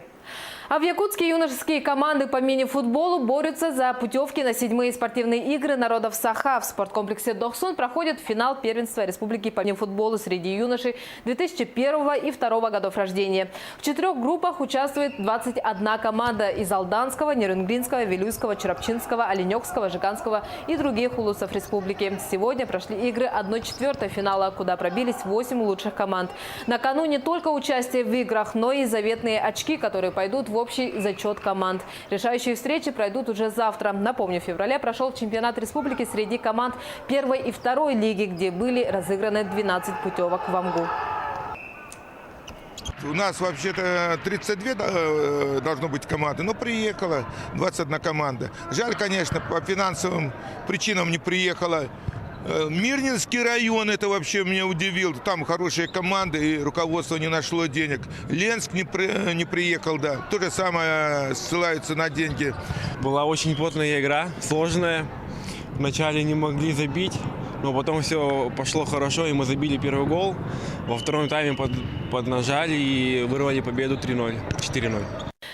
А в Якутске юношеские команды по мини-футболу борются за путевки на 7-е спортивные игры народов Саха. В спорткомплексе Дохсун проходит финал первенства республики по мини-футболу среди юношей 2001 и 2002 годов рождения. В 4 группах участвует 21 команда из Алданского, Нерюнгринского, Вилюйского, Чурапчинского, Оленёкского, Жиганского и других улусов республики. Сегодня прошли игры 1/4 финала, куда пробились 8 лучших команд. На кону не только участие в играх, но и заветные очки, которые пойдут в общий зачет команд. Решающие встречи пройдут уже завтра. Напомню, в феврале прошел чемпионат республики среди команд 1-й и 2-й лиги, где были разыграны 12 путевок в Амгу. У нас вообще-то 32 должно быть команды, но приехала 21 команда. Жаль, конечно, по финансовым причинам не приехала. Мирнинский район, это вообще меня удивил. Там хорошие команды, и руководство не нашло денег. Ленск не приехал, да. То же самое, ссылаются на деньги. Была очень плотная игра, сложная. Вначале не могли забить, но потом все пошло хорошо, и мы забили первый гол. Во втором тайме поднажали и вырвали победу 3-0, 4-0.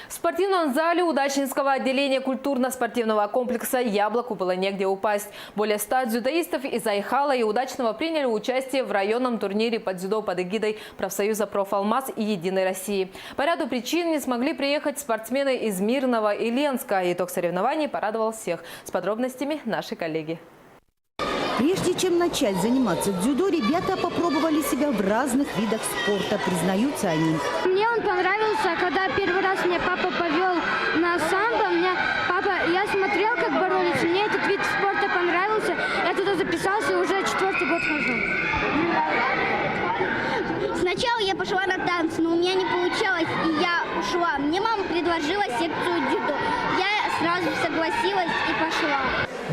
В спортивном зале Удачнинского отделения культурно-спортивного комплекса «Яблоку» было негде упасть. Более 100 дзюдоистов из Айхала и Удачного приняли участие в районном турнире по дзюдо под эгидой профсоюза «Профалмаз» и «Единой России». По ряду причин не смогли приехать спортсмены из Мирного и Ленска. Итог соревнований порадовал всех. С подробностями наши коллеги. Прежде чем начать заниматься дзюдо, ребята попробовали себя в разных видах спорта, признаются они. Мне он понравился, когда первый раз меня папа повел на самбо. Я смотрел, как боролись, мне этот вид спорта понравился. Я туда записался и уже 4-й год хожу. Сначала я пошла на танцы, но у меня не получалось, и я ушла. Мне мама предложила секцию дзюдо. Я сразу согласилась и пошла.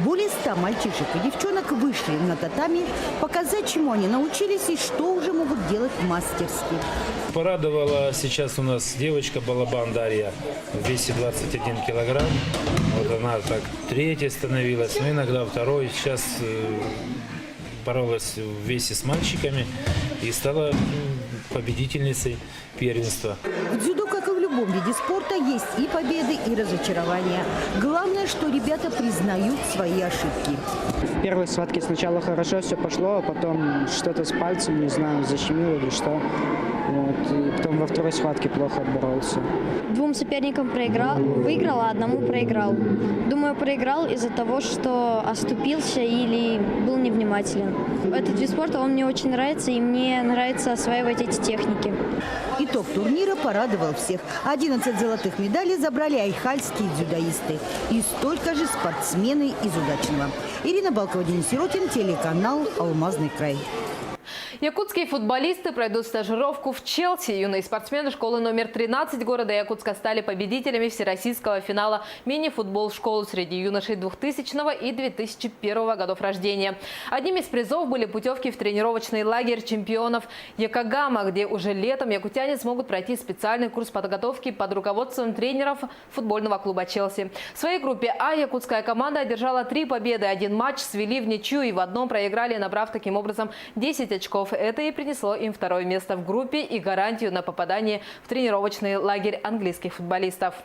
Более 100 мальчишек и девчонок вышли на татами показать, чему они научились и что уже могут делать мастерски. Порадовала сейчас у нас девочка Балабан Дарья в весе 21 килограмм. Вот она так 3-й становилась, но иногда 2-й. Сейчас боролась в весе с мальчиками и стала победительницей первенства. В дзюдо, как и в любом виде спорта, есть и победы, и разочарования. Главное, что ребята признают свои ошибки. В первой схватке сначала хорошо все пошло, а потом что-то с пальцем, не знаю, защемило или что. Вот. И потом во второй схватке плохо отборолся. 2 соперникам выиграл, а 1 проиграл. Думаю, проиграл из-за того, что оступился или был невнимателен. Этот вид спорта, он мне очень нравится, и мне нравится осваивать эти техники. Итог турнира порадовал всех. 11 золотых медалей забрали айхальские дзюдоисты. И столько же спортсмены из Удачного. Ирина Балкова, Денис Сиротин, телеканал «Алмазный край». Якутские футболисты пройдут стажировку в Челси. Юные спортсмены школы номер 13 города Якутска стали победителями всероссийского финала мини-футбол школы среди юношей 2000 и 2001 годов рождения. Одним из призов были путевки в тренировочный лагерь чемпионов Якогама, где уже летом якутяне смогут пройти специальный курс подготовки под руководством тренеров футбольного клуба Челси. В своей группе А якутская команда одержала 3 победы, 1 матч свели в ничью и в одном проиграли, набрав таким образом 10 очков. Это и принесло им 2-е место в группе и гарантию на попадание в тренировочный лагерь английских футболистов.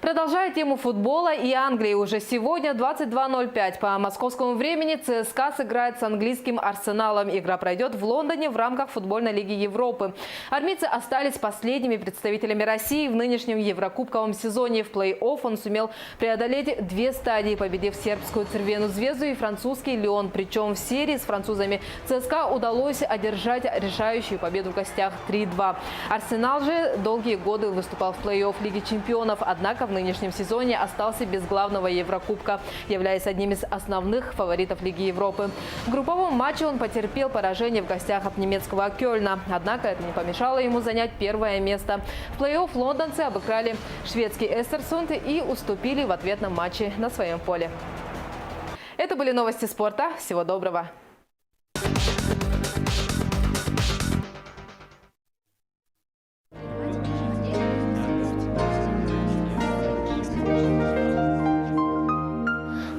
Продолжая тему футбола и Англии, уже сегодня 22:05 по московскому времени ЦСКА сыграет с английским Арсеналом. Игра пройдет в Лондоне в рамках футбольной лиги Европы. Армейцы остались последними представителями России в нынешнем еврокубковом сезоне. В плей-офф он сумел преодолеть 2 стадии, победив сербскую Цервену Звезду и французский Лион. Причем в серии с французами ЦСКА удалось одержать решающую победу в гостях 3-2. Арсенал же долгие годы выступал в плей-офф Лиги чемпионов. однако в нынешнем сезоне остался без главного Еврокубка, являясь одним из основных фаворитов Лиги Европы. В групповом матче он потерпел поражение в гостях от немецкого Кёльна, однако это не помешало ему занять первое место. В плей-офф лондонцы обыграли шведский Эстерсунд и уступили в ответном матче на своем поле. Это были новости спорта. Всего доброго!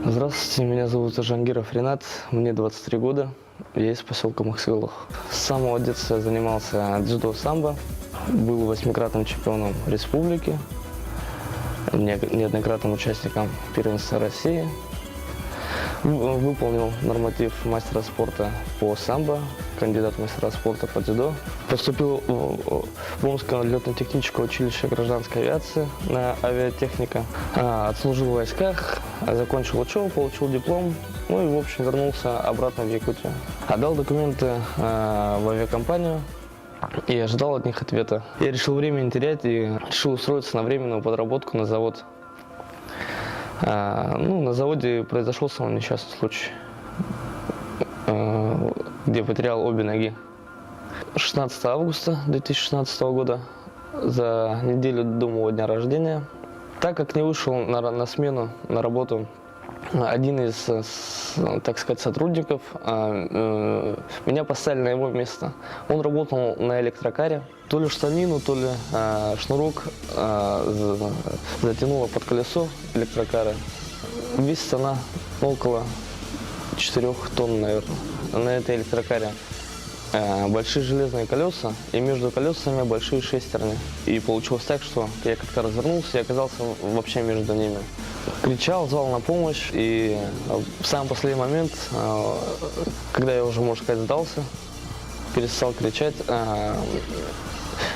Здравствуйте, меня зовут Жангиров Ренат, мне 23 года, я из поселка Махсилов. С самого детства я занимался дзюдо-самбо, был 8-кратным чемпионом республики, неоднократным участником первенства России. Выполнил норматив мастера спорта по самбо, кандидат в мастера спорта по дзюдо. Поступил в Омское летно-техническое училище гражданской авиации на авиатехника. Отслужил в войсках, закончил учебу, получил диплом, ну и в общем вернулся обратно в Якутию. Отдал документы в авиакомпанию и ожидал от них ответа. Я решил время не терять и решил устроиться на временную подработку на завод. На заводе произошел самый несчастный случай, где потерял обе ноги. 16 августа 2016 года, за неделю до моего дня рождения. Так как не вышел на смену, на работу один из, так сказать, сотрудников, меня поставили на его место. Он работал на электрокаре. То ли штанину, то ли шнурок затянуло под колесо электрокара. Весит она около 4 тонн, наверное. На этой электрокаре большие железные колеса, и между колесами большие шестерни. И получилось так, что я как-то развернулся и оказался вообще между ними. Кричал, звал на помощь, и в самый последний момент, когда я уже, можно сказать, сдался, перестал кричать,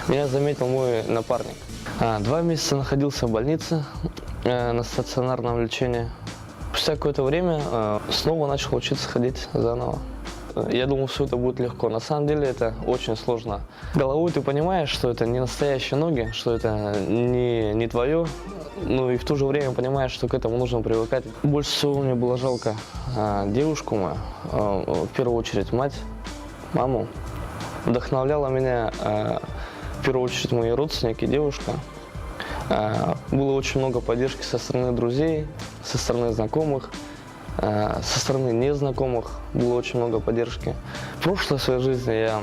меня заметил мой напарник. 2 месяца находился в больнице на стационарном лечении. Спустя какое-то время снова начал учиться ходить заново. Я думал, все это будет легко. На самом деле это очень сложно. Головой ты понимаешь, что это не настоящие ноги, что это не твое. Ну и в то же время понимаешь, что к этому нужно привыкать. Больше всего мне было жалко девушку мою, в первую очередь мать, маму. Вдохновляла меня в первую очередь мои родственники, девушка. Было очень много поддержки со стороны друзей, со стороны знакомых. Со стороны незнакомых было очень много поддержки. В прошлой своей жизни я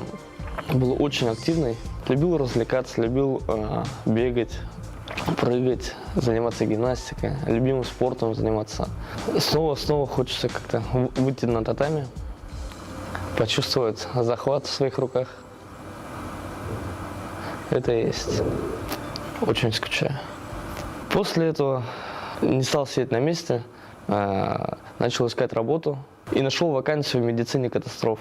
был очень активный, любил развлекаться, любил бегать, прыгать, заниматься гимнастикой, любимым спортом заниматься. Снова хочется как-то выйти на татами, почувствовать захват в своих руках. Это и есть. Очень скучаю. После этого не стал сидеть на месте. Начал искать работу и нашел вакансию в медицине катастроф,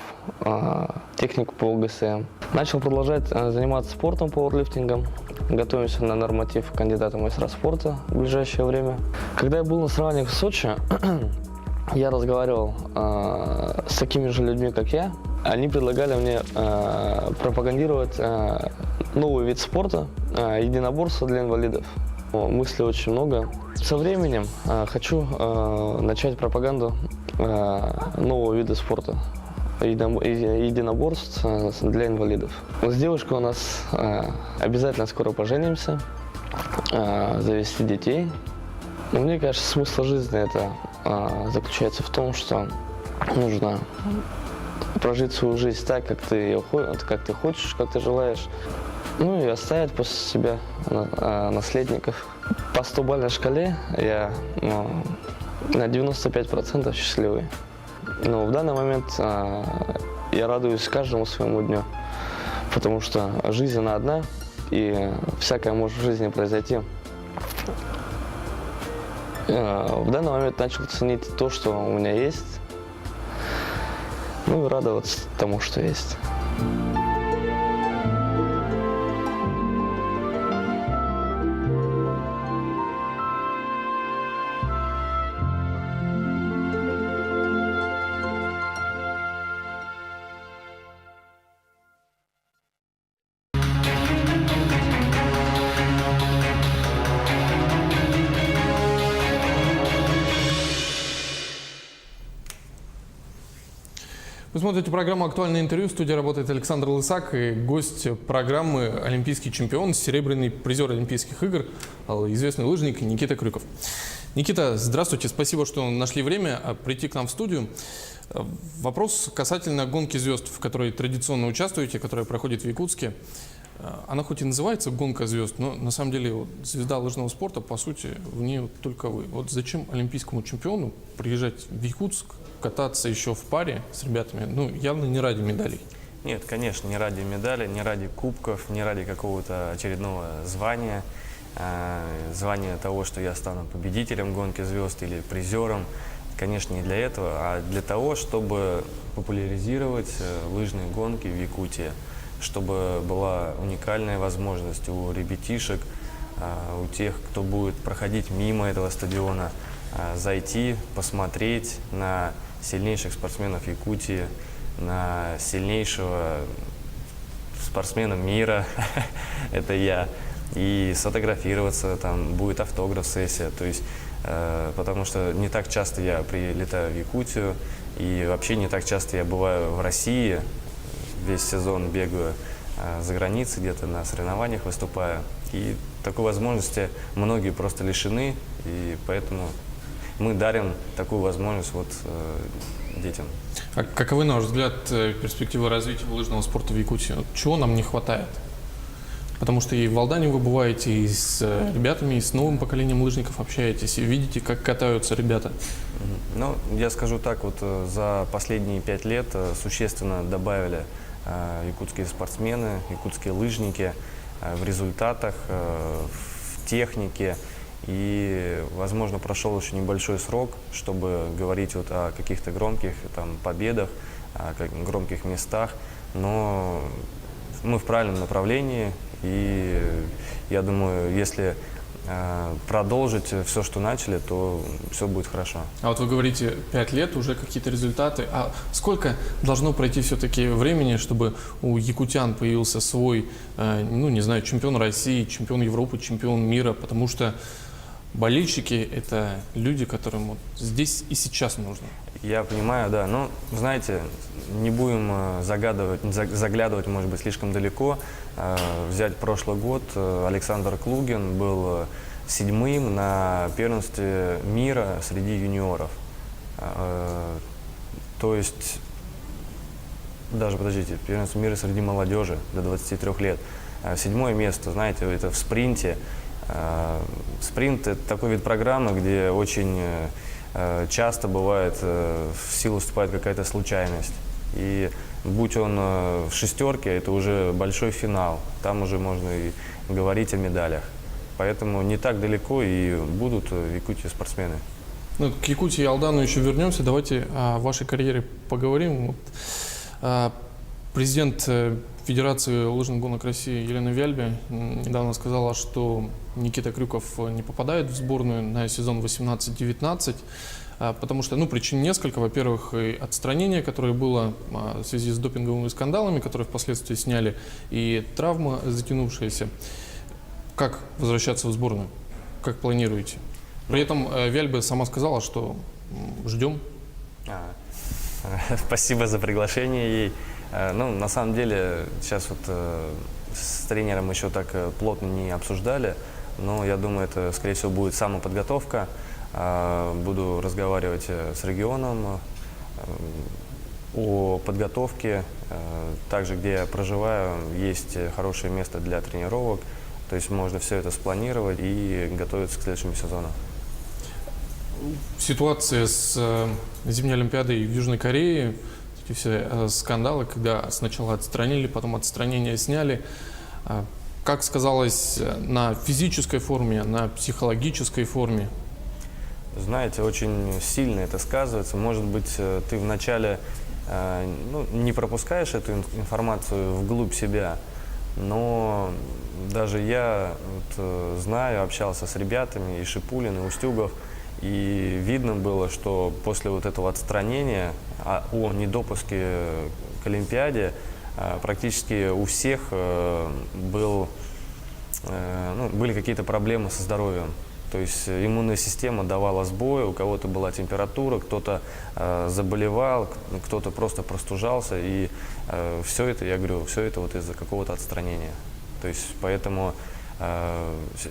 технику по ГСМ. Начал продолжать заниматься спортом, пауэрлифтингом. Готовимся на норматив кандидата в мастера спорта в ближайшее время. Когда я был на соревнованиях в Сочи, я разговаривал с такими же людьми, как я. Они предлагали мне пропагандировать новый вид спорта, единоборство для инвалидов. Мыслей очень много. Со временем хочу начать пропаганду нового вида спорта, единоборств для инвалидов. С девушкой у нас обязательно скоро поженимся, завести детей. Но мне кажется, смысл жизни это заключается в том, что нужно прожить свою жизнь так, как ты хочешь, как ты желаешь. Ну и оставить после себя наследников. По 100-бальной шкале я на 95% счастливый. Но в данный момент я радуюсь каждому своему дню, потому что жизнь она одна, и всякое может в жизни произойти. В данный момент начал ценить то, что у меня есть, ну и радоваться тому, что есть. Вы смотрите программу «Актуальное интервью». В студии работает Александр Лысак и гость программы олимпийский чемпион, серебряный призер Олимпийских игр, известный лыжник Никита Крюков. Никита, здравствуйте. Спасибо, что нашли время прийти к нам в студию. Вопрос касательно гонки звезд, в которой традиционно участвуете, которая проходит в Якутске. Она хоть и называется «Гонка звезд», но на самом деле звезда лыжного спорта, по сути, в ней только вы. Вот зачем олимпийскому чемпиону приезжать в Якутск, кататься еще в паре с ребятами, ну, явно не ради медалей? Нет, конечно, не ради медали, не ради кубков, не ради какого-то очередного звания, звания того, что я стану победителем гонки звезд или призером. Конечно, не для этого, а для того, чтобы популяризировать лыжные гонки в Якутии, чтобы была уникальная возможность у ребятишек, у тех, кто будет проходить мимо этого стадиона, зайти, посмотреть на сильнейших спортсменов Якутии, на сильнейшего спортсмена мира, это я, и сфотографироваться, там будет автограф-сессия, то есть, потому что не так часто я прилетаю в Якутию, и вообще не так часто я бываю в России, весь сезон бегаю за границей, где-то на соревнованиях выступаю. И такой возможности многие просто лишены, и поэтому мы дарим такую возможность вот детям. А каковы, на ваш взгляд, перспективы развития лыжного спорта в Якутии? Чего нам не хватает? Потому что и в Алдане вы бываете, и с ребятами, и с новым поколением лыжников общаетесь, и видите, как катаются ребята. Ну, я скажу так, вот за последние 5 лет существенно добавили якутские спортсмены, якутские лыжники в результатах, в технике. И, возможно, прошел еще небольшой срок, чтобы говорить вот о каких-то громких там, победах, о громких местах. Но мы в правильном направлении. И я думаю, если продолжить все, что начали, то все будет хорошо. А вот вы говорите, 5 лет, уже какие-то результаты. А сколько должно пройти все-таки времени, чтобы у якутян появился свой, ну не знаю, чемпион России, чемпион Европы, чемпион мира? Потому что болельщики – это люди, которым вот здесь и сейчас нужно. Я понимаю, да. Но, знаете, не будем заглядывать, может быть, слишком далеко. Взять прошлый год, Александр Клугин был 7-м на первенстве мира среди юниоров. То есть, даже, подождите, первенство мира среди молодежи до 23 лет. 7-е место, знаете, это в спринте. Спринт – это такой вид программы, где очень часто бывает, в силу вступает какая-то случайность. И будь он в шестерке, это уже большой финал. Там уже можно и говорить о медалях. Поэтому не так далеко и будут в Якутии спортсмены. Ну, к Якутии и Алдану еще вернемся. Давайте о вашей карьере поговорим. Президент Федерации лыжных гонок России Елена Вяльбе недавно сказала, что Никита Крюков не попадает в сборную на сезон 18-19, потому что, ну, причин несколько. Во-первых, и отстранение, которое было в связи с допинговыми скандалами, которые впоследствии сняли, и травма затянувшаяся. Как возвращаться в сборную? Как планируете? При этом Вяльбе сама сказала, что ждем. Спасибо за приглашение ей. Ну, на самом деле, сейчас вот с тренером еще так плотно не обсуждали, но я думаю, это, скорее всего, будет самоподготовка. Буду разговаривать с регионом о подготовке. Также, где я проживаю, есть хорошее место для тренировок. То есть можно все это спланировать и готовиться к следующему сезону. Ситуация с зимней Олимпиадой в Южной Корее, эти все скандалы, когда сначала отстранили, потом отстранение сняли. Как сказалось на физической форме, на психологической форме? Знаете, очень сильно это сказывается. Может быть, ты вначале не пропускаешь эту информацию вглубь себя, но даже я знаю, общался с ребятами, и Шипулин, и Устюгов, и видно было, что после вот этого отстранения о недопуске к Олимпиаде практически у всех были какие-то проблемы со здоровьем. То есть иммунная система давала сбой, у кого-то была температура, кто-то заболевал, кто-то просто простужался. И все это, я говорю, все это вот из-за какого-то отстранения. То есть поэтому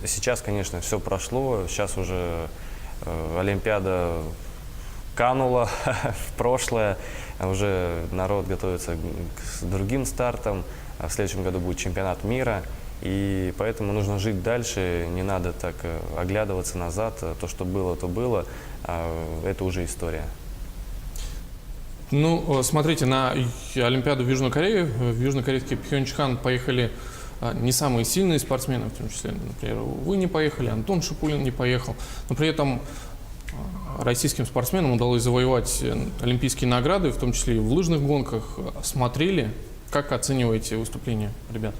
сейчас, конечно, все прошло, сейчас уже Олимпиада канула в прошлое, уже народ готовится к другим стартам, в следующем году будет чемпионат мира, и поэтому нужно жить дальше, не надо так оглядываться назад, то, что было, то было, это уже история. Ну, смотрите, на Олимпиаду в Южную Корею, в южнокорейский Пхенчхан поехали не самые сильные спортсмены, в том числе, например, вы не поехали, Антон Шипулин не поехал, но при этом российским спортсменам удалось завоевать олимпийские награды, в том числе и в лыжных гонках. Смотрели? Как оцениваете выступление ребят?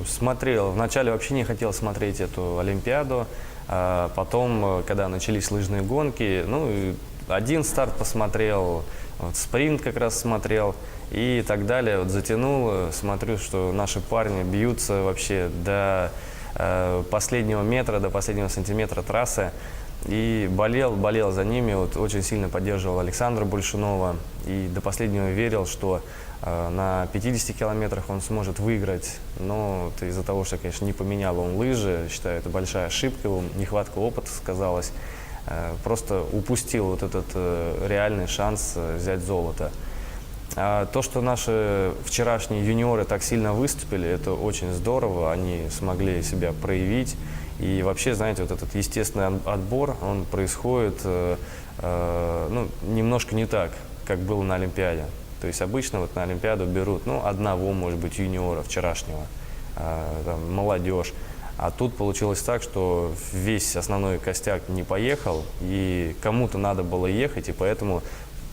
Смотрел. Вначале вообще не хотел смотреть эту Олимпиаду. А потом, когда начались лыжные гонки, ну, один старт посмотрел, вот, спринт как раз смотрел и так далее. Вот, затянул, смотрю, что наши парни бьются вообще до последнего метра, до последнего сантиметра трассы. И болел за ними, вот, очень сильно поддерживал Александра Большунова и до последнего верил, что на 50 километрах он сможет выиграть. Но вот, из-за того, что, конечно, не поменял он лыжи, считаю, это большая ошибка, нехватка опыта сказалась, просто упустил вот этот реальный шанс взять золото. А то, что наши вчерашние юниоры так сильно выступили, это очень здорово, они смогли себя проявить. И вообще, знаете, вот этот естественный отбор, он происходит ну, немножко не так, как было на Олимпиаде. То есть обычно вот на Олимпиаду берут, ну, одного, может быть, юниора вчерашнего, там, молодежь. А тут получилось так, что весь основной костяк не поехал, и кому-то надо было ехать, и поэтому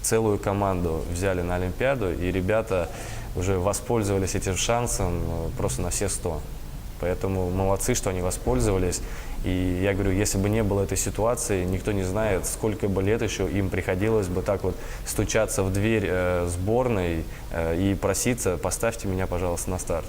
целую команду взяли на Олимпиаду, и ребята уже воспользовались этим шансом просто на все 100. Поэтому молодцы, что они воспользовались. И я говорю, если бы не было этой ситуации, никто не знает, сколько бы лет еще им приходилось бы так вот стучаться в дверь сборной и проситься: поставьте меня, пожалуйста, на старт.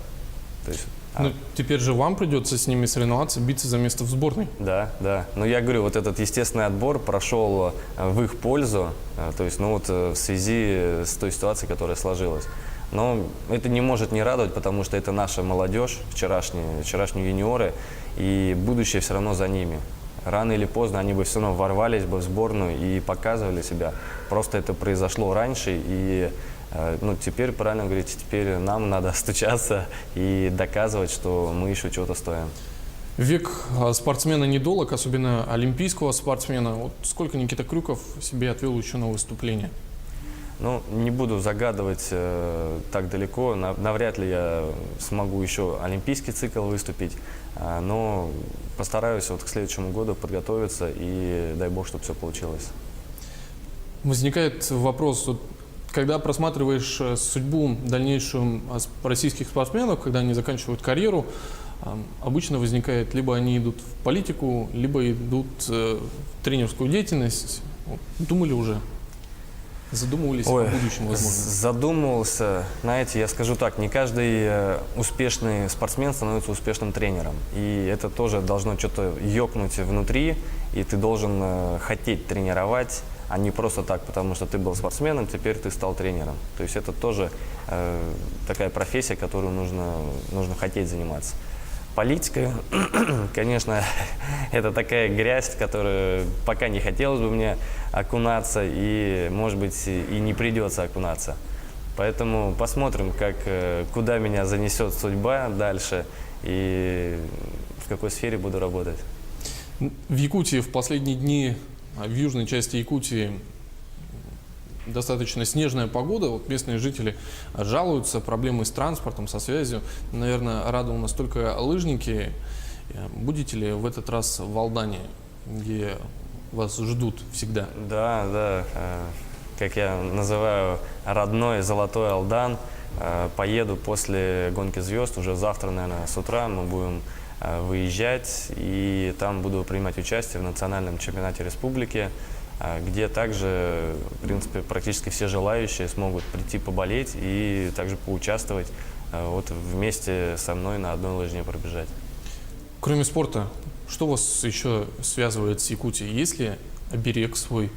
То есть, ну, теперь же вам придется с ними соревноваться, биться за место в сборной. Да, да. Но я говорю, вот этот естественный отбор прошел в их пользу, то есть, ну вот в связи с той ситуацией, которая сложилась. Но это не может не радовать, потому что это наша молодежь, вчерашние юниоры, и будущее все равно за ними. Рано или поздно они бы все равно ворвались бы в сборную и показывали себя. Просто это произошло раньше, и ну, теперь, правильно говорите, теперь нам надо стучаться и доказывать, что мы еще чего-то стоим. Век спортсмена недолг, особенно олимпийского спортсмена. Вот сколько Никита Крюков себе отвел еще на выступление? Ну, не буду загадывать так далеко. Навряд ли я смогу еще олимпийский цикл выступить, но постараюсь вот к следующему году подготовиться и дай бог, чтобы все получилось. Возникает вопрос, вот, когда просматриваешь судьбу дальнейшую российских спортсменов, когда они заканчивают карьеру, обычно возникает, либо они идут в политику, либо идут в тренерскую деятельность. Думали уже? Задумывались о будущем, возможно? Задумывался. Знаете, я скажу так, не каждый успешный спортсмен становится успешным тренером. И это тоже должно что-то ёкнуть внутри, и ты должен хотеть тренировать, а не просто так, потому что ты был спортсменом, теперь ты стал тренером. То есть это тоже такая профессия, которую нужно хотеть заниматься. Политика, конечно, это такая грязь, в которую пока не хотелось бы мне окунаться, и, может быть, и не придется окунаться. Поэтому посмотрим, куда меня занесет судьба дальше и в какой сфере буду работать. В Якутии в последние дни, в южной части Якутии, достаточно снежная погода. Вот местные жители жалуются, проблемы с транспортом, со связью. Наверное, рады у нас только лыжники. Будете ли в этот раз в Алдане, где вас ждут всегда? Да, да. Как я называю, родной золотой Алдан. Поеду после гонки звезд. Уже завтра, наверное, с утра мы будем выезжать. И там буду принимать участие в национальном чемпионате республики, где также, в принципе, практически все желающие смогут прийти поболеть и также поучаствовать, вот вместе со мной на одной лыжне пробежать. Кроме спорта, Что вас еще связывает с Якутией? Есть ли оберег свой?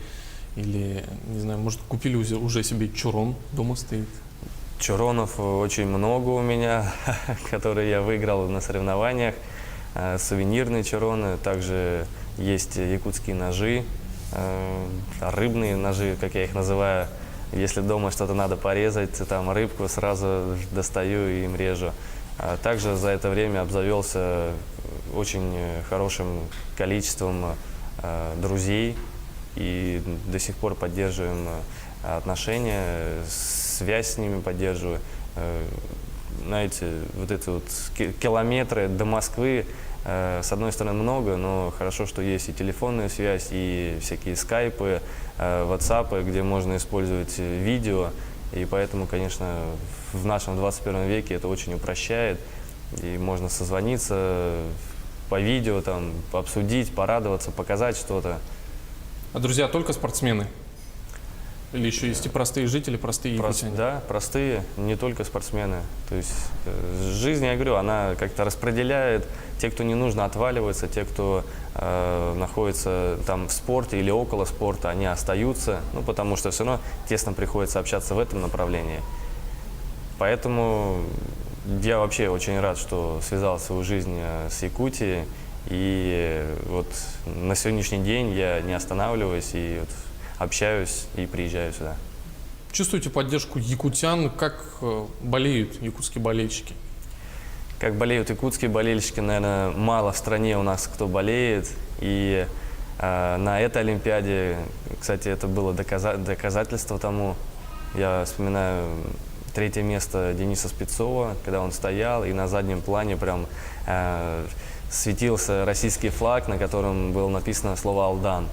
Или, не знаю, может, купили уже себе чурон, дома стоит? Чуронов очень много у меня, которые я выиграл на соревнованиях. Сувенирные чуроны, также есть якутские ножи, рыбные ножи, как я их называю. Если дома что-то надо порезать, там рыбку, сразу достаю и им режу. Также за это время обзавелся очень хорошим количеством друзей и до сих пор поддерживаем отношения, связь с ними поддерживаю. Знаете, вот эти вот километры до Москвы, с одной стороны, много, но хорошо, что есть и телефонная связь, и всякие скайпы, ватсапы, где можно использовать видео. И поэтому, конечно, в нашем 21 веке это очень упрощает. И можно созвониться по видео, там, обсудить, порадоваться, показать что-то. А друзья только спортсмены? Или еще есть и простые жители, простые якутяне? Да, простые, не только спортсмены. То есть жизнь, я говорю, она как-то распределяет. Те, кто не нужно, отваливаются. Те, кто находится там в спорте или около спорта, они остаются. Ну, потому что все равно тесно приходится общаться в этом направлении. Поэтому я вообще очень рад, что связал свою жизнь с Якутией. И вот на сегодняшний день я не останавливаюсь и вот общаюсь и приезжаю сюда. Чувствуете поддержку якутян? Как болеют якутские болельщики? Как болеют якутские болельщики, наверное, мало в стране у нас кто болеет. И на этой Олимпиаде, кстати, это было доказательство тому. Я вспоминаю 3-е место Дениса Спецова, когда он стоял, и на заднем плане прям светился российский флаг, на котором было написано слово «Алдан».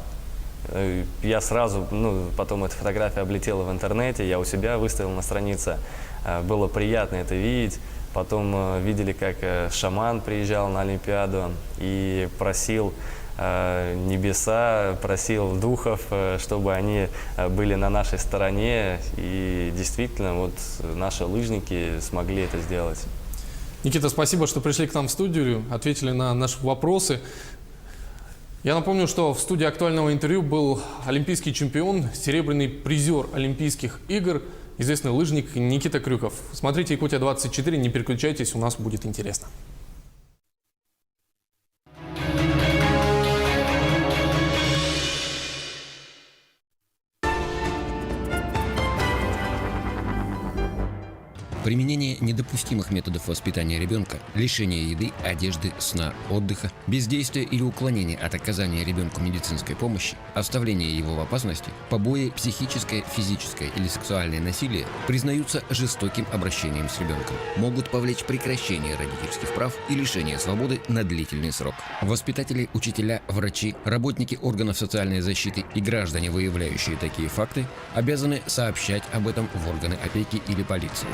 Я сразу, потом эта фотография облетела в интернете, я у себя выставил на странице. Было приятно это видеть. Потом видели, как шаман приезжал на Олимпиаду и просил небеса, просил духов, чтобы они были на нашей стороне. И действительно, вот наши лыжники смогли это сделать. Никита, спасибо, что пришли к нам в студию, ответили на наши вопросы. Я напомню, что в студии актуального интервью был олимпийский чемпион, серебряный призер Олимпийских игр, известный лыжник Никита Крюков. Смотрите Якутия-24, не переключайтесь, у нас будет интересно. Применение недопустимых методов воспитания ребенка, лишение еды, одежды, сна, отдыха, бездействие или уклонение от оказания ребенку медицинской помощи, оставление его в опасности, побои, психическое, физическое или сексуальное насилие признаются жестоким обращением с ребенком, могут повлечь прекращение родительских прав и лишение свободы на длительный срок. Воспитатели, учителя, врачи, работники органов социальной защиты и граждане, выявляющие такие факты, обязаны сообщать об этом в органы опеки или полиции.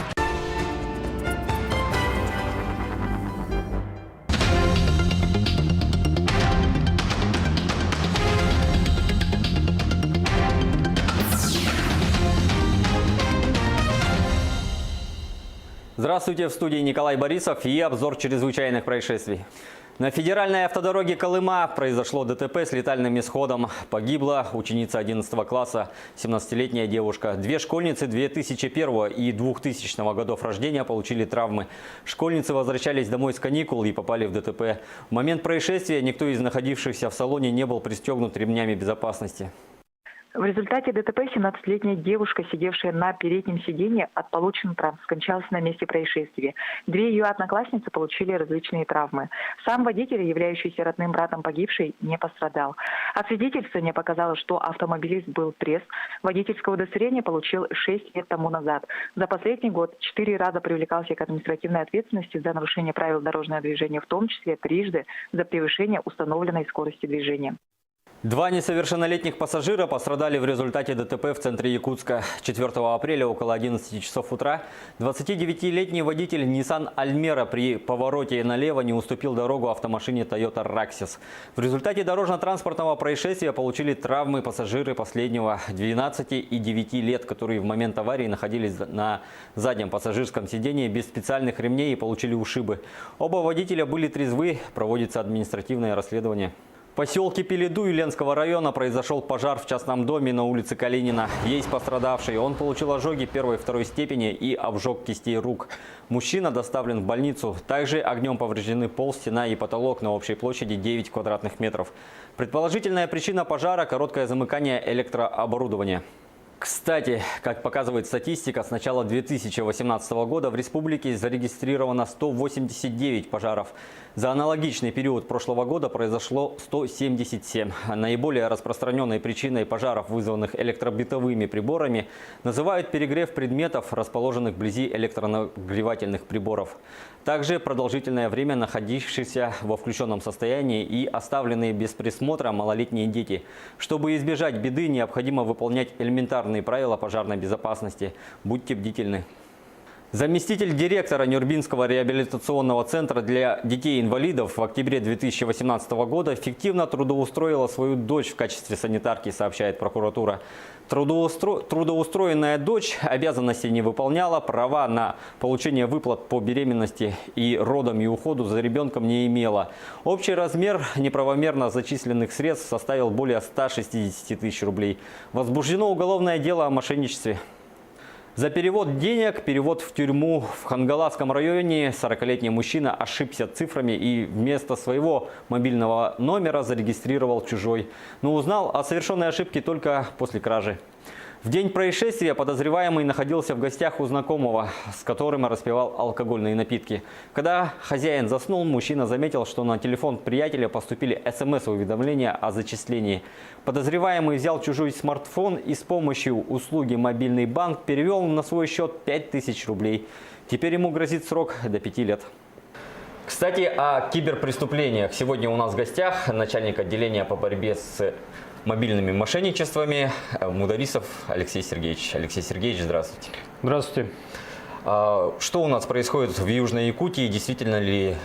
Здравствуйте, в студии Николай Борисов и обзор чрезвычайных происшествий. На федеральной автодороге Колыма произошло ДТП с летальным исходом. Погибла ученица 11 класса, 17-летняя девушка. 2 школьницы 2001 и 2000 годов рождения получили травмы. Школьницы возвращались домой с каникул и попали в ДТП. В момент происшествия никто из находившихся в салоне не был пристегнут ремнями безопасности. В результате ДТП 17-летняя девушка, сидевшая на переднем сиденье, от полученных травм скончалась на месте происшествия. 2 ее одноклассницы получили различные травмы. Сам водитель, являющийся родным братом погибшей, не пострадал. Освидетельствование показало, что автомобилист был трезв. Водительское удостоверение получил 6 лет тому назад. За последний год 4 раза привлекался к административной ответственности за нарушение правил дорожного движения, в том числе 3 за превышение установленной скорости движения. Два несовершеннолетних пассажира пострадали в результате ДТП в центре Якутска. 4 апреля около 11 часов утра 29-летний водитель Nissan Almera при повороте налево не уступил дорогу автомашине Toyota Raxis. В результате дорожно-транспортного происшествия получили травмы пассажиры последнего 12 и 9 лет, которые в момент аварии находились на заднем пассажирском сидении без специальных ремней и получили ушибы. Оба водителя были трезвы, проводится административное расследование. В поселке Пеледу Юленского района произошел пожар в частном доме на улице Калинина. Есть пострадавший. Он получил ожоги первой и второй степени и обжог кистей рук. Мужчина доставлен в больницу. Также огнем повреждены пол, стена и потолок на общей площади 9 квадратных метров. Предположительная причина пожара – короткое замыкание электрооборудования. Кстати, как показывает статистика, с начала 2018 года в республике зарегистрировано 189 пожаров. За аналогичный период прошлого года произошло 177. Наиболее распространенной причиной пожаров, вызванных электробытовыми приборами, называют перегрев предметов, расположенных вблизи электронагревательных приборов. Также продолжительное время находившиеся во включенном состоянии и оставленные без присмотра малолетние дети. Чтобы избежать беды, необходимо выполнять элементарные правила пожарной безопасности. Будьте бдительны. Заместитель директора Нюрбинского реабилитационного центра для детей-инвалидов в октябре 2018 года фиктивно трудоустроила свою дочь в качестве санитарки, сообщает прокуратура. Трудоустроенная дочь обязанностей не выполняла, права на получение выплат по беременности и родам и уходу за ребенком не имела. Общий размер неправомерно зачисленных средств составил более 160 тысяч рублей. Возбуждено уголовное дело о мошенничестве. За перевод денег, перевод в тюрьму в Хангаласском районе 40-летний мужчина ошибся цифрами и вместо своего мобильного номера зарегистрировал чужой. Но узнал о совершенной ошибке только после кражи. В день происшествия подозреваемый находился в гостях у знакомого, с которым распивал алкогольные напитки. Когда хозяин заснул, мужчина заметил, что на телефон приятеля поступили СМС-уведомления о зачислении. Подозреваемый взял чужой смартфон и с помощью услуги «Мобильный банк» перевел на свой счет 5000 рублей. Теперь ему грозит срок до 5 лет. Кстати, о киберпреступлениях. Сегодня у нас в гостях начальник отделения по борьбе с мобильными мошенничествами Мударисов Алексей Сергеевич. Алексей Сергеевич, здравствуйте. Здравствуйте. Что у нас происходит в Южной Якутии? Действительно ли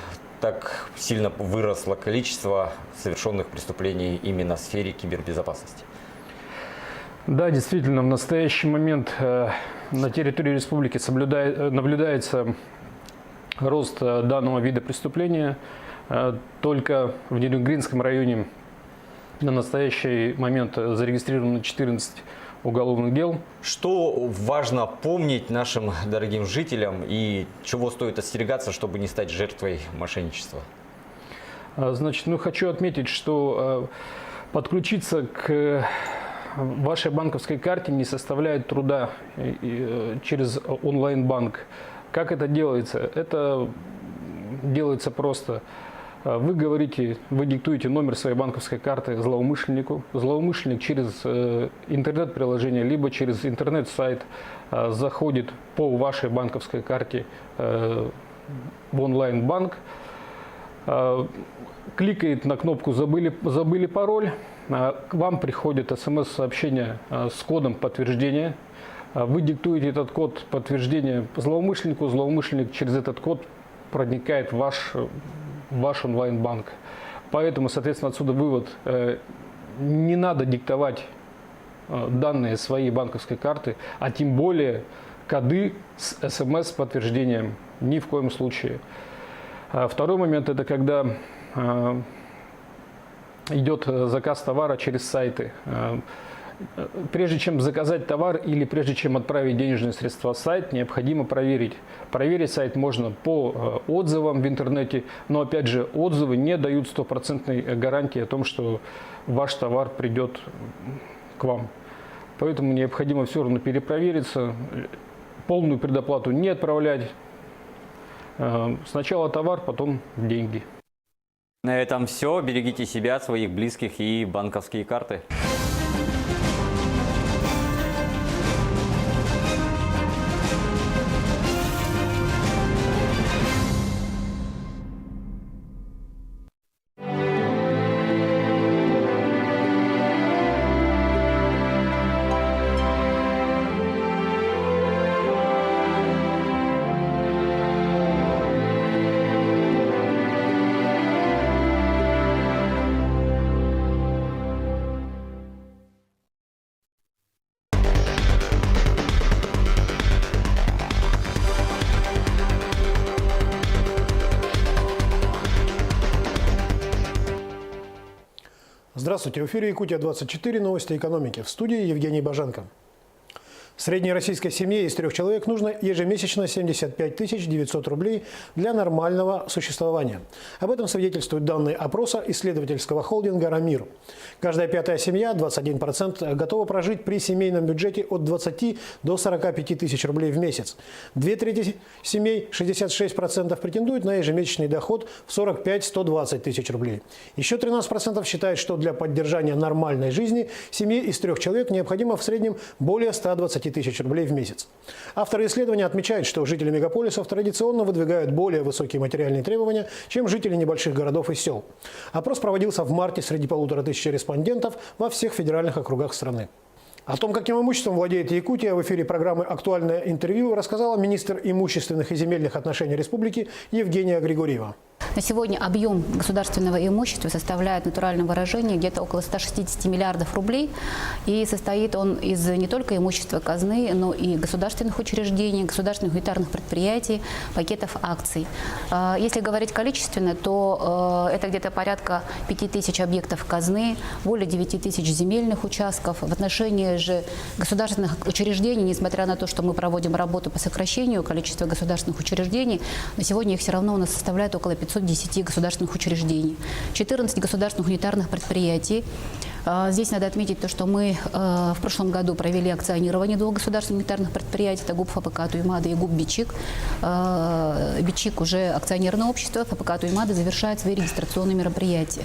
так сильно выросло количество совершенных преступлений именно в сфере кибербезопасности? Да, действительно, в настоящий момент на территории республики наблюдается рост данного вида преступления. Только в Нерюнгринском районе на настоящий момент зарегистрировано 14 уголовных дел. Что важно помнить нашим дорогим жителям и чего стоит остерегаться, чтобы не стать жертвой мошенничества? Значит, хочу отметить, что подключиться к вашей банковской карте не составляет труда через онлайн-банк. Как это делается? Это делается просто. Вы диктуете номер своей банковской карты злоумышленнику. Злоумышленник через интернет-приложение, либо через интернет-сайт заходит по вашей банковской карте в онлайн-банк, кликает на кнопку «Забыли пароль», к вам приходит смс-сообщение с кодом подтверждения. Вы диктуете этот код подтверждения злоумышленнику, злоумышленник через этот код проникает в ваш онлайн-банк. Поэтому, соответственно, отсюда вывод. Не надо диктовать данные своей банковской карты, а тем более коды с смс-подтверждением. Ни в коем случае. Второй момент – это когда идет заказ товара через сайты. Прежде чем заказать товар или прежде чем отправить денежные средства в сайт, необходимо проверить. Проверить сайт можно по отзывам в интернете, но опять же отзывы не дают стопроцентной гарантии о том, что ваш товар придет к вам. Поэтому необходимо все равно перепровериться, полную предоплату не отправлять. Сначала товар, потом деньги. На этом все. Берегите себя, своих близких и банковские карты. Здравствуйте, в эфире Якутия-24, новости экономики. В студии Евгений Баженко. Средней российской семье из 3 человек нужно ежемесячно 75 900 рублей для нормального существования. Об этом свидетельствуют данные опроса исследовательского холдинга «Рамир». Каждая 5-я семья, 21%, готова прожить при семейном бюджете от 20 до 45 тысяч рублей в месяц. 2/3 семей, 66%, претендуют на ежемесячный доход в 45-120 тысяч рублей. Еще 13% считают, что для поддержания нормальной жизни семье из 3 человек необходимо в среднем более 120 тысяч рублей в месяц. Авторы исследования отмечают, что жители мегаполисов традиционно выдвигают более высокие материальные требования, чем жители небольших городов и сел. Опрос проводился в марте среди 1500 респондентов во всех федеральных округах страны. О том, каким имуществом владеет Якутия, в эфире программы «Актуальное интервью» рассказала министр имущественных и земельных отношений республики Евгения Григорьева. На сегодня объем государственного имущества составляет в натуральном выражении где-то около 160 миллиардов рублей. И состоит он из не только имущества казны, но и государственных учреждений, государственных унитарных предприятий, пакетов акций. Если говорить количественно, то это где-то порядка 5000 объектов казны, более 9000 земельных участков. В отношении же государственных учреждений, несмотря на то, что мы проводим работу по сокращению количества государственных учреждений, на сегодня их все равно у нас составляет около 510 государственных учреждений, 14 государственных унитарных предприятий. Здесь надо отметить то, что мы в прошлом году провели акционирование 2 государственных унитарных предприятий. Это ГУП ФПК Туймада и ГУП Бичик. Бичик уже акционерное общество, ФПК Туймада завершает свои регистрационные мероприятия.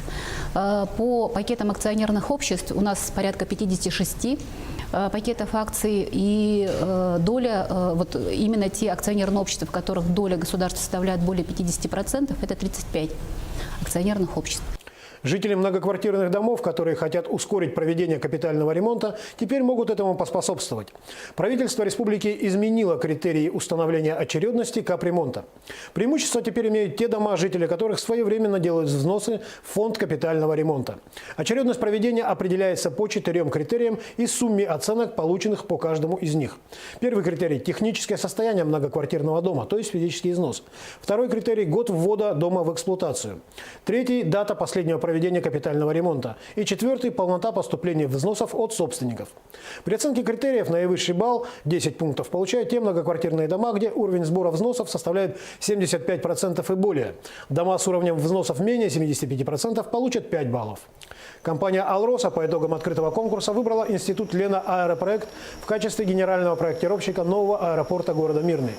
По пакетам акционерных обществ у нас порядка 56 пакетов акций, и доля, вот именно те акционерные общества, в которых доля государства составляет более 50%, это 35 акционерных обществ. Жители многоквартирных домов, которые хотят ускорить проведение капитального ремонта, теперь могут этому поспособствовать. Правительство республики изменило критерии установления очередности капремонта. Преимущество теперь имеют те дома, жители которых своевременно делают взносы в фонд капитального ремонта. Очередность проведения определяется по 4 критериям и сумме оценок, полученных по каждому из них. Первый критерий – техническое состояние многоквартирного дома, то есть физический износ. Второй критерий – год ввода дома в эксплуатацию. Третий – дата последнего проведения капитального ремонта. И 4-й – полнота поступления взносов от собственников. При оценке критериев наивысший балл, 10 пунктов, получают те многоквартирные дома, где уровень сбора взносов составляет 75% и более. Дома с уровнем взносов менее 75% получат 5 баллов. Компания «Алроса» по итогам открытого конкурса выбрала институт Лена Аэропроект в качестве генерального проектировщика нового аэропорта города Мирный.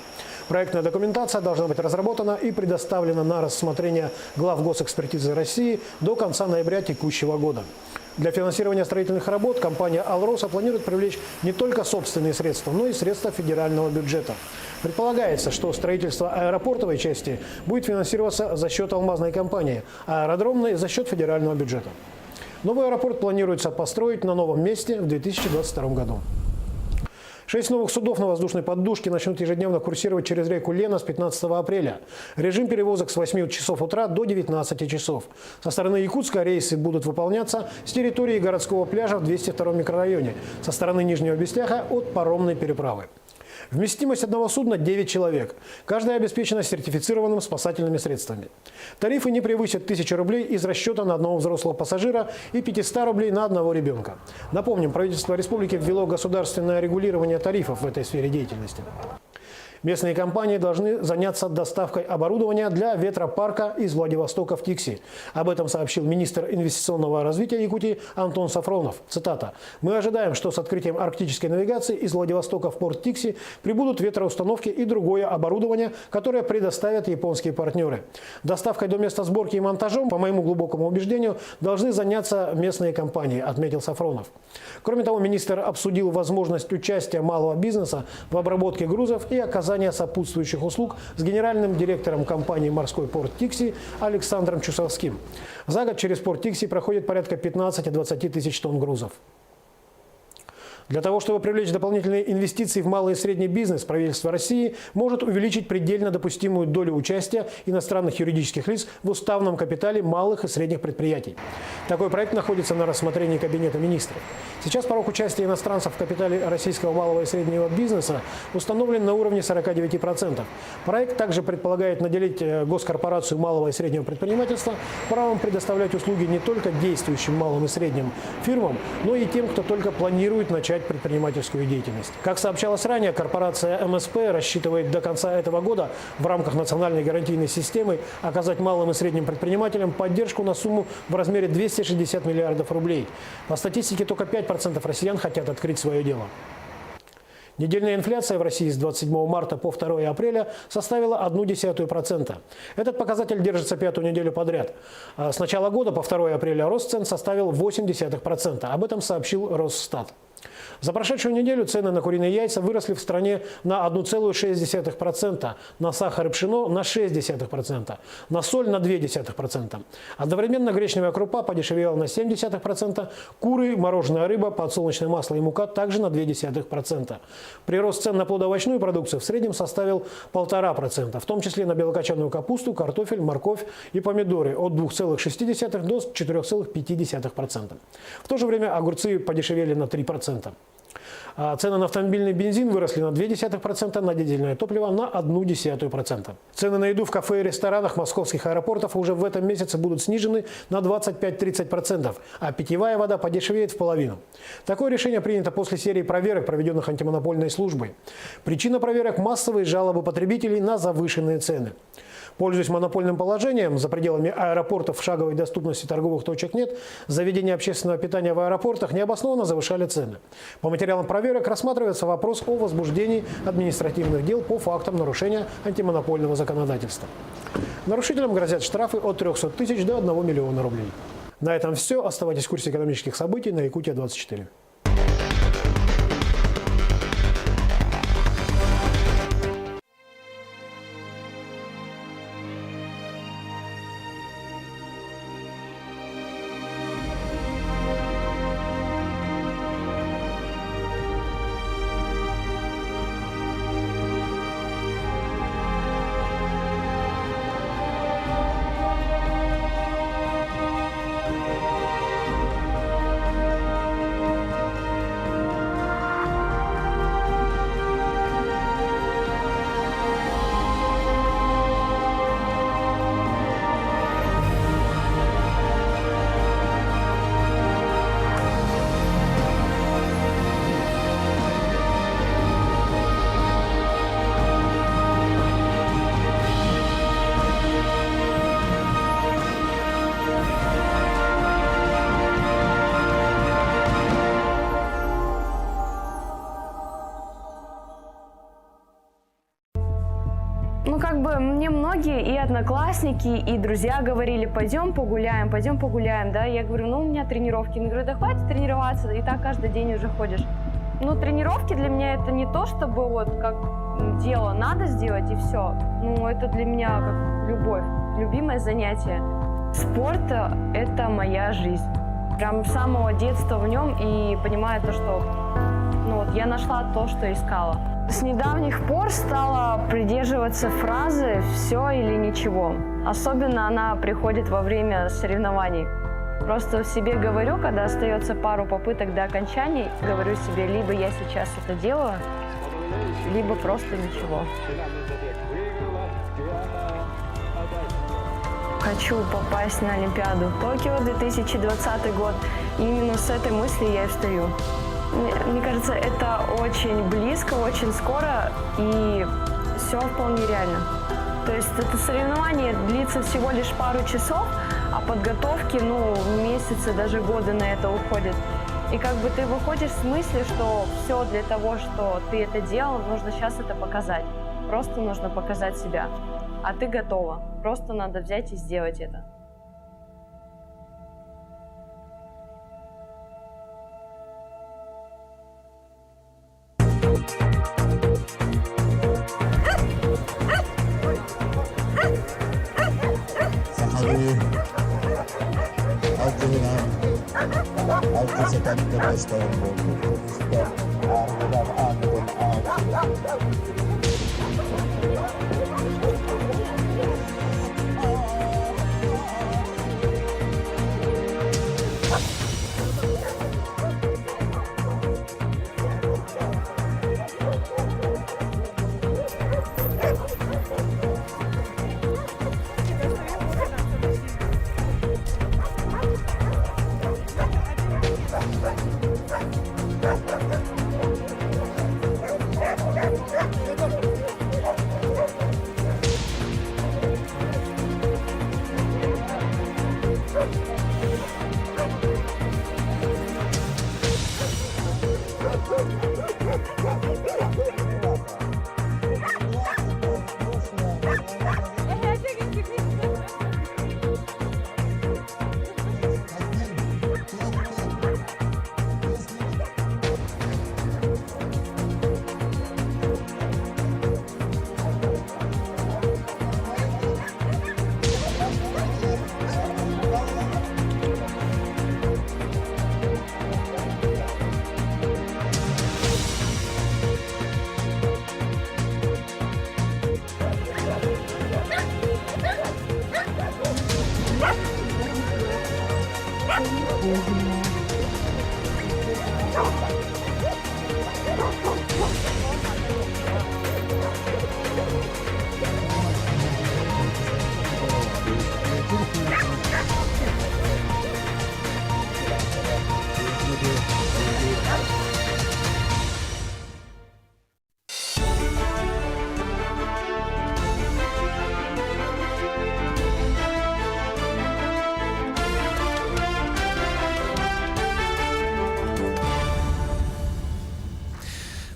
Проектная документация должна быть разработана и предоставлена на рассмотрение глав госэкспертизы России до конца ноября текущего года. Для финансирования строительных работ компания «Алроса» планирует привлечь не только собственные средства, но и средства федерального бюджета. Предполагается, что строительство аэропортовой части будет финансироваться за счет алмазной компании, а аэродромной – за счет федерального бюджета. Новый аэропорт планируется построить на новом месте в 2022 году. 6 новых судов на воздушной поддужке начнут ежедневно курсировать через реку Лена с 15 апреля. Режим перевозок с 8 часов утра до 19 часов. Со стороны Якутска рейсы будут выполняться с территории городского пляжа в 202 микрорайоне, со стороны Нижнего Бестяха от паромной переправы. Вместимость одного судна – 9 человек. Каждая обеспечена сертифицированными спасательными средствами. Тарифы не превысят 1000 рублей из расчета на одного взрослого пассажира и 500 рублей на одного ребенка. Напомним, правительство республики ввело государственное регулирование тарифов в этой сфере деятельности. Местные компании должны заняться доставкой оборудования для ветропарка из Владивостока в Тикси. Об этом сообщил министр инвестиционного развития Якутии Антон Сафронов. Цитата. «Мы ожидаем, что с открытием арктической навигации из Владивостока в порт Тикси прибудут ветроустановки и другое оборудование, которое предоставят японские партнеры. Доставкой до места сборки и монтажом, по моему глубокому убеждению, должны заняться местные компании», отметил Сафронов. Кроме того, министр обсудил возможность участия малого бизнеса в обработке грузов и оказания сопутствующих услуг с генеральным директором компании «Морской порт Тикси» Александром Чусовским. За год через порт Тикси проходит порядка 15-20 тысяч тонн грузов. Для того, чтобы привлечь дополнительные инвестиции в малый и средний бизнес, правительство России может увеличить предельно допустимую долю участия иностранных юридических лиц в уставном капитале малых и средних предприятий. Такой проект находится на рассмотрении Кабинета министров. Сейчас порог участия иностранцев в капитале российского малого и среднего бизнеса установлен на уровне 49%. Проект также предполагает наделить госкорпорацию малого и среднего предпринимательства правом предоставлять услуги не только действующим малым и средним фирмам, но и тем, кто только планирует начать предпринимательскую деятельность. Как сообщалось ранее, корпорация МСП рассчитывает до конца этого года в рамках национальной гарантийной системы оказать малым и средним предпринимателям поддержку на сумму в размере 260 миллиардов рублей. По статистике, только 5% россиян хотят открыть свое дело. Недельная инфляция в России с 27 марта по 2 апреля составила 0,1%. Этот показатель держится 5-ю неделю подряд. С начала года по 2 апреля рост цен составил 0,8%. Об этом сообщил Росстат. За прошедшую неделю цены на куриные яйца выросли в стране на 1,6%, на сахар и пшено на 0,6%, на соль на 0,2%. Одновременно гречневая крупа подешевела на 0,7%, куры, мороженая рыба, подсолнечное масло и мука также на 0,2%. Прирост цен на плодоовощную продукцию в среднем составил 1,5%, в том числе на белокочанную капусту, картофель, морковь и помидоры от 2,6% до 4,5%. В то же время огурцы подешевели на 3%. Цены на автомобильный бензин выросли на 0,2%, на дизельное топливо на 0,1%. Цены на еду в кафе и ресторанах московских аэропортов уже в этом месяце будут снижены на 25-30%, а питьевая вода подешевеет в половину. Такое решение принято после серии проверок, проведенных антимонопольной службой. Причина проверок – массовые жалобы потребителей на завышенные цены. Пользуясь монопольным положением, за пределами аэропортов в шаговой доступности торговых точек нет, заведения общественного питания в аэропортах необоснованно завышали цены. По материалам проверок рассматривается вопрос о возбуждении административных дел по фактам нарушения антимонопольного законодательства. Нарушителям грозят штрафы от 300 тысяч до 1 миллиона рублей. На этом все. Оставайтесь в курсе экономических событий на Якутия-24. Мне многие и одноклассники, и друзья говорили: пойдем погуляем, да. Я говорю: ну, у меня тренировки. Я говорю: да хватит тренироваться, и так каждый день уже ходишь. Ну, тренировки для меня это не то, чтобы вот как дело надо сделать и все. Ну, это для меня как любовь, любимое занятие. Спорт – это моя жизнь. Прям с самого детства в нем, и понимаю то, что я нашла то, что искала. С недавних пор стала придерживаться фразы «все или ничего». Особенно она приходит во время соревнований. Просто в себе говорю, когда остается пару попыток до окончания, говорю себе: либо я сейчас это делаю, либо просто ничего. Хочу попасть на Олимпиаду. Токио 2020 год. И именно с этой мыслью я и встаю. Мне кажется, это очень близко, очень скоро, и все вполне реально. То есть это соревнование длится всего лишь пару часов, а подготовки, месяцы, даже годы на это уходят. И как бы ты выходишь с мыслью, что все для того, что ты это делал, нужно сейчас это показать. Просто нужно показать себя. А ты готова. Просто надо взять и сделать это. Alto sekali terus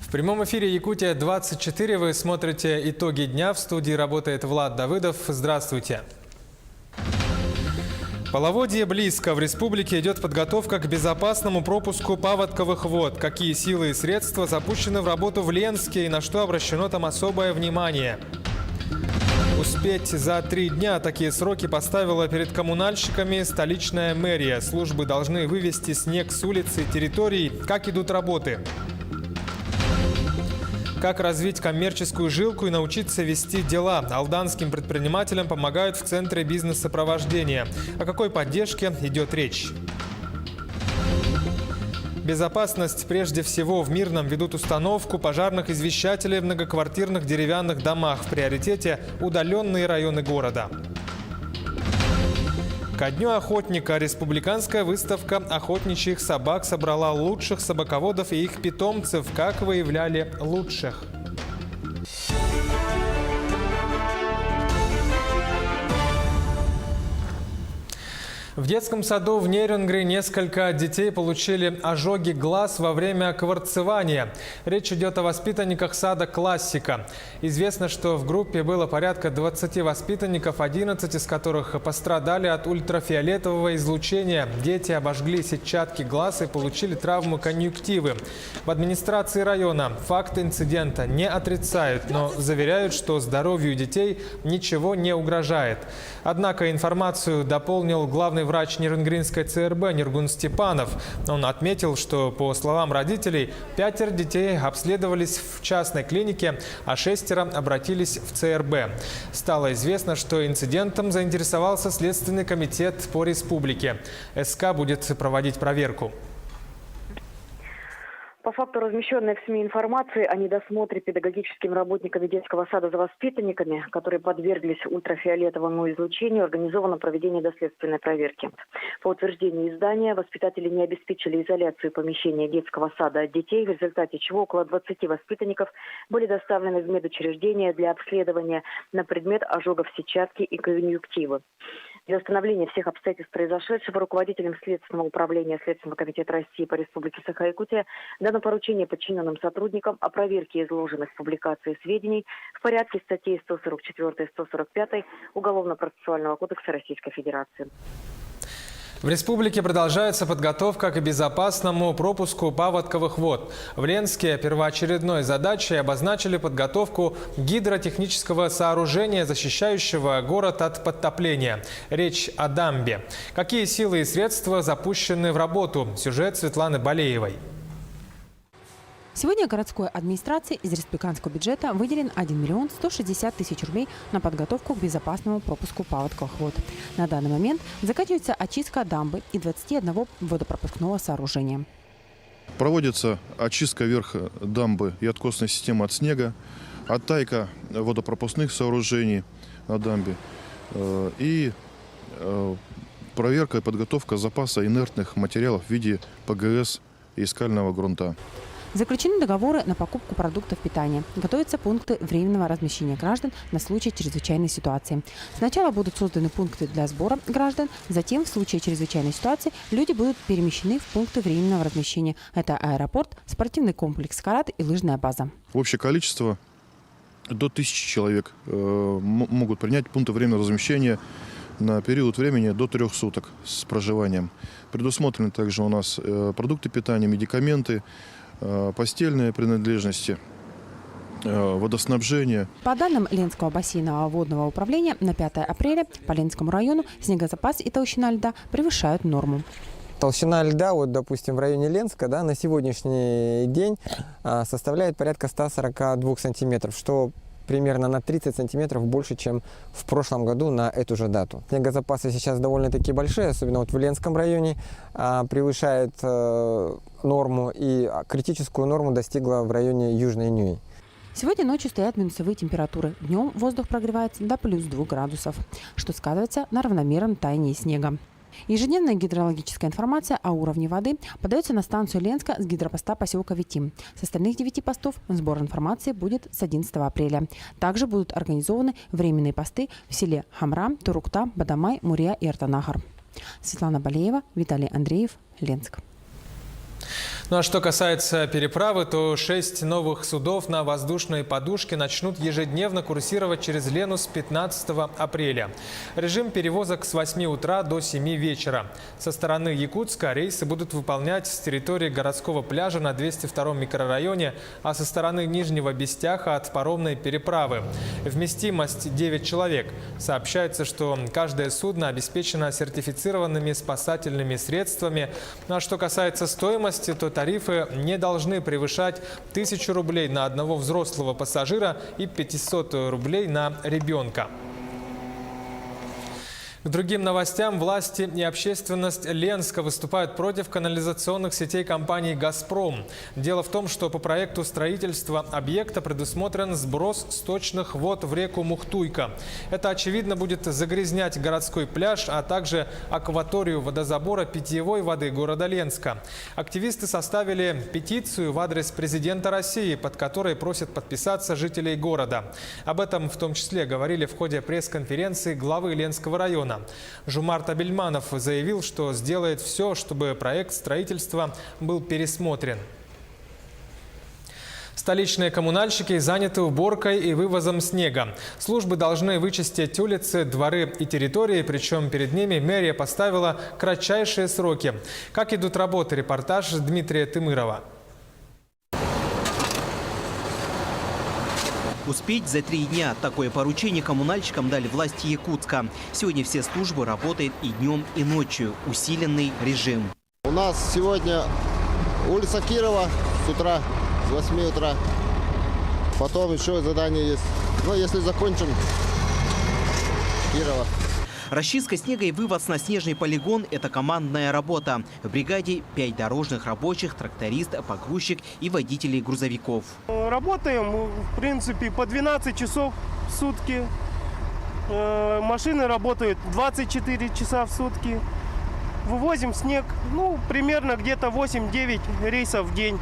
В прямом эфире «Якутия-24» вы смотрите итоги дня. В студии работает Влад Давыдов. Здравствуйте. Половодье близко. В республике идет подготовка к безопасному пропуску паводковых вод. Какие силы и средства запущены в работу в Ленске и на что обращено там особое внимание? Успеть за 3 дня такие сроки поставила перед коммунальщиками столичная мэрия. Службы должны вывести снег с улиц и территорий. Как идут работы? Как развить коммерческую жилку и научиться вести дела? Алданским предпринимателям помогают в Центре бизнес-сопровождения. О какой поддержке идет речь? Безопасность прежде всего. В Мирном ведут установку пожарных извещателей в многоквартирных деревянных домах. В приоритете удаленные районы города. Ко дню охотника республиканская выставка охотничьих собак собрала лучших собаководов и их питомцев. Как выявляли лучших? В детском саду в Нерюнгри несколько детей получили ожоги глаз во время кварцевания. Речь идет о воспитанниках сада «Классика». Известно, что в группе было порядка 20 воспитанников, 11 из которых пострадали от ультрафиолетового излучения. Дети обожгли сетчатки глаз и получили травму конъюнктивы. В администрации района факт инцидента не отрицают, но заверяют, что здоровью детей ничего не угрожает. Однако информацию дополнил главный врач Нерюнгринской ЦРБ Ниргун Степанов. Он отметил, что, по словам родителей, 5 детей обследовались в частной клинике, а 6 обратились в ЦРБ. Стало известно, что инцидентом заинтересовался Следственный комитет по республике. СК будет проводить проверку. По факту размещенной в СМИ информации о недосмотре педагогическими работниками детского сада за воспитанниками, которые подверглись ультрафиолетовому излучению, организовано проведение доследственной проверки. По утверждению издания, воспитатели не обеспечили изоляцию помещения детского сада от детей, в результате чего около 20 воспитанников были доставлены в медучреждение для обследования на предмет ожогов сетчатки и конъюнктивы. Для установления всех обстоятельств произошедшего руководителем Следственного управления Следственного комитета России по Республике Саха-Якутия дано поручение подчиненным сотрудникам о проверке изложенных в публикации сведений в порядке статей 144 и 145 Уголовно-процессуального кодекса Российской Федерации. В республике продолжается подготовка к безопасному пропуску паводковых вод. В Ленске первоочередной задачей обозначили подготовку гидротехнического сооружения, защищающего город от подтопления. Речь о дамбе. Какие силы и средства запущены в работу? Сюжет Светланы Балеевой. Сегодня городской администрации из республиканского бюджета выделен 1 миллион 160 тысяч рублей на подготовку к безопасному пропуску паводковых вод. На данный момент заканчивается очистка дамбы и 21 водопропускного сооружения. Проводится очистка верха дамбы и откосной системы от снега, оттайка водопропускных сооружений на дамбе и проверка и подготовка запаса инертных материалов в виде ПГС и скального грунта. Заключены договоры на покупку продуктов питания. Готовятся пункты временного размещения граждан на случай чрезвычайной ситуации. Сначала будут созданы пункты для сбора граждан, затем в случае чрезвычайной ситуации люди будут перемещены в пункты временного размещения. Это аэропорт, спортивный комплекс «Карат» и лыжная база. Общее количество до 1000 человек могут принять пункты временного размещения на период времени до 3 суток с проживанием. Предусмотрены также у нас продукты питания, медикаменты, постельные принадлежности, водоснабжение. По данным Ленского бассейнового водного управления, на 5 апреля по Ленскому району снегозапас и толщина льда превышают норму. Толщина льда, вот, допустим, в районе Ленска, да, на сегодняшний день составляет порядка 142 сантиметров, что примерно на 30 сантиметров больше, чем в прошлом году на эту же дату. Снегозапасы сейчас довольно-таки большие, особенно вот в Ленском районе, превышает норму, и критическую норму достигла в районе Южной Нюи. Сегодня ночью стоят минусовые температуры. Днем воздух прогревается до плюс 2 градусов, что сказывается на равномерном таянии снега. Ежедневная гидрологическая информация о уровне воды подается на станцию Ленска с гидропоста поселка Витим. С остальных 9 постов сбор информации будет с 11 апреля. Также будут организованы временные посты в селе Хамра, Турукта, Бадамай, Мурия и Артанахар. Светлана Балеева, Виталий Андреев, Ленск. Ну а что касается переправы, то 6 новых судов на воздушной подушке начнут ежедневно курсировать через Лену с 15 апреля. Режим перевозок с 8 утра до 7 вечера. Со стороны Якутска рейсы будут выполнять с территории городского пляжа на 202-м микрорайоне, а со стороны Нижнего Бестяха от паромной переправы. Вместимость 9 человек. Сообщается, что каждое судно обеспечено сертифицированными спасательными средствами. Ну а что касается стоимости, то тарифы не должны превышать 1000 рублей на одного взрослого пассажира и 500 рублей на ребенка. К другим новостям. Власти и общественность Ленска выступают против канализационных сетей компании «Газпром». Дело в том, что по проекту строительства объекта предусмотрен сброс сточных вод в реку Мухтуйка. Это, очевидно, будет загрязнять городской пляж, а также акваторию водозабора питьевой воды города Ленска. Активисты составили петицию в адрес президента России, под которой просят подписаться жителей города. Об этом в том числе говорили в ходе пресс-конференции главы Ленского района. Жумарт Абельманов заявил, что сделает все, чтобы проект строительства был пересмотрен. Столичные коммунальщики заняты уборкой и вывозом снега. Службы должны вычистить улицы, дворы и территории, причем перед ними мэрия поставила кратчайшие сроки. Как идут работы? Репортаж Дмитрия Тымырова. Успеть за 3 дня. Такое поручение коммунальщикам дали власти Якутска. Сегодня все службы работают и днем, и ночью. Усиленный режим. У нас сегодня улица Кирова с утра, с 8 утра. Потом еще задание есть. Но если закончим, Кирова. Расчистка снега и вывоз на снежный полигон – это командная работа. В бригаде 5 дорожных рабочих, тракторист, погрузчик и водителей грузовиков. Работаем, в принципе, по 12 часов в сутки. Машины работают 24 часа в сутки. Вывозим снег, примерно где-то 8-9 рейсов в день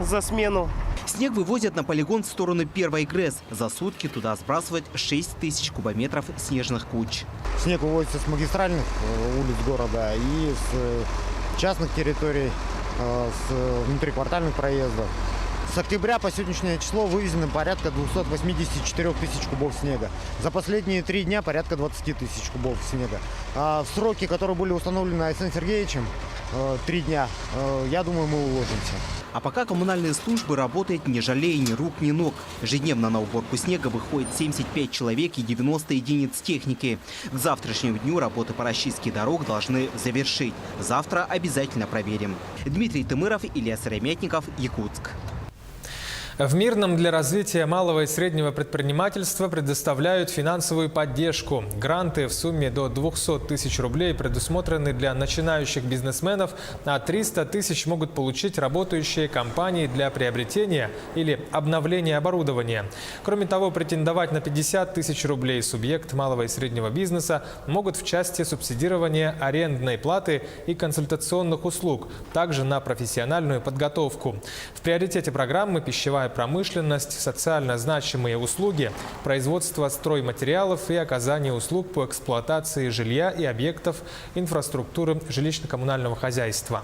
за смену. Снег вывозят на полигон в сторону Первой ГРЭС. За сутки туда сбрасывать 6000 кубометров снежных куч. Снег вывозится с магистральных улиц города и с частных территорий, с внутриквартальных проездов. С октября по сегодняшнее число вывезено порядка 284 тысяч кубов снега. За последние 3 дня порядка 20 тысяч кубов снега. А в сроки, которые были установлены Александром Сергеевичем, 3 дня, я думаю, мы уложимся. А пока коммунальные службы работают, не жалея ни рук, ни ног. Ежедневно на уборку снега выходит 75 человек и 90 единиц техники. К завтрашнему дню работы по расчистке дорог должны завершить. Завтра обязательно проверим. Дмитрий Тымыров, Илья Сыромятников, Якутск. В Мирном для развития малого и среднего предпринимательства предоставляют финансовую поддержку. Гранты в сумме до 200 тысяч рублей предусмотрены для начинающих бизнесменов, а 300 тысяч могут получить работающие компании для приобретения или обновления оборудования. Кроме того, претендовать на 50 тысяч рублей субъект малого и среднего бизнеса могут в части субсидирования арендной платы и консультационных услуг, также на профессиональную подготовку. В приоритете программы пищевая промышленность, социально значимые услуги, производство стройматериалов и оказание услуг по эксплуатации жилья и объектов инфраструктуры жилищно-коммунального хозяйства.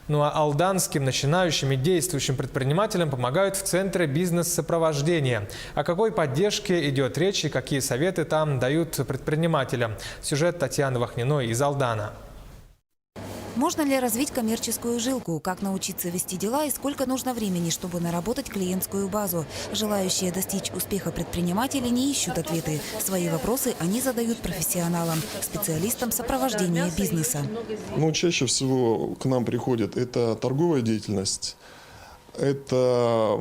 Ну а алданским начинающим и действующим предпринимателям помогают в Центре бизнес-сопровождения. О какой поддержке идет речь и какие советы там дают предпринимателям? Сюжет Татьяны Вахниной из Алдана. Можно ли развить коммерческую жилку? Как научиться вести дела и сколько нужно времени, чтобы наработать клиентскую базу? Желающие достичь успеха предприниматели не ищут ответы. Свои вопросы они задают профессионалам, специалистам сопровождения бизнеса. Но чаще всего к нам приходит это торговая деятельность, это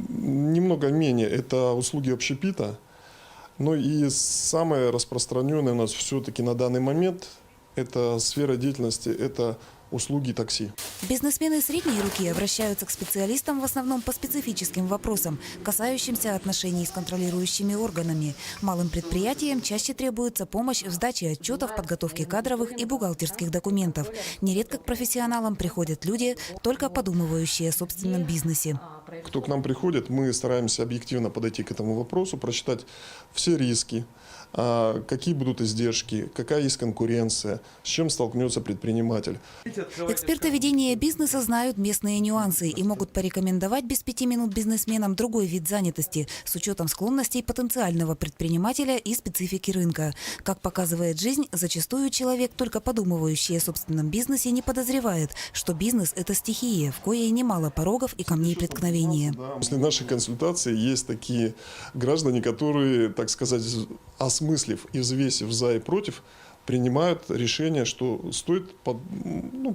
немного менее, это услуги общепита. Ну и самое распространенное у нас все-таки на данный момент – это сфера деятельности, это услуги такси. Бизнесмены средней руки обращаются к специалистам в основном по специфическим вопросам, касающимся отношений с контролирующими органами. Малым предприятиям чаще требуется помощь в сдаче отчетов, подготовке кадровых и бухгалтерских документов. Нередко к профессионалам приходят люди, только подумывающие о собственном бизнесе. Кто к нам приходит, мы стараемся объективно подойти к этому вопросу, прочитать все риски, какие будут издержки, какая есть конкуренция, с чем столкнется предприниматель. Эксперты ведения бизнеса знают местные нюансы и могут порекомендовать без 5 минут бизнесменам другой вид занятости с учетом склонностей потенциального предпринимателя и специфики рынка. Как показывает жизнь, зачастую человек, только подумывающий о собственном бизнесе, не подозревает, что бизнес – это стихия, в коей немало порогов и камней преткновения. После нашей консультации есть такие граждане, которые, так сказать, осмыслив и взвесив за и против, принимают решение, что стоит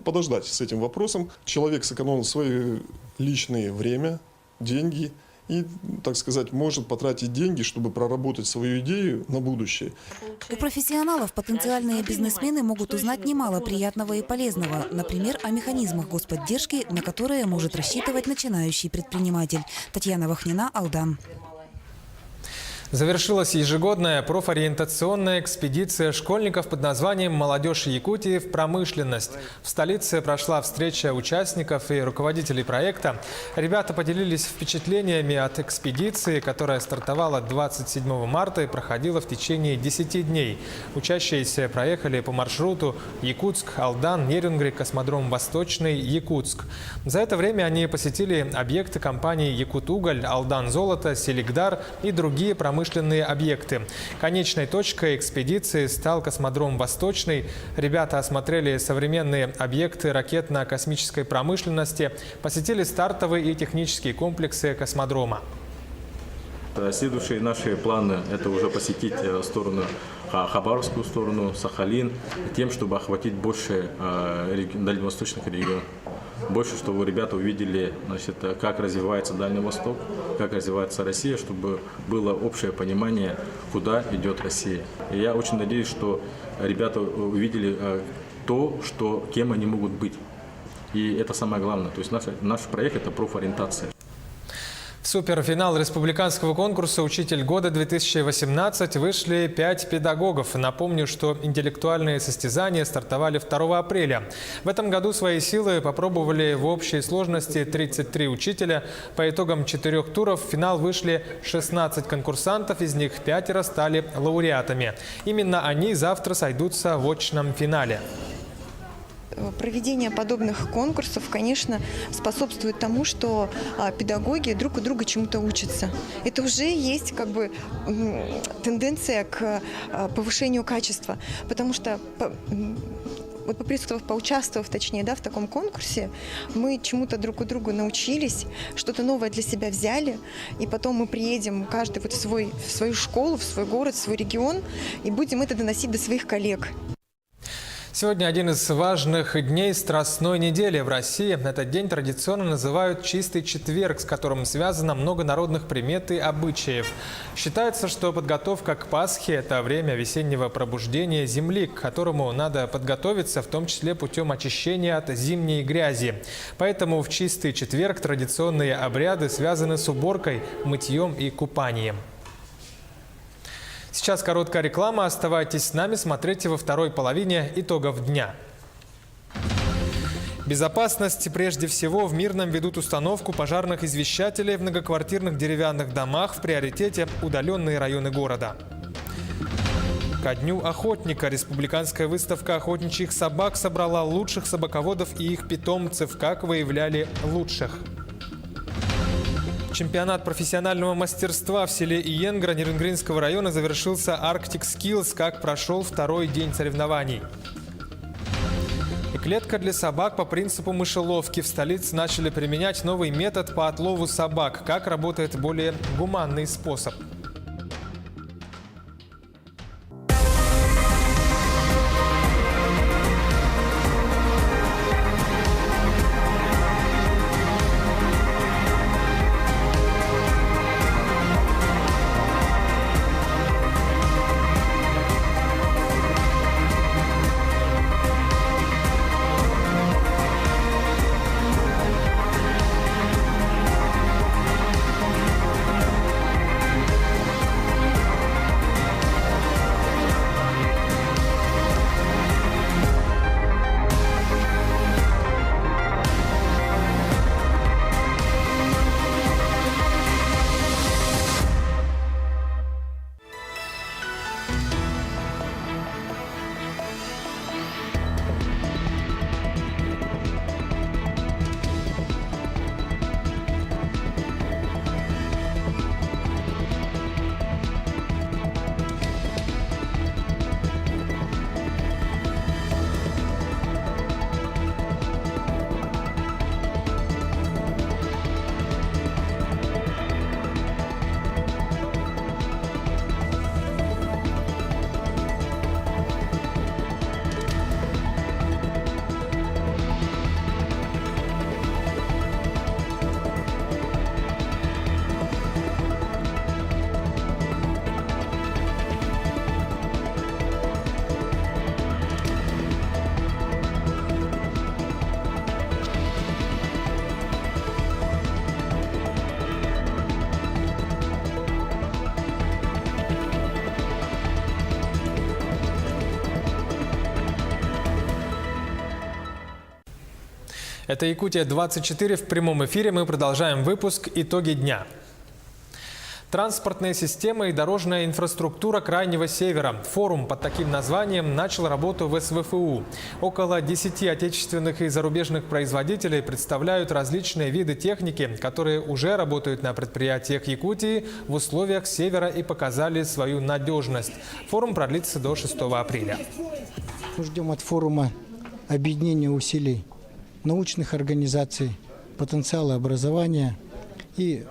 подождать с этим вопросом. Человек сэкономил свое личное время, деньги и, так сказать, может потратить деньги, чтобы проработать свою идею на будущее. У профессионалов потенциальные бизнесмены могут узнать немало приятного и полезного, например, о механизмах господдержки, на которые может рассчитывать начинающий предприниматель. Татьяна Вахнина, Алдан. Завершилась ежегодная профориентационная экспедиция школьников под названием «Молодежь Якутии в промышленность». В столице прошла встреча участников и руководителей проекта. Ребята поделились впечатлениями от экспедиции, которая стартовала 27 марта и проходила в течение 10 дней. Учащиеся проехали по маршруту Якутск, Алдан, Нерюнгри, космодром Восточный, Якутск. За это время они посетили объекты компаний «Якутуголь», «Алдан Золото», «Селигдар» и другие промышленные объекты. Конечной точкой экспедиции стал космодром Восточный. Ребята осмотрели современные объекты ракетно-космической промышленности, посетили стартовые и технические комплексы космодрома. Следующие наши планы – это уже посетить сторону Хабаровскую сторону, Сахалин, тем, чтобы охватить больше дальневосточных регионов. Больше, чтобы ребята увидели, значит, как развивается Дальний Восток, как развивается Россия, чтобы было общее понимание, куда идет Россия. И я очень надеюсь, что ребята увидели то, кем они могут быть. И это самое главное. То есть наш проект – это профориентация. В суперфинал республиканского конкурса «Учитель года-2018» вышли 5 педагогов. Напомню, что интеллектуальные состязания стартовали 2 апреля. В этом году свои силы попробовали в общей сложности 33 учителя. По итогам 4 туров в финал вышли 16 конкурсантов, из них 5 стали лауреатами. Именно они завтра сойдутся в очном финале. Проведение подобных конкурсов, конечно, способствует тому, что педагоги друг у друга чему-то учатся. Это уже есть тенденция к повышению качества, потому что поучаствовав, точнее, в таком конкурсе, мы чему-то друг у друга научились, что-то новое для себя взяли, и потом мы приедем каждый в свою школу, в свой город, в свой регион, и будем это доносить до своих коллег. Сегодня один из важных дней Страстной недели в России. Этот день традиционно называют «Чистый четверг», с которым связано много народных примет и обычаев. Считается, что подготовка к Пасхе – это время весеннего пробуждения земли, к которому надо подготовиться, в том числе путем очищения от зимней грязи. Поэтому в Чистый четверг традиционные обряды связаны с уборкой, мытьем и купанием. Сейчас короткая реклама. Оставайтесь с нами, смотрите во второй половине итогов дня. Безопасность прежде всего. В Мирном ведут установку пожарных извещателей в многоквартирных деревянных домах. В приоритете удаленные районы города. Ко дню охотника республиканская выставка охотничьих собак собрала лучших собаководов и их питомцев. Как выявляли лучших. Чемпионат профессионального мастерства в селе Иенгра Нерюнгринского района завершился Arctic Skills. Как прошел второй день соревнований. И клетка для собак по принципу мышеловки. В столице начали применять новый метод по отлову собак. Как работает более гуманный способ. Это Якутия-24 в прямом эфире. Мы продолжаем выпуск «Итоги дня». Транспортные системы и дорожная инфраструктура Крайнего Севера. Форум под таким названием начал работу в СВФУ. Около 10 отечественных и зарубежных производителей представляют различные виды техники, которые уже работают на предприятиях Якутии в условиях Севера и показали свою надежность. Форум продлится до 6 апреля. Мы ждем от форума объединения усилий научных организаций, потенциала образования и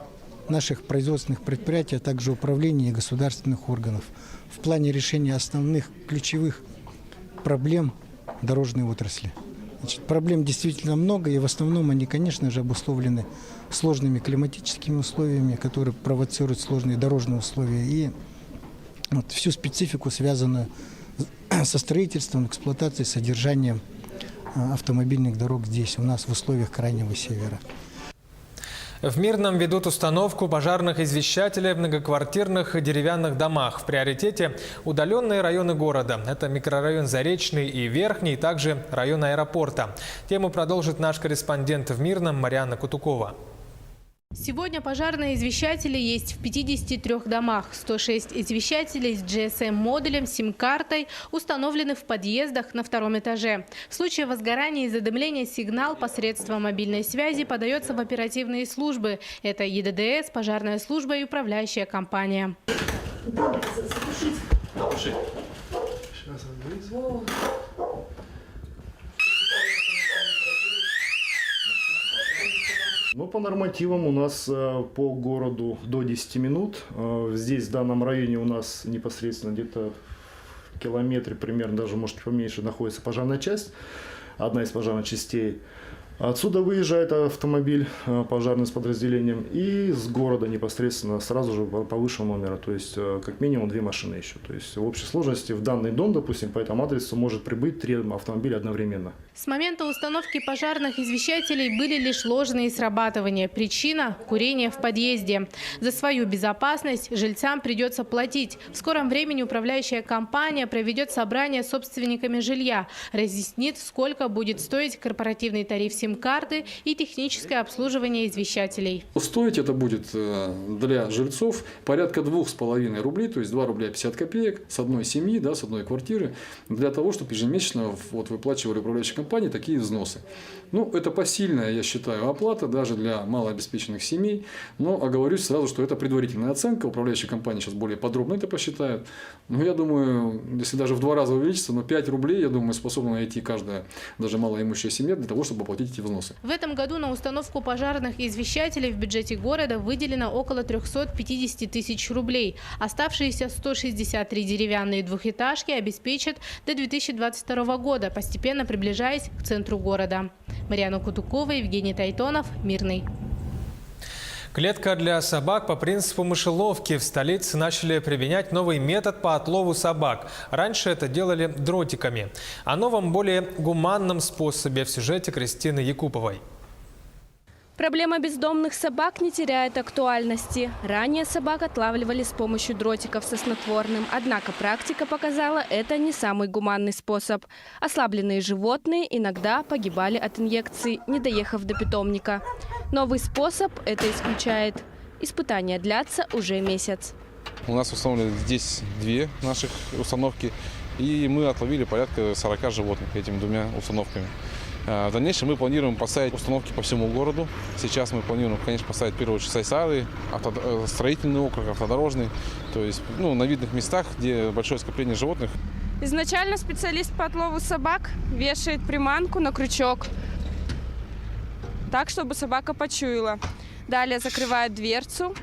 наших производственных предприятий, а также управления и государственных органов в плане решения основных ключевых проблем дорожной отрасли. Значит, проблем действительно много, и в основном они, конечно же, обусловлены сложными климатическими условиями, которые провоцируют сложные дорожные условия, и вот всю специфику, связанную со строительством, эксплуатацией, содержанием автомобильных дорог здесь, у нас в условиях Крайнего Севера. В Мирном ведут установку пожарных извещателей в многоквартирных деревянных домах. В приоритете удаленные районы города. Это микрорайон Заречный и Верхний, также район аэропорта. Тему продолжит наш корреспондент в Мирном Марьяна Кутукова. Сегодня пожарные извещатели есть в 53 домах. 106 извещателей с GSM-модулем, сим-картой установлены в подъездах на втором этаже. В случае возгорания и задымления сигнал посредством мобильной связи подается в оперативные службы. Это ЕДДС, пожарная служба и управляющая компания. Ну, по нормативам у нас по городу до 10 минут. Здесь, в данном районе, у нас непосредственно где-то километре примерно, даже может поменьше, находится пожарная часть, одна из пожарных частей. Отсюда выезжает автомобиль пожарный с подразделением, и с города непосредственно сразу же по высшему номеру, то есть как минимум 2 машины еще. То есть в общей сложности в данный дом, допустим, по этому адресу может прибыть 3 автомобиля одновременно. С момента установки пожарных извещателей были лишь ложные срабатывания. Причина – курение в подъезде. За свою безопасность жильцам придется платить. В скором времени управляющая компания проведет собрание с собственниками жилья, разъяснит, сколько будет стоить корпоративный тариф сим-карты и техническое обслуживание извещателей. Стоить это будет для жильцов порядка 2,5 рублей, то есть 2 рубля 50 копеек с одной семьи, да, с одной квартиры, для того, чтобы ежемесячно выплачивали управляющие компании такие взносы. Ну, это посильная, я считаю, оплата даже для малообеспеченных семей, но оговорюсь сразу, что это предварительная оценка, управляющая компания сейчас более подробно это посчитает. Но я думаю, если даже в 2 раза увеличится, но 5 рублей, я думаю, способна найти каждая, даже малоимущая семья для того, чтобы оплатить эти взносы. В этом году на установку пожарных извещателей в бюджете города выделено около 350 тысяч рублей. Оставшиеся 163 деревянные двухэтажки обеспечат до 2022 года, постепенно приближаясь к центру города. Марьяна Кутукова, Евгений Тайтонов, Мирный. Клетка для собак по принципу мышеловки. В столице начали применять новый метод по отлову собак. Раньше это делали дротиками. О новом, более гуманном способе в сюжете Кристины Якуповой. Проблема бездомных собак не теряет актуальности. Ранее собак отлавливали с помощью дротиков со снотворным. Однако практика показала, это не самый гуманный способ. Ослабленные животные иногда погибали от инъекций, не доехав до питомника. Новый способ это исключает. Испытания длятся уже месяц. У нас установлены здесь 2 наших установки, и мы отловили порядка 40 животных этими 2 установками. В дальнейшем мы планируем поставить установки по всему городу. Сейчас мы планируем, конечно, поставить в первую очередь Сайсары, строительный округ, автодорожный, то есть на видных местах, где большое скопление животных. Изначально специалист по отлову собак вешает приманку на крючок, так, чтобы собака почуяла. Далее закрывает дверцу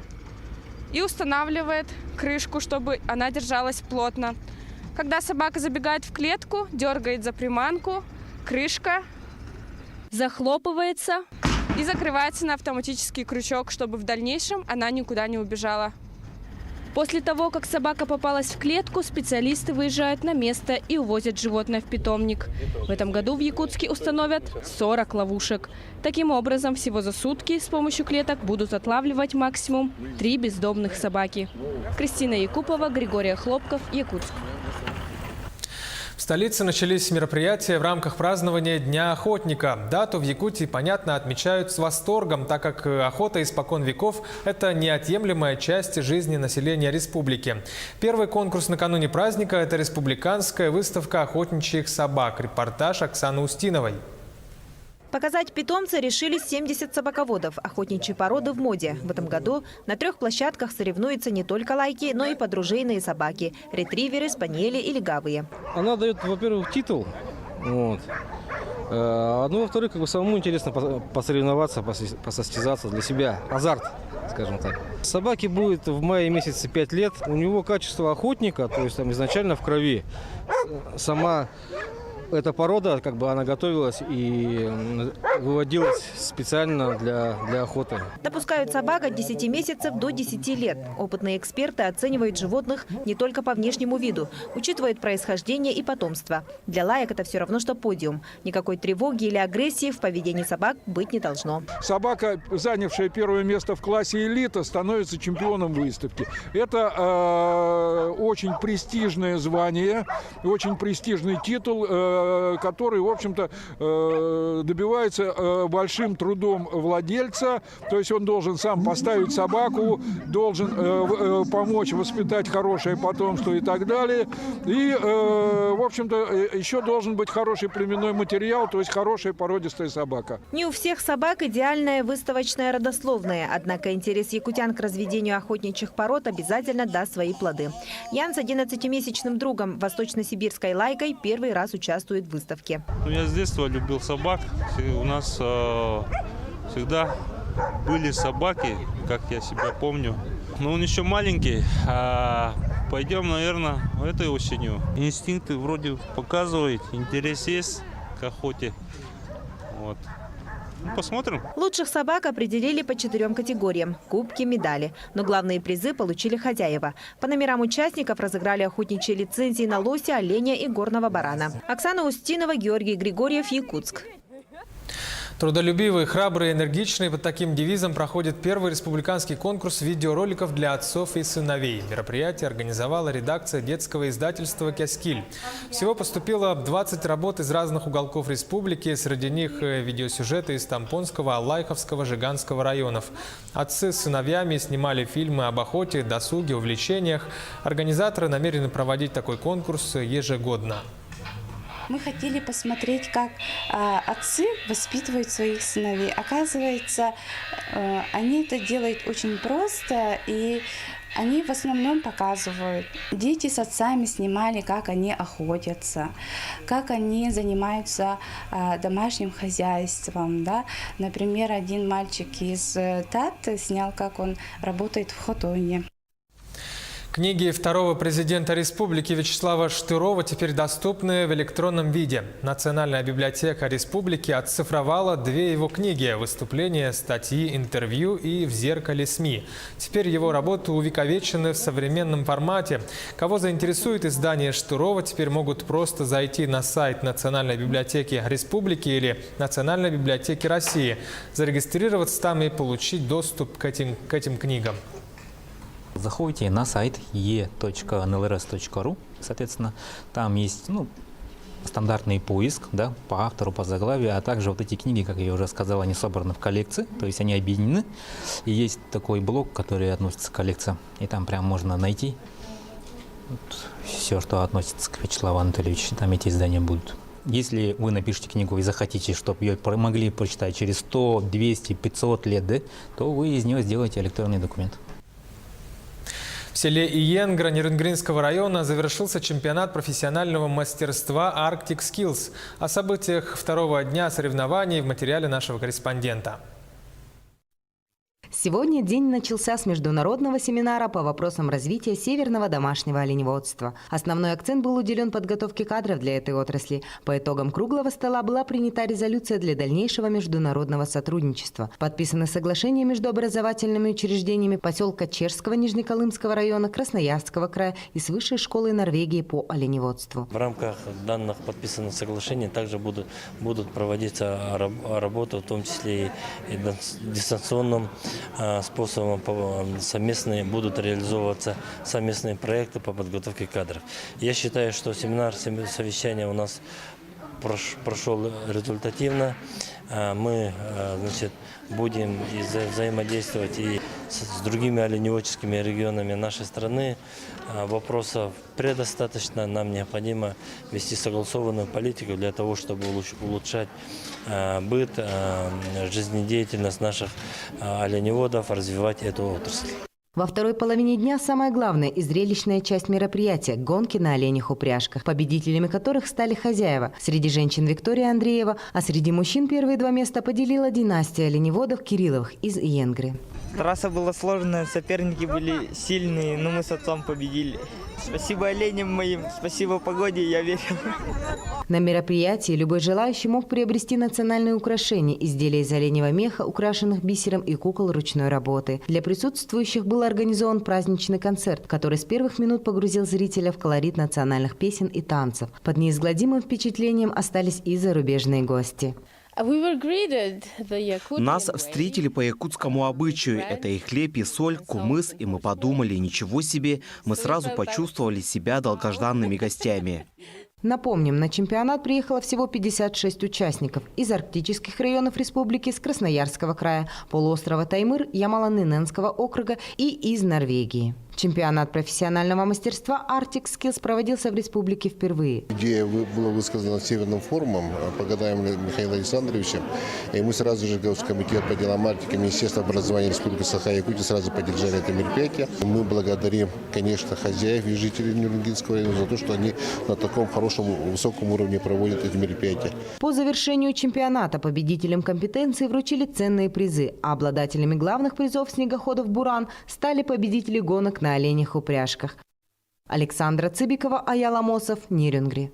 и устанавливает крышку, чтобы она держалась плотно. Когда собака забегает в клетку, дергает за приманку, крышка захлопывается и закрывается на автоматический крючок, чтобы в дальнейшем она никуда не убежала. После того, как собака попалась в клетку, специалисты выезжают на место и увозят животное в питомник. В этом году в Якутске установят 40 ловушек. Таким образом, всего за сутки с помощью клеток будут отлавливать максимум 3 бездомных собаки. Кристина Якупова, Григорий Хлопков, Якутск. В столице начались мероприятия в рамках празднования Дня охотника. Дату в Якутии, понятно, отмечают с восторгом, так как охота испокон веков – это неотъемлемая часть жизни населения республики. Первый конкурс накануне праздника – это республиканская выставка охотничьих собак. Репортаж Оксаны Устиновой. Показать питомца решили 70 собаководов. Охотничьи породы в моде. В этом году на 3 площадках соревнуются не только лайки, но и подружейные собаки – ретриверы, спаниели и легавые. Она дает, во-первых, титул. Ну, во-вторых, самому интересно посоревноваться, посостязаться для себя. Азарт, скажем так. Собаке будет в мае месяце 5 лет. У него качество охотника, то есть изначально в крови. Сама эта порода, она готовилась и выводилась специально для охоты. Допускают собак от 10 месяцев до 10 лет. Опытные эксперты оценивают животных не только по внешнему виду, учитывают происхождение и потомство. Для лаек это все равно, что подиум. Никакой тревоги или агрессии в поведении собак быть не должно. Собака, занявшая 1 место в классе элита, становится чемпионом выставки. Это очень престижное звание, очень престижный титул, который, в общем-то, добивается большим трудом владельца. То есть он должен сам поставить собаку, должен помочь воспитать хорошее потомство и так далее. И, в общем-то, еще должен быть хороший племенной материал, то есть хорошая породистая собака. Не у всех собак идеальная выставочная родословная. Однако интерес якутян к разведению охотничьих пород обязательно даст свои плоды. Ян с 11-месячным другом, восточно-сибирской лайкой, первый раз участвует в выставке. Я с детства любил собак. У нас всегда были собаки, как я себя помню. Но он еще маленький. Пойдем, наверное, этой осенью. Инстинкты вроде показывают, интерес есть к охоте. Вот. Ну, посмотрим. Лучших собак определили по 4 категориям – кубки, медали. Но главные призы получили хозяева. По номерам участников разыграли охотничьи лицензии на лося, оленя и горного барана. Оксана Устинова, Георгий Григорьев, Якутск. Трудолюбивый, храбрый, энергичный. Под таким девизом проходит первый республиканский конкурс видеороликов для отцов и сыновей. Мероприятие организовала редакция детского издательства «Кяскиль». Всего поступило 20 работ из разных уголков республики. Среди них видеосюжеты из Тампонского, Алайховского, Жиганского районов. Отцы с сыновьями снимали фильмы об охоте, досуге, увлечениях. Организаторы намерены проводить такой конкурс ежегодно. Мы хотели посмотреть, как отцы воспитывают своих сыновей. Оказывается, они это делают очень просто, и они в основном показывают. Дети с отцами снимали, как они охотятся, как они занимаются домашним хозяйством. Да? Например, один мальчик из Таты снял, как он работает в хутоне. Книги второго президента республики Вячеслава Штырова теперь доступны в электронном виде. Национальная библиотека республики оцифровала 2 его книги – выступления, статьи, интервью и «В зеркале СМИ». Теперь его работы увековечены в современном формате. Кого заинтересует издание Штырова, теперь могут просто зайти на сайт Национальной библиотеки республики или Национальной библиотеки России, зарегистрироваться там и получить доступ к этим книгам. Заходите на сайт e.nlrs.ru, соответственно, там есть стандартный поиск, да, по автору, по заглавию, а также вот эти книги, как я уже сказал, они собраны в коллекции, то есть они объединены. И есть такой блок, который относится к коллекции, и там прям можно найти все, что относится к Вячеславу Анатольевичу, там эти издания будут. Если вы напишите книгу и захотите, чтобы ее могли прочитать через 100, 200, 500 лет, да, то вы из нее сделаете электронный документ. В селе Иенгра Нерюнгринского района завершился чемпионат профессионального мастерства Arctic Skills. О событиях второго дня соревнований в материале нашего корреспондента. Сегодня день начался с международного семинара по вопросам развития северного домашнего оленеводства. Основной акцент был уделен подготовке кадров для этой отрасли. По итогам круглого стола была принята резолюция для дальнейшего международного сотрудничества. Подписаны соглашения между образовательными учреждениями поселка Чешского Нижнеколымского района, Красноярского края и с Высшей школой Норвегии по оленеводству. В рамках данных подписанных соглашений также будут проводиться работы, в том числе и дистанционным способом совместные будут реализовываться совместные проекты по подготовке кадров. Я считаю, что совещание у нас прошел результативно. Мы будем взаимодействовать и с другими оленеводческими регионами нашей страны. Вопросов предостаточно. Нам необходимо вести согласованную политику для того, чтобы улучшать быт, жизнедеятельность наших оленеводов, развивать эту отрасль. Во второй половине дня самая главная и зрелищная часть мероприятия – гонки на оленях упряжках, победителями которых стали хозяева. Среди женщин Виктория Андреева, а среди мужчин первые 2 места поделила династия оленеводов Кирилловых из Иенгры. Трасса была сложная, соперники были сильные, но мы с отцом победили. Спасибо оленям моим, спасибо погоде, я верил. На мероприятии любой желающий мог приобрести национальные украшения, изделия из оленевого меха, украшенных бисером и кукол ручной работы. Для присутствующих был организован праздничный концерт, который с первых минут погрузил зрителя в колорит национальных песен и танцев. Под неизгладимым впечатлением остались и зарубежные гости. Нас встретили по якутскому обычаю. Это и хлеб, и соль, кумыс, и мы подумали, ничего себе, мы сразу почувствовали себя долгожданными гостями. Напомним, на чемпионат приехало всего 56 участников из арктических районов республики, с Красноярского края, полуострова Таймыр, Ямало-Ненецкого округа и из Норвегии. Чемпионат профессионального мастерства Arctic Skills проводился в республике впервые. Идея была высказана Северным форумом Погадаем Михаила Александровича. И мы сразу же, Комитет по делам Арктики, Министерство образования Республики Саха-Якутия сразу поддержали это мероприятие. Мы благодарим, конечно, хозяев и жителей Нерюнгринского района за то, что они на таком хорошем, высоком уровне проводят эти мероприятия. По завершению чемпионата победителям компетенции вручили ценные призы, а обладателями главных призов снегоходов «Буран» стали победители гонок на оленях упряжках. Александра Цыбикова, Аял Амосов, Нерюнгри.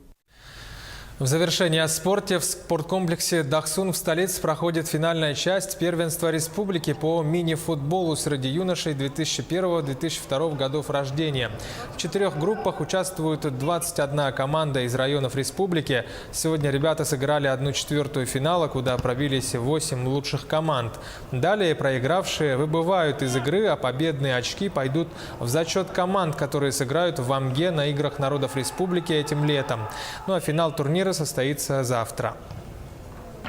В завершении о спорте в спорткомплексе «Дахсун» в столице проходит финальная часть первенства республики по мини-футболу среди юношей 2001-2002 годов рождения. В 4 группах участвуют 21 команда из районов республики. Сегодня ребята сыграли 1/4 финала, куда пробились 8 лучших команд. Далее проигравшие выбывают из игры, а победные очки пойдут в зачет команд, которые сыграют в Амге на играх народов республики этим летом. Ну а финал турнира состоится завтра.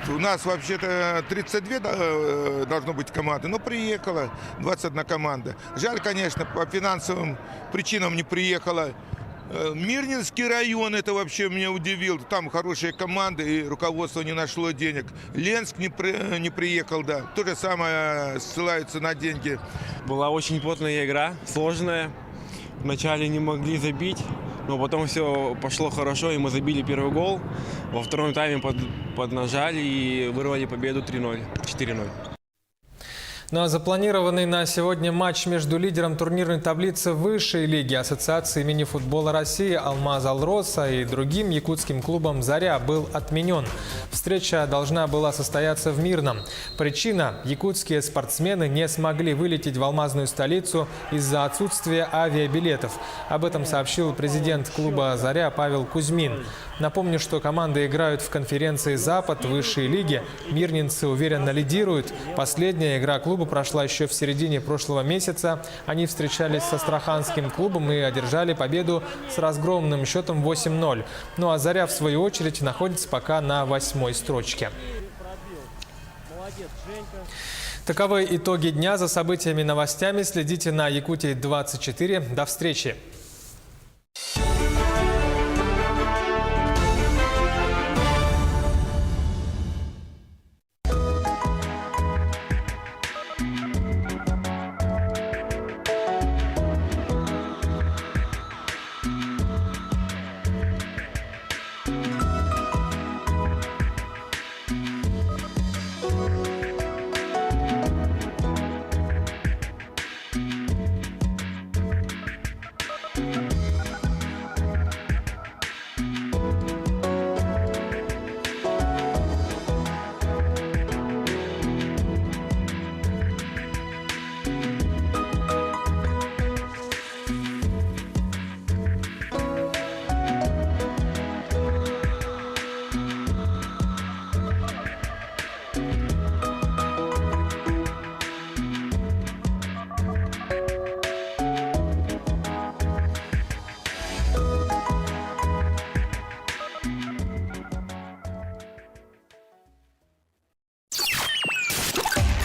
У нас вообще-то 32 должно быть команды, но приехала 21 команда. Жаль, конечно, по финансовым причинам не приехала. Мирнинский район, это вообще меня удивил. Там хорошие команды, и руководство не нашло денег. Ленск не приехал, да. То же самое, ссылаются на деньги. Была очень плотная игра, сложная. Вначале не могли забить, но потом все пошло хорошо, и мы забили первый гол. Во втором тайме поднажали и вырвали победу 3-0, 4-0. Ну а запланированный на сегодня матч между лидером турнирной таблицы высшей лиги Ассоциации мини-футбола России «Алмаз Алроса» и другим якутским клубом «Заря» был отменен. Встреча должна была состояться в Мирном. Причина – якутские спортсмены не смогли вылететь в алмазную столицу из-за отсутствия авиабилетов. Об этом сообщил президент клуба «Заря» Павел Кузьмин. Напомню, что команды играют в конференции «Запад» высшей лиги. Мирнинцы уверенно лидируют. Последняя игра клуба прошла еще в середине прошлого месяца. Они встречались с астраханским клубом и одержали победу с разгромным счетом 8-0. Ну а «Заря» в свою очередь находится пока на 8-й строчке. Таковы итоги дня. За событиями и новостями следите на Якутии-24. До встречи!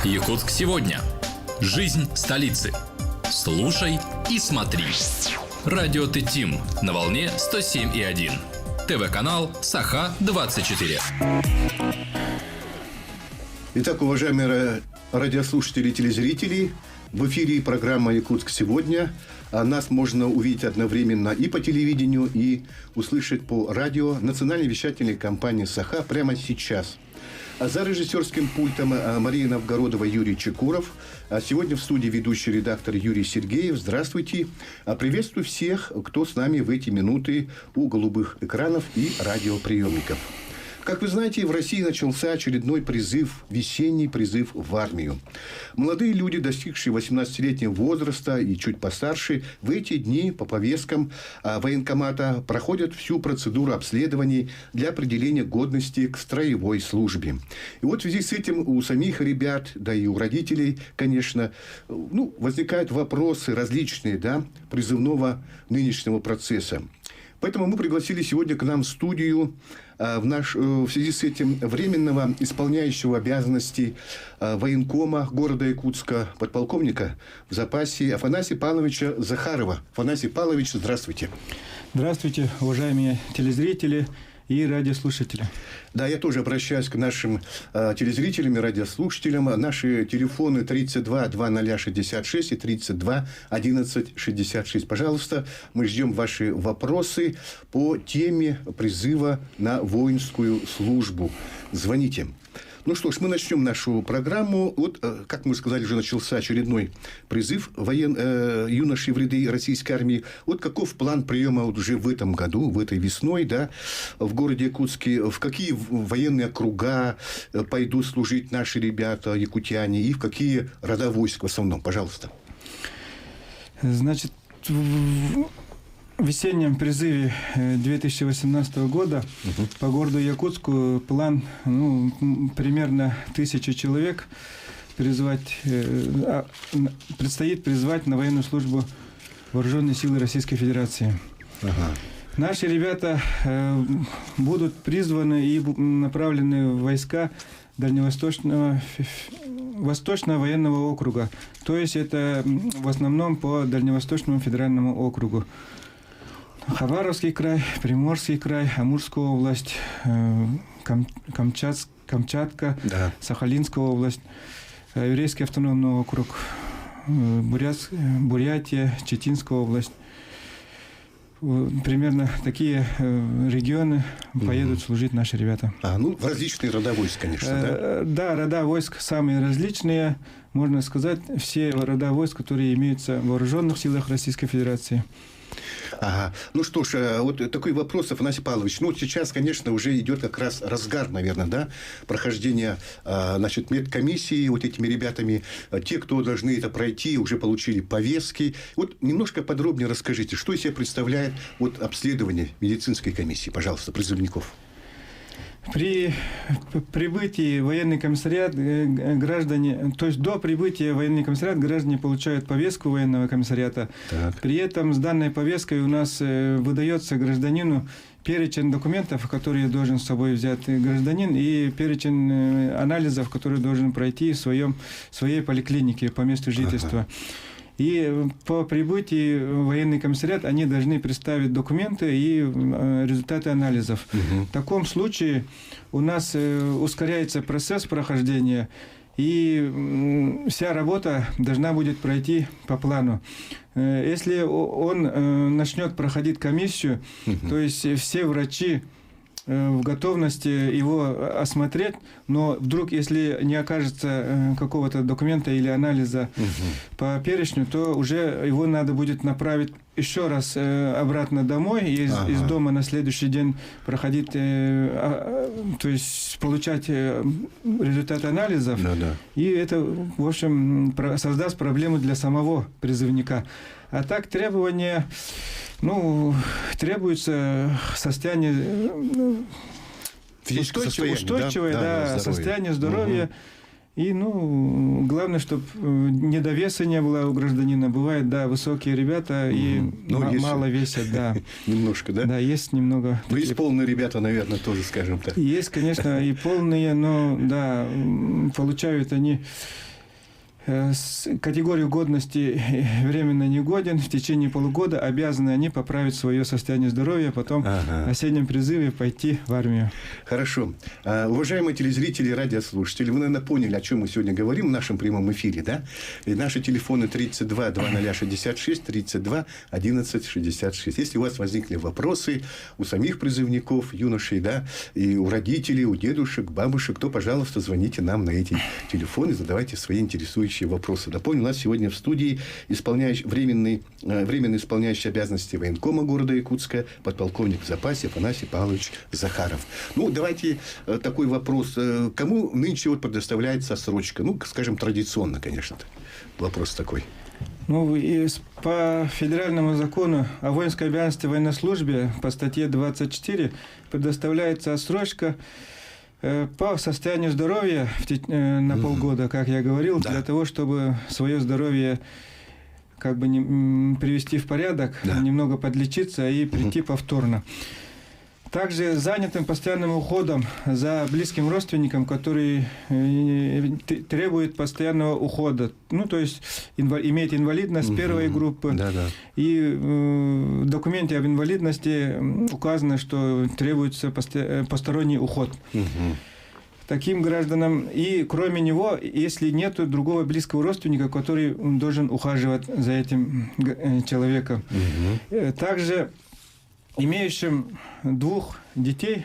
Якутск сегодня. Жизнь столицы. Слушай и смотри. Радио Тетим на волне 107,1. ТВ-канал Саха-24. Итак, уважаемые радиослушатели и телезрители, в эфире программа «Якутск сегодня». Нас можно увидеть одновременно и по телевидению, и услышать по радио национальной вещательной компании «Саха» прямо сейчас. За режиссерским пультом Мария Новгородова, Юрий Чекуров. Сегодня в студии ведущий редактор Юрий Сергеев. Здравствуйте. Приветствую всех, кто с нами в эти минуты у голубых экранов и радиоприемников. Как вы знаете, в России начался очередной призыв, весенний призыв в армию. Молодые люди, достигшие 18-летнего возраста и чуть постарше, в эти дни по повесткам военкомата проходят всю процедуру обследований для определения годности к строевой службе. И вот в связи с этим у самих ребят, да и у родителей, конечно, возникают вопросы различные, призывного нынешнего процесса. Поэтому мы пригласили сегодня к нам в студию в связи с этим временного исполняющего обязанности военкома города Якутска, подполковника в запасе Афанасия Павловича Захарова. Афанасий Павлович, здравствуйте. Здравствуйте, уважаемые телезрители и радиослушатели. Да, я тоже обращаюсь к нашим телезрителям и радиослушателям. Наши телефоны 32 2066 и 32 1166. Пожалуйста, мы ждем ваши вопросы по теме призыва на воинскую службу. Звоните. Ну что ж, мы начнем нашу программу. Вот, как мы сказали, уже начался очередной призыв юношей в ряды российской армии. Вот каков план приема вот уже в этом году, в этой весной, да, в городе Якутске? В какие военные округа пойдут служить наши ребята, якутяне, и в какие рода войск в основном? Пожалуйста. Значит, в весеннем призыве 2018 года по городу Якутску план примерно 1000 человек предстоит призвать на военную службу Вооруженные силы Российской Федерации. Наши ребята будут призваны и направлены в войска Восточного военного округа. То есть это в основном по Дальневосточному федеральному округу. Хабаровский край, Приморский край, Амурская область, Камчатка, Сахалинская область, Еврейский автономный округ, Бурятия, Читинская область. Примерно такие регионы поедут служить наши ребята. В различные рода войск, конечно, да? Да, рода войск самые различные. Можно сказать, все рода войск, которые имеются в вооруженных силах Российской Федерации. Ага. Ну что ж, вот такой вопрос, Афанасий Павлович. Ну, сейчас, конечно, уже идет как раз разгар, наверное, да, прохождения, значит, медкомиссии вот этими ребятами. Те, кто должны это пройти, уже получили повестки. Вот немножко подробнее расскажите, что из себя представляет вот обследование медицинской комиссии, пожалуйста, призывников. При прибытии в военный комиссариат граждане, то есть до прибытия в военный комиссариат граждане получают повестку военного комиссариата. При этом с данной повесткой у нас выдается гражданину перечень документов, которые должен с собой взять гражданин, и перечень анализов, которые должен пройти в своей поликлинике по месту жительства. И по прибытии в военный комиссариат они должны представить документы и результаты анализов. В таком случае у нас ускоряется процесс прохождения, и вся работа должна будет пройти по плану. Если он начнет проходить комиссию, то есть все врачи в готовности его осмотреть, но вдруг, если не окажется какого-то документа или анализа по перечню, то уже его надо будет направить еще раз обратно домой, и из дома на следующий день проходить, то есть получать результаты анализов. И это, в общем, создаст проблему для самого призывника. А так требования... требуется состояние устойчивое, состояние здоровья. И, главное, чтобы недовеса не было у гражданина. Бывает, высокие ребята и мало весят, да. Немножко, да? Да, есть немного. Ну, есть полные ребята, наверное, тоже, скажем так. Есть, конечно, и полные, но, получают они категорию годности временно негоден, в течение полугода обязаны они поправить свое состояние здоровья, потом в осеннем призыве пойти в армию. Хорошо. Уважаемые телезрители и радиослушатели, вы, наверное, поняли, о чем мы сегодня говорим в нашем прямом эфире, да? И наши телефоны 32 2066, 32 11 66. Если у вас возникли вопросы у самих призывников, юношей, да, и у родителей, у дедушек, бабушек, то, пожалуйста, звоните нам на эти телефоны, задавайте свои интересующие вопросы. Напомню, у нас сегодня в студии временно исполняющий обязанности военкома города Якутска, подполковник в запасе Афанасий Павлович Захаров. Давайте такой вопрос. Кому нынче предоставляется отсрочка? Скажем, традиционно, конечно. Вопрос такой. По федеральному закону о воинской обязанности в военной службе по статье 24 предоставляется отсрочка по состоянию здоровья на полгода, как я говорил, для того, чтобы свое здоровье привести в порядок, немного подлечиться и прийти повторно. Также занятым постоянным уходом за близким родственником, который требует постоянного ухода. То есть имеет инвалидность первой группы. И в документе об инвалидности указано, что требуется посторонний уход. Таким гражданам. И кроме него, если нет другого близкого родственника, который должен ухаживать за этим человеком. Также имеющим двух и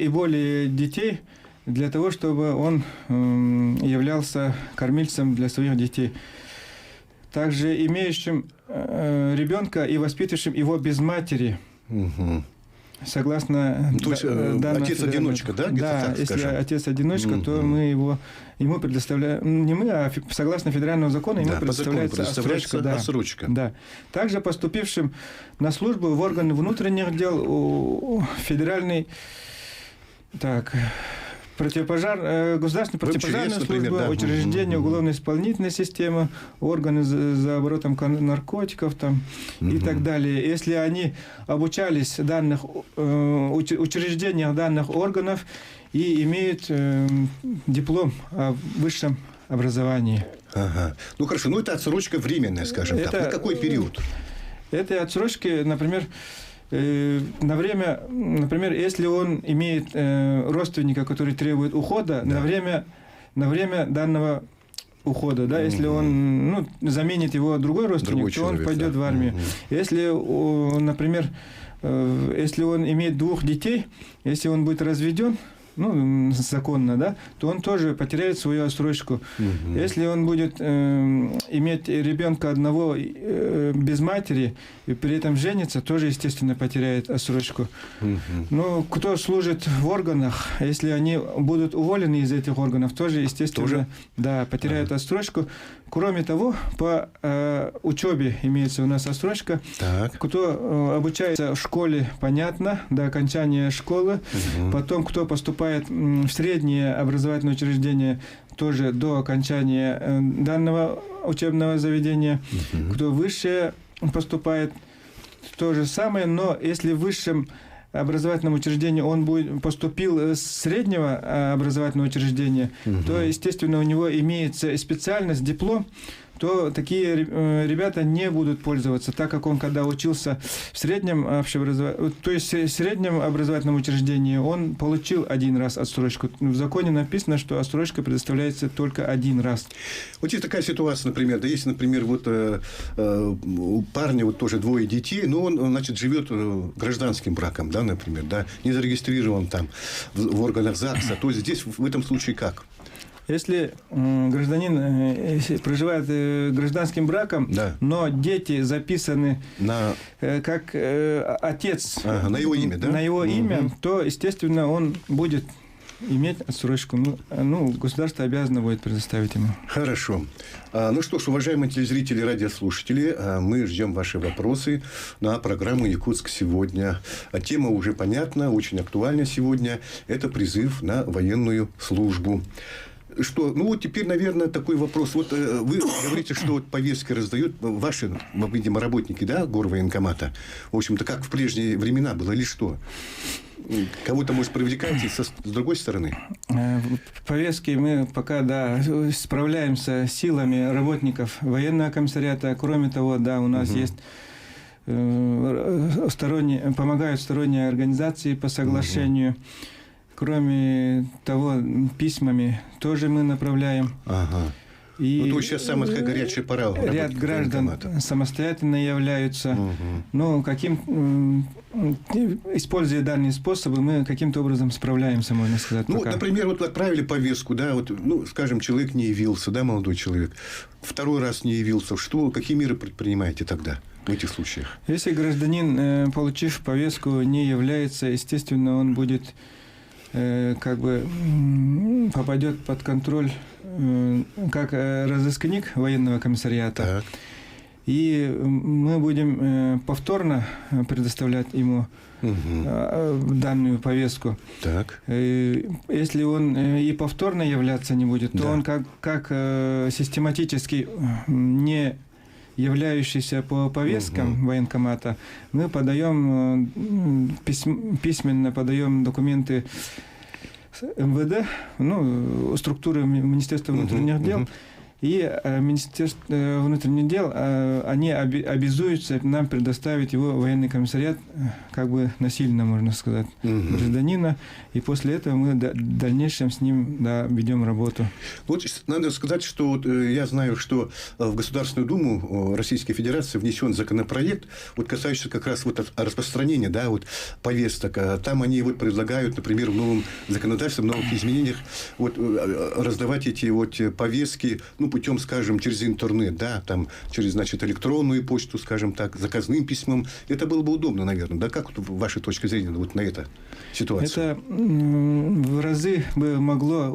более детей для того, чтобы он являлся кормильцем для своих детей. Также имеющим ребенка и воспитывающим его без матери. Согласно то есть отец-одиночка, да? Да, так если скажем. отец-одиночка, то мы ему предоставляем, не мы, а согласно федеральному закону, ему предоставляется отсрочка. Да. Также поступившим на службу в органы внутренних дел, федеральный, государственная противопожарная служба, учреждения уголовно-исполнительной системы, органы за оборотом наркотиков и так далее. Если они обучались в данных учреждениях данных органов и имеют диплом о высшем образовании. Ага. Ну хорошо, это отсрочка временная, скажем так. На какой период? Это отсрочки, например, на время, например, если он имеет родственника, который требует ухода, на время данного ухода, да, если он заменит его другой родственник, то он пойдет в армию. Если, например, если он имеет 2 детей, если он будет разведен, законно, да, то он тоже потеряет свою отсрочку. Если он будет иметь ребенка одного без матери и при этом женится, тоже, естественно, потеряет отсрочку. Но кто служит в органах, если они будут уволены из этих органов, тоже, естественно, потеряют отсрочку. Кроме того, по учебе имеется у нас отсрочка. Кто обучается в школе, понятно, до окончания школы. Потом, кто поступает в среднее образовательное учреждение, тоже до окончания данного учебного заведения. Кто выше поступает, то же самое. Но если в высшем образовательном учреждении он поступил с среднего образовательного учреждения, то, естественно, у него имеется специальность, диплом, то такие ребята не будут пользоваться, так как он, когда учился в среднем образовательном учреждении, он получил 1 раз отсрочку. В законе написано, что отсрочка предоставляется только 1 раз. Вот есть такая ситуация, например, если, например, у парня тоже 2 детей, но он, значит, живет гражданским браком, да, например, да, не зарегистрирован там в органах ЗАГСа, то здесь в этом случае как? Если гражданин проживает гражданским браком, но дети записаны как отец на его имя, да? На его имя, то, естественно, он будет иметь отсрочку. Государство обязано будет предоставить ему. Хорошо. Ну что ж, уважаемые телезрители и радиослушатели, мы ждем ваши вопросы на программу «Якутск сегодня». Тема уже понятна, очень актуальна сегодня. Это призыв на военную службу. Что, теперь, наверное, такой вопрос. Вот вы говорите, что повестки раздают ваши, видимо, работники, да, горвоенкомата. В общем-то, как в прежние времена было, или что? Кого-то, может, привлекаете с другой стороны? Повестки мы пока, справляемся силами работников военного комиссариата. Кроме того, у нас есть помогают сторонние организации по соглашению. Кроме того, письмами тоже мы направляем. И то сейчас самая такая горячая пора. Ряд граждан самостоятельно являются. Используя данные способы, мы каким-то образом справляемся, можно сказать. Например, отправили повестку, скажем, человек не явился, молодой человек, 2 раз не явился. Какие меры предпринимаете тогда в этих случаях? Если гражданин, получив повестку, не является, естественно, он будет попадет под контроль как разыскник военного комиссариата. И мы будем повторно предоставлять ему данную повестку. Если он и повторно являться не будет, то он как систематически не являющийся по повесткам военкомата, мы подаем письменно подаем документы МВД, структуры Министерства внутренних дел, И Министерство внутренних дел, они обязуются нам предоставить его в военный комиссариат, как бы насильно, можно сказать, гражданина. И после этого мы в дальнейшем с ним ведем работу. Вот надо сказать, что я знаю, что в Государственную Думу Российской Федерации внесен законопроект, касающийся как раз распространения повесток. Там они предлагают, например, в новом законодательстве, в новых изменениях раздавать эти повестки, путем, скажем, через интернет, там, через, электронную почту, скажем так, заказным письмом. Это было бы удобно, наверное. Да, как ваша точка зрения на эту ситуацию? Это в разы бы могло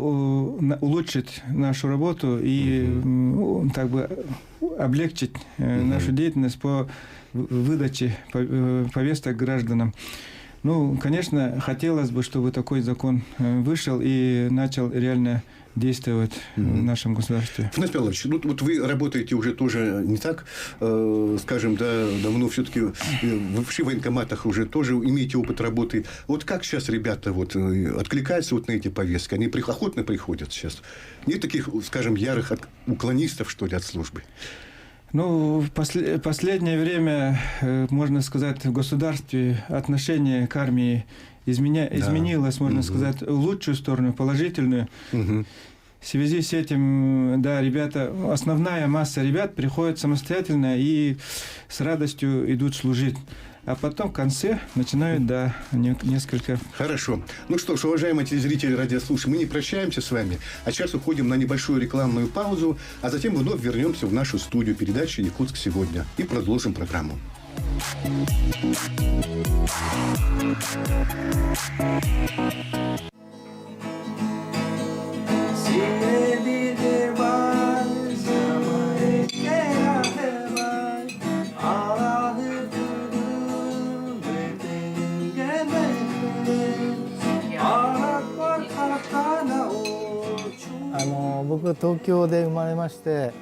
улучшить нашу работу и облегчить нашу деятельность по выдаче повесток гражданам. Конечно, хотелось бы, чтобы такой закон вышел и начал реально действовать в нашем государстве. Фанас Павлович, вы работаете уже тоже не так, скажем, давно все-таки в военкоматах уже тоже имеете опыт работы. Как сейчас ребята откликаются на эти повестки? Они охотно приходят сейчас? Нет таких, скажем, ярых уклонистов, что ли, от службы? В последнее время, можно сказать, в государстве отношение к армии изменилось, можно сказать, в лучшую сторону, положительную. В связи с этим, основная масса ребят приходит самостоятельно и с радостью идут служить. А потом в конце начинают, несколько... Хорошо. Что ж, уважаемые телезрители, радиослушатели, мы не прощаемся с вами, а сейчас уходим на небольшую рекламную паузу, а затем вновь вернемся в нашу студию передачи «Якутск сегодня» и продолжим программу.僕は東京で生まれまして、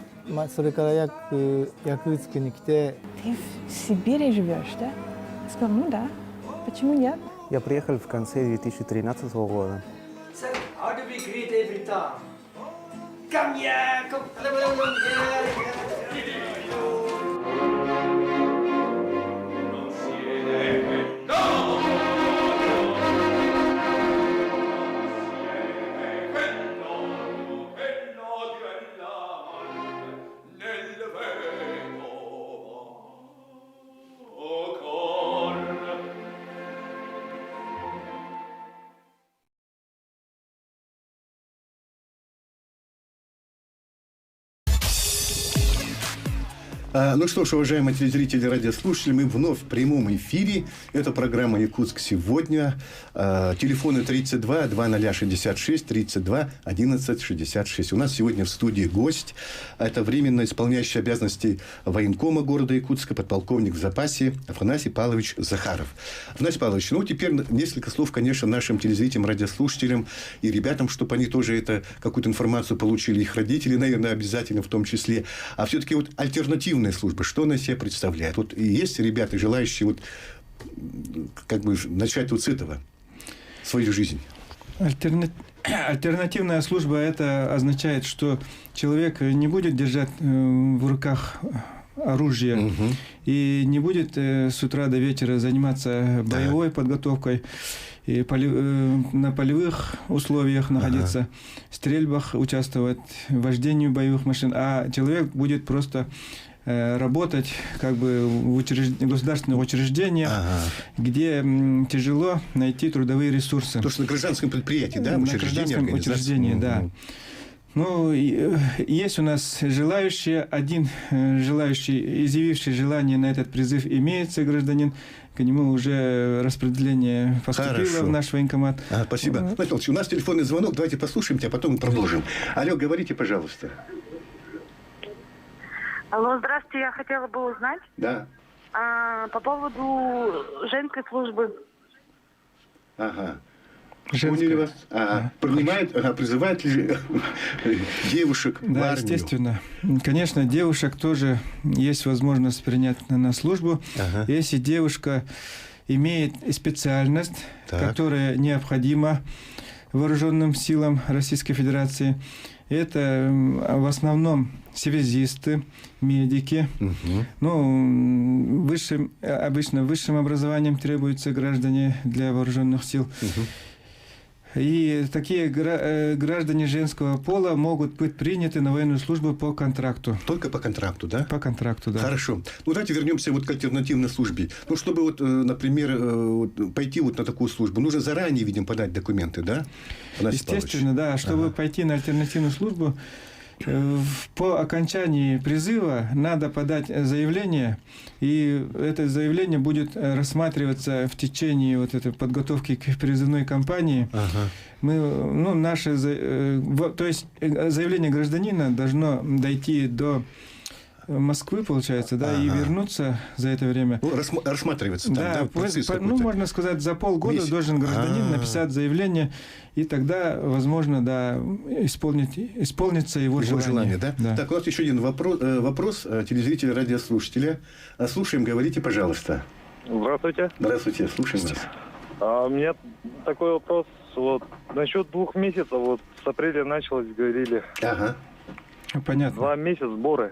それからヤクーツクに来て。Ты в Сибири живешь, да? Скажем, да. Почему нет? Я приехал в конце 2013 года. How do we greet every time? Come here, come. Что ж, уважаемые телезрители и радиослушатели, мы вновь в прямом эфире. Это программа «Якутск сегодня». Телефоны 32 2066 32 11 66. У нас сегодня в студии гость. Это временно исполняющий обязанности военкома города Якутска, подполковник в запасе Афанасий Павлович Захаров. Афанасий Павлович, теперь несколько слов, конечно, нашим телезрителям, радиослушателям и ребятам, чтобы они тоже какую-то информацию получили, их родители, наверное, обязательно в том числе. А все-таки альтернативная служба, что она себя представляет? Есть ребята, желающие начать с этого свою жизнь? Альтернативная служба, это означает, что человек не будет держать в руках оружие и не будет с утра до вечера заниматься боевой подготовкой, и на полевых условиях находиться, в стрельбах участвовать, в вождении боевых машин, а человек будет просто работать в государственных учреждениях, где тяжело найти трудовые ресурсы. То, что на гражданском предприятии, да? На гражданском учреждении, да. Есть у нас желающие, один желающий, изъявивший желание на этот призыв имеется, гражданин, к нему уже распределение поступило в наш военкомат. Спасибо. У нас телефонный звонок, давайте послушаем тебя, а потом мы продолжим. Алло, говорите, пожалуйста. Алло, здравствуйте, я хотела бы узнать по поводу женской службы. Поняли вас? Призывают ли девушек в армию? Естественно. Конечно, девушек тоже есть возможность принять на службу. Если девушка имеет специальность, которая необходима вооруженным силам Российской Федерации, Это в основном связисты, медики. Ну, обычно высшим образованием требуются граждане для вооруженных сил. И такие граждане женского пола могут быть приняты на военную службу по контракту. Только по контракту, да? По контракту, да. Хорошо. Ну, давайте вернемся вот к альтернативной службе. Ну, чтобы, вот, например, пойти вот на такую службу, нужно заранее, видимо, подать документы, да? Естественно, да. Чтобы пойти на альтернативную службу, по окончании призыва надо подать заявление, и это заявление будет рассматриваться в течение вот этой подготовки к призывной кампании. Мы, ну, то есть заявление гражданина должно дойти до Москвы, получается, да, и вернуться за это время. Ну, рассматриваться там, да, процесс ну, можно сказать, за полгода должен гражданин написать заявление, и тогда, возможно, да, исполнится его желание. Да? Да. Так, у нас еще один вопрос телезрителя, радиослушателя. Слушаем, говорите, пожалуйста. Здравствуйте. Здравствуйте, слушаем вас. У меня такой вопрос. Вот, насчет 2 месяцев, вот с апреля началось, говорили. Понятно. 2 месяца сборы.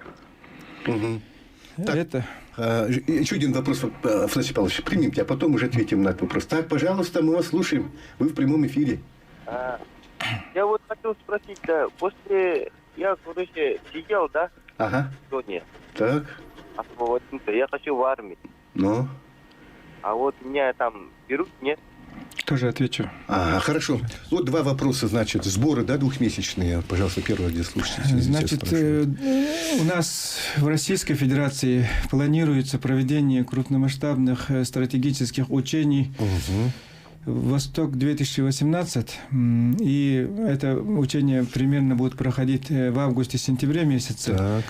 Так, еще один вопрос, Афанасий Павлович, примите, а потом уже ответим на этот вопрос. Так, пожалуйста, мы вас слушаем. Вы в прямом эфире. Я вот хотел спросить, да, после я, короче, сидел, да? Сегодня. Так. Освободился. Я хочу в армию. Ну? А вот меня там берут, нет? Тоже отвечу. Хорошо. Вот 2 вопроса, значит, сборы, да, 2-месячные. Пожалуйста, первый радиослушатель. Значит, у нас в Российской Федерации планируется проведение крупномасштабных стратегических учений «Восток-2018». И это учение примерно будет проходить в августе-сентябре месяце. Так.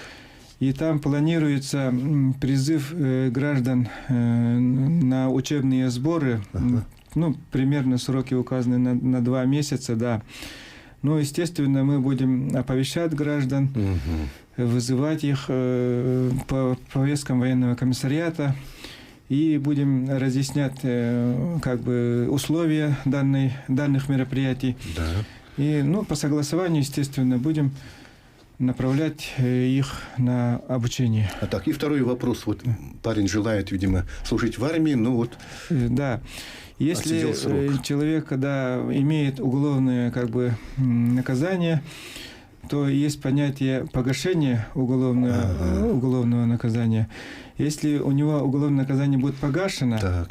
И там планируется призыв граждан на учебные сборы. Ну, примерно сроки указаны на 2 месяца, да. Ну, естественно, мы будем оповещать граждан, вызывать их по повесткам военного комиссариата и будем разъяснять как бы условия данных мероприятий. Да. И, ну, по согласованию, естественно, будем направлять их на обучение. Так, и второй вопрос. Вот парень желает, видимо, служить в армии, но вот... Да. Если человек, когда имеет уголовное как бы наказание, то есть понятие погашения уголовного наказания. Если у него уголовное наказание будет погашено,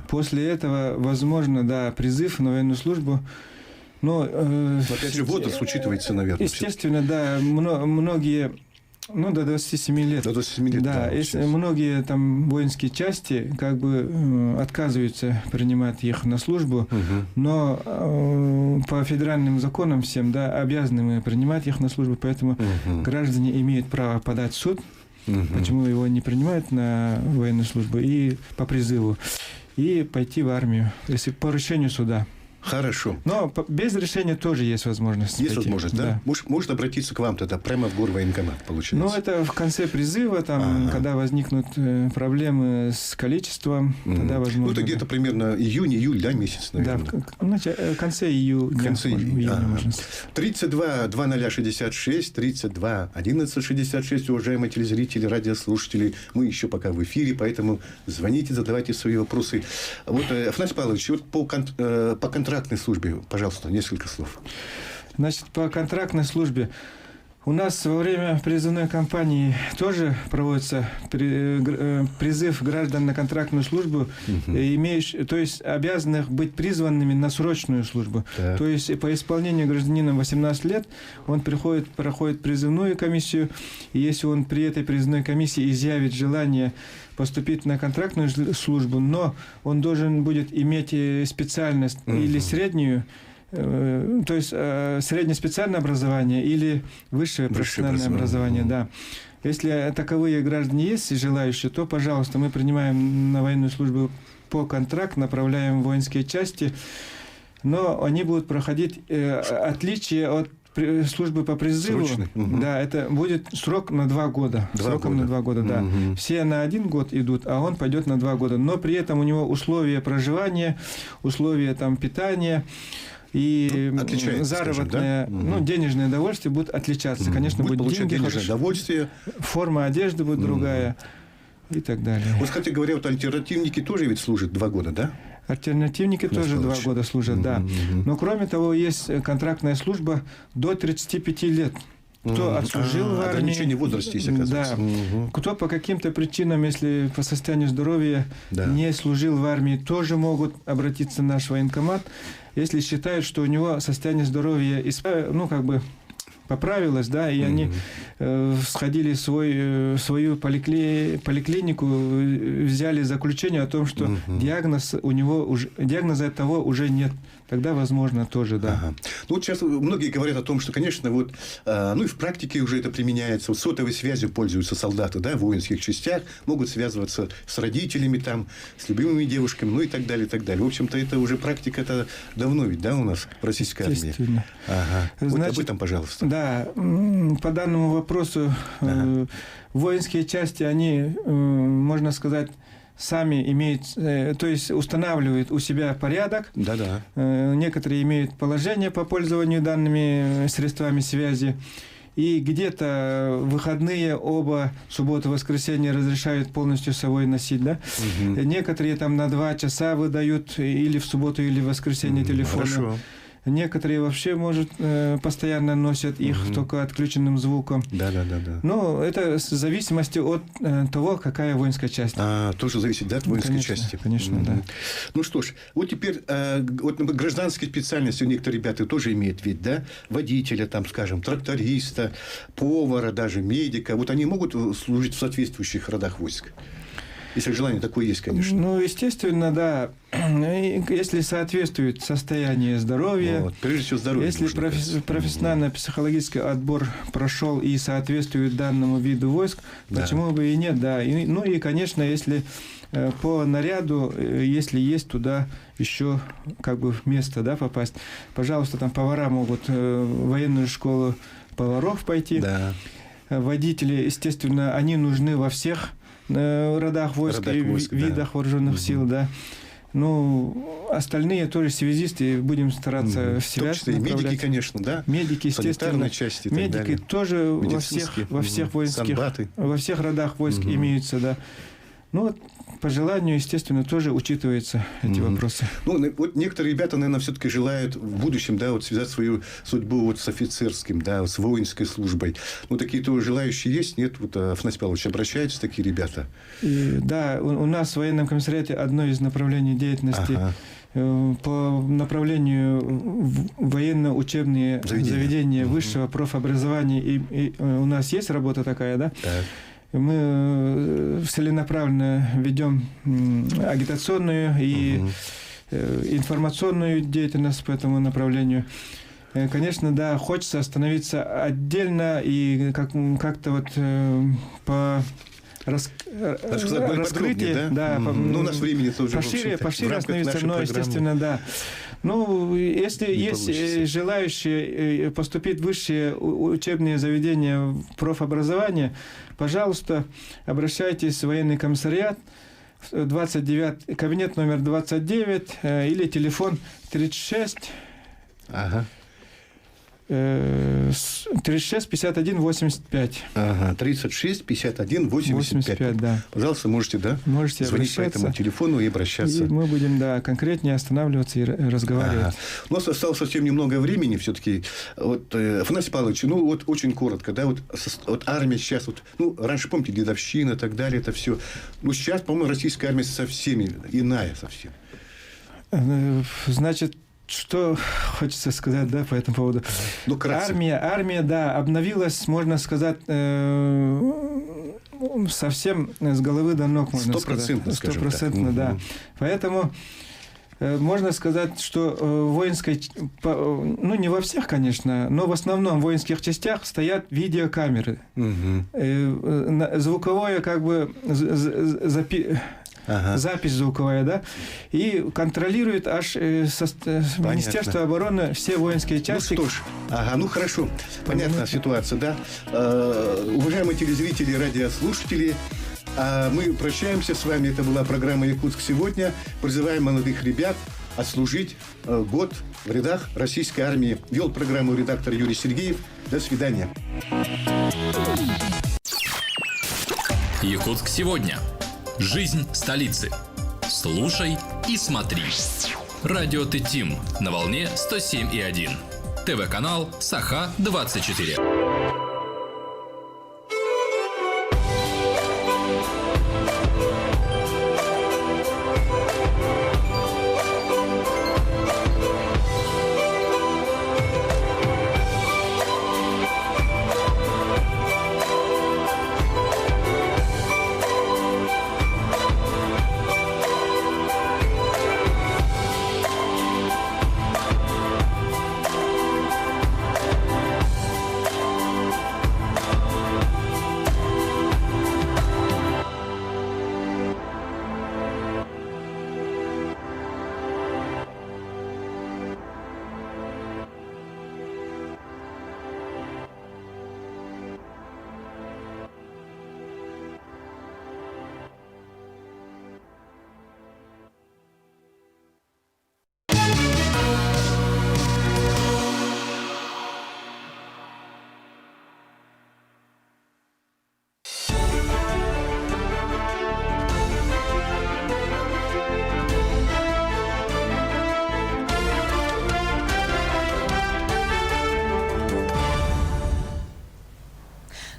после этого возможно, да, призыв на военную службу. Но опять же, возраст учитывается, наверное. Естественно, да, многие, ну, до 27 лет. До 27 лет, да. Многие там воинские части как бы отказываются принимать их на службу, но по федеральным законам всем, да, обязаны мы принимать их на службу, поэтому граждане имеют право подать в суд, почему его не принимают на военную службу, и по призыву, и пойти в армию, если по решению суда. Хорошо. Но без решения тоже есть возможность. Есть возможность, да? Может обратиться к вам тогда, прямо в горвоенкомат, получается? Ну, это в конце призыва, там, когда возникнут проблемы с количеством, тогда возможно... Ну, это где-то примерно июнь-июль, да, месяц, наверное? Да, в конце июня. 32 2066, 32 1166, уважаемые телезрители, радиослушатели. Мы еще пока в эфире, поэтому звоните, задавайте свои вопросы. Вот, Афанасий Павлович, вот по контрактной службе, пожалуйста, несколько слов. Значит, по контрактной службе у нас во время призывной кампании тоже проводится призыв граждан на контрактную службу, то есть обязанных быть призванными на срочную службу. Так. То есть по исполнению гражданина 18 лет он проходит призывную комиссию, и если он при этой призывной комиссии изъявит желание поступить на контрактную службу, но он должен будет иметь специальность или среднюю, то есть среднее специальное образование или высшее профессиональное образование, да. Если таковые граждане есть желающие, то, пожалуйста, мы принимаем на военную службу по контракту, направляем в воинские части, но они будут проходить отличие от службы по призыву. Да, это будет срок на 2 года. На 2 года, да. Все на 1 год идут, а он пойдет на 2 года. Но при этом у него условия проживания, условия там питания, и отличается, заработное, скажем, да? денежное удовольствие будет отличаться. Конечно, будет получать деньги денежное удовольствие. Форма одежды будет другая и так далее. Вот, кстати говоря, вот альтернативники тоже ведь служат 2 года, да? Альтернативники тоже 2 года служат, да. Но кроме того, есть контрактная служба до 35 лет. Кто отслужил в армии. Ограничение в возрасте есть, оказывается. Да. Кто по каким-то причинам, если по состоянию здоровья не служил в армии, тоже могут обратиться в наш военкомат, если считают, что у него состояние здоровья поправилось, да, и они сходили в свою поликлинику, взяли заключение о том, что диагноза того уже нет. Тогда возможно тоже, да. Ну вот сейчас многие говорят о том, что, конечно, вот, и в практике уже это применяется. Вот сотовой связью пользуются солдаты, да, в воинских частях, могут связываться с родителями, там, с любимыми девушками, ну и так далее, и так далее. В общем-то, это уже практика, это давно ведь, да, у нас в российской армии. Естественно. Вот об этом, пожалуйста. Да, по данному вопросу воинские части, они, можно сказать, сами имеют, то есть устанавливают у себя порядок. Некоторые имеют положение по пользованию данными средствами связи. И где-то в выходные оба, субботу, воскресенье разрешают полностью с собой носить, да? Некоторые там на 2 часа выдают или в субботу, или в воскресенье телефоны. Хорошо. Некоторые вообще, может, постоянно носят их только отключенным звуком. Да. Ну, это в зависимости от того, какая воинская часть. Тоже зависит, да, от воинской части? Конечно, да. Ну что ж, вот теперь вот гражданские специальности у некоторых ребят тоже имеют ведь, да? Водителя, там, скажем, тракториста, повара, даже медика. Вот они могут служить в соответствующих родах войск? Если желание такое есть, конечно. Ну, естественно, да. Если соответствует состояние здоровья, прежде всего здоровье. Если профессионально-психологический отбор прошел и соответствует данному виду войск, почему бы и нет, да. Ну и, конечно, если по наряду, если есть туда еще место, да, попасть, пожалуйста, там повара могут в военную школу поваров пойти. Да. Водители, естественно, они нужны во всех родах войск и видах вооруженных сил, да. Ну, остальные тоже связисты, будем стараться в себя направлять. Медики, конечно, да? Медики, естественно. Части, медики тоже во всех воинских, во всех родах войск имеются, да. Ну, вот, по желанию, естественно, тоже учитываются эти вопросы. Ну, вот некоторые ребята, наверное, все-таки желают в будущем, да, вот связать свою судьбу вот с офицерским, да, с воинской службой. Ну, такие тоже желающие есть, нет? Вот Афанасий Павлович, обращаются такие ребята? Да, у нас в военном комиссариате одно из направлений деятельности по направлению военно-учебные заведения высшего профобразования. И у нас есть работа такая, да? Так. Мы целенаправленно ведем агитационную и информационную деятельность по этому направлению. Конечно, да, хочется остановиться отдельно и как-то вот по раскрытию, да, ну, у нас времени тоже пошире остановиться, но, естественно, да. Ну, если есть желающие поступить в высшие учебные заведения профобразования, пожалуйста, обращайтесь в военный комиссариат, 29, кабинет номер 29 или телефон 36 36 51 85. 36 51 85. Да. Пожалуйста, можете звонить по этому телефону и обращаться. И мы будем, конкретнее останавливаться и разговаривать. У нас осталось совсем немного времени все-таки. Вот, Афанасий Павлович, ну вот очень коротко, да, вот армия сейчас, раньше, помните, дедовщина и так далее, это все. Ну, сейчас, по-моему, российская армия совсем иная совсем. Значит, что хочется сказать, да, по этому поводу? Ну, армия, да, обновилась, можно сказать, совсем с головы до ног, можно сказать. 100%, да. Поэтому можно сказать, что воинской, ну, не во всех, конечно, но в основном в воинских частях стоят видеокамеры. Звуковое, запись звуковая, да, и контролирует аж Министерство обороны все воинские части. Ну что ж, ну хорошо, понятна ситуация, да. Уважаемые телезрители и радиослушатели, мы прощаемся с вами. Это была программа «Якутск сегодня». Призываем молодых ребят отслужить год в рядах российской армии. Вел программу редактор Юрий Сергеев. До свидания. Якутск сегодня. Жизнь столицы. Слушай и смотри. Радио Тетим на волне 107,1. ТВ-канал Саха-24.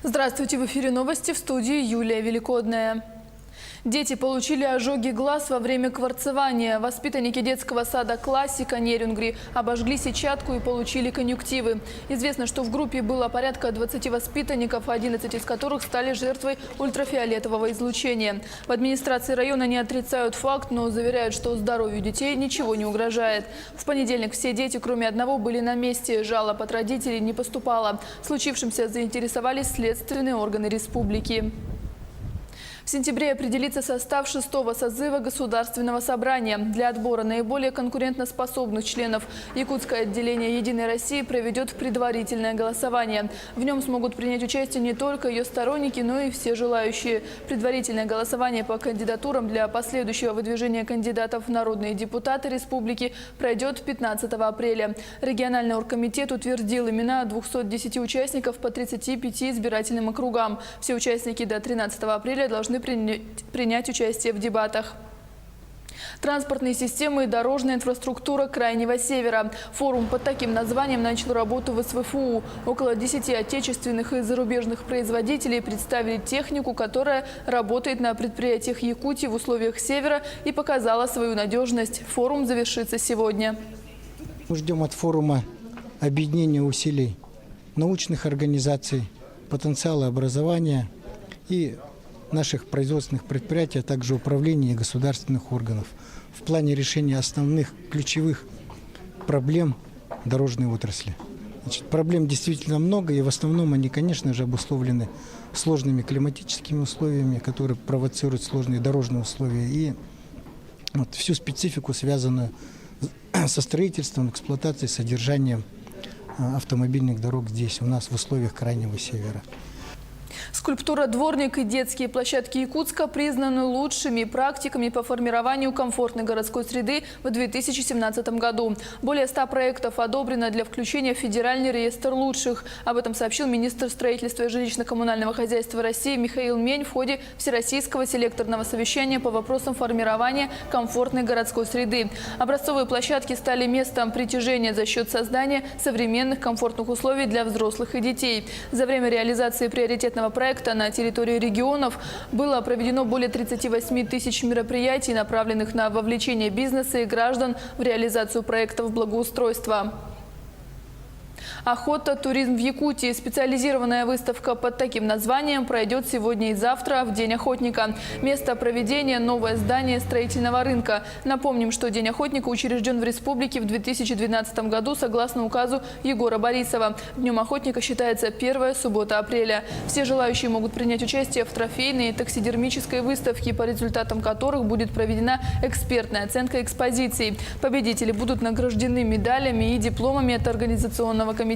Здравствуйте, в эфире новости, в студии Юлия Великодная. Дети получили ожоги глаз во время кварцевания. Воспитанники детского сада «Классика» Нерюнгри обожгли сетчатку и получили конъюнктивы. Известно, что в группе было порядка 20 воспитанников, 11 из которых стали жертвой ультрафиолетового излучения. В администрации района не отрицают факт, но заверяют, что здоровью детей ничего не угрожает. В понедельник все дети, кроме одного, были на месте. Жалоб от родителей не поступало. Случившимся заинтересовались следственные органы республики. В сентябре определится состав 6-го созыва Государственного собрания. Для отбора наиболее конкурентоспособных членов якутское отделение «Единой России» проведет предварительное голосование. В нем смогут принять участие не только ее сторонники, но и все желающие. Предварительное голосование по кандидатурам для последующего выдвижения кандидатов в народные депутаты республики пройдет 15 апреля. Региональный оргкомитет утвердил имена 210 участников по 35 избирательным округам. Все участники до 13 апреля должны принять участие в дебатах. Транспортные системы и дорожная инфраструктура Крайнего Севера. Форум под таким названием начал работу в СВФУ. Около 10 отечественных и зарубежных производителей представили технику, которая работает на предприятиях Якутии в условиях Севера и показала свою надежность. Форум завершится сегодня. Мы ждем от форума объединения усилий научных организаций, потенциала образования и наших производственных предприятий, а также управления и государственных органов в плане решения основных ключевых проблем дорожной отрасли. Значит, проблем действительно много, и в основном они, конечно же, обусловлены сложными климатическими условиями, которые провоцируют сложные дорожные условия, и вот всю специфику, связанную со строительством, эксплуатацией, содержанием автомобильных дорог здесь, у нас в условиях Крайнего Севера. Скульптура «Дворник» и детские площадки Якутска признаны лучшими практиками по формированию комфортной городской среды в 2017 году. Более 100 проектов одобрено для включения в Федеральный реестр лучших. Об этом сообщил министр строительства и жилищно-коммунального хозяйства России Михаил Мень в ходе Всероссийского селекторного совещания по вопросам формирования комфортной городской среды. Образцовые площадки стали местом притяжения за счет создания современных комфортных условий для взрослых и детей. За время реализации приоритетного проекта на территории регионов было проведено более 38 тысяч мероприятий, направленных на вовлечение бизнеса и граждан в реализацию проектов благоустройства. Охота, туризм в Якутии. Специализированная выставка под таким названием пройдет сегодня и завтра в День охотника. Место проведения – новое здание строительного рынка. Напомним, что День охотника учрежден в республике в 2012 году согласно указу Егора Борисова. Днем охотника считается первая суббота апреля. Все желающие могут принять участие в трофейной и таксидермической выставке, по результатам которых будет проведена экспертная оценка экспозиций. Победители будут награждены медалями и дипломами от организационного комитета.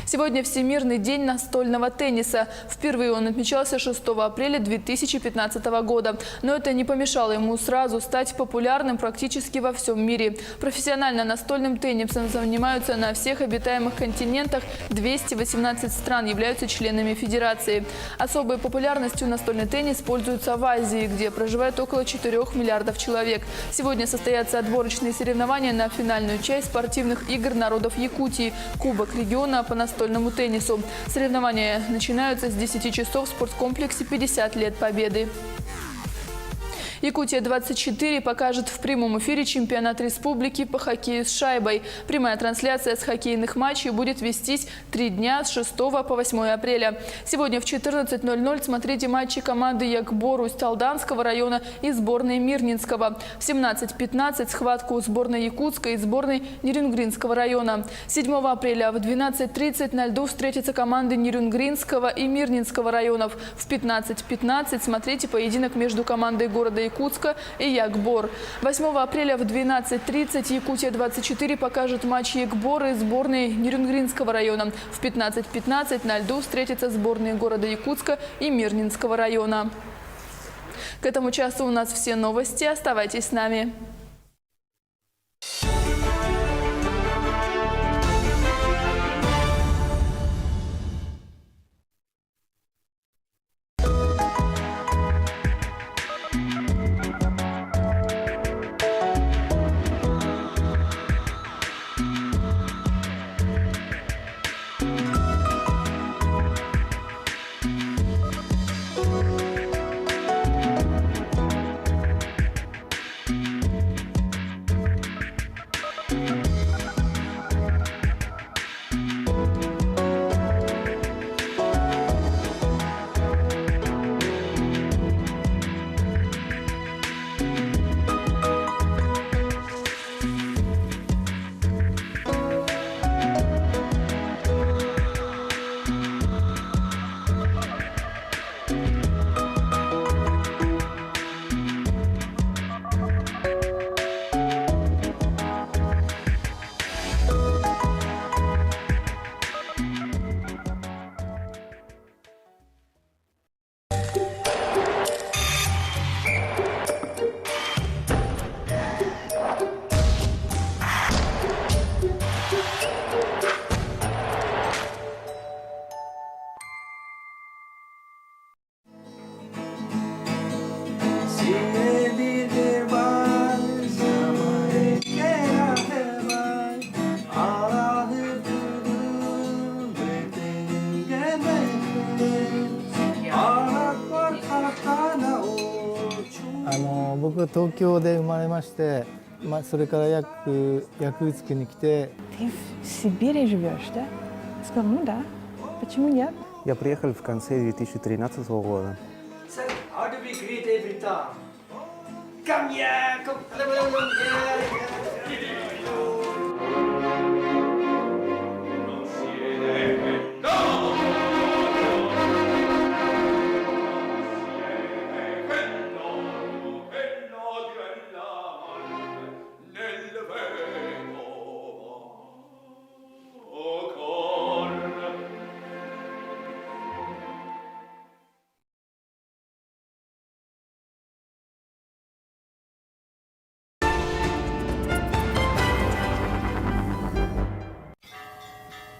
Сегодня Всемирный день настольного тенниса. Впервые он отмечался 6 апреля 2015 года. Но это не помешало ему сразу стать популярным практически во всем мире. Профессионально настольным теннисом занимаются на всех обитаемых континентах. 218 стран являются членами федерации. Особой популярностью настольный теннис пользуется в Азии, где проживает около 4 миллиардов человек. Сегодня состоятся отборочные соревнования на финальную часть спортивных игр народов Якутии – Кубок региона по настольному теннису. Соревнования начинаются с 10 часов в спорткомплексе «50 лет Победы». Якутия-24 покажет в прямом эфире чемпионат республики по хоккею с шайбой. Прямая трансляция с хоккейных матчей будет вестись 3 дня с 6 по 8 апреля. Сегодня в 14:00 смотрите матчи команды Якбор Усть-Алданского района и сборной Мирнинского. В 17:15 схватку сборной Якутска и сборной Нерюнгринского района. 7 апреля в 12:30 на льду встретятся команды Нерюнгринского и Мирнинского районов. В 15:15 смотрите поединок между командой города Якутска и Якбор. 8 апреля в 12:30 Якутия-24 покажет матч Якбора и сборной Нерюнгринского района. В 15:15 на льду встретятся сборные города Якутска и Мирнинского района. К этому часу у нас все новости. Оставайтесь с нами.僕は東京で生まれまして、それからヤクーツクに来て。Ты в Сибири живешь, да? Сказал, ну да. Почему нет? Я приехал в конце 2013 года. Sir, how do we greet every time? Come here, come.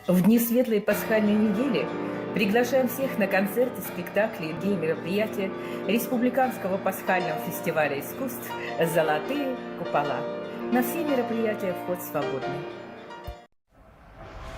В дни светлой пасхальной недели приглашаем всех на концерты, спектакли и другие мероприятия Республиканского пасхального фестиваля искусств «Золотые купола». На все мероприятия вход свободный.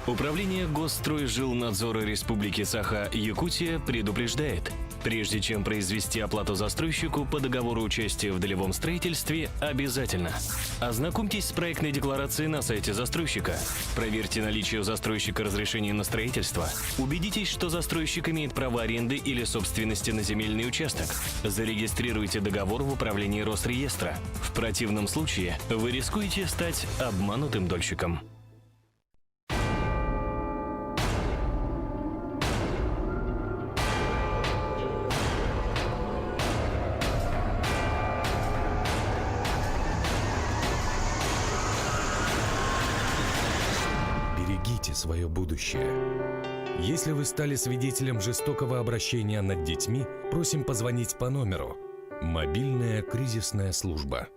Управление Госстройжилнадзора Республики Саха-Якутия предупреждает: прежде чем произвести оплату застройщику по договору участия в долевом строительстве, обязательно ознакомьтесь с проектной декларацией на сайте застройщика, проверьте наличие у застройщика разрешения на строительство, убедитесь, что застройщик имеет право аренды или собственности на земельный участок, зарегистрируйте договор в управлении Росреестра. В противном случае вы рискуете стать обманутым дольщиком. свое будущее. Если вы стали свидетелем жестокого обращения над детьми, просим позвонить по номеру «Мобильная кризисная служба».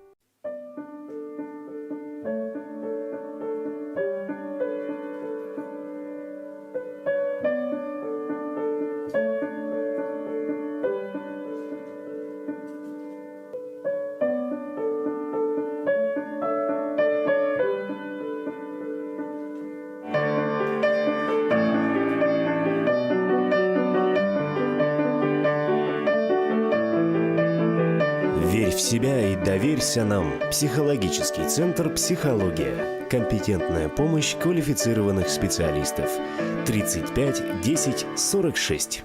Верь в себя и доверься нам. Психологический центр «Психология». Компетентная помощь квалифицированных специалистов. 35 10 46.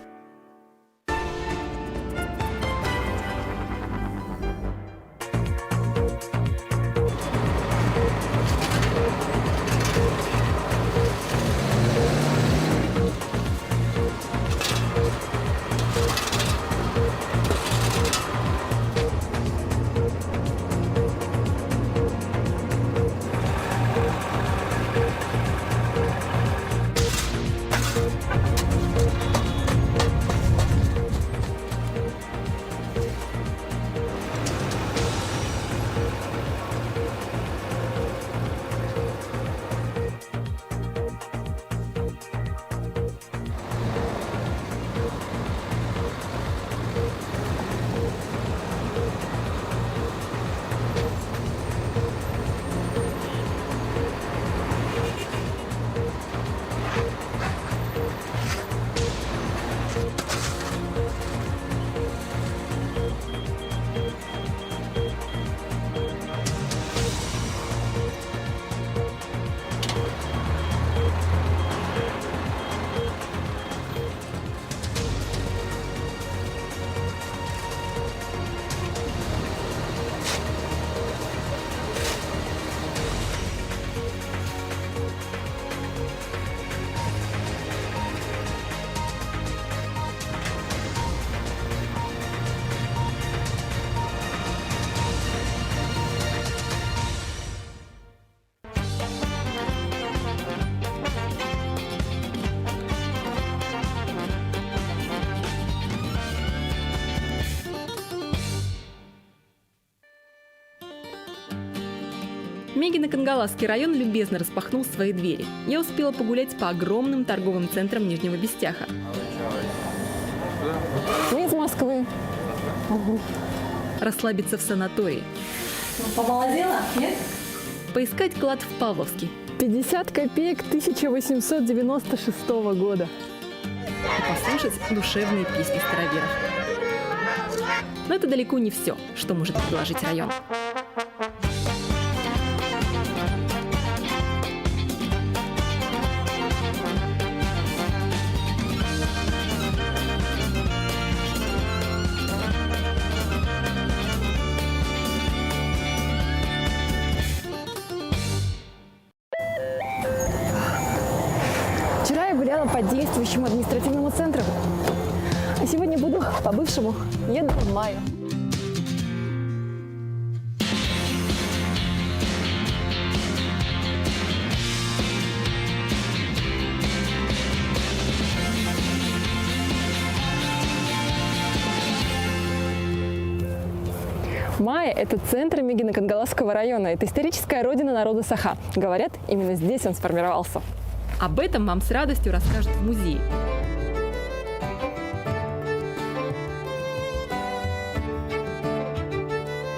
Мегино-Кангаласский район любезно распахнул свои двери. Я успела погулять по огромным торговым центрам Нижнего Бестяха. Мы из Москвы. Расслабиться в санатории. Помолодела? Нет? Поискать клад в Павловске. 50 копеек 1896 года. И послушать душевные песни староверов. Но это далеко не все, что может предложить район. Вчера я гуляла по действующему административному центру, а сегодня буду по бывшему. Еду в Майю. Майя – это центр Мегино-Кангаласского района. Это историческая родина народа Саха. Говорят, именно здесь он сформировался. Об этом вам с радостью расскажут в музее.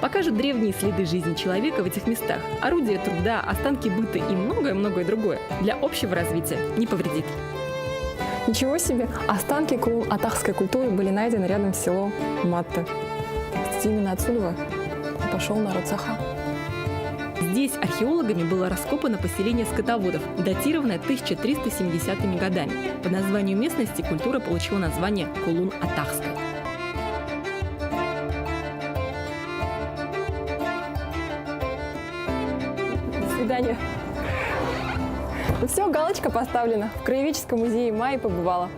Покажут древние следы жизни человека в этих местах, орудия труда, останки быта и многое-многое другое. Для общего развития не повредит. Ничего себе! Останки кулун-атахской культуры были найдены рядом с селом Матты. Кстати, именно отсюда пошел народ Саха. Здесь археологами было раскопано поселение скотоводов, датированное 1370-ми годами. По названию местности культура получила название Кулун-Атахская. До свидания. Ну все, галочка поставлена. В Краеведческом музее Майи побывала.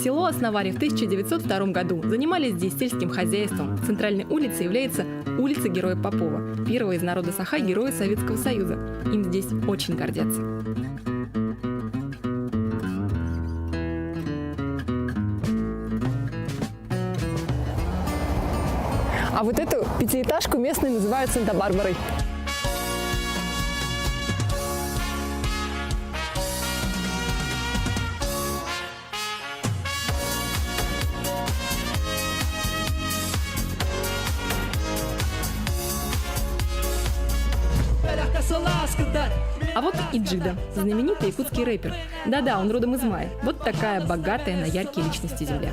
Село основали в 1902 году. Занимались здесь сельским хозяйством. Центральной улицей является улица Героя Попова, первого из народа Саха героя Советского Союза. Им здесь очень гордятся. А вот эту пятиэтажку местные называют Санта-Барбарой. А вот и Джида, знаменитый якутский рэпер. Да-да, он родом из Майи. Вот такая богатая на яркие личности земля.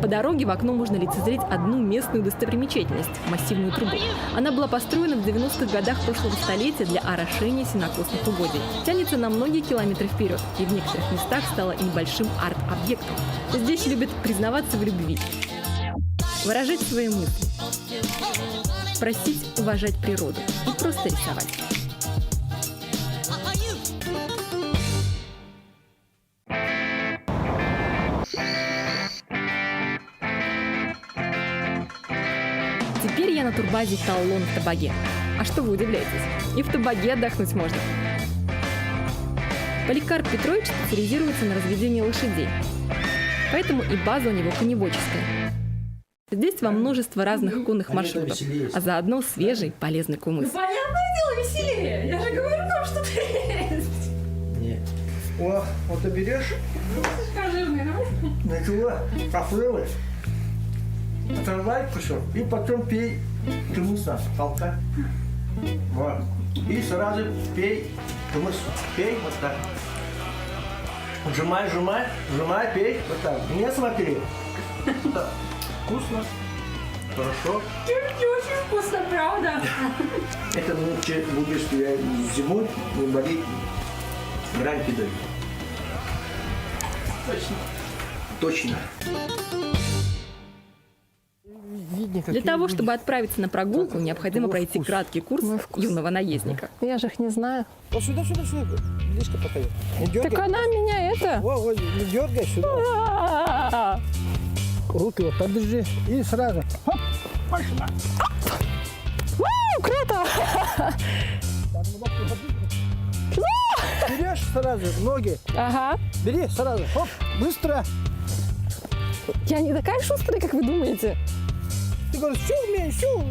По дороге в окно можно лицезреть одну местную достопримечательность – массивную трубу. Она была построена в 90-х годах прошлого столетия для орошения сенокосных угодий. Тянется на многие километры вперед и в некоторых местах стала и небольшим арт-объектом. Здесь любят признаваться в любви, выражать свои мысли, просить уважать природу и просто рисовать. Теперь я на турбазе Таллон в Табаге. А что вы удивляетесь? И в Табаге отдохнуть можно. Поликарп Петрович специализируется на разведении лошадей. Поэтому и база у него коневодческая. Здесь вам множество разных конных маршрутов, а заодно свежий, полезный кумыс. Понятное дело, веселее. Я же говорю вам, что ты есть. Нет. О, вот ты берешь. Скажи мне, Начала, проплыла. Отрывай кусок и потом пей кумыса, толка. Вот. И сразу пей кумыс. Пей вот так. Сжимай, сжимай, сжимай, пей. Вот так. Не смотри. Да. Вкусно. Хорошо. Очень вкусно, правда? Это лучше будешь тебя зимой не болеть. Гранки дают. Точно. Точно. Для того, чтобы отправиться на прогулку, необходимо пройти краткий курс юного наездника. Я же их не знаю. Вот сюда, сюда, сюда. Близко пока. Не дергай. Так она меня это... Вот, не дергай сюда. Руки вот подержи и сразу. Хоп, пошла. Круто! Берешь сразу ноги. Ага. Бери сразу. Хоп, быстро. Я не такая шустрая, как вы думаете. Ты говоришь, все умеешь, все.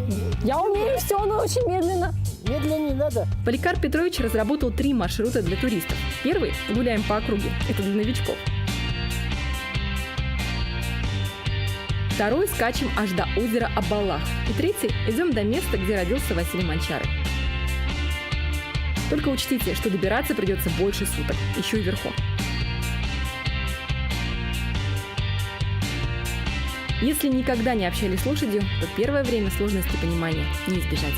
Я умею все, но очень медленно. Медленно не надо. Поликарп Петрович разработал 3 маршрута для туристов. Первый – гуляем по округе. Это для новичков. Второй – скачем аж до озера Абалах. И третий – идем до места, где родился Василий Манчары. Только учтите, что добираться придется больше суток, еще и верхом. Если никогда не общались с лошадью, то первое время сложности понимания не избежать.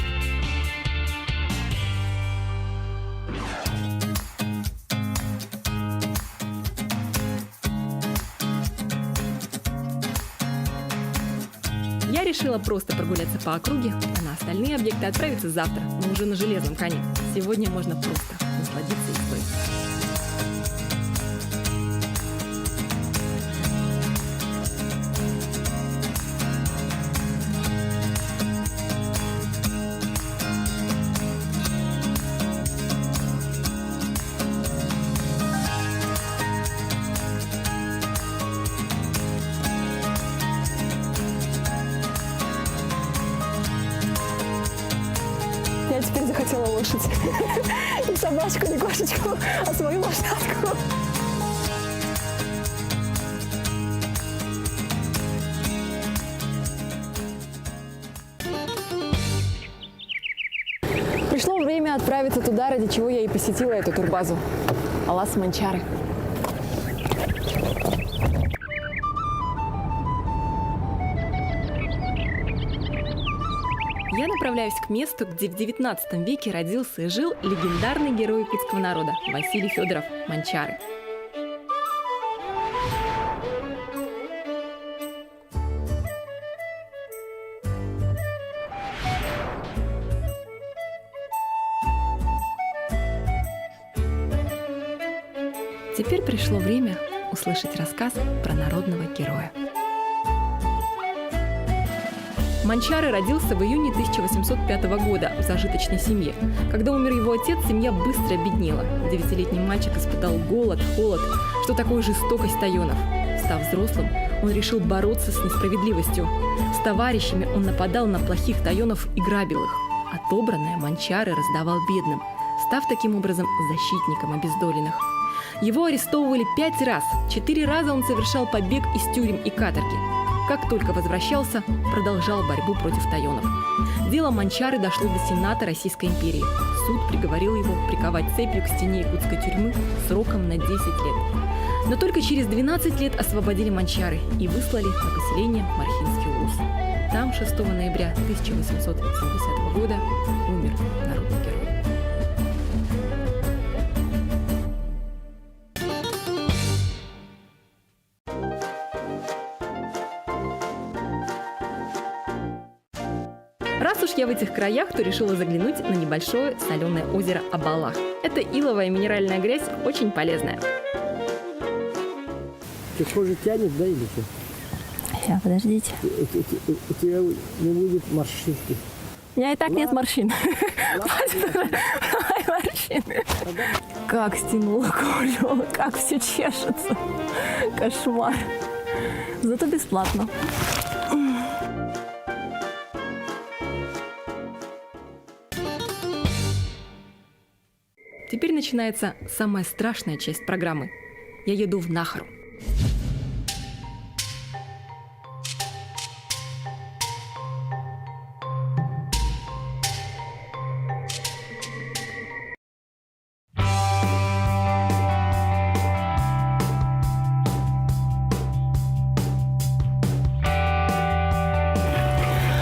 Я решила просто прогуляться по округе, а на остальные объекты отправиться завтра, но уже на железном коне. Сегодня можно просто насладиться ездой. Я теперь захотела лошадь. Не собачку, не кошечку, а свою лошадку. Пришло время отправиться туда, ради чего я и посетила эту турбазу. Алас Манчары. Я направляюсь к месту, где в 19 веке родился и жил легендарный герой якутского народа Василий Федоров Манчары. теперь пришло время услышать рассказ про народного героя. Манчары родился в июне 1805 года в зажиточной семье. Когда умер его отец, семья быстро обеднела. 9-летний мальчик испытал голод, холод, что такое жестокость тайонов. Став взрослым, он решил бороться с несправедливостью. С товарищами он нападал на плохих тайонов и грабил их. Отобранное манчары раздавал бедным, став таким образом защитником обездоленных. Его арестовывали 5 раз. 4 раза он совершал побег из тюрем и каторги. Как только возвращался, продолжал борьбу против тайонов. Дело Манчары дошло до Сената Российской империи. Суд приговорил его приковать цепью к стене якутской тюрьмы сроком на 10 лет. Но только через 12 лет освободили Манчары и выслали на поселение Мархинский улус. Там 6 ноября 1870 года умер народный герой. Раз уж я в этих краях, то решила заглянуть на небольшое соленое озеро Абалах. Это иловая минеральная грязь, очень полезная. Ты кожу тянет, да, или что? Сейчас, подождите. У тебя не будет морщинки. У меня и так нет морщин. Морщины. Как стянула кожу, как все чешется. Кошмар. Зато бесплатно. Теперь начинается самая страшная часть программы. Я еду в Нахару.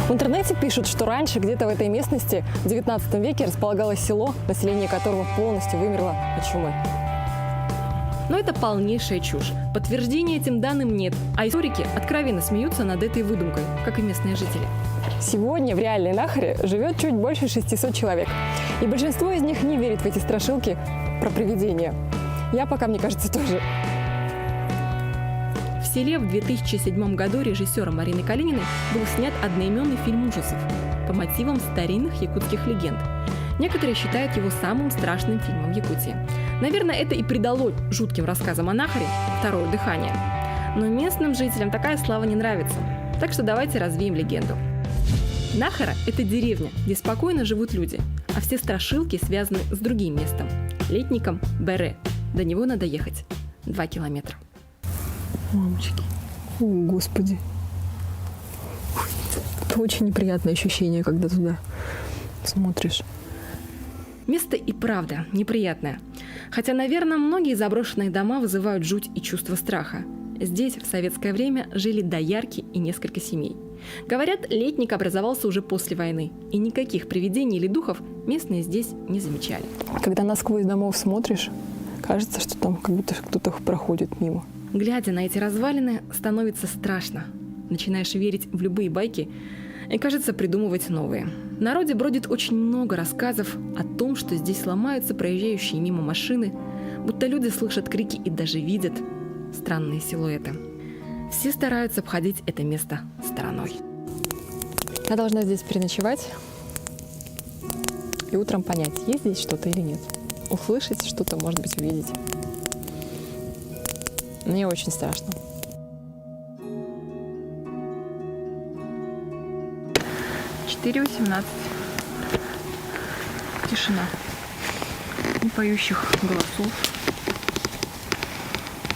В интернете пишут, что раньше где-то в этой местности в 19 веке располагалось село, население которого полностью вымерло от чумы. Но это полнейшая чушь. Подтверждения этим данным нет, а историки откровенно смеются над этой выдумкой, как и местные жители. Сегодня в реальной Нахаре живет чуть больше 600 человек. И большинство из них не верит в эти страшилки про привидения. Я пока, мне кажется, тоже. В селе в 2007 году режиссером Мариной Калининой был снят одноименный фильм ужасов по мотивам старинных якутских легенд. Некоторые считают его самым страшным фильмом Якутии. Наверное, это и придало жутким рассказам о Нахаре второе дыхание. Но местным жителям такая слава не нравится. Так что давайте развеем легенду. Нахара – это деревня, где спокойно живут люди, а все страшилки связаны с другим местом – летником Бере. До него надо ехать 2 километра. Мамочки. О, Господи. Это очень неприятное ощущение, когда туда смотришь. Место и правда неприятное. Хотя, наверное, многие заброшенные дома вызывают жуть и чувство страха. Здесь в советское время жили доярки и несколько семей. Говорят, летник образовался уже после войны, и никаких привидений или духов местные здесь не замечали. Когда насквозь домов смотришь, кажется, что там как будто кто-то проходит мимо. Глядя на эти развалины, становится страшно. Начинаешь верить в любые байки и, кажется, придумывать новые. В народе бродит очень много рассказов о том, что здесь ломаются проезжающие мимо машины, будто люди слышат крики и даже видят странные силуэты. Все стараются обходить это место стороной. Я должна здесь переночевать и утром понять, есть здесь что-то или нет. Услышать что-то, может быть, увидеть. Мне очень страшно. Четыре 18. Тишина. Ни поющих голосов,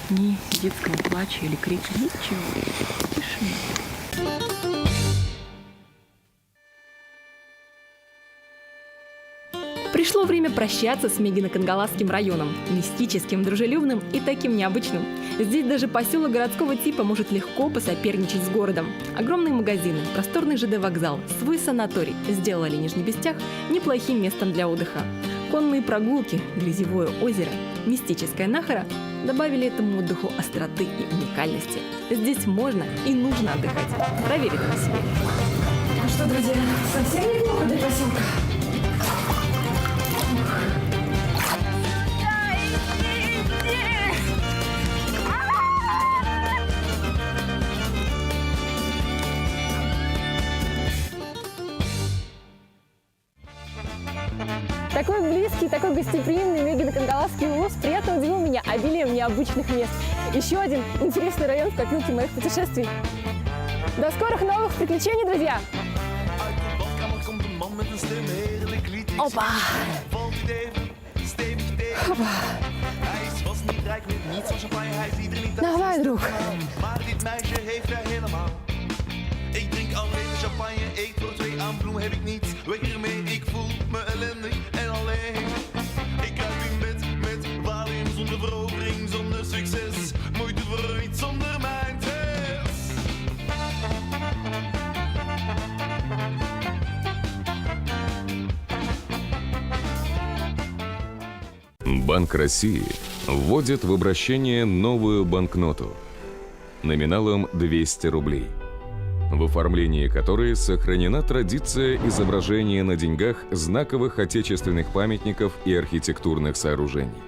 ни детского плача или крика. Ничего. Тишина. Пришло время прощаться с Мегино-Кангаласским районом, мистическим, дружелюбным и таким необычным. Здесь даже поселок городского типа может легко посоперничать с городом. Огромные магазины, просторный ЖД-вокзал, свой санаторий сделали Нижний Бестях неплохим местом для отдыха. Конные прогулки, грязевое озеро, мистическая Нахара добавили этому отдыху остроты и уникальности. Здесь можно и нужно отдыхать. Проверь это на себе. Ну что, друзья, совсем неплохо для поселка. такой гостеприимный Мегино-Кангаласский улус приятно удивил меня обилием необычных мест. Еще один интересный район в копилке моих путешествий. До скорых новых приключений, друзья! Опа! Опа! Давай, друг! Ik drink alleen champagne, eet voor 2 aan bloem heb ik niets. Weg ermee, ik voel me ellendig en alleen. Ik kruip in bed met walim zonder verovering, zonder succes. Moeite voor iets zonder mijn test. Банк России вводит в обращение новую банкноту номиналом 200 рублей, в оформлении которой сохранена традиция изображения на деньгах знаковых отечественных памятников и архитектурных сооружений.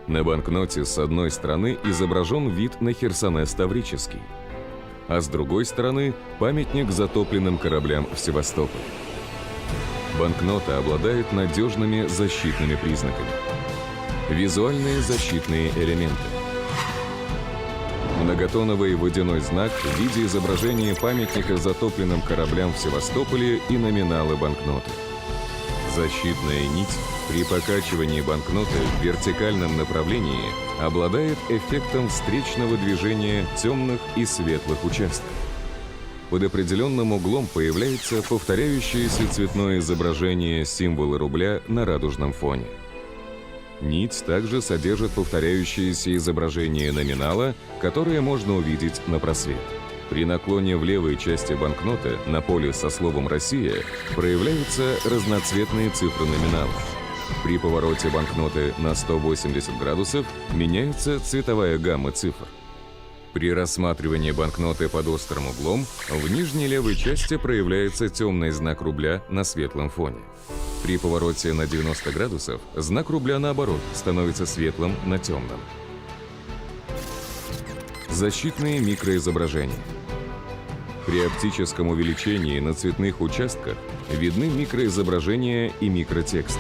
На банкноте с одной стороны изображен вид на Херсонес Таврический, а с другой стороны памятник затопленным кораблям в Севастополе. Банкнота обладает надежными защитными признаками. Визуальные защитные элементы. Многотоновый водяной знак в виде изображения памятника затопленным кораблям в Севастополе и номиналы банкноты. Защитная нить при покачивании банкноты в вертикальном направлении обладает эффектом встречного движения темных и светлых участков. Под определенным углом появляется повторяющееся цветное изображение символа рубля на радужном фоне. Нить также содержит повторяющееся изображение номинала, которое можно увидеть на просвет. При наклоне в левой части банкноты на поле со словом «Россия» проявляются разноцветные цифры номинала. При повороте банкноты на 180 градусов меняется цветовая гамма цифр. При рассматривании банкноты под острым углом в нижней левой части проявляется темный знак рубля на светлом фоне. При повороте на 90 градусов знак рубля, наоборот, становится светлым на темном. Защитные микроизображения. При оптическом увеличении на цветных участках видны микроизображения и микротекст.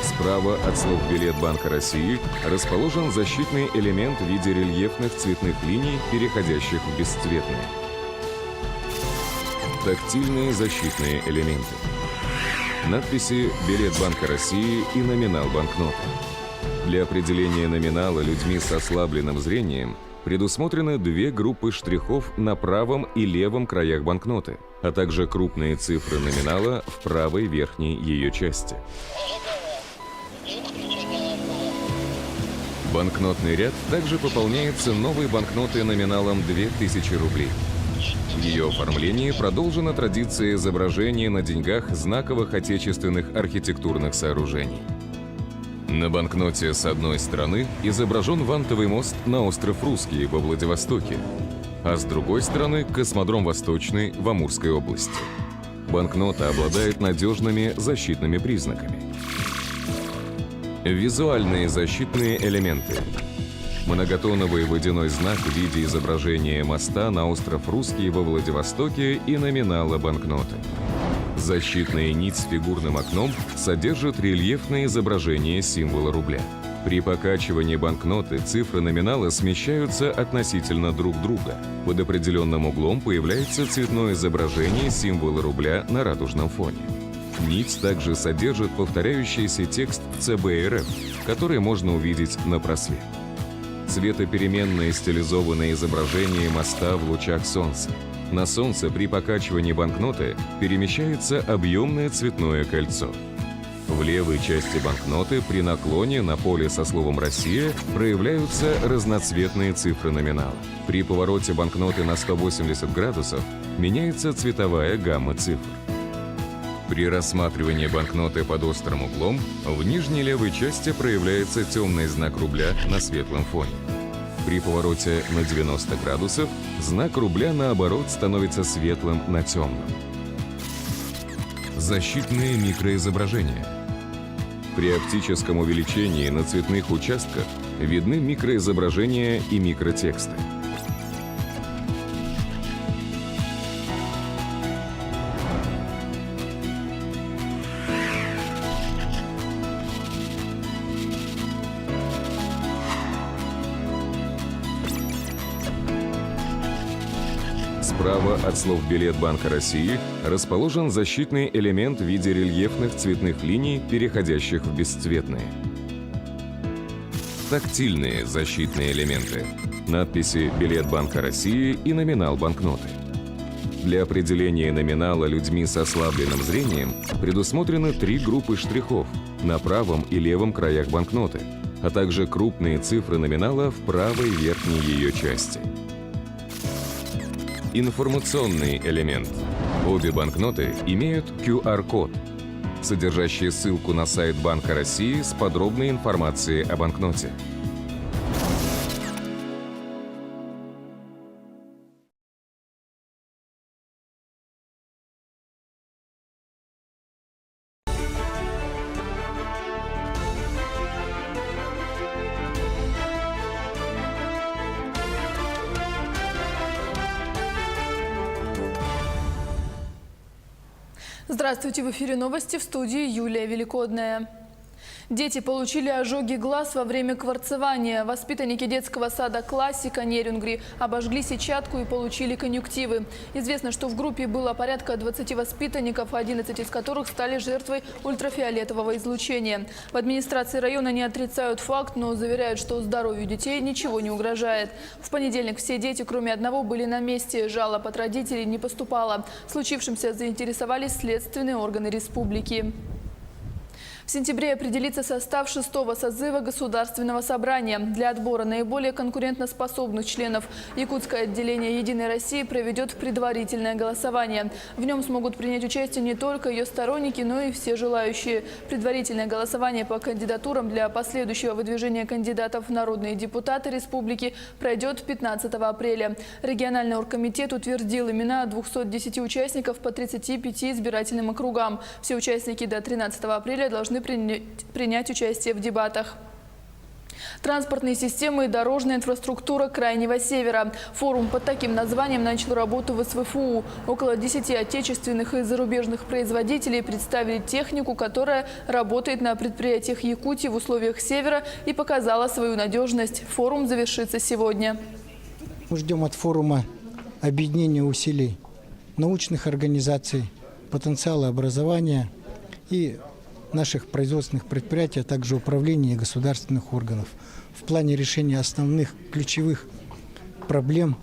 Справа от слов «Билет Банка России» расположен защитный элемент в виде рельефных цветных линий, переходящих в бесцветные. Тактильные защитные элементы. Надписи «Билет Банка России» и номинал банкноты. Для определения номинала людьми с ослабленным зрением предусмотрены 2 группы штрихов на правом и левом краях банкноты, а также крупные цифры номинала в правой верхней ее части. Банкнотный ряд также пополняется новой банкнотой номиналом 2000 рублей. В ее оформлении продолжена традиция изображения на деньгах знаковых отечественных архитектурных сооружений. На банкноте с одной стороны изображен вантовый мост на остров Русский во Владивостоке, а с другой стороны космодром Восточный в Амурской области. Банкнота обладает надежными защитными признаками. Визуальные защитные элементы. Многотоновый водяной знак в виде изображения моста на остров Русский во Владивостоке и номинала банкноты. Защитная нить с фигурным окном содержит рельефное изображение символа рубля. При покачивании банкноты цифры номинала смещаются относительно друг друга. Под определенным углом появляется цветное изображение символа рубля на радужном фоне. Нить также содержит повторяющийся текст ЦБРФ, который можно увидеть на просвет. Цветопеременное стилизованное изображение моста в лучах солнца. На солнце при покачивании банкноты перемещается объемное цветное кольцо. В левой части банкноты при наклоне на поле со словом «Россия» проявляются разноцветные цифры номинала. При повороте банкноты на 180 градусов меняется цветовая гамма цифр. При рассматривании банкноты под острым углом в нижней левой части проявляется темный знак рубля на светлом фоне. При повороте на 90 градусов знак рубля, наоборот, становится светлым на темном. Защитные микроизображения. При оптическом увеличении на цветных участках видны микроизображения и микротексты. Справа от слов «Билет Банка России» расположен защитный элемент в виде рельефных цветных линий, переходящих в бесцветные. Тактильные защитные элементы. Надписи «Билет Банка России» и номинал банкноты. Для определения номинала людьми с ослабленным зрением предусмотрены 3 группы штрихов на правом и левом краях банкноты, а также крупные цифры номинала в правой верхней ее части. Информационный элемент. Обе банкноты имеют QR-код, содержащий ссылку на сайт Банка России с подробной информацией о банкноте. Здравствуйте, в эфире новости, в студии Юлия Великодная. Дети получили ожоги глаз во время кварцевания. Воспитанники детского сада «Классика» Нерюнгри обожгли сетчатку и получили конъюнктивы. Известно, что в группе было порядка 20 воспитанников, 11 из которых стали жертвой ультрафиолетового излучения. В администрации района не отрицают факт, но заверяют, что здоровью детей ничего не угрожает. В понедельник все дети, кроме одного, были на месте. Жалоб от родителей не поступало. Случившимся заинтересовались следственные органы республики. В сентябре определится состав 6-го созыва Государственного собрания. Для отбора наиболее конкурентоспособных членов якутское отделение «Единой России» проведет предварительное голосование. В нем смогут принять участие не только ее сторонники, но и все желающие. Предварительное голосование по кандидатурам для последующего выдвижения кандидатов в народные депутаты республики пройдет 15 апреля. Региональный оргкомитет утвердил имена 210 участников по 35 избирательным округам. Все участники до 13 апреля должны принять участие в дебатах. Транспортные системы и дорожная инфраструктура Крайнего Севера. Форум под таким названием начал работу в СВФУ. Около 10 отечественных и зарубежных производителей представили технику, которая работает на предприятиях Якутии в условиях Севера и показала свою надежность. Форум завершится сегодня. Мы ждем от форума объединения усилий научных организаций, потенциала образования и наших производственных предприятий, а также управления и государственных органов в плане решения основных ключевых проблем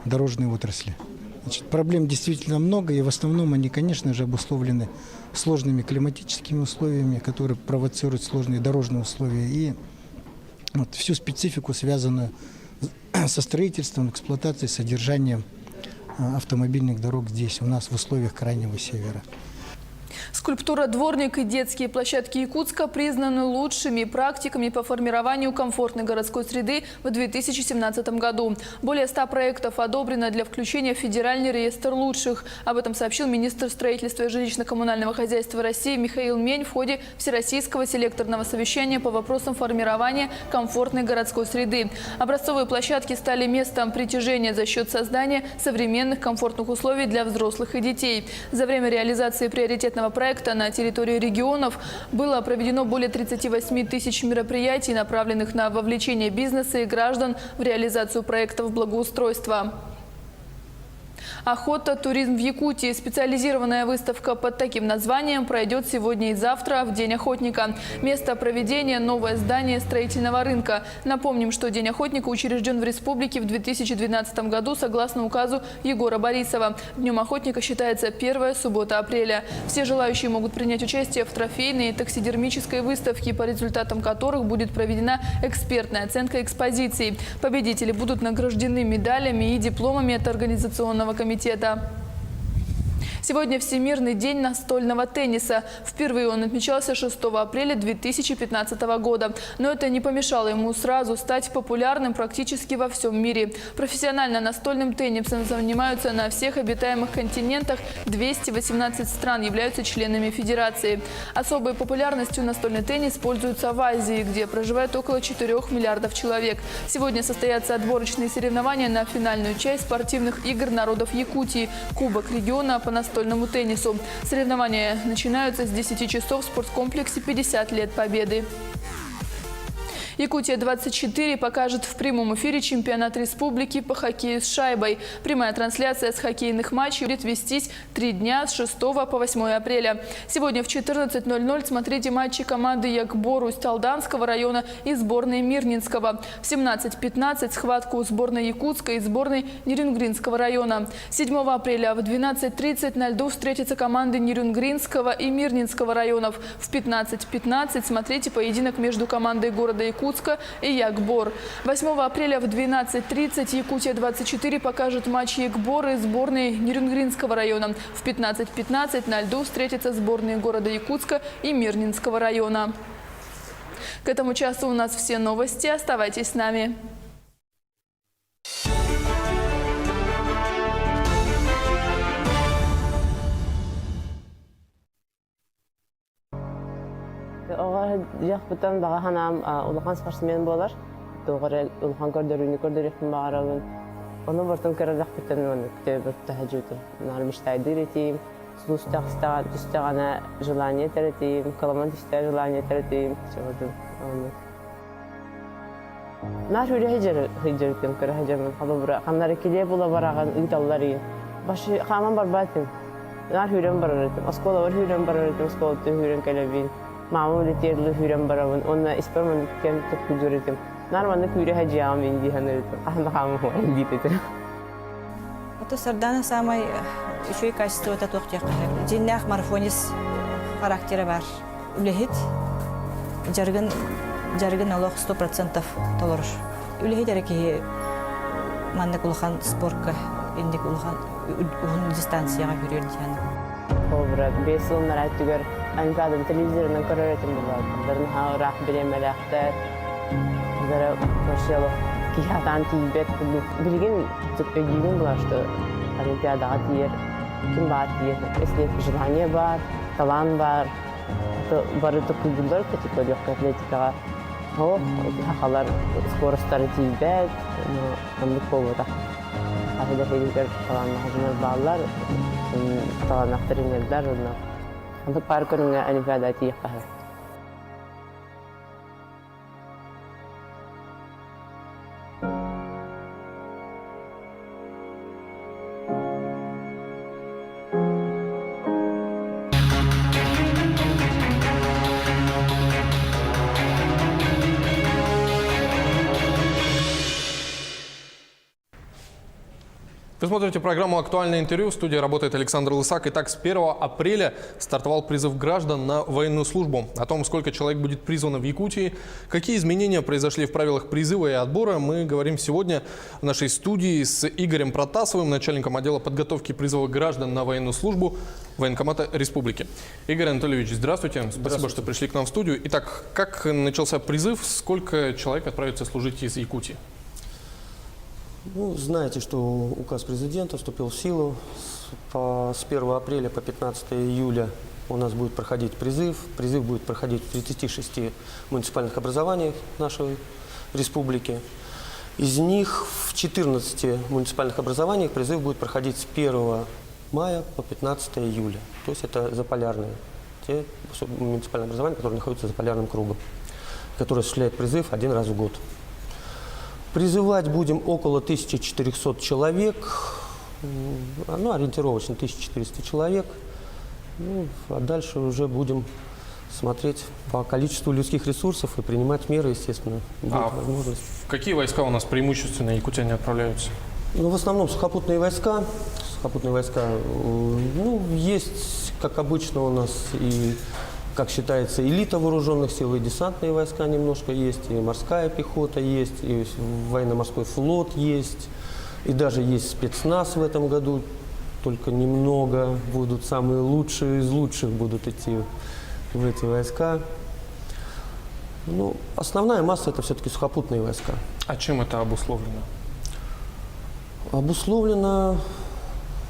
дорожной отрасли. Значит, проблем действительно много, и в основном они, конечно же, обусловлены сложными климатическими условиями, которые провоцируют сложные дорожные условия, и вот всю специфику, связанную со строительством, эксплуатацией, содержанием автомобильных дорог здесь, у нас в условиях Крайнего Севера. Скульптура «Дворник» и детские площадки Якутска признаны лучшими практиками по формированию комфортной городской среды в 2017 году. Более 100 проектов одобрено для включения в Федеральный реестр лучших. Об этом сообщил министр строительства и жилищно-коммунального хозяйства России Михаил Мень в ходе Всероссийского селекторного совещания по вопросам формирования комфортной городской среды. Образцовые площадки стали местом притяжения за счет создания современных комфортных условий для взрослых и детей. За время реализации приоритетного проекта на территории регионов было проведено более 38 тысяч мероприятий, направленных на вовлечение бизнеса и граждан в реализацию проектов благоустройства. Охота, туризм в Якутии. Специализированная выставка под таким названием пройдет сегодня и завтра в День охотника. Место проведения – новое здание строительного рынка. Напомним, что День охотника учрежден в республике в 2012 году согласно указу Егора Борисова. Днем охотника считается первая суббота апреля. Все желающие могут принять участие в трофейной и таксидермической выставке, по результатам которых будет проведена экспертная оценка экспозиций. Победители будут награждены медалями и дипломами от организационного комитета. Сегодня Всемирный день настольного тенниса. Впервые он отмечался 6 апреля 2015 года. Но это не помешало ему сразу стать популярным практически во всем мире. Профессионально настольным теннисом занимаются на всех обитаемых континентах. 218 стран являются членами федерации. Особой популярностью настольный теннис пользуется в Азии, где проживает около 4 миллиардов человек. Сегодня состоятся отборочные соревнования на финальную часть спортивных игр народов Якутии – Кубок региона по настольному теннису. Соревнования начинаются с 10 часов в спорткомплексе «50 лет Победы». Якутия-24 покажет в прямом эфире чемпионат республики по хоккею с шайбой. Прямая трансляция с хоккейных матчей будет вестись 3 дня с 6 по 8 апреля. Сегодня в 14:00 смотрите матчи команды Якбор Усть-Алданского района и сборной Мирнинского. В 17:15 схватку сборной Якутска и сборной Нерюнгринского района. 7 апреля в 12:30 на льду встретятся команды Нерюнгринского и Мирнинского районов. В 15:15 смотрите поединок между командой города Якутска и Якбор. 8 апреля в 12:30 Якутия-24 покажет матч Якбор и сборной Нерюнгринского района. В 15:15 на льду встретятся сборные города Якутска и Мирнинского района. К этому часу у нас все новости. Оставайтесь с нами. Яхпытан бағаханам улахан спортсмен болар. Тоғыр улахан көрдөрүн бағарабын. Оны бортын көрі яхпытан оны күтебі тәхәджуты. Нармыштайды ретейм. Түстағана желание тәретейм. Каламан түстә желание тәретейм. Нар хүрі хеджеріктен көрі хеджермін. Қамнары келе бола бараған ұйталлары. Башы қаман бар бәтім. Нар хүрен бар өретім. Оскола бар хүрен бар өретім. Оскола түн хүрен кәлебейм. Маму летерлі хүрен барабын. Онна исперман кен тұқпы жүретім. Нарманды күре хәджиям инди ханырытым. Ахында қамы инди тетірім. Это сардана самой еще и качество это тоқтия қағыр. Диннах марафонис характері бар. Үлехет жаргын алох 100% толорыш. Үлехет әрекеге мандық улахан спортқа, индік улахан дистанцияға көрер дияны. Обра, 5 yıllar әттігер Олимпиаданың телевизорынан көреретін болады. Бірін хауырақ беремелі ақтар. Бірі машелы кейхатан тейбет күліп. Білген өйдейін бұлар, что Олимпиадаға тейер. Кім бар тейер? Если желание бар, талант бар. Бары күлділер кәтеклер легкая атлетикаға. Хақалар скоростары тейбет. Амдық болуыда. Ахида хейлер таланнағызынар балалар. Таланнақтар инердер. Андық бар көріңе Олимпиада тейек қағыр. Вы смотрите программу «Актуальное интервью». В студии работает Александр Лысак. Итак, с 1 апреля стартовал призыв граждан на военную службу. О том, сколько человек будет призвано в Якутии, какие изменения произошли в правилах призыва и отбора, мы говорим сегодня в нашей студии с Игорем Протасовым, начальником отдела подготовки призыва граждан на военную службу Военкомата Республики. Игорь Анатольевич, здравствуйте. Спасибо, что пришли к нам в студию. Итак, как начался призыв? Сколько человек отправится служить из Якутии? Ну, знаете, что указ президента вступил в силу. С 1 апреля по 15 июля у нас будет проходить призыв. Призыв будет проходить в 36 муниципальных образованиях нашей республики. Из них в 14 муниципальных образованиях призыв будет проходить с 1 мая по 15 июля. То есть это заполярные, те муниципальные образования, которые находятся за полярным кругом, которые осуществляют призыв один раз в год. Призывать будем около 1400 человек, ну, ориентировочно 1400 человек. Ну, а дальше уже будем смотреть по количеству людских ресурсов и принимать меры, естественно. Возможность. В какие войска у нас преимущественно якутяне отправляются? Ну, в основном сухопутные войска. Ну, есть, как обычно у нас, и, как считается, элита вооруженных сил, и десантные войска немножко есть, и морская пехота есть, и военно-морской флот есть, и даже есть спецназ в этом году. только немного будут, самые лучшие из лучших будут идти в эти войска. Ну, основная масса – это все-таки сухопутные войска. А чем это обусловлено? Обусловлено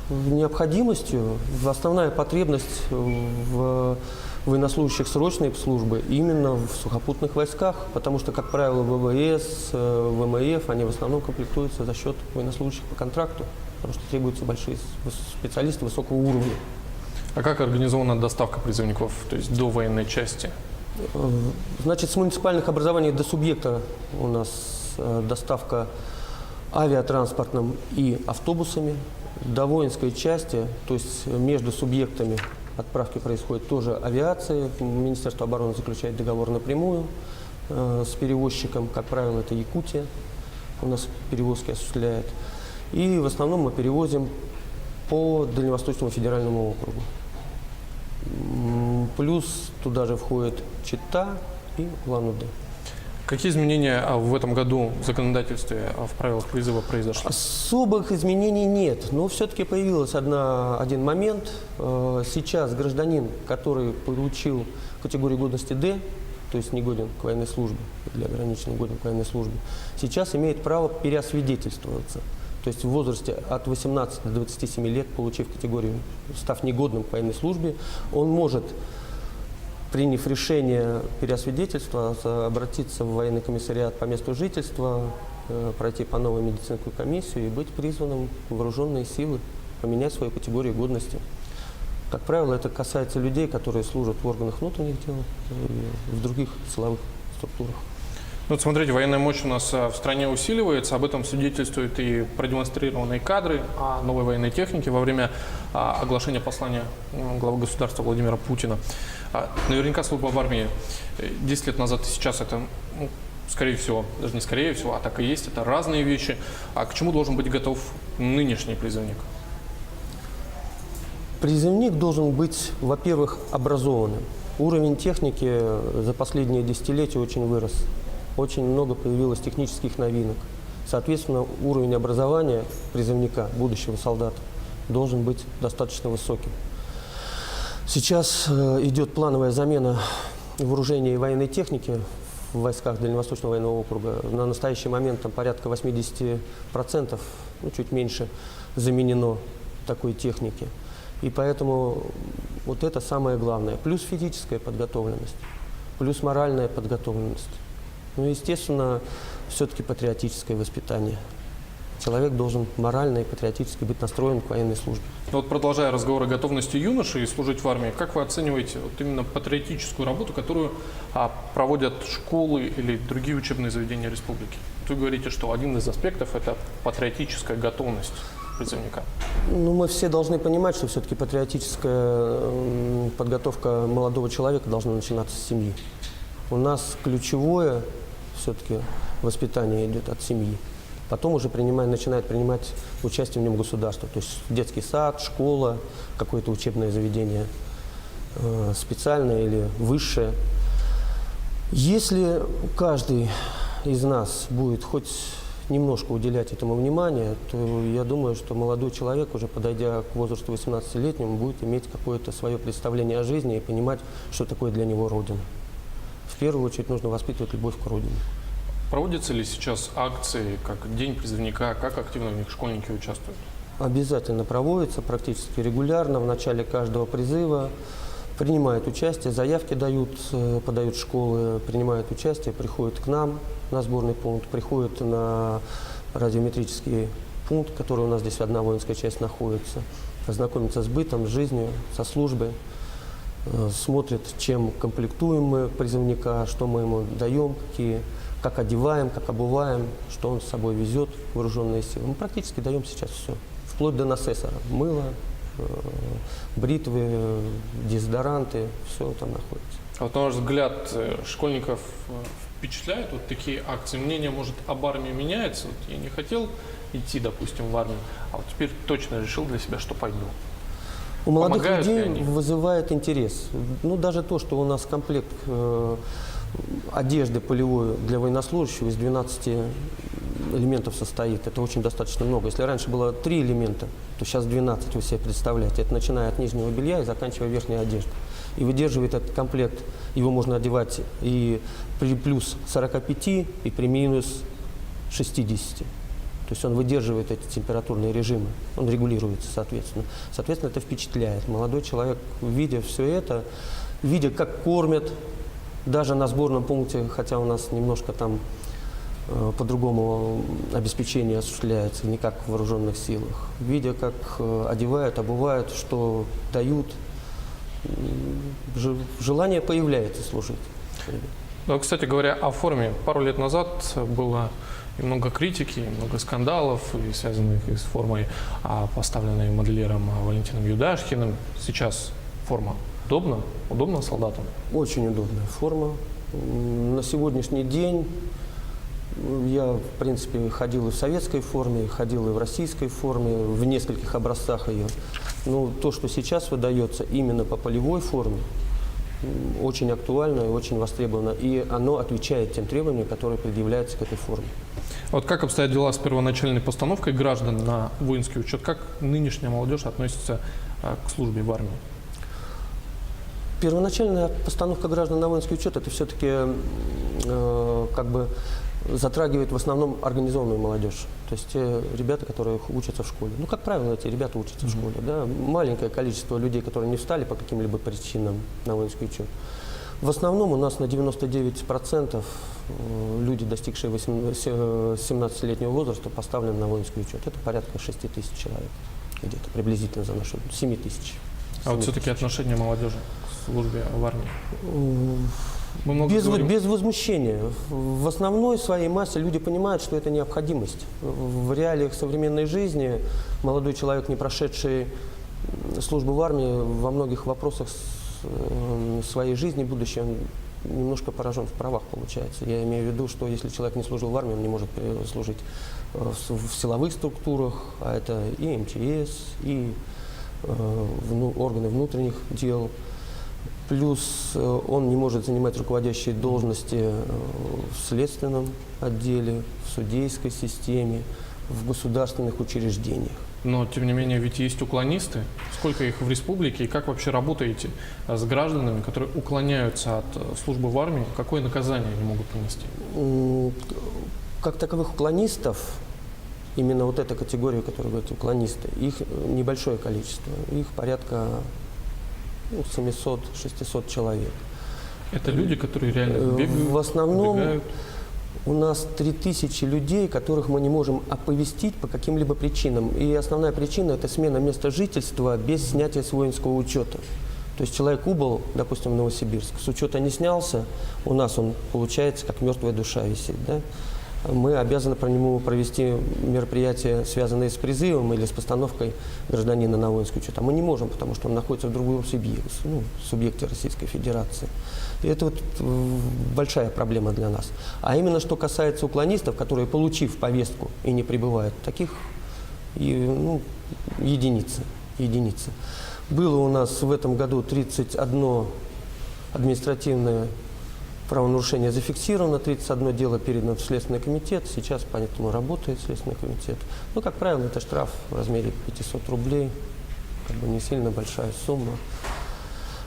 необходимостью, основная потребность в военнослужащих срочной службы именно в сухопутных войсках, потому что, как правило, ВВС, ВМФ, они в основном комплектуются за счет военнослужащих по контракту, потому что требуются большие специалисты высокого уровня. А как организована доставка призывников, то есть до военной части? Значит, с муниципальных образований до субъекта у нас доставка авиатранспортом и автобусами. До воинской части, то есть между субъектами отправки происходит тоже авиация. Министерство обороны заключает договор напрямую с перевозчиком. Как правило, это Якутия у нас перевозки осуществляет. И в основном мы перевозим по Дальневосточному федеральному округу. Плюс туда же входит Чита и Улан-Удэ. Какие изменения в этом году в законодательстве, в правилах призыва произошли? Особых изменений нет, но все-таки появился один момент. Сейчас гражданин, который получил категорию годности D, то есть не годен к военной службе, или ограниченно годен к военной службе, сейчас имеет право переосвидетельствоваться. То есть в возрасте от 18 до 27 лет, получив категорию, став негодным к военной службе, он может, приняв решение переосвидетельства, обратиться в военный комиссариат по месту жительства, пройти по новой медицинскую комиссию и быть призванным в вооруженные силы, поменять свою категорию годности. Как правило, это касается людей, которые служат в органах внутренних дел и в других силовых структурах. Вот смотрите, военная мощь у нас в стране усиливается, об этом свидетельствуют и продемонстрированные кадры о новой военной технике во время оглашения послания главы государства Владимира Путина. Наверняка служба в армии 10 лет назад и сейчас это, скорее всего, даже не скорее всего, а так и есть, это разные вещи. А к чему должен быть готов нынешний призывник? Призывник должен быть, во-первых, образованным. Уровень техники за последние десятилетия очень вырос. Очень много появилось технических новинок. Соответственно, уровень образования призывника, будущего солдата, должен быть достаточно высоким. Сейчас идет плановая замена вооружения и военной техники в войсках Дальневосточного военного округа. На настоящий момент там порядка 80%, ну, чуть меньше, заменено такой техники. И поэтому вот это самое главное. Плюс физическая подготовленность, плюс моральная подготовленность. Ну, естественно, все-таки патриотическое воспитание. Человек должен морально и патриотически быть настроен к военной службе. Вот продолжая разговор о готовности юношей служить в армии, как вы оцениваете вот именно патриотическую работу, которую проводят школы или другие учебные заведения республики? Вы говорите, что один из аспектов – это патриотическая готовность призывника. Ну, мы все должны понимать, что все-таки патриотическая подготовка молодого человека должна начинаться с семьи. У нас ключевое все-таки воспитание идет от семьи. Потом уже начинает принимать участие в нем государство. То есть детский сад, школа, какое-то учебное заведение специальное или высшее. Если каждый из нас будет хоть немножко уделять этому внимание, то я думаю, что молодой человек, уже подойдя к возрасту 18-летнему, будет иметь какое-то свое представление о жизни и понимать, что такое для него Родина. В первую очередь нужно воспитывать любовь к Родине. Проводятся ли сейчас акции, как День призывника, как активно в них школьники участвуют? Обязательно проводятся, практически регулярно, в начале каждого призыва. Принимают участие, заявки подают школы, принимают участие, приходят к нам на сборный пункт, приходят на радиометрический пункт, который у нас здесь одна воинская часть находится, знакомятся с бытом, с жизнью, со службой, смотрят, чем комплектуем мы призывника, что мы ему даем, как одеваем, как обуваем, что он с собой везет, вооруженные силы. Мы практически даем сейчас все, вплоть до насессора, мыло, бритвы, дезодоранты, все там находится. А вот на ваш взгляд, школьников впечатляют вот такие акции? Мнение, может, об армии меняется? Вот я не хотел идти, допустим, в армию, а вот теперь точно решил для себя, что пойду. У молодых людей вызывает интерес. Ну, даже то, что у нас комплект одежды полевой для военнослужащего из 12 элементов состоит. Это очень достаточно много. Если раньше было 3 элемента, то сейчас 12, вы себе представляете. Это начиная от нижнего белья и заканчивая верхней одеждой. И выдерживает этот комплект, его можно одевать и при плюс 45, и при минус 60. То есть он выдерживает эти температурные режимы, он регулируется, соответственно. Соответственно, это впечатляет. Молодой человек, видя все это, видя, как кормят, даже на сборном пункте, хотя у нас немножко там по-другому обеспечение осуществляется, не как в вооруженных силах. Видя, как одевают, обувают, что дают, желание появляется служить. Ну, кстати говоря, о форме. Пару лет назад было и много критики, и много скандалов, и связанных и с формой, поставленной модельером Валентином Юдашкиным. Сейчас форма удобна солдатам? Очень удобная форма. На сегодняшний день я, в принципе, ходил и в советской форме, ходил и в российской форме, в нескольких образцах ее. Но то, что сейчас выдается именно по полевой форме, очень актуально и очень востребовано. И оно отвечает тем требованиям, которые предъявляются к этой форме. Вот как обстоят дела с первоначальной постановкой граждан на воинский учет? Как нынешняя молодежь относится к службе в армии? Первоначальная постановка граждан на воинский учет, это все-таки как бы затрагивает в основном организованную молодежь. То есть те ребята, которые учатся в школе. Ну, как правило, эти ребята учатся в школе. Да? Маленькое количество людей, которые не встали по каким-либо причинам на воинский учет. В основном у нас на 99% люди, достигшие 17-летнего возраста, поставлены на воинский учет. Это порядка 6 тысяч человек. Где-то приблизительно за нашу 7 тысяч. А вот все-таки отношение молодежи к службе в армии? Без возмущения. В основной своей массе люди понимают, что это необходимость. В реалиях современной жизни молодой человек, не прошедший службу в армии, во многих вопросах своей жизни, будущего, он немножко поражен в правах, получается. Я имею в виду, что если человек не служил в армии, он не может служить в силовых структурах, а это и МЧС, и органы внутренних дел. Плюс он не может занимать руководящие должности в следственном отделе, в судейской системе, в государственных учреждениях. Но, тем не менее, ведь есть уклонисты. Сколько их в республике? И как вообще работаете с гражданами, которые уклоняются от службы в армии? Какое наказание они могут понести? Как таковых уклонистов, именно вот эта категория, которую говорят уклонисты, их небольшое количество. Их порядка 700-600 человек. Это люди, которые реально бегают? В основном бегают. У нас 3000 людей, которых мы не можем оповестить по каким-либо причинам. И основная причина – это смена места жительства без снятия с воинского учета. То есть человек убыл, допустим, в Новосибирск, с учета не снялся, у нас он, получается, как мертвая душа висит. Да? Мы обязаны по нему провести мероприятия, связанные с призывом или с постановкой гражданина на воинский учет. А мы не можем, потому что он находится в другом субъекте Российской Федерации. И это вот большая проблема для нас. А именно, что касается уклонистов, которые, получив повестку и не прибывают, таких единицы. Было у нас в этом году 31 административное правонарушение зафиксировано, 31 дело передано в Следственный комитет, сейчас по этому работает Следственный комитет. Ну, как правило, это штраф в размере 500 рублей, как бы не сильно большая сумма.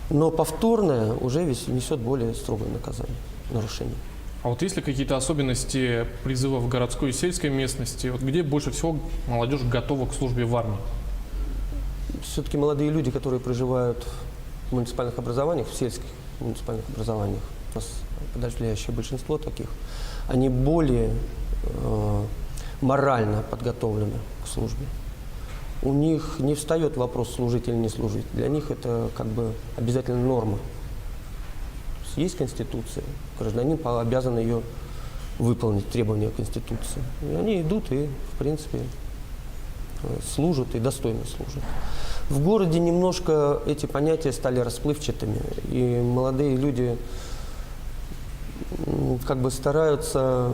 Но повторное уже несет более строгое наказание, нарушение. А вот есть ли какие-то особенности призыва в городской и сельской местности? Вот где больше всего молодежь готова к службе в армии? Все-таки молодые люди, которые проживают в муниципальных образованиях, в сельских муниципальных образованиях, у нас подавляющее большинство таких, они более морально подготовлены к службе. У них не встает вопрос, служить или не служить. Для них это как бы обязательно норма. Есть Конституция, гражданин обязан ее выполнить, требования Конституции. И они идут и, в принципе, служат и достойно служат. В городе немножко эти понятия стали расплывчатыми, и молодые люди как бы стараются,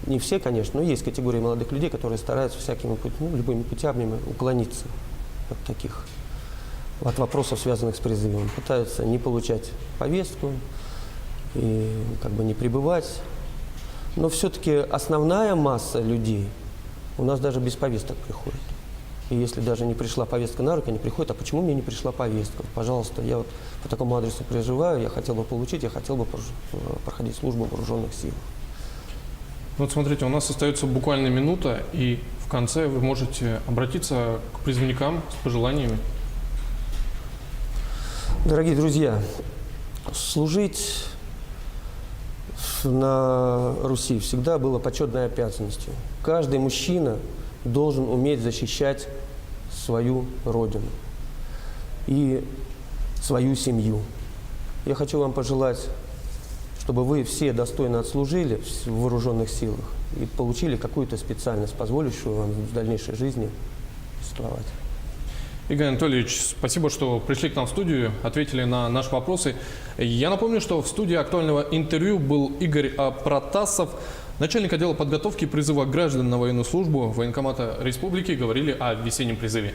не все, конечно, но есть категории молодых людей, которые стараются всякими любыми путями уклониться от вопросов, связанных с призывом. Пытаются не получать повестку и как бы не прибывать Но все-таки основная масса людей у нас даже без повесток приходит. И если даже не пришла повестка на руки, они приходят, а почему мне не пришла повестка? Пожалуйста, я вот по такому адресу проживаю, я хотел бы получить, я хотел бы проходить службу в вооруженных силах. Вот смотрите, у нас остается буквально минута, и в конце вы можете обратиться к призывникам с пожеланиями. Дорогие друзья, служить на Руси всегда было почетной обязанностью. Каждый мужчина должен уметь защищать свою родину и свою семью. Я хочу вам пожелать, чтобы вы все достойно отслужили в вооруженных силах и получили какую-то специальность, позволящую вам в дальнейшей жизни существовать. Игорь Анатольевич, спасибо, что пришли к нам в студию, ответили на наши вопросы. Я напомню, что в студии актуального интервью был Игорь Протасов, начальник отдела подготовки и призыва граждан на военную службу Военкомата Республики. Говорили о весеннем призыве.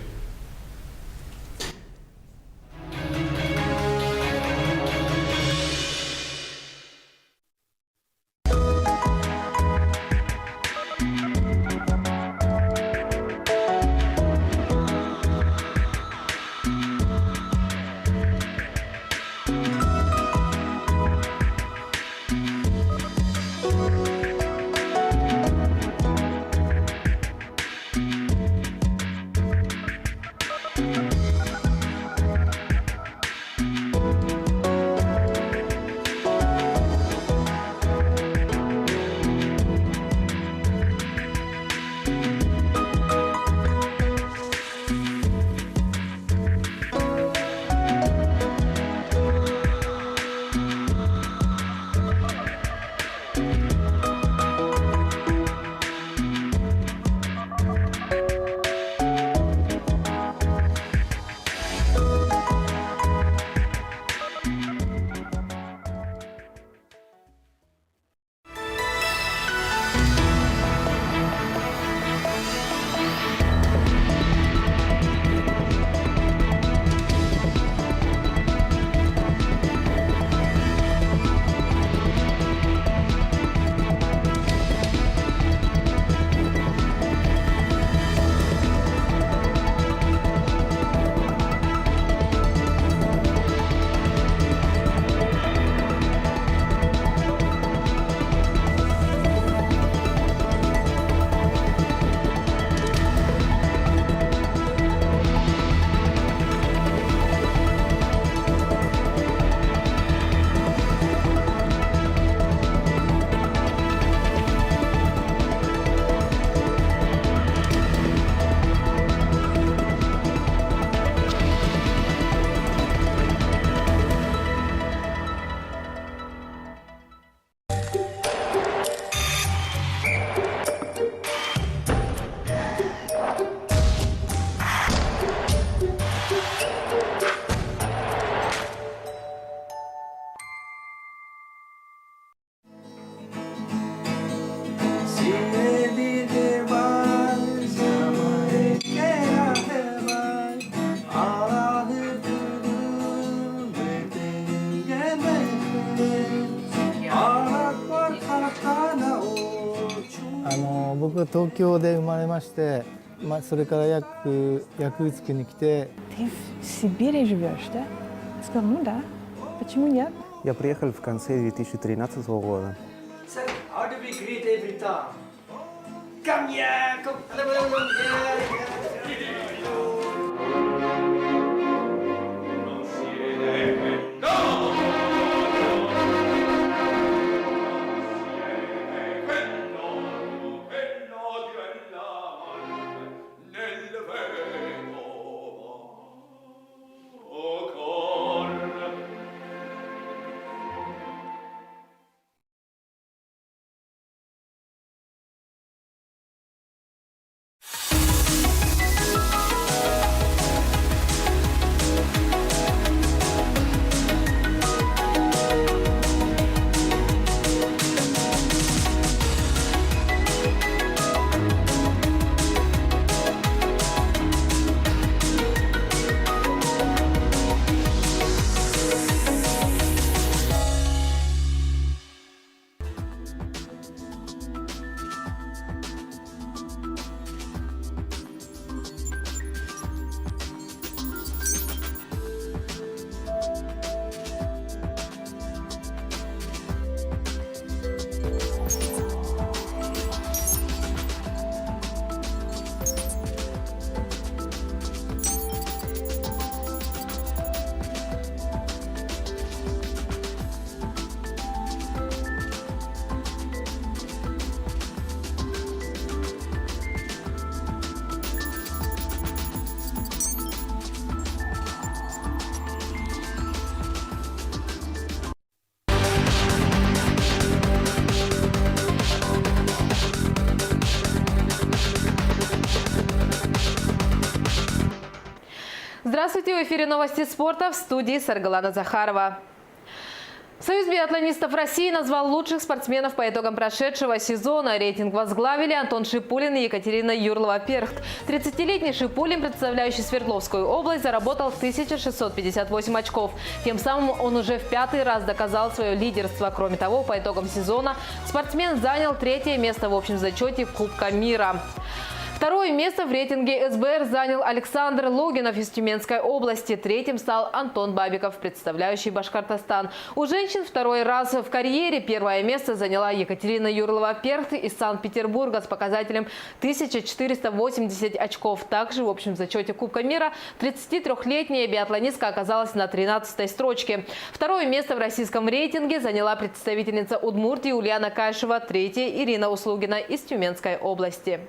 僕は東京で生まれまして、それから役付に来て。Ты в Сибири живешь, да? Сказал, ну да. Почему нет? Я приехал в конце 2013 года. How do we greet every time? Come here, come. Здравствуйте, в эфире новости спорта, в студии Саргалана Захарова. Союз биатлонистов России назвал лучших спортсменов по итогам прошедшего сезона. Рейтинг возглавили Антон Шипулин и Екатерина Юрлова-Перхт. 30-летний Шипулин, представляющий Свердловскую область, заработал 1658 очков. Тем самым он уже в 5-й раз доказал свое лидерство. Кроме того, по итогам сезона спортсмен занял 3-е место в общем зачете Кубка мира. Второе место в рейтинге СБР занял Александр Логинов из Тюменской области. 3-м стал Антон Бабиков, представляющий Башкортостан. У женщин второй раз в карьере 1-е место заняла Екатерина Юрлова-Перхт из Санкт-Петербурга с показателем 1480 очков. Также в общем зачете Кубка мира 33-летняя биатлонистка оказалась на 13-й строчке. 2-е место в российском рейтинге заняла представительница Удмуртии Ульяна Кайшева, 3-е Ирина Услугина из Тюменской области.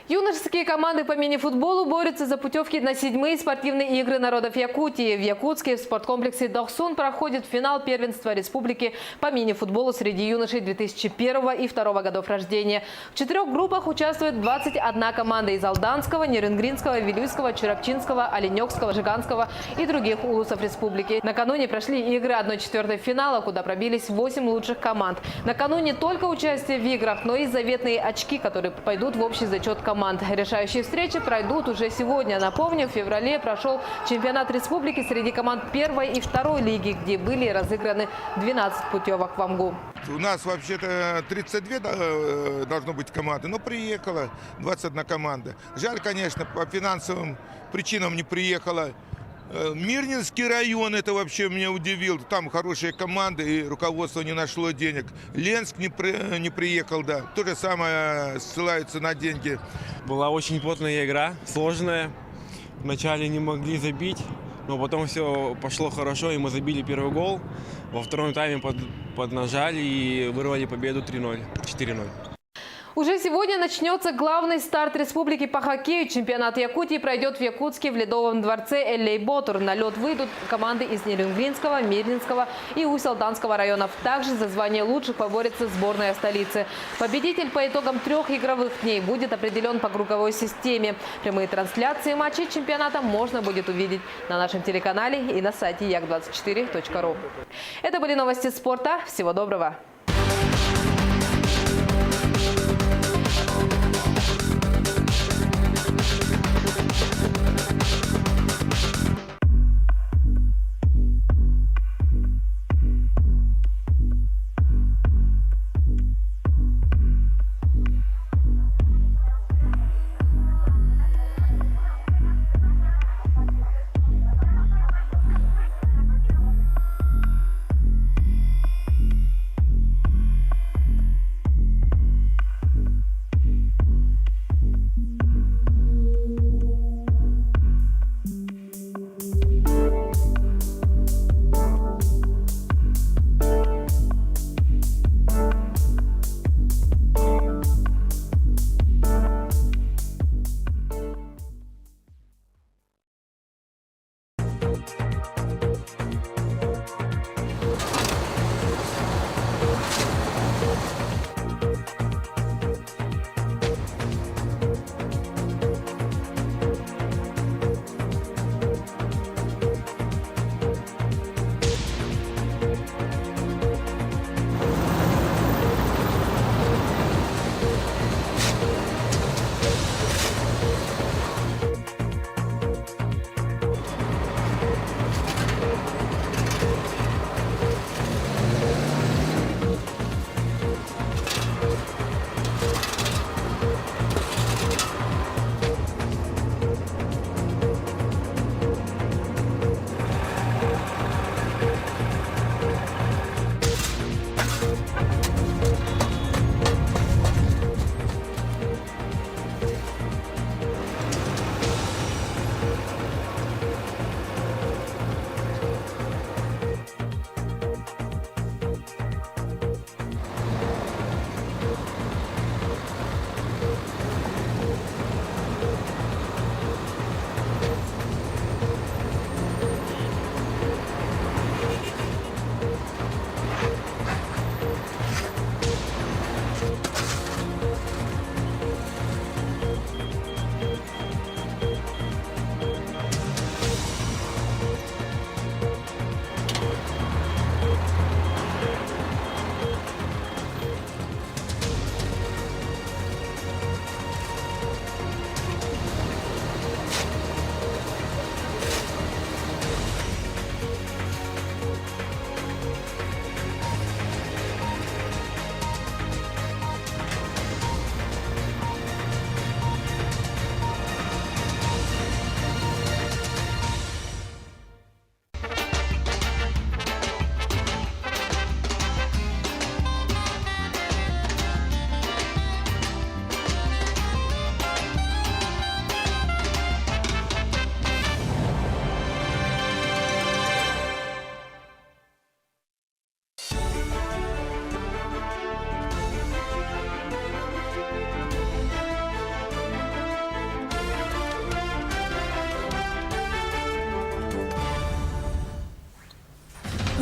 Юношеские команды по мини-футболу борются за путевки на 7-е спортивные игры народов Якутии. В Якутске в спорткомплексе Дохсун проходит финал первенства республики по мини-футболу среди юношей 2001 и 2002 годов рождения. В 4 группах участвует 21 команда из Алданского, Нерюнгринского, Вилюйского, Чурапчинского, Оленёкского, Жиганского и других улусов республики. Накануне прошли игры 1/4 финала, куда пробились 8 лучших команд. Накануне не только участие в играх, но и заветные очки, которые пойдут в общий зачет команд. Решающие встречи пройдут уже сегодня. Напомню, в феврале прошел чемпионат республики среди команд 1-й и 2-й лиги, где были разыграны 12 путевок в Амгу. У нас вообще-то 32 должно быть команды, но приехало 21 команда. Жаль, конечно, по финансовым причинам не приехала. Мирнинский район, это вообще меня удивил. Там хорошие команды, и руководство не нашло денег. Ленск не приехал, да. То же самое, ссылаются на деньги. Была очень плотная игра, сложная. Вначале не могли забить, но потом все пошло хорошо, и мы забили первый гол. Во втором тайме поднажали и вырвали победу 3-0, 4-0. Уже сегодня начнется главный старт республики по хоккею. Чемпионат Якутии пройдет в Якутске в Ледовом дворце Эллей-Ботур. На лед выйдут команды из Нерюнгринского, Мирнинского и Усть-Алданского районов. Также за звание лучших поборется сборная столицы. Победитель по итогам 3 игровых дней будет определен по круговой системе. Прямые трансляции матчей чемпионата можно будет увидеть на нашем телеканале и на сайте як24.ру. Это были новости спорта. Всего доброго!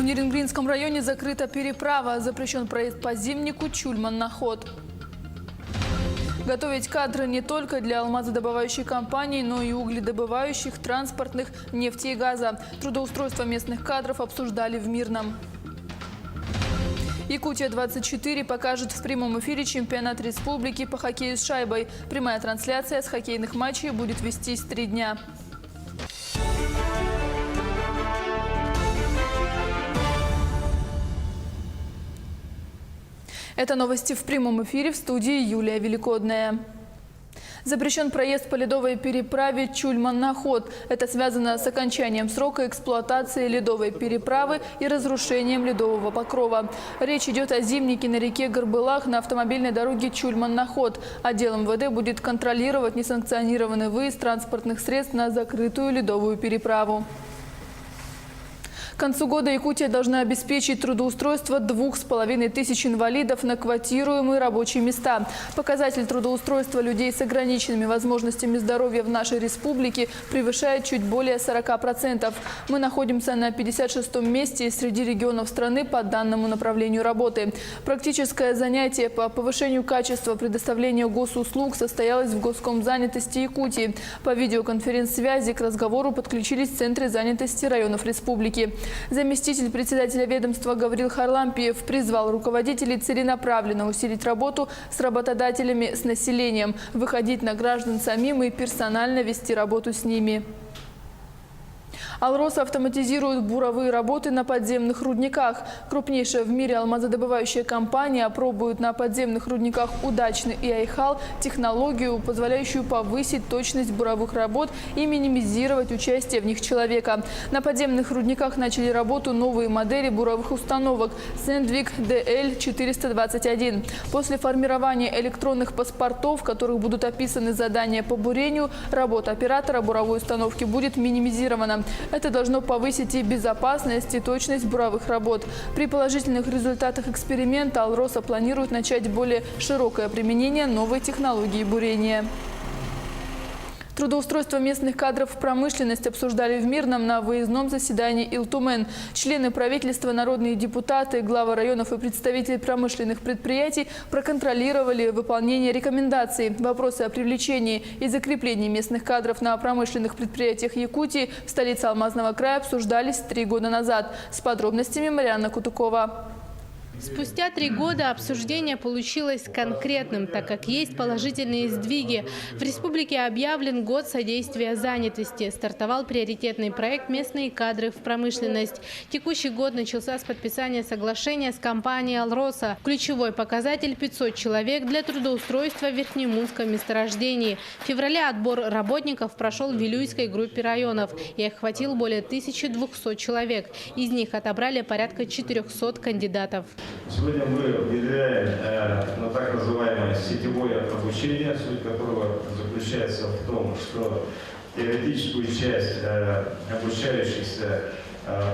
В Нерингринском районе закрыта переправа. Запрещен проезд по Зимнику, Чульман-Наход. Готовить кадры не только для алмазодобывающей компании, но и угледобывающих, транспортных, нефти и газа. Трудоустройство местных кадров обсуждали в Мирном. Якутия-24 покажет в прямом эфире чемпионат республики по хоккею с шайбой. Прямая трансляция с хоккейных матчей будет вестись 3 дня. Это новости в прямом эфире, в студии Юлия Великодная. Запрещен проезд по ледовой переправе Чульман-Наход. Это связано с окончанием срока эксплуатации ледовой переправы и разрушением ледового покрова. Речь идет о Зимнике на реке Горбылах на автомобильной дороге Чульман-Наход. Отдел МВД будет контролировать несанкционированный выезд транспортных средств на закрытую ледовую переправу. К концу года Якутия должна обеспечить трудоустройство 2500 инвалидов на квотируемые рабочие места. Показатель трудоустройства людей с ограниченными возможностями здоровья в нашей республике превышает чуть более 40%. Мы находимся на 56-м месте среди регионов страны по данному направлению работы. Практическое занятие по повышению качества предоставления госуслуг состоялось в Госкомзанятости Якутии. По видеоконференц-связи к разговору подключились центры занятости районов республики. Заместитель председателя ведомства Гаврил Харлампиев призвал руководителей целенаправленно усилить работу с работодателями, с населением, выходить на граждан самим и персонально вести работу с ними. «Алроса» автоматизирует буровые работы на подземных рудниках. Крупнейшая в мире алмазодобывающая компания опробует на подземных рудниках «Удачный» и «Айхал» технологию, позволяющую повысить точность буровых работ и минимизировать участие в них человека. На подземных рудниках начали работу новые модели буровых установок «Сэндвик DL421». После формирования электронных паспортов, в которых будут описаны задания по бурению, работа оператора буровой установки будет минимизирована. Это должно повысить и безопасность, и точность буровых работ. При положительных результатах эксперимента «Алроса» планирует начать более широкое применение новой технологии бурения. Трудоустройство местных кадров в промышленность обсуждали в Мирном на выездном заседании Илтумен. Члены правительства, народные депутаты, главы районов и представители промышленных предприятий проконтролировали выполнение рекомендаций. Вопросы о привлечении и закреплении местных кадров на промышленных предприятиях Якутии в столице Алмазного края обсуждались 3 года назад. С подробностями Марьяна Кутукова. Спустя 3 года обсуждение получилось конкретным, так как есть положительные сдвиги. В республике объявлен год содействия занятости. Стартовал приоритетный проект «Местные кадры в промышленность». Текущий год начался с подписания соглашения с компанией «Алроса». Ключевой показатель – 500 человек для трудоустройства в Верхнемунском месторождении. В феврале отбор работников прошел в Вилюйской группе районов и охватил более 1200 человек. Из них отобрали порядка 400 кандидатов. Сегодня мы внедряем на так называемое сетевое обучение, суть которого заключается в том, что теоретическую часть обучающихся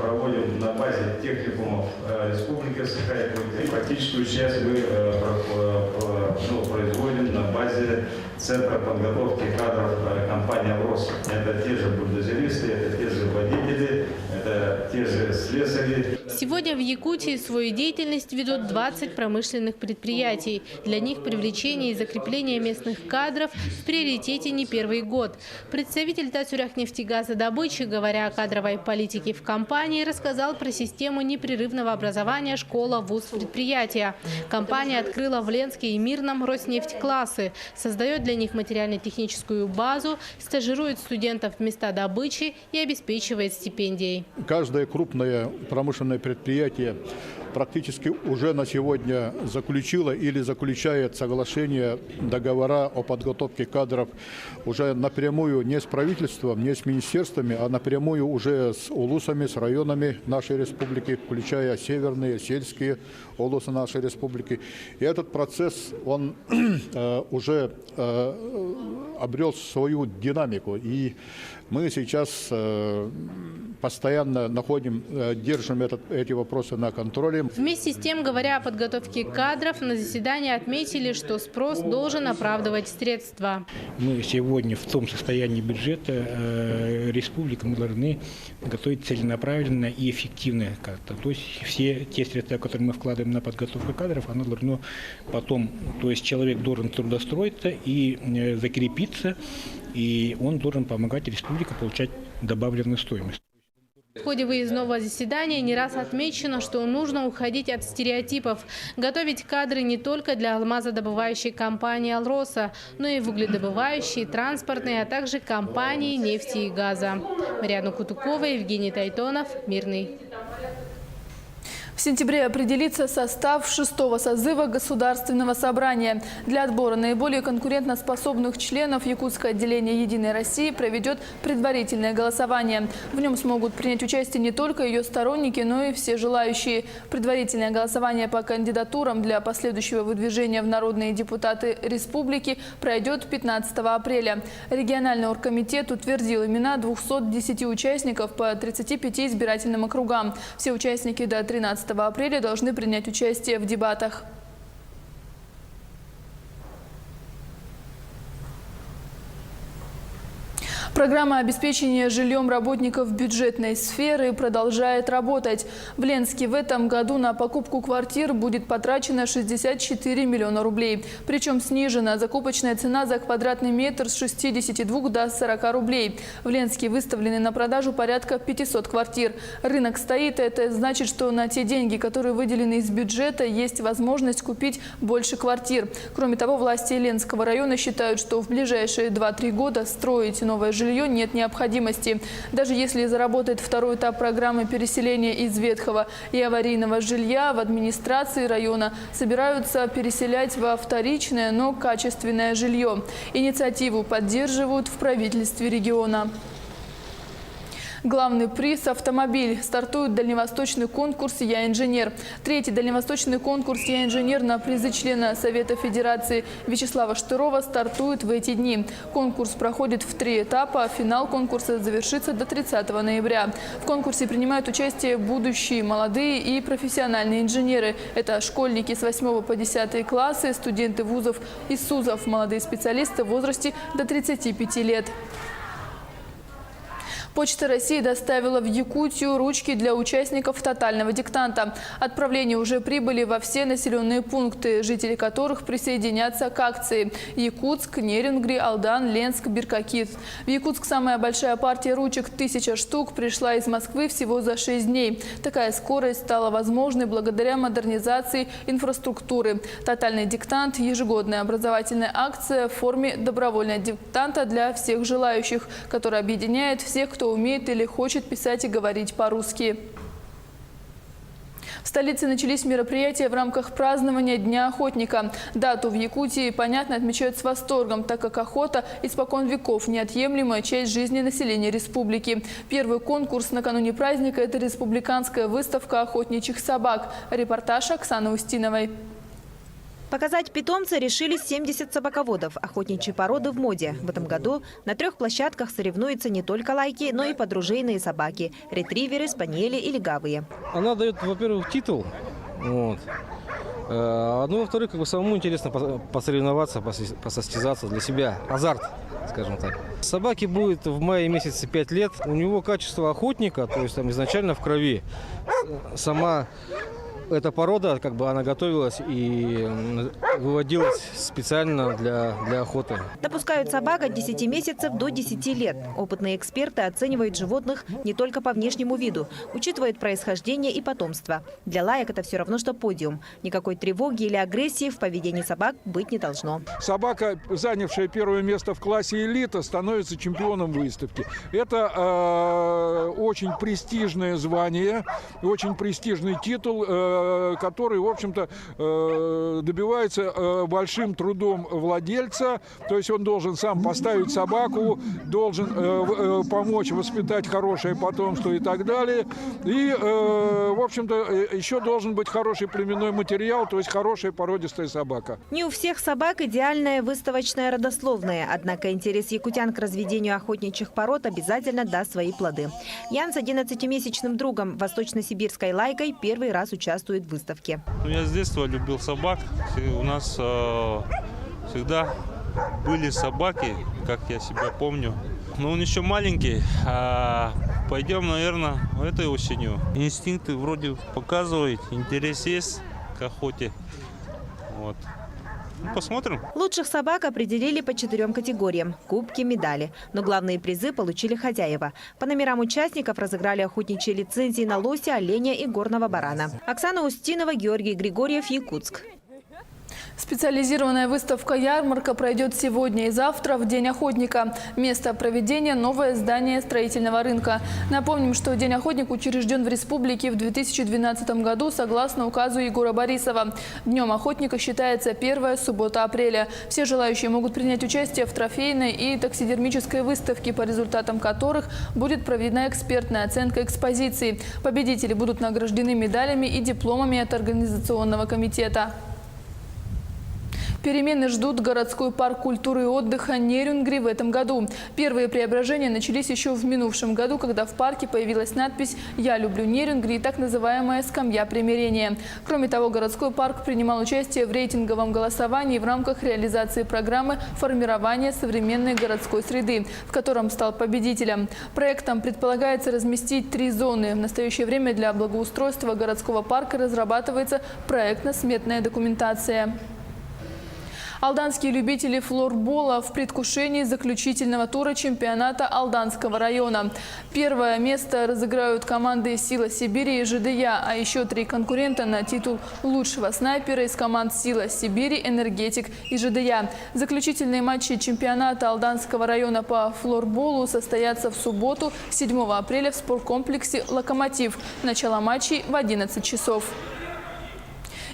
проводим на базе техникумов Республики Саха-Якутия. Практическую часть мы производим на базе Центра подготовки кадров компании «Алроса». Это те же бульдозеристы, это те же водители, это те же слесари. Сегодня в Якутии свою деятельность ведут 20 промышленных предприятий. Для них привлечение и закрепление местных кадров в приоритете не первый год. Представитель Татюряхнефтегазодобычи, говоря о кадровой политике в компании, рассказал про систему непрерывного образования школа-вуз предприятия. Компания открыла в Ленске и Мирном Роснефть-классы, создает для них материально-техническую базу, стажирует студентов в места добычи и обеспечивает стипендией. Каждое крупное промышленное предприятие практически уже на сегодня заключило или заключает соглашение, договора о подготовке кадров уже напрямую не с правительством, не с министерствами, а напрямую уже с улусами, с районами нашей республики, включая северные, сельские улусы нашей республики. И этот процесс, он уже обрел свою динамику. И мы сейчас постоянно держим эти вопросы на контроле. говорим. Вместе с тем, говоря о подготовке кадров, на заседании отметили, что спрос должен оправдывать средства. Мы сегодня в том состоянии бюджета республики мы должны готовить целенаправленно и эффективно как-то. То есть все те средства, которые мы вкладываем на подготовку кадров, оно должно потом, то есть человек должен трудоустроиться и закрепиться, и он должен помогать республике получать добавленную стоимость. В ходе выездного заседания не раз отмечено, что нужно уходить от стереотипов, готовить кадры не только для алмазодобывающей компании «Алроса», но и в угледобывающей, транспортной, а также компании нефти и газа. Марьяна Кутукова, Евгений Тайтонов, Мирный. В сентябре определится состав 6-го созыва Государственного собрания. Для отбора наиболее конкурентоспособных членов Якутское отделение «Единой России» проведет предварительное голосование. В нем смогут принять участие не только ее сторонники, но и все желающие. Предварительное голосование по кандидатурам для последующего выдвижения в народные депутаты республики пройдет 15 апреля. Региональный оргкомитет утвердил имена 210 участников по 35 избирательным округам. Все участники до 13 апреля должны принять участие в дебатах. Программа обеспечения жильем работников бюджетной сферы продолжает работать. В Ленске в этом году на покупку квартир будет потрачено 64 миллиона рублей. Причем снижена закупочная цена за квадратный метр с 62 до 40 рублей. В Ленске выставлены на продажу порядка 500 квартир. Рынок стоит, это значит, что на те деньги, которые выделены из бюджета, есть возможность купить больше квартир. Кроме того, власти Ленского района считают, что в ближайшие 2-3 года строить новое жилье нет необходимости. Даже если заработает второй этап программы переселения из ветхого и аварийного жилья, в администрации района собираются переселять во вторичное, но качественное жилье. Инициативу поддерживают в правительстве региона. Главный приз – автомобиль. Стартует дальневосточный конкурс «Я инженер». Третий дальневосточный конкурс «Я инженер» на призы члена Совета Федерации Вячеслава Штырова стартует в эти дни. Конкурс проходит в 3 этапа, а финал конкурса завершится до 30 ноября. В конкурсе принимают участие будущие молодые и профессиональные инженеры. Это школьники с 8 по 10 классы, студенты вузов и СУЗов, молодые специалисты в возрасте до 35 лет. Почта России доставила в Якутию ручки для участников тотального диктанта. Отправления уже прибыли во все населенные пункты, жители которых присоединятся к акции. Якутск, Нерюнгри, Алдан, Ленск, Биркакит. В Якутск самая большая партия ручек, 1000 штук, пришла из Москвы всего за 6 дней. Такая скорость стала возможной благодаря модернизации инфраструктуры. Тотальный диктант – ежегодная образовательная акция в форме добровольного диктанта для всех желающих, которая объединяет всех, кто умеет или хочет писать и говорить по-русски. В столице начались мероприятия в рамках празднования Дня охотника. Дату в Якутии, понятно, отмечают с восторгом, так как охота испокон веков – неотъемлемая часть жизни населения республики. Первый конкурс накануне праздника – это республиканская выставка охотничьих собак. Репортаж Оксаны Устиновой. Показать питомца решили 70 собаководов. Охотничьи породы в моде. В этом году на 3 площадках соревнуются не только лайки, но и подружейные собаки – ретриверы, спаниели и легавые. Она дает, во-первых, титул. Вот. Ну, во-вторых, самому интересно посоревноваться, посостязаться для себя. Азарт, скажем так. Собаке будет в мае месяце 5 лет. У него качество охотника, то есть там изначально в крови. Сама эта порода, она готовилась и выводилась специально для охоты. Допускают собак от 10 месяцев до 10 лет. Опытные эксперты оценивают животных не только по внешнему виду, учитывают происхождение и потомство. Для лаек это все равно, что подиум. Никакой тревоги или агрессии в поведении собак быть не должно. Собака, занявшая первое место в классе элита, становится чемпионом выставки. Это очень престижное звание, очень престижный титул, который, в общем-то, добивается большим трудом владельца. То есть он должен сам поставить собаку, должен помочь воспитать хорошее потомство и так далее. И, в общем-то, еще должен быть хороший племенной материал, то есть хорошая породистая собака. Не у всех собак идеальная выставочная родословная. Однако интерес якутян к разведению охотничьих пород обязательно даст свои плоды. Ян с 11-месячным другом, восточно-сибирской лайкой, первый раз участвует участвует в выставке. Я с детства любил собак. У нас всегда были собаки, как я себя помню. Но он еще маленький. Пойдем, наверное, этой осенью. Инстинкты вроде показывают, интерес есть к охоте. Вот. Ну, посмотрим. Лучших собак определили по 4 категориям – кубки, медали. Но главные призы получили хозяева. По номерам участников разыграли охотничьи лицензии на лося, оленя и горного барана. Оксана Устинова, Георгий Григорьев, Якутск. Специализированная выставка-ярмарка пройдет сегодня и завтра в День охотника. Место проведения – новое здание строительного рынка. Напомним, что День охотника учрежден в республике в 2012 году согласно указу Егора Борисова. Днем охотника считается первая суббота апреля. Все желающие могут принять участие в трофейной и таксидермической выставке, по результатам которых будет проведена экспертная оценка экспозиции. Победители будут награждены медалями и дипломами от организационного комитета. Перемены ждут городской парк культуры и отдыха Нерюнгри в этом году. Первые преображения начались еще в минувшем году, когда в парке появилась надпись «Я люблю Нерюнгри» и так называемая «Скамья примирения». Кроме того, городской парк принимал участие в рейтинговом голосовании в рамках реализации программы формирования современной городской среды, в котором стал победителем. Проектом предполагается разместить 3 зоны. В настоящее время для благоустройства городского парка разрабатывается проектно-сметная документация. Алданские любители флорбола в предвкушении заключительного тура чемпионата Алданского района. Первое место разыграют команды «Сила Сибири» и ЖДЯ, а еще 3 конкурента на титул лучшего снайпера из команд «Сила Сибири», «Энергетик» и ЖДЯ. Заключительные матчи чемпионата Алданского района по флорболу состоятся в субботу, 7 апреля в спорткомплексе «Локомотив». Начало матчей в 11 часов.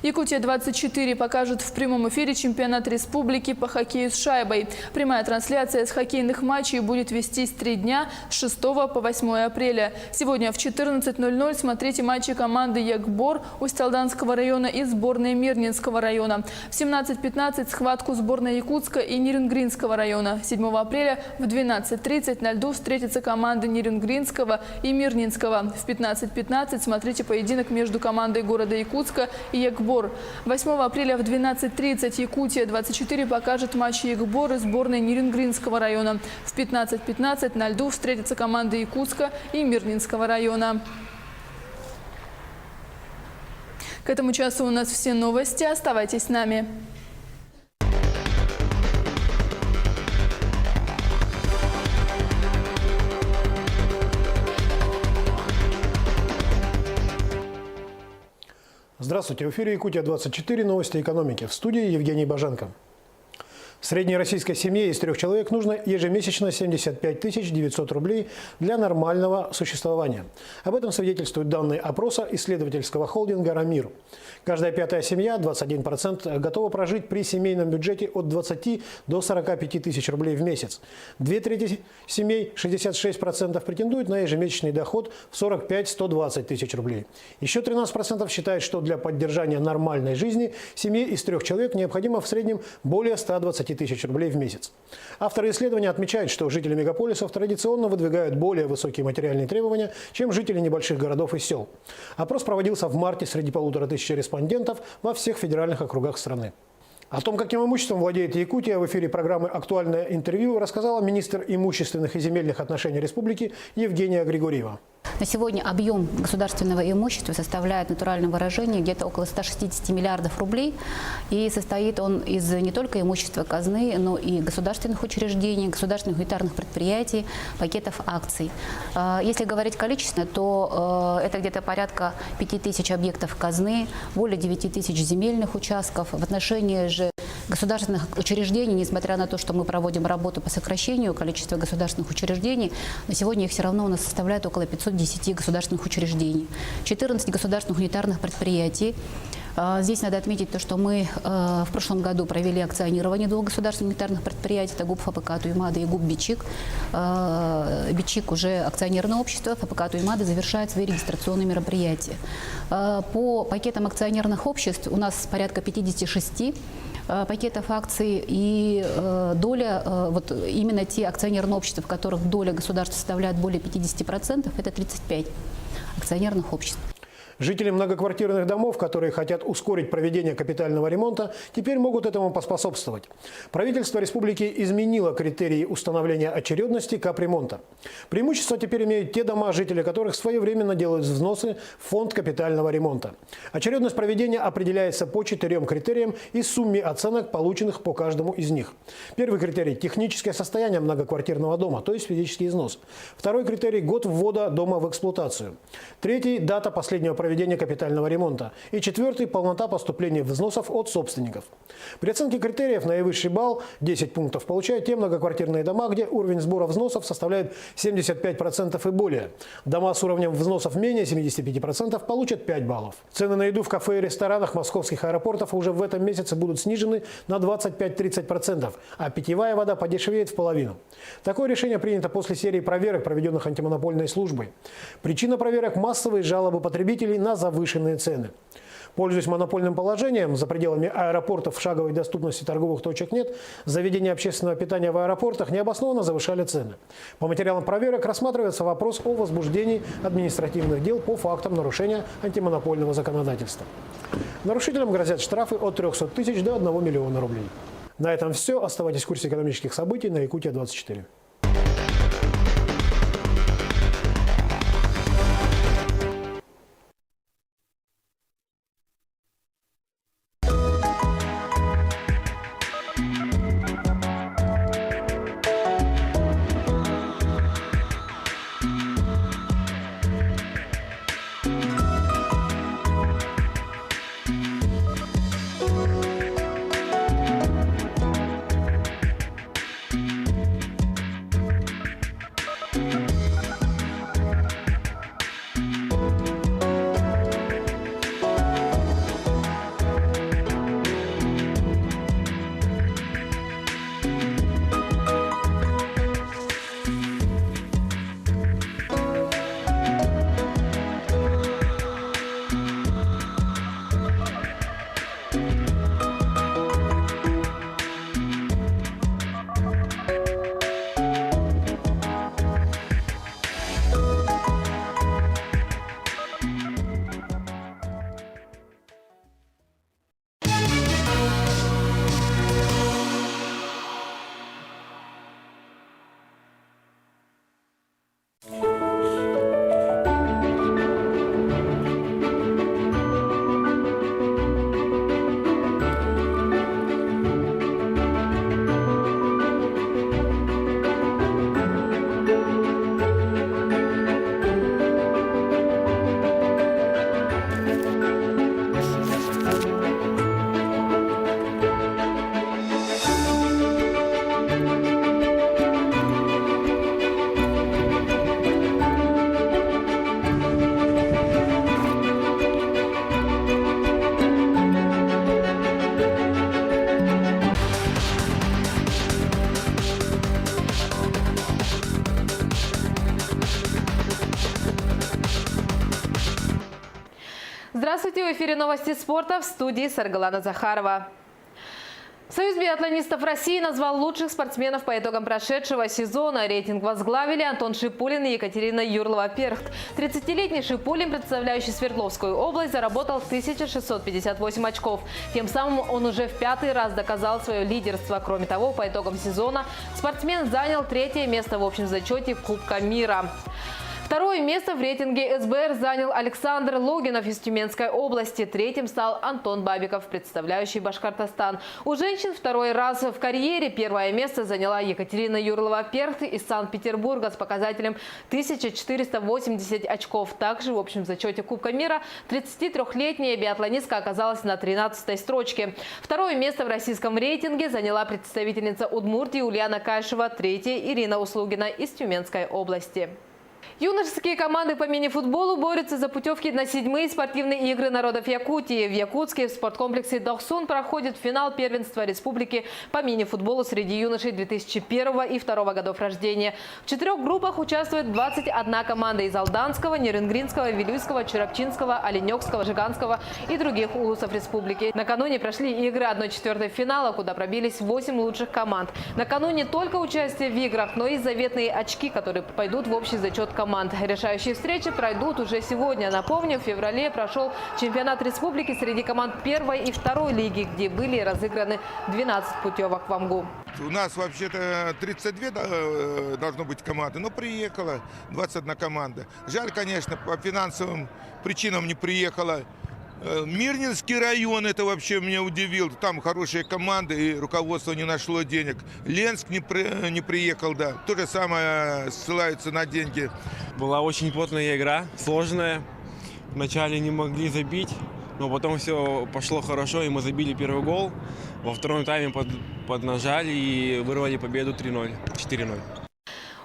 Якутия-24 покажет в прямом эфире чемпионат республики по хоккею с шайбой. Прямая трансляция с хоккейных матчей будет вестись 3 дня с 6 по 8 апреля. Сегодня в 14:00 смотрите матчи команды Якбор Усть-Алданского района и сборной Мирнинского района. В 17:15 схватку сборной Якутска и Нерюнгринского района. 7 апреля в 12:30 на льду встретятся команды Нерюнгринского и Мирнинского. В 15:15 смотрите поединок между командой города Якутска и Якбор. 8 апреля в 12:30 Якутия-24 покажет матчи Якбор и сборной Нерюнгринского района. В 15:15 на льду встретятся команды Якутска и Мирнинского района. К этому часу у нас все новости. Оставайтесь с нами. Здравствуйте, в эфире Якутия-24, новости экономики. В студии Евгений Баженко. Средней российской семье из 3 человек нужно ежемесячно 75 900 рублей для нормального существования. Об этом свидетельствуют данные опроса исследовательского холдинга «Рамир». Каждая 5-я семья, 21%, готова прожить при семейном бюджете от 20 до 45 тысяч рублей в месяц. 2/3 семей, 66%, претендуют на ежемесячный доход в 45-120 тысяч рублей. Еще 13% считают, что для поддержания нормальной жизни семье из 3 человек необходимо в среднем более 120 тысяч рублей в месяц. Авторы исследования отмечают, что жители мегаполисов традиционно выдвигают более высокие материальные требования, чем жители небольших городов и сел. Опрос проводился в марте среди 1500 респондентов во всех федеральных округах страны. О том, каким имуществом владеет Якутия, в эфире программы «Актуальное интервью» рассказала министр имущественных и земельных отношений республики Евгения Григорьева. На сегодня объем государственного имущества составляет в натуральном выражении где-то около 160 миллиардов рублей. И состоит он из не только имущества казны, но и государственных учреждений, государственных унитарных предприятий, пакетов акций. Если говорить количественно, то это где-то порядка 5000 объектов казны, более 9000 земельных участков. В отношении же государственных учреждений, несмотря на то, что мы проводим работу по сокращению количества государственных учреждений, на сегодня их все равно у нас составляет около 510 государственных учреждений, 14 государственных унитарных предприятий. Здесь надо отметить то, что мы в прошлом году провели акционирование 2 государственных унитарных предприятий. Это ГУП ФПК Туймады и ГУП Бичик. Бичик уже акционерное общество, ФПК Туймады завершает свои регистрационные мероприятия. По пакетам акционерных обществ у нас порядка 56 пакетов акций, и доля, вот именно те акционерные общества, в которых доля государства составляет более 50%, это 35 акционерных обществ. Жители многоквартирных домов, которые хотят ускорить проведение капитального ремонта, теперь могут этому поспособствовать. Правительство республики изменило критерии установления очередности капремонта. Преимущество теперь имеют те дома, жители которых своевременно делают взносы в фонд капитального ремонта. Очередность проведения определяется по 4 критериям и сумме оценок, полученных по каждому из них. Первый критерий – техническое состояние многоквартирного дома, то есть физический износ. Второй критерий – год ввода дома в эксплуатацию. Третий – дата последнего проведения капитального ремонта. И четвертый – полнота поступления взносов от собственников. При оценке критериев наивысший балл, 10 пунктов, получают те многоквартирные дома, где уровень сбора взносов составляет 75% и более. Дома с уровнем взносов менее 75% получат 5 баллов. Цены на еду в кафе и ресторанах московских аэропортов уже в этом месяце будут снижены на 25-30%, а питьевая вода подешевеет в половину. Такое решение принято после серии проверок, проведенных антимонопольной службой. Причина проверок – массовые жалобы потребителей на завышенные цены. Пользуясь монопольным положением, за пределами аэропортов в шаговой доступности торговых точек нет, заведения общественного питания в аэропортах необоснованно завышали цены. По материалам проверок рассматривается вопрос о возбуждении административных дел по фактам нарушения антимонопольного законодательства. Нарушителям грозят штрафы от 300 тысяч до 1 миллиона рублей. На этом все. Оставайтесь в курсе экономических событий на Якутия-24. Здравствуйте, в эфире новости спорта, в студии Саргалана Захарова. Союз биатлонистов России назвал лучших спортсменов по итогам прошедшего сезона. Рейтинг возглавили Антон Шипулин и Екатерина Юрлова-Перхт. 30-летний Шипулин, представляющий Свердловскую область, заработал 1658 очков. Тем самым он уже в 5-й раз доказал свое лидерство. Кроме того, по итогам сезона спортсмен занял 3-е место в общем зачете Кубка мира. Второе место в рейтинге СБР занял Александр Логинов из Тюменской области. 3-м стал Антон Бабиков, представляющий Башкортостан. У женщин 2-й раз в карьере 1-е место заняла Екатерина Юрлова-Перхт из Санкт-Петербурга с показателем 1480 очков. Также в общем зачете Кубка мира 33-летняя биатлонистка оказалась на 13-й строчке. 2-е место в российском рейтинге заняла представительница Удмуртии Ульяна Кайшева, 3-е Ирина Услугина из Тюменской области. Юношеские команды по мини-футболу борются за путевки на 7-е спортивные игры народов Якутии. В Якутске в спорткомплексе Дохсун проходит финал первенства республики по мини-футболу среди юношей 2001 и 2002 годов рождения. В 4 группах участвует 21 команда из Алданского, Нерингринского, Вилюйского, Чурапчинского, Оленёкского, Жиганского и других улусов республики. Накануне прошли игры 1/4 финала, куда пробились 8 лучших команд. Накануне не только участие в играх, но и заветные очки, которые пойдут в общий зачет команд. команд. Решающие встречи пройдут уже сегодня. Напомню, в феврале прошел чемпионат республики среди команд первой и второй лиги, где были разыграны 12 путевок в Амгу. У нас вообще-то 32 должно быть команды, но приехало 21 команда. Жаль, конечно, по финансовым причинам не приехала. Мирнинский район, это вообще меня удивил. Там хорошие команды, и руководство не нашло денег. Ленск не приехал, да. То же самое, ссылаются на деньги. Была очень плотная игра, сложная. Вначале не могли забить, но потом все пошло хорошо, и мы забили первый гол. Во втором тайме поднажали и вырвали победу 3-0, 4-0.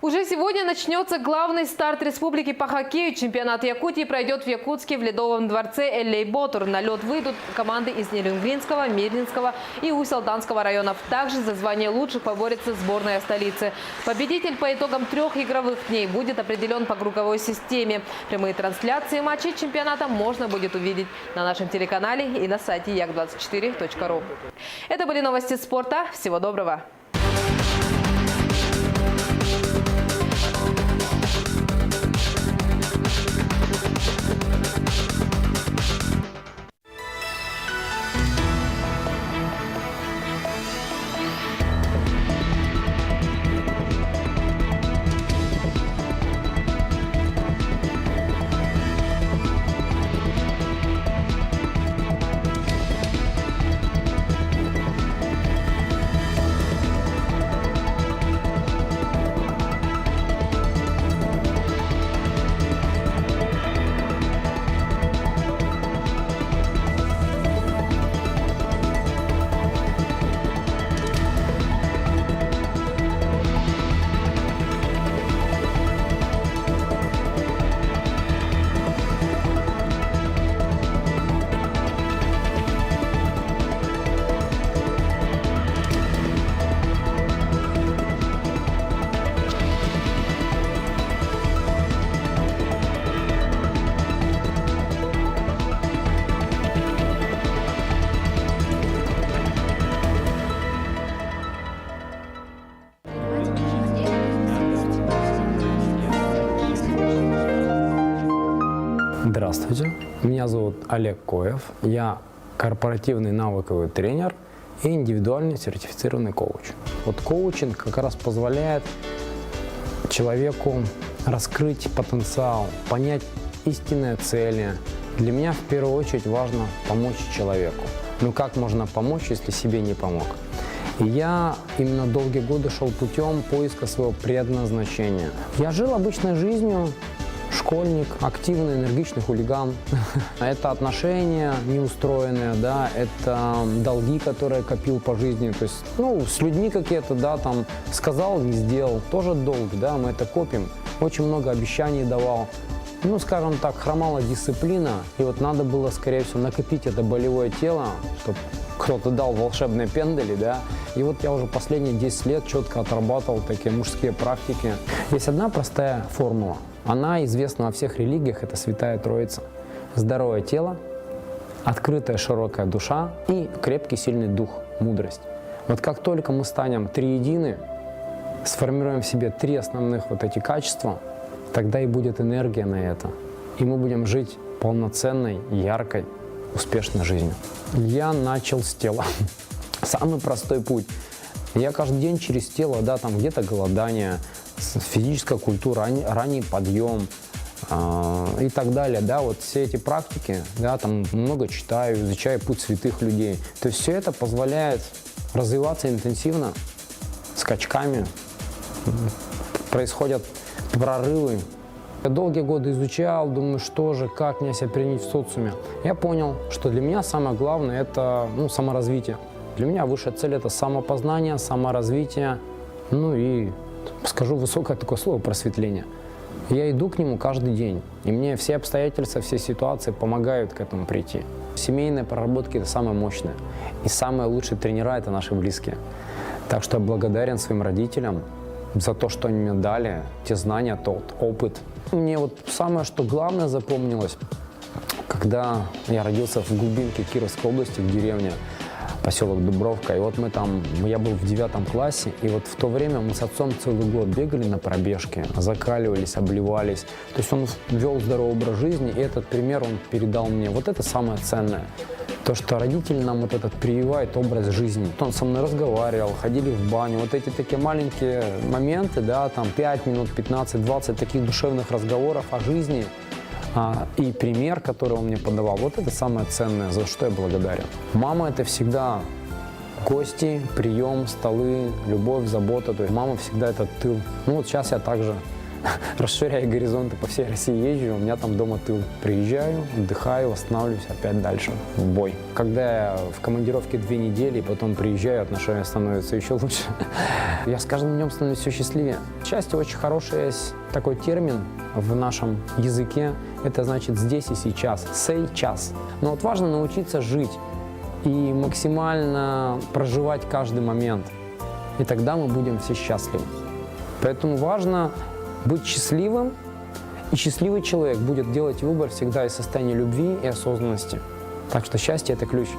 Уже сегодня начнется главный старт республики по хоккею. Чемпионат Якутии пройдет в Якутске в Ледовом дворце Эллей-Ботур. На лед выйдут команды из Нерюнгринского, Мирнинского и Усть-Алданского районов. Также за звание лучших поборется сборная столицы. Победитель по итогам 3 игровых дней будет определен по круговой системе. Прямые трансляции матчей чемпионата можно будет увидеть на нашем телеканале и на сайте yak24.ru. Это были новости спорта. Всего доброго! Здравствуйте, меня зовут Олег Коев, я корпоративный навыковый тренер и индивидуальный сертифицированный коуч. Вот коучинг как раз позволяет человеку раскрыть потенциал, понять истинные цели. Для меня в первую очередь важно помочь человеку. Ну как можно помочь, если себе не помог? И я именно долгие годы шел путем поиска своего предназначения. Я жил обычной жизнью, школьник, активный, энергичный хулиган. Это отношения неустроенные, да, это долги, которые копил по жизни. То есть, ну, с людьми какие-то, да, там, сказал, не сделал, тоже долг, да, мы это копим. Очень много обещаний давал. Ну, скажем так, хромала дисциплина, и вот надо было, скорее всего, накопить это болевое тело, чтобы кто-то дал волшебные пендали, да. И вот я уже последние 10 лет четко отрабатывал такие мужские практики. Есть одна простая формула. Она известна во всех религиях, это Святая Троица. Здоровое тело, открытая широкая душа и крепкий сильный дух, мудрость. Вот как только мы станем триедины, сформируем в себе 3 основных вот эти качества, тогда и будет энергия на это. И мы будем жить полноценной, яркой, успешной жизнью. Я начал с тела. Самый простой путь. Я каждый день через тело, да, там где-то голодание, физическая культура, ранний подъем и так далее, да, вот все эти практики, да, там много читаю, изучаю путь святых людей. То есть все это позволяет развиваться интенсивно, скачками, происходят прорывы. Я долгие годы изучал, думаю, что же, как мне себя принять в социуме. Я понял, что для меня самое главное – это саморазвитие. Для меня высшая цель – это самопознание, саморазвитие, ну и, скажу высокое такое слово, просветление. Я иду к нему каждый день, и мне все обстоятельства, все ситуации помогают к этому прийти. Семейные проработки – это самое мощное. И самые лучшие тренера – это наши близкие. Так что я благодарен своим родителям за то, что они мне дали, те знания, тот опыт. Мне вот самое, что главное запомнилось, когда я родился в глубинке Кировской области, в деревне, поселок Дубровка. И вот я был в 9 классе, и вот в то время мы с отцом целый год бегали на пробежке, закаливались, обливались. То есть он вел здоровый образ жизни, и этот пример он передал мне. Вот это самое ценное. То, что родители нам вот этот прививают образ жизни. Он со мной разговаривал, ходили в баню. Вот эти такие маленькие моменты, да, там 5 минут, 15, 20 таких душевных разговоров о жизни и пример, который он мне подавал, вот это самое ценное, за что я благодарен. Мама — это всегда гости, прием, столы, любовь, забота. То есть мама всегда это тыл. Ну вот сейчас я также расширяю горизонты, по всей России езжу, у меня там дома тыл. Приезжаю, отдыхаю, восстанавливаюсь, опять дальше в бой. Когда я в командировке 2 недели, потом приезжаю, отношения становятся еще лучше. Я с каждым днем становлюсь все счастливее. Счастье очень хороший есть такой термин в нашем языке. Это значит здесь и сейчас, сейчас. Но вот важно научиться жить и максимально проживать каждый момент. И тогда мы будем все счастливы. Поэтому важно быть счастливым, и счастливый человек будет делать выбор всегда из состояния любви и осознанности. Так что счастье – это ключ.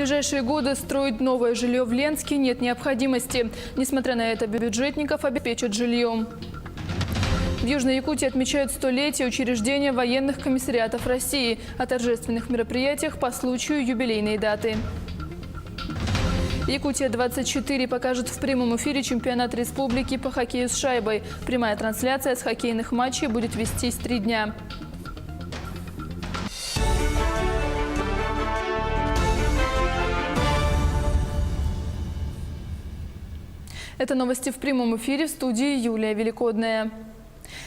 ближайшие годы строить новое жилье в Ленске нет необходимости. Несмотря на это, бюджетников обеспечат жильем. В Южной Якутии отмечают столетие учреждения военных комиссариатов России. О торжественных мероприятиях по случаю юбилейной даты. Якутия-24 покажет в прямом эфире чемпионат республики по хоккею с шайбой. Прямая трансляция с хоккейных матчей будет вестись 3 дня. Это новости в прямом эфире, в студии Юлия Великодная.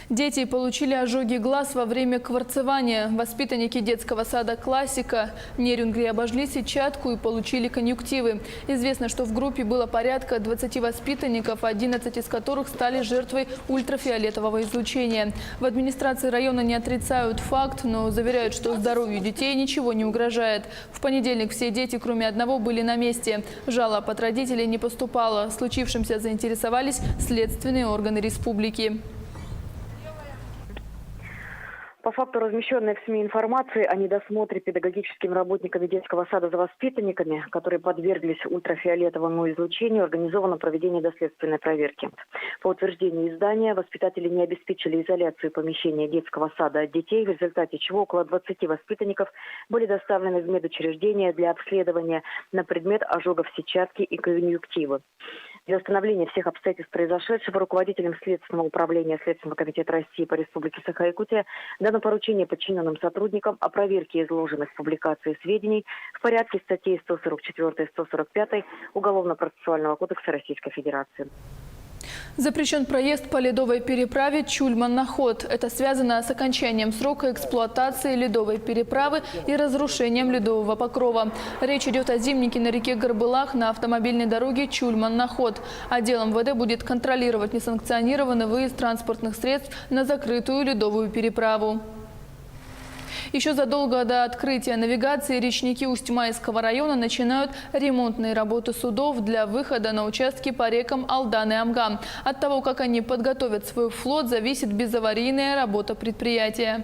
Дети получили ожоги глаз во время кварцевания. Воспитанники детского сада «Классика» Нерюнгри обожгли сетчатку и получили конъюнктивы. Известно, что в группе было порядка 20 воспитанников, 11 из которых стали жертвой ультрафиолетового излучения. В администрации района не отрицают факт, но заверяют, что здоровью детей ничего не угрожает. В понедельник все дети, кроме одного, были на месте. Жалоб от родителей не поступало. Случившимся заинтересовались следственные органы республики. По факту размещенной в СМИ информации о недосмотре педагогическими работниками детского сада за воспитанниками, которые подверглись ультрафиолетовому излучению, организовано проведение доследственной проверки. По утверждению издания, воспитатели не обеспечили изоляцию помещения детского сада от детей, в результате чего около 20 воспитанников были доставлены в медучреждение для обследования на предмет ожогов сетчатки и конъюнктивы. Для установления всех обстоятельств произошедшего руководителем Следственного управления Следственного комитета России по Республике Саха-Якутия дано поручение подчиненным сотрудникам о проверке изложенных в публикации сведений в порядке статей 144 и 145 Уголовно-процессуального кодекса Российской Федерации. Запрещен проезд по ледовой переправе Чульман-Наход. Это связано с окончанием срока эксплуатации ледовой переправы и разрушением ледового покрова. Речь идет о зимнике на реке Горбылах на автомобильной дороге Чульман-Наход. Отдел МВД будет контролировать несанкционированный выезд транспортных средств на закрытую ледовую переправу. Еще задолго до открытия навигации речники Усть-Майского района начинают ремонтные работы судов для выхода на участки по рекам Алдан и Амгам. От того, как они подготовят свой флот, зависит безаварийная работа предприятия.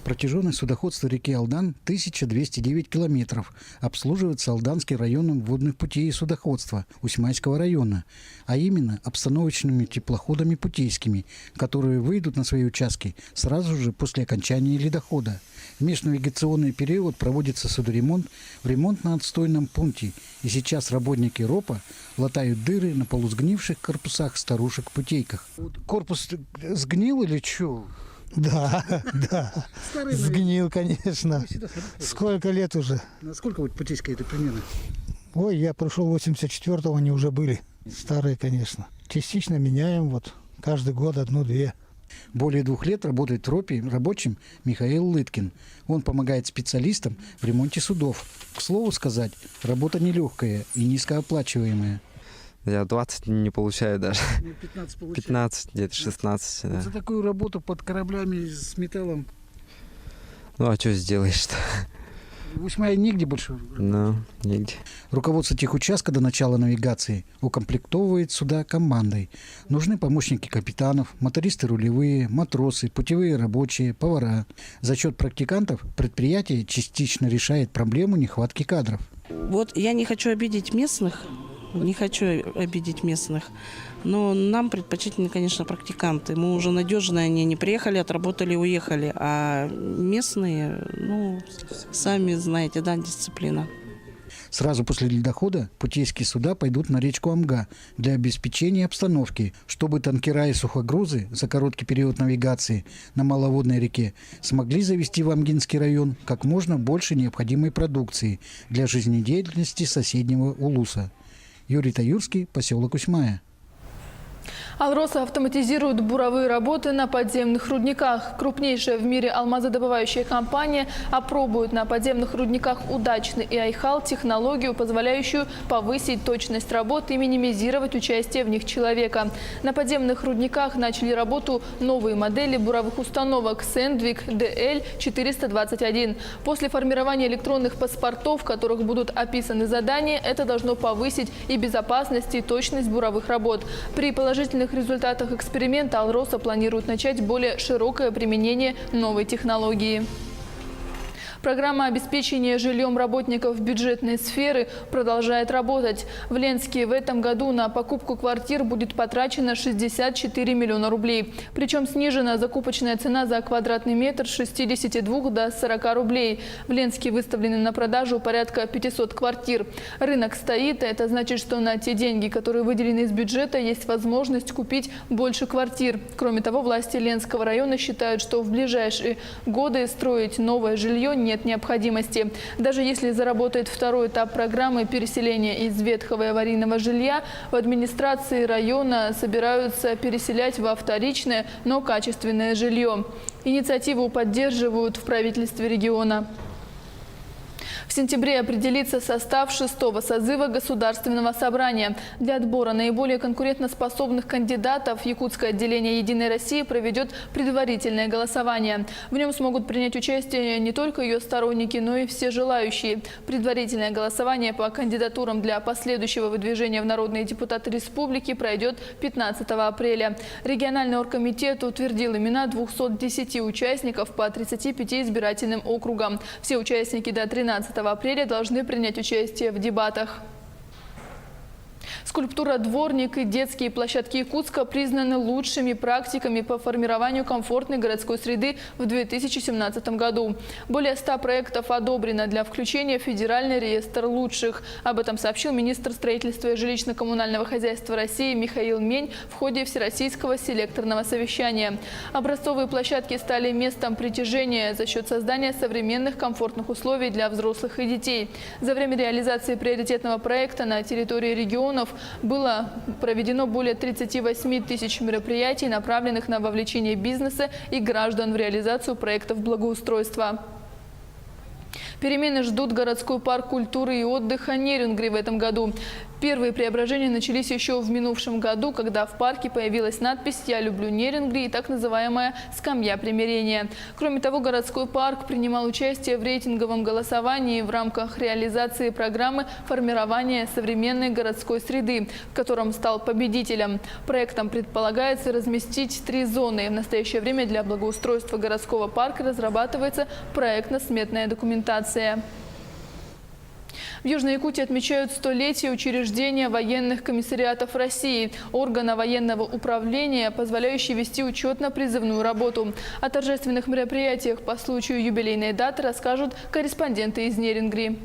Протяженность судоходства реки Алдан 1209 километров. Обслуживается Алданский районом водных путей и судоходства Усть-Майского района, а именно обстановочными теплоходами путейскими, которые выйдут на свои участки сразу же после окончания ледохода. В межнавигационный период проводится судоремонт в ремонтно-отстойном пункте, и сейчас работники РОПа латают дыры на полусгнивших корпусах старушек-путейках. Корпус сгнил или что? Да, да. Сгнил, конечно. Сколько лет уже? Сколько вот путейская это примерно? Ой, я пришел 84-го, они уже были. Старые, конечно. Частично меняем, вот каждый год 1-2. Более 2 лет работает в РОПе рабочим Михаил Лыткин. Он помогает специалистам в ремонте судов. К слову сказать, работа нелегкая и низкооплачиваемая. Я 20 не получаю даже. 15 получаю. 15, где-то 16, Вот да. за такую работу под кораблями с металлом. Ну, а что сделаешь-то? Усть-Май нигде больше. Ну, нигде. Руководство техучастка до начала навигации укомплектовывает суда командой. Нужны помощники капитанов, мотористы рулевые, матросы, путевые рабочие, повара. За счет практикантов предприятие частично решает проблему нехватки кадров. Вот я не хочу обидеть местных, но нам предпочтительны, конечно, практиканты. Мы уже надежные, они не приехали, отработали, уехали. А местные, ну, сами знаете, да, дисциплина. Сразу после ледохода путейские суда пойдут на речку Амга для обеспечения обстановки, чтобы танкера и сухогрузы за короткий период навигации на маловодной реке смогли завезти в Амгинский район как можно больше необходимой продукции для жизнедеятельности соседнего Улуса. Юрий Таюрский, поселок Усть-Мая. Алроса автоматизирует буровые работы на подземных рудниках. Крупнейшая в мире алмазодобывающая компания опробует на подземных рудниках Удачный и Айхал технологию, позволяющую повысить точность работы и минимизировать участие в них человека. На подземных рудниках начали работу новые модели буровых установок Sandvik DL421. После формирования электронных паспортов, в которых будут описаны задания, это должно повысить и безопасность, и точность буровых работ. При положительных результатах эксперимента Алроса планирует начать более широкое применение новой технологии. Программа обеспечения жильем работников бюджетной сферы продолжает работать. В Ленске в этом году на покупку квартир будет потрачено 64 миллиона рублей. Причем снижена закупочная цена за квадратный метр с 62 до 40 рублей. В Ленске выставлены на продажу порядка 500 квартир. Рынок стоит, а это значит, что на те деньги, которые выделены из бюджета, есть возможность купить больше квартир. Кроме того, власти Ленского района считают, что в ближайшие годы строить новое жилье нет необходимости. Даже если заработает второй этап программы переселения из ветхого и аварийного жилья, в администрации района собираются переселять во вторичное, но качественное жилье. Инициативу поддерживают в правительстве региона. В сентябре определится состав 6-го созыва Государственного собрания. Для отбора наиболее конкурентоспособных кандидатов Якутское отделение «Единой России» проведет предварительное голосование. В нем смогут принять участие не только ее сторонники, но и все желающие. Предварительное голосование по кандидатурам для последующего выдвижения в народные депутаты республики пройдет 15 апреля. Региональный оргкомитет утвердил имена 210 участников по 35 избирательным округам. Все участники до 13 апреля должны принять участие в дебатах. Скульптура «Дворник» и детские площадки Якутска признаны лучшими практиками по формированию комфортной городской среды в 2017 году. Более 100 проектов одобрено для включения в Федеральный реестр лучших. Об этом сообщил министр строительства и жилищно-коммунального хозяйства России Михаил Мень в ходе Всероссийского селекторного совещания. Образцовые площадки стали местом притяжения за счет создания современных комфортных условий для взрослых и детей. За время реализации приоритетного проекта на территории регионов было проведено более 38 тысяч мероприятий, направленных на вовлечение бизнеса и граждан в реализацию проектов благоустройства. Перемены ждут городской парк культуры и отдыха Нерюнгри в этом году. Первые преображения начались еще в минувшем году, когда в парке появилась надпись «Я люблю Нерюнгри» и так называемая «Скамья примирения». Кроме того, городской парк принимал участие в рейтинговом голосовании в рамках реализации программы формирования современной городской среды, в котором стал победителем. Проектом предполагается разместить 3 зоны. В настоящее время для благоустройства городского парка разрабатывается проектно-сметная документация. В Южной Якутии отмечают 100-летие учреждения военных комиссариатов России, органа военного управления, позволяющий вести учетно-призывную работу. О торжественных мероприятиях по случаю юбилейной даты расскажут корреспонденты из Нерюнгри.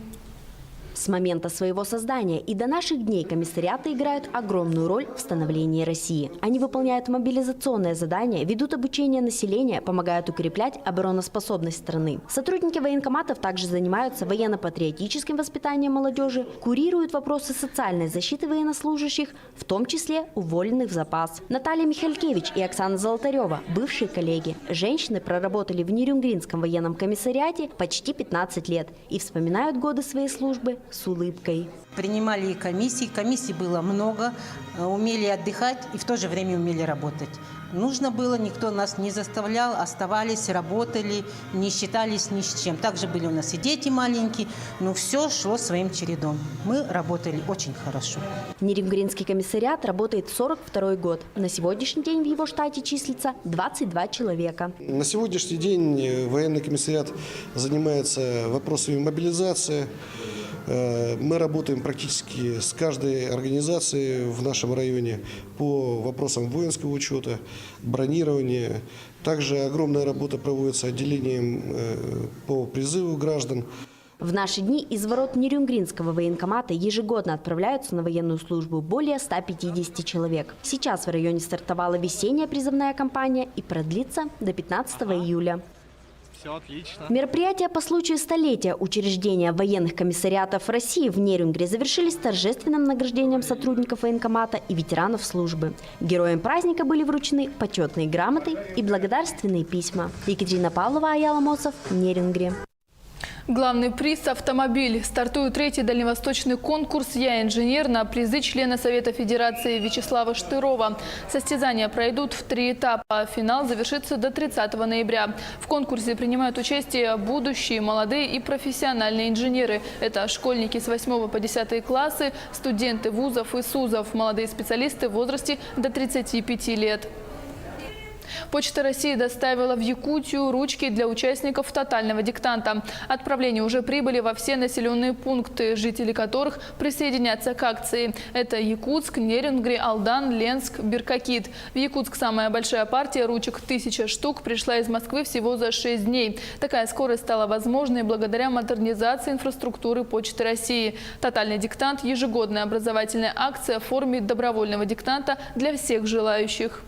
С момента своего создания и до наших дней комиссариаты играют огромную роль в становлении России. Они выполняют мобилизационные задания, ведут обучение населения, помогают укреплять обороноспособность страны. Сотрудники военкоматов также занимаются военно-патриотическим воспитанием молодежи, курируют вопросы социальной защиты военнослужащих, в том числе уволенных в запас. Наталья Михалькевич и Оксана Золотарева – бывшие коллеги. Женщины проработали в Нерюнгринском военном комиссариате почти 15 лет и вспоминают годы своей службы с улыбкой. Принимали комиссий было много, умели отдыхать и в то же время умели работать. Нужно было, никто нас не заставлял, оставались, работали, не считались ни с чем. Также были у нас и дети маленькие, но все шло своим чередом. Мы работали очень хорошо. Нерюнгринский комиссариат работает 42-й год. На сегодняшний день в его штате числится 22 человека. На сегодняшний день военный комиссариат занимается вопросами мобилизации. Мы работаем практически с каждой организацией в нашем районе по вопросам воинского учета, бронирования. Также огромная работа проводится отделением по призыву граждан. В наши дни из ворот Нерюнгринского военкомата ежегодно отправляются на военную службу более 150 человек. Сейчас в районе стартовала весенняя призывная кампания и продлится до 15 июля. Все отлично. Мероприятия по случаю столетия учреждения военных комиссариатов России в Нерюнгре завершились торжественным награждением сотрудников военкомата и ветеранов службы. Героям праздника были вручены почетные грамоты и благодарственные письма. Екатерина Павлова, Аяла Мосов, Нерюнгри. Главный приз – автомобиль. Стартует 3-й дальневосточный конкурс «Я инженер» на призы члена Совета Федерации Вячеслава Штырова. Состязания пройдут в 3 этапа. Финал завершится до 30 ноября. В конкурсе принимают участие будущие, молодые и профессиональные инженеры. Это школьники с 8 по 10 классы, студенты вузов и СУЗов, молодые специалисты в возрасте до 35 лет. Почта России доставила в Якутию ручки для участников тотального диктанта. Отправления уже прибыли во все населенные пункты, жители которых присоединятся к акции. Это Якутск, Нерюнгри, Алдан, Ленск, Биркакит. В Якутск самая большая партия ручек 1000 штук пришла из Москвы всего за 6 дней. Такая скорость стала возможной благодаря модернизации инфраструктуры Почты России. Тотальный диктант – ежегодная образовательная акция в форме добровольного диктанта для всех желающих.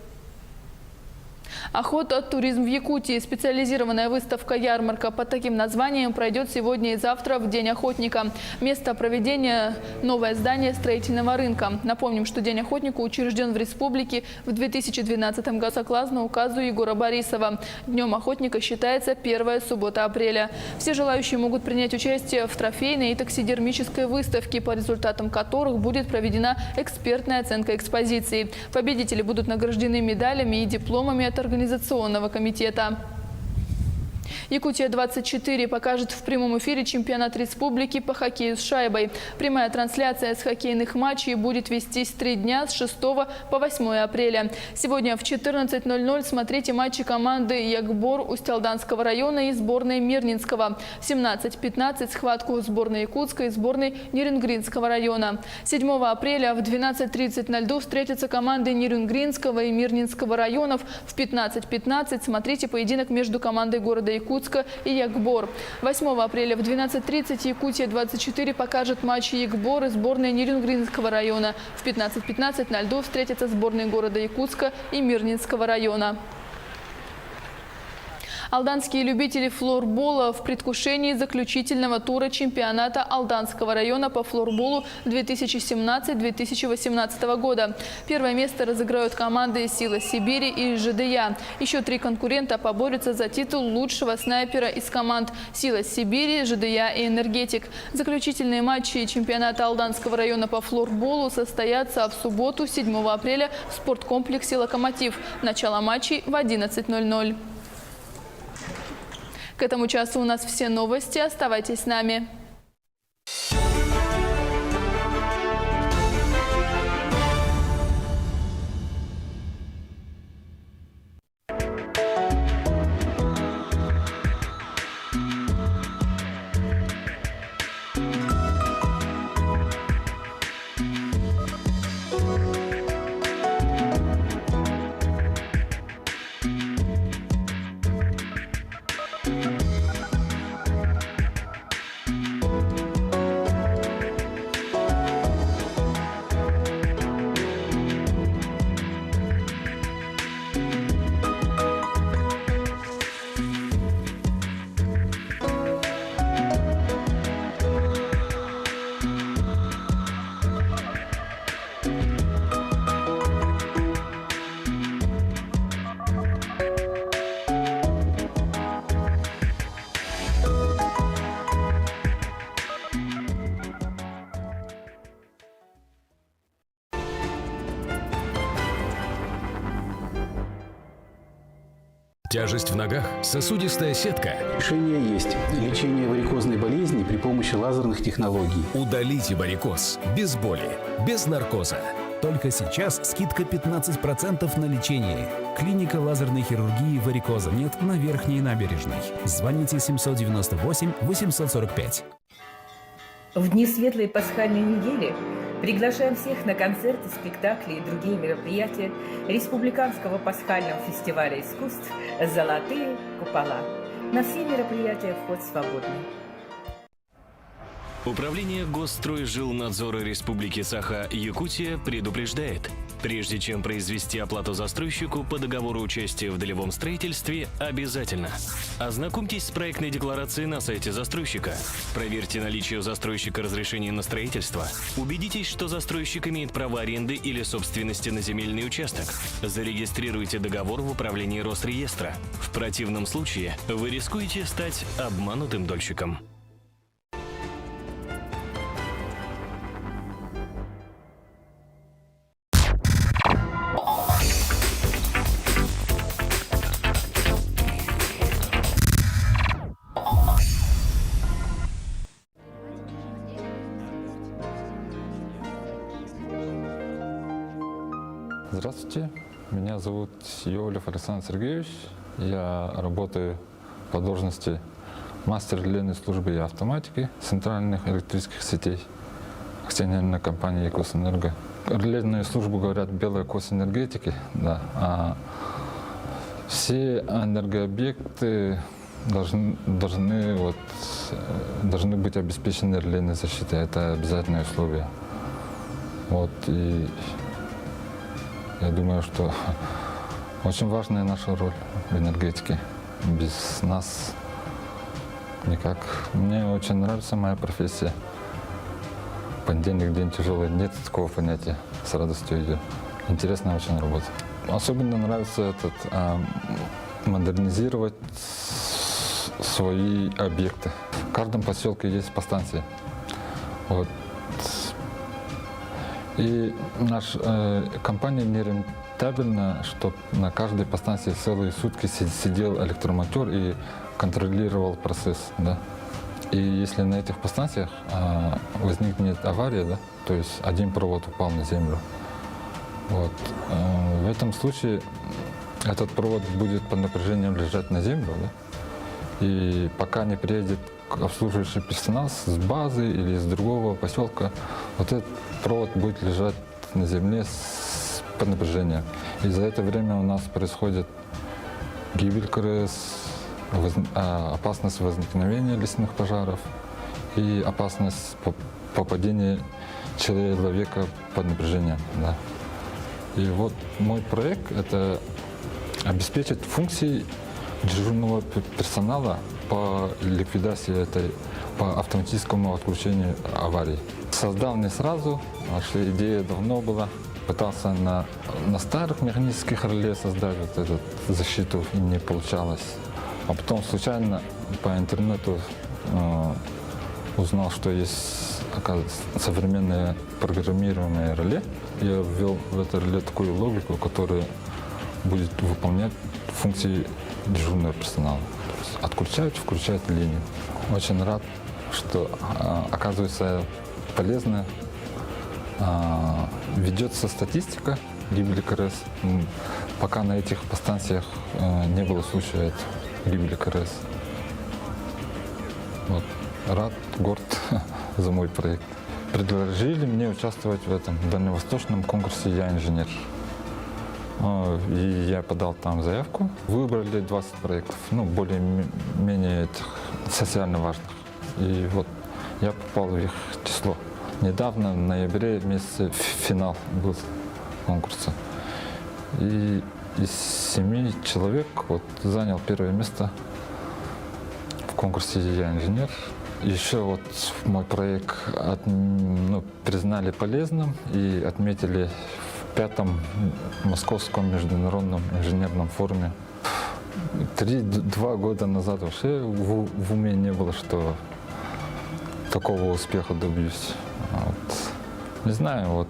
Охота, туризм в Якутии. Специализированная выставка-ярмарка под таким названием пройдет сегодня и завтра в День охотника. Место проведения – новое здание строительного рынка. Напомним, что День охотника учрежден в республике в 2012 году согласно указу Егора Борисова. Днем охотника считается первая суббота апреля. Все желающие могут принять участие в трофейной и таксидермической выставке, по результатам которых будет проведена экспертная оценка экспозиции. Победители будут награждены медалями и дипломами от организационного комитета. Якутия-24 покажет в прямом эфире чемпионат республики по хоккею с шайбой. Прямая трансляция с хоккейных матчей будет вестись 3 дня с 6 по 8 апреля. Сегодня в 14:00 смотрите матчи команды Якбор Усть-Алданского района и сборной Мирнинского. В 17:15 схватку сборной Якутска и сборной Нерюнгринского района. 7 апреля в 12:30 на льду встретятся команды Нерюнгринского и Мирнинского районов. В 15:15 смотрите поединок между командой города Якутска и Якбор. 8 апреля в 12:30 Якутия-24 покажет матчи Якбор и сборной Нерюнгринского района. В 15:15 на льду встретятся сборные города Якутска и Мирнинского района. Алданские любители флорбола в предвкушении заключительного тура чемпионата Алданского района по флорболу 2017-2018 года. Первое место разыграют команды «Сила Сибири» и ЖДЯ. Еще 3 конкурента поборются за титул лучшего снайпера из команд «Сила Сибири», ЖДЯ и «Энергетик». Заключительные матчи чемпионата Алданского района по флорболу состоятся в субботу 7 апреля в спорткомплексе «Локомотив». Начало матчей в 11:00. К этому часу у нас все новости. Оставайтесь с нами. Тяжесть в ногах, сосудистая сетка. Решение есть. Лечение варикозной болезни при помощи лазерных технологий. Удалите варикоз без боли, без наркоза. Только сейчас скидка 15% на лечение. Клиника лазерной хирургии варикоза нет на Верхней набережной. Звоните 798-845. В дни светлой пасхальной недели приглашаем всех на концерты, спектакли и другие мероприятия Республиканского пасхального фестиваля искусств «Золотые купола». На все мероприятия вход свободный. Управление Госстройжилнадзора Республики Саха-Якутия предупреждает: прежде чем произвести оплату застройщику по договору участия в долевом строительстве, обязательно ознакомьтесь с проектной декларацией на сайте застройщика, проверьте наличие у застройщика разрешения на строительство, убедитесь, что застройщик имеет право аренды или собственности на земельный участок, зарегистрируйте договор в управлении Росреестра. В противном случае вы рискуете стать обманутым дольщиком. Здравствуйте, Меня зовут Йовлев Александр Сергеевич. Я работаю по должности мастер релейной службы и автоматики центральных электрических сетей акционерной компании «Экосэнерго». Релейную службу говорят белая косэнергетики, да, а все энергообъекты должны быть обеспечены релейной защитой. Это обязательное условие. Вот, и я думаю, что очень важная наша роль в энергетике. Без нас никак. Мне очень нравится моя профессия. Понедельник день тяжелый, нет такого понятия. С радостью идет. Интересная очень работа. Особенно нравится модернизировать свои объекты. В каждом поселке есть по станции. Вот. И наша компания не рентабельна, чтобы на каждой подстанции целые сутки сидел электромотор и контролировал процесс. Да? И если на этих подстанциях возникнет авария, да, то есть один провод упал на землю, вот, в этом случае этот провод будет под напряжением лежать на землю, да, и пока не приедет обслуживающий персонал с базы или с другого поселка, вот этот провод будет лежать на земле под напряжением. И за это время у нас происходит гибель КРС, опасность возникновения лесных пожаров и опасность попадения человека под напряжением. Да. И вот мой проект – это обеспечить функции дежурного персонала по ликвидации по автоматическому отключению аварий. Создал не сразу, что идея давно была. Пытался на старых механических реле создать вот эту защиту, и не получалось. А потом случайно по интернету узнал, что есть, оказывается, современное программируемое реле. Я ввел в это реле такую логику, которая будет выполнять функции дежурного персонала. То есть отключать, включать линию. Очень рад, что оказывается полезно. Ведется статистика гибели КРС. Пока на этих подстанциях не было случая гибели КРС. Вот. Рад, горд за мой проект. Предложили мне участвовать в этом дальневосточном конкурсе «Я инженер». И я подал там заявку. Выбрали 20 проектов, более-менее социально важных. И вот я попал в их число. Недавно, в ноябре месяце, финал был конкурса. И из 7 человек занял первое место в конкурсе «Я инженер». Еще мой проект признали полезным и отметили в 5-м Московском международном инженерном форуме. 2 года назад вообще в уме не было, что такого успеха добьюсь. Не знаю,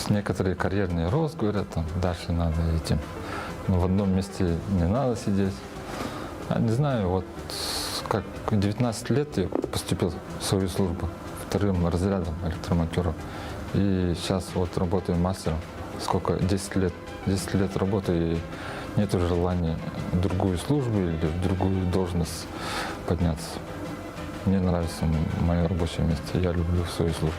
некоторые карьерный рост говорят, дальше надо идти. Но в одном месте не надо сидеть. Не знаю, как 19 лет я поступил в свою службу 2-м разрядом электромонтера. И сейчас работаю мастером. 10 лет работаю, и нет желания в другую службу или в другую должность подняться. Мне нравится мое рабочее место, я люблю свою службу.